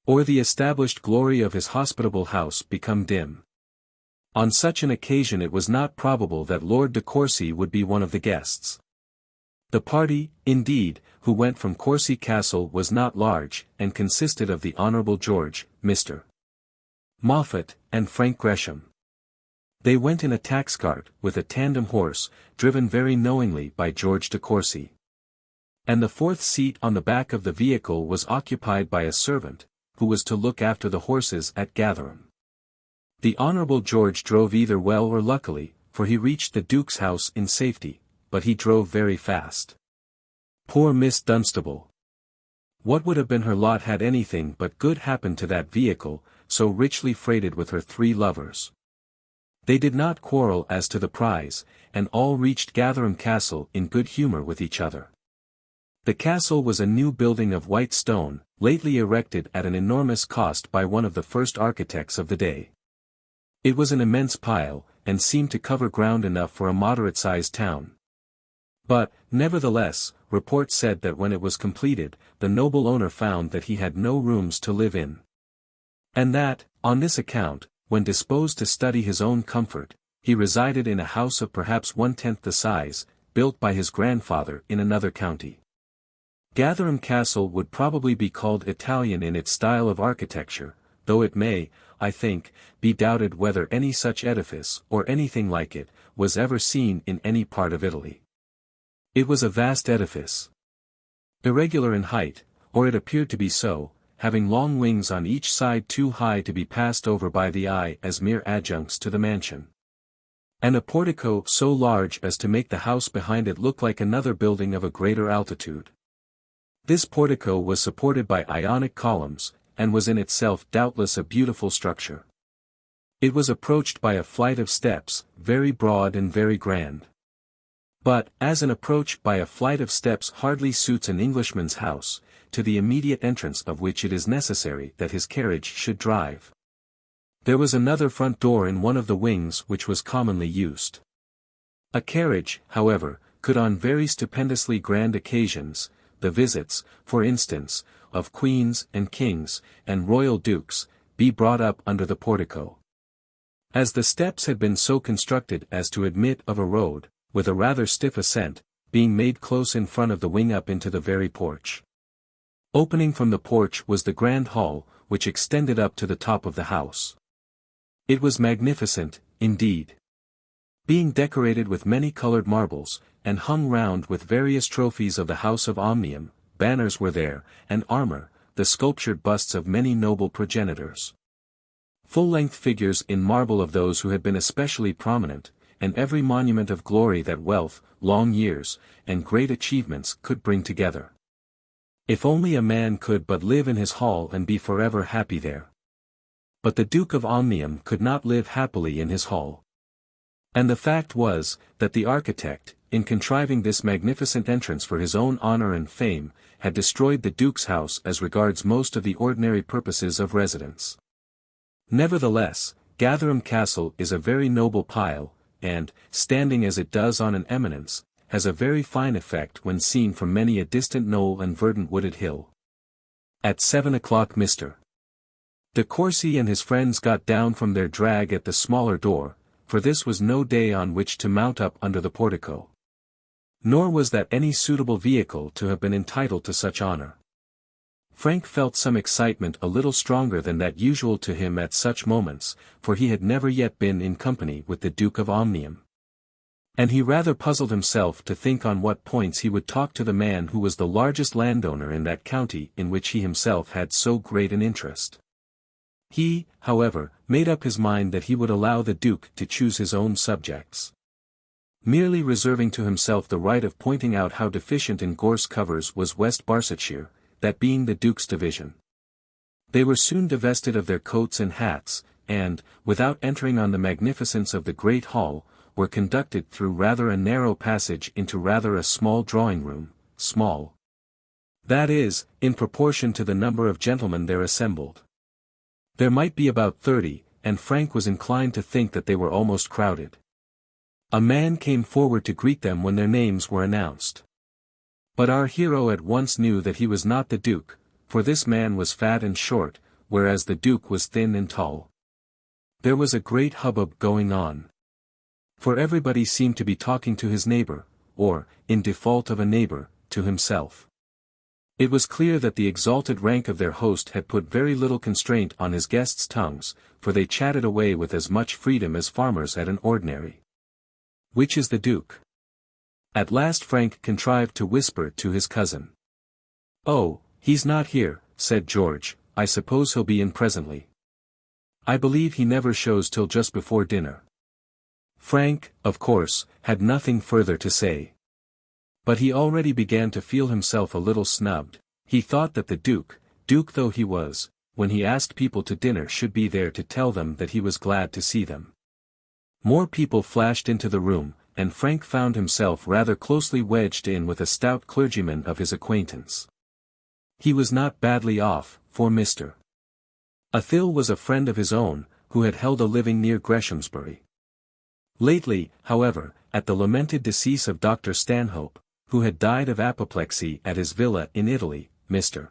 or the established glory of his hospitable house become dim. On such an occasion it was not probable that Lord de Courcy would be one of the guests. The party, indeed, who went from Courcy Castle was not large, and consisted of the Honourable George, Mr. Moffat, and Frank Gresham. They went in a tax-cart, with a tandem horse, driven very knowingly by George de Courcy. And the fourth seat on the back of the vehicle was occupied by a servant, who was to look after the horses at Gatherum. The Honourable George drove either well or luckily, for he reached the Duke's house in safety, but he drove very fast. Poor Miss Dunstable! What would have been her lot had anything but good happened to that vehicle, so richly freighted with her 3 lovers? They did not quarrel as to the prize, and all reached Gatherum Castle in good humour with each other. The castle was a new building of white stone, lately erected at an enormous cost by one of the first architects of the day. It was an immense pile, and seemed to cover ground enough for a moderate-sized town. But, nevertheless, report said that when it was completed, the noble owner found that he had no rooms to live in. And that, on this account, when disposed to study his own comfort, he resided in a house of perhaps 1/10 the size, built by his grandfather in another county. Gatherum Castle would probably be called Italian in its style of architecture, though it may, I think, be doubted whether any such edifice, or anything like it, was ever seen in any part of Italy. It was a vast edifice. Irregular in height, or it appeared to be so, having long wings on each side too high to be passed over by the eye as mere adjuncts to the mansion. And a portico so large as to make the house behind it look like another building of a greater altitude. This portico was supported by Ionic columns, and was in itself doubtless a beautiful structure. It was approached by a flight of steps, very broad and very grand. But, as an approach by a flight of steps hardly suits an Englishman's house, to the immediate entrance of which it is necessary that his carriage should drive. There was another front door in one of the wings which was commonly used. A carriage, however, could on very stupendously grand occasions, the visits, for instance, of queens and kings, and royal dukes, be brought up under the portico. As the steps had been so constructed as to admit of a road, with a rather stiff ascent, being made close in front of the wing up into the very porch. Opening from the porch was the grand hall, which extended up to the top of the house. It was magnificent, indeed. Being decorated with many-coloured marbles, and hung round with various trophies of the house of Omnium, banners were there, and armour, the sculptured busts of many noble progenitors. Full-length figures in marble of those who had been especially prominent, and every monument of glory that wealth, long years, and great achievements could bring together. If only a man could but live in his hall and be forever happy there. But the Duke of Omnium could not live happily in his hall. And the fact was, that the architect, in contriving this magnificent entrance for his own honour and fame, had destroyed the Duke's house as regards most of the ordinary purposes of residence. Nevertheless, Gatherum Castle is a very noble pile, and, standing as it does on an eminence, has a very fine effect when seen from many a distant knoll and verdant wooded hill. At 7 o'clock Mr. de Courcy and his friends got down from their drag at the smaller door, for this was no day on which to mount up under the portico. Nor was that any suitable vehicle to have been entitled to such honour. Frank felt some excitement a little stronger than that usual to him at such moments, for he had never yet been in company with the Duke of Omnium. And he rather puzzled himself to think on what points he would talk to the man who was the largest landowner in that county in which he himself had so great an interest. He, however, made up his mind that he would allow the Duke to choose his own subjects, merely reserving to himself the right of pointing out how deficient in gorse covers was West Barsetshire, that being the Duke's division. They were soon divested of their coats and hats, and, without entering on the magnificence of the great hall, were conducted through rather a narrow passage into rather a small drawing-room, small. That is, in proportion to the number of gentlemen there assembled. There might be about 30, and Frank was inclined to think that they were almost crowded. A man came forward to greet them when their names were announced. But our hero at once knew that he was not the Duke, for this man was fat and short, whereas the Duke was thin and tall. There was a great hubbub going on. For everybody seemed to be talking to his neighbor, or, in default of a neighbor, to himself. It was clear that the exalted rank of their host had put very little constraint on his guests' tongues, for they chatted away with as much freedom as farmers at an ordinary. "Which is the Duke?" At last Frank contrived to whisper to his cousin. "Oh, he's not here," said George. "I suppose he'll be in presently. I believe he never shows till just before dinner." Frank, of course, had nothing further to say. But he already began to feel himself a little snubbed. He thought that the Duke though he was, when he asked people to dinner should be there to tell them that he was glad to see them. More people flashed into the room, and Frank found himself rather closely wedged in with a stout clergyman of his acquaintance. He was not badly off, for Mr. XIII was a friend of his own, who had held a living near Greshamsbury. Lately, however, at the lamented decease of Dr. Stanhope, who had died of apoplexy at his villa in Italy, Mr.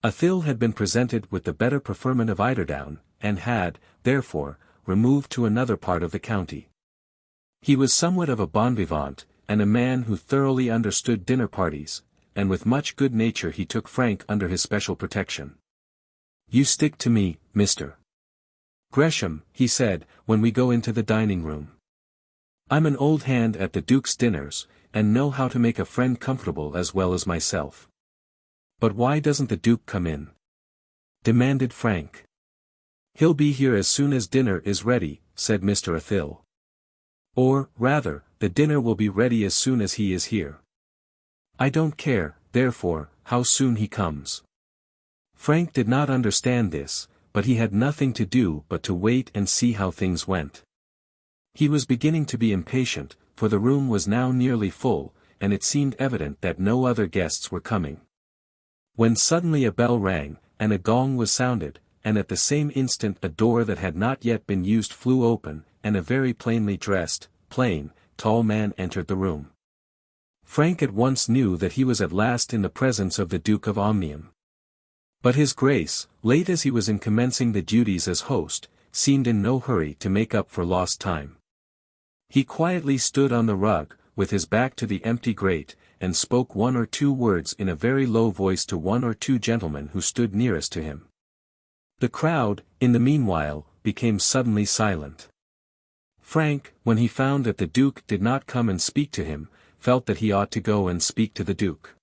XIII had been presented with the better preferment of Eiderdown, and had, therefore, removed to another part of the county. He was somewhat of a bon vivant, and a man who thoroughly understood dinner parties, and with much good nature he took Frank under his special protection. "You stick to me, Mr. Gresham," he said, "when we go into the dining-room. I'm an old hand at the Duke's dinners, and know how to make a friend comfortable as well as myself." "But why doesn't the Duke come in?" demanded Frank. "He'll be here as soon as dinner is ready," said Mr. XIII. "Or, rather, the dinner will be ready as soon as he is here. I don't care, therefore, how soon he comes." Frank did not understand this, but he had nothing to do but to wait and see how things went. He was beginning to be impatient, for the room was now nearly full, and it seemed evident that no other guests were coming. When suddenly a bell rang, and a gong was sounded, and at the same instant a door that had not yet been used flew open, and a very plainly dressed, tall man entered the room. Frank at once knew that he was at last in the presence of the Duke of Omnium. But his Grace, late as he was in commencing the duties as host, seemed in no hurry to make up for lost time. He quietly stood on the rug, with his back to the empty grate, and spoke one or two words in a very low voice to one or two gentlemen who stood nearest to him. The crowd, in the meanwhile, became suddenly silent. Frank, when he found that the Duke did not come and speak to him, felt that he ought to go and speak to the Duke.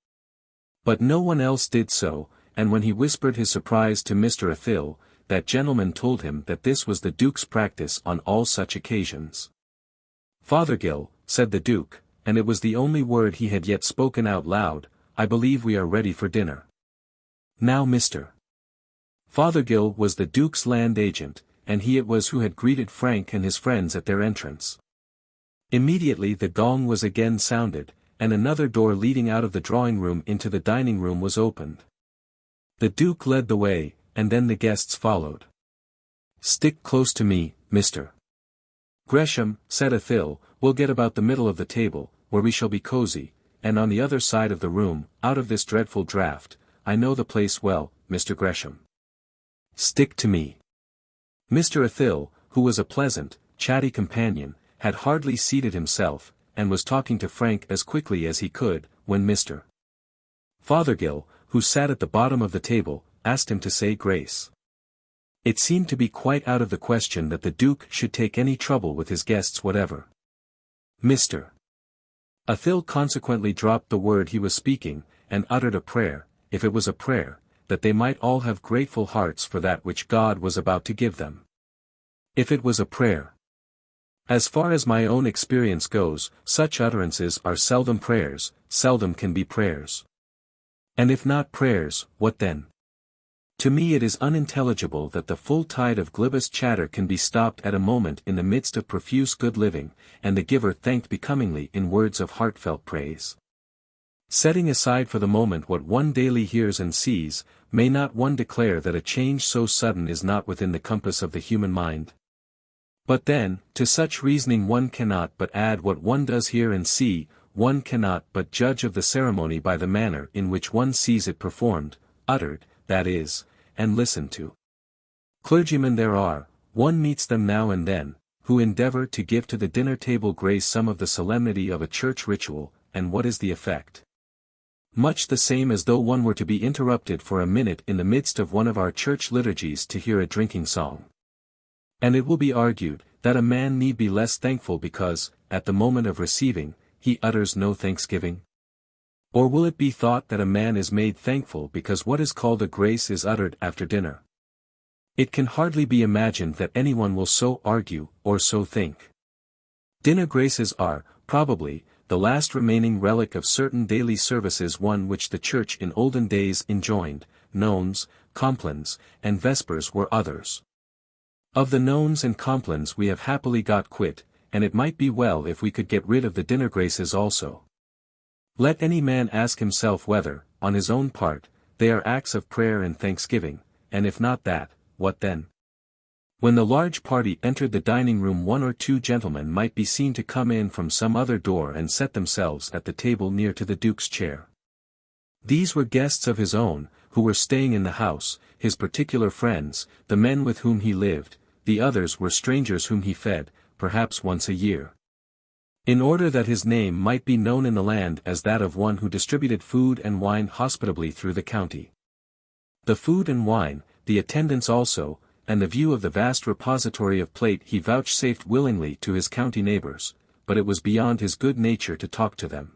But no one else did so, and when he whispered his surprise to Mr. XIII, that gentleman told him that this was the Duke's practice on all such occasions. "Fothergill," said the Duke, and it was the only word he had yet spoken out loud, "I believe we are ready for dinner." Now Mr. Fothergill was the Duke's land agent, and he it was who had greeted Frank and his friends at their entrance. Immediately the gong was again sounded, and another door leading out of the drawing-room into the dining-room was opened. The Duke led the way, and then the guests followed. "Stick close to me, Mr. Gresham," said XIII, "we'll get about the middle of the table, where we shall be cozy, and on the other side of the room, out of this dreadful draught. I know the place well, Mr. Gresham." "Stick to me." Mr. XIII, who was a pleasant, chatty companion, had hardly seated himself, and was talking to Frank as quickly as he could, when Mr. Fothergill, who sat at the bottom of the table, asked him to say grace. It seemed to be quite out of the question that the Duke should take any trouble with his guests whatever. Mr. XIII consequently dropped the word he was speaking, and uttered a prayer, if it was a prayer, that they might all have grateful hearts for that which God was about to give them. If it was a prayer. As far as my own experience goes, such utterances are seldom prayers, seldom can be prayers. And if not prayers, what then? To me it is unintelligible that the full tide of glibest chatter can be stopped at a moment in the midst of profuse good living, and the giver thanked becomingly in words of heartfelt praise. Setting aside for the moment what one daily hears and sees, may not one declare that a change so sudden is not within the compass of the human mind? But then, to such reasoning one cannot but add what one does hear and see, one cannot but judge of the ceremony by the manner in which one sees it performed, uttered, that is, and listened to. Clergymen there are, one meets them now and then, who endeavor to give to the dinner table grace some of the solemnity of a church ritual, and what is the effect? Much the same as though one were to be interrupted for a minute in the midst of one of our church liturgies to hear a drinking song. And it will be argued, that a man need be less thankful because, at the moment of receiving, he utters no thanksgiving? Or will it be thought that a man is made thankful because what is called a grace is uttered after dinner? It can hardly be imagined that anyone will so argue, or so think. Dinner graces are, probably, the last remaining relic of certain daily services, one which the Church in olden days enjoined. Nones, complines, and vespers were others. Of the nones and complines we have happily got quit, and it might be well if we could get rid of the dinner graces also. Let any man ask himself whether, on his own part, they are acts of prayer and thanksgiving, and if not that, what then? When the large party entered the dining room, one or two gentlemen might be seen to come in from some other door and set themselves at the table near to the Duke's chair. These were guests of his own, who were staying in the house, his particular friends, the men with whom he lived, the others were strangers whom he fed, perhaps once a year. In order that his name might be known in the land as that of one who distributed food and wine hospitably through the county. The food and wine, the attendance also, and the view of the vast repository of plate he vouchsafed willingly to his county neighbours, but it was beyond his good nature to talk to them.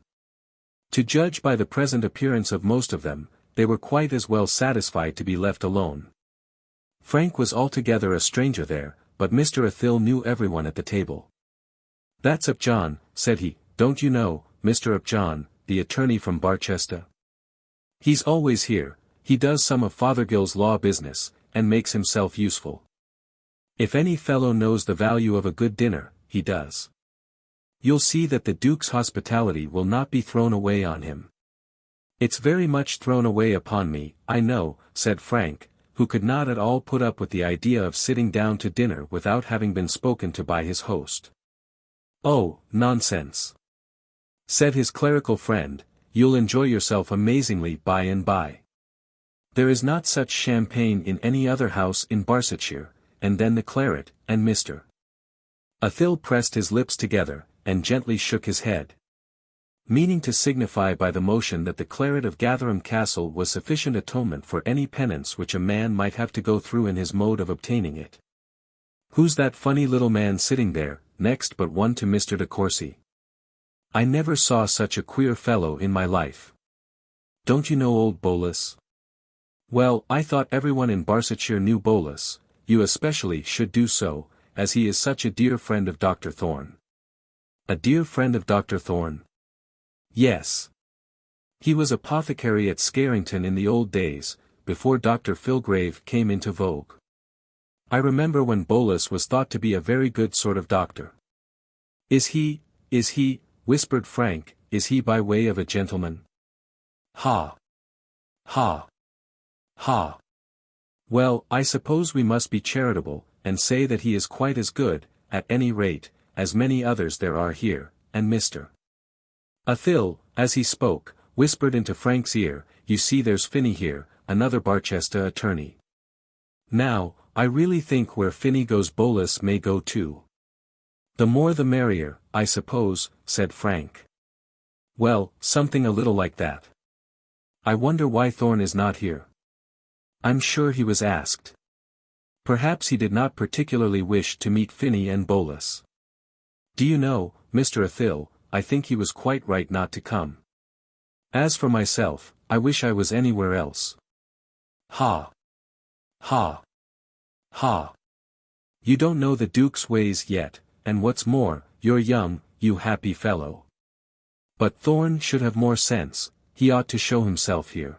To judge by the present appearance of most of them, they were quite as well satisfied to be left alone. Frank was altogether a stranger there, but Mr. Athil knew everyone at the table. "That's Upjohn," said he, "don't you know, Mr. Upjohn, the attorney from Barchester? He's always here, he does some of Fothergill's law business, and makes himself useful. If any fellow knows the value of a good dinner, he does. You'll see that the Duke's hospitality will not be thrown away on him." "It's very much thrown away upon me, I know," said Frank, who could not at all put up with the idea of sitting down to dinner without having been spoken to by his host. "Oh, nonsense," said his clerical friend, "you'll enjoy yourself amazingly by and by. There is not such champagne in any other house in Barsetshire, and then the claret, and Mr. Athil pressed his lips together, and gently shook his head, meaning to signify by the motion that the claret of Gatherum Castle was sufficient atonement for any penance which a man might have to go through in his mode of obtaining it. "Who's that funny little man sitting there, next but one to Mr. de Courcy? I never saw such a queer fellow in my life. Don't you know old Bolus?" "Well, I thought everyone in Barsetshire knew Bolus. You especially should do so, as he is such a dear friend of Dr. Thorne." "A dear friend of Dr. Thorne?" "Yes. He was apothecary at Scarrington in the old days, before Dr. Filgrave came into vogue. I remember when Bolus was thought to be a very good sort of doctor." Is he, whispered Frank, "is he by way of a gentleman?" "Ha! Ha! Ha! Well, I suppose we must be charitable, and say that he is quite as good, at any rate, as many others there are here, and Mr. Athil, as he spoke, whispered into Frank's ear, "You see there's Finney here, another Barchester attorney. Now, I really think where Finney goes Bolus may go too." "The more the merrier, I suppose," said Frank. "Well, something a little like that. I wonder why Thorne is not here. I'm sure he was asked. Perhaps he did not particularly wish to meet Finney and Bolus. Do you know, Mr. Athil, I think he was quite right not to come. As for myself, I wish I was anywhere else." "Ha! Ha! Ha! You don't know the Duke's ways yet, and what's more, you're young, you happy fellow. But Thorne should have more sense, he ought to show himself here.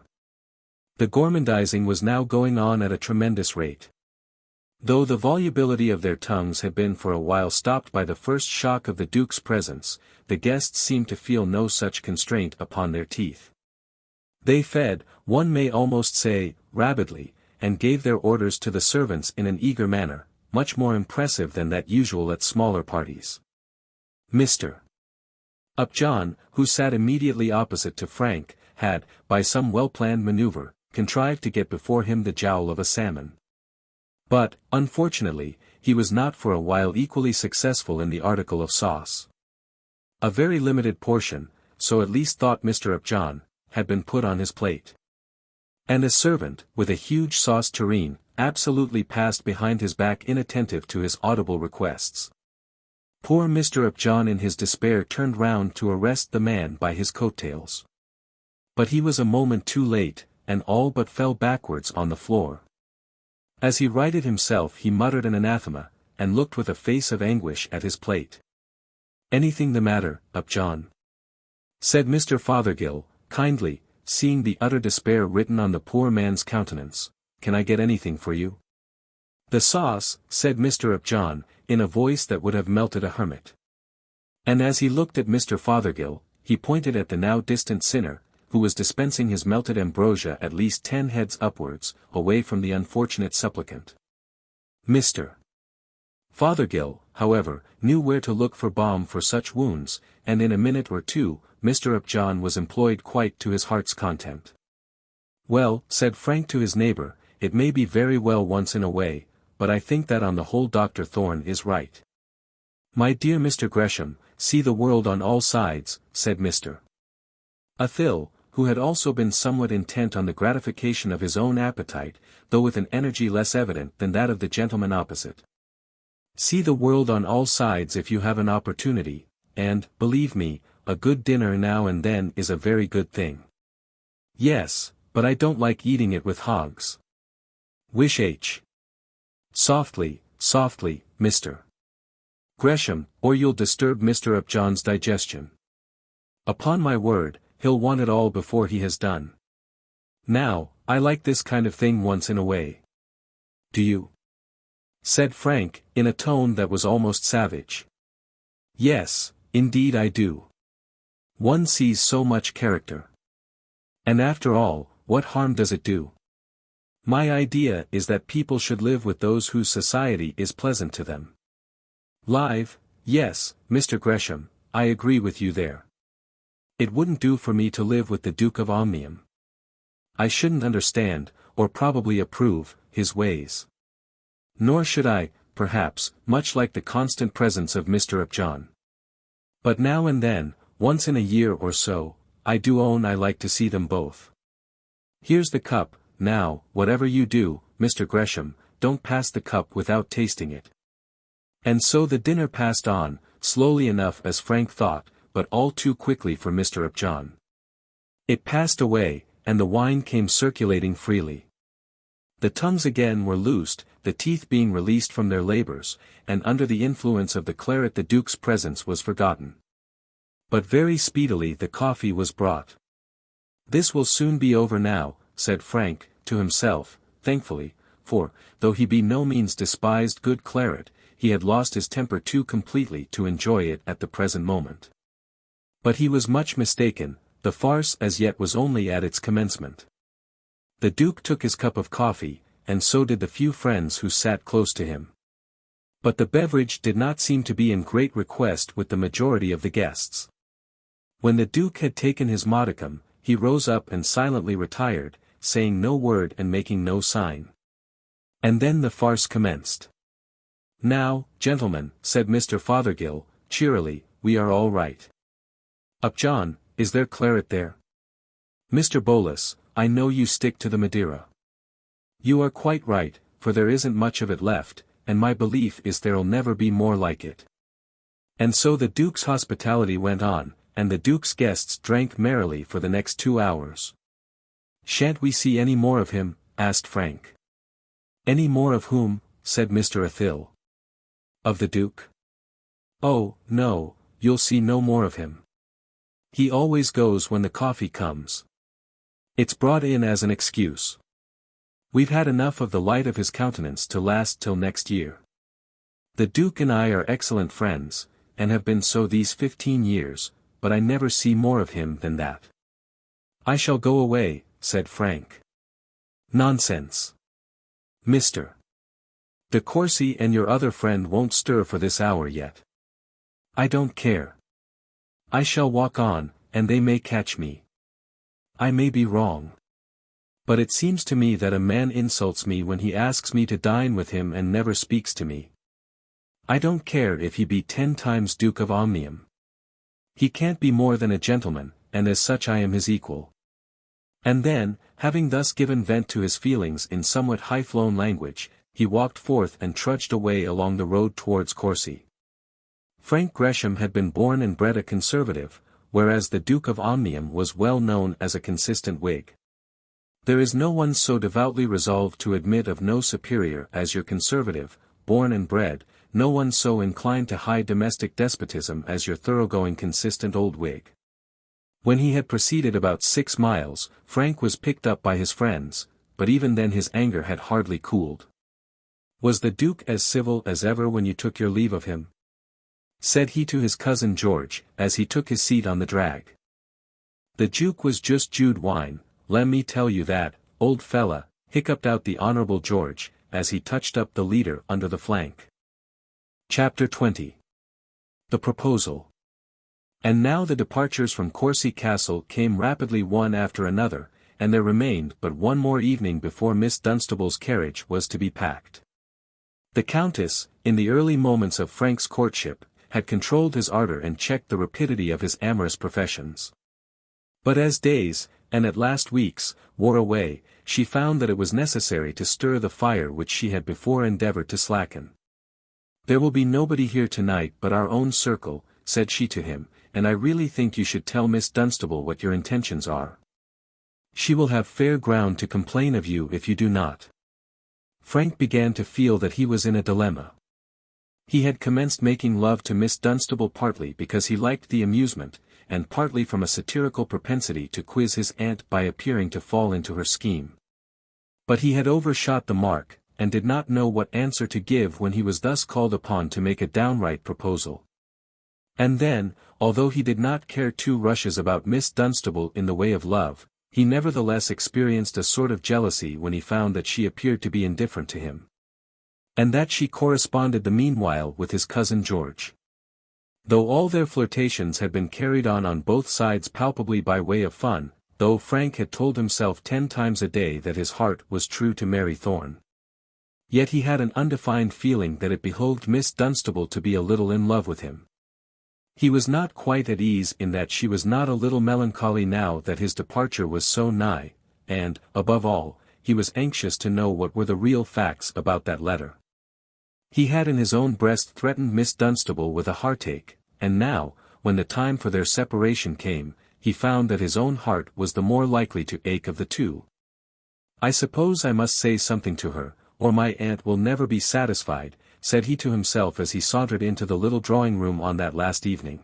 The gormandizing was now going on at a tremendous rate. Though the volubility of their tongues had been for a while stopped by the first shock of the Duke's presence, the guests seemed to feel no such constraint upon their teeth. They fed, one may almost say, rabidly, and gave their orders to the servants in an eager manner, much more impressive than that usual at smaller parties. Mr. Upjohn, who sat immediately opposite to Frank, had, by some well-planned maneuver, contrived to get before him the jowl of a salmon. But, unfortunately, he was not for a while equally successful in the article of sauce. A very limited portion, so at least thought Mr. Upjohn, had been put on his plate. And a servant, with a huge sauce tureen, absolutely passed behind his back inattentive to his audible requests. Poor Mr. Upjohn in his despair turned round to arrest the man by his coat-tails. But he was a moment too late, and all but fell backwards on the floor. As he righted himself he muttered an anathema, and looked with a face of anguish at his plate. "Anything the matter, Upjohn?" said Mr. Fothergill, kindly, seeing the utter despair written on the poor man's countenance. "Can I get anything for you?" "The sauce," said Mr. Upjohn, in a voice that would have melted a hermit. And as he looked at Mr. Fothergill, he pointed at the now distant sinner, who was dispensing his melted ambrosia at least 10 heads upwards, away from the unfortunate supplicant. Mr. Fothergill, however, knew where to look for balm for such wounds, and in a minute or two, Mr. Upjohn was employed quite to his heart's content. "Well," said Frank to his neighbour, "it may be very well once in a way, but I think that on the whole Dr. Thorne is right." "My dear Mr. Gresham, see the world on all sides," said Mr. XIII, who had also been somewhat intent on the gratification of his own appetite, though with an energy less evident than that of the gentleman opposite. "See the world on all sides if you have an opportunity, and, believe me, a good dinner now and then is a very good thing." "Yes, but I don't like eating it with hogs." "Wish H. Softly, softly, Mr. Gresham, or you'll disturb Mr. Upjohn's digestion. Upon my word, he'll want it all before he has done. Now, I like this kind of thing once in a way." "Do you?" said Frank, in a tone that was almost savage. "Yes, indeed I do. One sees so much character. And after all, what harm does it do? My idea is that people should live with those whose society is pleasant to them." "Live, yes, Mr. Gresham, I agree with you there. It wouldn't do for me to live with the Duke of Omnium. I shouldn't understand, or probably approve, his ways. Nor should I, perhaps, much like the constant presence of Mr. Upjohn. But now and then, once in a year or so, I do own I like to see them both. Here's the cup, now, whatever you do, Mr. Gresham, don't pass the cup without tasting it." And so the dinner passed on, slowly enough as Frank thought, but all too quickly for Mr. Upjohn. It passed away, and the wine came circulating freely. The tongues again were loosed, the teeth being released from their labours, and under the influence of the claret the Duke's presence was forgotten. But very speedily the coffee was brought. "This will soon be over now," said Frank, to himself, thankfully, for, though he by no means despised good claret, he had lost his temper too completely to enjoy it at the present moment. But he was much mistaken, the farce as yet was only at its commencement. The Duke took his cup of coffee, and so did the few friends who sat close to him. But the beverage did not seem to be in great request with the majority of the guests. When the Duke had taken his modicum, he rose up and silently retired, saying no word and making no sign. And then the farce commenced. "Now, gentlemen," said Mr. Fothergill, cheerily, "we are all right. Upjohn, is there claret there? Mr. Bolus, I know you stick to the Madeira. You are quite right, for there isn't much of it left, and my belief is there'll never be more like it." And so the Duke's hospitality went on, and the Duke's guests drank merrily for the next 2 hours. "Shan't we see any more of him?" asked Frank. "Any more of whom?" said Mr. XIII. "Of the Duke? Oh, no, you'll see no more of him. He always goes when the coffee comes. It's brought in as an excuse. We've had enough of the light of his countenance to last till next year. The Duke and I are excellent friends, and have been so these 15 years, but I never see more of him than that. I shall go away, said Frank. Nonsense. Mr. De Courcy and your other friend won't stir for this hour yet. I don't care. I shall walk on, and they may catch me. I may be wrong. But it seems to me that a man insults me when he asks me to dine with him and never speaks to me. I don't care if he be 10 times Duke of Omnium. He can't be more than a gentleman, and as such I am his equal. And then, having thus given vent to his feelings in somewhat high-flown language, he walked forth and trudged away along the road towards Courcy. Frank Gresham had been born and bred a conservative, whereas the Duke of Omnium was well known as a consistent Whig. There is no one so devoutly resolved to admit of no superior as your conservative, born and bred, no one so inclined to high domestic despotism as your thoroughgoing consistent old Whig. When he had proceeded about 6 miles, Frank was picked up by his friends, but even then his anger had hardly cooled. Was the Duke as civil as ever when you took your leave of him? Said he to his cousin George, as he took his seat on the drag. The Duke was just Jude wine, let me tell you that, old fella, hiccuped out the Honourable George, as he touched up the leader under the flank. Chapter 20. The Proposal. And now the departures from Courcy Castle came rapidly one after another, and there remained but one more evening before Miss Dunstable's carriage was to be packed. The Countess, in the early moments of Frank's courtship, had controlled his ardour and checked the rapidity of his amorous professions. But as days, and at last weeks, wore away, she found that it was necessary to stir the fire which she had before endeavoured to slacken. There will be nobody here tonight but our own circle, said she to him, and I really think you should tell Miss Dunstable what your intentions are. She will have fair ground to complain of you if you do not. Frank began to feel that he was in a dilemma. He had commenced making love to Miss Dunstable partly because he liked the amusement, and partly from a satirical propensity to quiz his aunt by appearing to fall into her scheme. But he had overshot the mark, and did not know what answer to give when he was thus called upon to make a downright proposal. And then, although he did not care 2 rushes about Miss Dunstable in the way of love, he nevertheless experienced a sort of jealousy when he found that she appeared to be indifferent to him. And that she corresponded the meanwhile with his cousin George. Though all their flirtations had been carried on both sides palpably by way of fun, though Frank had told himself 10 times a day that his heart was true to Mary Thorne. Yet he had an undefined feeling that it behoved Miss Dunstable to be a little in love with him. He was not quite at ease in that she was not a little melancholy now that his departure was so nigh, and, above all, he was anxious to know what were the real facts about that letter. He had in his own breast threatened Miss Dunstable with a heartache, and now, when the time for their separation came, he found that his own heart was the more likely to ache of the two. I suppose I must say something to her, or my aunt will never be satisfied, said he to himself as he sauntered into the little drawing-room on that last evening.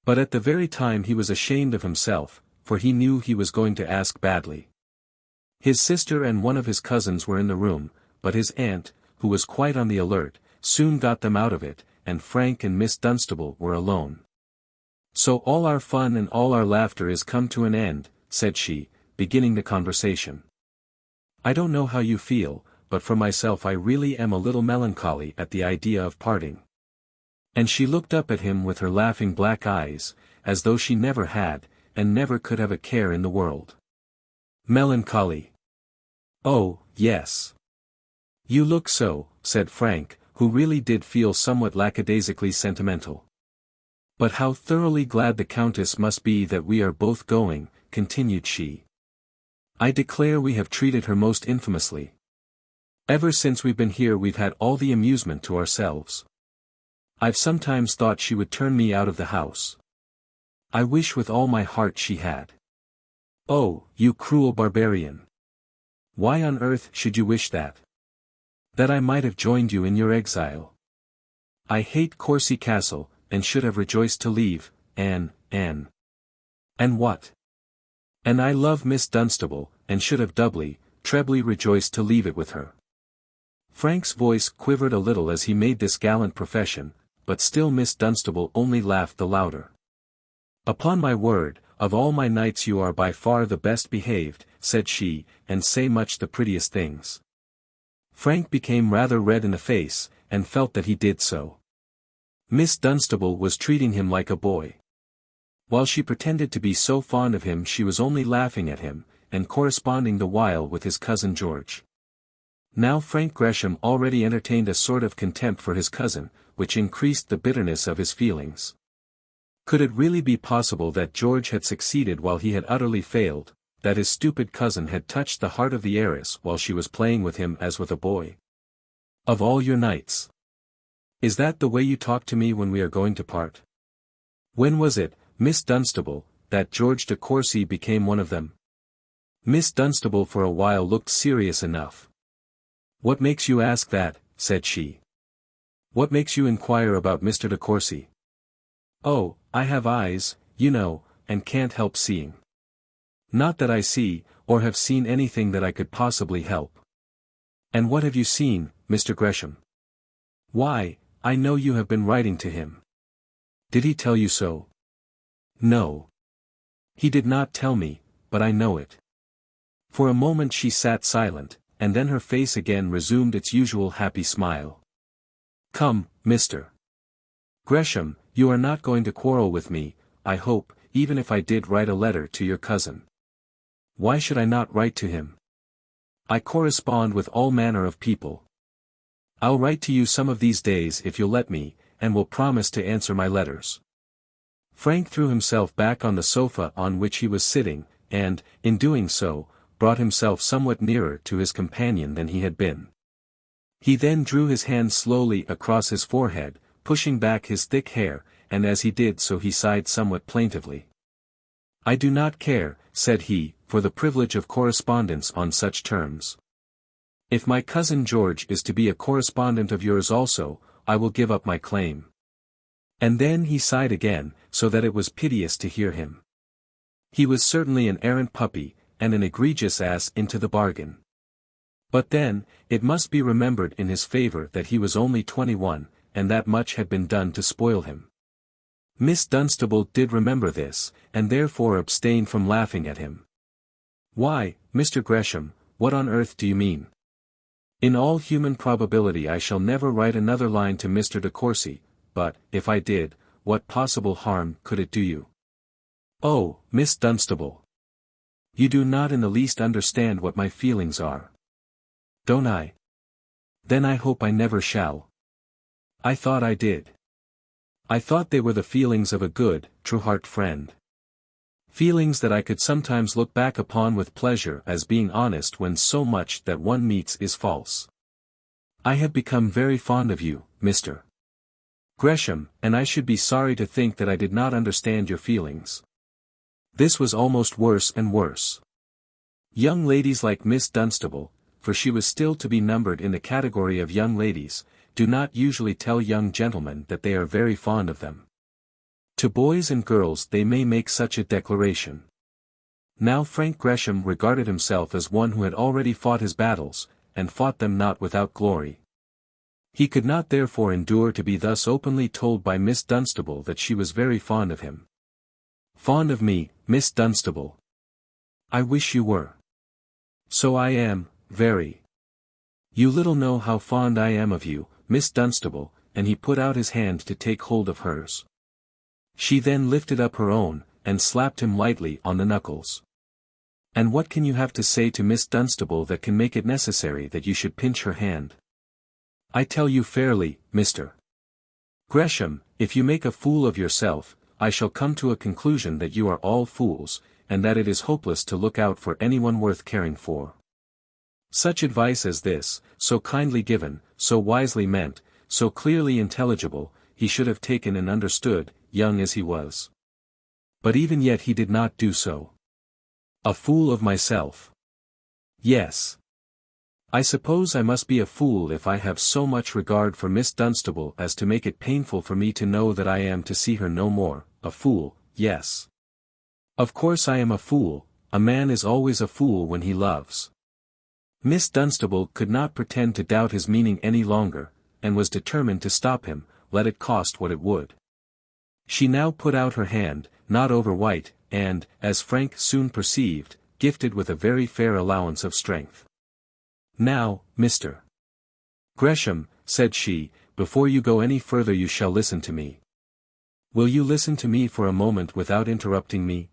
But at the very time he was ashamed of himself, for he knew he was going to ask badly. His sister and one of his cousins were in the room, but his aunt, who was quite on the alert, soon got them out of it, and Frank and Miss Dunstable were alone. So all our fun and all our laughter is come to an end, said she, beginning the conversation. I don't know how you feel, but for myself I really am a little melancholy at the idea of parting. And she looked up at him with her laughing black eyes, as though she never had, and never could have a care in the world. Melancholy. Oh, yes. You look so, said Frank, who really did feel somewhat lackadaisically sentimental. But how thoroughly glad the Countess must be that we are both going, continued she. I declare we have treated her most infamously. Ever since we've been here we've had all the amusement to ourselves. I've sometimes thought she would turn me out of the house. I wish with all my heart she had. Oh, you cruel barbarian! Why on earth should you wish that? That I might have joined you in your exile. I hate Courcy Castle, and should have rejoiced to leave, Anne. And what? And I love Miss Dunstable, and should have doubly, trebly rejoiced to leave it with her. Frank's voice quivered a little as he made this gallant profession, but still Miss Dunstable only laughed the louder. Upon my word, of all my knights you are by far the best behaved, said she, and say much the prettiest things. Frank became rather red in the face, and felt that he did so. Miss Dunstable was treating him like a boy. While she pretended to be so fond of him she was only laughing at him, and corresponding the while with his cousin George. Now Frank Gresham already entertained a sort of contempt for his cousin, which increased the bitterness of his feelings. Could it really be possible that George had succeeded while he had utterly failed, that his stupid cousin had touched the heart of the heiress while she was playing with him as with a boy? Of all your knights! Is that the way you talk to me when we are going to part? When was it, Miss Dunstable, that George de Courcy became one of them? Miss Dunstable for a while looked serious enough. What makes you ask that, said she. What makes you inquire about Mr. de Courcy? Oh, I have eyes, you know, and can't help seeing. Not that I see, or have seen anything that I could possibly help. And what have you seen, Mr. Gresham? Why, I know you have been writing to him. Did he tell you so? No. He did not tell me, but I know it. For a moment she sat silent, and then her face again resumed its usual happy smile. Come, Mr. Gresham, you are not going to quarrel with me, I hope, even if I did write a letter to your cousin. Why should I not write to him? I correspond with all manner of people. I'll write to you some of these days if you'll let me, and will promise to answer my letters. Frank threw himself back on the sofa on which he was sitting, and, in doing so, brought himself somewhat nearer to his companion than he had been. He then drew his hand slowly across his forehead, pushing back his thick hair, and as he did so he sighed somewhat plaintively. I do not care, said he, for the privilege of correspondence on such terms. If my cousin George is to be a correspondent of yours also, I will give up my claim. And then he sighed again, so that it was piteous to hear him. He was certainly an arrant puppy, and an egregious ass into the bargain. But then, it must be remembered in his favour that he was only 21, and that much had been done to spoil him. Miss Dunstable did remember this, and therefore abstained from laughing at him. Why, Mr. Gresham, what on earth do you mean? In all human probability I shall never write another line to Mr. de Courcy, but, if I did, what possible harm could it do you? Oh, Miss Dunstable! You do not in the least understand what my feelings are. Don't I? Then I hope I never shall. I thought I did. I thought they were the feelings of a good, true-heart friend. Feelings that I could sometimes look back upon with pleasure as being honest when so much that one meets is false. I have become very fond of you, Mr. Gresham, and I should be sorry to think that I did not understand your feelings. This was almost worse and worse. Young ladies like Miss Dunstable, for she was still to be numbered in the category of young ladies, do not usually tell young gentlemen that they are very fond of them. To boys and girls they may make such a declaration. Now Frank Gresham regarded himself as one who had already fought his battles, and fought them not without glory. He could not therefore endure to be thus openly told by Miss Dunstable that she was very fond of him. Fond of me, Miss Dunstable? I wish you were. So I am, very. You little know how fond I am of you, Miss Dunstable, and he put out his hand to take hold of hers. She then lifted up her own, and slapped him lightly on the knuckles. And what can you have to say to Miss Dunstable that can make it necessary that you should pinch her hand? I tell you fairly, Mr. Gresham, if you make a fool of yourself, I shall come to a conclusion that you are all fools, and that it is hopeless to look out for anyone worth caring for. Such advice as this, so kindly given, so wisely meant, so clearly intelligible, he should have taken and understood, young as he was. But even yet he did not do so. A fool of myself. Yes. I suppose I must be a fool if I have so much regard for Miss Dunstable as to make it painful for me to know that I am to see her no more. A fool, yes. Of course I am a fool, a man is always a fool when he loves. Miss Dunstable could not pretend to doubt his meaning any longer, and was determined to stop him, let it cost what it would. She now put out her hand, not over white, and, as Frank soon perceived, gifted with a very fair allowance of strength. "Now, Mr. Gresham," said she, "before you go any further you shall listen to me. Will you listen to me for a moment without interrupting me?"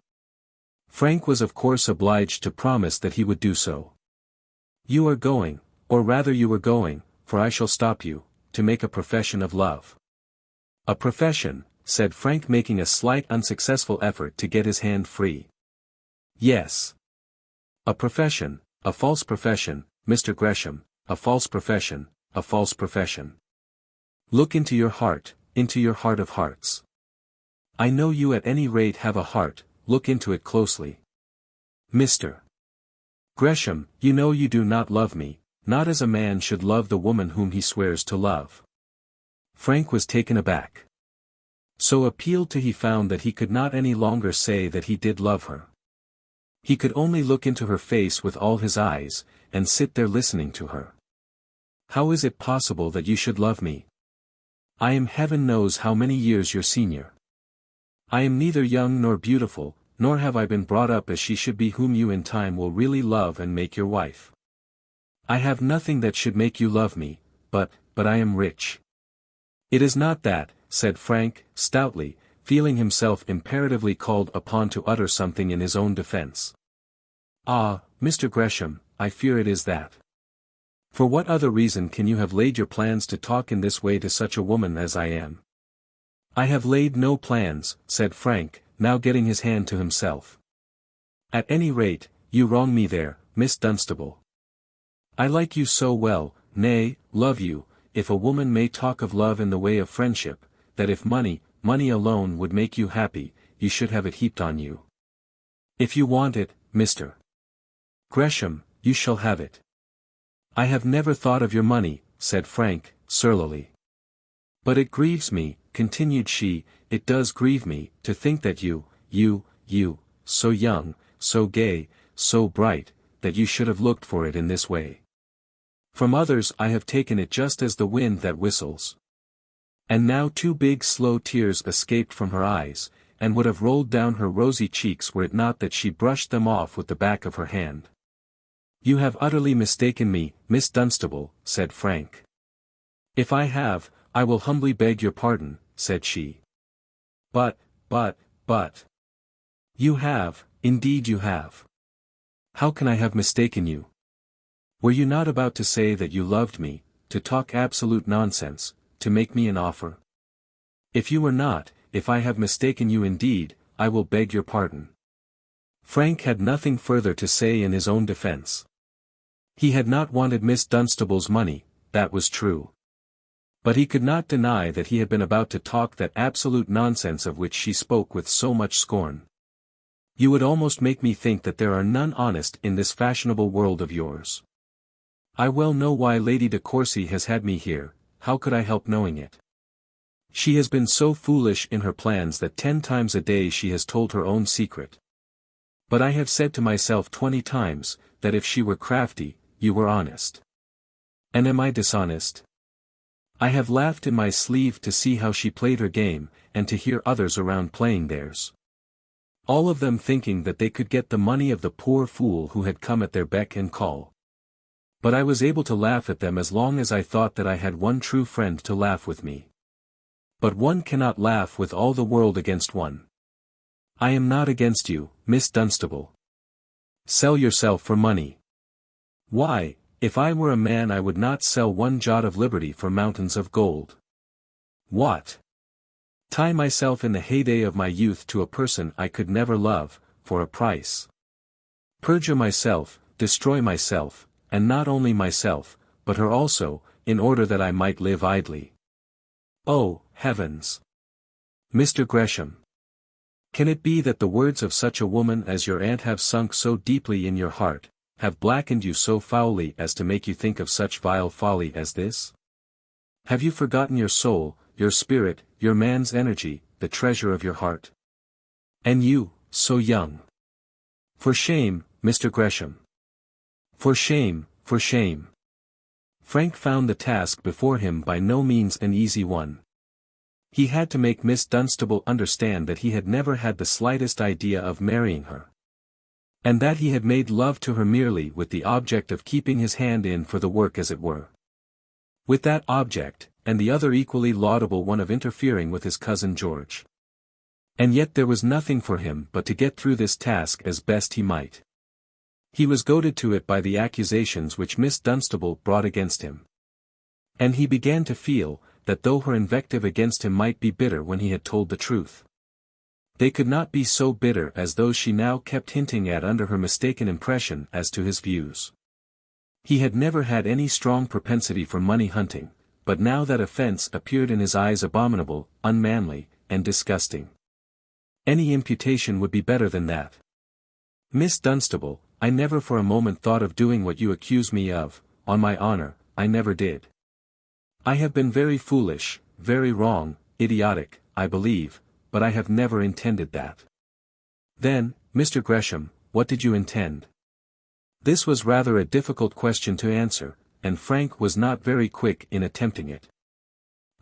Frank was of course obliged to promise that he would do so. "You are going, or rather you were going, for I shall stop you, to make a profession of love." "A profession," said Frank, making a slight unsuccessful effort to get his hand free. "Yes. A profession, a false profession, Mr. Gresham, a false profession, a false profession. Look into your heart of hearts. I know you at any rate have a heart, look into it closely. Mr. Gresham, you know you do not love me, not as a man should love the woman whom he swears to love." Frank was taken aback. So appealed to, he found that he could not any longer say that he did love her. He could only look into her face with all his eyes, and sit there listening to her. "How is it possible that you should love me? I am heaven knows how many years your senior. I am neither young nor beautiful, nor have I been brought up as she should be whom you in time will really love and make your wife. I have nothing that should make you love me, but I am rich." "It is not that," said Frank, stoutly, feeling himself imperatively called upon to utter something in his own defense. "Ah, Mr. Gresham, I fear it is that. For what other reason can you have laid your plans to talk in this way to such a woman as I am?" "I have laid no plans," said Frank, now getting his hand to himself. "At any rate, you wrong me there, Miss Dunstable. I like you so well, nay, love you, if a woman may talk of love in the way of friendship, that if money alone would make you happy, you should have it heaped on you. If you want it, Mr. Gresham, you shall have it." "I have never thought of your money," said Frank, surlily. "But it grieves me," continued she, "it does grieve me, to think that you, so young, so gay, so bright, that you should have looked for it in this way. From others I have taken it just as the wind that whistles." And now two big slow tears escaped from her eyes, and would have rolled down her rosy cheeks were it not that she brushed them off with the back of her hand. "You have utterly mistaken me, Miss Dunstable," said Frank. "If I have, I will humbly beg your pardon," said she. But. You have, indeed you have. How can I have mistaken you? Were you not about to say that you loved me, to talk absolute nonsense, to make me an offer? If you were not, if I have mistaken you indeed, I will beg your pardon." Frank had nothing further to say in his own defense. He had not wanted Miss Dunstable's money, that was true. But he could not deny that he had been about to talk that absolute nonsense of which she spoke with so much scorn. "You would almost make me think that there are none honest in this fashionable world of yours. I well know why Lady de Courcy has had me here, how could I help knowing it? She has been so foolish in her plans that 10 times a day she has told her own secret. But I have said to myself 20 times, that if she were crafty, you were honest. And am I dishonest? I have laughed in my sleeve to see how she played her game, and to hear others around playing theirs. All of them thinking that they could get the money of the poor fool who had come at their beck and call. But I was able to laugh at them as long as I thought that I had one true friend to laugh with me. But one cannot laugh with all the world against one. I am not against you, Miss Dunstable. Sell yourself for money. Why, if I were a man I would not sell one jot of liberty for mountains of gold. What? Tie myself in the heyday of my youth to a person I could never love, for a price. Perjure myself, destroy myself, and not only myself, but her also, in order that I might live idly. Oh, heavens! Mr. Gresham! Can it be that the words of such a woman as your aunt have sunk so deeply in your heart, have blackened you so foully as to make you think of such vile folly as this? Have you forgotten your soul, your spirit, your man's energy, the treasure of your heart? And you, so young! For shame, Mr. Gresham. For shame, for shame. Frank found the task before him by no means an easy one. He had to make Miss Dunstable understand that he had never had the slightest idea of marrying her. And that he had made love to her merely with the object of keeping his hand in for the work as it were. With that object, and the other equally laudable one of interfering with his cousin George. And yet there was nothing for him but to get through this task as best he might. He was goaded to it by the accusations which Miss Dunstable brought against him. And he began to feel, that though her invective against him might be bitter when he had told the truth, they could not be so bitter as those she now kept hinting at under her mistaken impression as to his views. He had never had any strong propensity for money hunting, but now that offence appeared in his eyes abominable, unmanly, and disgusting. Any imputation would be better than that. Miss Dunstable, I never for a moment thought of doing what you accuse me of, on my honour, I never did. I have been very foolish, very wrong, idiotic, I believe, but I have never intended that. Then, Mr. Gresham, what did you intend? This was rather a difficult question to answer, and Frank was not very quick in attempting it.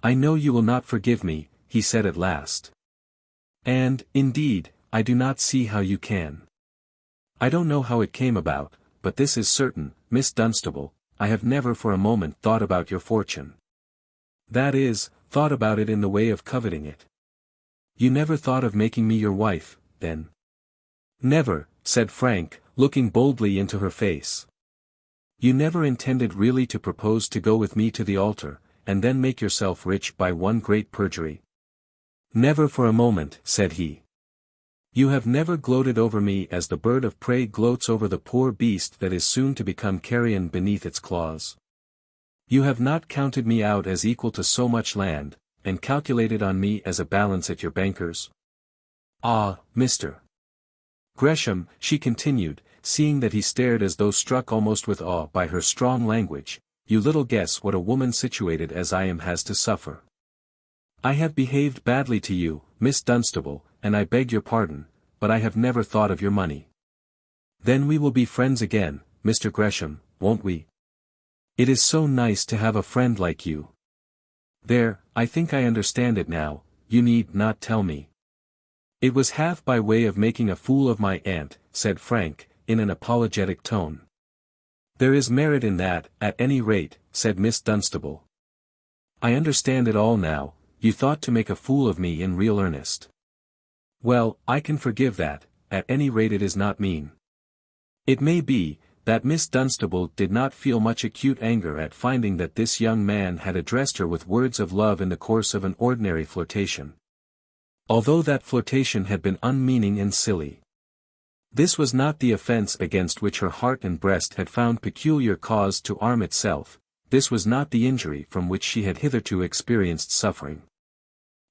I know you will not forgive me, he said at last. And, indeed, I do not see how you can. I don't know how it came about, but this is certain, Miss Dunstable, I have never for a moment thought about your fortune. That is, thought about it in the way of coveting it. You never thought of making me your wife, then? Never, said Frank, looking boldly into her face. You never intended really to propose to go with me to the altar, and then make yourself rich by one great perjury? Never for a moment, said he. You have never gloated over me as the bird of prey gloats over the poor beast that is soon to become carrion beneath its claws. You have not counted me out as equal to so much land, and calculated on me as a balance at your bankers. Ah, Mr. Gresham, she continued, seeing that he stared as though struck almost with awe by her strong language, you little guess what a woman situated as I am has to suffer. I have behaved badly to you, Miss Dunstable, and I beg your pardon, but I have never thought of your money. Then we will be friends again, Mr. Gresham, won't we? It is so nice to have a friend like you. There, I think I understand it now, you need not tell me. It was half by way of making a fool of my aunt, said Frank, in an apologetic tone. There is merit in that, at any rate, said Miss Dunstable. I understand it all now, you thought to make a fool of me in real earnest. Well, I can forgive that, at any rate it is not mean. It may be, that Miss Dunstable did not feel much acute anger at finding that this young man had addressed her with words of love in the course of an ordinary flirtation. Although that flirtation had been unmeaning and silly. This was not the offence against which her heart and breast had found peculiar cause to arm itself, this was not the injury from which she had hitherto experienced suffering.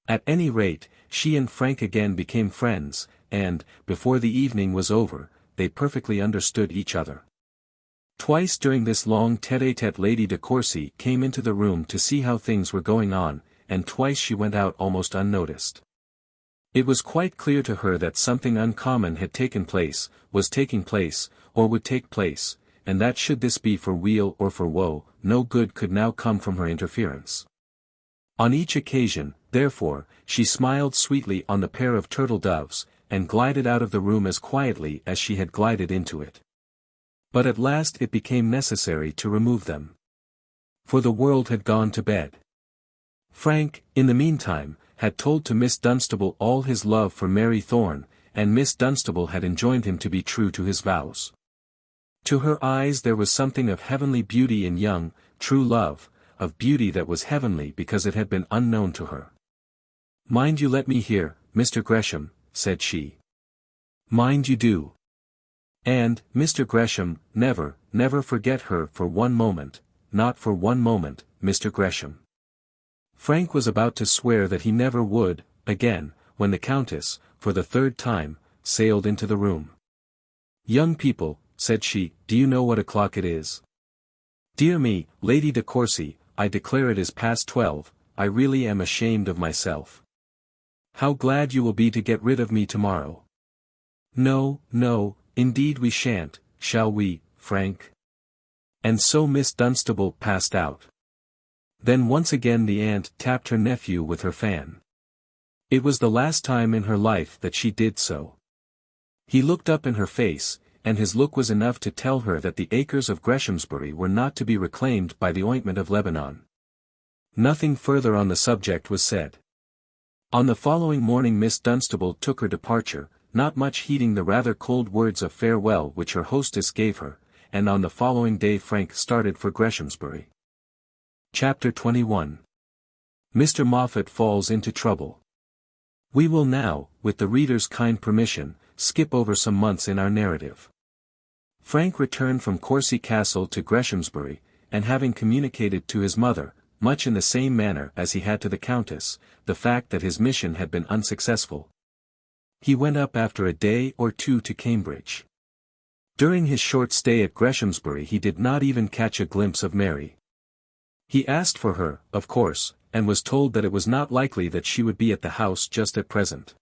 At any rate, she and Frank again became friends, and, before the evening was over, they perfectly understood each other. Twice during this long tête-à-tête Lady de Courcy came into the room to see how things were going on, and twice she went out almost unnoticed. It was quite clear to her that something uncommon had taken place, was taking place, or would take place, and that should this be for weal or for woe, no good could now come from her interference. On each occasion, therefore, she smiled sweetly on the pair of turtle doves, and glided out of the room as quietly as she had glided into it. But at last it became necessary to remove them. For the world had gone to bed. Frank, in the meantime, had told to Miss Dunstable all his love for Mary Thorne, and Miss Dunstable had enjoined him to be true to his vows. To her eyes there was something of heavenly beauty in young, true love, of beauty that was heavenly because it had been unknown to her. Mind you let me hear, Mr. Gresham, said she. Mind you do. And, Mr. Gresham, never, never forget her for one moment, not for one moment, Mr. Gresham. Frank was about to swear that he never would, again, when the Countess, for the third time, sailed into the room. Young people, said she, do you know what o'clock it is? Dear me, Lady de Courcy, I declare it is past 12, I really am ashamed of myself. How glad you will be to get rid of me tomorrow. No, no, indeed we shan't, shall we, Frank?" And so Miss Dunstable passed out. Then once again the aunt tapped her nephew with her fan. It was the last time in her life that she did so. He looked up in her face, and his look was enough to tell her that the acres of Greshamsbury were not to be reclaimed by the ointment of Lebanon. Nothing further on the subject was said. On the following morning Miss Dunstable took her departure, not much heeding the rather cold words of farewell which her hostess gave her, and on the following day Frank started for Greshamsbury. Chapter 21. Mr. Moffat falls into trouble. We will now, with the reader's kind permission, skip over some months in our narrative. Frank returned from Courcy Castle to Greshamsbury, and having communicated to his mother, much in the same manner as he had to the Countess, the fact that his mission had been unsuccessful, he went up after a day or two to Cambridge. During his short stay at Greshamsbury he did not even catch a glimpse of Mary. He asked for her, of course, and was told that it was not likely that she would be at the house just at present.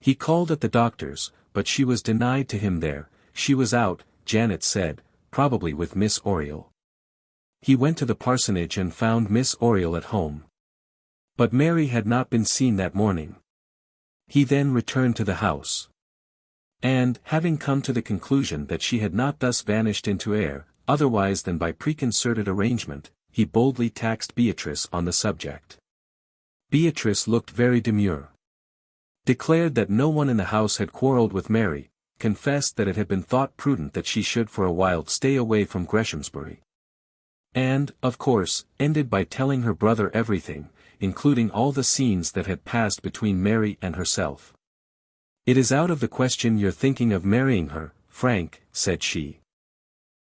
He called at the doctor's, but she was denied to him there. She was out, Janet said, probably with Miss Oriel. He went to the parsonage and found Miss Oriel at home. But Mary had not been seen that morning. He then returned to the house. And, having come to the conclusion that she had not thus vanished into air, otherwise than by preconcerted arrangement, he boldly taxed Beatrice on the subject. Beatrice looked very demure. Declared that no one in the house had quarrelled with Mary, confessed that it had been thought prudent that she should for a while stay away from Greshamsbury. And, of course, ended by telling her brother everything, including all the scenes that had passed between Mary and herself. "It is out of the question you're thinking of marrying her, Frank," said she.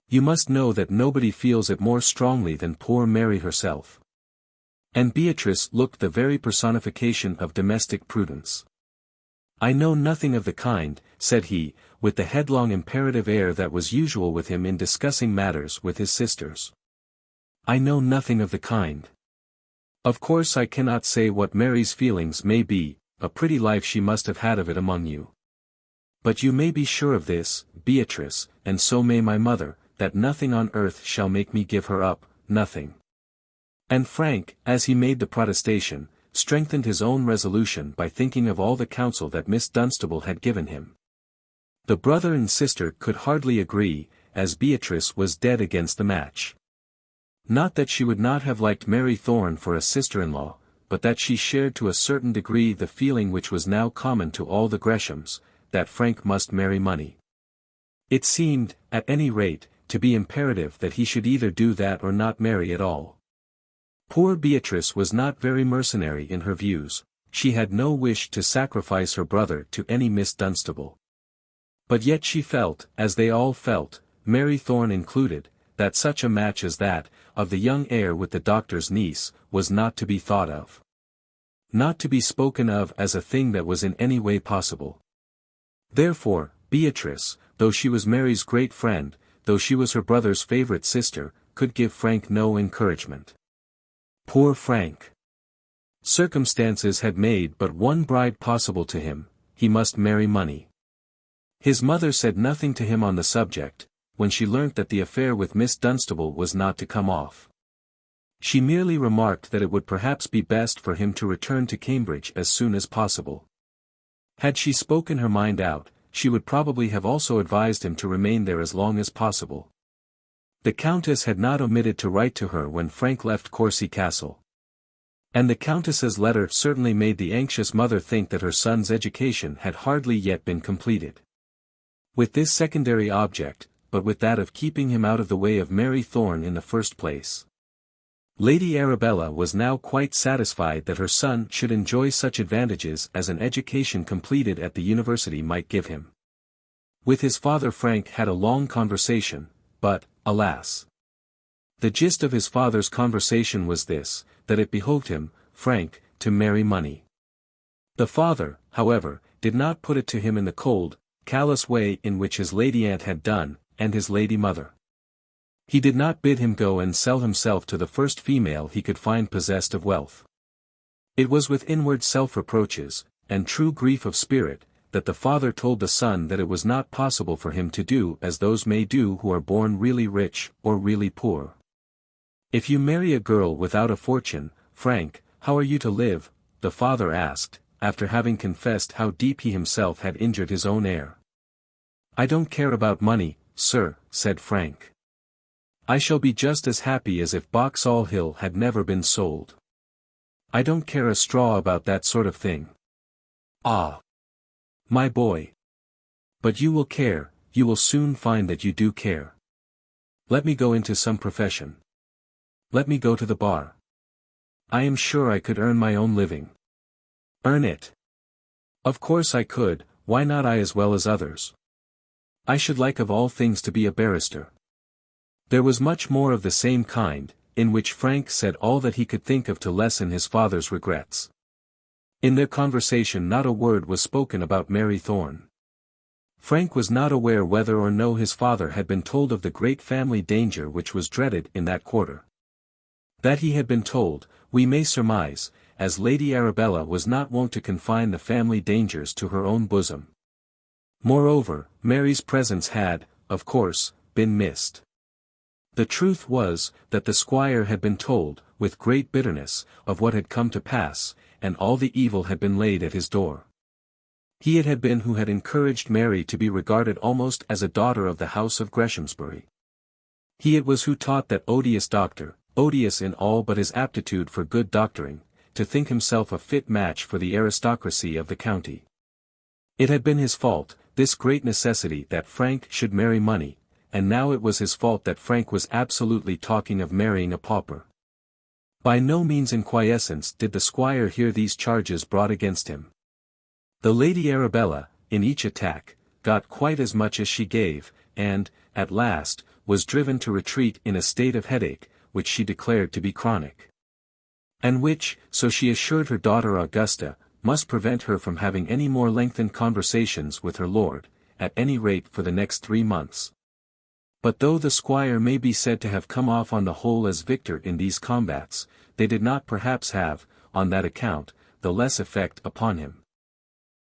"You must know that nobody feels it more strongly than poor Mary herself." And Beatrice looked the very personification of domestic prudence. "I know nothing of the kind," said he, with the headlong imperative air that was usual with him in discussing matters with his sisters. "I know nothing of the kind. Of course I cannot say what Mary's feelings may be, a pretty life she must have had of it among you. But you may be sure of this, Beatrice, and so may my mother, that nothing on earth shall make me give her up, nothing." And Frank, as he made the protestation, strengthened his own resolution by thinking of all the counsel that Miss Dunstable had given him. The brother and sister could hardly agree, as Beatrice was dead against the match. Not that she would not have liked Mary Thorne for a sister-in-law, but that she shared to a certain degree the feeling which was now common to all the Greshams, that Frank must marry money. It seemed, at any rate, to be imperative that he should either do that or not marry at all. Poor Beatrice was not very mercenary in her views, she had no wish to sacrifice her brother to any Miss Dunstable. But yet she felt, as they all felt, Mary Thorne included, that such a match as that, of the young heir with the doctor's niece, was not to be thought of. Not to be spoken of as a thing that was in any way possible. Therefore, Beatrice, though she was Mary's great friend, though she was her brother's favourite sister, could give Frank no encouragement. Poor Frank! Circumstances had made but one bride possible to him, he must marry money. His mother said nothing to him on the subject, when she learnt that the affair with Miss Dunstable was not to come off. She merely remarked that it would perhaps be best for him to return to Cambridge as soon as possible. Had she spoken her mind out, she would probably have also advised him to remain there as long as possible. The Countess had not omitted to write to her when Frank left Courcy Castle. And the Countess's letter certainly made the anxious mother think that her son's education had hardly yet been completed. With this secondary object, but with that of keeping him out of the way of Mary Thorne in the first place. Lady Arabella was now quite satisfied that her son should enjoy such advantages as an education completed at the university might give him. With his father Frank had a long conversation, but, alas! The gist of his father's conversation was this, that it behoved him, Frank, to marry money. The father, however, did not put it to him in the cold, callous way in which his lady aunt had done, and his lady mother. He did not bid him go and sell himself to the first female he could find possessed of wealth. It was with inward self-reproaches, and true grief of spirit, that the father told the son that it was not possible for him to do as those may do who are born really rich or really poor. "If you marry a girl without a fortune, Frank, how are you to live?" the father asked, after having confessed how deep he himself had injured his own heir. "I don't care about money, sir," said Frank. "I shall be just as happy as if Boxall Hill had never been sold. I don't care a straw about that sort of thing." "Ah, my boy. But you will care, you will soon find that you do care. Let me go into some profession. Let me go to the bar. I am sure I could earn my own living." "Earn it? Of course I could, why not I as well as others? I should like of all things to be a barrister." There was much more of the same kind, in which Frank said all that he could think of to lessen his father's regrets. In their conversation not a word was spoken about Mary Thorne. Frank was not aware whether or no his father had been told of the great family danger which was dreaded in that quarter. That he had been told, we may surmise, as Lady Arabella was not wont to confine the family dangers to her own bosom. Moreover, Mary's presence had, of course, been missed. The truth was, that the squire had been told, with great bitterness, of what had come to pass, and all the evil had been laid at his door. He it had been who had encouraged Mary to be regarded almost as a daughter of the house of Greshamsbury. He it was who taught that odious doctor, odious in all but his aptitude for good doctoring, to think himself a fit match for the aristocracy of the county. It had been his fault, this great necessity that Frank should marry money, and now it was his fault that Frank was absolutely talking of marrying a pauper. By no means in quiescence did the squire hear these charges brought against him. The Lady Arabella, in each attack, got quite as much as she gave, and, at last, was driven to retreat in a state of headache, which she declared to be chronic. And which, so she assured her daughter Augusta, must prevent her from having any more lengthened conversations with her lord, at any rate for the next 3 months. But though the squire may be said to have come off on the whole as victor in these combats, they did not perhaps have, on that account, the less effect upon him.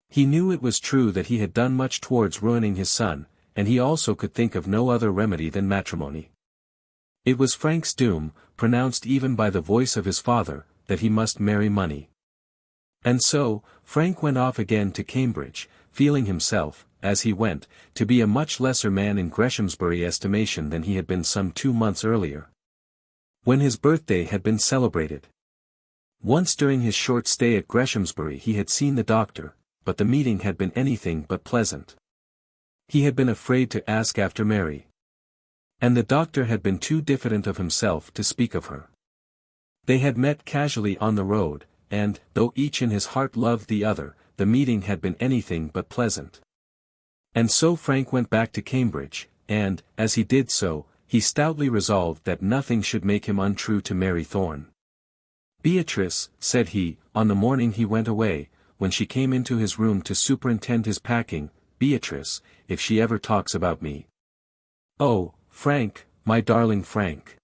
He knew it was true that he had done much towards ruining his son, and he also could think of no other remedy than matrimony. It was Frank's doom, pronounced even by the voice of his father, that he must marry money. And so, Frank went off again to Cambridge, feeling himself, as he went, to be a much lesser man in Greshamsbury estimation than he had been some 2 months earlier, when his birthday had been celebrated. Once during his short stay at Greshamsbury he had seen the doctor, but the meeting had been anything but pleasant. He had been afraid to ask after Mary. And the doctor had been too diffident of himself to speak of her. They had met casually on the road, and, though each in his heart loved the other, the meeting had been anything but pleasant. And so Frank went back to Cambridge, and, as he did so, he stoutly resolved that nothing should make him untrue to Mary Thorne. "Beatrice," said he, on the morning he went away, when she came into his room to superintend his packing, "Beatrice, if she ever talks about me." "Oh, Frank, my darling Frank.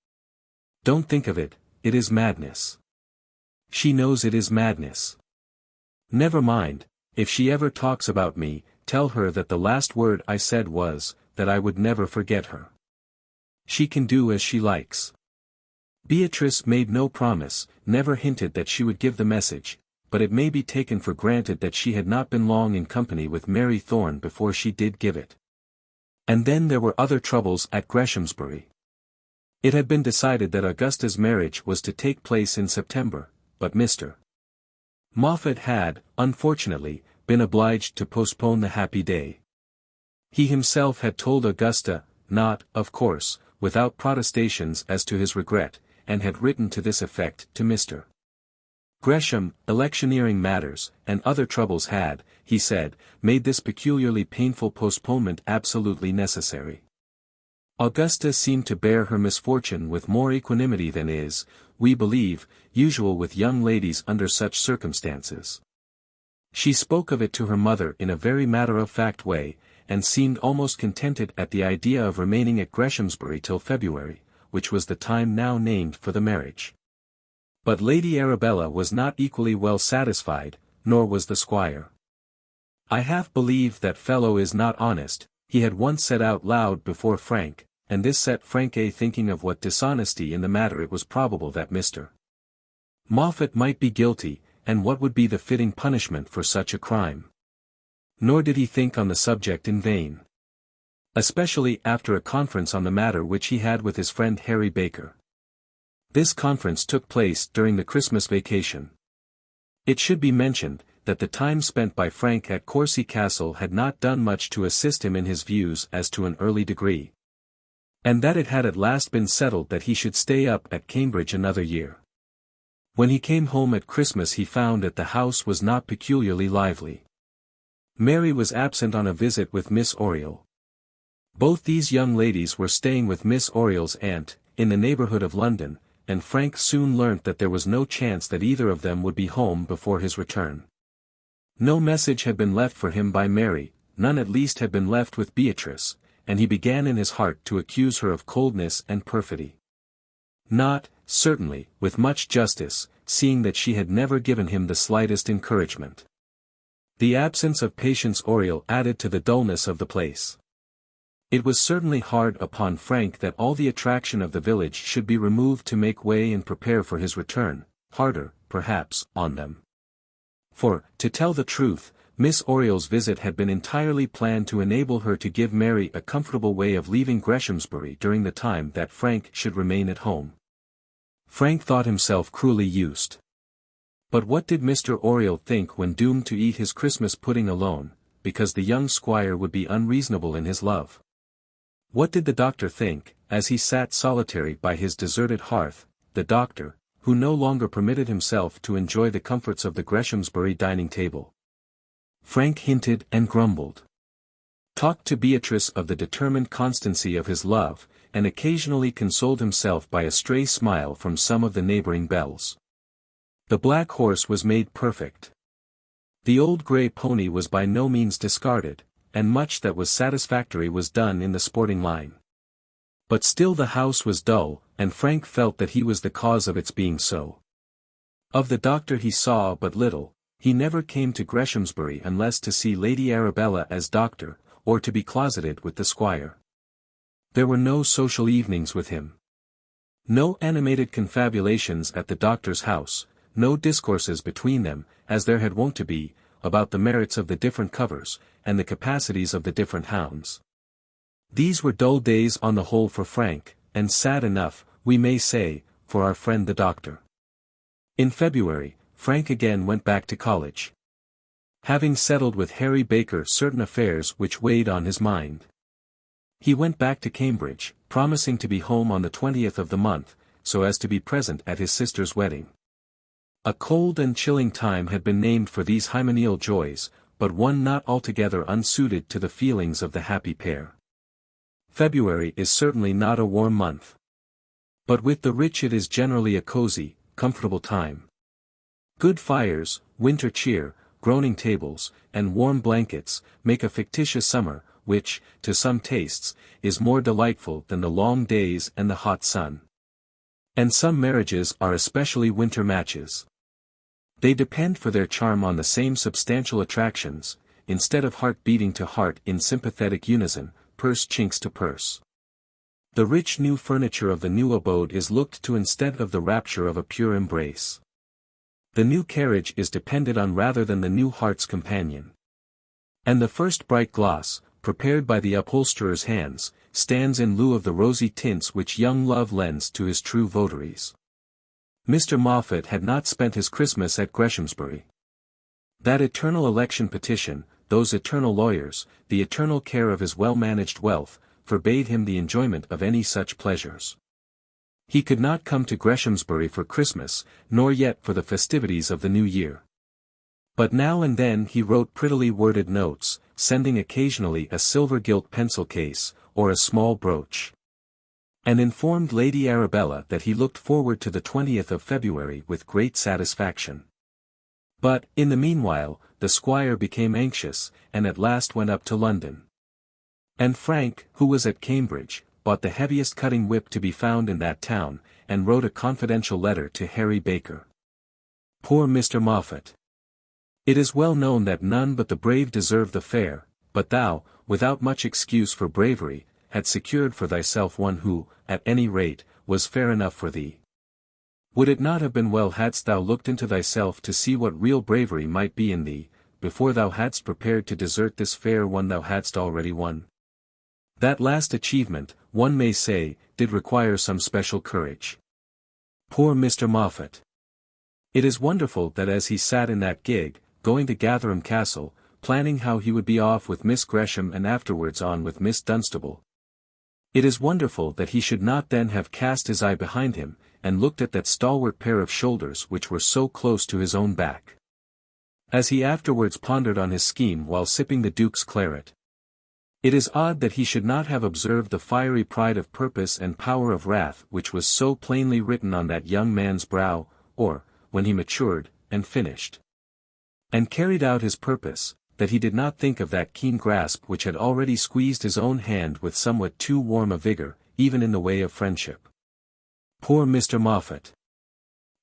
Don't think of it, it is madness. She knows it is madness. Never mind, if she ever talks about me, tell her that the last word I said was, that I would never forget her. She can do as she likes." Beatrice made no promise, never hinted that she would give the message, but it may be taken for granted that she had not been long in company with Mary Thorne before she did give it. And then there were other troubles at Greshamsbury. It had been decided that Augusta's marriage was to take place in September, but Mr. Moffat had, unfortunately, been obliged to postpone the happy day. He himself had told Augusta, not, of course, without protestations as to his regret, and had written to this effect to Mr. Gresham. Electioneering matters, and other troubles had, he said, made this peculiarly painful postponement absolutely necessary. Augusta seemed to bear her misfortune with more equanimity than is, we believe, usual with young ladies under such circumstances. She spoke of it to her mother in a very matter-of-fact way, and seemed almost contented at the idea of remaining at Greshamsbury till February, which was the time now named for the marriage. But Lady Arabella was not equally well satisfied, nor was the squire. "I half believe that fellow is not honest," he had once said out loud before Frank, and this set Frank a thinking of what dishonesty in the matter it was probable that Mr. Moffat might be guilty, and what would be the fitting punishment for such a crime. Nor did he think on the subject in vain. Especially after a conference on the matter which he had with his friend Harry Baker. This conference took place during the Christmas vacation. It should be mentioned, that the time spent by Frank at Courcy Castle had not done much to assist him in his views as to an early degree. And that it had at last been settled that he should stay up at Cambridge another year. When he came home at Christmas he found that the house was not peculiarly lively. Mary was absent on a visit with Miss Oriole. Both these young ladies were staying with Miss Oriole's aunt, in the neighbourhood of London, and Frank soon learnt that there was no chance that either of them would be home before his return. No message had been left for him by Mary, none at least had been left with Beatrice, and he began in his heart to accuse her of coldness and perfidy. Not, certainly, with much justice, seeing that she had never given him the slightest encouragement. The absence of Patience Oriole added to the dullness of the place. It was certainly hard upon Frank that all the attraction of the village should be removed to make way and prepare for his return, harder, perhaps, on them. For, to tell the truth, Miss Oriole's visit had been entirely planned to enable her to give Mary a comfortable way of leaving Greshamsbury during the time that Frank should remain at home. Frank thought himself cruelly used. But what did Mr. Oriole think when doomed to eat his Christmas pudding alone, because the young squire would be unreasonable in his love? What did the doctor think, as he sat solitary by his deserted hearth, the doctor, who no longer permitted himself to enjoy the comforts of the Greshamsbury dining table? Frank hinted and grumbled. Talked to Beatrice of the determined constancy of his love, and occasionally consoled himself by a stray smile from some of the neighbouring belles. The black horse was made perfect. The old grey pony was by no means discarded, and much that was satisfactory was done in the sporting line. But still the house was dull, and Frank felt that he was the cause of its being so. Of the doctor he saw but little. He never came to Greshamsbury unless to see Lady Arabella as doctor, or to be closeted with the squire. There were no social evenings with him. No animated confabulations at the doctor's house, no discourses between them, as there had wont to be, about the merits of the different covers, and the capacities of the different hounds. These were dull days on the whole for Frank, and sad enough, we may say, for our friend the doctor. In February, Frank again went back to college. Having settled with Harry Baker certain affairs which weighed on his mind. He went back to Cambridge, promising to be home on the 20th of the month, so as to be present at his sister's wedding. A cold and chilling time had been named for these hymeneal joys, but one not altogether unsuited to the feelings of the happy pair. February is certainly not a warm month. But with the rich it is generally a cosy, comfortable time. Good fires, winter cheer, groaning tables, and warm blankets, make a fictitious summer, which, to some tastes, is more delightful than the long days and the hot sun. And some marriages are especially winter matches. They depend for their charm on the same substantial attractions, instead of heart beating to heart in sympathetic unison, purse chinks to purse. The rich new furniture of the new abode is looked to instead of the rapture of a pure embrace. The new carriage is depended on rather than the new heart's companion. And the first bright gloss, prepared by the upholsterer's hands, stands in lieu of the rosy tints which young love lends to his true votaries. Mr. Moffat had not spent his Christmas at Greshamsbury. That eternal election petition, those eternal lawyers, the eternal care of his well-managed wealth, forbade him the enjoyment of any such pleasures. He could not come to Greshamsbury for Christmas, nor yet for the festivities of the New Year. But now and then he wrote prettily worded notes, sending occasionally a silver-gilt pencil case, or a small brooch. And informed Lady Arabella that he looked forward to the 20th of February with great satisfaction. But, in the meanwhile, the squire became anxious, and at last went up to London. And Frank, who was at Cambridge, bought the heaviest cutting whip to be found in that town, and wrote a confidential letter to Harry Baker. Poor Mr. Moffat! It is well known that none but the brave deserve the fair, but thou, without much excuse for bravery, had secured for thyself one who, at any rate, was fair enough for thee. Would it not have been well hadst thou looked into thyself to see what real bravery might be in thee, before thou hadst prepared to desert this fair one thou hadst already won? That last achievement, one may say, did require some special courage. Poor Mr. Moffat! It is wonderful that as he sat in that gig, going to Gatherum Castle, planning how he would be off with Miss Gresham and afterwards on with Miss Dunstable. It is wonderful that he should not then have cast his eye behind him, and looked at that stalwart pair of shoulders which were so close to his own back. As he afterwards pondered on his scheme while sipping the Duke's claret. It is odd that he should not have observed the fiery pride of purpose and power of wrath which was so plainly written on that young man's brow, or, when he matured, and finished, and carried out his purpose, that he did not think of that keen grasp which had already squeezed his own hand with somewhat too warm a vigor, even in the way of friendship. Poor Mr. Moffat!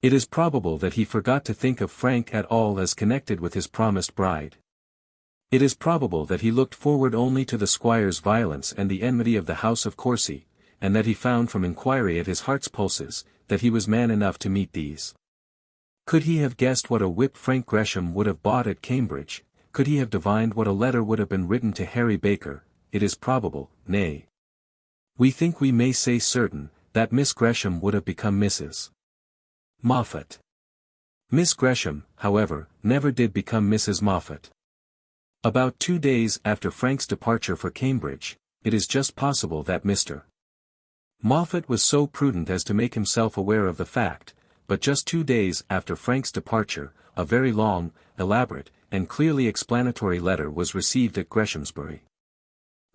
It is probable that he forgot to think of Frank at all as connected with his promised bride. It is probable that he looked forward only to the squire's violence and the enmity of the house of Courcy, and that he found from inquiry at his heart's pulses, that he was man enough to meet these. Could he have guessed what a whip Frank Gresham would have bought at Cambridge, could he have divined what a letter would have been written to Harry Baker, it is probable, nay, we think we may say certain, that Miss Gresham would have become Mrs. Moffat. Miss Gresham, however, never did become Mrs. Moffat. About 2 days after Frank's departure for Cambridge, it is just possible that Mr. Moffat was so prudent as to make himself aware of the fact, but just 2 days after Frank's departure, a very long, elaborate, and clearly explanatory letter was received at Greshamsbury.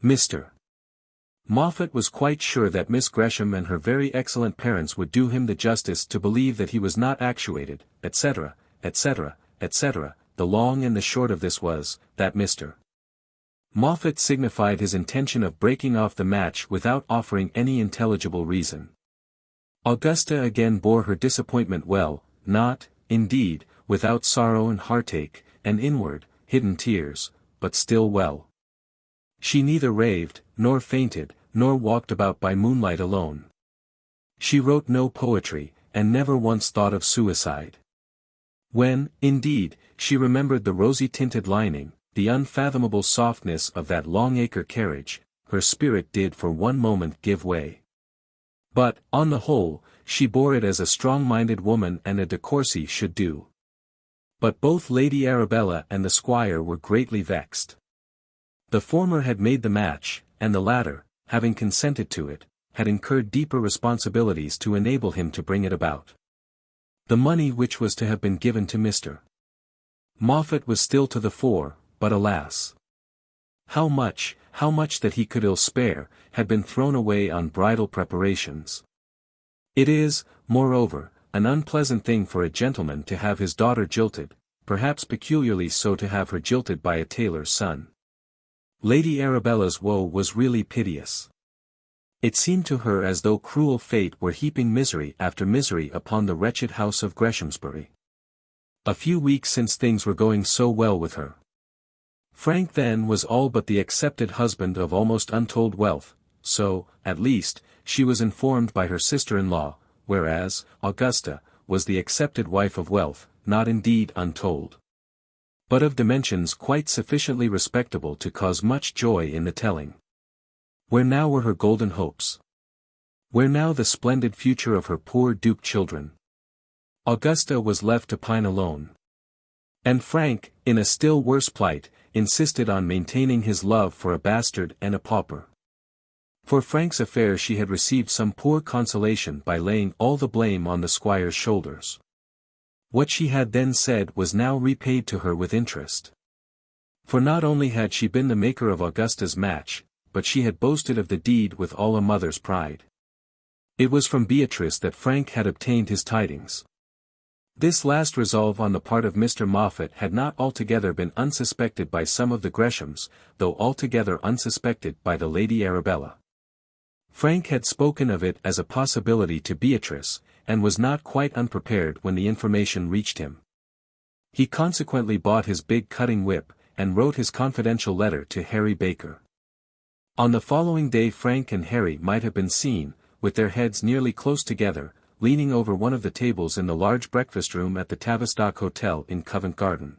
Mr. Moffat was quite sure that Miss Gresham and her very excellent parents would do him the justice to believe that he was not actuated, etc., etc., etc. The long and the short of this was, that Mr. Moffat signified his intention of breaking off the match without offering any intelligible reason. Augusta again bore her disappointment well, not, indeed, without sorrow and heartache, and inward, hidden tears, but still well. She neither raved, nor fainted, nor walked about by moonlight alone. She wrote no poetry, and never once thought of suicide. When, indeed, she remembered the rosy-tinted lining, the unfathomable softness of that Long-Acre carriage, her spirit did for one moment give way. But, on the whole, she bore it as a strong-minded woman and a de Courcy should do. But both Lady Arabella and the squire were greatly vexed. The former had made the match, and the latter, having consented to it, had incurred deeper responsibilities to enable him to bring it about. The money which was to have been given to Mr. Moffat was still to the fore, but alas! How much that he could ill spare, had been thrown away on bridal preparations. It is, moreover, an unpleasant thing for a gentleman to have his daughter jilted, perhaps peculiarly so to have her jilted by a tailor's son. Lady Arabella's woe was really piteous. It seemed to her as though cruel fate were heaping misery after misery upon the wretched house of Greshamsbury. A few weeks since things were going so well with her. Frank then was all but the accepted husband of almost untold wealth, so, at least, she was informed by her sister-in-law, whereas, Augusta, was the accepted wife of wealth, not indeed untold, but of dimensions quite sufficiently respectable to cause much joy in the telling. Where now were her golden hopes? Where now the splendid future of her poor Duke children? Augusta was left to pine alone. And Frank, in a still worse plight, insisted on maintaining his love for a bastard and a pauper. For Frank's affair she had received some poor consolation by laying all the blame on the squire's shoulders. What she had then said was now repaid to her with interest. For not only had she been the maker of Augusta's match, but she had boasted of the deed with all a mother's pride. It was from Beatrice that Frank had obtained his tidings. This last resolve on the part of Mr. Moffat had not altogether been unsuspected by some of the Greshams, though altogether unsuspected by the Lady Arabella. Frank had spoken of it as a possibility to Beatrice, and was not quite unprepared when the information reached him. He consequently bought his big cutting whip, and wrote his confidential letter to Harry Baker. On the following day Frank and Harry might have been seen, with their heads nearly close together, leaning over one of the tables in the large breakfast room at the Tavistock Hotel in Covent Garden.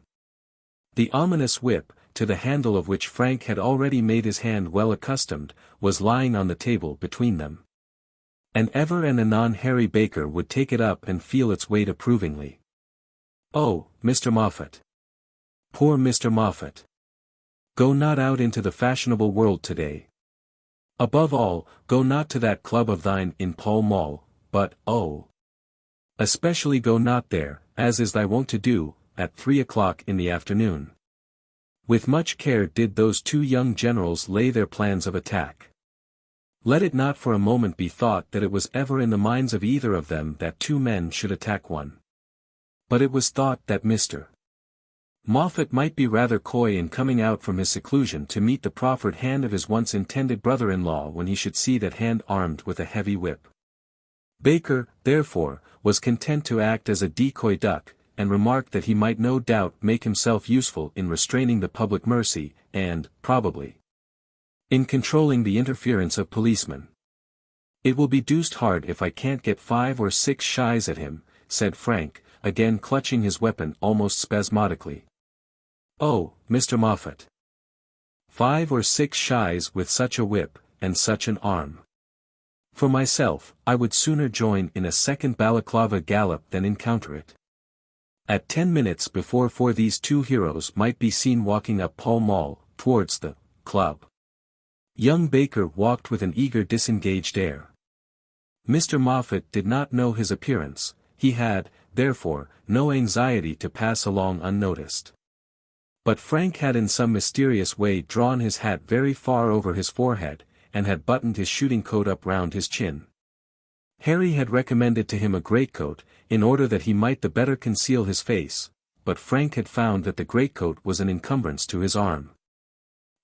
The ominous whip, to the handle of which Frank had already made his hand well accustomed, was lying on the table between them. And ever and anon Harry Baker would take it up and feel its weight approvingly. "Oh, Mr. Moffat! Poor Mr. Moffat! Go not out into the fashionable world today. Above all, go not to that club of thine in Pall Mall, but, oh! especially go not there, as is thy wont to do, at 3 o'clock in the afternoon." With much care did those two young generals lay their plans of attack. Let it not for a moment be thought that it was ever in the minds of either of them that two men should attack one. But it was thought that Mr. Moffat might be rather coy in coming out from his seclusion to meet the proffered hand of his once intended brother-in-law when he should see that hand armed with a heavy whip. Baker, therefore, was content to act as a decoy duck, and remarked that he might no doubt make himself useful in restraining the public mercy, and, probably, in controlling the interference of policemen. "It will be deuced hard if I can't get 5 or 6 shies at him," said Frank, again clutching his weapon almost spasmodically. "Oh, Mr. Moffat! 5 or 6 shies with such a whip, and such an arm! For myself, I would sooner join in a second balaclava gallop than encounter it." At 10 minutes before 4 these two heroes might be seen walking up Pall Mall, towards the club. Young Baker walked with an eager disengaged air. Mr. Moffat did not know his appearance, he had, therefore, no anxiety to pass along unnoticed. But Frank had in some mysterious way drawn his hat very far over his forehead, and had buttoned his shooting coat up round his chin. Harry had recommended to him a greatcoat, in order that he might the better conceal his face, but Frank had found that the greatcoat was an encumbrance to his arm.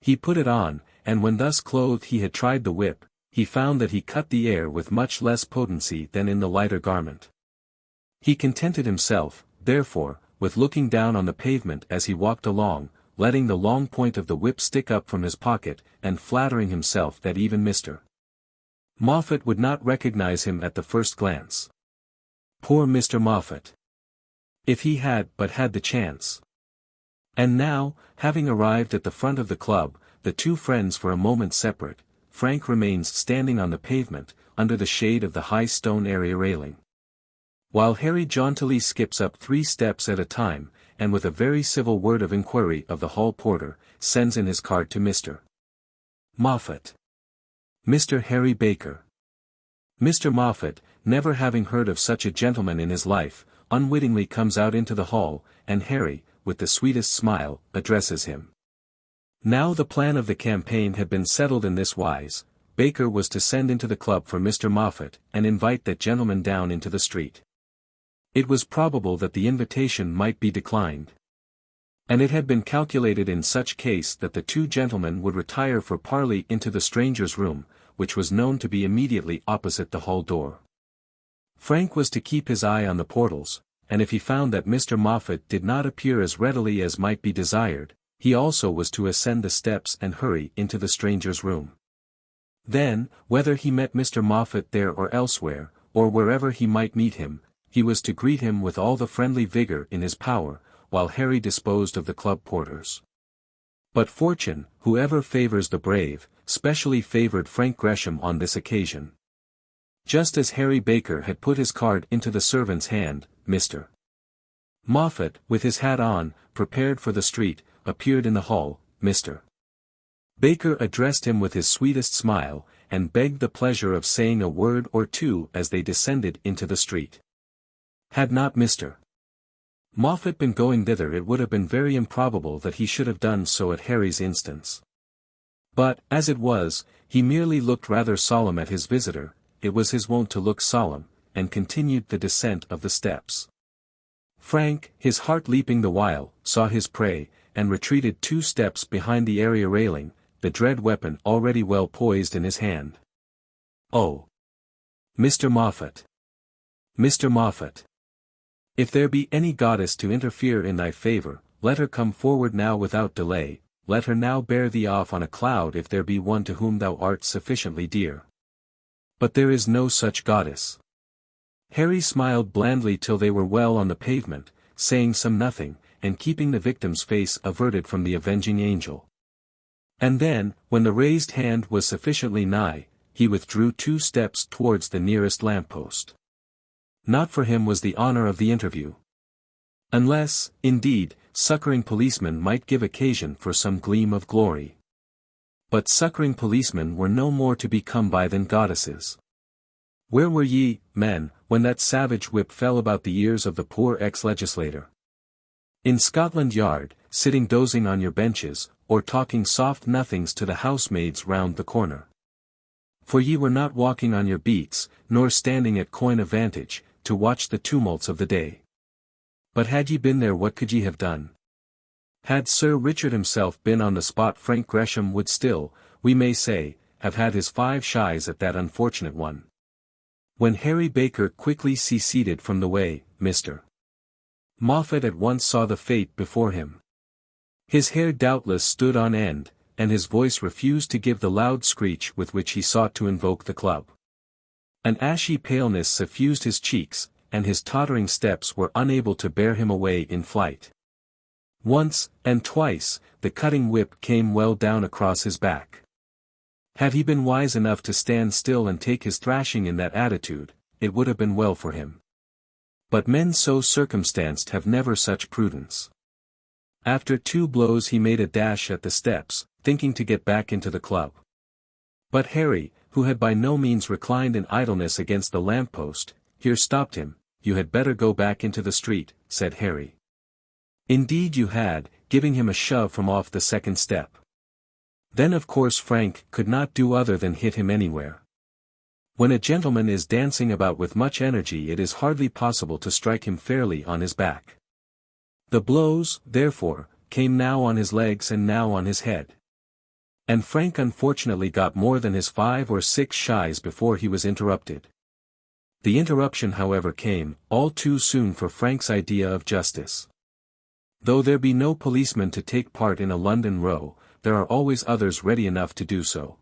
He put it on, and when thus clothed he had tried the whip, he found that he cut the air with much less potency than in the lighter garment. He contented himself, therefore, with looking down on the pavement as he walked along, letting the long point of the whip stick up from his pocket, and flattering himself that even Mr. Moffat would not recognize him at the first glance. Poor Mr. Moffat! If he had but had the chance! And now, having arrived at the front of the club, the two friends for a moment separate, Frank remains standing on the pavement, under the shade of the high stone area railing, while Harry jauntily skips up 3 steps at a time, and with a very civil word of inquiry of the hall porter, sends in his card to Mr. Moffat. Mr. Harry Baker. Mr. Moffat, never having heard of such a gentleman in his life, unwittingly comes out into the hall, and Harry, with the sweetest smile, addresses him. Now the plan of the campaign had been settled in this wise: Baker was to send into the club for Mr. Moffat, and invite that gentleman down into the street. It was probable that the invitation might be declined. And it had been calculated in such case that the two gentlemen would retire for parley into the stranger's room, which was known to be immediately opposite the hall door. Frank was to keep his eye on the portals, and if he found that Mr. Moffat did not appear as readily as might be desired, he also was to ascend the steps and hurry into the stranger's room. Then, whether he met Mr. Moffat there or elsewhere, or wherever he might meet him, he was to greet him with all the friendly vigor in his power, while Harry disposed of the club porters. But fortune, who ever favors the brave, specially favored Frank Gresham on this occasion. Just as Harry Baker had put his card into the servant's hand, Mr. Moffat, with his hat on, prepared for the street, appeared in the hall. Mr. Baker addressed him with his sweetest smile, and begged the pleasure of saying a word or two as they descended into the street. Had not Mr. Moffat been going thither, it would have been very improbable that he should have done so at Harry's instance. But, as it was, he merely looked rather solemn at his visitor. It was his wont to look solemn, and continued the descent of the steps. Frank, his heart leaping the while, saw his prey, and retreated 2 steps behind the area railing, the dread weapon already well poised in his hand. Oh! Mr. Moffat! Mr. Moffat! If there be any goddess to interfere in thy favour, let her come forward now without delay, let her now bear thee off on a cloud if there be one to whom thou art sufficiently dear. But there is no such goddess. Harry smiled blandly till they were well on the pavement, saying some nothing, and keeping the victim's face averted from the avenging angel. And then, when the raised hand was sufficiently nigh, he withdrew 2 steps towards the nearest lamppost. Not for him was the honour of the interview. Unless, indeed, succouring policemen might give occasion for some gleam of glory. But succouring policemen were no more to be come by than goddesses. Where were ye, men, when that savage whip fell about the ears of the poor ex-legislator? In Scotland Yard, sitting dozing on your benches, or talking soft nothings to the housemaids round the corner. For ye were not walking on your beats, nor standing at coign of vantage, to watch the tumults of the day. But had ye been there, what could ye have done? Had Sir Richard himself been on the spot, Frank Gresham would still, we may say, have had his 5 shies at that unfortunate one. When Harry Baker quickly seceded from the way, Mr. Moffat at once saw the fate before him. His hair doubtless stood on end, and his voice refused to give the loud screech with which he sought to invoke the club. An ashy paleness suffused his cheeks, and his tottering steps were unable to bear him away in flight. Once, and twice, the cutting whip came well down across his back. Had he been wise enough to stand still and take his thrashing in that attitude, it would have been well for him. But men so circumstanced have never such prudence. After 2 blows he made a dash at the steps, thinking to get back into the club. But Harry, who had by no means reclined in idleness against the lamppost, here stopped him. You had better go back into the street, said Harry. Indeed you had, giving him a shove from off the 2nd step. Then of course Frank could not do other than hit him anywhere. When a gentleman is dancing about with much energy, it is hardly possible to strike him fairly on his back. The blows, therefore, came now on his legs and now on his head. And Frank unfortunately got more than his 5 or 6 shies before he was interrupted. The interruption however came, all too soon for Frank's idea of justice. Though there be no policeman to take part in a London row, there are always others ready enough to do so.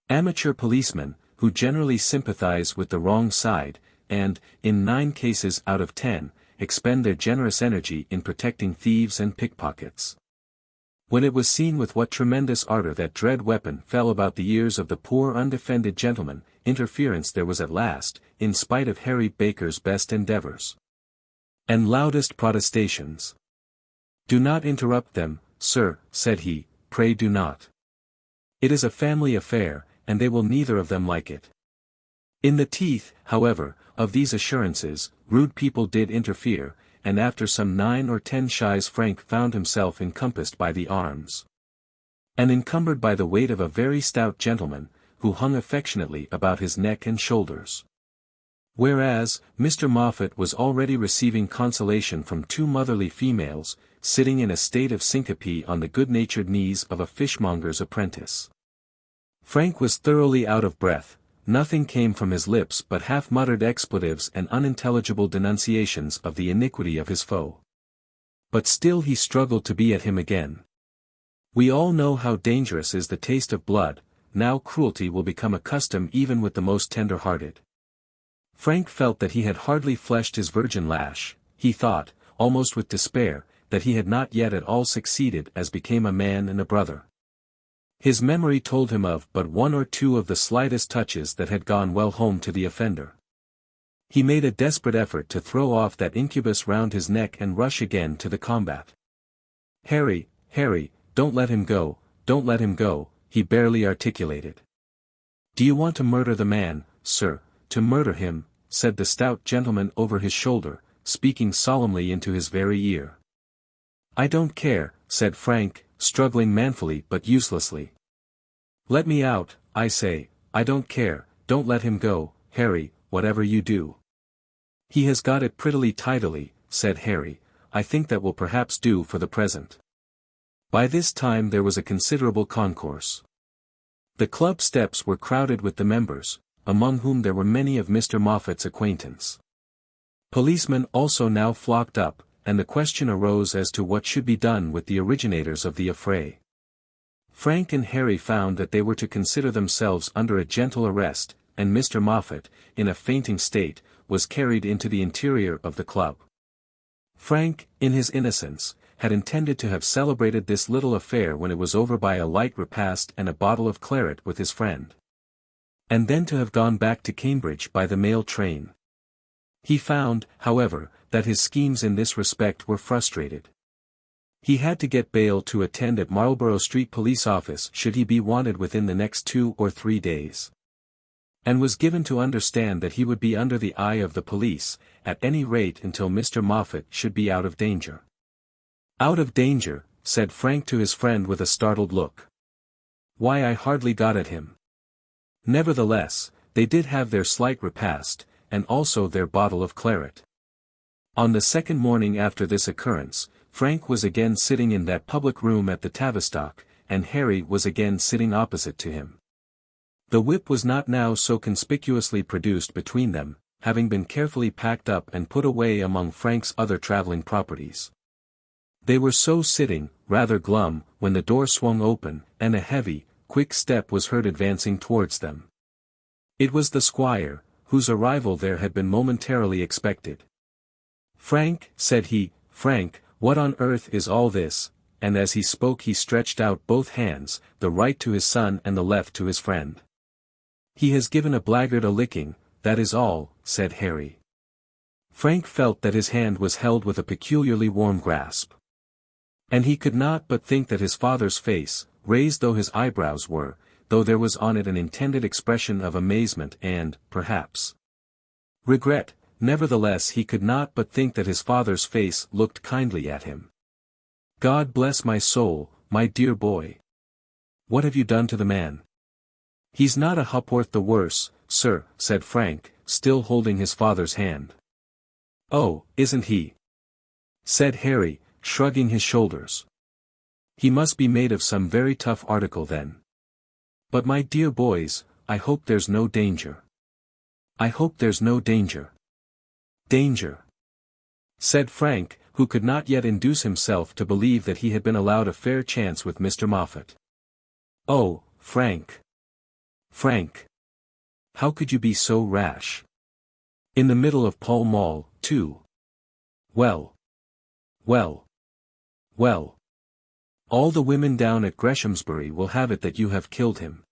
Amateur policemen, who generally sympathize with the wrong side, and, in 9 cases out of 10, expend their generous energy in protecting thieves and pickpockets. When it was seen with what tremendous ardor that dread weapon fell about the ears of the poor undefended gentleman, interference there was at last, in spite of Harry Baker's best endeavours and loudest protestations. Do not interrupt them, sir, said he, pray do not. It is a family affair, and they will neither of them like it. In the teeth, however, of these assurances, rude people did interfere, and after some 9 or 10 shies Frank found himself encompassed by the arms, and encumbered by the weight of a very stout gentleman, who hung affectionately about his neck and shoulders. Whereas, Mr. Moffat was already receiving consolation from 2 motherly females, sitting in a state of syncope on the good-natured knees of a fishmonger's apprentice. Frank was thoroughly out of breath. Nothing came from his lips but half-muttered expletives and unintelligible denunciations of the iniquity of his foe. But still he struggled to be at him again. We all know how dangerous is the taste of blood. Now cruelty will become a custom even with the most tender-hearted. Frank felt that he had hardly fleshed his virgin lash. He thought, almost with despair, that he had not yet at all succeeded as became a man and a brother. His memory told him of but 1 or 2 of the slightest touches that had gone well home to the offender. He made a desperate effort to throw off that incubus round his neck and rush again to the combat. Harry, Harry, don't let him go, don't let him go, he barely articulated. Do you want to murder the man, sir, to murder him, said the stout gentleman over his shoulder, speaking solemnly into his very ear. I don't care, said Frank, struggling manfully but uselessly. Let me out, I say, I don't care, don't let him go, Harry, whatever you do. He has got it prettily tidily, said Harry, I think that will perhaps do for the present. By this time there was a considerable concourse. The club steps were crowded with the members, among whom there were many of Mr. Moffat's acquaintance. Policemen also now flocked up, and the question arose as to what should be done with the originators of the affray. Frank and Harry found that they were to consider themselves under a gentle arrest, and Mr. Moffat, in a fainting state, was carried into the interior of the club. Frank, in his innocence, had intended to have celebrated this little affair when it was over by a light repast and a bottle of claret with his friend. And then to have gone back to Cambridge by the mail train. He found, however, that his schemes in this respect were frustrated. He had to get bail to attend at Marlborough Street Police Office should he be wanted within the next 2 or 3 days. And was given to understand that he would be under the eye of the police, at any rate until Mr. Moffat should be out of danger. Out of danger, said Frank to his friend with a startled look. Why, I hardly got at him. Nevertheless, they did have their slight repast, and also their bottle of claret. On the second morning after this occurrence, Frank was again sitting in that public room at the Tavistock, and Harry was again sitting opposite to him. The whip was not now so conspicuously produced between them, having been carefully packed up and put away among Frank's other travelling properties. They were so sitting, rather glum, when the door swung open, and a heavy, quick step was heard advancing towards them. It was the squire, whose arrival there had been momentarily expected. "Frank," said he, "Frank, what on earth is all this?" And as he spoke he stretched out both hands, the right to his son and the left to his friend. "He has given a blackguard a licking, that is all," said Harry. Frank felt that his hand was held with a peculiarly warm grasp. And he could not but think that his father's face, raised though his eyebrows were, though there was on it an intended expression of amazement and, perhaps, regret, nevertheless he could not but think that his father's face looked kindly at him. "God bless my soul, my dear boy. What have you done to the man?" "He's not a ha'porth the worse, sir," said Frank, still holding his father's hand. "Oh, isn't he?" said Harry, shrugging his shoulders. "He must be made of some very tough article then. But my dear boys, I hope there's no danger." "I hope there's no danger." "Danger," said Frank, who could not yet induce himself to believe that he had been allowed a fair chance with Mr. Moffat. "Oh, Frank. Frank. How could you be so rash? In the middle of Pall Mall, too. Well. Well. Well. All the women down at Greshamsbury will have it that you have killed him."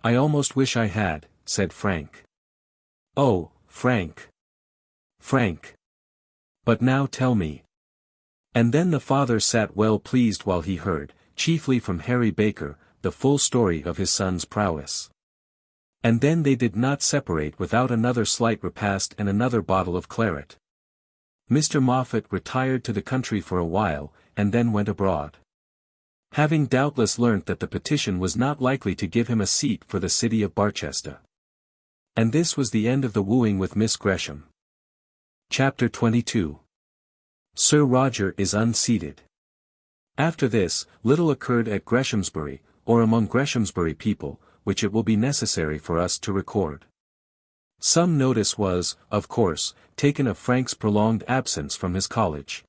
"I almost wish I had," said Frank. "Oh, Frank. Frank. But now tell me." And then the father sat well pleased while he heard, chiefly from Harry Baker, the full story of his son's prowess. And then they did not separate without another slight repast and another bottle of claret. Mr. Moffat retired to the country for a while, and then went abroad. Having doubtless learnt that the petition was not likely to give him a seat for the city of Barchester. And this was the end of the wooing with Miss Gresham. Chapter 22. Sir Roger is unseated. After this, little occurred at Greshamsbury, or among Greshamsbury people, which it will be necessary for us to record. Some notice was, of course, taken of Frank's prolonged absence from his college.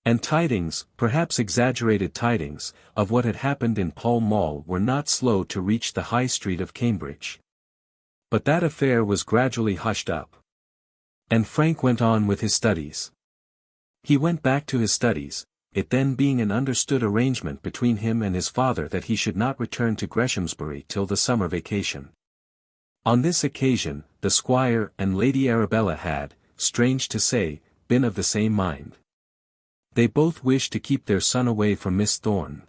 And tidings, perhaps exaggerated tidings, of what had happened in Pall Mall were not slow to reach the High Street of Cambridge. But that affair was gradually hushed up. And Frank went on with his studies. He went back to his studies, it then being an understood arrangement between him and his father that he should not return to Greshamsbury till the summer vacation. On this occasion, the squire and Lady Arabella had, strange to say, been of the same mind. They both wished to keep their son away from Miss Thorne.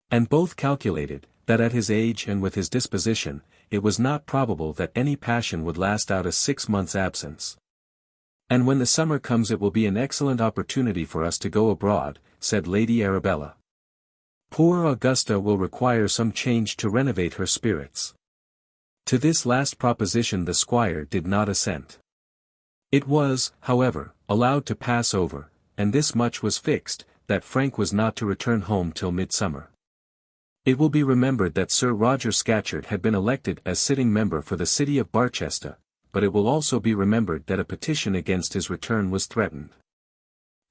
And both calculated, that at his age and with his disposition, it was not probable that any passion would last out a 6 months' absence. "And when the summer comes it will be an excellent opportunity for us to go abroad," said Lady Arabella. "Poor Augusta will require some change to renovate her spirits." To this last proposition the squire did not assent. It was, however, allowed to pass over, and this much was fixed, that Frank was not to return home till midsummer. It will be remembered that Sir Roger Scatcherd had been elected as sitting member for the city of Barchester, but it will also be remembered that a petition against his return was threatened.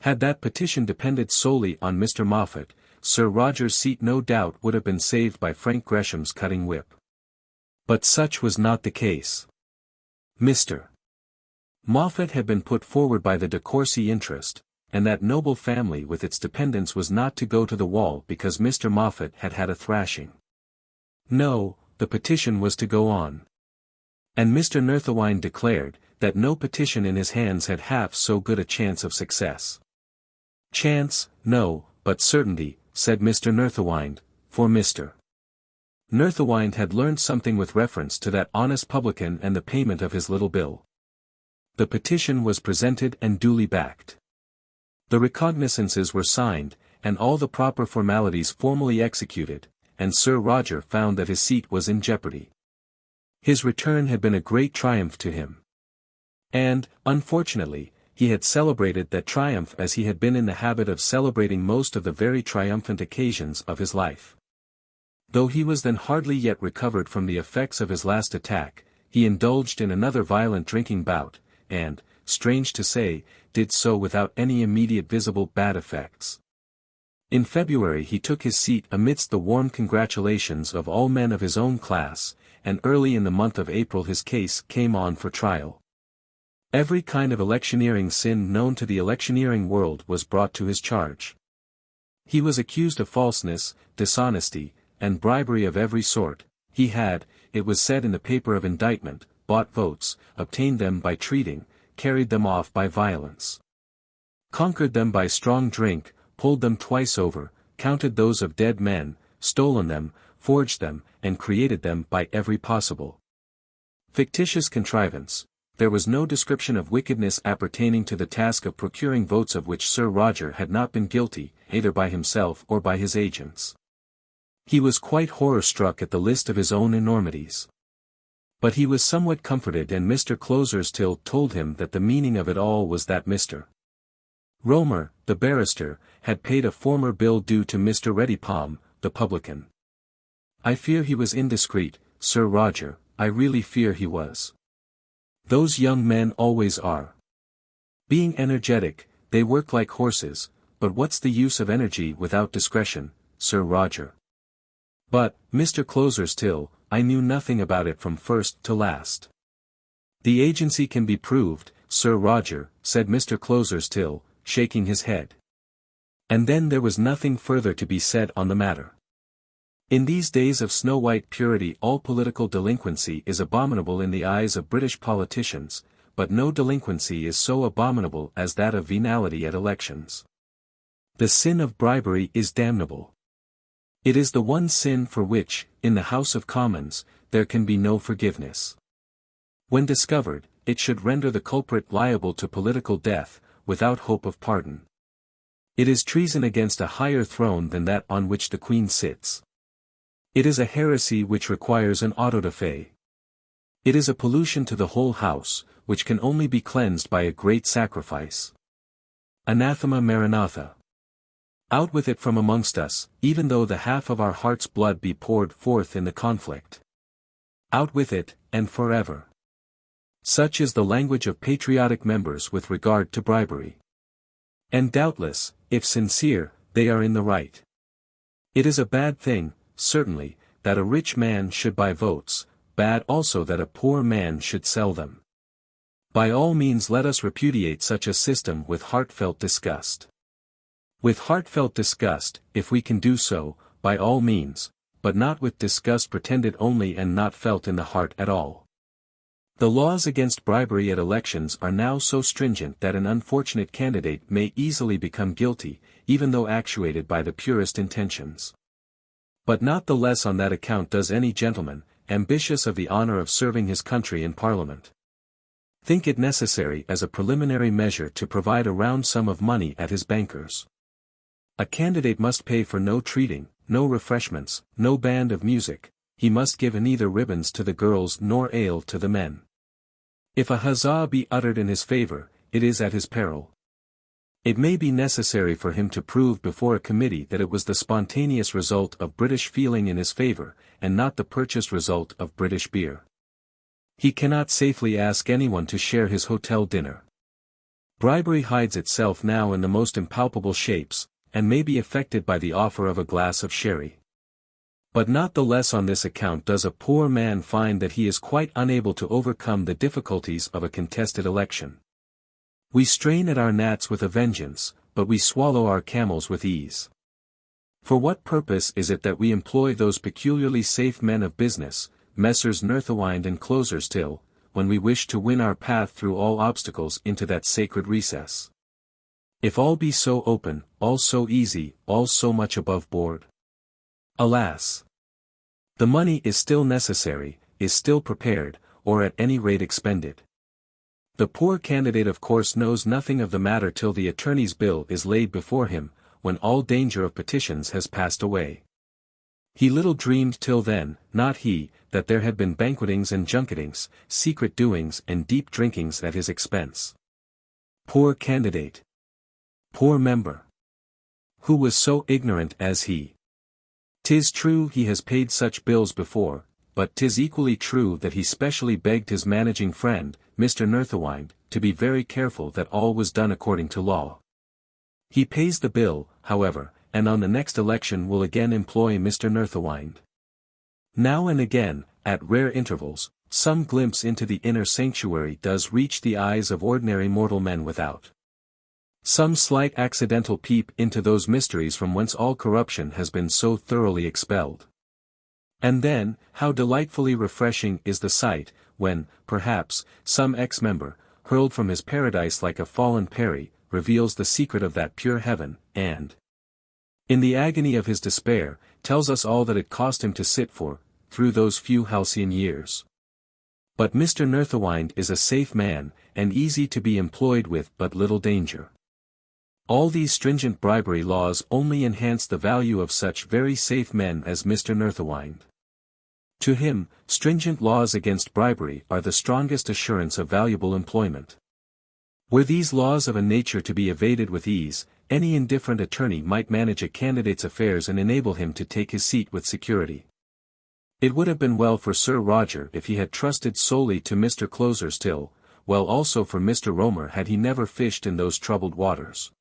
Had that petition depended solely on Mr. Moffat, Sir Roger's seat no doubt would have been saved by Frank Gresham's cutting whip. But such was not the case. Mr. Moffat had been put forward by the de Courcy interest, and that noble family with its dependents was not to go to the wall because Mr. Moffat had had a thrashing. No, the petition was to go on. And Mr. Nerthawine declared, that no petition in his hands had half so good a chance of success. Chance, no, but certainty, said Mr. Nerthawine, for Mr. Nerthawine had learned something with reference to that honest publican and the payment of his little bill. The petition was presented and duly backed. The recognizances were signed, and all the proper formalities formally executed, and Sir Roger found that his seat was in jeopardy. His return had been a great triumph to him. And, unfortunately, he had celebrated that triumph as he had been in the habit of celebrating most of the very triumphant occasions of his life. Though he was then hardly yet recovered from the effects of his last attack, he indulged in another violent drinking bout, and, strange to say, did so without any immediate visible bad effects. In February he took his seat amidst the warm congratulations of all men of his own class, and early in the month of April his case came on for trial. Every kind of electioneering sin known to the electioneering world was brought to his charge. He was accused of falseness, dishonesty, and bribery of every sort. He had, it was said in the paper of indictment, bought votes, obtained them by treating, carried them off by violence, conquered them by strong drink, pulled them twice over, counted those of dead men, stolen them, forged them, and created them by every possible fictitious contrivance. There was no description of wickedness appertaining to the task of procuring votes of which Sir Roger had not been guilty, either by himself or by his agents. He was quite horror-struck at the list of his own enormities. But he was somewhat comforted, and Mr. Closerstill told him that the meaning of it all was that Mr. Romer, the barrister, had paid a former bill due to Mr. Readypalm, the publican. I fear he was indiscreet, Sir Roger, I really fear he was. Those young men always are. Being energetic, they work like horses, but what's the use of energy without discretion, Sir Roger? But, Mr. Closerstill, I knew nothing about it from first to last. The agency can be proved, Sir Roger, said Mr. Closerstill, shaking his head. And then there was nothing further to be said on the matter. In these days of snow-white purity all political delinquency is abominable in the eyes of British politicians, but no delinquency is so abominable as that of venality at elections. The sin of bribery is damnable. It is the one sin for which, in the House of Commons, there can be no forgiveness. When discovered, it should render the culprit liable to political death, without hope of pardon. It is treason against a higher throne than that on which the Queen sits. It is a heresy which requires an auto-da-fe. It is a pollution to the whole house, which can only be cleansed by a great sacrifice. Anathema Maranatha. Out with it from amongst us, even though the half of our heart's blood be poured forth in the conflict. Out with it, and forever. Such is the language of patriotic members with regard to bribery. And doubtless, if sincere, they are in the right. It is a bad thing, certainly, that a rich man should buy votes, bad also that a poor man should sell them. By all means let us repudiate such a system with heartfelt disgust. With heartfelt disgust, if we can do so, by all means, but not with disgust pretended only and not felt in the heart at all. The laws against bribery at elections are now so stringent that an unfortunate candidate may easily become guilty, even though actuated by the purest intentions. But not the less on that account does any gentleman, ambitious of the honor of serving his country in Parliament, think it necessary as a preliminary measure to provide a round sum of money at his bankers. A candidate must pay for no treating, no refreshments, no band of music, he must give neither ribbons to the girls nor ale to the men. If a huzzah be uttered in his favor, it is at his peril. It may be necessary for him to prove before a committee that it was the spontaneous result of British feeling in his favor, and not the purchased result of British beer. He cannot safely ask anyone to share his hotel dinner. Bribery hides itself now in the most impalpable shapes, and may be effected by the offer of a glass of sherry. But not the less on this account does a poor man find that he is quite unable to overcome the difficulties of a contested election. We strain at our gnats with a vengeance, but we swallow our camels with ease. For what purpose is it that we employ those peculiarly safe men of business, Messrs. Nerthawind and Closers till, when we wish to win our path through all obstacles into that sacred recess? If all be so open, all so easy, all so much above board? Alas! The money is still necessary, is still prepared, or at any rate expended. The poor candidate of course knows nothing of the matter till the attorney's bill is laid before him, when all danger of petitions has passed away. He little dreamed till then, not he, that there had been banquetings and junketings, secret doings and deep drinkings at his expense. Poor candidate! Poor member! Who was so ignorant as he? 'Tis true he has paid such bills before, but 'tis equally true that he specially begged his managing friend, Mr. Nerthawind, to be very careful that all was done according to law. He pays the bill, however, and on the next election will again employ Mr. Nerthawind. Now and again, at rare intervals, some glimpse into the inner sanctuary does reach the eyes of ordinary mortal men without. Some slight accidental peep into those mysteries from whence all corruption has been so thoroughly expelled. And then, how delightfully refreshing is the sight, when, perhaps, some ex-member, hurled from his paradise like a fallen peri, reveals the secret of that pure heaven, and, in the agony of his despair, tells us all that it cost him to sit through those few halcyon years. But Mr. Nerthawind is a safe man, and easy to be employed with but little danger. All these stringent bribery laws only enhance the value of such very safe men as Mr. Nerthawind. To him, stringent laws against bribery are the strongest assurance of valuable employment. Were these laws of a nature to be evaded with ease, any indifferent attorney might manage a candidate's affairs and enable him to take his seat with security. It would have been well for Sir Roger if he had trusted solely to Mr. Closers till, well also for Mr. Romer had he never fished in those troubled waters.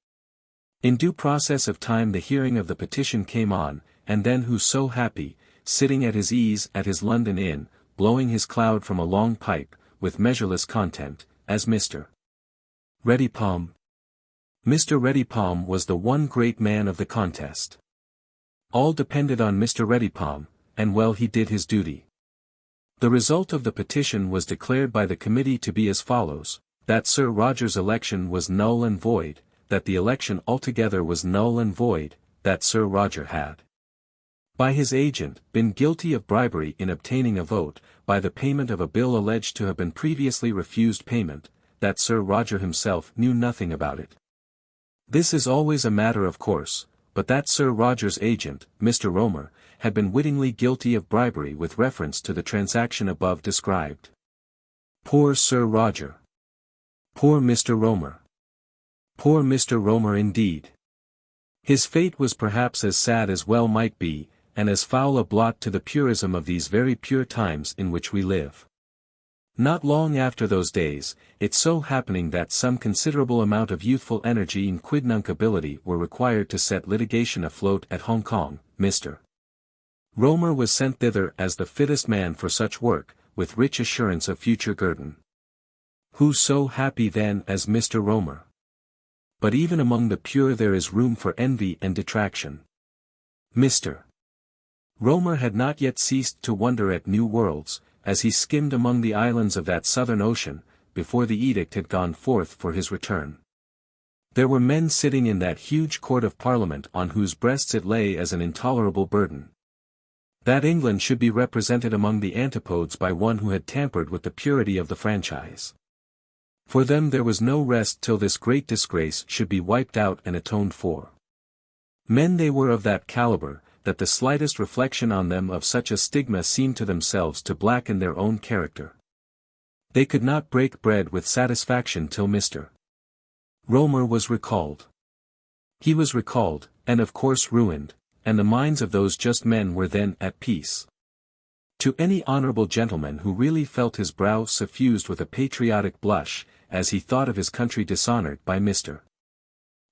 In due process of time the hearing of the petition came on, and then who so happy, sitting at his ease at his London inn, blowing his cloud from a long pipe, with measureless content, as Mr. Readypalm? Mr. Readypalm was the one great man of the contest. All depended on Mr. Readypalm, and well he did his duty. The result of the petition was declared by the committee to be as follows, that Sir Roger's election was null and void, that the election altogether was null and void, that Sir Roger had, by his agent, been guilty of bribery in obtaining a vote, by the payment of a bill alleged to have been previously refused payment, that Sir Roger himself knew nothing about it. This is always a matter of course, but that Sir Roger's agent, Mr. Romer, had been wittingly guilty of bribery with reference to the transaction above described. Poor Sir Roger! Poor Mr. Romer! Poor Mr. Romer indeed! His fate was perhaps as sad as well might be, and as foul a blot to the purism of these very pure times in which we live. Not long after those days, it so happening that some considerable amount of youthful energy and quidnunc ability were required to set litigation afloat at Hong Kong, Mr. Romer was sent thither as the fittest man for such work, with rich assurance of future guerdon. Who so happy then as Mr. Romer? But even among the pure there is room for envy and detraction. Mr. Romer had not yet ceased to wonder at new worlds, as he skimmed among the islands of that southern ocean, before the edict had gone forth for his return. There were men sitting in that huge court of Parliament on whose breasts it lay as an intolerable burden, that England should be represented among the antipodes by one who had tampered with the purity of the franchise. For them there was no rest till this great disgrace should be wiped out and atoned for. Men they were of that caliber, that the slightest reflection on them of such a stigma seemed to themselves to blacken their own character. They could not break bread with satisfaction till Mr. Romer was recalled. He was recalled, and of course ruined, and the minds of those just men were then at peace. To any honourable gentleman who really felt his brow suffused with a patriotic blush, as he thought of his country dishonoured by Mr.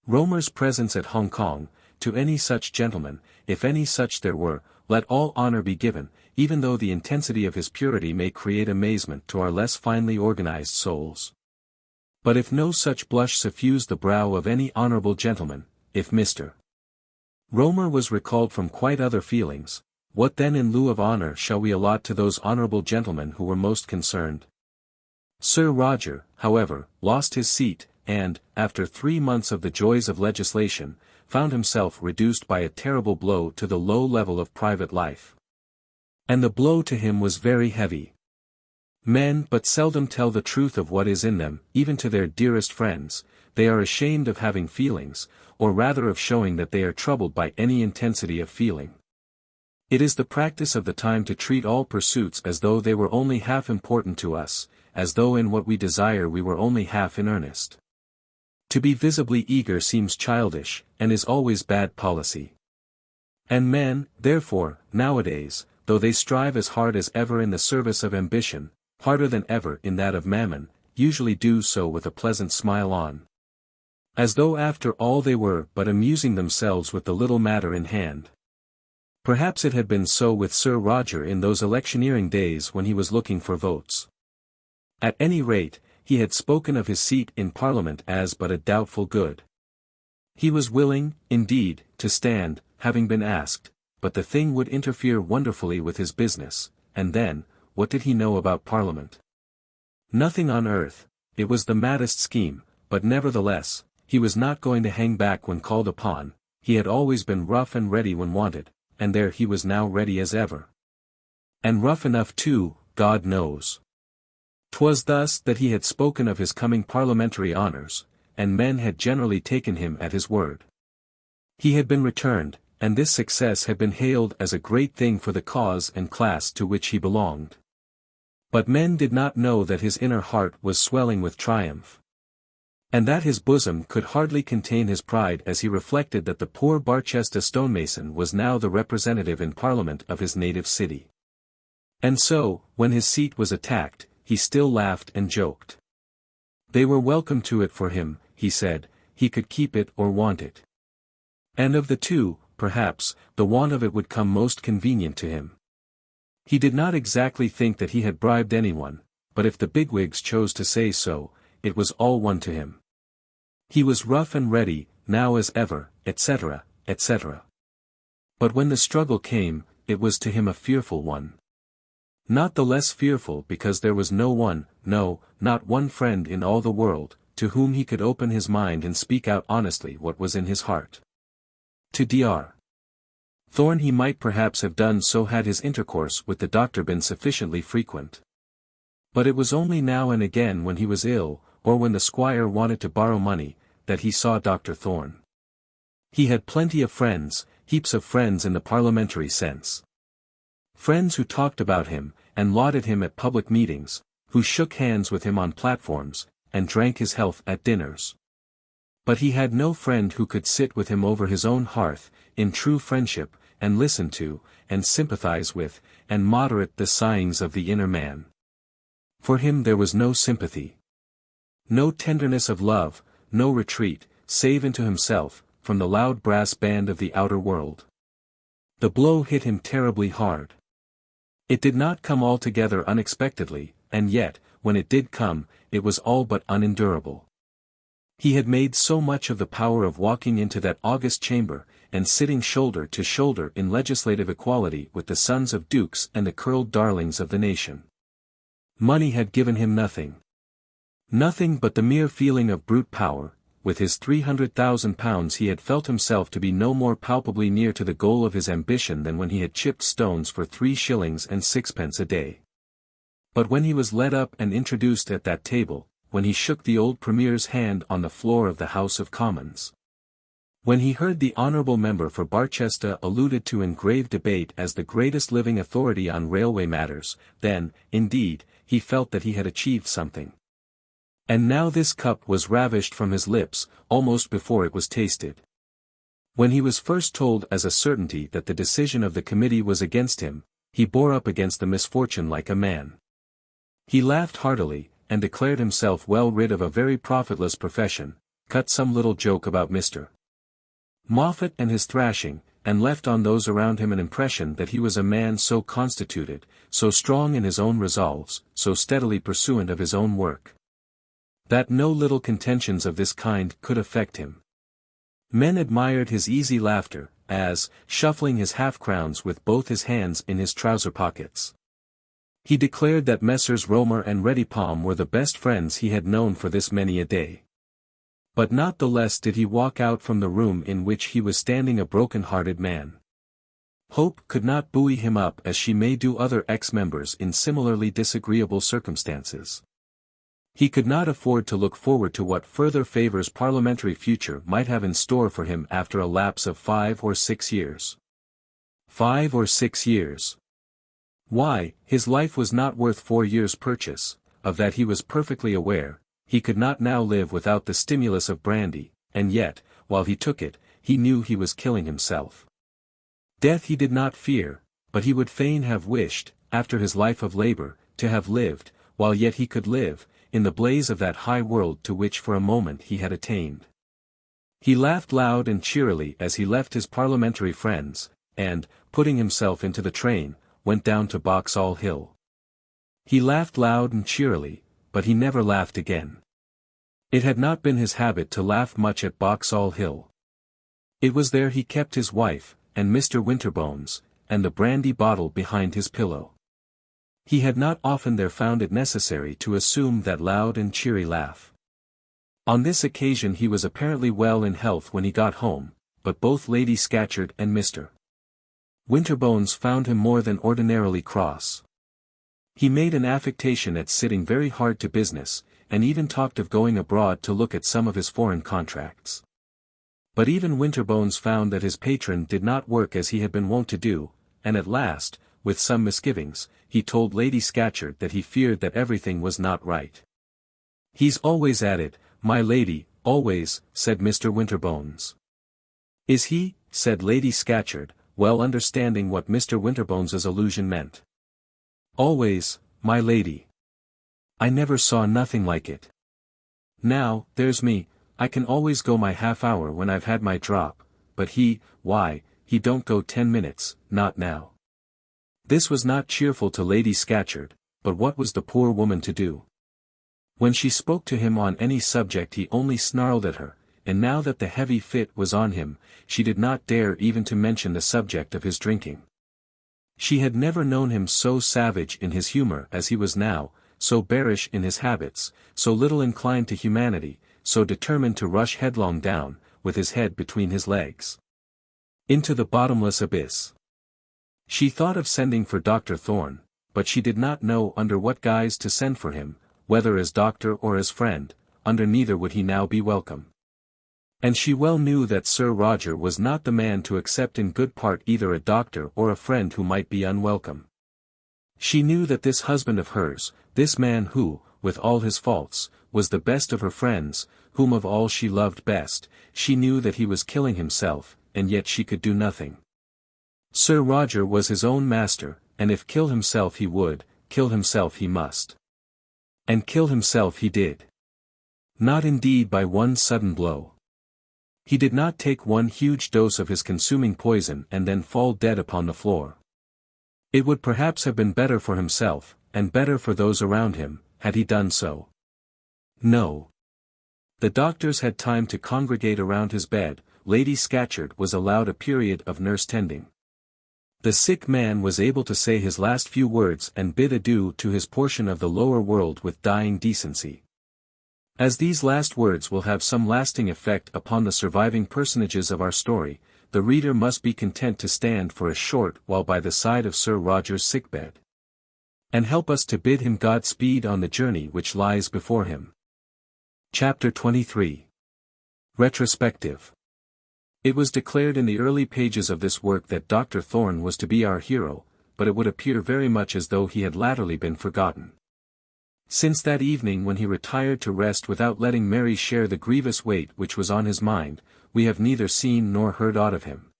Romer's presence at Hong Kong, to any such gentleman, if any such there were, let all honour be given, even though the intensity of his purity may create amazement to our less finely organised souls. But if no such blush suffused the brow of any honourable gentleman, if Mr. Romer was recalled from quite other feelings, what then in lieu of honour shall we allot to those honourable gentlemen who were most concerned? Sir Roger, however, lost his seat, and, after 3 months of the joys of legislation, found himself reduced by a terrible blow to the low level of private life. And the blow to him was very heavy. Men but seldom tell the truth of what is in them, even to their dearest friends. They are ashamed of having feelings, or rather of showing that they are troubled by any intensity of feeling. It is the practice of the time to treat all pursuits as though they were only half important to us, as though in what we desire we were only half in earnest. To be visibly eager seems childish, and is always bad policy. And men, therefore, nowadays, though they strive as hard as ever in the service of ambition, harder than ever in that of mammon, usually do so with a pleasant smile on. As though after all they were but amusing themselves with the little matter in hand. Perhaps it had been so with Sir Roger in those electioneering days when he was looking for votes. At any rate, he had spoken of his seat in Parliament as but a doubtful good. He was willing, indeed, to stand, having been asked, but the thing would interfere wonderfully with his business, and then, what did he know about Parliament? Nothing on earth. It was the maddest scheme, but nevertheless, he was not going to hang back when called upon. He had always been rough and ready when wanted, and there he was now ready as ever. And rough enough too, God knows. 'Twas thus that he had spoken of his coming parliamentary honours, and men had generally taken him at his word. He had been returned, and this success had been hailed as a great thing for the cause and class to which he belonged. But men did not know that his inner heart was swelling with triumph. And that his bosom could hardly contain his pride as he reflected that the poor Barchester stonemason was now the representative in Parliament of his native city. And so, when his seat was attacked, he still laughed and joked. They were welcome to it for him, he said, he could keep it or want it. And of the two, perhaps, the want of it would come most convenient to him. He did not exactly think that he had bribed anyone, but if the bigwigs chose to say so, it was all one to him. He was rough and ready, now as ever, etc., etc. But when the struggle came, it was to him a fearful one. Not the less fearful because there was no one, no, not one friend in all the world, to whom he could open his mind and speak out honestly what was in his heart. To Dr. Thorne he might perhaps have done so had his intercourse with the doctor been sufficiently frequent. But it was only now and again when he was ill, or when the squire wanted to borrow money, that he saw Dr. Thorne. He had plenty of friends, heaps of friends in the parliamentary sense. Friends who talked about him, and lauded him at public meetings, who shook hands with him on platforms, and drank his health at dinners. But he had no friend who could sit with him over his own hearth, in true friendship, and listen to, and sympathize with, and moderate the sighings of the inner man. For him there was no sympathy. No tenderness of love, no retreat, save into himself, from the loud brass band of the outer world. The blow hit him terribly hard. It did not come altogether unexpectedly, and yet, when it did come, it was all but unendurable. He had made so much of the power of walking into that august chamber, and sitting shoulder to shoulder in legislative equality with the sons of dukes and the curled darlings of the nation. Money had given him nothing. Nothing but the mere feeling of brute power. With his £300,000 he had felt himself to be no more palpably near to the goal of his ambition than when he had chipped stones for 3 shillings and 6pence a day. But when he was led up and introduced at that table, when he shook the old Premier's hand on the floor of the House of Commons, when he heard the honourable member for Barchester alluded to in grave debate as the greatest living authority on railway matters, then, indeed, he felt that he had achieved something. And now this cup was ravished from his lips, almost before it was tasted. When he was first told as a certainty that the decision of the committee was against him, he bore up against the misfortune like a man. He laughed heartily, and declared himself well rid of a very profitless profession, cut some little joke about Mr. Moffat and his thrashing, and left on those around him an impression that he was a man so constituted, so strong in his own resolves, so steadily pursuant of his own work, that no little contentions of this kind could affect him. Men admired his easy laughter, as, shuffling his half-crowns with both his hands in his trouser pockets, he declared that Messrs. Romer and Readypalm were the best friends he had known for this many a day. But not the less did he walk out from the room in which he was standing a broken-hearted man. Hope could not buoy him up as she may do other ex-members in similarly disagreeable circumstances. He could not afford to look forward to what further favours parliamentary future might have in store for him after a lapse of 5 or 6 years. 5 or 6 years. Why, his life was not worth 4 years' purchase, of that he was perfectly aware. He could not now live without the stimulus of brandy, and yet, while he took it, he knew he was killing himself. Death he did not fear, but he would fain have wished, after his life of labour, to have lived, while yet he could live, in the blaze of that high world to which for a moment he had attained. He laughed loud and cheerily as he left his parliamentary friends, and, putting himself into the train, went down to Vauxhall Hill. He laughed loud and cheerily, but he never laughed again. It had not been his habit to laugh much at Vauxhall Hill. It was there he kept his wife, and Mr. Winterbones, and the brandy bottle behind his pillow. He had not often there found it necessary to assume that loud and cheery laugh. On this occasion he was apparently well in health when he got home, but both Lady Scatcherd and Mr. Winterbones found him more than ordinarily cross. He made an affectation at sitting very hard to business, and even talked of going abroad to look at some of his foreign contracts. But even Winterbones found that his patron did not work as he had been wont to do, and at last, with some misgivings, he told Lady Scatcherd that he feared that everything was not right. "He's always at it, my lady, always," said Mr. Winterbones. "Is he?" said Lady Scatcherd, well understanding what Mr. Winterbones's allusion meant. "Always, my lady. I never saw nothing like it. Now, there's me, I can always go my half-hour when I've had my drop, but why, he don't go 10 minutes, not now." This was not cheerful to Lady Scatcherd, but what was the poor woman to do? When she spoke to him on any subject he only snarled at her, and now that the heavy fit was on him, she did not dare even to mention the subject of his drinking. She had never known him so savage in his humour as he was now, so bearish in his habits, so little inclined to humanity, so determined to rush headlong down, with his head between his legs, into the bottomless abyss. She thought of sending for Dr. Thorne, but she did not know under what guise to send for him, whether as doctor or as friend. Under neither would he now be welcome. And she well knew that Sir Roger was not the man to accept in good part either a doctor or a friend who might be unwelcome. She knew that this husband of hers, this man who, with all his faults, was the best of her friends, whom of all she loved best, she knew that he was killing himself, and yet she could do nothing. Sir Roger was his own master, and if kill himself he would, kill himself he must. And kill himself he did. Not indeed by one sudden blow. He did not take one huge dose of his consuming poison and then fall dead upon the floor. It would perhaps have been better for himself, and better for those around him, had he done so. No. The doctors had time to congregate around his bed. Lady Scatcherd was allowed a period of nurse-tending. The sick man was able to say his last few words and bid adieu to his portion of the lower world with dying decency. As these last words will have some lasting effect upon the surviving personages of our story, the reader must be content to stand for a short while by the side of Sir Roger's sickbed, and help us to bid him Godspeed on the journey which lies before him. Chapter 23. Retrospective. It was declared in the early pages of this work that Dr. Thorne was to be our hero, but it would appear very much as though he had latterly been forgotten. Since that evening when he retired to rest without letting Mary share the grievous weight which was on his mind, we have neither seen nor heard aught of him.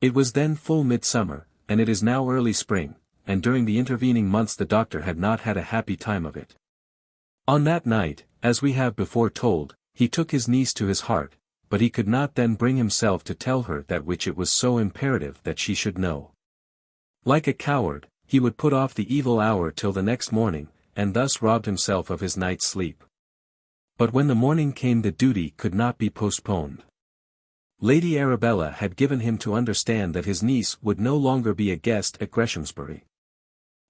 It was then full midsummer, and it is now early spring, and during the intervening months the doctor had not had a happy time of it. On that night, as we have before told, he took his niece to his heart, but he could not then bring himself to tell her that which it was so imperative that she should know. Like a coward, he would put off the evil hour till the next morning, and thus robbed himself of his night's sleep. But when the morning came the duty could not be postponed. Lady Arabella had given him to understand that his niece would no longer be a guest at Greshamsbury.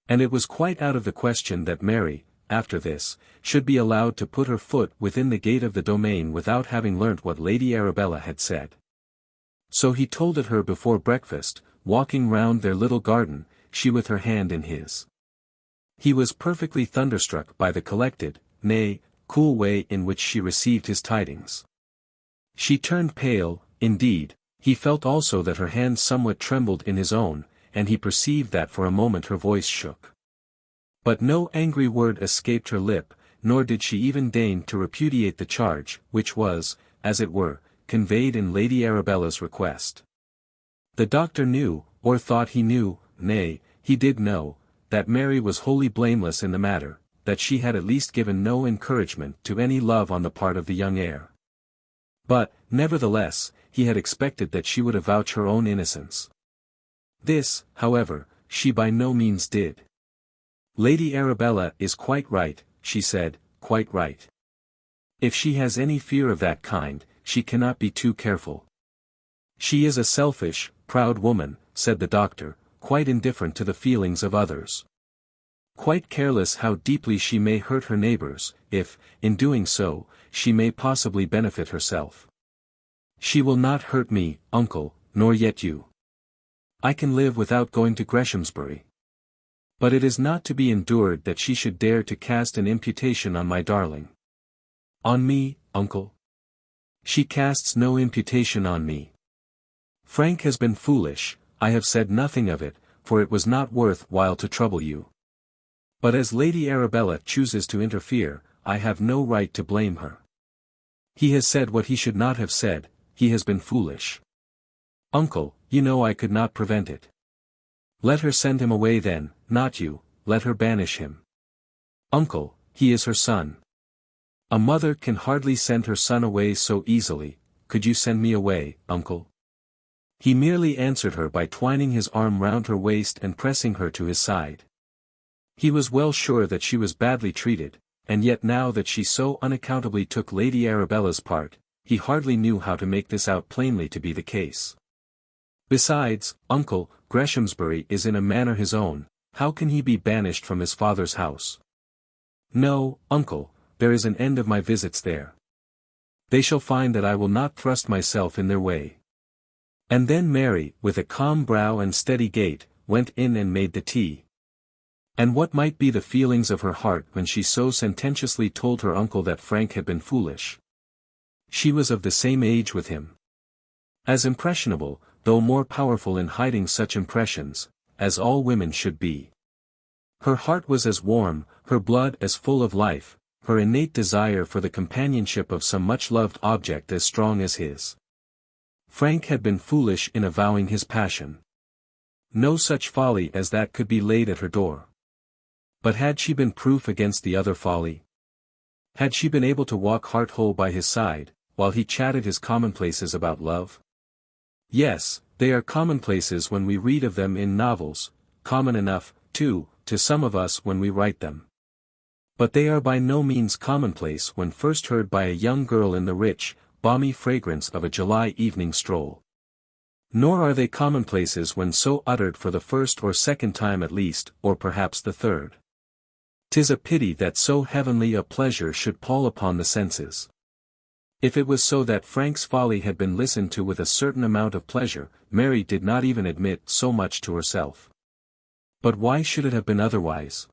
And it was quite out of the question that Mary, after this, should be allowed to put her foot within the gate of the domain without having learnt what Lady Arabella had said. So he told it her before breakfast, walking round their little garden, she with her hand in his. He was perfectly thunderstruck by the collected, nay, cool way in which she received his tidings. She turned pale, indeed, he felt also that her hand somewhat trembled in his own, and he perceived that for a moment her voice shook. But no angry word escaped her lip, nor did she even deign to repudiate the charge, which was, as it were, conveyed in Lady Arabella's request. The doctor knew, or thought he knew, nay, he did know, that Mary was wholly blameless in the matter, that she had at least given no encouragement to any love on the part of the young heir. But, nevertheless, he had expected that she would avouch her own innocence. This, however, she by no means did. Lady Arabella is quite right, she said, quite right. If she has any fear of that kind, she cannot be too careful. She is a selfish, proud woman, said the doctor, quite indifferent to the feelings of others. Quite careless how deeply she may hurt her neighbors, if, in doing so, she may possibly benefit herself. She will not hurt me, uncle, nor yet you. I can live without going to Greshamsbury. But it is not to be endured that she should dare to cast an imputation on my darling. On me, uncle? She casts no imputation on me. Frank has been foolish, I have said nothing of it, for it was not worth while to trouble you. But as Lady Arabella chooses to interfere, I have no right to blame her. He has said what he should not have said, he has been foolish. Uncle, you know I could not prevent it. Let her send him away then, not you, let her banish him. Uncle, he is her son. A mother can hardly send her son away so easily, could you send me away, uncle? He merely answered her by twining his arm round her waist and pressing her to his side. He was well sure that she was badly treated, and yet now that she so unaccountably took Lady Arabella's part, he hardly knew how to make this out plainly to be the case. Besides, uncle, Greshamsbury is in a manner his own, how can he be banished from his father's house? No, uncle, there is an end of my visits there. They shall find that I will not thrust myself in their way. And then Mary, with a calm brow and steady gait, went in and made the tea. And what might be the feelings of her heart when she so sententiously told her uncle that Frank had been foolish? She was of the same age with him. As impressionable, though more powerful in hiding such impressions, as all women should be. Her heart was as warm, her blood as full of life, her innate desire for the companionship of some much-loved object as strong as his. Frank had been foolish in avowing his passion. No such folly as that could be laid at her door. But had she been proof against the other folly? Had she been able to walk heart-whole by his side, while he chatted his commonplaces about love? Yes, they are commonplaces when we read of them in novels, common enough, too, to some of us when we write them. But they are by no means commonplace when first heard by a young girl in the rich, balmy fragrance of a July evening stroll. Nor are they commonplaces when so uttered for the first or second time at least, or perhaps the third. 'Tis a pity that so heavenly a pleasure should pall upon the senses. If it was so that Frank's folly had been listened to with a certain amount of pleasure, Mary did not even admit so much to herself. But why should it have been otherwise?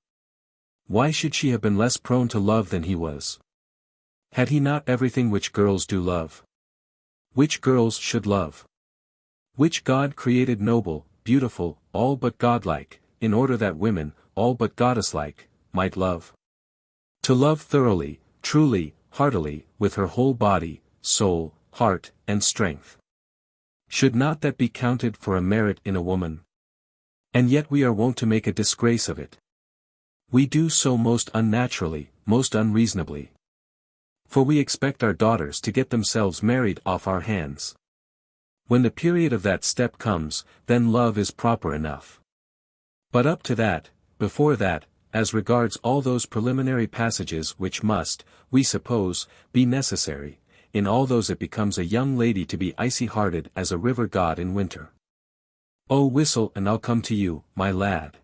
Why should she have been less prone to love than he was? Had he not everything which girls do love? Which girls should love? Which God created noble, beautiful, all but godlike, in order that women, all but goddess-like, might love. To love thoroughly, truly, heartily, with her whole body, soul, heart, and strength. Should not that be counted for a merit in a woman? And yet we are wont to make a disgrace of it. We do so most unnaturally, most unreasonably. For we expect our daughters to get themselves married off our hands. When the period of that step comes, then love is proper enough. But up to that, before that, as regards all those preliminary passages which must, we suppose, be necessary, in all those it becomes a young lady to be icy-hearted as a river god in winter. Oh, whistle and I'll come to you, my lad.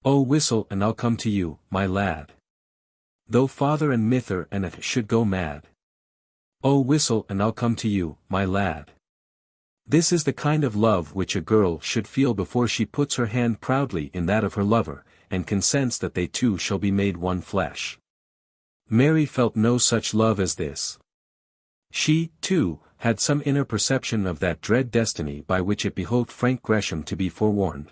Oh, whistle and I'll come to you, my lad. Though father and mither and it should go mad. Oh, whistle and I'll come to you, my lad. This is the kind of love which a girl should feel before she puts her hand proudly in that of her lover, and consents that they two shall be made one flesh. Mary felt no such love as this. She, too, had some inner perception of that dread destiny by which it behoved Frank Gresham to be forewarned.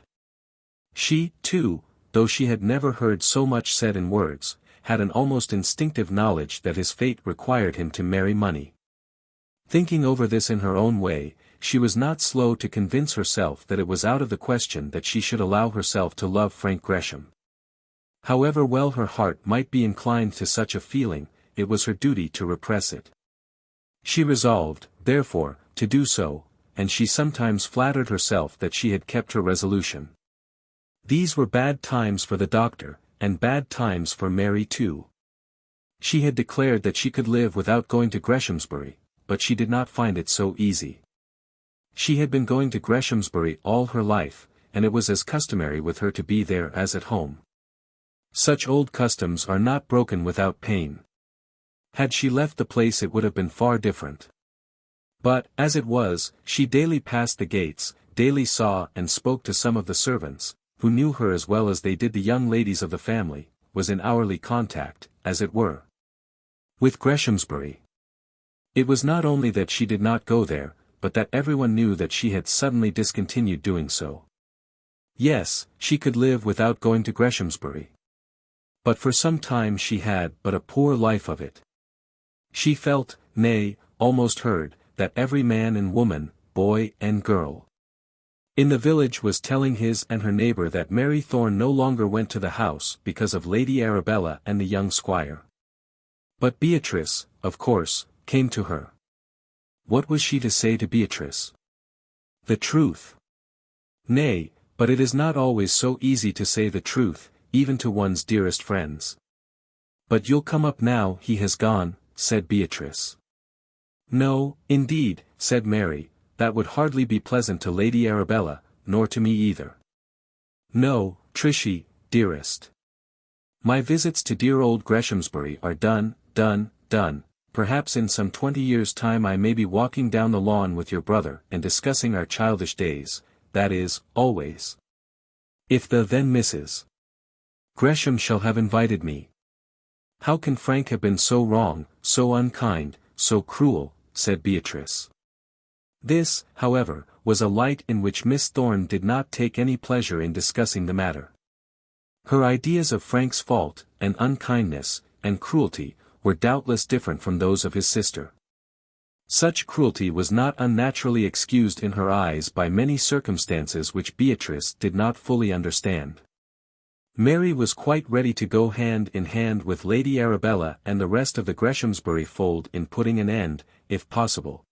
She, too, though she had never heard so much said in words, had an almost instinctive knowledge that his fate required him to marry money. Thinking over this in her own way, she was not slow to convince herself that it was out of the question that she should allow herself to love Frank Gresham. However well her heart might be inclined to such a feeling, it was her duty to repress it. She resolved, therefore, to do so, and she sometimes flattered herself that she had kept her resolution. These were bad times for the doctor, and bad times for Mary too. She had declared that she could live without going to Greshamsbury, but she did not find it so easy. She had been going to Greshamsbury all her life, and it was as customary with her to be there as at home. Such old customs are not broken without pain. Had she left the place it would have been far different. But, as it was, she daily passed the gates, daily saw and spoke to some of the servants, who knew her as well as they did the young ladies of the family, was in hourly contact, as it were, with Greshamsbury. It was not only that she did not go there, but that everyone knew that she had suddenly discontinued doing so. Yes, she could live without going to Greshamsbury. But for some time she had but a poor life of it. She felt, nay, almost heard, that every man and woman, boy and girl, in the village was telling his and her neighbour that Mary Thorne no longer went to the house because of Lady Arabella and the young squire. But Beatrice, of course, came to her. What was she to say to Beatrice? The truth. Nay, but it is not always so easy to say the truth, even to one's dearest friends. But you'll come up now he has gone, said Beatrice. No, indeed, said Mary, that would hardly be pleasant to Lady Arabella, nor to me either. No, Trishy, dearest. My visits to dear old Greshamsbury are done. Perhaps in some 20 years' time I may be walking down the lawn with your brother and discussing our childish days, that is, always. If the then Mrs. Gresham shall have invited me. How can Frank have been so wrong, so unkind, so cruel, said Beatrice. This, however, was a light in which Miss Thorne did not take any pleasure in discussing the matter. Her ideas of Frank's fault, and unkindness, and cruelty, were doubtless different from those of his sister. Such cruelty was not unnaturally excused in her eyes by many circumstances which Beatrice did not fully understand. Mary was quite ready to go hand in hand with Lady Arabella and the rest of the Greshamsbury fold in putting an end, if possible,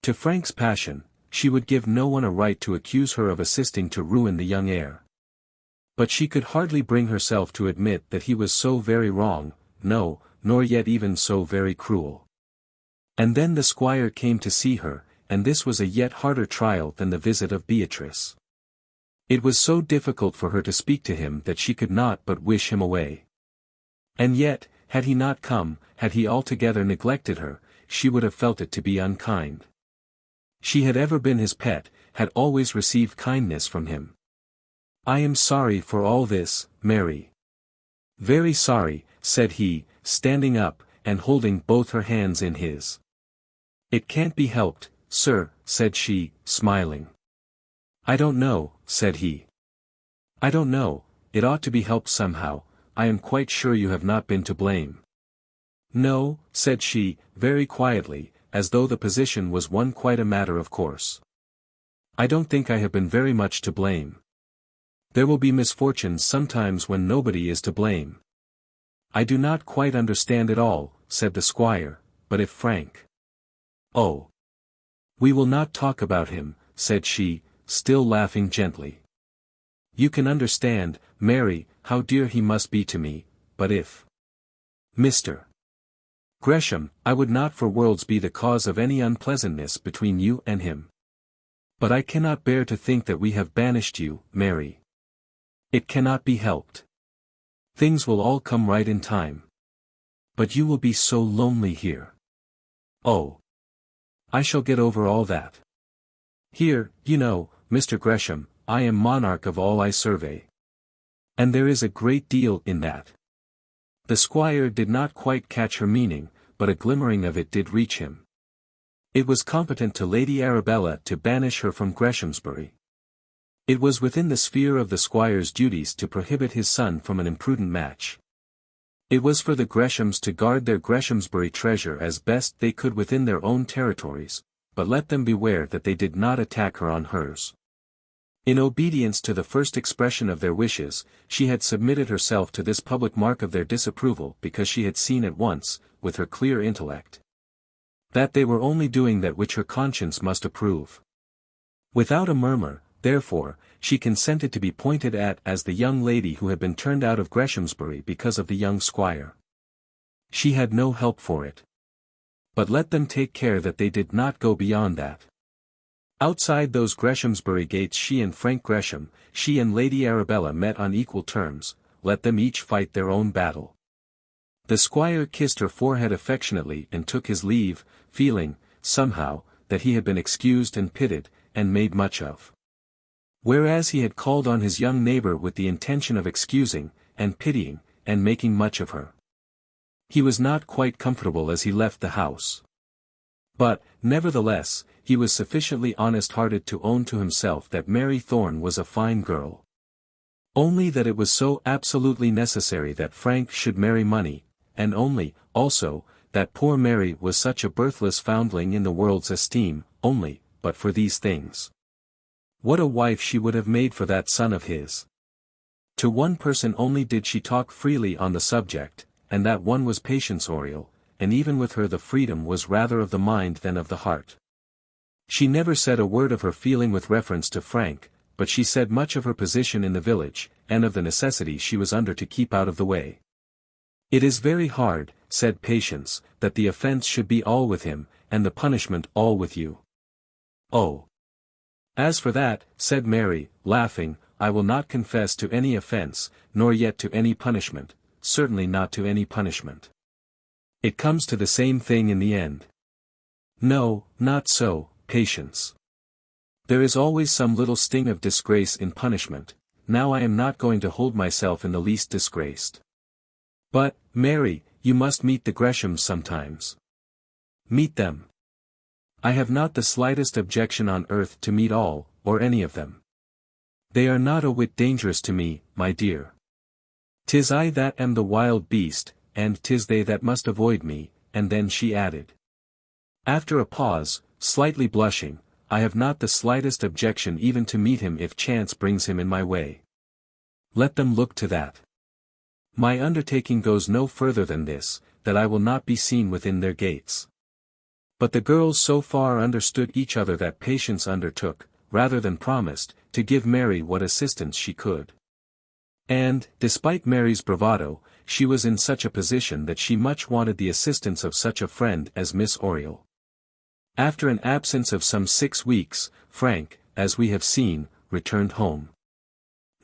to Frank's passion. She would give no one a right to accuse her of assisting to ruin the young heir. But she could hardly bring herself to admit that he was so very wrong, no, nor yet even so very cruel. And then the squire came to see her, and this was a yet harder trial than the visit of Beatrice. It was so difficult for her to speak to him that she could not but wish him away. And yet, had he not come, had he altogether neglected her, she would have felt it to be unkind. She had ever been his pet, had always received kindness from him. I am sorry for all this, Mary. Very sorry, said he, standing up, and holding both her hands in his. It can't be helped, sir, said she, smiling. I don't know, said he. I don't know, it ought to be helped somehow, I am quite sure you have not been to blame. No, said she, very quietly, as though the position was one quite a matter of course. I don't think I have been very much to blame. There will be misfortunes sometimes when nobody is to blame. I do not quite understand it all, said the squire, but if Frank— Oh! We will not talk about him, said she, still laughing gently. You can understand, Mary, how dear he must be to me, but if Mr. Gresham, I would not for worlds be the cause of any unpleasantness between you and him. But I cannot bear to think that we have banished you, Mary. It cannot be helped. Things will all come right in time. But you will be so lonely here. Oh! I shall get over all that. Here, you know, Mr. Gresham, I am monarch of all I survey. And there is a great deal in that. The squire did not quite catch her meaning, but a glimmering of it did reach him. It was competent to Lady Arabella to banish her from Greshamsbury. It was within the sphere of the squire's duties to prohibit his son from an imprudent match. It was for the Greshams to guard their Greshamsbury treasure as best they could within their own territories, but let them beware that they did not attack her on hers. In obedience to the first expression of their wishes, she had submitted herself to this public mark of their disapproval because she had seen at once, with her clear intellect, that they were only doing that which her conscience must approve. Without a murmur, therefore, she consented to be pointed at as the young lady who had been turned out of Greshamsbury because of the young squire. She had no help for it. But let them take care that they did not go beyond that. Outside those Greshamsbury gates she and Frank Gresham, she and Lady Arabella met on equal terms, let them each fight their own battle. The squire kissed her forehead affectionately and took his leave, feeling, somehow, that he had been excused and pitied, and made much of. Whereas he had called on his young neighbor with the intention of excusing, and pitying, and making much of her. He was not quite comfortable as he left the house. But, nevertheless, he was sufficiently honest-hearted to own to himself that Mary Thorne was a fine girl. Only that it was so absolutely necessary that Frank should marry money, and only, also, that poor Mary was such a birthless foundling in the world's esteem, only, but for these things. What a wife she would have made for that son of his! To one person only did she talk freely on the subject, and that one was Patience Oriel, and even with her the freedom was rather of the mind than of the heart. She never said a word of her feeling with reference to Frank, but she said much of her position in the village, and of the necessity she was under to keep out of the way. It is very hard, said Patience, that the offence should be all with him, and the punishment all with you. Oh! As for that, said Mary, laughing, I will not confess to any offence, nor yet to any punishment, certainly not to any punishment. It comes to the same thing in the end. No, not so, Patience. There is always some little sting of disgrace in punishment. Now I am not going to hold myself in the least disgraced. But, Mary, you must meet the Greshams sometimes. Meet them. I have not the slightest objection on earth to meet all, or any of them. They are not a whit dangerous to me, my dear. 'Tis I that am the wild beast, and 'tis they that must avoid me, and then she added. After a pause, slightly blushing, I have not the slightest objection even to meet him if chance brings him in my way. Let them look to that. My undertaking goes no further than this, that I will not be seen within their gates. But the girls so far understood each other that Patience undertook, rather than promised, to give Mary what assistance she could. And, despite Mary's bravado, she was in such a position that she much wanted the assistance of such a friend as Miss Oriel. After an absence of some 6 weeks, Frank, as we have seen, returned home.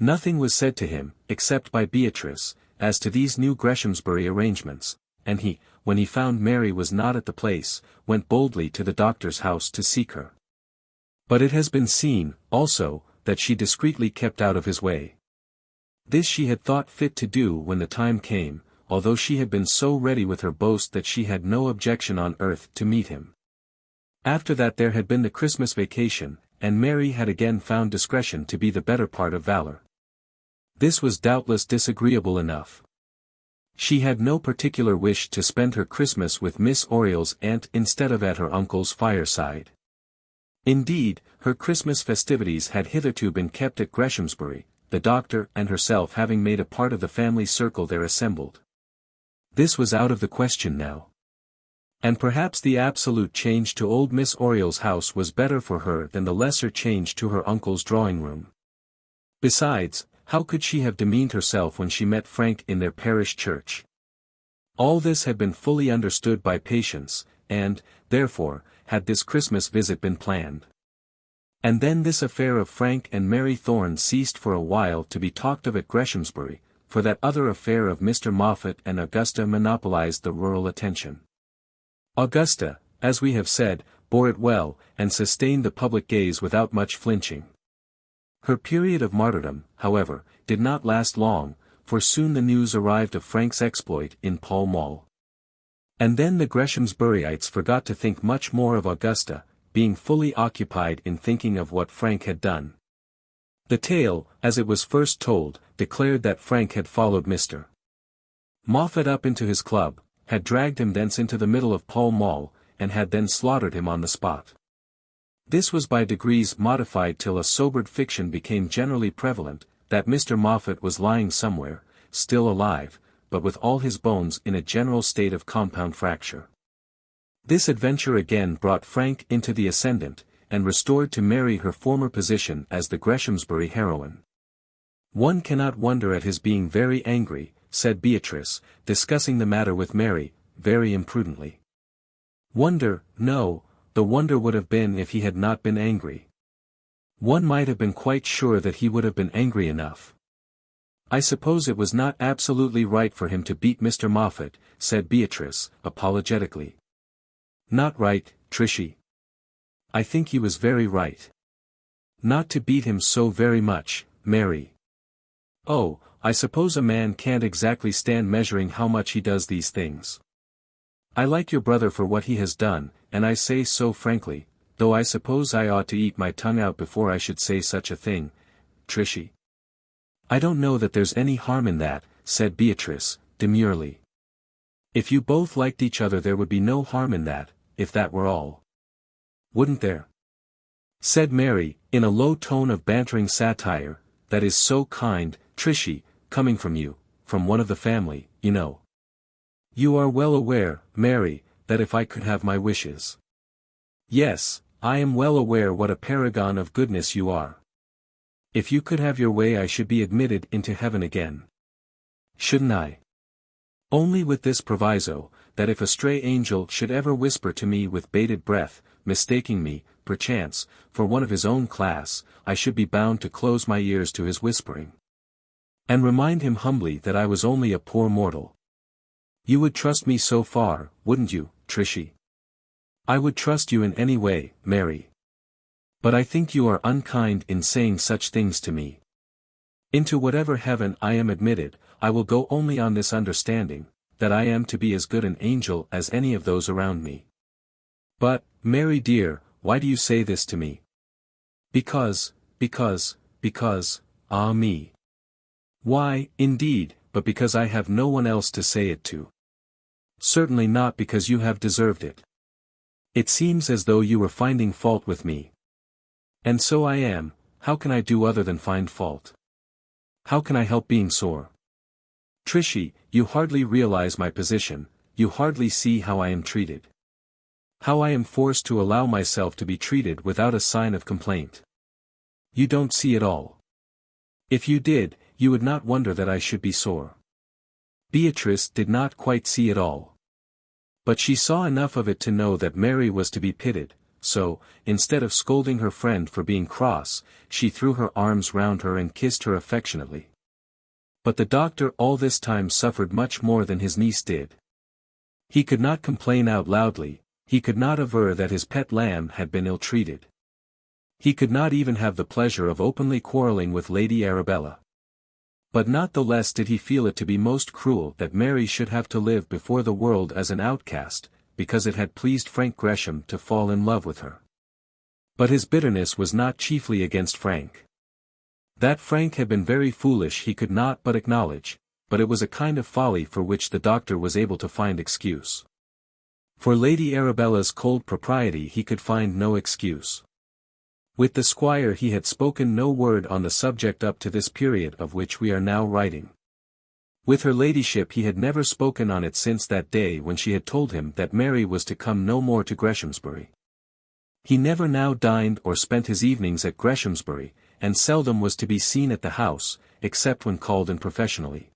Nothing was said to him, except by Beatrice, as to these new Greshamsbury arrangements, and he, when he found Mary was not at the place, went boldly to the doctor's house to seek her. But it has been seen, also, that she discreetly kept out of his way. This she had thought fit to do when the time came, although she had been so ready with her boast that she had no objection on earth to meet him. After that there had been the Christmas vacation, and Mary had again found discretion to be the better part of valor. This was doubtless disagreeable enough. She had no particular wish to spend her Christmas with Miss Oriel's aunt instead of at her uncle's fireside. Indeed, her Christmas festivities had hitherto been kept at Greshamsbury, the doctor and herself having made a part of the family circle there assembled. This was out of the question now. And perhaps the absolute change to old Miss Oriel's house was better for her than the lesser change to her uncle's drawing-room. Besides, how could she have demeaned herself when she met Frank in their parish church? All this had been fully understood by Patience, and, therefore, had this Christmas visit been planned. And then this affair of Frank and Mary Thorne ceased for a while to be talked of at Greshamsbury, for that other affair of Mr. Moffat and Augusta monopolized the rural attention. Augusta, as we have said, bore it well, and sustained the public gaze without much flinching. Her period of martyrdom, however, did not last long, for soon the news arrived of Frank's exploit in Pall Mall. And then the Greshamsburyites forgot to think much more of Augusta, being fully occupied in thinking of what Frank had done. The tale, as it was first told, declared that Frank had followed Mr. Moffat up into his club, had dragged him thence into the middle of Pall Mall, and had then slaughtered him on the spot. This was by degrees modified till a sobered fiction became generally prevalent, that Mr. Moffat was lying somewhere, still alive, but with all his bones in a general state of compound fracture. This adventure again brought Frank into the ascendant, and restored to Mary her former position as the Greshamsbury heroine. "One cannot wonder at his being very angry," said Beatrice, discussing the matter with Mary, very imprudently. "Wonder, no, the wonder would have been if he had not been angry. One might have been quite sure that he would have been angry enough. I suppose it was not absolutely right for him to beat Mr. Moffat," said Beatrice, apologetically. "Not right, Trishie. I think he was very right. Not to beat him so very much, Mary. Oh, I suppose a man can't exactly stand measuring how much he does these things. I like your brother for what he has done, and I say so frankly, though I suppose I ought to eat my tongue out before I should say such a thing, Trishie." "I don't know that there's any harm in that," said Beatrice, demurely. "If you both liked each other there would be no harm in that, if that were all." "Wouldn't there?" said Mary, in a low tone of bantering satire, "that is so kind, Trishie, coming from you, from one of the family, you know. You are well aware, Mary, that if I could have my wishes—" "Yes, I am well aware what a paragon of goodness you are. If you could have your way I should be admitted into heaven again. Shouldn't I? Only with this proviso, that if a stray angel should ever whisper to me with bated breath, mistaking me, perchance, for one of his own class, I should be bound to close my ears to his whispering. And remind him humbly that I was only a poor mortal. You would trust me so far, wouldn't you, Trishie?" "I would trust you in any way, Mary. But I think you are unkind in saying such things to me. Into whatever heaven I am admitted, I will go only on this understanding, that I am to be as good an angel as any of those around me." "But, Mary dear, why do you say this to me?" Because, ah me. Why, indeed, but because I have no one else to say it to. Certainly not because you have deserved it. It seems as though you were finding fault with me. And so I am. How can I do other than find fault? How can I help being sore? Trishie, you hardly realize my position, you hardly see how I am treated. How I am forced to allow myself to be treated without a sign of complaint. You don't see it all. If you did, you would not wonder that I should be sore." Beatrice did not quite see it all. But she saw enough of it to know that Mary was to be pitied, so, instead of scolding her friend for being cross, she threw her arms round her and kissed her affectionately. But the doctor all this time suffered much more than his niece did. He could not complain out loudly, he could not aver that his pet lamb had been ill-treated. He could not even have the pleasure of openly quarrelling with Lady Arabella. But not the less did he feel it to be most cruel that Mary should have to live before the world as an outcast, because it had pleased Frank Gresham to fall in love with her. But his bitterness was not chiefly against Frank. That Frank had been very foolish he could not but acknowledge, but it was a kind of folly for which the doctor was able to find excuse. For Lady Arabella's cold propriety he could find no excuse. With the squire he had spoken no word on the subject up to this period of which we are now writing. With her ladyship he had never spoken on it since that day when she had told him that Mary was to come no more to Greshamsbury. He never now dined or spent his evenings at Greshamsbury, and seldom was to be seen at the house, except when called in professionally.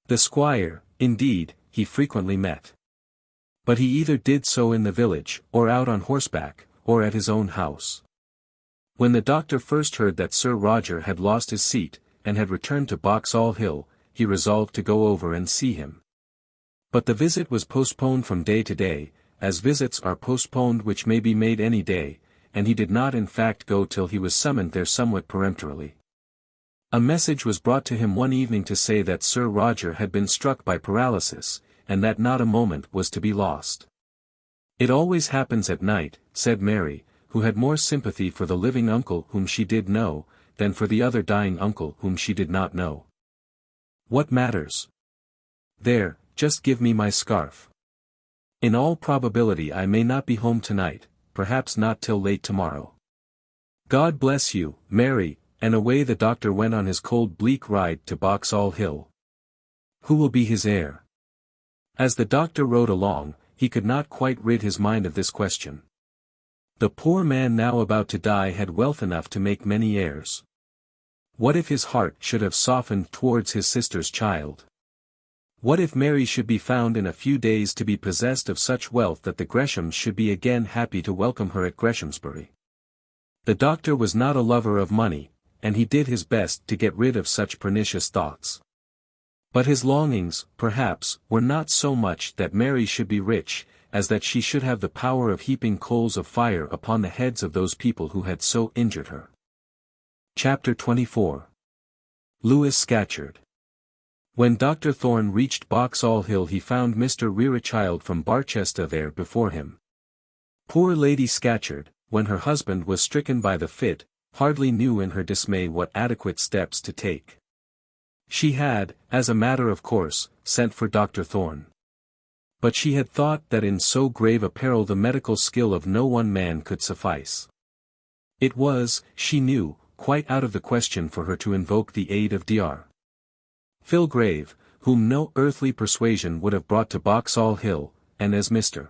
The squire, indeed, he frequently met. But he either did so in the village, or out on horseback, or at his own house. When the doctor first heard that Sir Roger had lost his seat, and had returned to Boxall Hill, he resolved to go over and see him. But the visit was postponed from day to day, as visits are postponed which may be made any day, and he did not in fact go till he was summoned there somewhat peremptorily. A message was brought to him one evening to say that Sir Roger had been struck by paralysis, and that not a moment was to be lost. "It always happens at night," said Mary, who had more sympathy for the living uncle whom she did know, than for the other dying uncle whom she did not know. "What matters? There, just give me my scarf. In all probability I may not be home tonight, perhaps not till late tomorrow. God bless you, Mary," and away the doctor went on his cold bleak ride to Boxall Hill. Who will be his heir? As the doctor rode along, he could not quite rid his mind of this question. The poor man now about to die had wealth enough to make many heirs. What if his heart should have softened towards his sister's child? What if Mary should be found in a few days to be possessed of such wealth that the Greshams should be again happy to welcome her at Greshamsbury? The doctor was not a lover of money, and he did his best to get rid of such pernicious thoughts. But his longings, perhaps, were not so much that Mary should be rich, as that she should have the power of heaping coals of fire upon the heads of those people who had so injured her. Chapter 24. Lewis Scatcherd. When Dr. Thorne reached Boxall Hill he found Mr. Rerechild from Barchester there before him. Poor Lady Scatcherd, when her husband was stricken by the fit, hardly knew in her dismay what adequate steps to take. She had, as a matter of course, sent for Dr. Thorne. But she had thought that in so grave a peril the medical skill of no one man could suffice. It was, she knew, quite out of the question for her to invoke the aid of Dr. Filgrave, whom no earthly persuasion would have brought to Boxall Hill, and as Mr.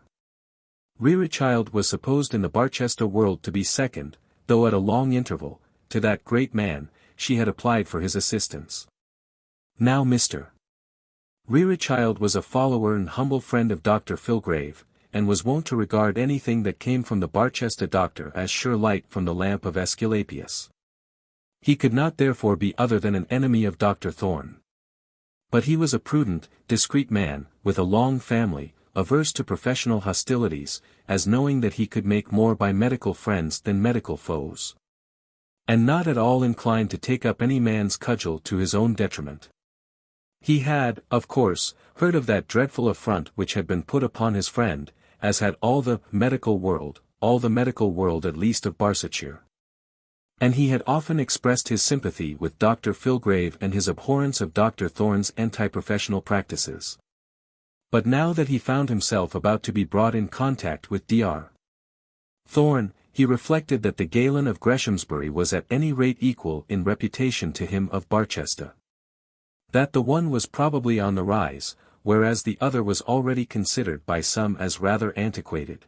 Rerechild was supposed in the Barchester world to be second, though at a long interval, to that great man, she had applied for his assistance. Now Mr. Rerechild was a follower and humble friend of Dr. Filgrave, and was wont to regard anything that came from the Barchester doctor as sure light from the lamp of Aesculapius. He could not therefore be other than an enemy of Dr. Thorne. But he was a prudent, discreet man, with a long family, averse to professional hostilities, as knowing that he could make more by medical friends than medical foes. And not at all inclined to take up any man's cudgel to his own detriment. He had, of course, heard of that dreadful affront which had been put upon his friend, as had all the medical world at least of Barsetshire. And he had often expressed his sympathy with Dr. Filgrave and his abhorrence of Dr. Thorne's anti-professional practices. But now that he found himself about to be brought in contact with Dr. Thorne, he reflected that the Galen of Greshamsbury was at any rate equal in reputation to him of Barchester. That the one was probably on the rise, whereas the other was already considered by some as rather antiquated.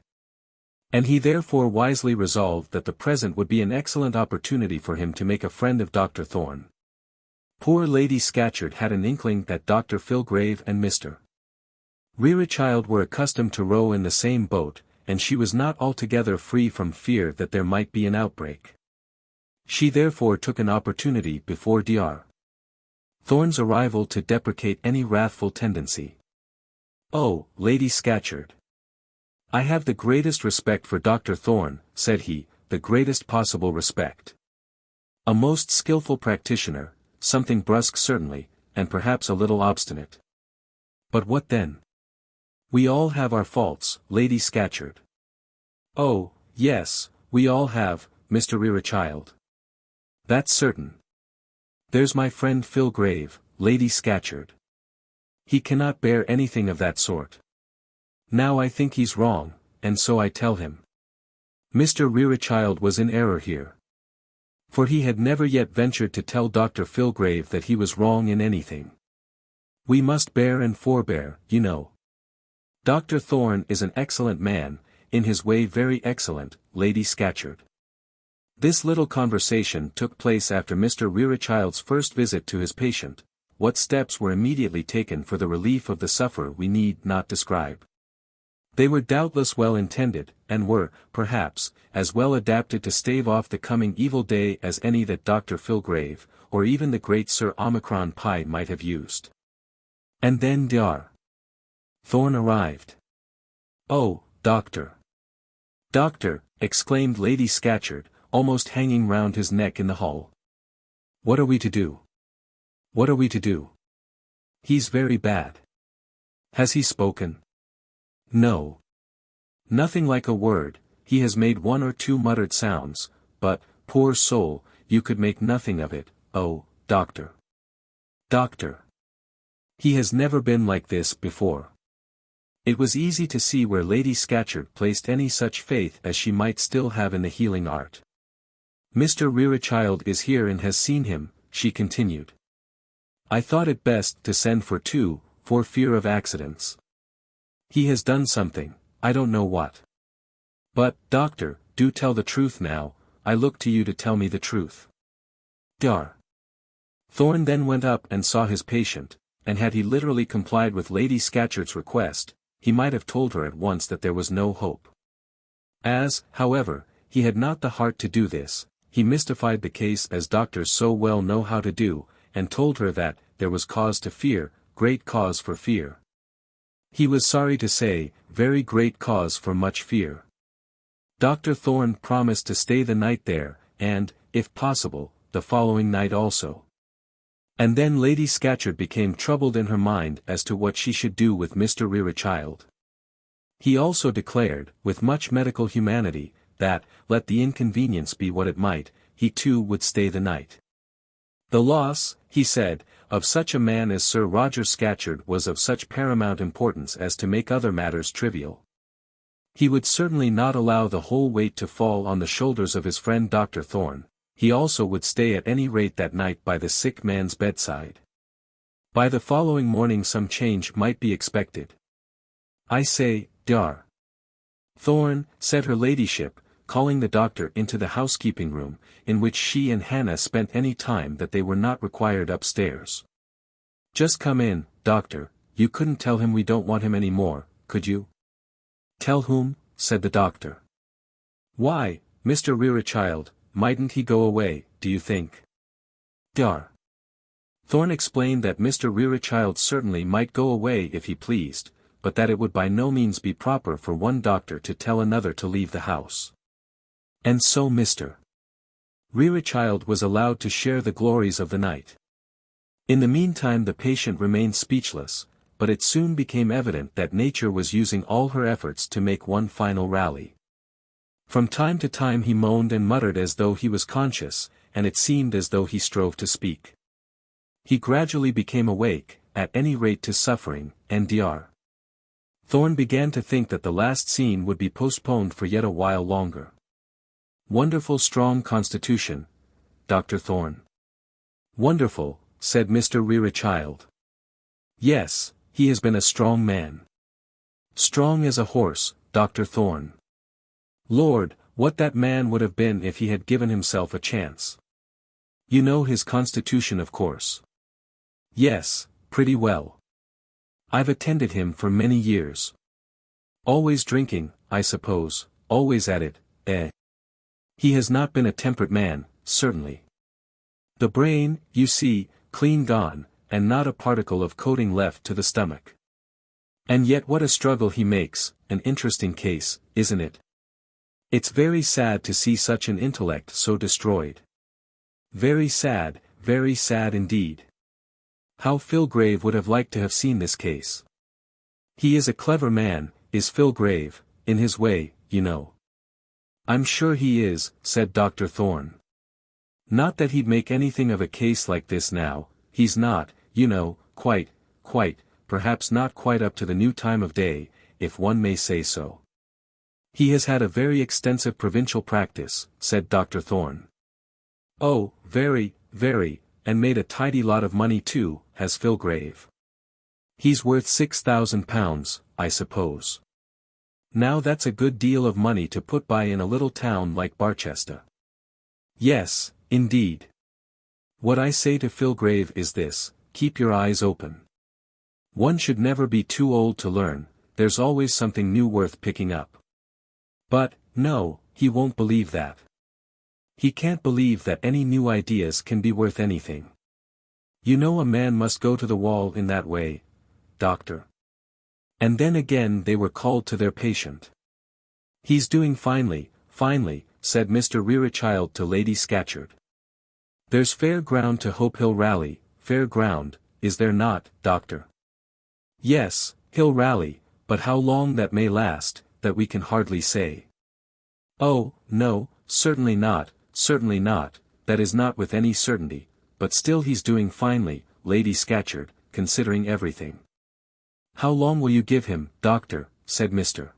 And he therefore wisely resolved that the present would be an excellent opportunity for him to make a friend of Dr. Thorne. Poor Lady Scatcherd had an inkling that Dr. Filgrave and Mr. Rerechild were accustomed to row in the same boat, and she was not altogether free from fear that there might be an outbreak. She therefore took an opportunity before Dr. Thorne's arrival to deprecate any wrathful tendency. "Oh, Lady Scatcherd! I have the greatest respect for Dr. Thorne," said he, "the greatest possible respect. A most skilful practitioner, something brusque certainly, and perhaps a little obstinate. But what then? We all have our faults, Lady Scatcherd." "Oh, yes, we all have, Mr. Rerechild. That's certain. There's my friend Filgrave, Lady Scatcherd. He cannot bear anything of that sort. Now I think he's wrong, and so I tell him. Mr. Rerechild was in error here. For he had never yet ventured to tell Dr. Filgrave that he was wrong in anything. We must bear and forbear, you know. Dr. Thorne is an excellent man, in his way very excellent, Lady Scatcherd. This little conversation took place after Mr. Rerechild's first visit to his patient. What steps were immediately taken for the relief of the sufferer we need not describe. They were doubtless well intended, and were, perhaps, as well adapted to stave off the coming evil day as any that Dr. Filgrave, or even the great Sir Omicron Pye might have used. And then Dr. Thorne arrived. "Oh, Doctor! Doctor!" exclaimed Lady Scatcherd, almost hanging round his neck in the hall. "What are we to do? What are we to do? He's very bad. Has he spoken?" "No. Nothing like a word, he has made one or two muttered sounds, but, poor soul, you could make nothing of it. Oh, Doctor! Doctor! He has never been like this before." It was easy to see where Lady Scatcherd placed any such faith as she might still have in the healing art. "Mr. Rerechild is here and has seen him," she continued. "I thought it best to send for two, for fear of accidents. He has done something, I don't know what. But, Doctor, do tell the truth now, I look to you to tell me the truth." Dr. Thorne then went up and saw his patient, and had he literally complied with Lady Scatcherd's request, he might have told her at once that there was no hope. As, however, he had not the heart to do this, he mystified the case as doctors so well know how to do, and told her that there was cause to fear, great cause for fear. He was sorry to say, very great cause for much fear. Dr. Thorne promised to stay the night there, and, if possible, the following night also. And then Lady Scatcherd became troubled in her mind as to what she should do with Mr. Rerechild. He also declared, with much medical humanity, that, let the inconvenience be what it might, he too would stay the night. The loss, he said, of such a man as Sir Roger Scatcherd was of such paramount importance as to make other matters trivial. He would certainly not allow the whole weight to fall on the shoulders of his friend Dr. Thorne. He also would stay at any rate that night by the sick man's bedside. By the following morning some change might be expected. "I say, Dr. Thorne," said her ladyship, calling the doctor into the housekeeping room, in which she and Hannah spent any time that they were not required upstairs. "Just come in, Doctor, you couldn't tell him we don't want him any more, could you?" "Tell whom?" said the doctor. "Why, Mr. Rerechild, mightn't he go away, do you think?" Dr. Thorne explained that Mr. Rerechild certainly might go away if he pleased, but that it would by no means be proper for one doctor to tell another to leave the house. And so Mr. Rerechild was allowed to share the glories of the night. In the meantime the patient remained speechless, but it soon became evident that nature was using all her efforts to make one final rally. From time to time he moaned and muttered as though he was conscious, and it seemed as though he strove to speak. He gradually became awake, at any rate to suffering, and Dr. Thorne began to think that the last scene would be postponed for yet a while longer. "Wonderful strong constitution, Dr. Thorne." "Wonderful," said Mr. Rerechild. "Yes, he has been a strong man. Strong as a horse, Dr. Thorne. Lord, what that man would have been if he had given himself a chance. You know his constitution of course." "Yes, pretty well. I've attended him for many years." "Always drinking, I suppose, always at it, eh?" "He has not been a temperate man, certainly. The brain, you see, clean gone, and not a particle of coating left to the stomach. And yet what a struggle he makes, an interesting case, isn't it? It's very sad to see such an intellect so destroyed. Very sad indeed. How Filgrave would have liked to have seen this case. He is a clever man, is Filgrave, in his way, you know." "I'm sure he is," said Dr. Thorne. "Not that he'd make anything of a case like this now, he's not, you know, quite, perhaps not quite up to the new time of day, if one may say so. He has had a very extensive provincial practice, said Dr. Thorne. Oh, very, very, and made a tidy lot of money too, has Filgrave. He's worth £6,000, I suppose. Now that's a good deal of money to put by in a little town like Barchester. Yes, indeed. What I say to Filgrave is this, keep your eyes open. One should never be too old to learn, there's always something new worth picking up. But, no, he won't believe that. He can't believe that any new ideas can be worth anything. You know a man must go to the wall in that way, doctor. And then again they were called to their patient. He's doing finely, finely, said Mr. Rerechild to Lady Scatcherd. There's fair ground to hope he'll rally, fair ground, is there not, doctor? Yes, he'll rally, but how long that may last, that we can hardly say. Oh, no, certainly not, that is not with any certainty, but still he's doing finely, Lady Scatcherd, considering everything. How long will you give him, doctor, said Mr.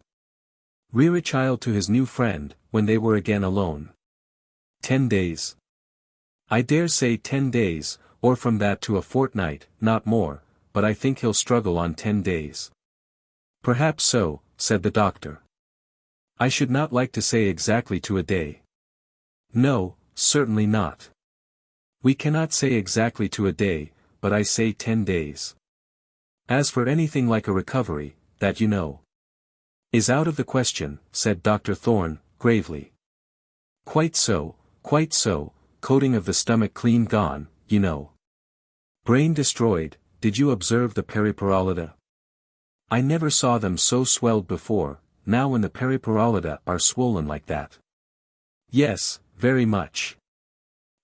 Rerechild to his new friend, when they were again alone. 10 days. I dare say 10 days, or from that to a fortnight, not more, but I think he'll struggle on 10 days. Perhaps so, said the doctor. I should not like to say exactly to a day. No, certainly not. We cannot say exactly to a day, but I say 10 days. As for anything like a recovery, that you know, is out of the question, said Dr. Thorne, gravely. Quite so, coating of the stomach clean gone, you know. Brain destroyed, did you observe the periparolida? I never saw them so swelled before, now when the periparolida are swollen like that. Yes, very much.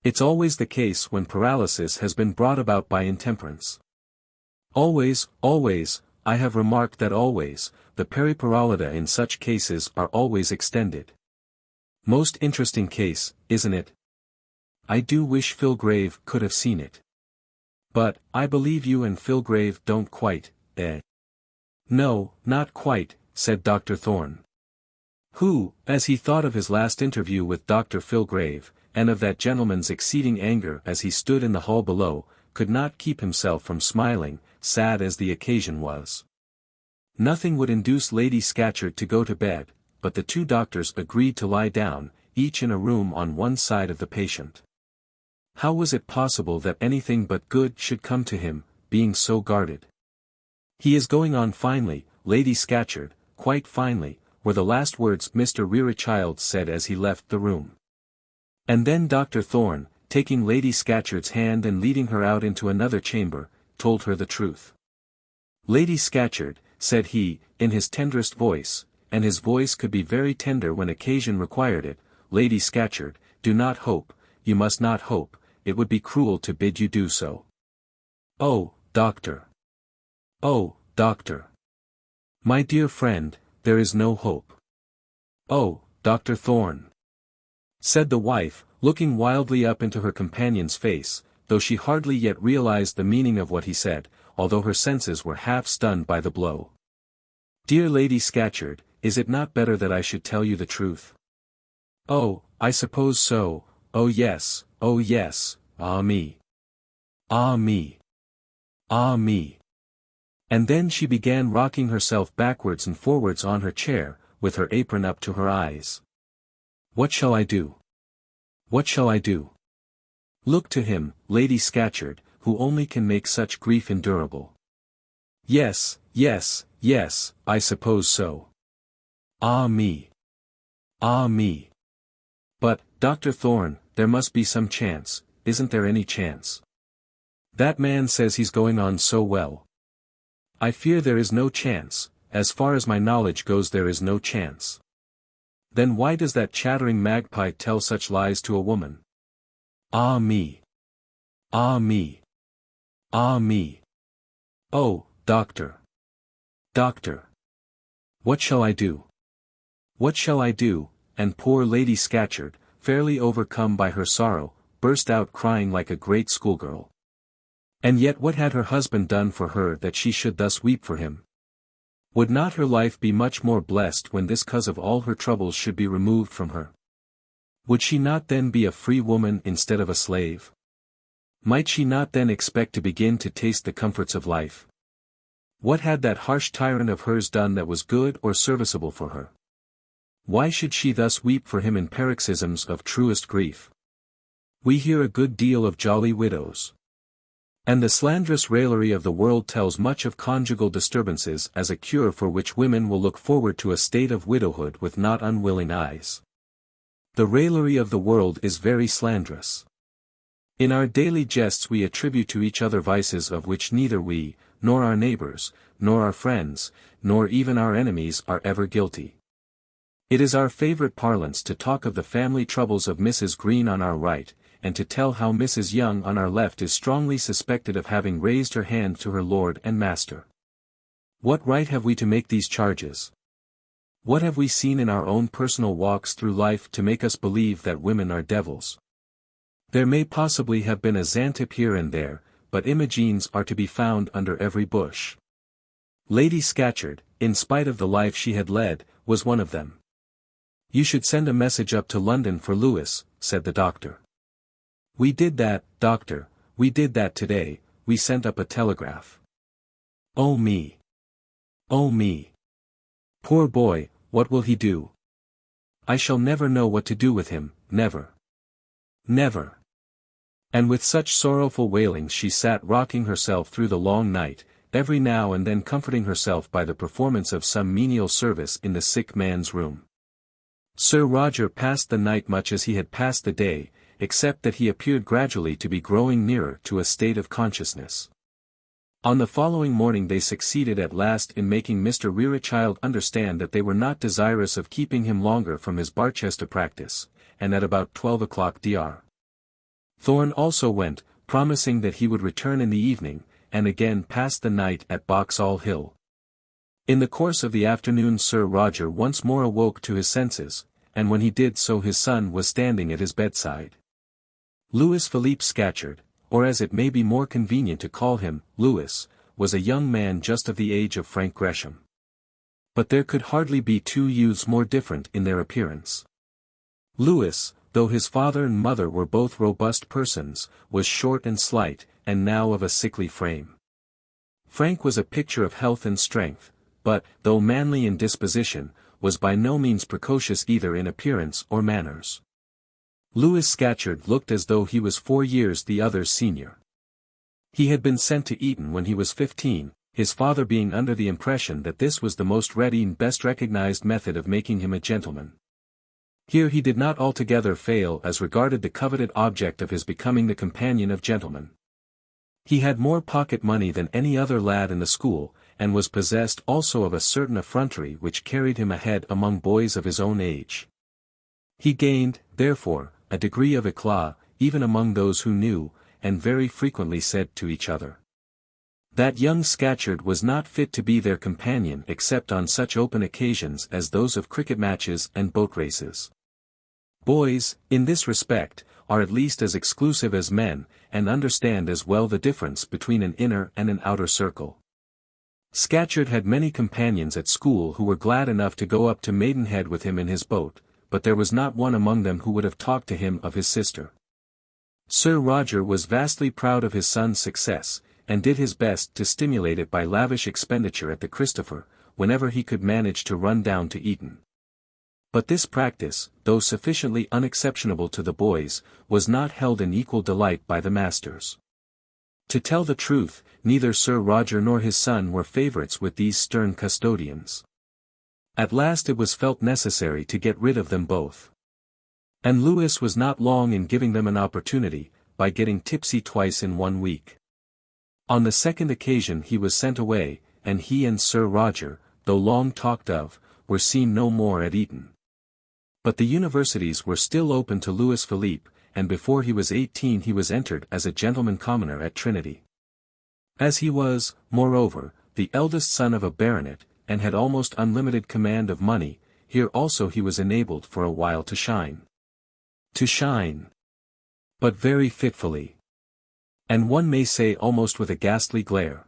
It's always the case when paralysis has been brought about by intemperance. Always, I have remarked that always, the periparolida in such cases are always extended. Most interesting case, isn't it? I do wish Filgrave could have seen it. But, I believe you and Filgrave don't quite, No, not quite, said Dr. Thorne. Who, as he thought of his last interview with Dr. Filgrave, and of that gentleman's exceeding anger as he stood in the hall below, could not keep himself from smiling, sad as the occasion was. Nothing would induce Lady Scatcherd to go to bed, but the two doctors agreed to lie down, each in a room on one side of the patient. How was it possible that anything but good should come to him, being so guarded? He is going on finely, Lady Scatcherd, quite finely, were the last words Mr. Rerechild said as he left the room. And then Dr. Thorne, taking Lady Scatcherd's hand and leading her out into another chamber, told her the truth. Lady Scatcherd, said he, in his tenderest voice, and his voice could be very tender when occasion required it, Lady Scatcherd, do not hope, you must not hope, it would be cruel to bid you do so. Oh, doctor. Oh, doctor. My dear friend, there is no hope. Oh, Dr. Thorne, said the wife, looking wildly up into her companion's face, though she hardly yet realized the meaning of what he said, although her senses were half stunned by the blow. Dear Lady Scatcherd, is it not better that I should tell you the truth? Oh, I suppose so, oh yes, ah me. Ah me. Ah me. And then she began rocking herself backwards and forwards on her chair, with her apron up to her eyes. What shall I do? What shall I do? Look to him, Lady Scatcherd, who only can make such grief endurable. Yes, I suppose so. Ah me. Ah me. But, Dr. Thorne, there must be some chance, isn't there any chance? That man says he's going on so well. I fear there is no chance, as far as my knowledge goes there is no chance. Then why does that chattering magpie tell such lies to a woman? Ah me. Ah me. Ah me. Oh, doctor. Doctor. What shall I do? What shall I do? And poor Lady Scatcherd, fairly overcome by her sorrow, burst out crying like a great schoolgirl. And yet what had her husband done for her that she should thus weep for him? Would not her life be much more blessed when this cause of all her troubles should be removed from her? Would she not then be a free woman instead of a slave? Might she not then expect to begin to taste the comforts of life? What had that harsh tyrant of hers done that was good or serviceable for her? Why should she thus weep for him in paroxysms of truest grief? We hear a good deal of jolly widows. And the slanderous raillery of the world tells much of conjugal disturbances as a cure for which women will look forward to a state of widowhood with not unwilling eyes. The raillery of the world is very slanderous. In our daily jests we attribute to each other vices of which neither we, nor our neighbors, nor our friends, nor even our enemies are ever guilty. It is our favorite parlance to talk of the family troubles of Mrs. Green on our right, and to tell how Mrs. Young on our left is strongly suspected of having raised her hand to her lord and master. What right have we to make these charges? What have we seen in our own personal walks through life to make us believe that women are devils? There may possibly have been a Xantippe here and there, but Imogenes are to be found under every bush. Lady Scatcherd, in spite of the life she had led, was one of them. "You should send a message up to London for Lewis," said the doctor. "We did that, doctor, we did that today, we sent up a telegraph." "Oh me! Oh me! Poor boy, what will he do? I shall never know what to do with him, never. Never." And with such sorrowful wailings she sat rocking herself through the long night, every now and then comforting herself by the performance of some menial service in the sick man's room. Sir Roger passed the night much as he had passed the day, except that he appeared gradually to be growing nearer to a state of consciousness. On the following morning they succeeded at last in making Mr. Rerechild understand that they were not desirous of keeping him longer from his Barchester practice, and at about 12 o'clock Dr. Thorne also went, promising that he would return in the evening, and again passed the night at Boxall Hill. In the course of the afternoon Sir Roger once more awoke to his senses, and when he did so his son was standing at his bedside. Louis Philippe Scatcherd, or as it may be more convenient to call him, Louis, was a young man just of the age of Frank Gresham. But there could hardly be two youths more different in their appearance. Louis, though his father and mother were both robust persons, was short and slight, and now of a sickly frame. Frank was a picture of health and strength, but, though manly in disposition, was by no means precocious either in appearance or manners. Louis Scatcherd looked as though he was 4 years the other's senior. He had been sent to Eton when he was 15, his father being under the impression that this was the most ready and best recognized method of making him a gentleman. Here he did not altogether fail as regarded the coveted object of his becoming the companion of gentlemen. He had more pocket money than any other lad in the school, and was possessed also of a certain effrontery which carried him ahead among boys of his own age. He gained, therefore, a degree of éclat, even among those who knew, and very frequently said to each other, that young Scatcherd was not fit to be their companion except on such open occasions as those of cricket matches and boat races. Boys, in this respect, are at least as exclusive as men, and understand as well the difference between an inner and an outer circle. Scatcherd had many companions at school who were glad enough to go up to Maidenhead with him in his boat, but there was not one among them who would have talked to him of his sister. Sir Roger was vastly proud of his son's success, and did his best to stimulate it by lavish expenditure at the Christopher, whenever he could manage to run down to Eton. But this practice, though sufficiently unexceptionable to the boys, was not held in equal delight by the masters. To tell the truth, neither Sir Roger nor his son were favourites with these stern custodians. At last it was felt necessary to get rid of them both. And Louis was not long in giving them an opportunity, by getting tipsy twice in 1 week. On the second occasion he was sent away, and he and Sir Roger, though long talked of, were seen no more at Eton. But the universities were still open to Louis Philippe, and before he was 18 he was entered as a gentleman commoner at Trinity. As he was, moreover, the eldest son of a baronet, and had almost unlimited command of money, here also he was enabled for a while to shine. To shine. But very fitfully. And one may say almost with a ghastly glare.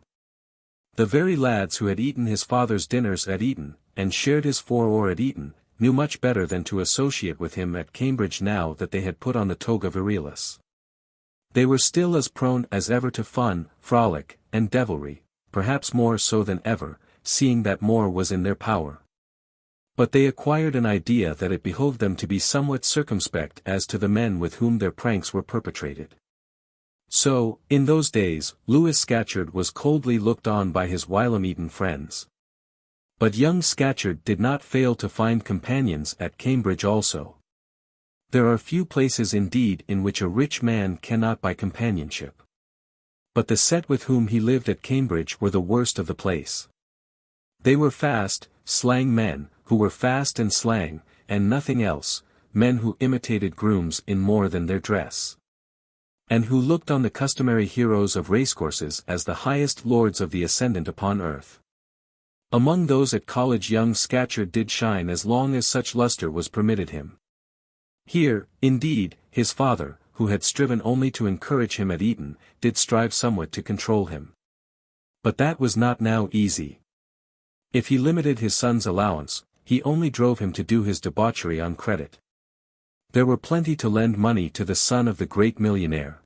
The very lads who had eaten his father's dinners at Eton, and shared his furore at Eton, knew much better than to associate with him at Cambridge now that they had put on the toga virilis. They were still as prone as ever to fun, frolic, and devilry, perhaps more so than ever, seeing that more was in their power. But they acquired an idea that it behoved them to be somewhat circumspect as to the men with whom their pranks were perpetrated. So, in those days, Lewis Scatcherd was coldly looked on by his whilom Eton friends. But young Scatcherd did not fail to find companions at Cambridge also. There are few places indeed in which a rich man cannot buy companionship. But the set with whom he lived at Cambridge were the worst of the place. They were fast, slang men, who were fast and slang, and nothing else, men who imitated grooms in more than their dress. And who looked on the customary heroes of racecourses as the highest lords of the ascendant upon earth. Among those at college young Scatcherd did shine as long as such lustre was permitted him. Here, indeed, his father, who had striven only to encourage him at Eton, did strive somewhat to control him. But that was not now easy. If he limited his son's allowance, he only drove him to do his debauchery on credit. There were plenty to lend money to the son of the great millionaire.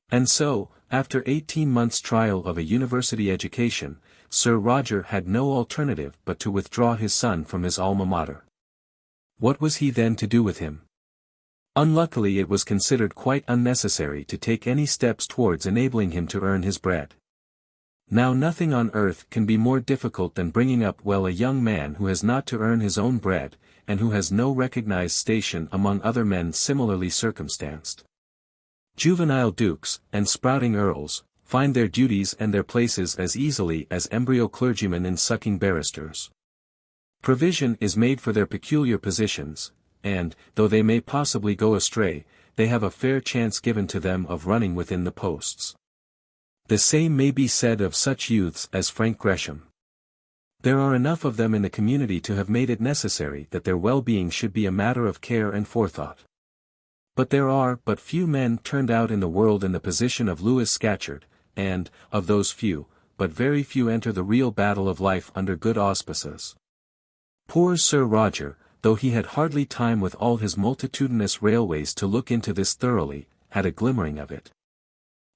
And so, after 18 months' trial of a university education, Sir Roger had no alternative but to withdraw his son from his alma mater. What was he then to do with him? Unluckily it was considered quite unnecessary to take any steps towards enabling him to earn his bread. Now nothing on earth can be more difficult than bringing up well a young man who has not to earn his own bread, and who has no recognized station among other men similarly circumstanced. Juvenile dukes, and sprouting earls, find their duties and their places as easily as embryo clergymen and sucking barristers. Provision is made for their peculiar positions, and, though they may possibly go astray, they have a fair chance given to them of running within the posts. The same may be said of such youths as Frank Gresham. There are enough of them in the community to have made it necessary that their well-being should be a matter of care and forethought. But there are but few men turned out in the world in the position of Lewis Scatcherd, and, of those few, but very few enter the real battle of life under good auspices. Poor Sir Roger, though he had hardly time with all his multitudinous railways to look into this thoroughly, had a glimmering of it.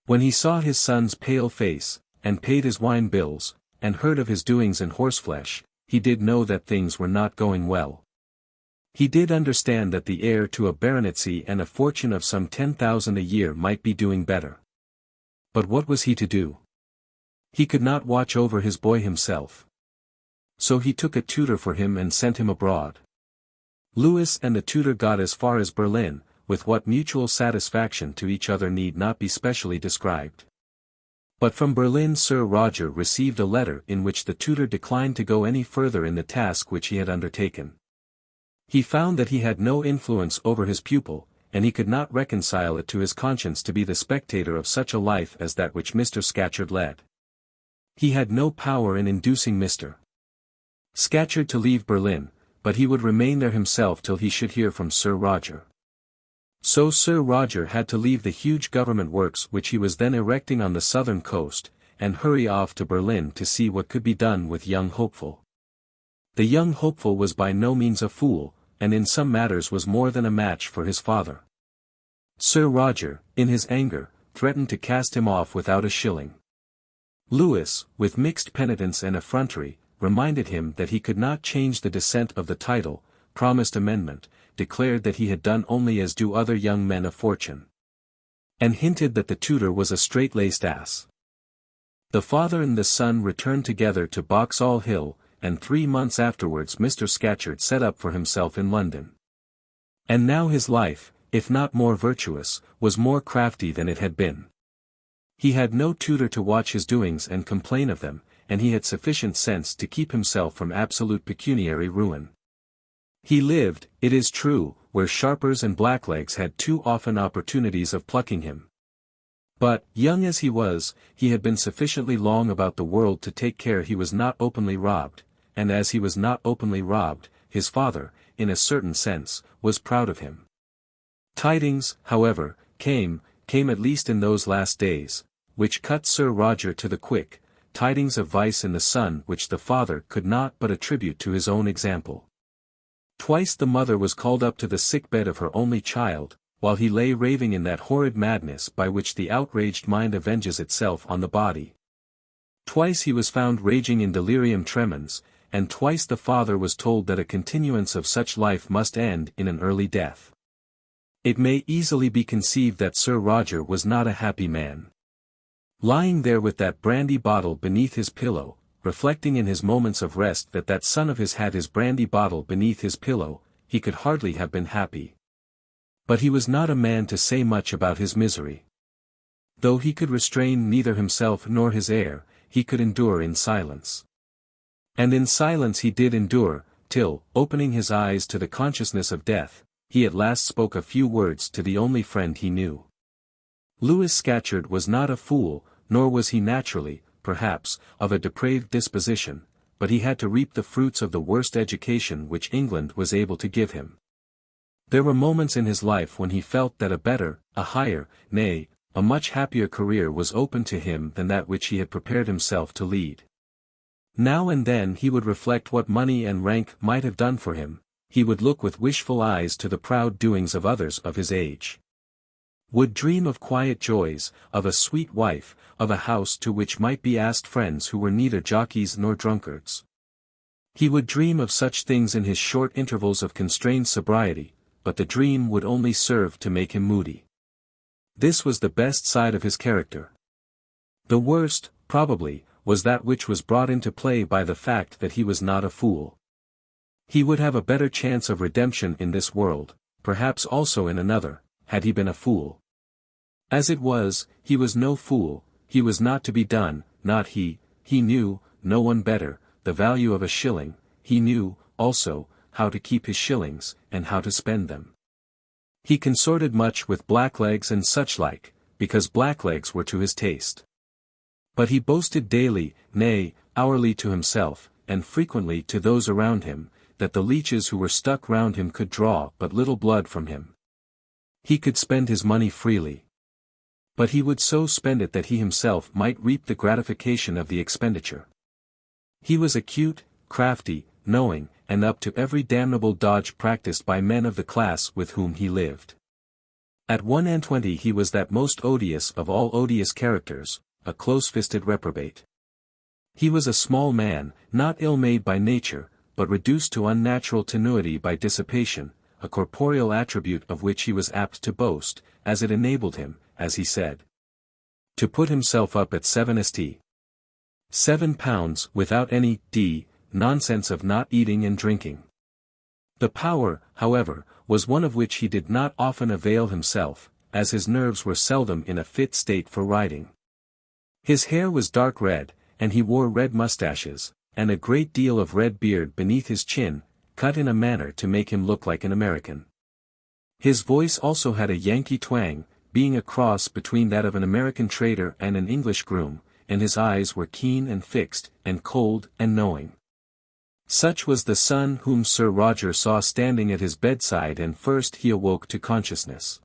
When he saw his son's pale face, and paid his wine bills, and heard of his doings in horseflesh, he did know that things were not going well. He did understand that the heir to a baronetcy and a fortune of some 10,000 a year might be doing better. But what was he to do? He could not watch over his boy himself. So he took a tutor for him and sent him abroad. Lewis and the tutor got as far as Berlin, with what mutual satisfaction to each other need not be specially described. But from Berlin Sir Roger received a letter in which the tutor declined to go any further in the task which he had undertaken. He found that he had no influence over his pupil, and he could not reconcile it to his conscience to be the spectator of such a life as that which Mr. Scatcherd led. He had no power in inducing Mr. Scatcherd to leave Berlin, but he would remain there himself till he should hear from Sir Roger. So Sir Roger had to leave the huge government works which he was then erecting on the southern coast, and hurry off to Berlin to see what could be done with young Hopeful. The young Hopeful was by no means a fool, and in some matters was more than a match for his father. Sir Roger, in his anger, threatened to cast him off without a shilling. Lewis, with mixed penitence and effrontery, reminded him that he could not change the descent of the title, promised amendment, declared that he had done only as do other young men of fortune, and hinted that the tutor was a straight-laced ass. The father and the son returned together to Boxall Hill, and 3 months afterwards Mr. Scatcherd set up for himself in London. And now his life, if not more virtuous, was more crafty than it had been. He had no tutor to watch his doings and complain of them, and he had sufficient sense to keep himself from absolute pecuniary ruin. He lived, it is true, where sharpers and blacklegs had too often opportunities of plucking him. But, young as he was, he had been sufficiently long about the world to take care he was not openly robbed, and as he was not openly robbed, his father, in a certain sense, was proud of him. Tidings, however, came at least in those last days, which cut Sir Roger to the quick, tidings of vice in the son which the father could not but attribute to his own example. Twice the mother was called up to the sickbed of her only child, while he lay raving in that horrid madness by which the outraged mind avenges itself on the body. Twice he was found raging in delirium tremens, and twice the father was told that a continuance of such life must end in an early death. It may easily be conceived that Sir Roger was not a happy man. Lying there with that brandy bottle beneath his pillow, reflecting in his moments of rest that that son of his had his brandy bottle beneath his pillow, he could hardly have been happy. But he was not a man to say much about his misery. Though he could restrain neither himself nor his heir, he could endure in silence. And in silence he did endure, till, opening his eyes to the consciousness of death, he at last spoke a few words to the only friend he knew. Lewis Scatcherd was not a fool, nor was he naturally, perhaps, of a depraved disposition, but he had to reap the fruits of the worst education which England was able to give him. There were moments in his life when he felt that a better, a higher, nay, a much happier career was open to him than that which he had prepared himself to lead. Now and then he would reflect what money and rank might have done for him, he would look with wishful eyes to the proud doings of others of his age. Would dream of quiet joys, of a sweet wife, of a house to which might be asked friends who were neither jockeys nor drunkards. He would dream of such things in his short intervals of constrained sobriety, but the dream would only serve to make him moody. This was the best side of his character. The worst, probably, was that which was brought into play by the fact that he was not a fool. He would have a better chance of redemption in this world, perhaps also in another, had he been a fool. As it was, he was no fool, he was not to be done, not he knew, no one better, the value of a shilling, he knew, also, how to keep his shillings, and how to spend them. He consorted much with blacklegs and such like, because blacklegs were to his taste. But he boasted daily, nay, hourly to himself, and frequently to those around him, that the leeches who were stuck round him could draw but little blood from him. He could spend his money freely. But he would so spend it that he himself might reap the gratification of the expenditure. He was acute, crafty, knowing, and up to every damnable dodge practiced by men of the class with whom he lived. At 1 and 20 he was that most odious of all odious characters, a close-fisted reprobate. He was a small man, not ill-made by nature, but reduced to unnatural tenuity by dissipation, a corporeal attribute of which he was apt to boast, as it enabled him, as he said, to put himself up at 7 £7 without any nonsense of not eating and drinking. The power, however, was one of which he did not often avail himself, as his nerves were seldom in a fit state for riding. His hair was dark red, and he wore red moustaches, and a great deal of red beard beneath his chin, cut in a manner to make him look like an American. His voice also had a Yankee twang, being a cross between that of an American trader and an English groom, and his eyes were keen and fixed, and cold and knowing. Such was the son whom Sir Roger saw standing at his bedside and first he awoke to consciousness.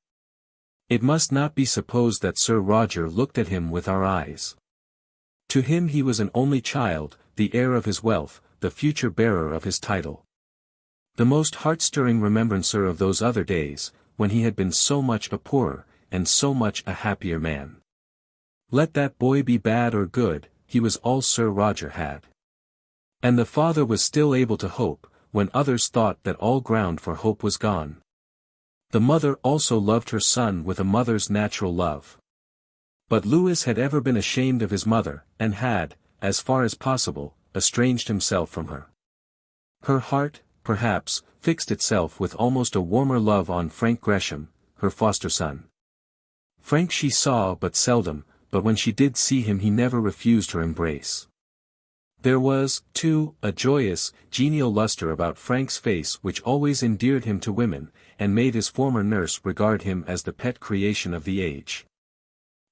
It must not be supposed that Sir Roger looked at him with our eyes. To him he was an only child, the heir of his wealth, the future bearer of his title. The most heart-stirring remembrancer of those other days, when he had been so much a poorer, and so much a happier man. Let that boy be bad or good, he was all Sir Roger had. And the father was still able to hope, when others thought that all ground for hope was gone. The mother also loved her son with a mother's natural love. But Lewis had ever been ashamed of his mother, and had, as far as possible, estranged himself from her. Her heart, perhaps, fixed itself with almost a warmer love on Frank Gresham, her foster son. Frank she saw but seldom, but when she did see him he never refused her embrace. There was, too, a joyous, genial luster about Frank's face which always endeared him to women, and made his former nurse regard him as the pet creation of the age.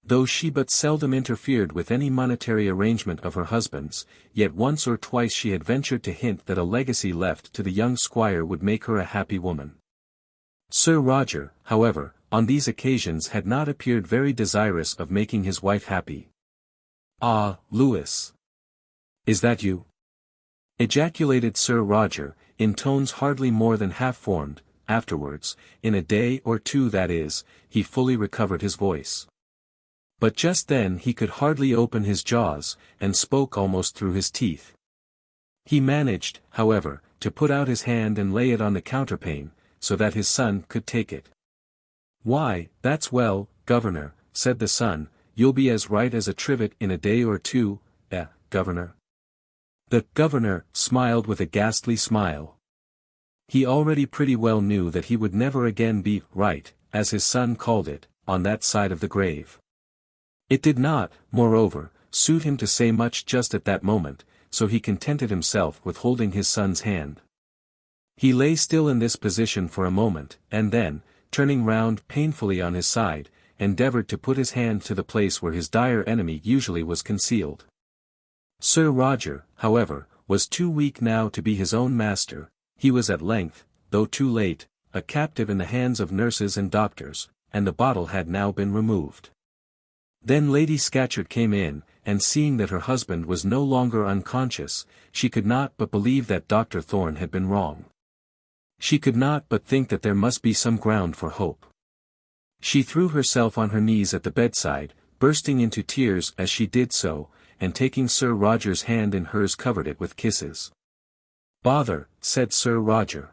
Though she but seldom interfered with any monetary arrangement of her husband's, yet once or twice she had ventured to hint that a legacy left to the young squire would make her a happy woman. Sir Roger, however, on these occasions had not appeared very desirous of making his wife happy. "Ah, Lewis," Is that you? Ejaculated Sir Roger, in tones hardly more than half-formed. Afterwards, in a day or two that is, he fully recovered his voice. But just then he could hardly open his jaws, and spoke almost through his teeth. He managed, however, to put out his hand and lay it on the counterpane, so that his son could take it. "Why, that's well, governor," said the son, "you'll be as right as a trivet in a day or two, governor." The governor smiled with a ghastly smile. He already pretty well knew that he would never again be right, as his son called it, on that side of the grave. It did not, moreover, suit him to say much just at that moment, so he contented himself with holding his son's hand. He lay still in this position for a moment, and then, turning round painfully on his side, endeavoured to put his hand to the place where his dire enemy usually was concealed. Sir Roger, however, was too weak now to be his own master. He was at length, though too late, a captive in the hands of nurses and doctors, and the bottle had now been removed. Then Lady Scatcherd came in, and seeing that her husband was no longer unconscious, she could not but believe that Dr. Thorne had been wrong. She could not but think that there must be some ground for hope. She threw herself on her knees at the bedside, bursting into tears as she did so, and taking Sir Roger's hand in hers covered it with kisses. "Bother," said Sir Roger.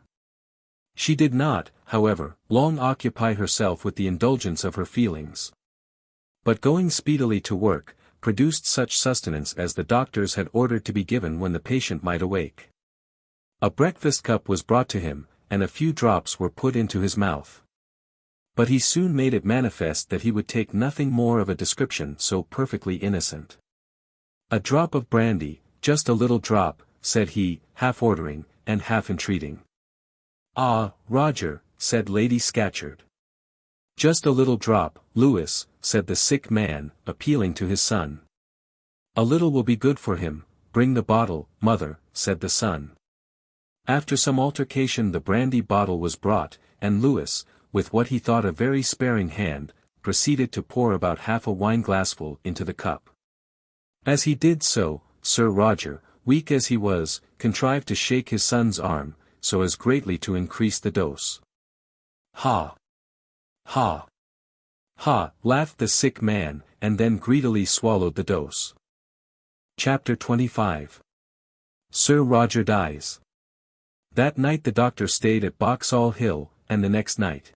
She did not, however, long occupy herself with the indulgence of her feelings. But going speedily to work, produced such sustenance as the doctors had ordered to be given when the patient might awake. A breakfast cup was brought to him, and a few drops were put into his mouth. But he soon made it manifest that he would take nothing more of a description so perfectly innocent. "A drop of brandy, just a little drop," said he, half ordering, and half entreating. "Ah, Roger," said Lady Scatcherd. "Just a little drop, Lewis," said the sick man, appealing to his son. "A little will be good for him. Bring the bottle, mother," said the son. After some altercation the brandy bottle was brought, and Lewis, with what he thought a very sparing hand, proceeded to pour about half a wineglassful into the cup. As he did so, Sir Roger, weak as he was, contrived to shake his son's arm, so as greatly to increase the dose. "Ha! Ha! Ha!" laughed the sick man, and then greedily swallowed the dose. Chapter 25. Sir Roger dies. That night the doctor stayed at Boxall Hill, and the next night.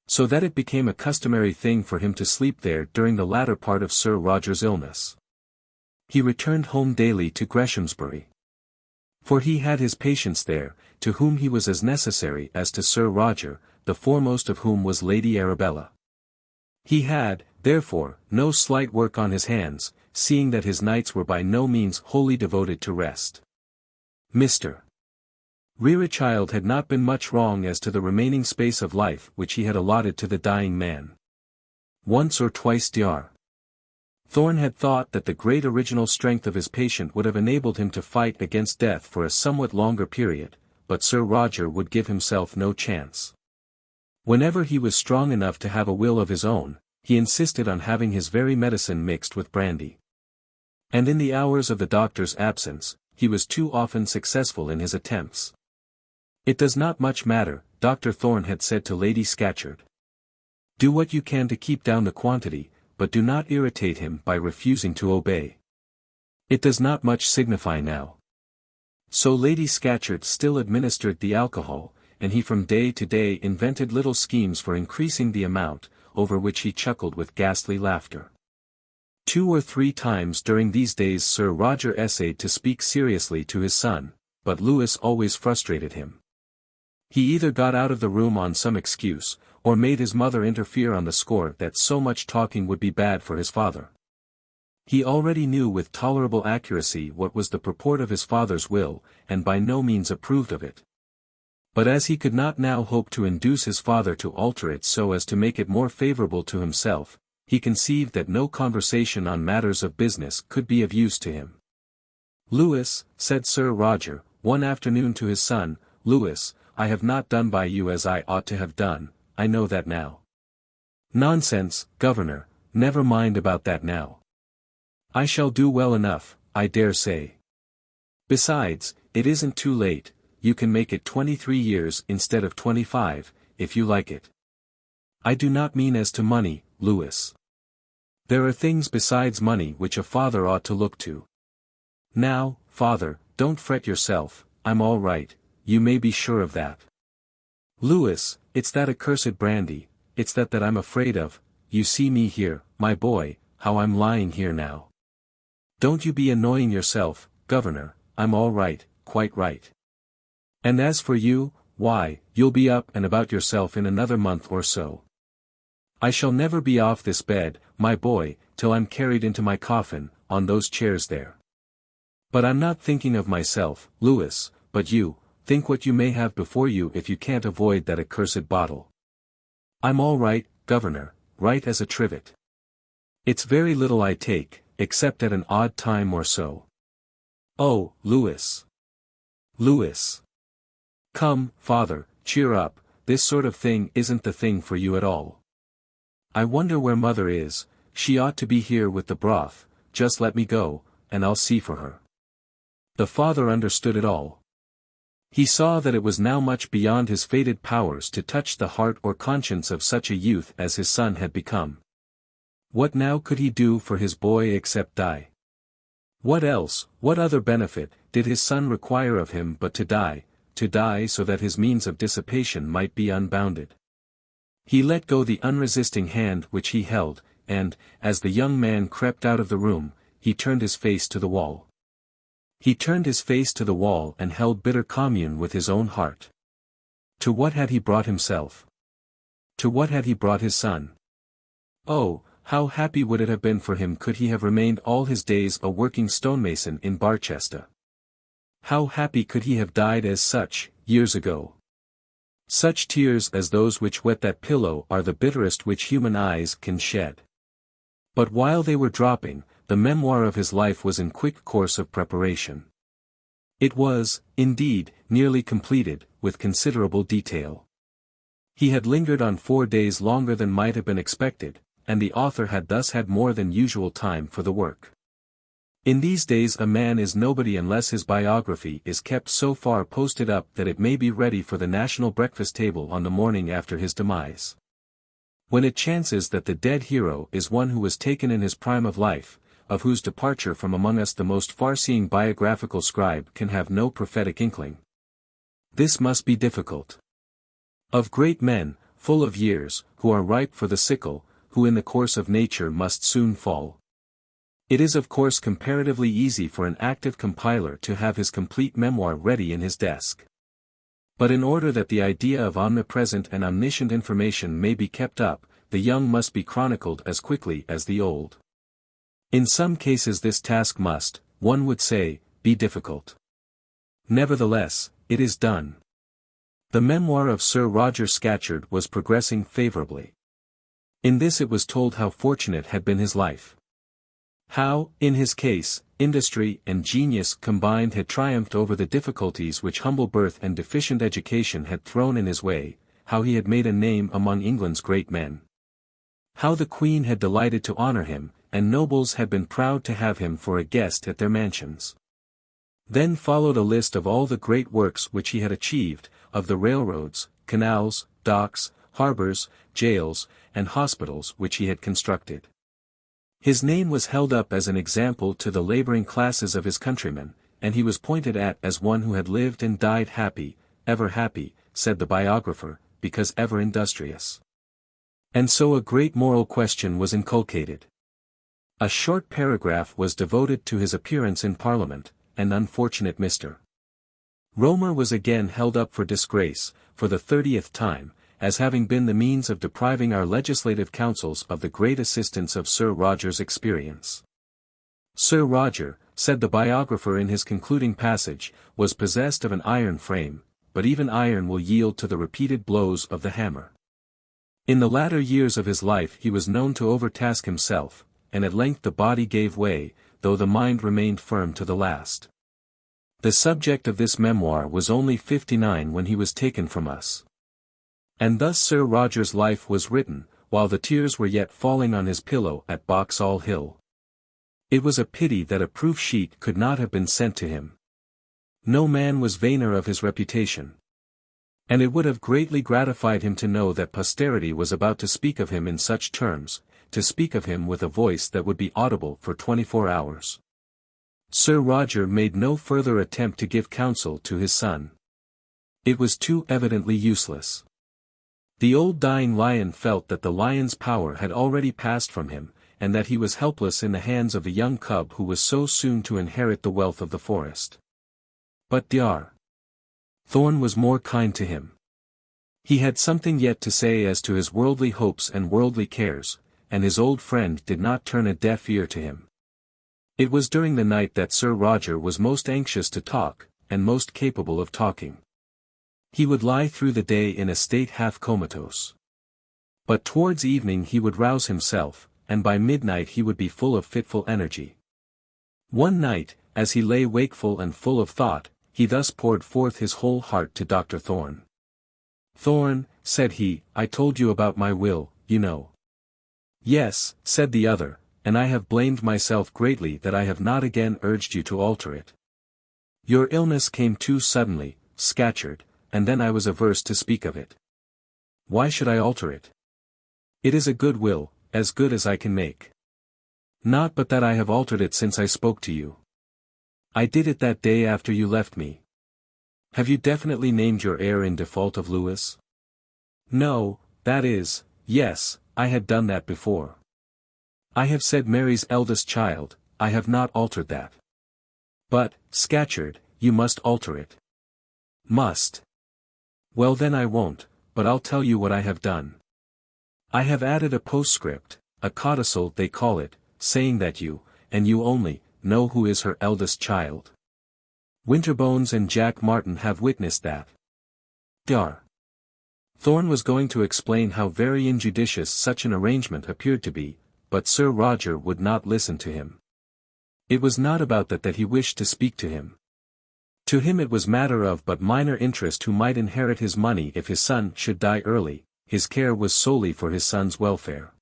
So that it became a customary thing for him to sleep there during the latter part of Sir Roger's illness. He returned home daily to Greshamsbury. For he had his patients there, to whom he was as necessary as to Sir Roger, the foremost of whom was Lady Arabella. He had, therefore, no slight work on his hands, seeing that his nights were by no means wholly devoted to rest. Mr. Rerechild had not been much wrong as to the remaining space of life which he had allotted to the dying man. Once or twice Dr. Thorne had thought that the great original strength of his patient would have enabled him to fight against death for a somewhat longer period, but Sir Roger would give himself no chance. Whenever he was strong enough to have a will of his own, he insisted on having his very medicine mixed with brandy. And in the hours of the doctor's absence, he was too often successful in his attempts. "It does not much matter," Dr. Thorne had said to Lady Scatcherd. "Do what you can to keep down the quantity, but do not irritate him by refusing to obey. It does not much signify now." So Lady Scatcherd still administered the alcohol, and he from day to day invented little schemes for increasing the amount, over which he chuckled with ghastly laughter. 2 or 3 times during these days Sir Roger essayed to speak seriously to his son, but Lewis always frustrated him. He either got out of the room on some excuse, or made his mother interfere on the score that so much talking would be bad for his father. He already knew with tolerable accuracy what was the purport of his father's will, and by no means approved of it. But as he could not now hope to induce his father to alter it so as to make it more favourable to himself, he conceived that no conversation on matters of business could be of use to him. "Lewis," said Sir Roger, one afternoon to his son, "Lewis, I have not done by you as I ought to have done, I know that now." "Nonsense, governor, never mind about that now. I shall do well enough, I dare say." Besides, it isn't too late, you can make it 23 years instead of 25, if you like it. I do not mean as to money, Louis. There are things besides money which a father ought to look to. Now, father, don't fret yourself, I'm all right, you may be sure of that. Louis, it's that accursed brandy, it's that I'm afraid of. You see me here, my boy, how I'm lying here now. Don't you be annoying yourself, governor, I'm all right, quite right. And as for you, why, you'll be up and about yourself in another month or so. I shall never be off this bed, my boy, till I'm carried into my coffin, on those chairs there. But I'm not thinking of myself, Louis, but you, think what you may have before you if you can't avoid that accursed bottle. I'm all right, governor, right as a trivet. It's very little I take, except at an odd time or so. Oh, Louis. Louis. Come, father, cheer up, this sort of thing isn't the thing for you at all. I wonder where mother is, she ought to be here with the broth, just let me go, and I'll see for her. The father understood it all. He saw that it was now much beyond his fated powers to touch the heart or conscience of such a youth as his son had become. What now could he do for his boy except die? What else, what other benefit, did his son require of him but to die so that his means of dissipation might be unbounded? He let go the unresisting hand which he held, and, as the young man crept out of the room, he turned his face to the wall. He turned his face to the wall and held bitter commune with his own heart. To what had he brought himself? To what had he brought his son? Oh, how happy would it have been for him could he have remained all his days a working stonemason in Barsetshire. How happy could he have died as such, years ago. Such tears as those which wet that pillow are the bitterest which human eyes can shed. But while they were dropping, the memoir of his life was in quick course of preparation. It was, indeed, nearly completed, with considerable detail. He had lingered on 4 days longer than might have been expected, and the author had thus had more than usual time for the work. In these days a man is nobody unless his biography is kept so far posted up that it may be ready for the national breakfast table on the morning after his demise. When it chances that the dead hero is one who was taken in his prime of life, of whose departure from among us the most far-seeing biographical scribe can have no prophetic inkling. This must be difficult. Of great men, full of years, who are ripe for the sickle, who in the course of nature must soon fall. It is of course comparatively easy for an active compiler to have his complete memoir ready in his desk. But in order that the idea of omnipresent and omniscient information may be kept up, the young must be chronicled as quickly as the old. In some cases this task must, one would say, be difficult. Nevertheless, it is done. The memoir of Sir Roger Scatcherd was progressing favourably. In this it was told how fortunate had been his life. How, in his case, industry and genius combined had triumphed over the difficulties which humble birth and deficient education had thrown in his way, how he had made a name among England's great men. How the Queen had delighted to honour him, and nobles had been proud to have him for a guest at their mansions. Then followed a list of all the great works which he had achieved, of the railroads, canals, docks, harbours, jails, and hospitals which he had constructed. His name was held up as an example to the labouring classes of his countrymen, and he was pointed at as one who had lived and died happy, said the biographer, because ever industrious. And so a great moral question was inculcated. A short paragraph was devoted to his appearance in Parliament, and unfortunate Mr. Romer was again held up for disgrace, for the 30th time, as having been the means of depriving our legislative councils of the great assistance of Sir Roger's experience. Sir Roger, said the biographer in his concluding passage, was possessed of an iron frame, but even iron will yield to the repeated blows of the hammer. In the latter years of his life he was known to overtask himself, and at length the body gave way, though the mind remained firm to the last. The subject of this memoir was only 59 when he was taken from us. And thus Sir Roger's life was written, while the tears were yet falling on his pillow at Boxall Hill. It was a pity that a proof sheet could not have been sent to him. No man was vainer of his reputation. And it would have greatly gratified him to know that posterity was about to speak of him in such terms, to speak of him with a voice that would be audible for 24 hours. Sir Roger made no further attempt to give counsel to his son. It was too evidently useless. The old dying lion felt that the lion's power had already passed from him, and that he was helpless in the hands of the young cub who was so soon to inherit the wealth of the forest. But Dr. Thorne was more kind to him. He had something yet to say as to his worldly hopes and worldly cares, and his old friend did not turn a deaf ear to him. It was during the night that Sir Roger was most anxious to talk, and most capable of talking. He would lie through the day in a state half comatose. But towards evening he would rouse himself, and by midnight he would be full of fitful energy. One night, as he lay wakeful and full of thought, he thus poured forth his whole heart to Dr. Thorne. "Thorne," said he, "I told you about my will, you know." "Yes," said the other, "and I have blamed myself greatly that I have not again urged you to alter it. Your illness came too suddenly, Scatcherd, and then I was averse to speak of it. Why should I alter it? It is a good will, as good as I can make. Not but that I have altered it since I spoke to you. I did it that day after you left me. Have you definitely named your heir in default of Lewis?" "No, that is, yes, I had done that before. I have said Mary's eldest child, I have not altered that. But, Scatcherd, you must alter it." "Must. Well then I won't, but I'll tell you what I have done. I have added a postscript, a codicil they call it, saying that you, and you only, know who is her eldest child. Winterbones and Jack Martin have witnessed that." Dr. Thorne was going to explain how very injudicious such an arrangement appeared to be, but Sir Roger would not listen to him. It was not about that he wished to speak to him. To him it was matter of but minor interest who might inherit his money if his son should die early. His care was solely for his son's welfare.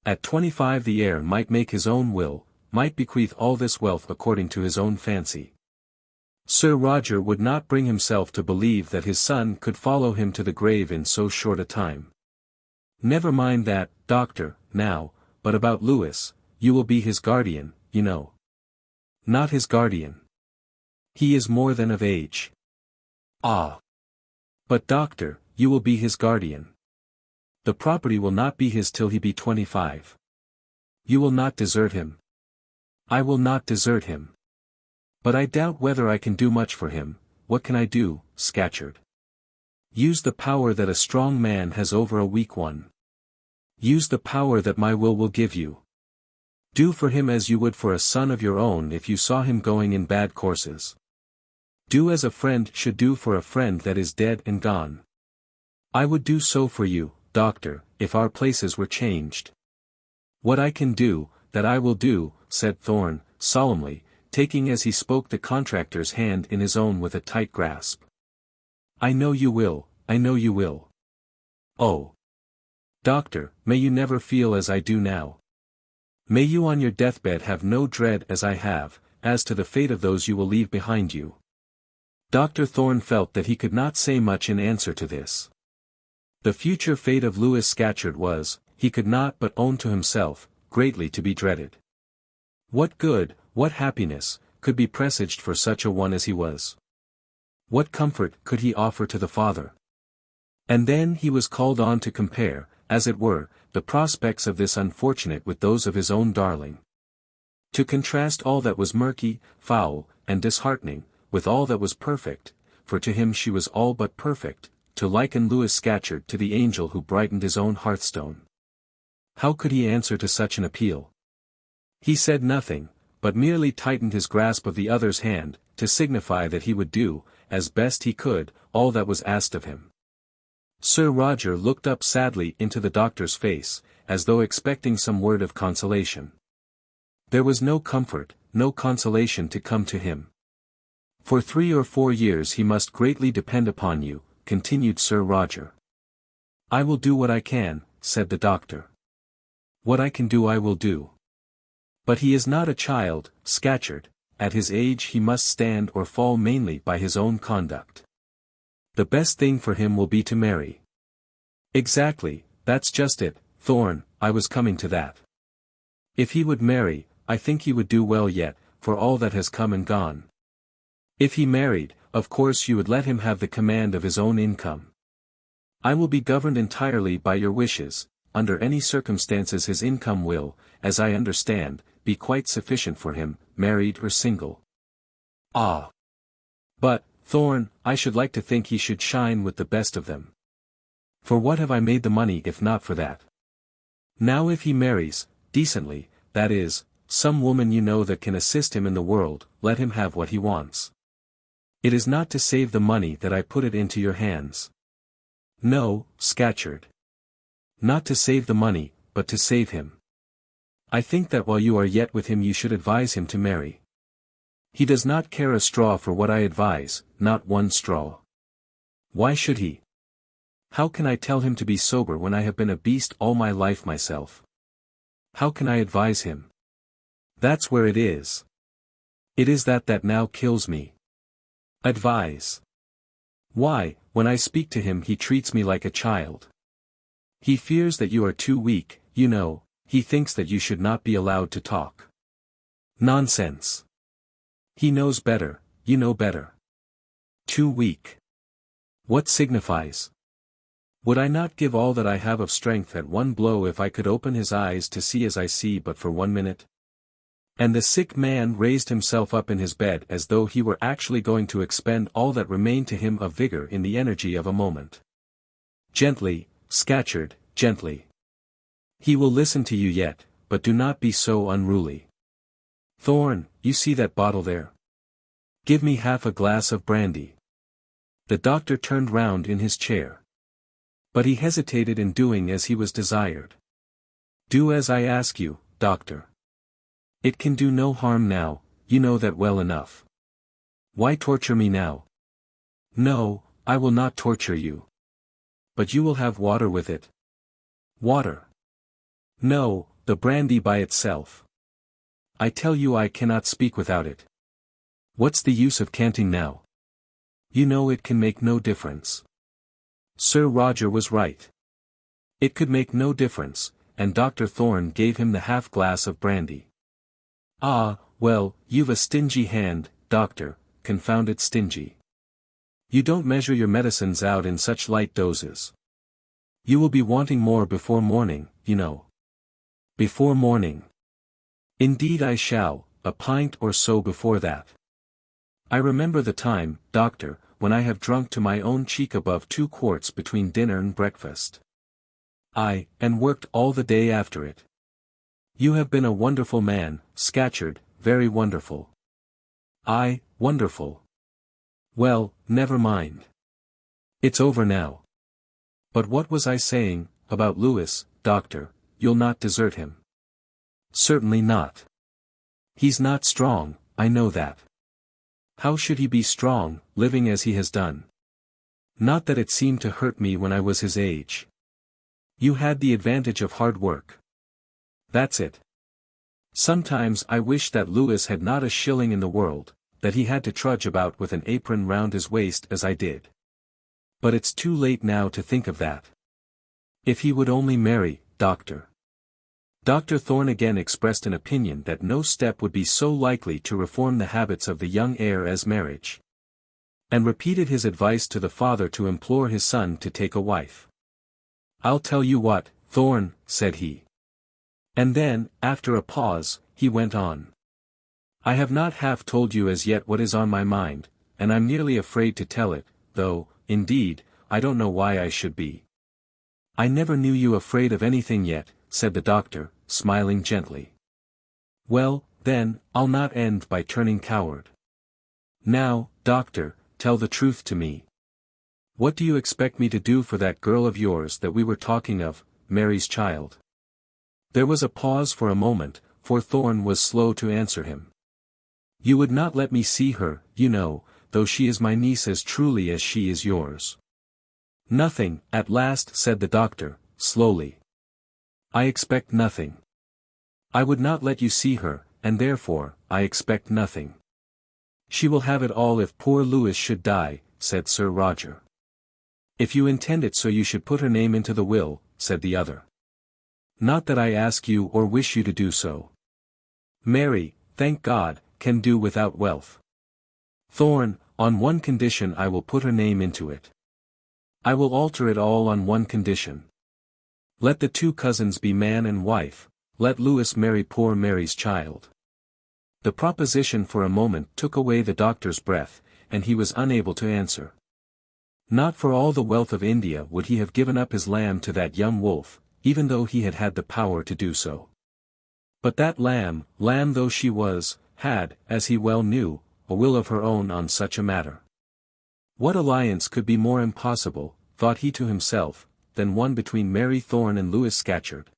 At 25 the heir might make his own will, might bequeath all this wealth according to his own fancy. Sir Roger would not bring himself to believe that his son could follow him to the grave in so short a time. "Never mind that, doctor, now, but about Lewis, you will be his guardian, you know." "Not his guardian. He is more than of age." "Ah. But doctor, you will be his guardian. The property will not be his till he be 25. You will not desert him." "I will not desert him. But I doubt whether I can do much for him. What can I do, Scatcherd?" "Use the power that a strong man has over a weak one. Use the power that my will give you. Do for him as you would for a son of your own if you saw him going in bad courses. Do as a friend should do for a friend that is dead and gone. I would do so for you, doctor, if our places were changed." "What I can do, that I will do," said Thorne, solemnly, taking as he spoke the contractor's hand in his own with a tight grasp. "I know you will, I know you will. Oh! Doctor, may you never feel as I do now. May you on your deathbed have no dread as I have, as to the fate of those you will leave behind you." Dr. Thorne felt that he could not say much in answer to this. The future fate of Lewis Scatcherd was, he could not but own to himself, greatly to be dreaded. What good, what happiness, could be presaged for such a one as he was? What comfort could he offer to the father? And then he was called on to compare, as it were, the prospects of this unfortunate with those of his own darling. To contrast all that was murky, foul, and disheartening, with all that was perfect, for to him she was all but perfect, to liken Lewis Scatcherd to the angel who brightened his own hearthstone. How could he answer to such an appeal? He said nothing, but merely tightened his grasp of the other's hand, to signify that he would do, as best he could, all that was asked of him. Sir Roger looked up sadly into the doctor's face, as though expecting some word of consolation. There was no comfort, no consolation to come to him. "For 3 or 4 years he must greatly depend upon you," continued Sir Roger. "I will do what I can," said the doctor. "What I can do I will do. But he is not a child, Scatcherd, at his age he must stand or fall mainly by his own conduct. The best thing for him will be to marry. Exactly, that's just it, Thorne, I was coming to that. If he would marry, I think he would do well yet, for all that has come and gone. If he married, of course you would let him have the command of his own income. I will be governed entirely by your wishes. Under any circumstances his income will, as I understand, be quite sufficient for him, married or single. Ah! But, Thorne, I should like to think he should shine with the best of them. For what have I made the money if not for that? Now if he marries, decently, that is, some woman you know that can assist him in the world, let him have what he wants. It is not to save the money that I put it into your hands. No, Scatcherd. Not to save the money, but to save him. I think that while you are yet with him you should advise him to marry. He does not care a straw for what I advise, not one straw. Why should he? How can I tell him to be sober when I have been a beast all my life myself? How can I advise him? That's where it is. It is that now kills me. Advise. Why, when I speak to him he treats me like a child. He fears that you are too weak, you know, he thinks that you should not be allowed to talk. Nonsense. He knows better, you know better. Too weak. What signifies? Would I not give all that I have of strength at one blow if I could open his eyes to see as I see but for 1 minute? And the sick man raised himself up in his bed as though he were actually going to expend all that remained to him of vigor in the energy of a moment. Gently, Scatcherd, gently. He will listen to you yet, but do not be so unruly. Thorne, you see that bottle there? Give me half a glass of brandy. The doctor turned round in his chair. But he hesitated in doing as he was desired. Do as I ask you, doctor. It can do no harm now, you know that well enough. Why torture me now? No, I will not torture you. But you will have water with it. Water. No, the brandy by itself. I tell you I cannot speak without it. What's the use of canting now? You know it can make no difference. Sir Roger was right. It could make no difference, and Dr. Thorne gave him the half-glass of brandy. Ah, well, you've a stingy hand, doctor, confounded stingy. You don't measure your medicines out in such light doses. You will be wanting more before morning, you know. Before morning. Indeed I shall, a pint or so before that. I remember the time, doctor, when I have drunk to my own cheek above 2 quarts between dinner and breakfast. Aye, and worked all the day after it. You have been a wonderful man, Scatcherd, very wonderful. Aye, wonderful. Well, never mind. It's over now. But what was I saying, about Lewis, doctor, you'll not desert him? Certainly not. He's not strong, I know that. How should he be strong, living as he has done? Not that it seemed to hurt me when I was his age. You had the advantage of hard work. That's it. Sometimes I wish that Lewis had not a shilling in the world, that he had to trudge about with an apron round his waist as I did. But it's too late now to think of that. If he would only marry, doctor. Dr. Thorne again expressed an opinion that no step would be so likely to reform the habits of the young heir as marriage. And repeated his advice to the father to implore his son to take a wife. I'll tell you what, Thorne, said he. And then, after a pause, he went on. I have not half told you as yet what is on my mind, and I'm nearly afraid to tell it, though, indeed, I don't know why I should be. I never knew you afraid of anything yet, said the doctor, smiling gently. Well, then, I'll not end by turning coward. Now, doctor, tell the truth to me. What do you expect me to do for that girl of yours that we were talking of, Mary's child? There was a pause for a moment, for Thorne was slow to answer him. You would not let me see her, you know, though she is my niece as truly as she is yours. Nothing, at last said the doctor, slowly. I expect nothing. I would not let you see her, and therefore, I expect nothing. She will have it all if poor Lewis should die, said Sir Roger. If you intend it so you should put her name into the will, said the other. Not that I ask you or wish you to do so. Mary, thank God, can do without wealth. Thorne, on one condition I will put her name into it. I will alter it all on one condition. Let the two cousins be man and wife, let Lewis marry poor Mary's child. The proposition for a moment took away the doctor's breath, and he was unable to answer. Not for all the wealth of India would he have given up his lamb to that young wolf, even though he had had the power to do so. But that lamb though she was, had, as he well knew, a will of her own on such a matter. What alliance could be more impossible, thought he to himself, than one between Mary Thorne and Lewis Scatcherd?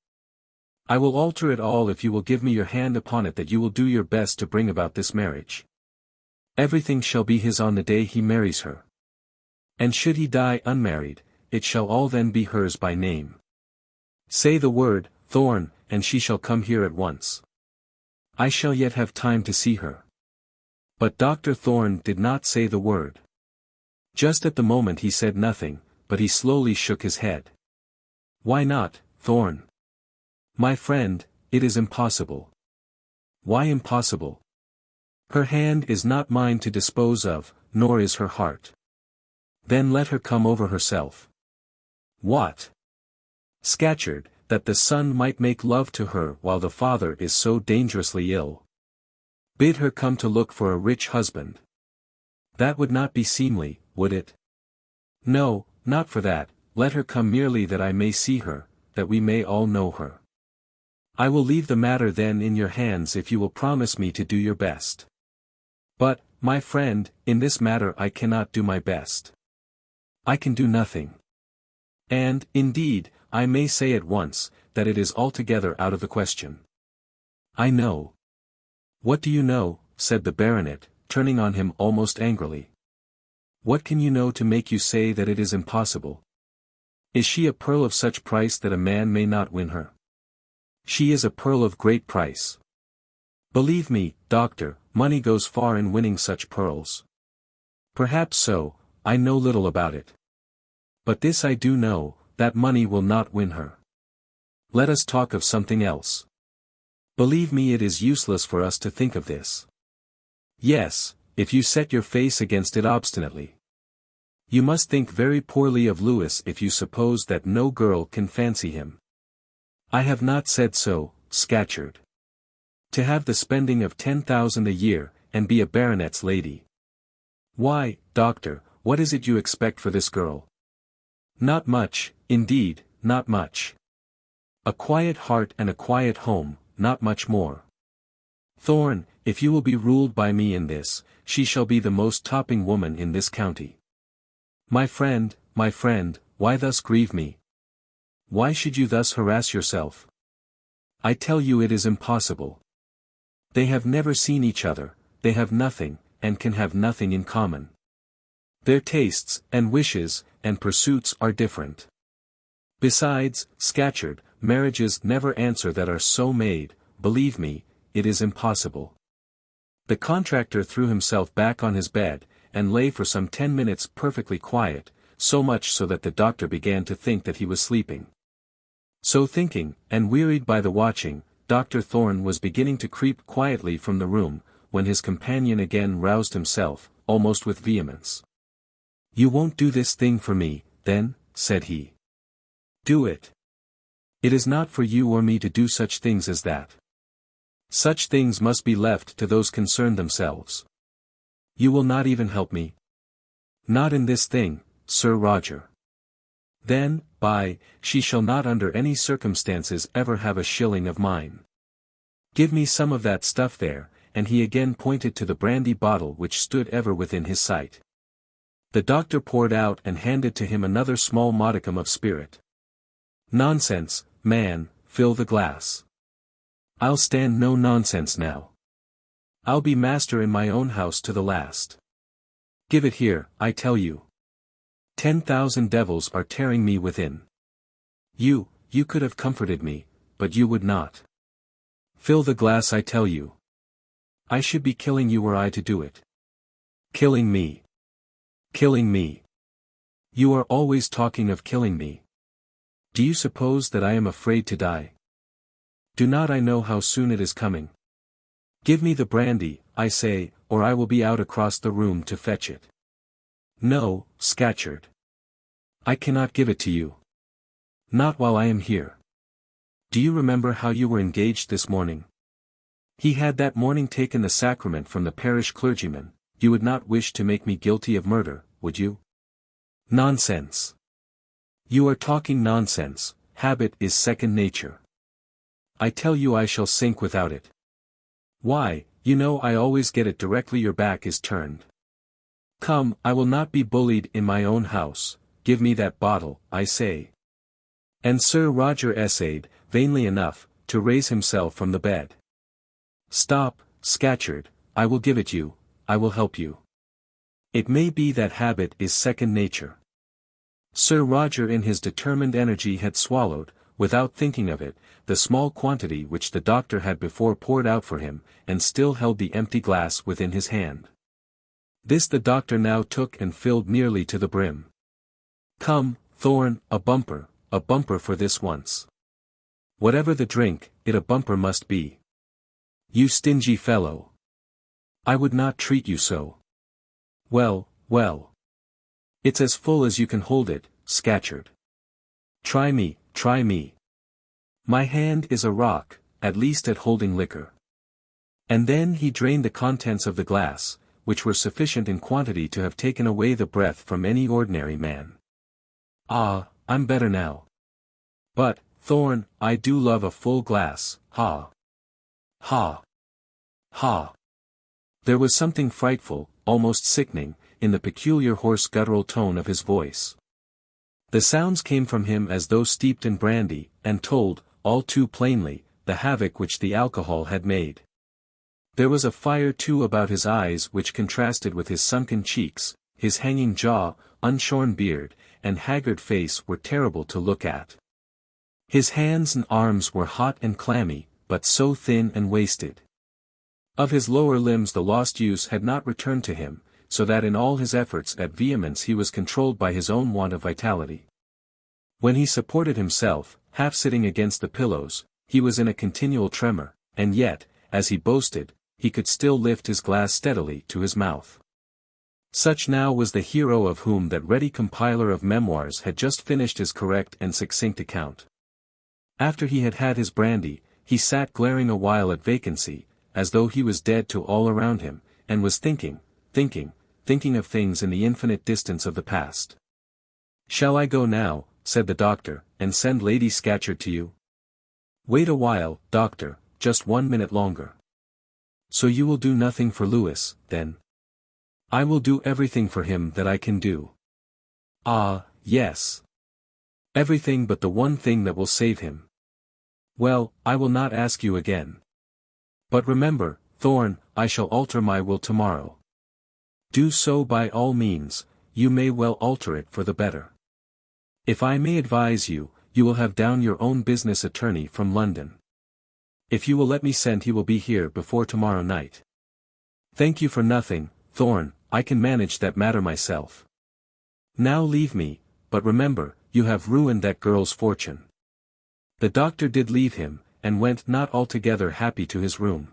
I will alter it all if you will give me your hand upon it that you will do your best to bring about this marriage. Everything shall be his on the day he marries her. And should he die unmarried, it shall all then be hers by name. Say the word, Thorne, and she shall come here at once. I shall yet have time to see her. But Dr. Thorne did not say the word. Just at the moment he said nothing, but he slowly shook his head. Why not, Thorne? My friend, it is impossible. Why impossible? Her hand is not mine to dispose of, nor is her heart. Then let her come over herself. What? Scatcherd, that the son might make love to her while the father is so dangerously ill. Bid her come to look for a rich husband. That would not be seemly, would it? No, not for that, let her come merely that I may see her, that we may all know her. I will leave the matter then in your hands if you will promise me to do your best. But, my friend, in this matter I cannot do my best. I can do nothing. And, indeed, I may say at once, that it is altogether out of the question. I know. What do you know, said the baronet, turning on him almost angrily. What can you know to make you say that it is impossible? Is she a pearl of such price that a man may not win her? She is a pearl of great price. Believe me, doctor, money goes far in winning such pearls. Perhaps so, I know little about it. But this I do know, that money will not win her. Let us talk of something else. Believe me, it is useless for us to think of this. Yes, if you set your face against it obstinately. You must think very poorly of Lewis if you suppose that no girl can fancy him. I have not said so, Scatcherd. To have the spending of 10,000 a year, and be a baronet's lady. Why, doctor, what is it you expect for this girl? Not much, indeed, not much. A quiet heart and a quiet home, not much more. Thorne, if you will be ruled by me in this, she shall be the most topping woman in this county. My friend, why thus grieve me? Why should you thus harass yourself? I tell you it is impossible. They have never seen each other, they have nothing, and can have nothing in common. Their tastes, and wishes, and pursuits are different. Besides, Scatcherd, marriages never answer that are so made, believe me, it is impossible. The contractor threw himself back on his bed, and lay for some 10 minutes perfectly quiet, so much so that the doctor began to think that he was sleeping. So thinking, and wearied by the watching, Dr. Thorne was beginning to creep quietly from the room, when his companion again roused himself, almost with vehemence. You won't do this thing for me, then, said he. Do it. It is not for you or me to do such things as that. Such things must be left to those concerned themselves. You will not even help me? Not in this thing, Sir Roger. Then, she shall not under any circumstances ever have a shilling of mine. Give me some of that stuff there, and he again pointed to the brandy bottle which stood ever within his sight. The doctor poured out and handed to him another small modicum of spirit. Nonsense, man, fill the glass. I'll stand no nonsense now. I'll be master in my own house to the last. Give it here, I tell you. 10,000 devils are tearing me within. You could have comforted me, but you would not. Fill the glass, I tell you. I should be killing you were I to do it. Killing me. Killing me. You are always talking of killing me. Do you suppose that I am afraid to die? Do not I know how soon it is coming? Give me the brandy, I say, or I will be out across the room to fetch it. No, Scatcherd. I cannot give it to you. Not while I am here. Do you remember how you were engaged this morning? He had that morning taken the sacrament from the parish clergyman. You would not wish to make me guilty of murder, would you? Nonsense. You are talking nonsense. Habit is second nature. I tell you I shall sink without it. Why, you know I always get it directly your back is turned. Come, I will not be bullied in my own house. Give me that bottle, I say. And Sir Roger essayed, vainly enough, to raise himself from the bed. Stop, Scatcherd, I will give it you, I will help you. It may be that habit is second nature. Sir Roger in his determined energy had swallowed, without thinking of it, the small quantity which the doctor had before poured out for him, and still held the empty glass within his hand. This the doctor now took and filled nearly to the brim. Come, Thorne, a bumper for this once. Whatever the drink, it a bumper must be. You stingy fellow. I would not treat you so. Well, well. It's as full as you can hold it, Scatcherd. Try me, try me. My hand is a rock, at least at holding liquor. And then he drained the contents of the glass, which were sufficient in quantity to have taken away the breath from any ordinary man. Ah, I'm better now. But, Thorne, I do love a full glass, ha. Ha. Ha. There was something frightful, almost sickening, in the peculiar hoarse guttural tone of his voice. The sounds came from him as though steeped in brandy, and told, all too plainly, the havoc which the alcohol had made. There was a fire too about his eyes which contrasted with his sunken cheeks, his hanging jaw, unshorn beard, and haggard face were terrible to look at. His hands and arms were hot and clammy, but so thin and wasted. Of his lower limbs the lost use had not returned to him, so that in all his efforts at vehemence he was controlled by his own want of vitality. When he supported himself, half sitting against the pillows, he was in a continual tremor, and yet, as he boasted, he could still lift his glass steadily to his mouth. Such now was the hero of whom that ready compiler of memoirs had just finished his correct and succinct account. After he had had his brandy, he sat glaring a while at vacancy, as though he was dead to all around him, and was thinking of things in the infinite distance of the past. Shall I go now, said the doctor, and send Lady Scatcherd to you? Wait a while, doctor, just 1 minute longer. So you will do nothing for Louis, then? I will do everything for him that I can do. Ah, yes. Everything but the one thing that will save him. Well, I will not ask you again. But remember, Thorne, I shall alter my will tomorrow. Do so by all means, you may well alter it for the better. If I may advise you, you will have down your own business attorney from London. If you will let me send he will be here before tomorrow night. Thank you for nothing, Thorne, I can manage that matter myself. Now leave me, but remember, you have ruined that girl's fortune. The doctor did leave him, and went not altogether happy to his room.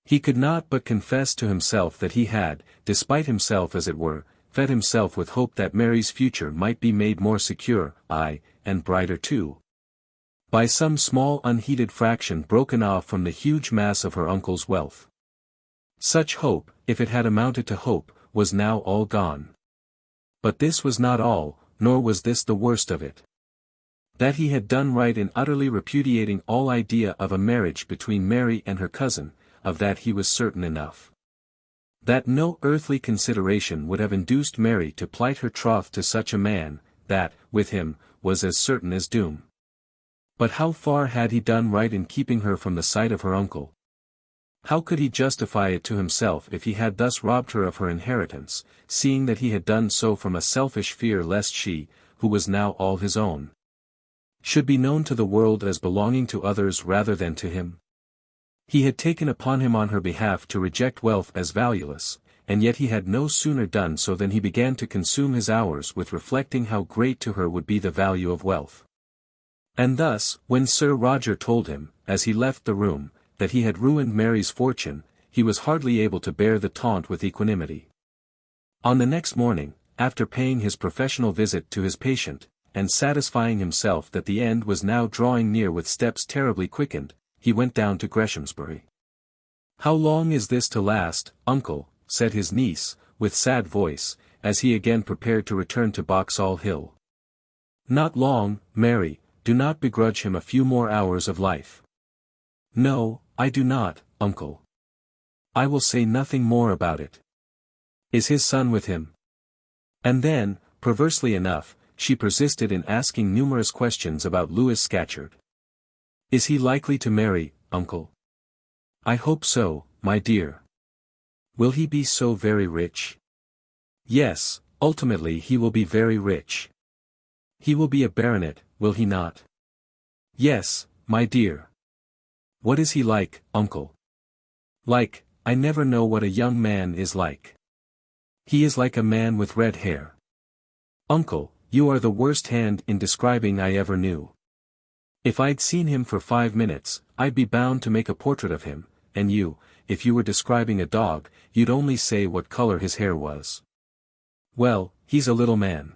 He could not but confess to himself that he had, despite himself as it were, fed himself with hope that Mary's future might be made more secure, aye, and brighter too, by some small unheeded fraction broken off from the huge mass of her uncle's wealth. Such hope, if it had amounted to hope, was now all gone. But this was not all, nor was this the worst of it. That he had done right in utterly repudiating all idea of a marriage between Mary and her cousin, of that he was certain enough. That no earthly consideration would have induced Mary to plight her troth to such a man, that, with him, was as certain as doom. But how far had he done right in keeping her from the sight of her uncle? How could he justify it to himself if he had thus robbed her of her inheritance, seeing that he had done so from a selfish fear lest she, who was now all his own, should be known to the world as belonging to others rather than to him? He had taken upon him on her behalf to reject wealth as valueless, and yet he had no sooner done so than he began to consume his hours with reflecting how great to her would be the value of wealth. And thus, when Sir Roger told him, as he left the room, that he had ruined Mary's fortune, he was hardly able to bear the taunt with equanimity. On the next morning, after paying his professional visit to his patient, and satisfying himself that the end was now drawing near with steps terribly quickened, he went down to Greshamsbury. "How long is this to last, uncle?" said his niece, with sad voice, as he again prepared to return to Boxall Hill. "Not long, Mary, do not begrudge him a few more hours of life." "No, I do not, uncle. I will say nothing more about it. Is his son with him?" And then, perversely enough, she persisted in asking numerous questions about Louis Scatcherd. "Is he likely to marry, uncle?" "I hope so, my dear." "Will he be so very rich?" "Yes, ultimately he will be very rich. He will be a baronet, will he not?" "Yes, my dear." "What is he like, uncle?" "Like, I never know what a young man is like. He is like a man with red hair." "Uncle, you are the worst hand in describing I ever knew. If I'd seen him for 5 minutes, I'd be bound to make a portrait of him, and you, if you were describing a dog, you'd only say what color his hair was." "Well, he's a little man."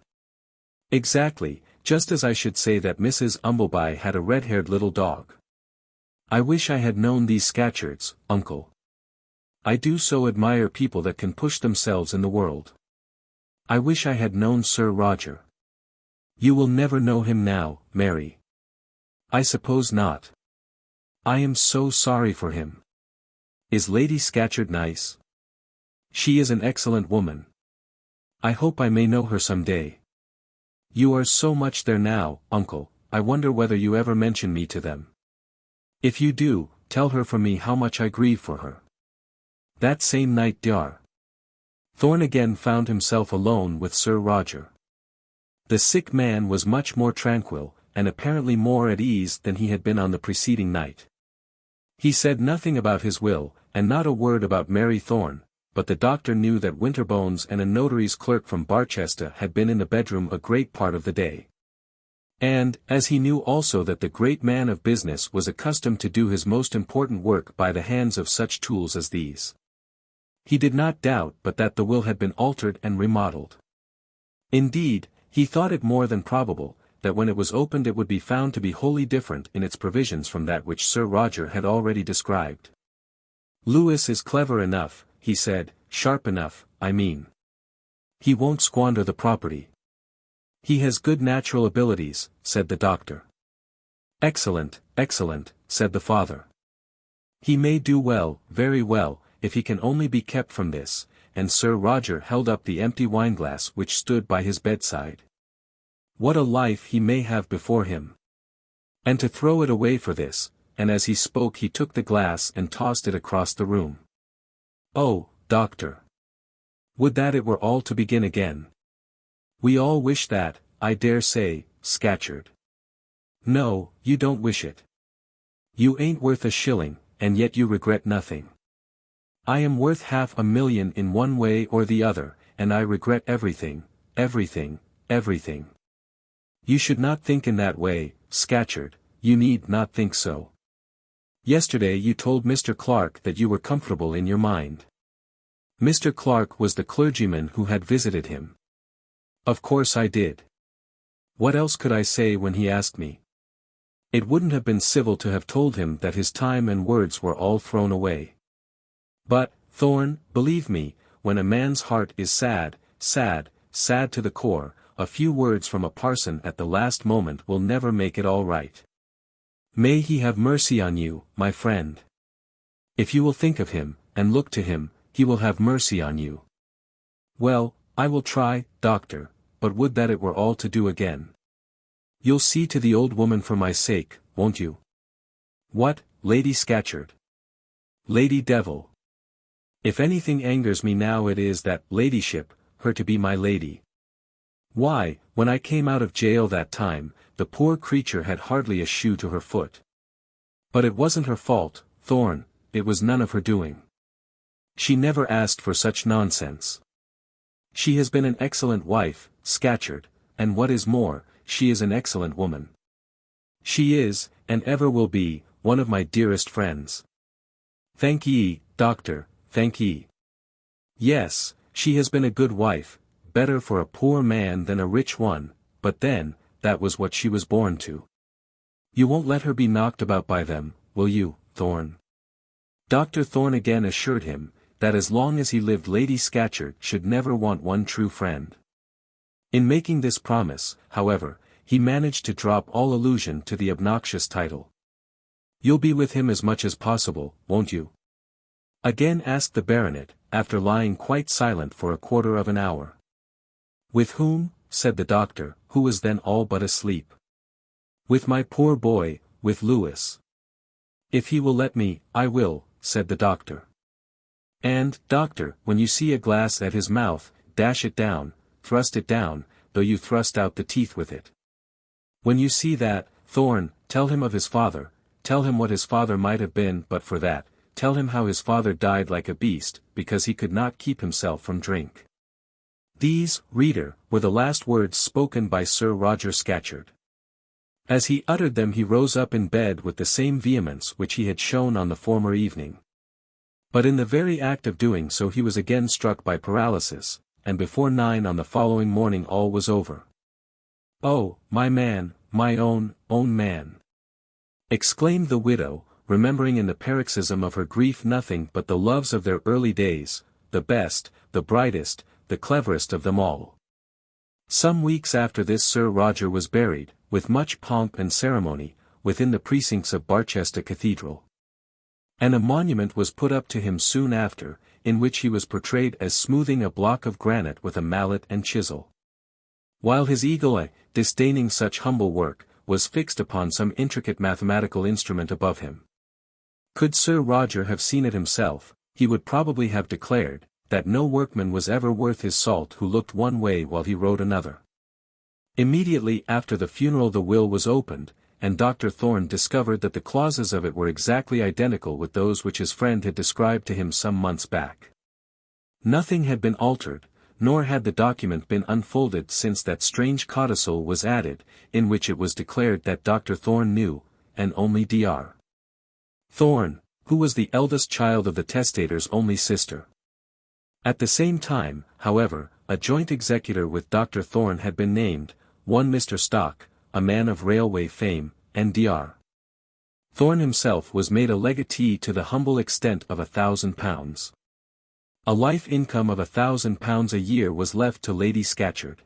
"Exactly, just as I should say that Mrs. Umbleby had a red-haired little dog. I wish I had known these Scatcherds, uncle. I do so admire people that can push themselves in the world. I wish I had known Sir Roger." "You will never know him now, Mary." "I suppose not. I am so sorry for him." "Is Lady Scatcherd nice?" "She is an excellent woman. I hope I may know her some day." "You are so much there now, uncle, I wonder whether you ever mention me to them. If you do, tell her from me how much I grieve for her." That same night Dr. Thorne again found himself alone with Sir Roger. The sick man was much more tranquil, and apparently more at ease than he had been on the preceding night. He said nothing about his will, and not a word about Mary Thorne, but the doctor knew that Winterbones and a notary's clerk from Barchester had been in the bedroom a great part of the day. And, as he knew also that the great man of business was accustomed to do his most important work by the hands of such tools as these, he did not doubt but that the will had been altered and remodelled. Indeed, he thought it more than probable, that when it was opened it would be found to be wholly different in its provisions from that which Sir Roger had already described. "Louis is clever enough," he said, "sharp enough, I mean. He won't squander the property. He has good natural abilities," said the doctor. "Excellent, excellent," said the father. "He may do well, very well, if he can only be kept from this," and Sir Roger held up the empty wineglass which stood by his bedside. "What a life he may have before him! And to throw it away for this," and as he spoke he took the glass and tossed it across the room. "Oh, doctor! Would that it were all to begin again. We all wish that, I dare say, Scatcherd." "No, you don't wish it. You ain't worth a shilling, and yet you regret nothing. I am worth 500,000 in one way or the other, and I regret everything, everything, everything. You should not think in that way, Scatcherd, you need not think so. Yesterday you told Mr. Clark that you were comfortable in your mind." Mr. Clark was the clergyman who had visited him. "Of course I did. What else could I say when he asked me? It wouldn't have been civil to have told him that his time and words were all thrown away. But, Thorne, believe me, when a man's heart is sad, sad, sad to the core, a few words from a parson at the last moment will never make it all right. May he have mercy on you, my friend. If you will think of him, and look to him, he will have mercy on you." "Well, I will try, doctor, but would that it were all to do again." "You'll see to the old woman for my sake, won't you?" "What, Lady Scatcherd?" "Lady Devil. If anything angers me now it is that ladyship, her to be my lady. Why, when I came out of jail that time, the poor creature had hardly a shoe to her foot. But it wasn't her fault, Thorne, it was none of her doing. She never asked for such nonsense. She has been an excellent wife, Scatcherd, and what is more, she is an excellent woman. She is, and ever will be, one of my dearest friends. Thank ye, doctor, thank ye. Yes, she has been a good wife, better for a poor man than a rich one, but then, that was what she was born to. You won't let her be knocked about by them, will you, Thorne? Dr. Thorne again assured him, that as long as he lived Lady Scatcherd should never want one true friend. In making this promise, however, he managed to drop all allusion to the obnoxious title. You'll be with him as much as possible, won't you? Again asked the baronet, after lying quite silent for a quarter of an hour. With whom? Said the doctor, who was then all but asleep. With my poor boy, with Lewis. If he will let me, I will, said the doctor. And, doctor, when you see a glass at his mouth, dash it down, thrust it down, though you thrust out the teeth with it. When you see that, Thorne, tell him of his father, tell him what his father might have been but for that, tell him how his father died like a beast, because he could not keep himself from drink. These, reader, were the last words spoken by Sir Roger Scatcherd. As he uttered them he rose up in bed with the same vehemence which he had shown on the former evening. But in the very act of doing so he was again struck by paralysis, and before 9 on the following morning all was over. "Oh, my man, my own man!" exclaimed the widow, remembering in the paroxysm of her grief nothing but the loves of their early days, the best, the brightest, the cleverest of them all. Some weeks after this Sir Roger was buried, with much pomp and ceremony, within the precincts of Barsetshire Cathedral. And a monument was put up to him soon after, in which he was portrayed as smoothing a block of granite with a mallet and chisel. While his eagle eye, disdaining such humble work, was fixed upon some intricate mathematical instrument above him. Could Sir Roger have seen it himself, he would probably have declared, that no workman was ever worth his salt who looked one way while he wrote another. Immediately after the funeral the will was opened, and Dr. Thorne discovered that the clauses of it were exactly identical with those which his friend had described to him some months back. Nothing had been altered, nor had the document been unfolded since that strange codicil was added, in which it was declared that Dr. Thorne knew, and only Dr. Thorne, who was the eldest child of the testator's only sister. At the same time, however, a joint executor with Dr. Thorne had been named, one Mr. Stock, a man of railway fame, and Dr. Thorne himself was made a legatee to the humble extent of £1,000. A life income of £1,000 a year was left to Lady Scatcherd.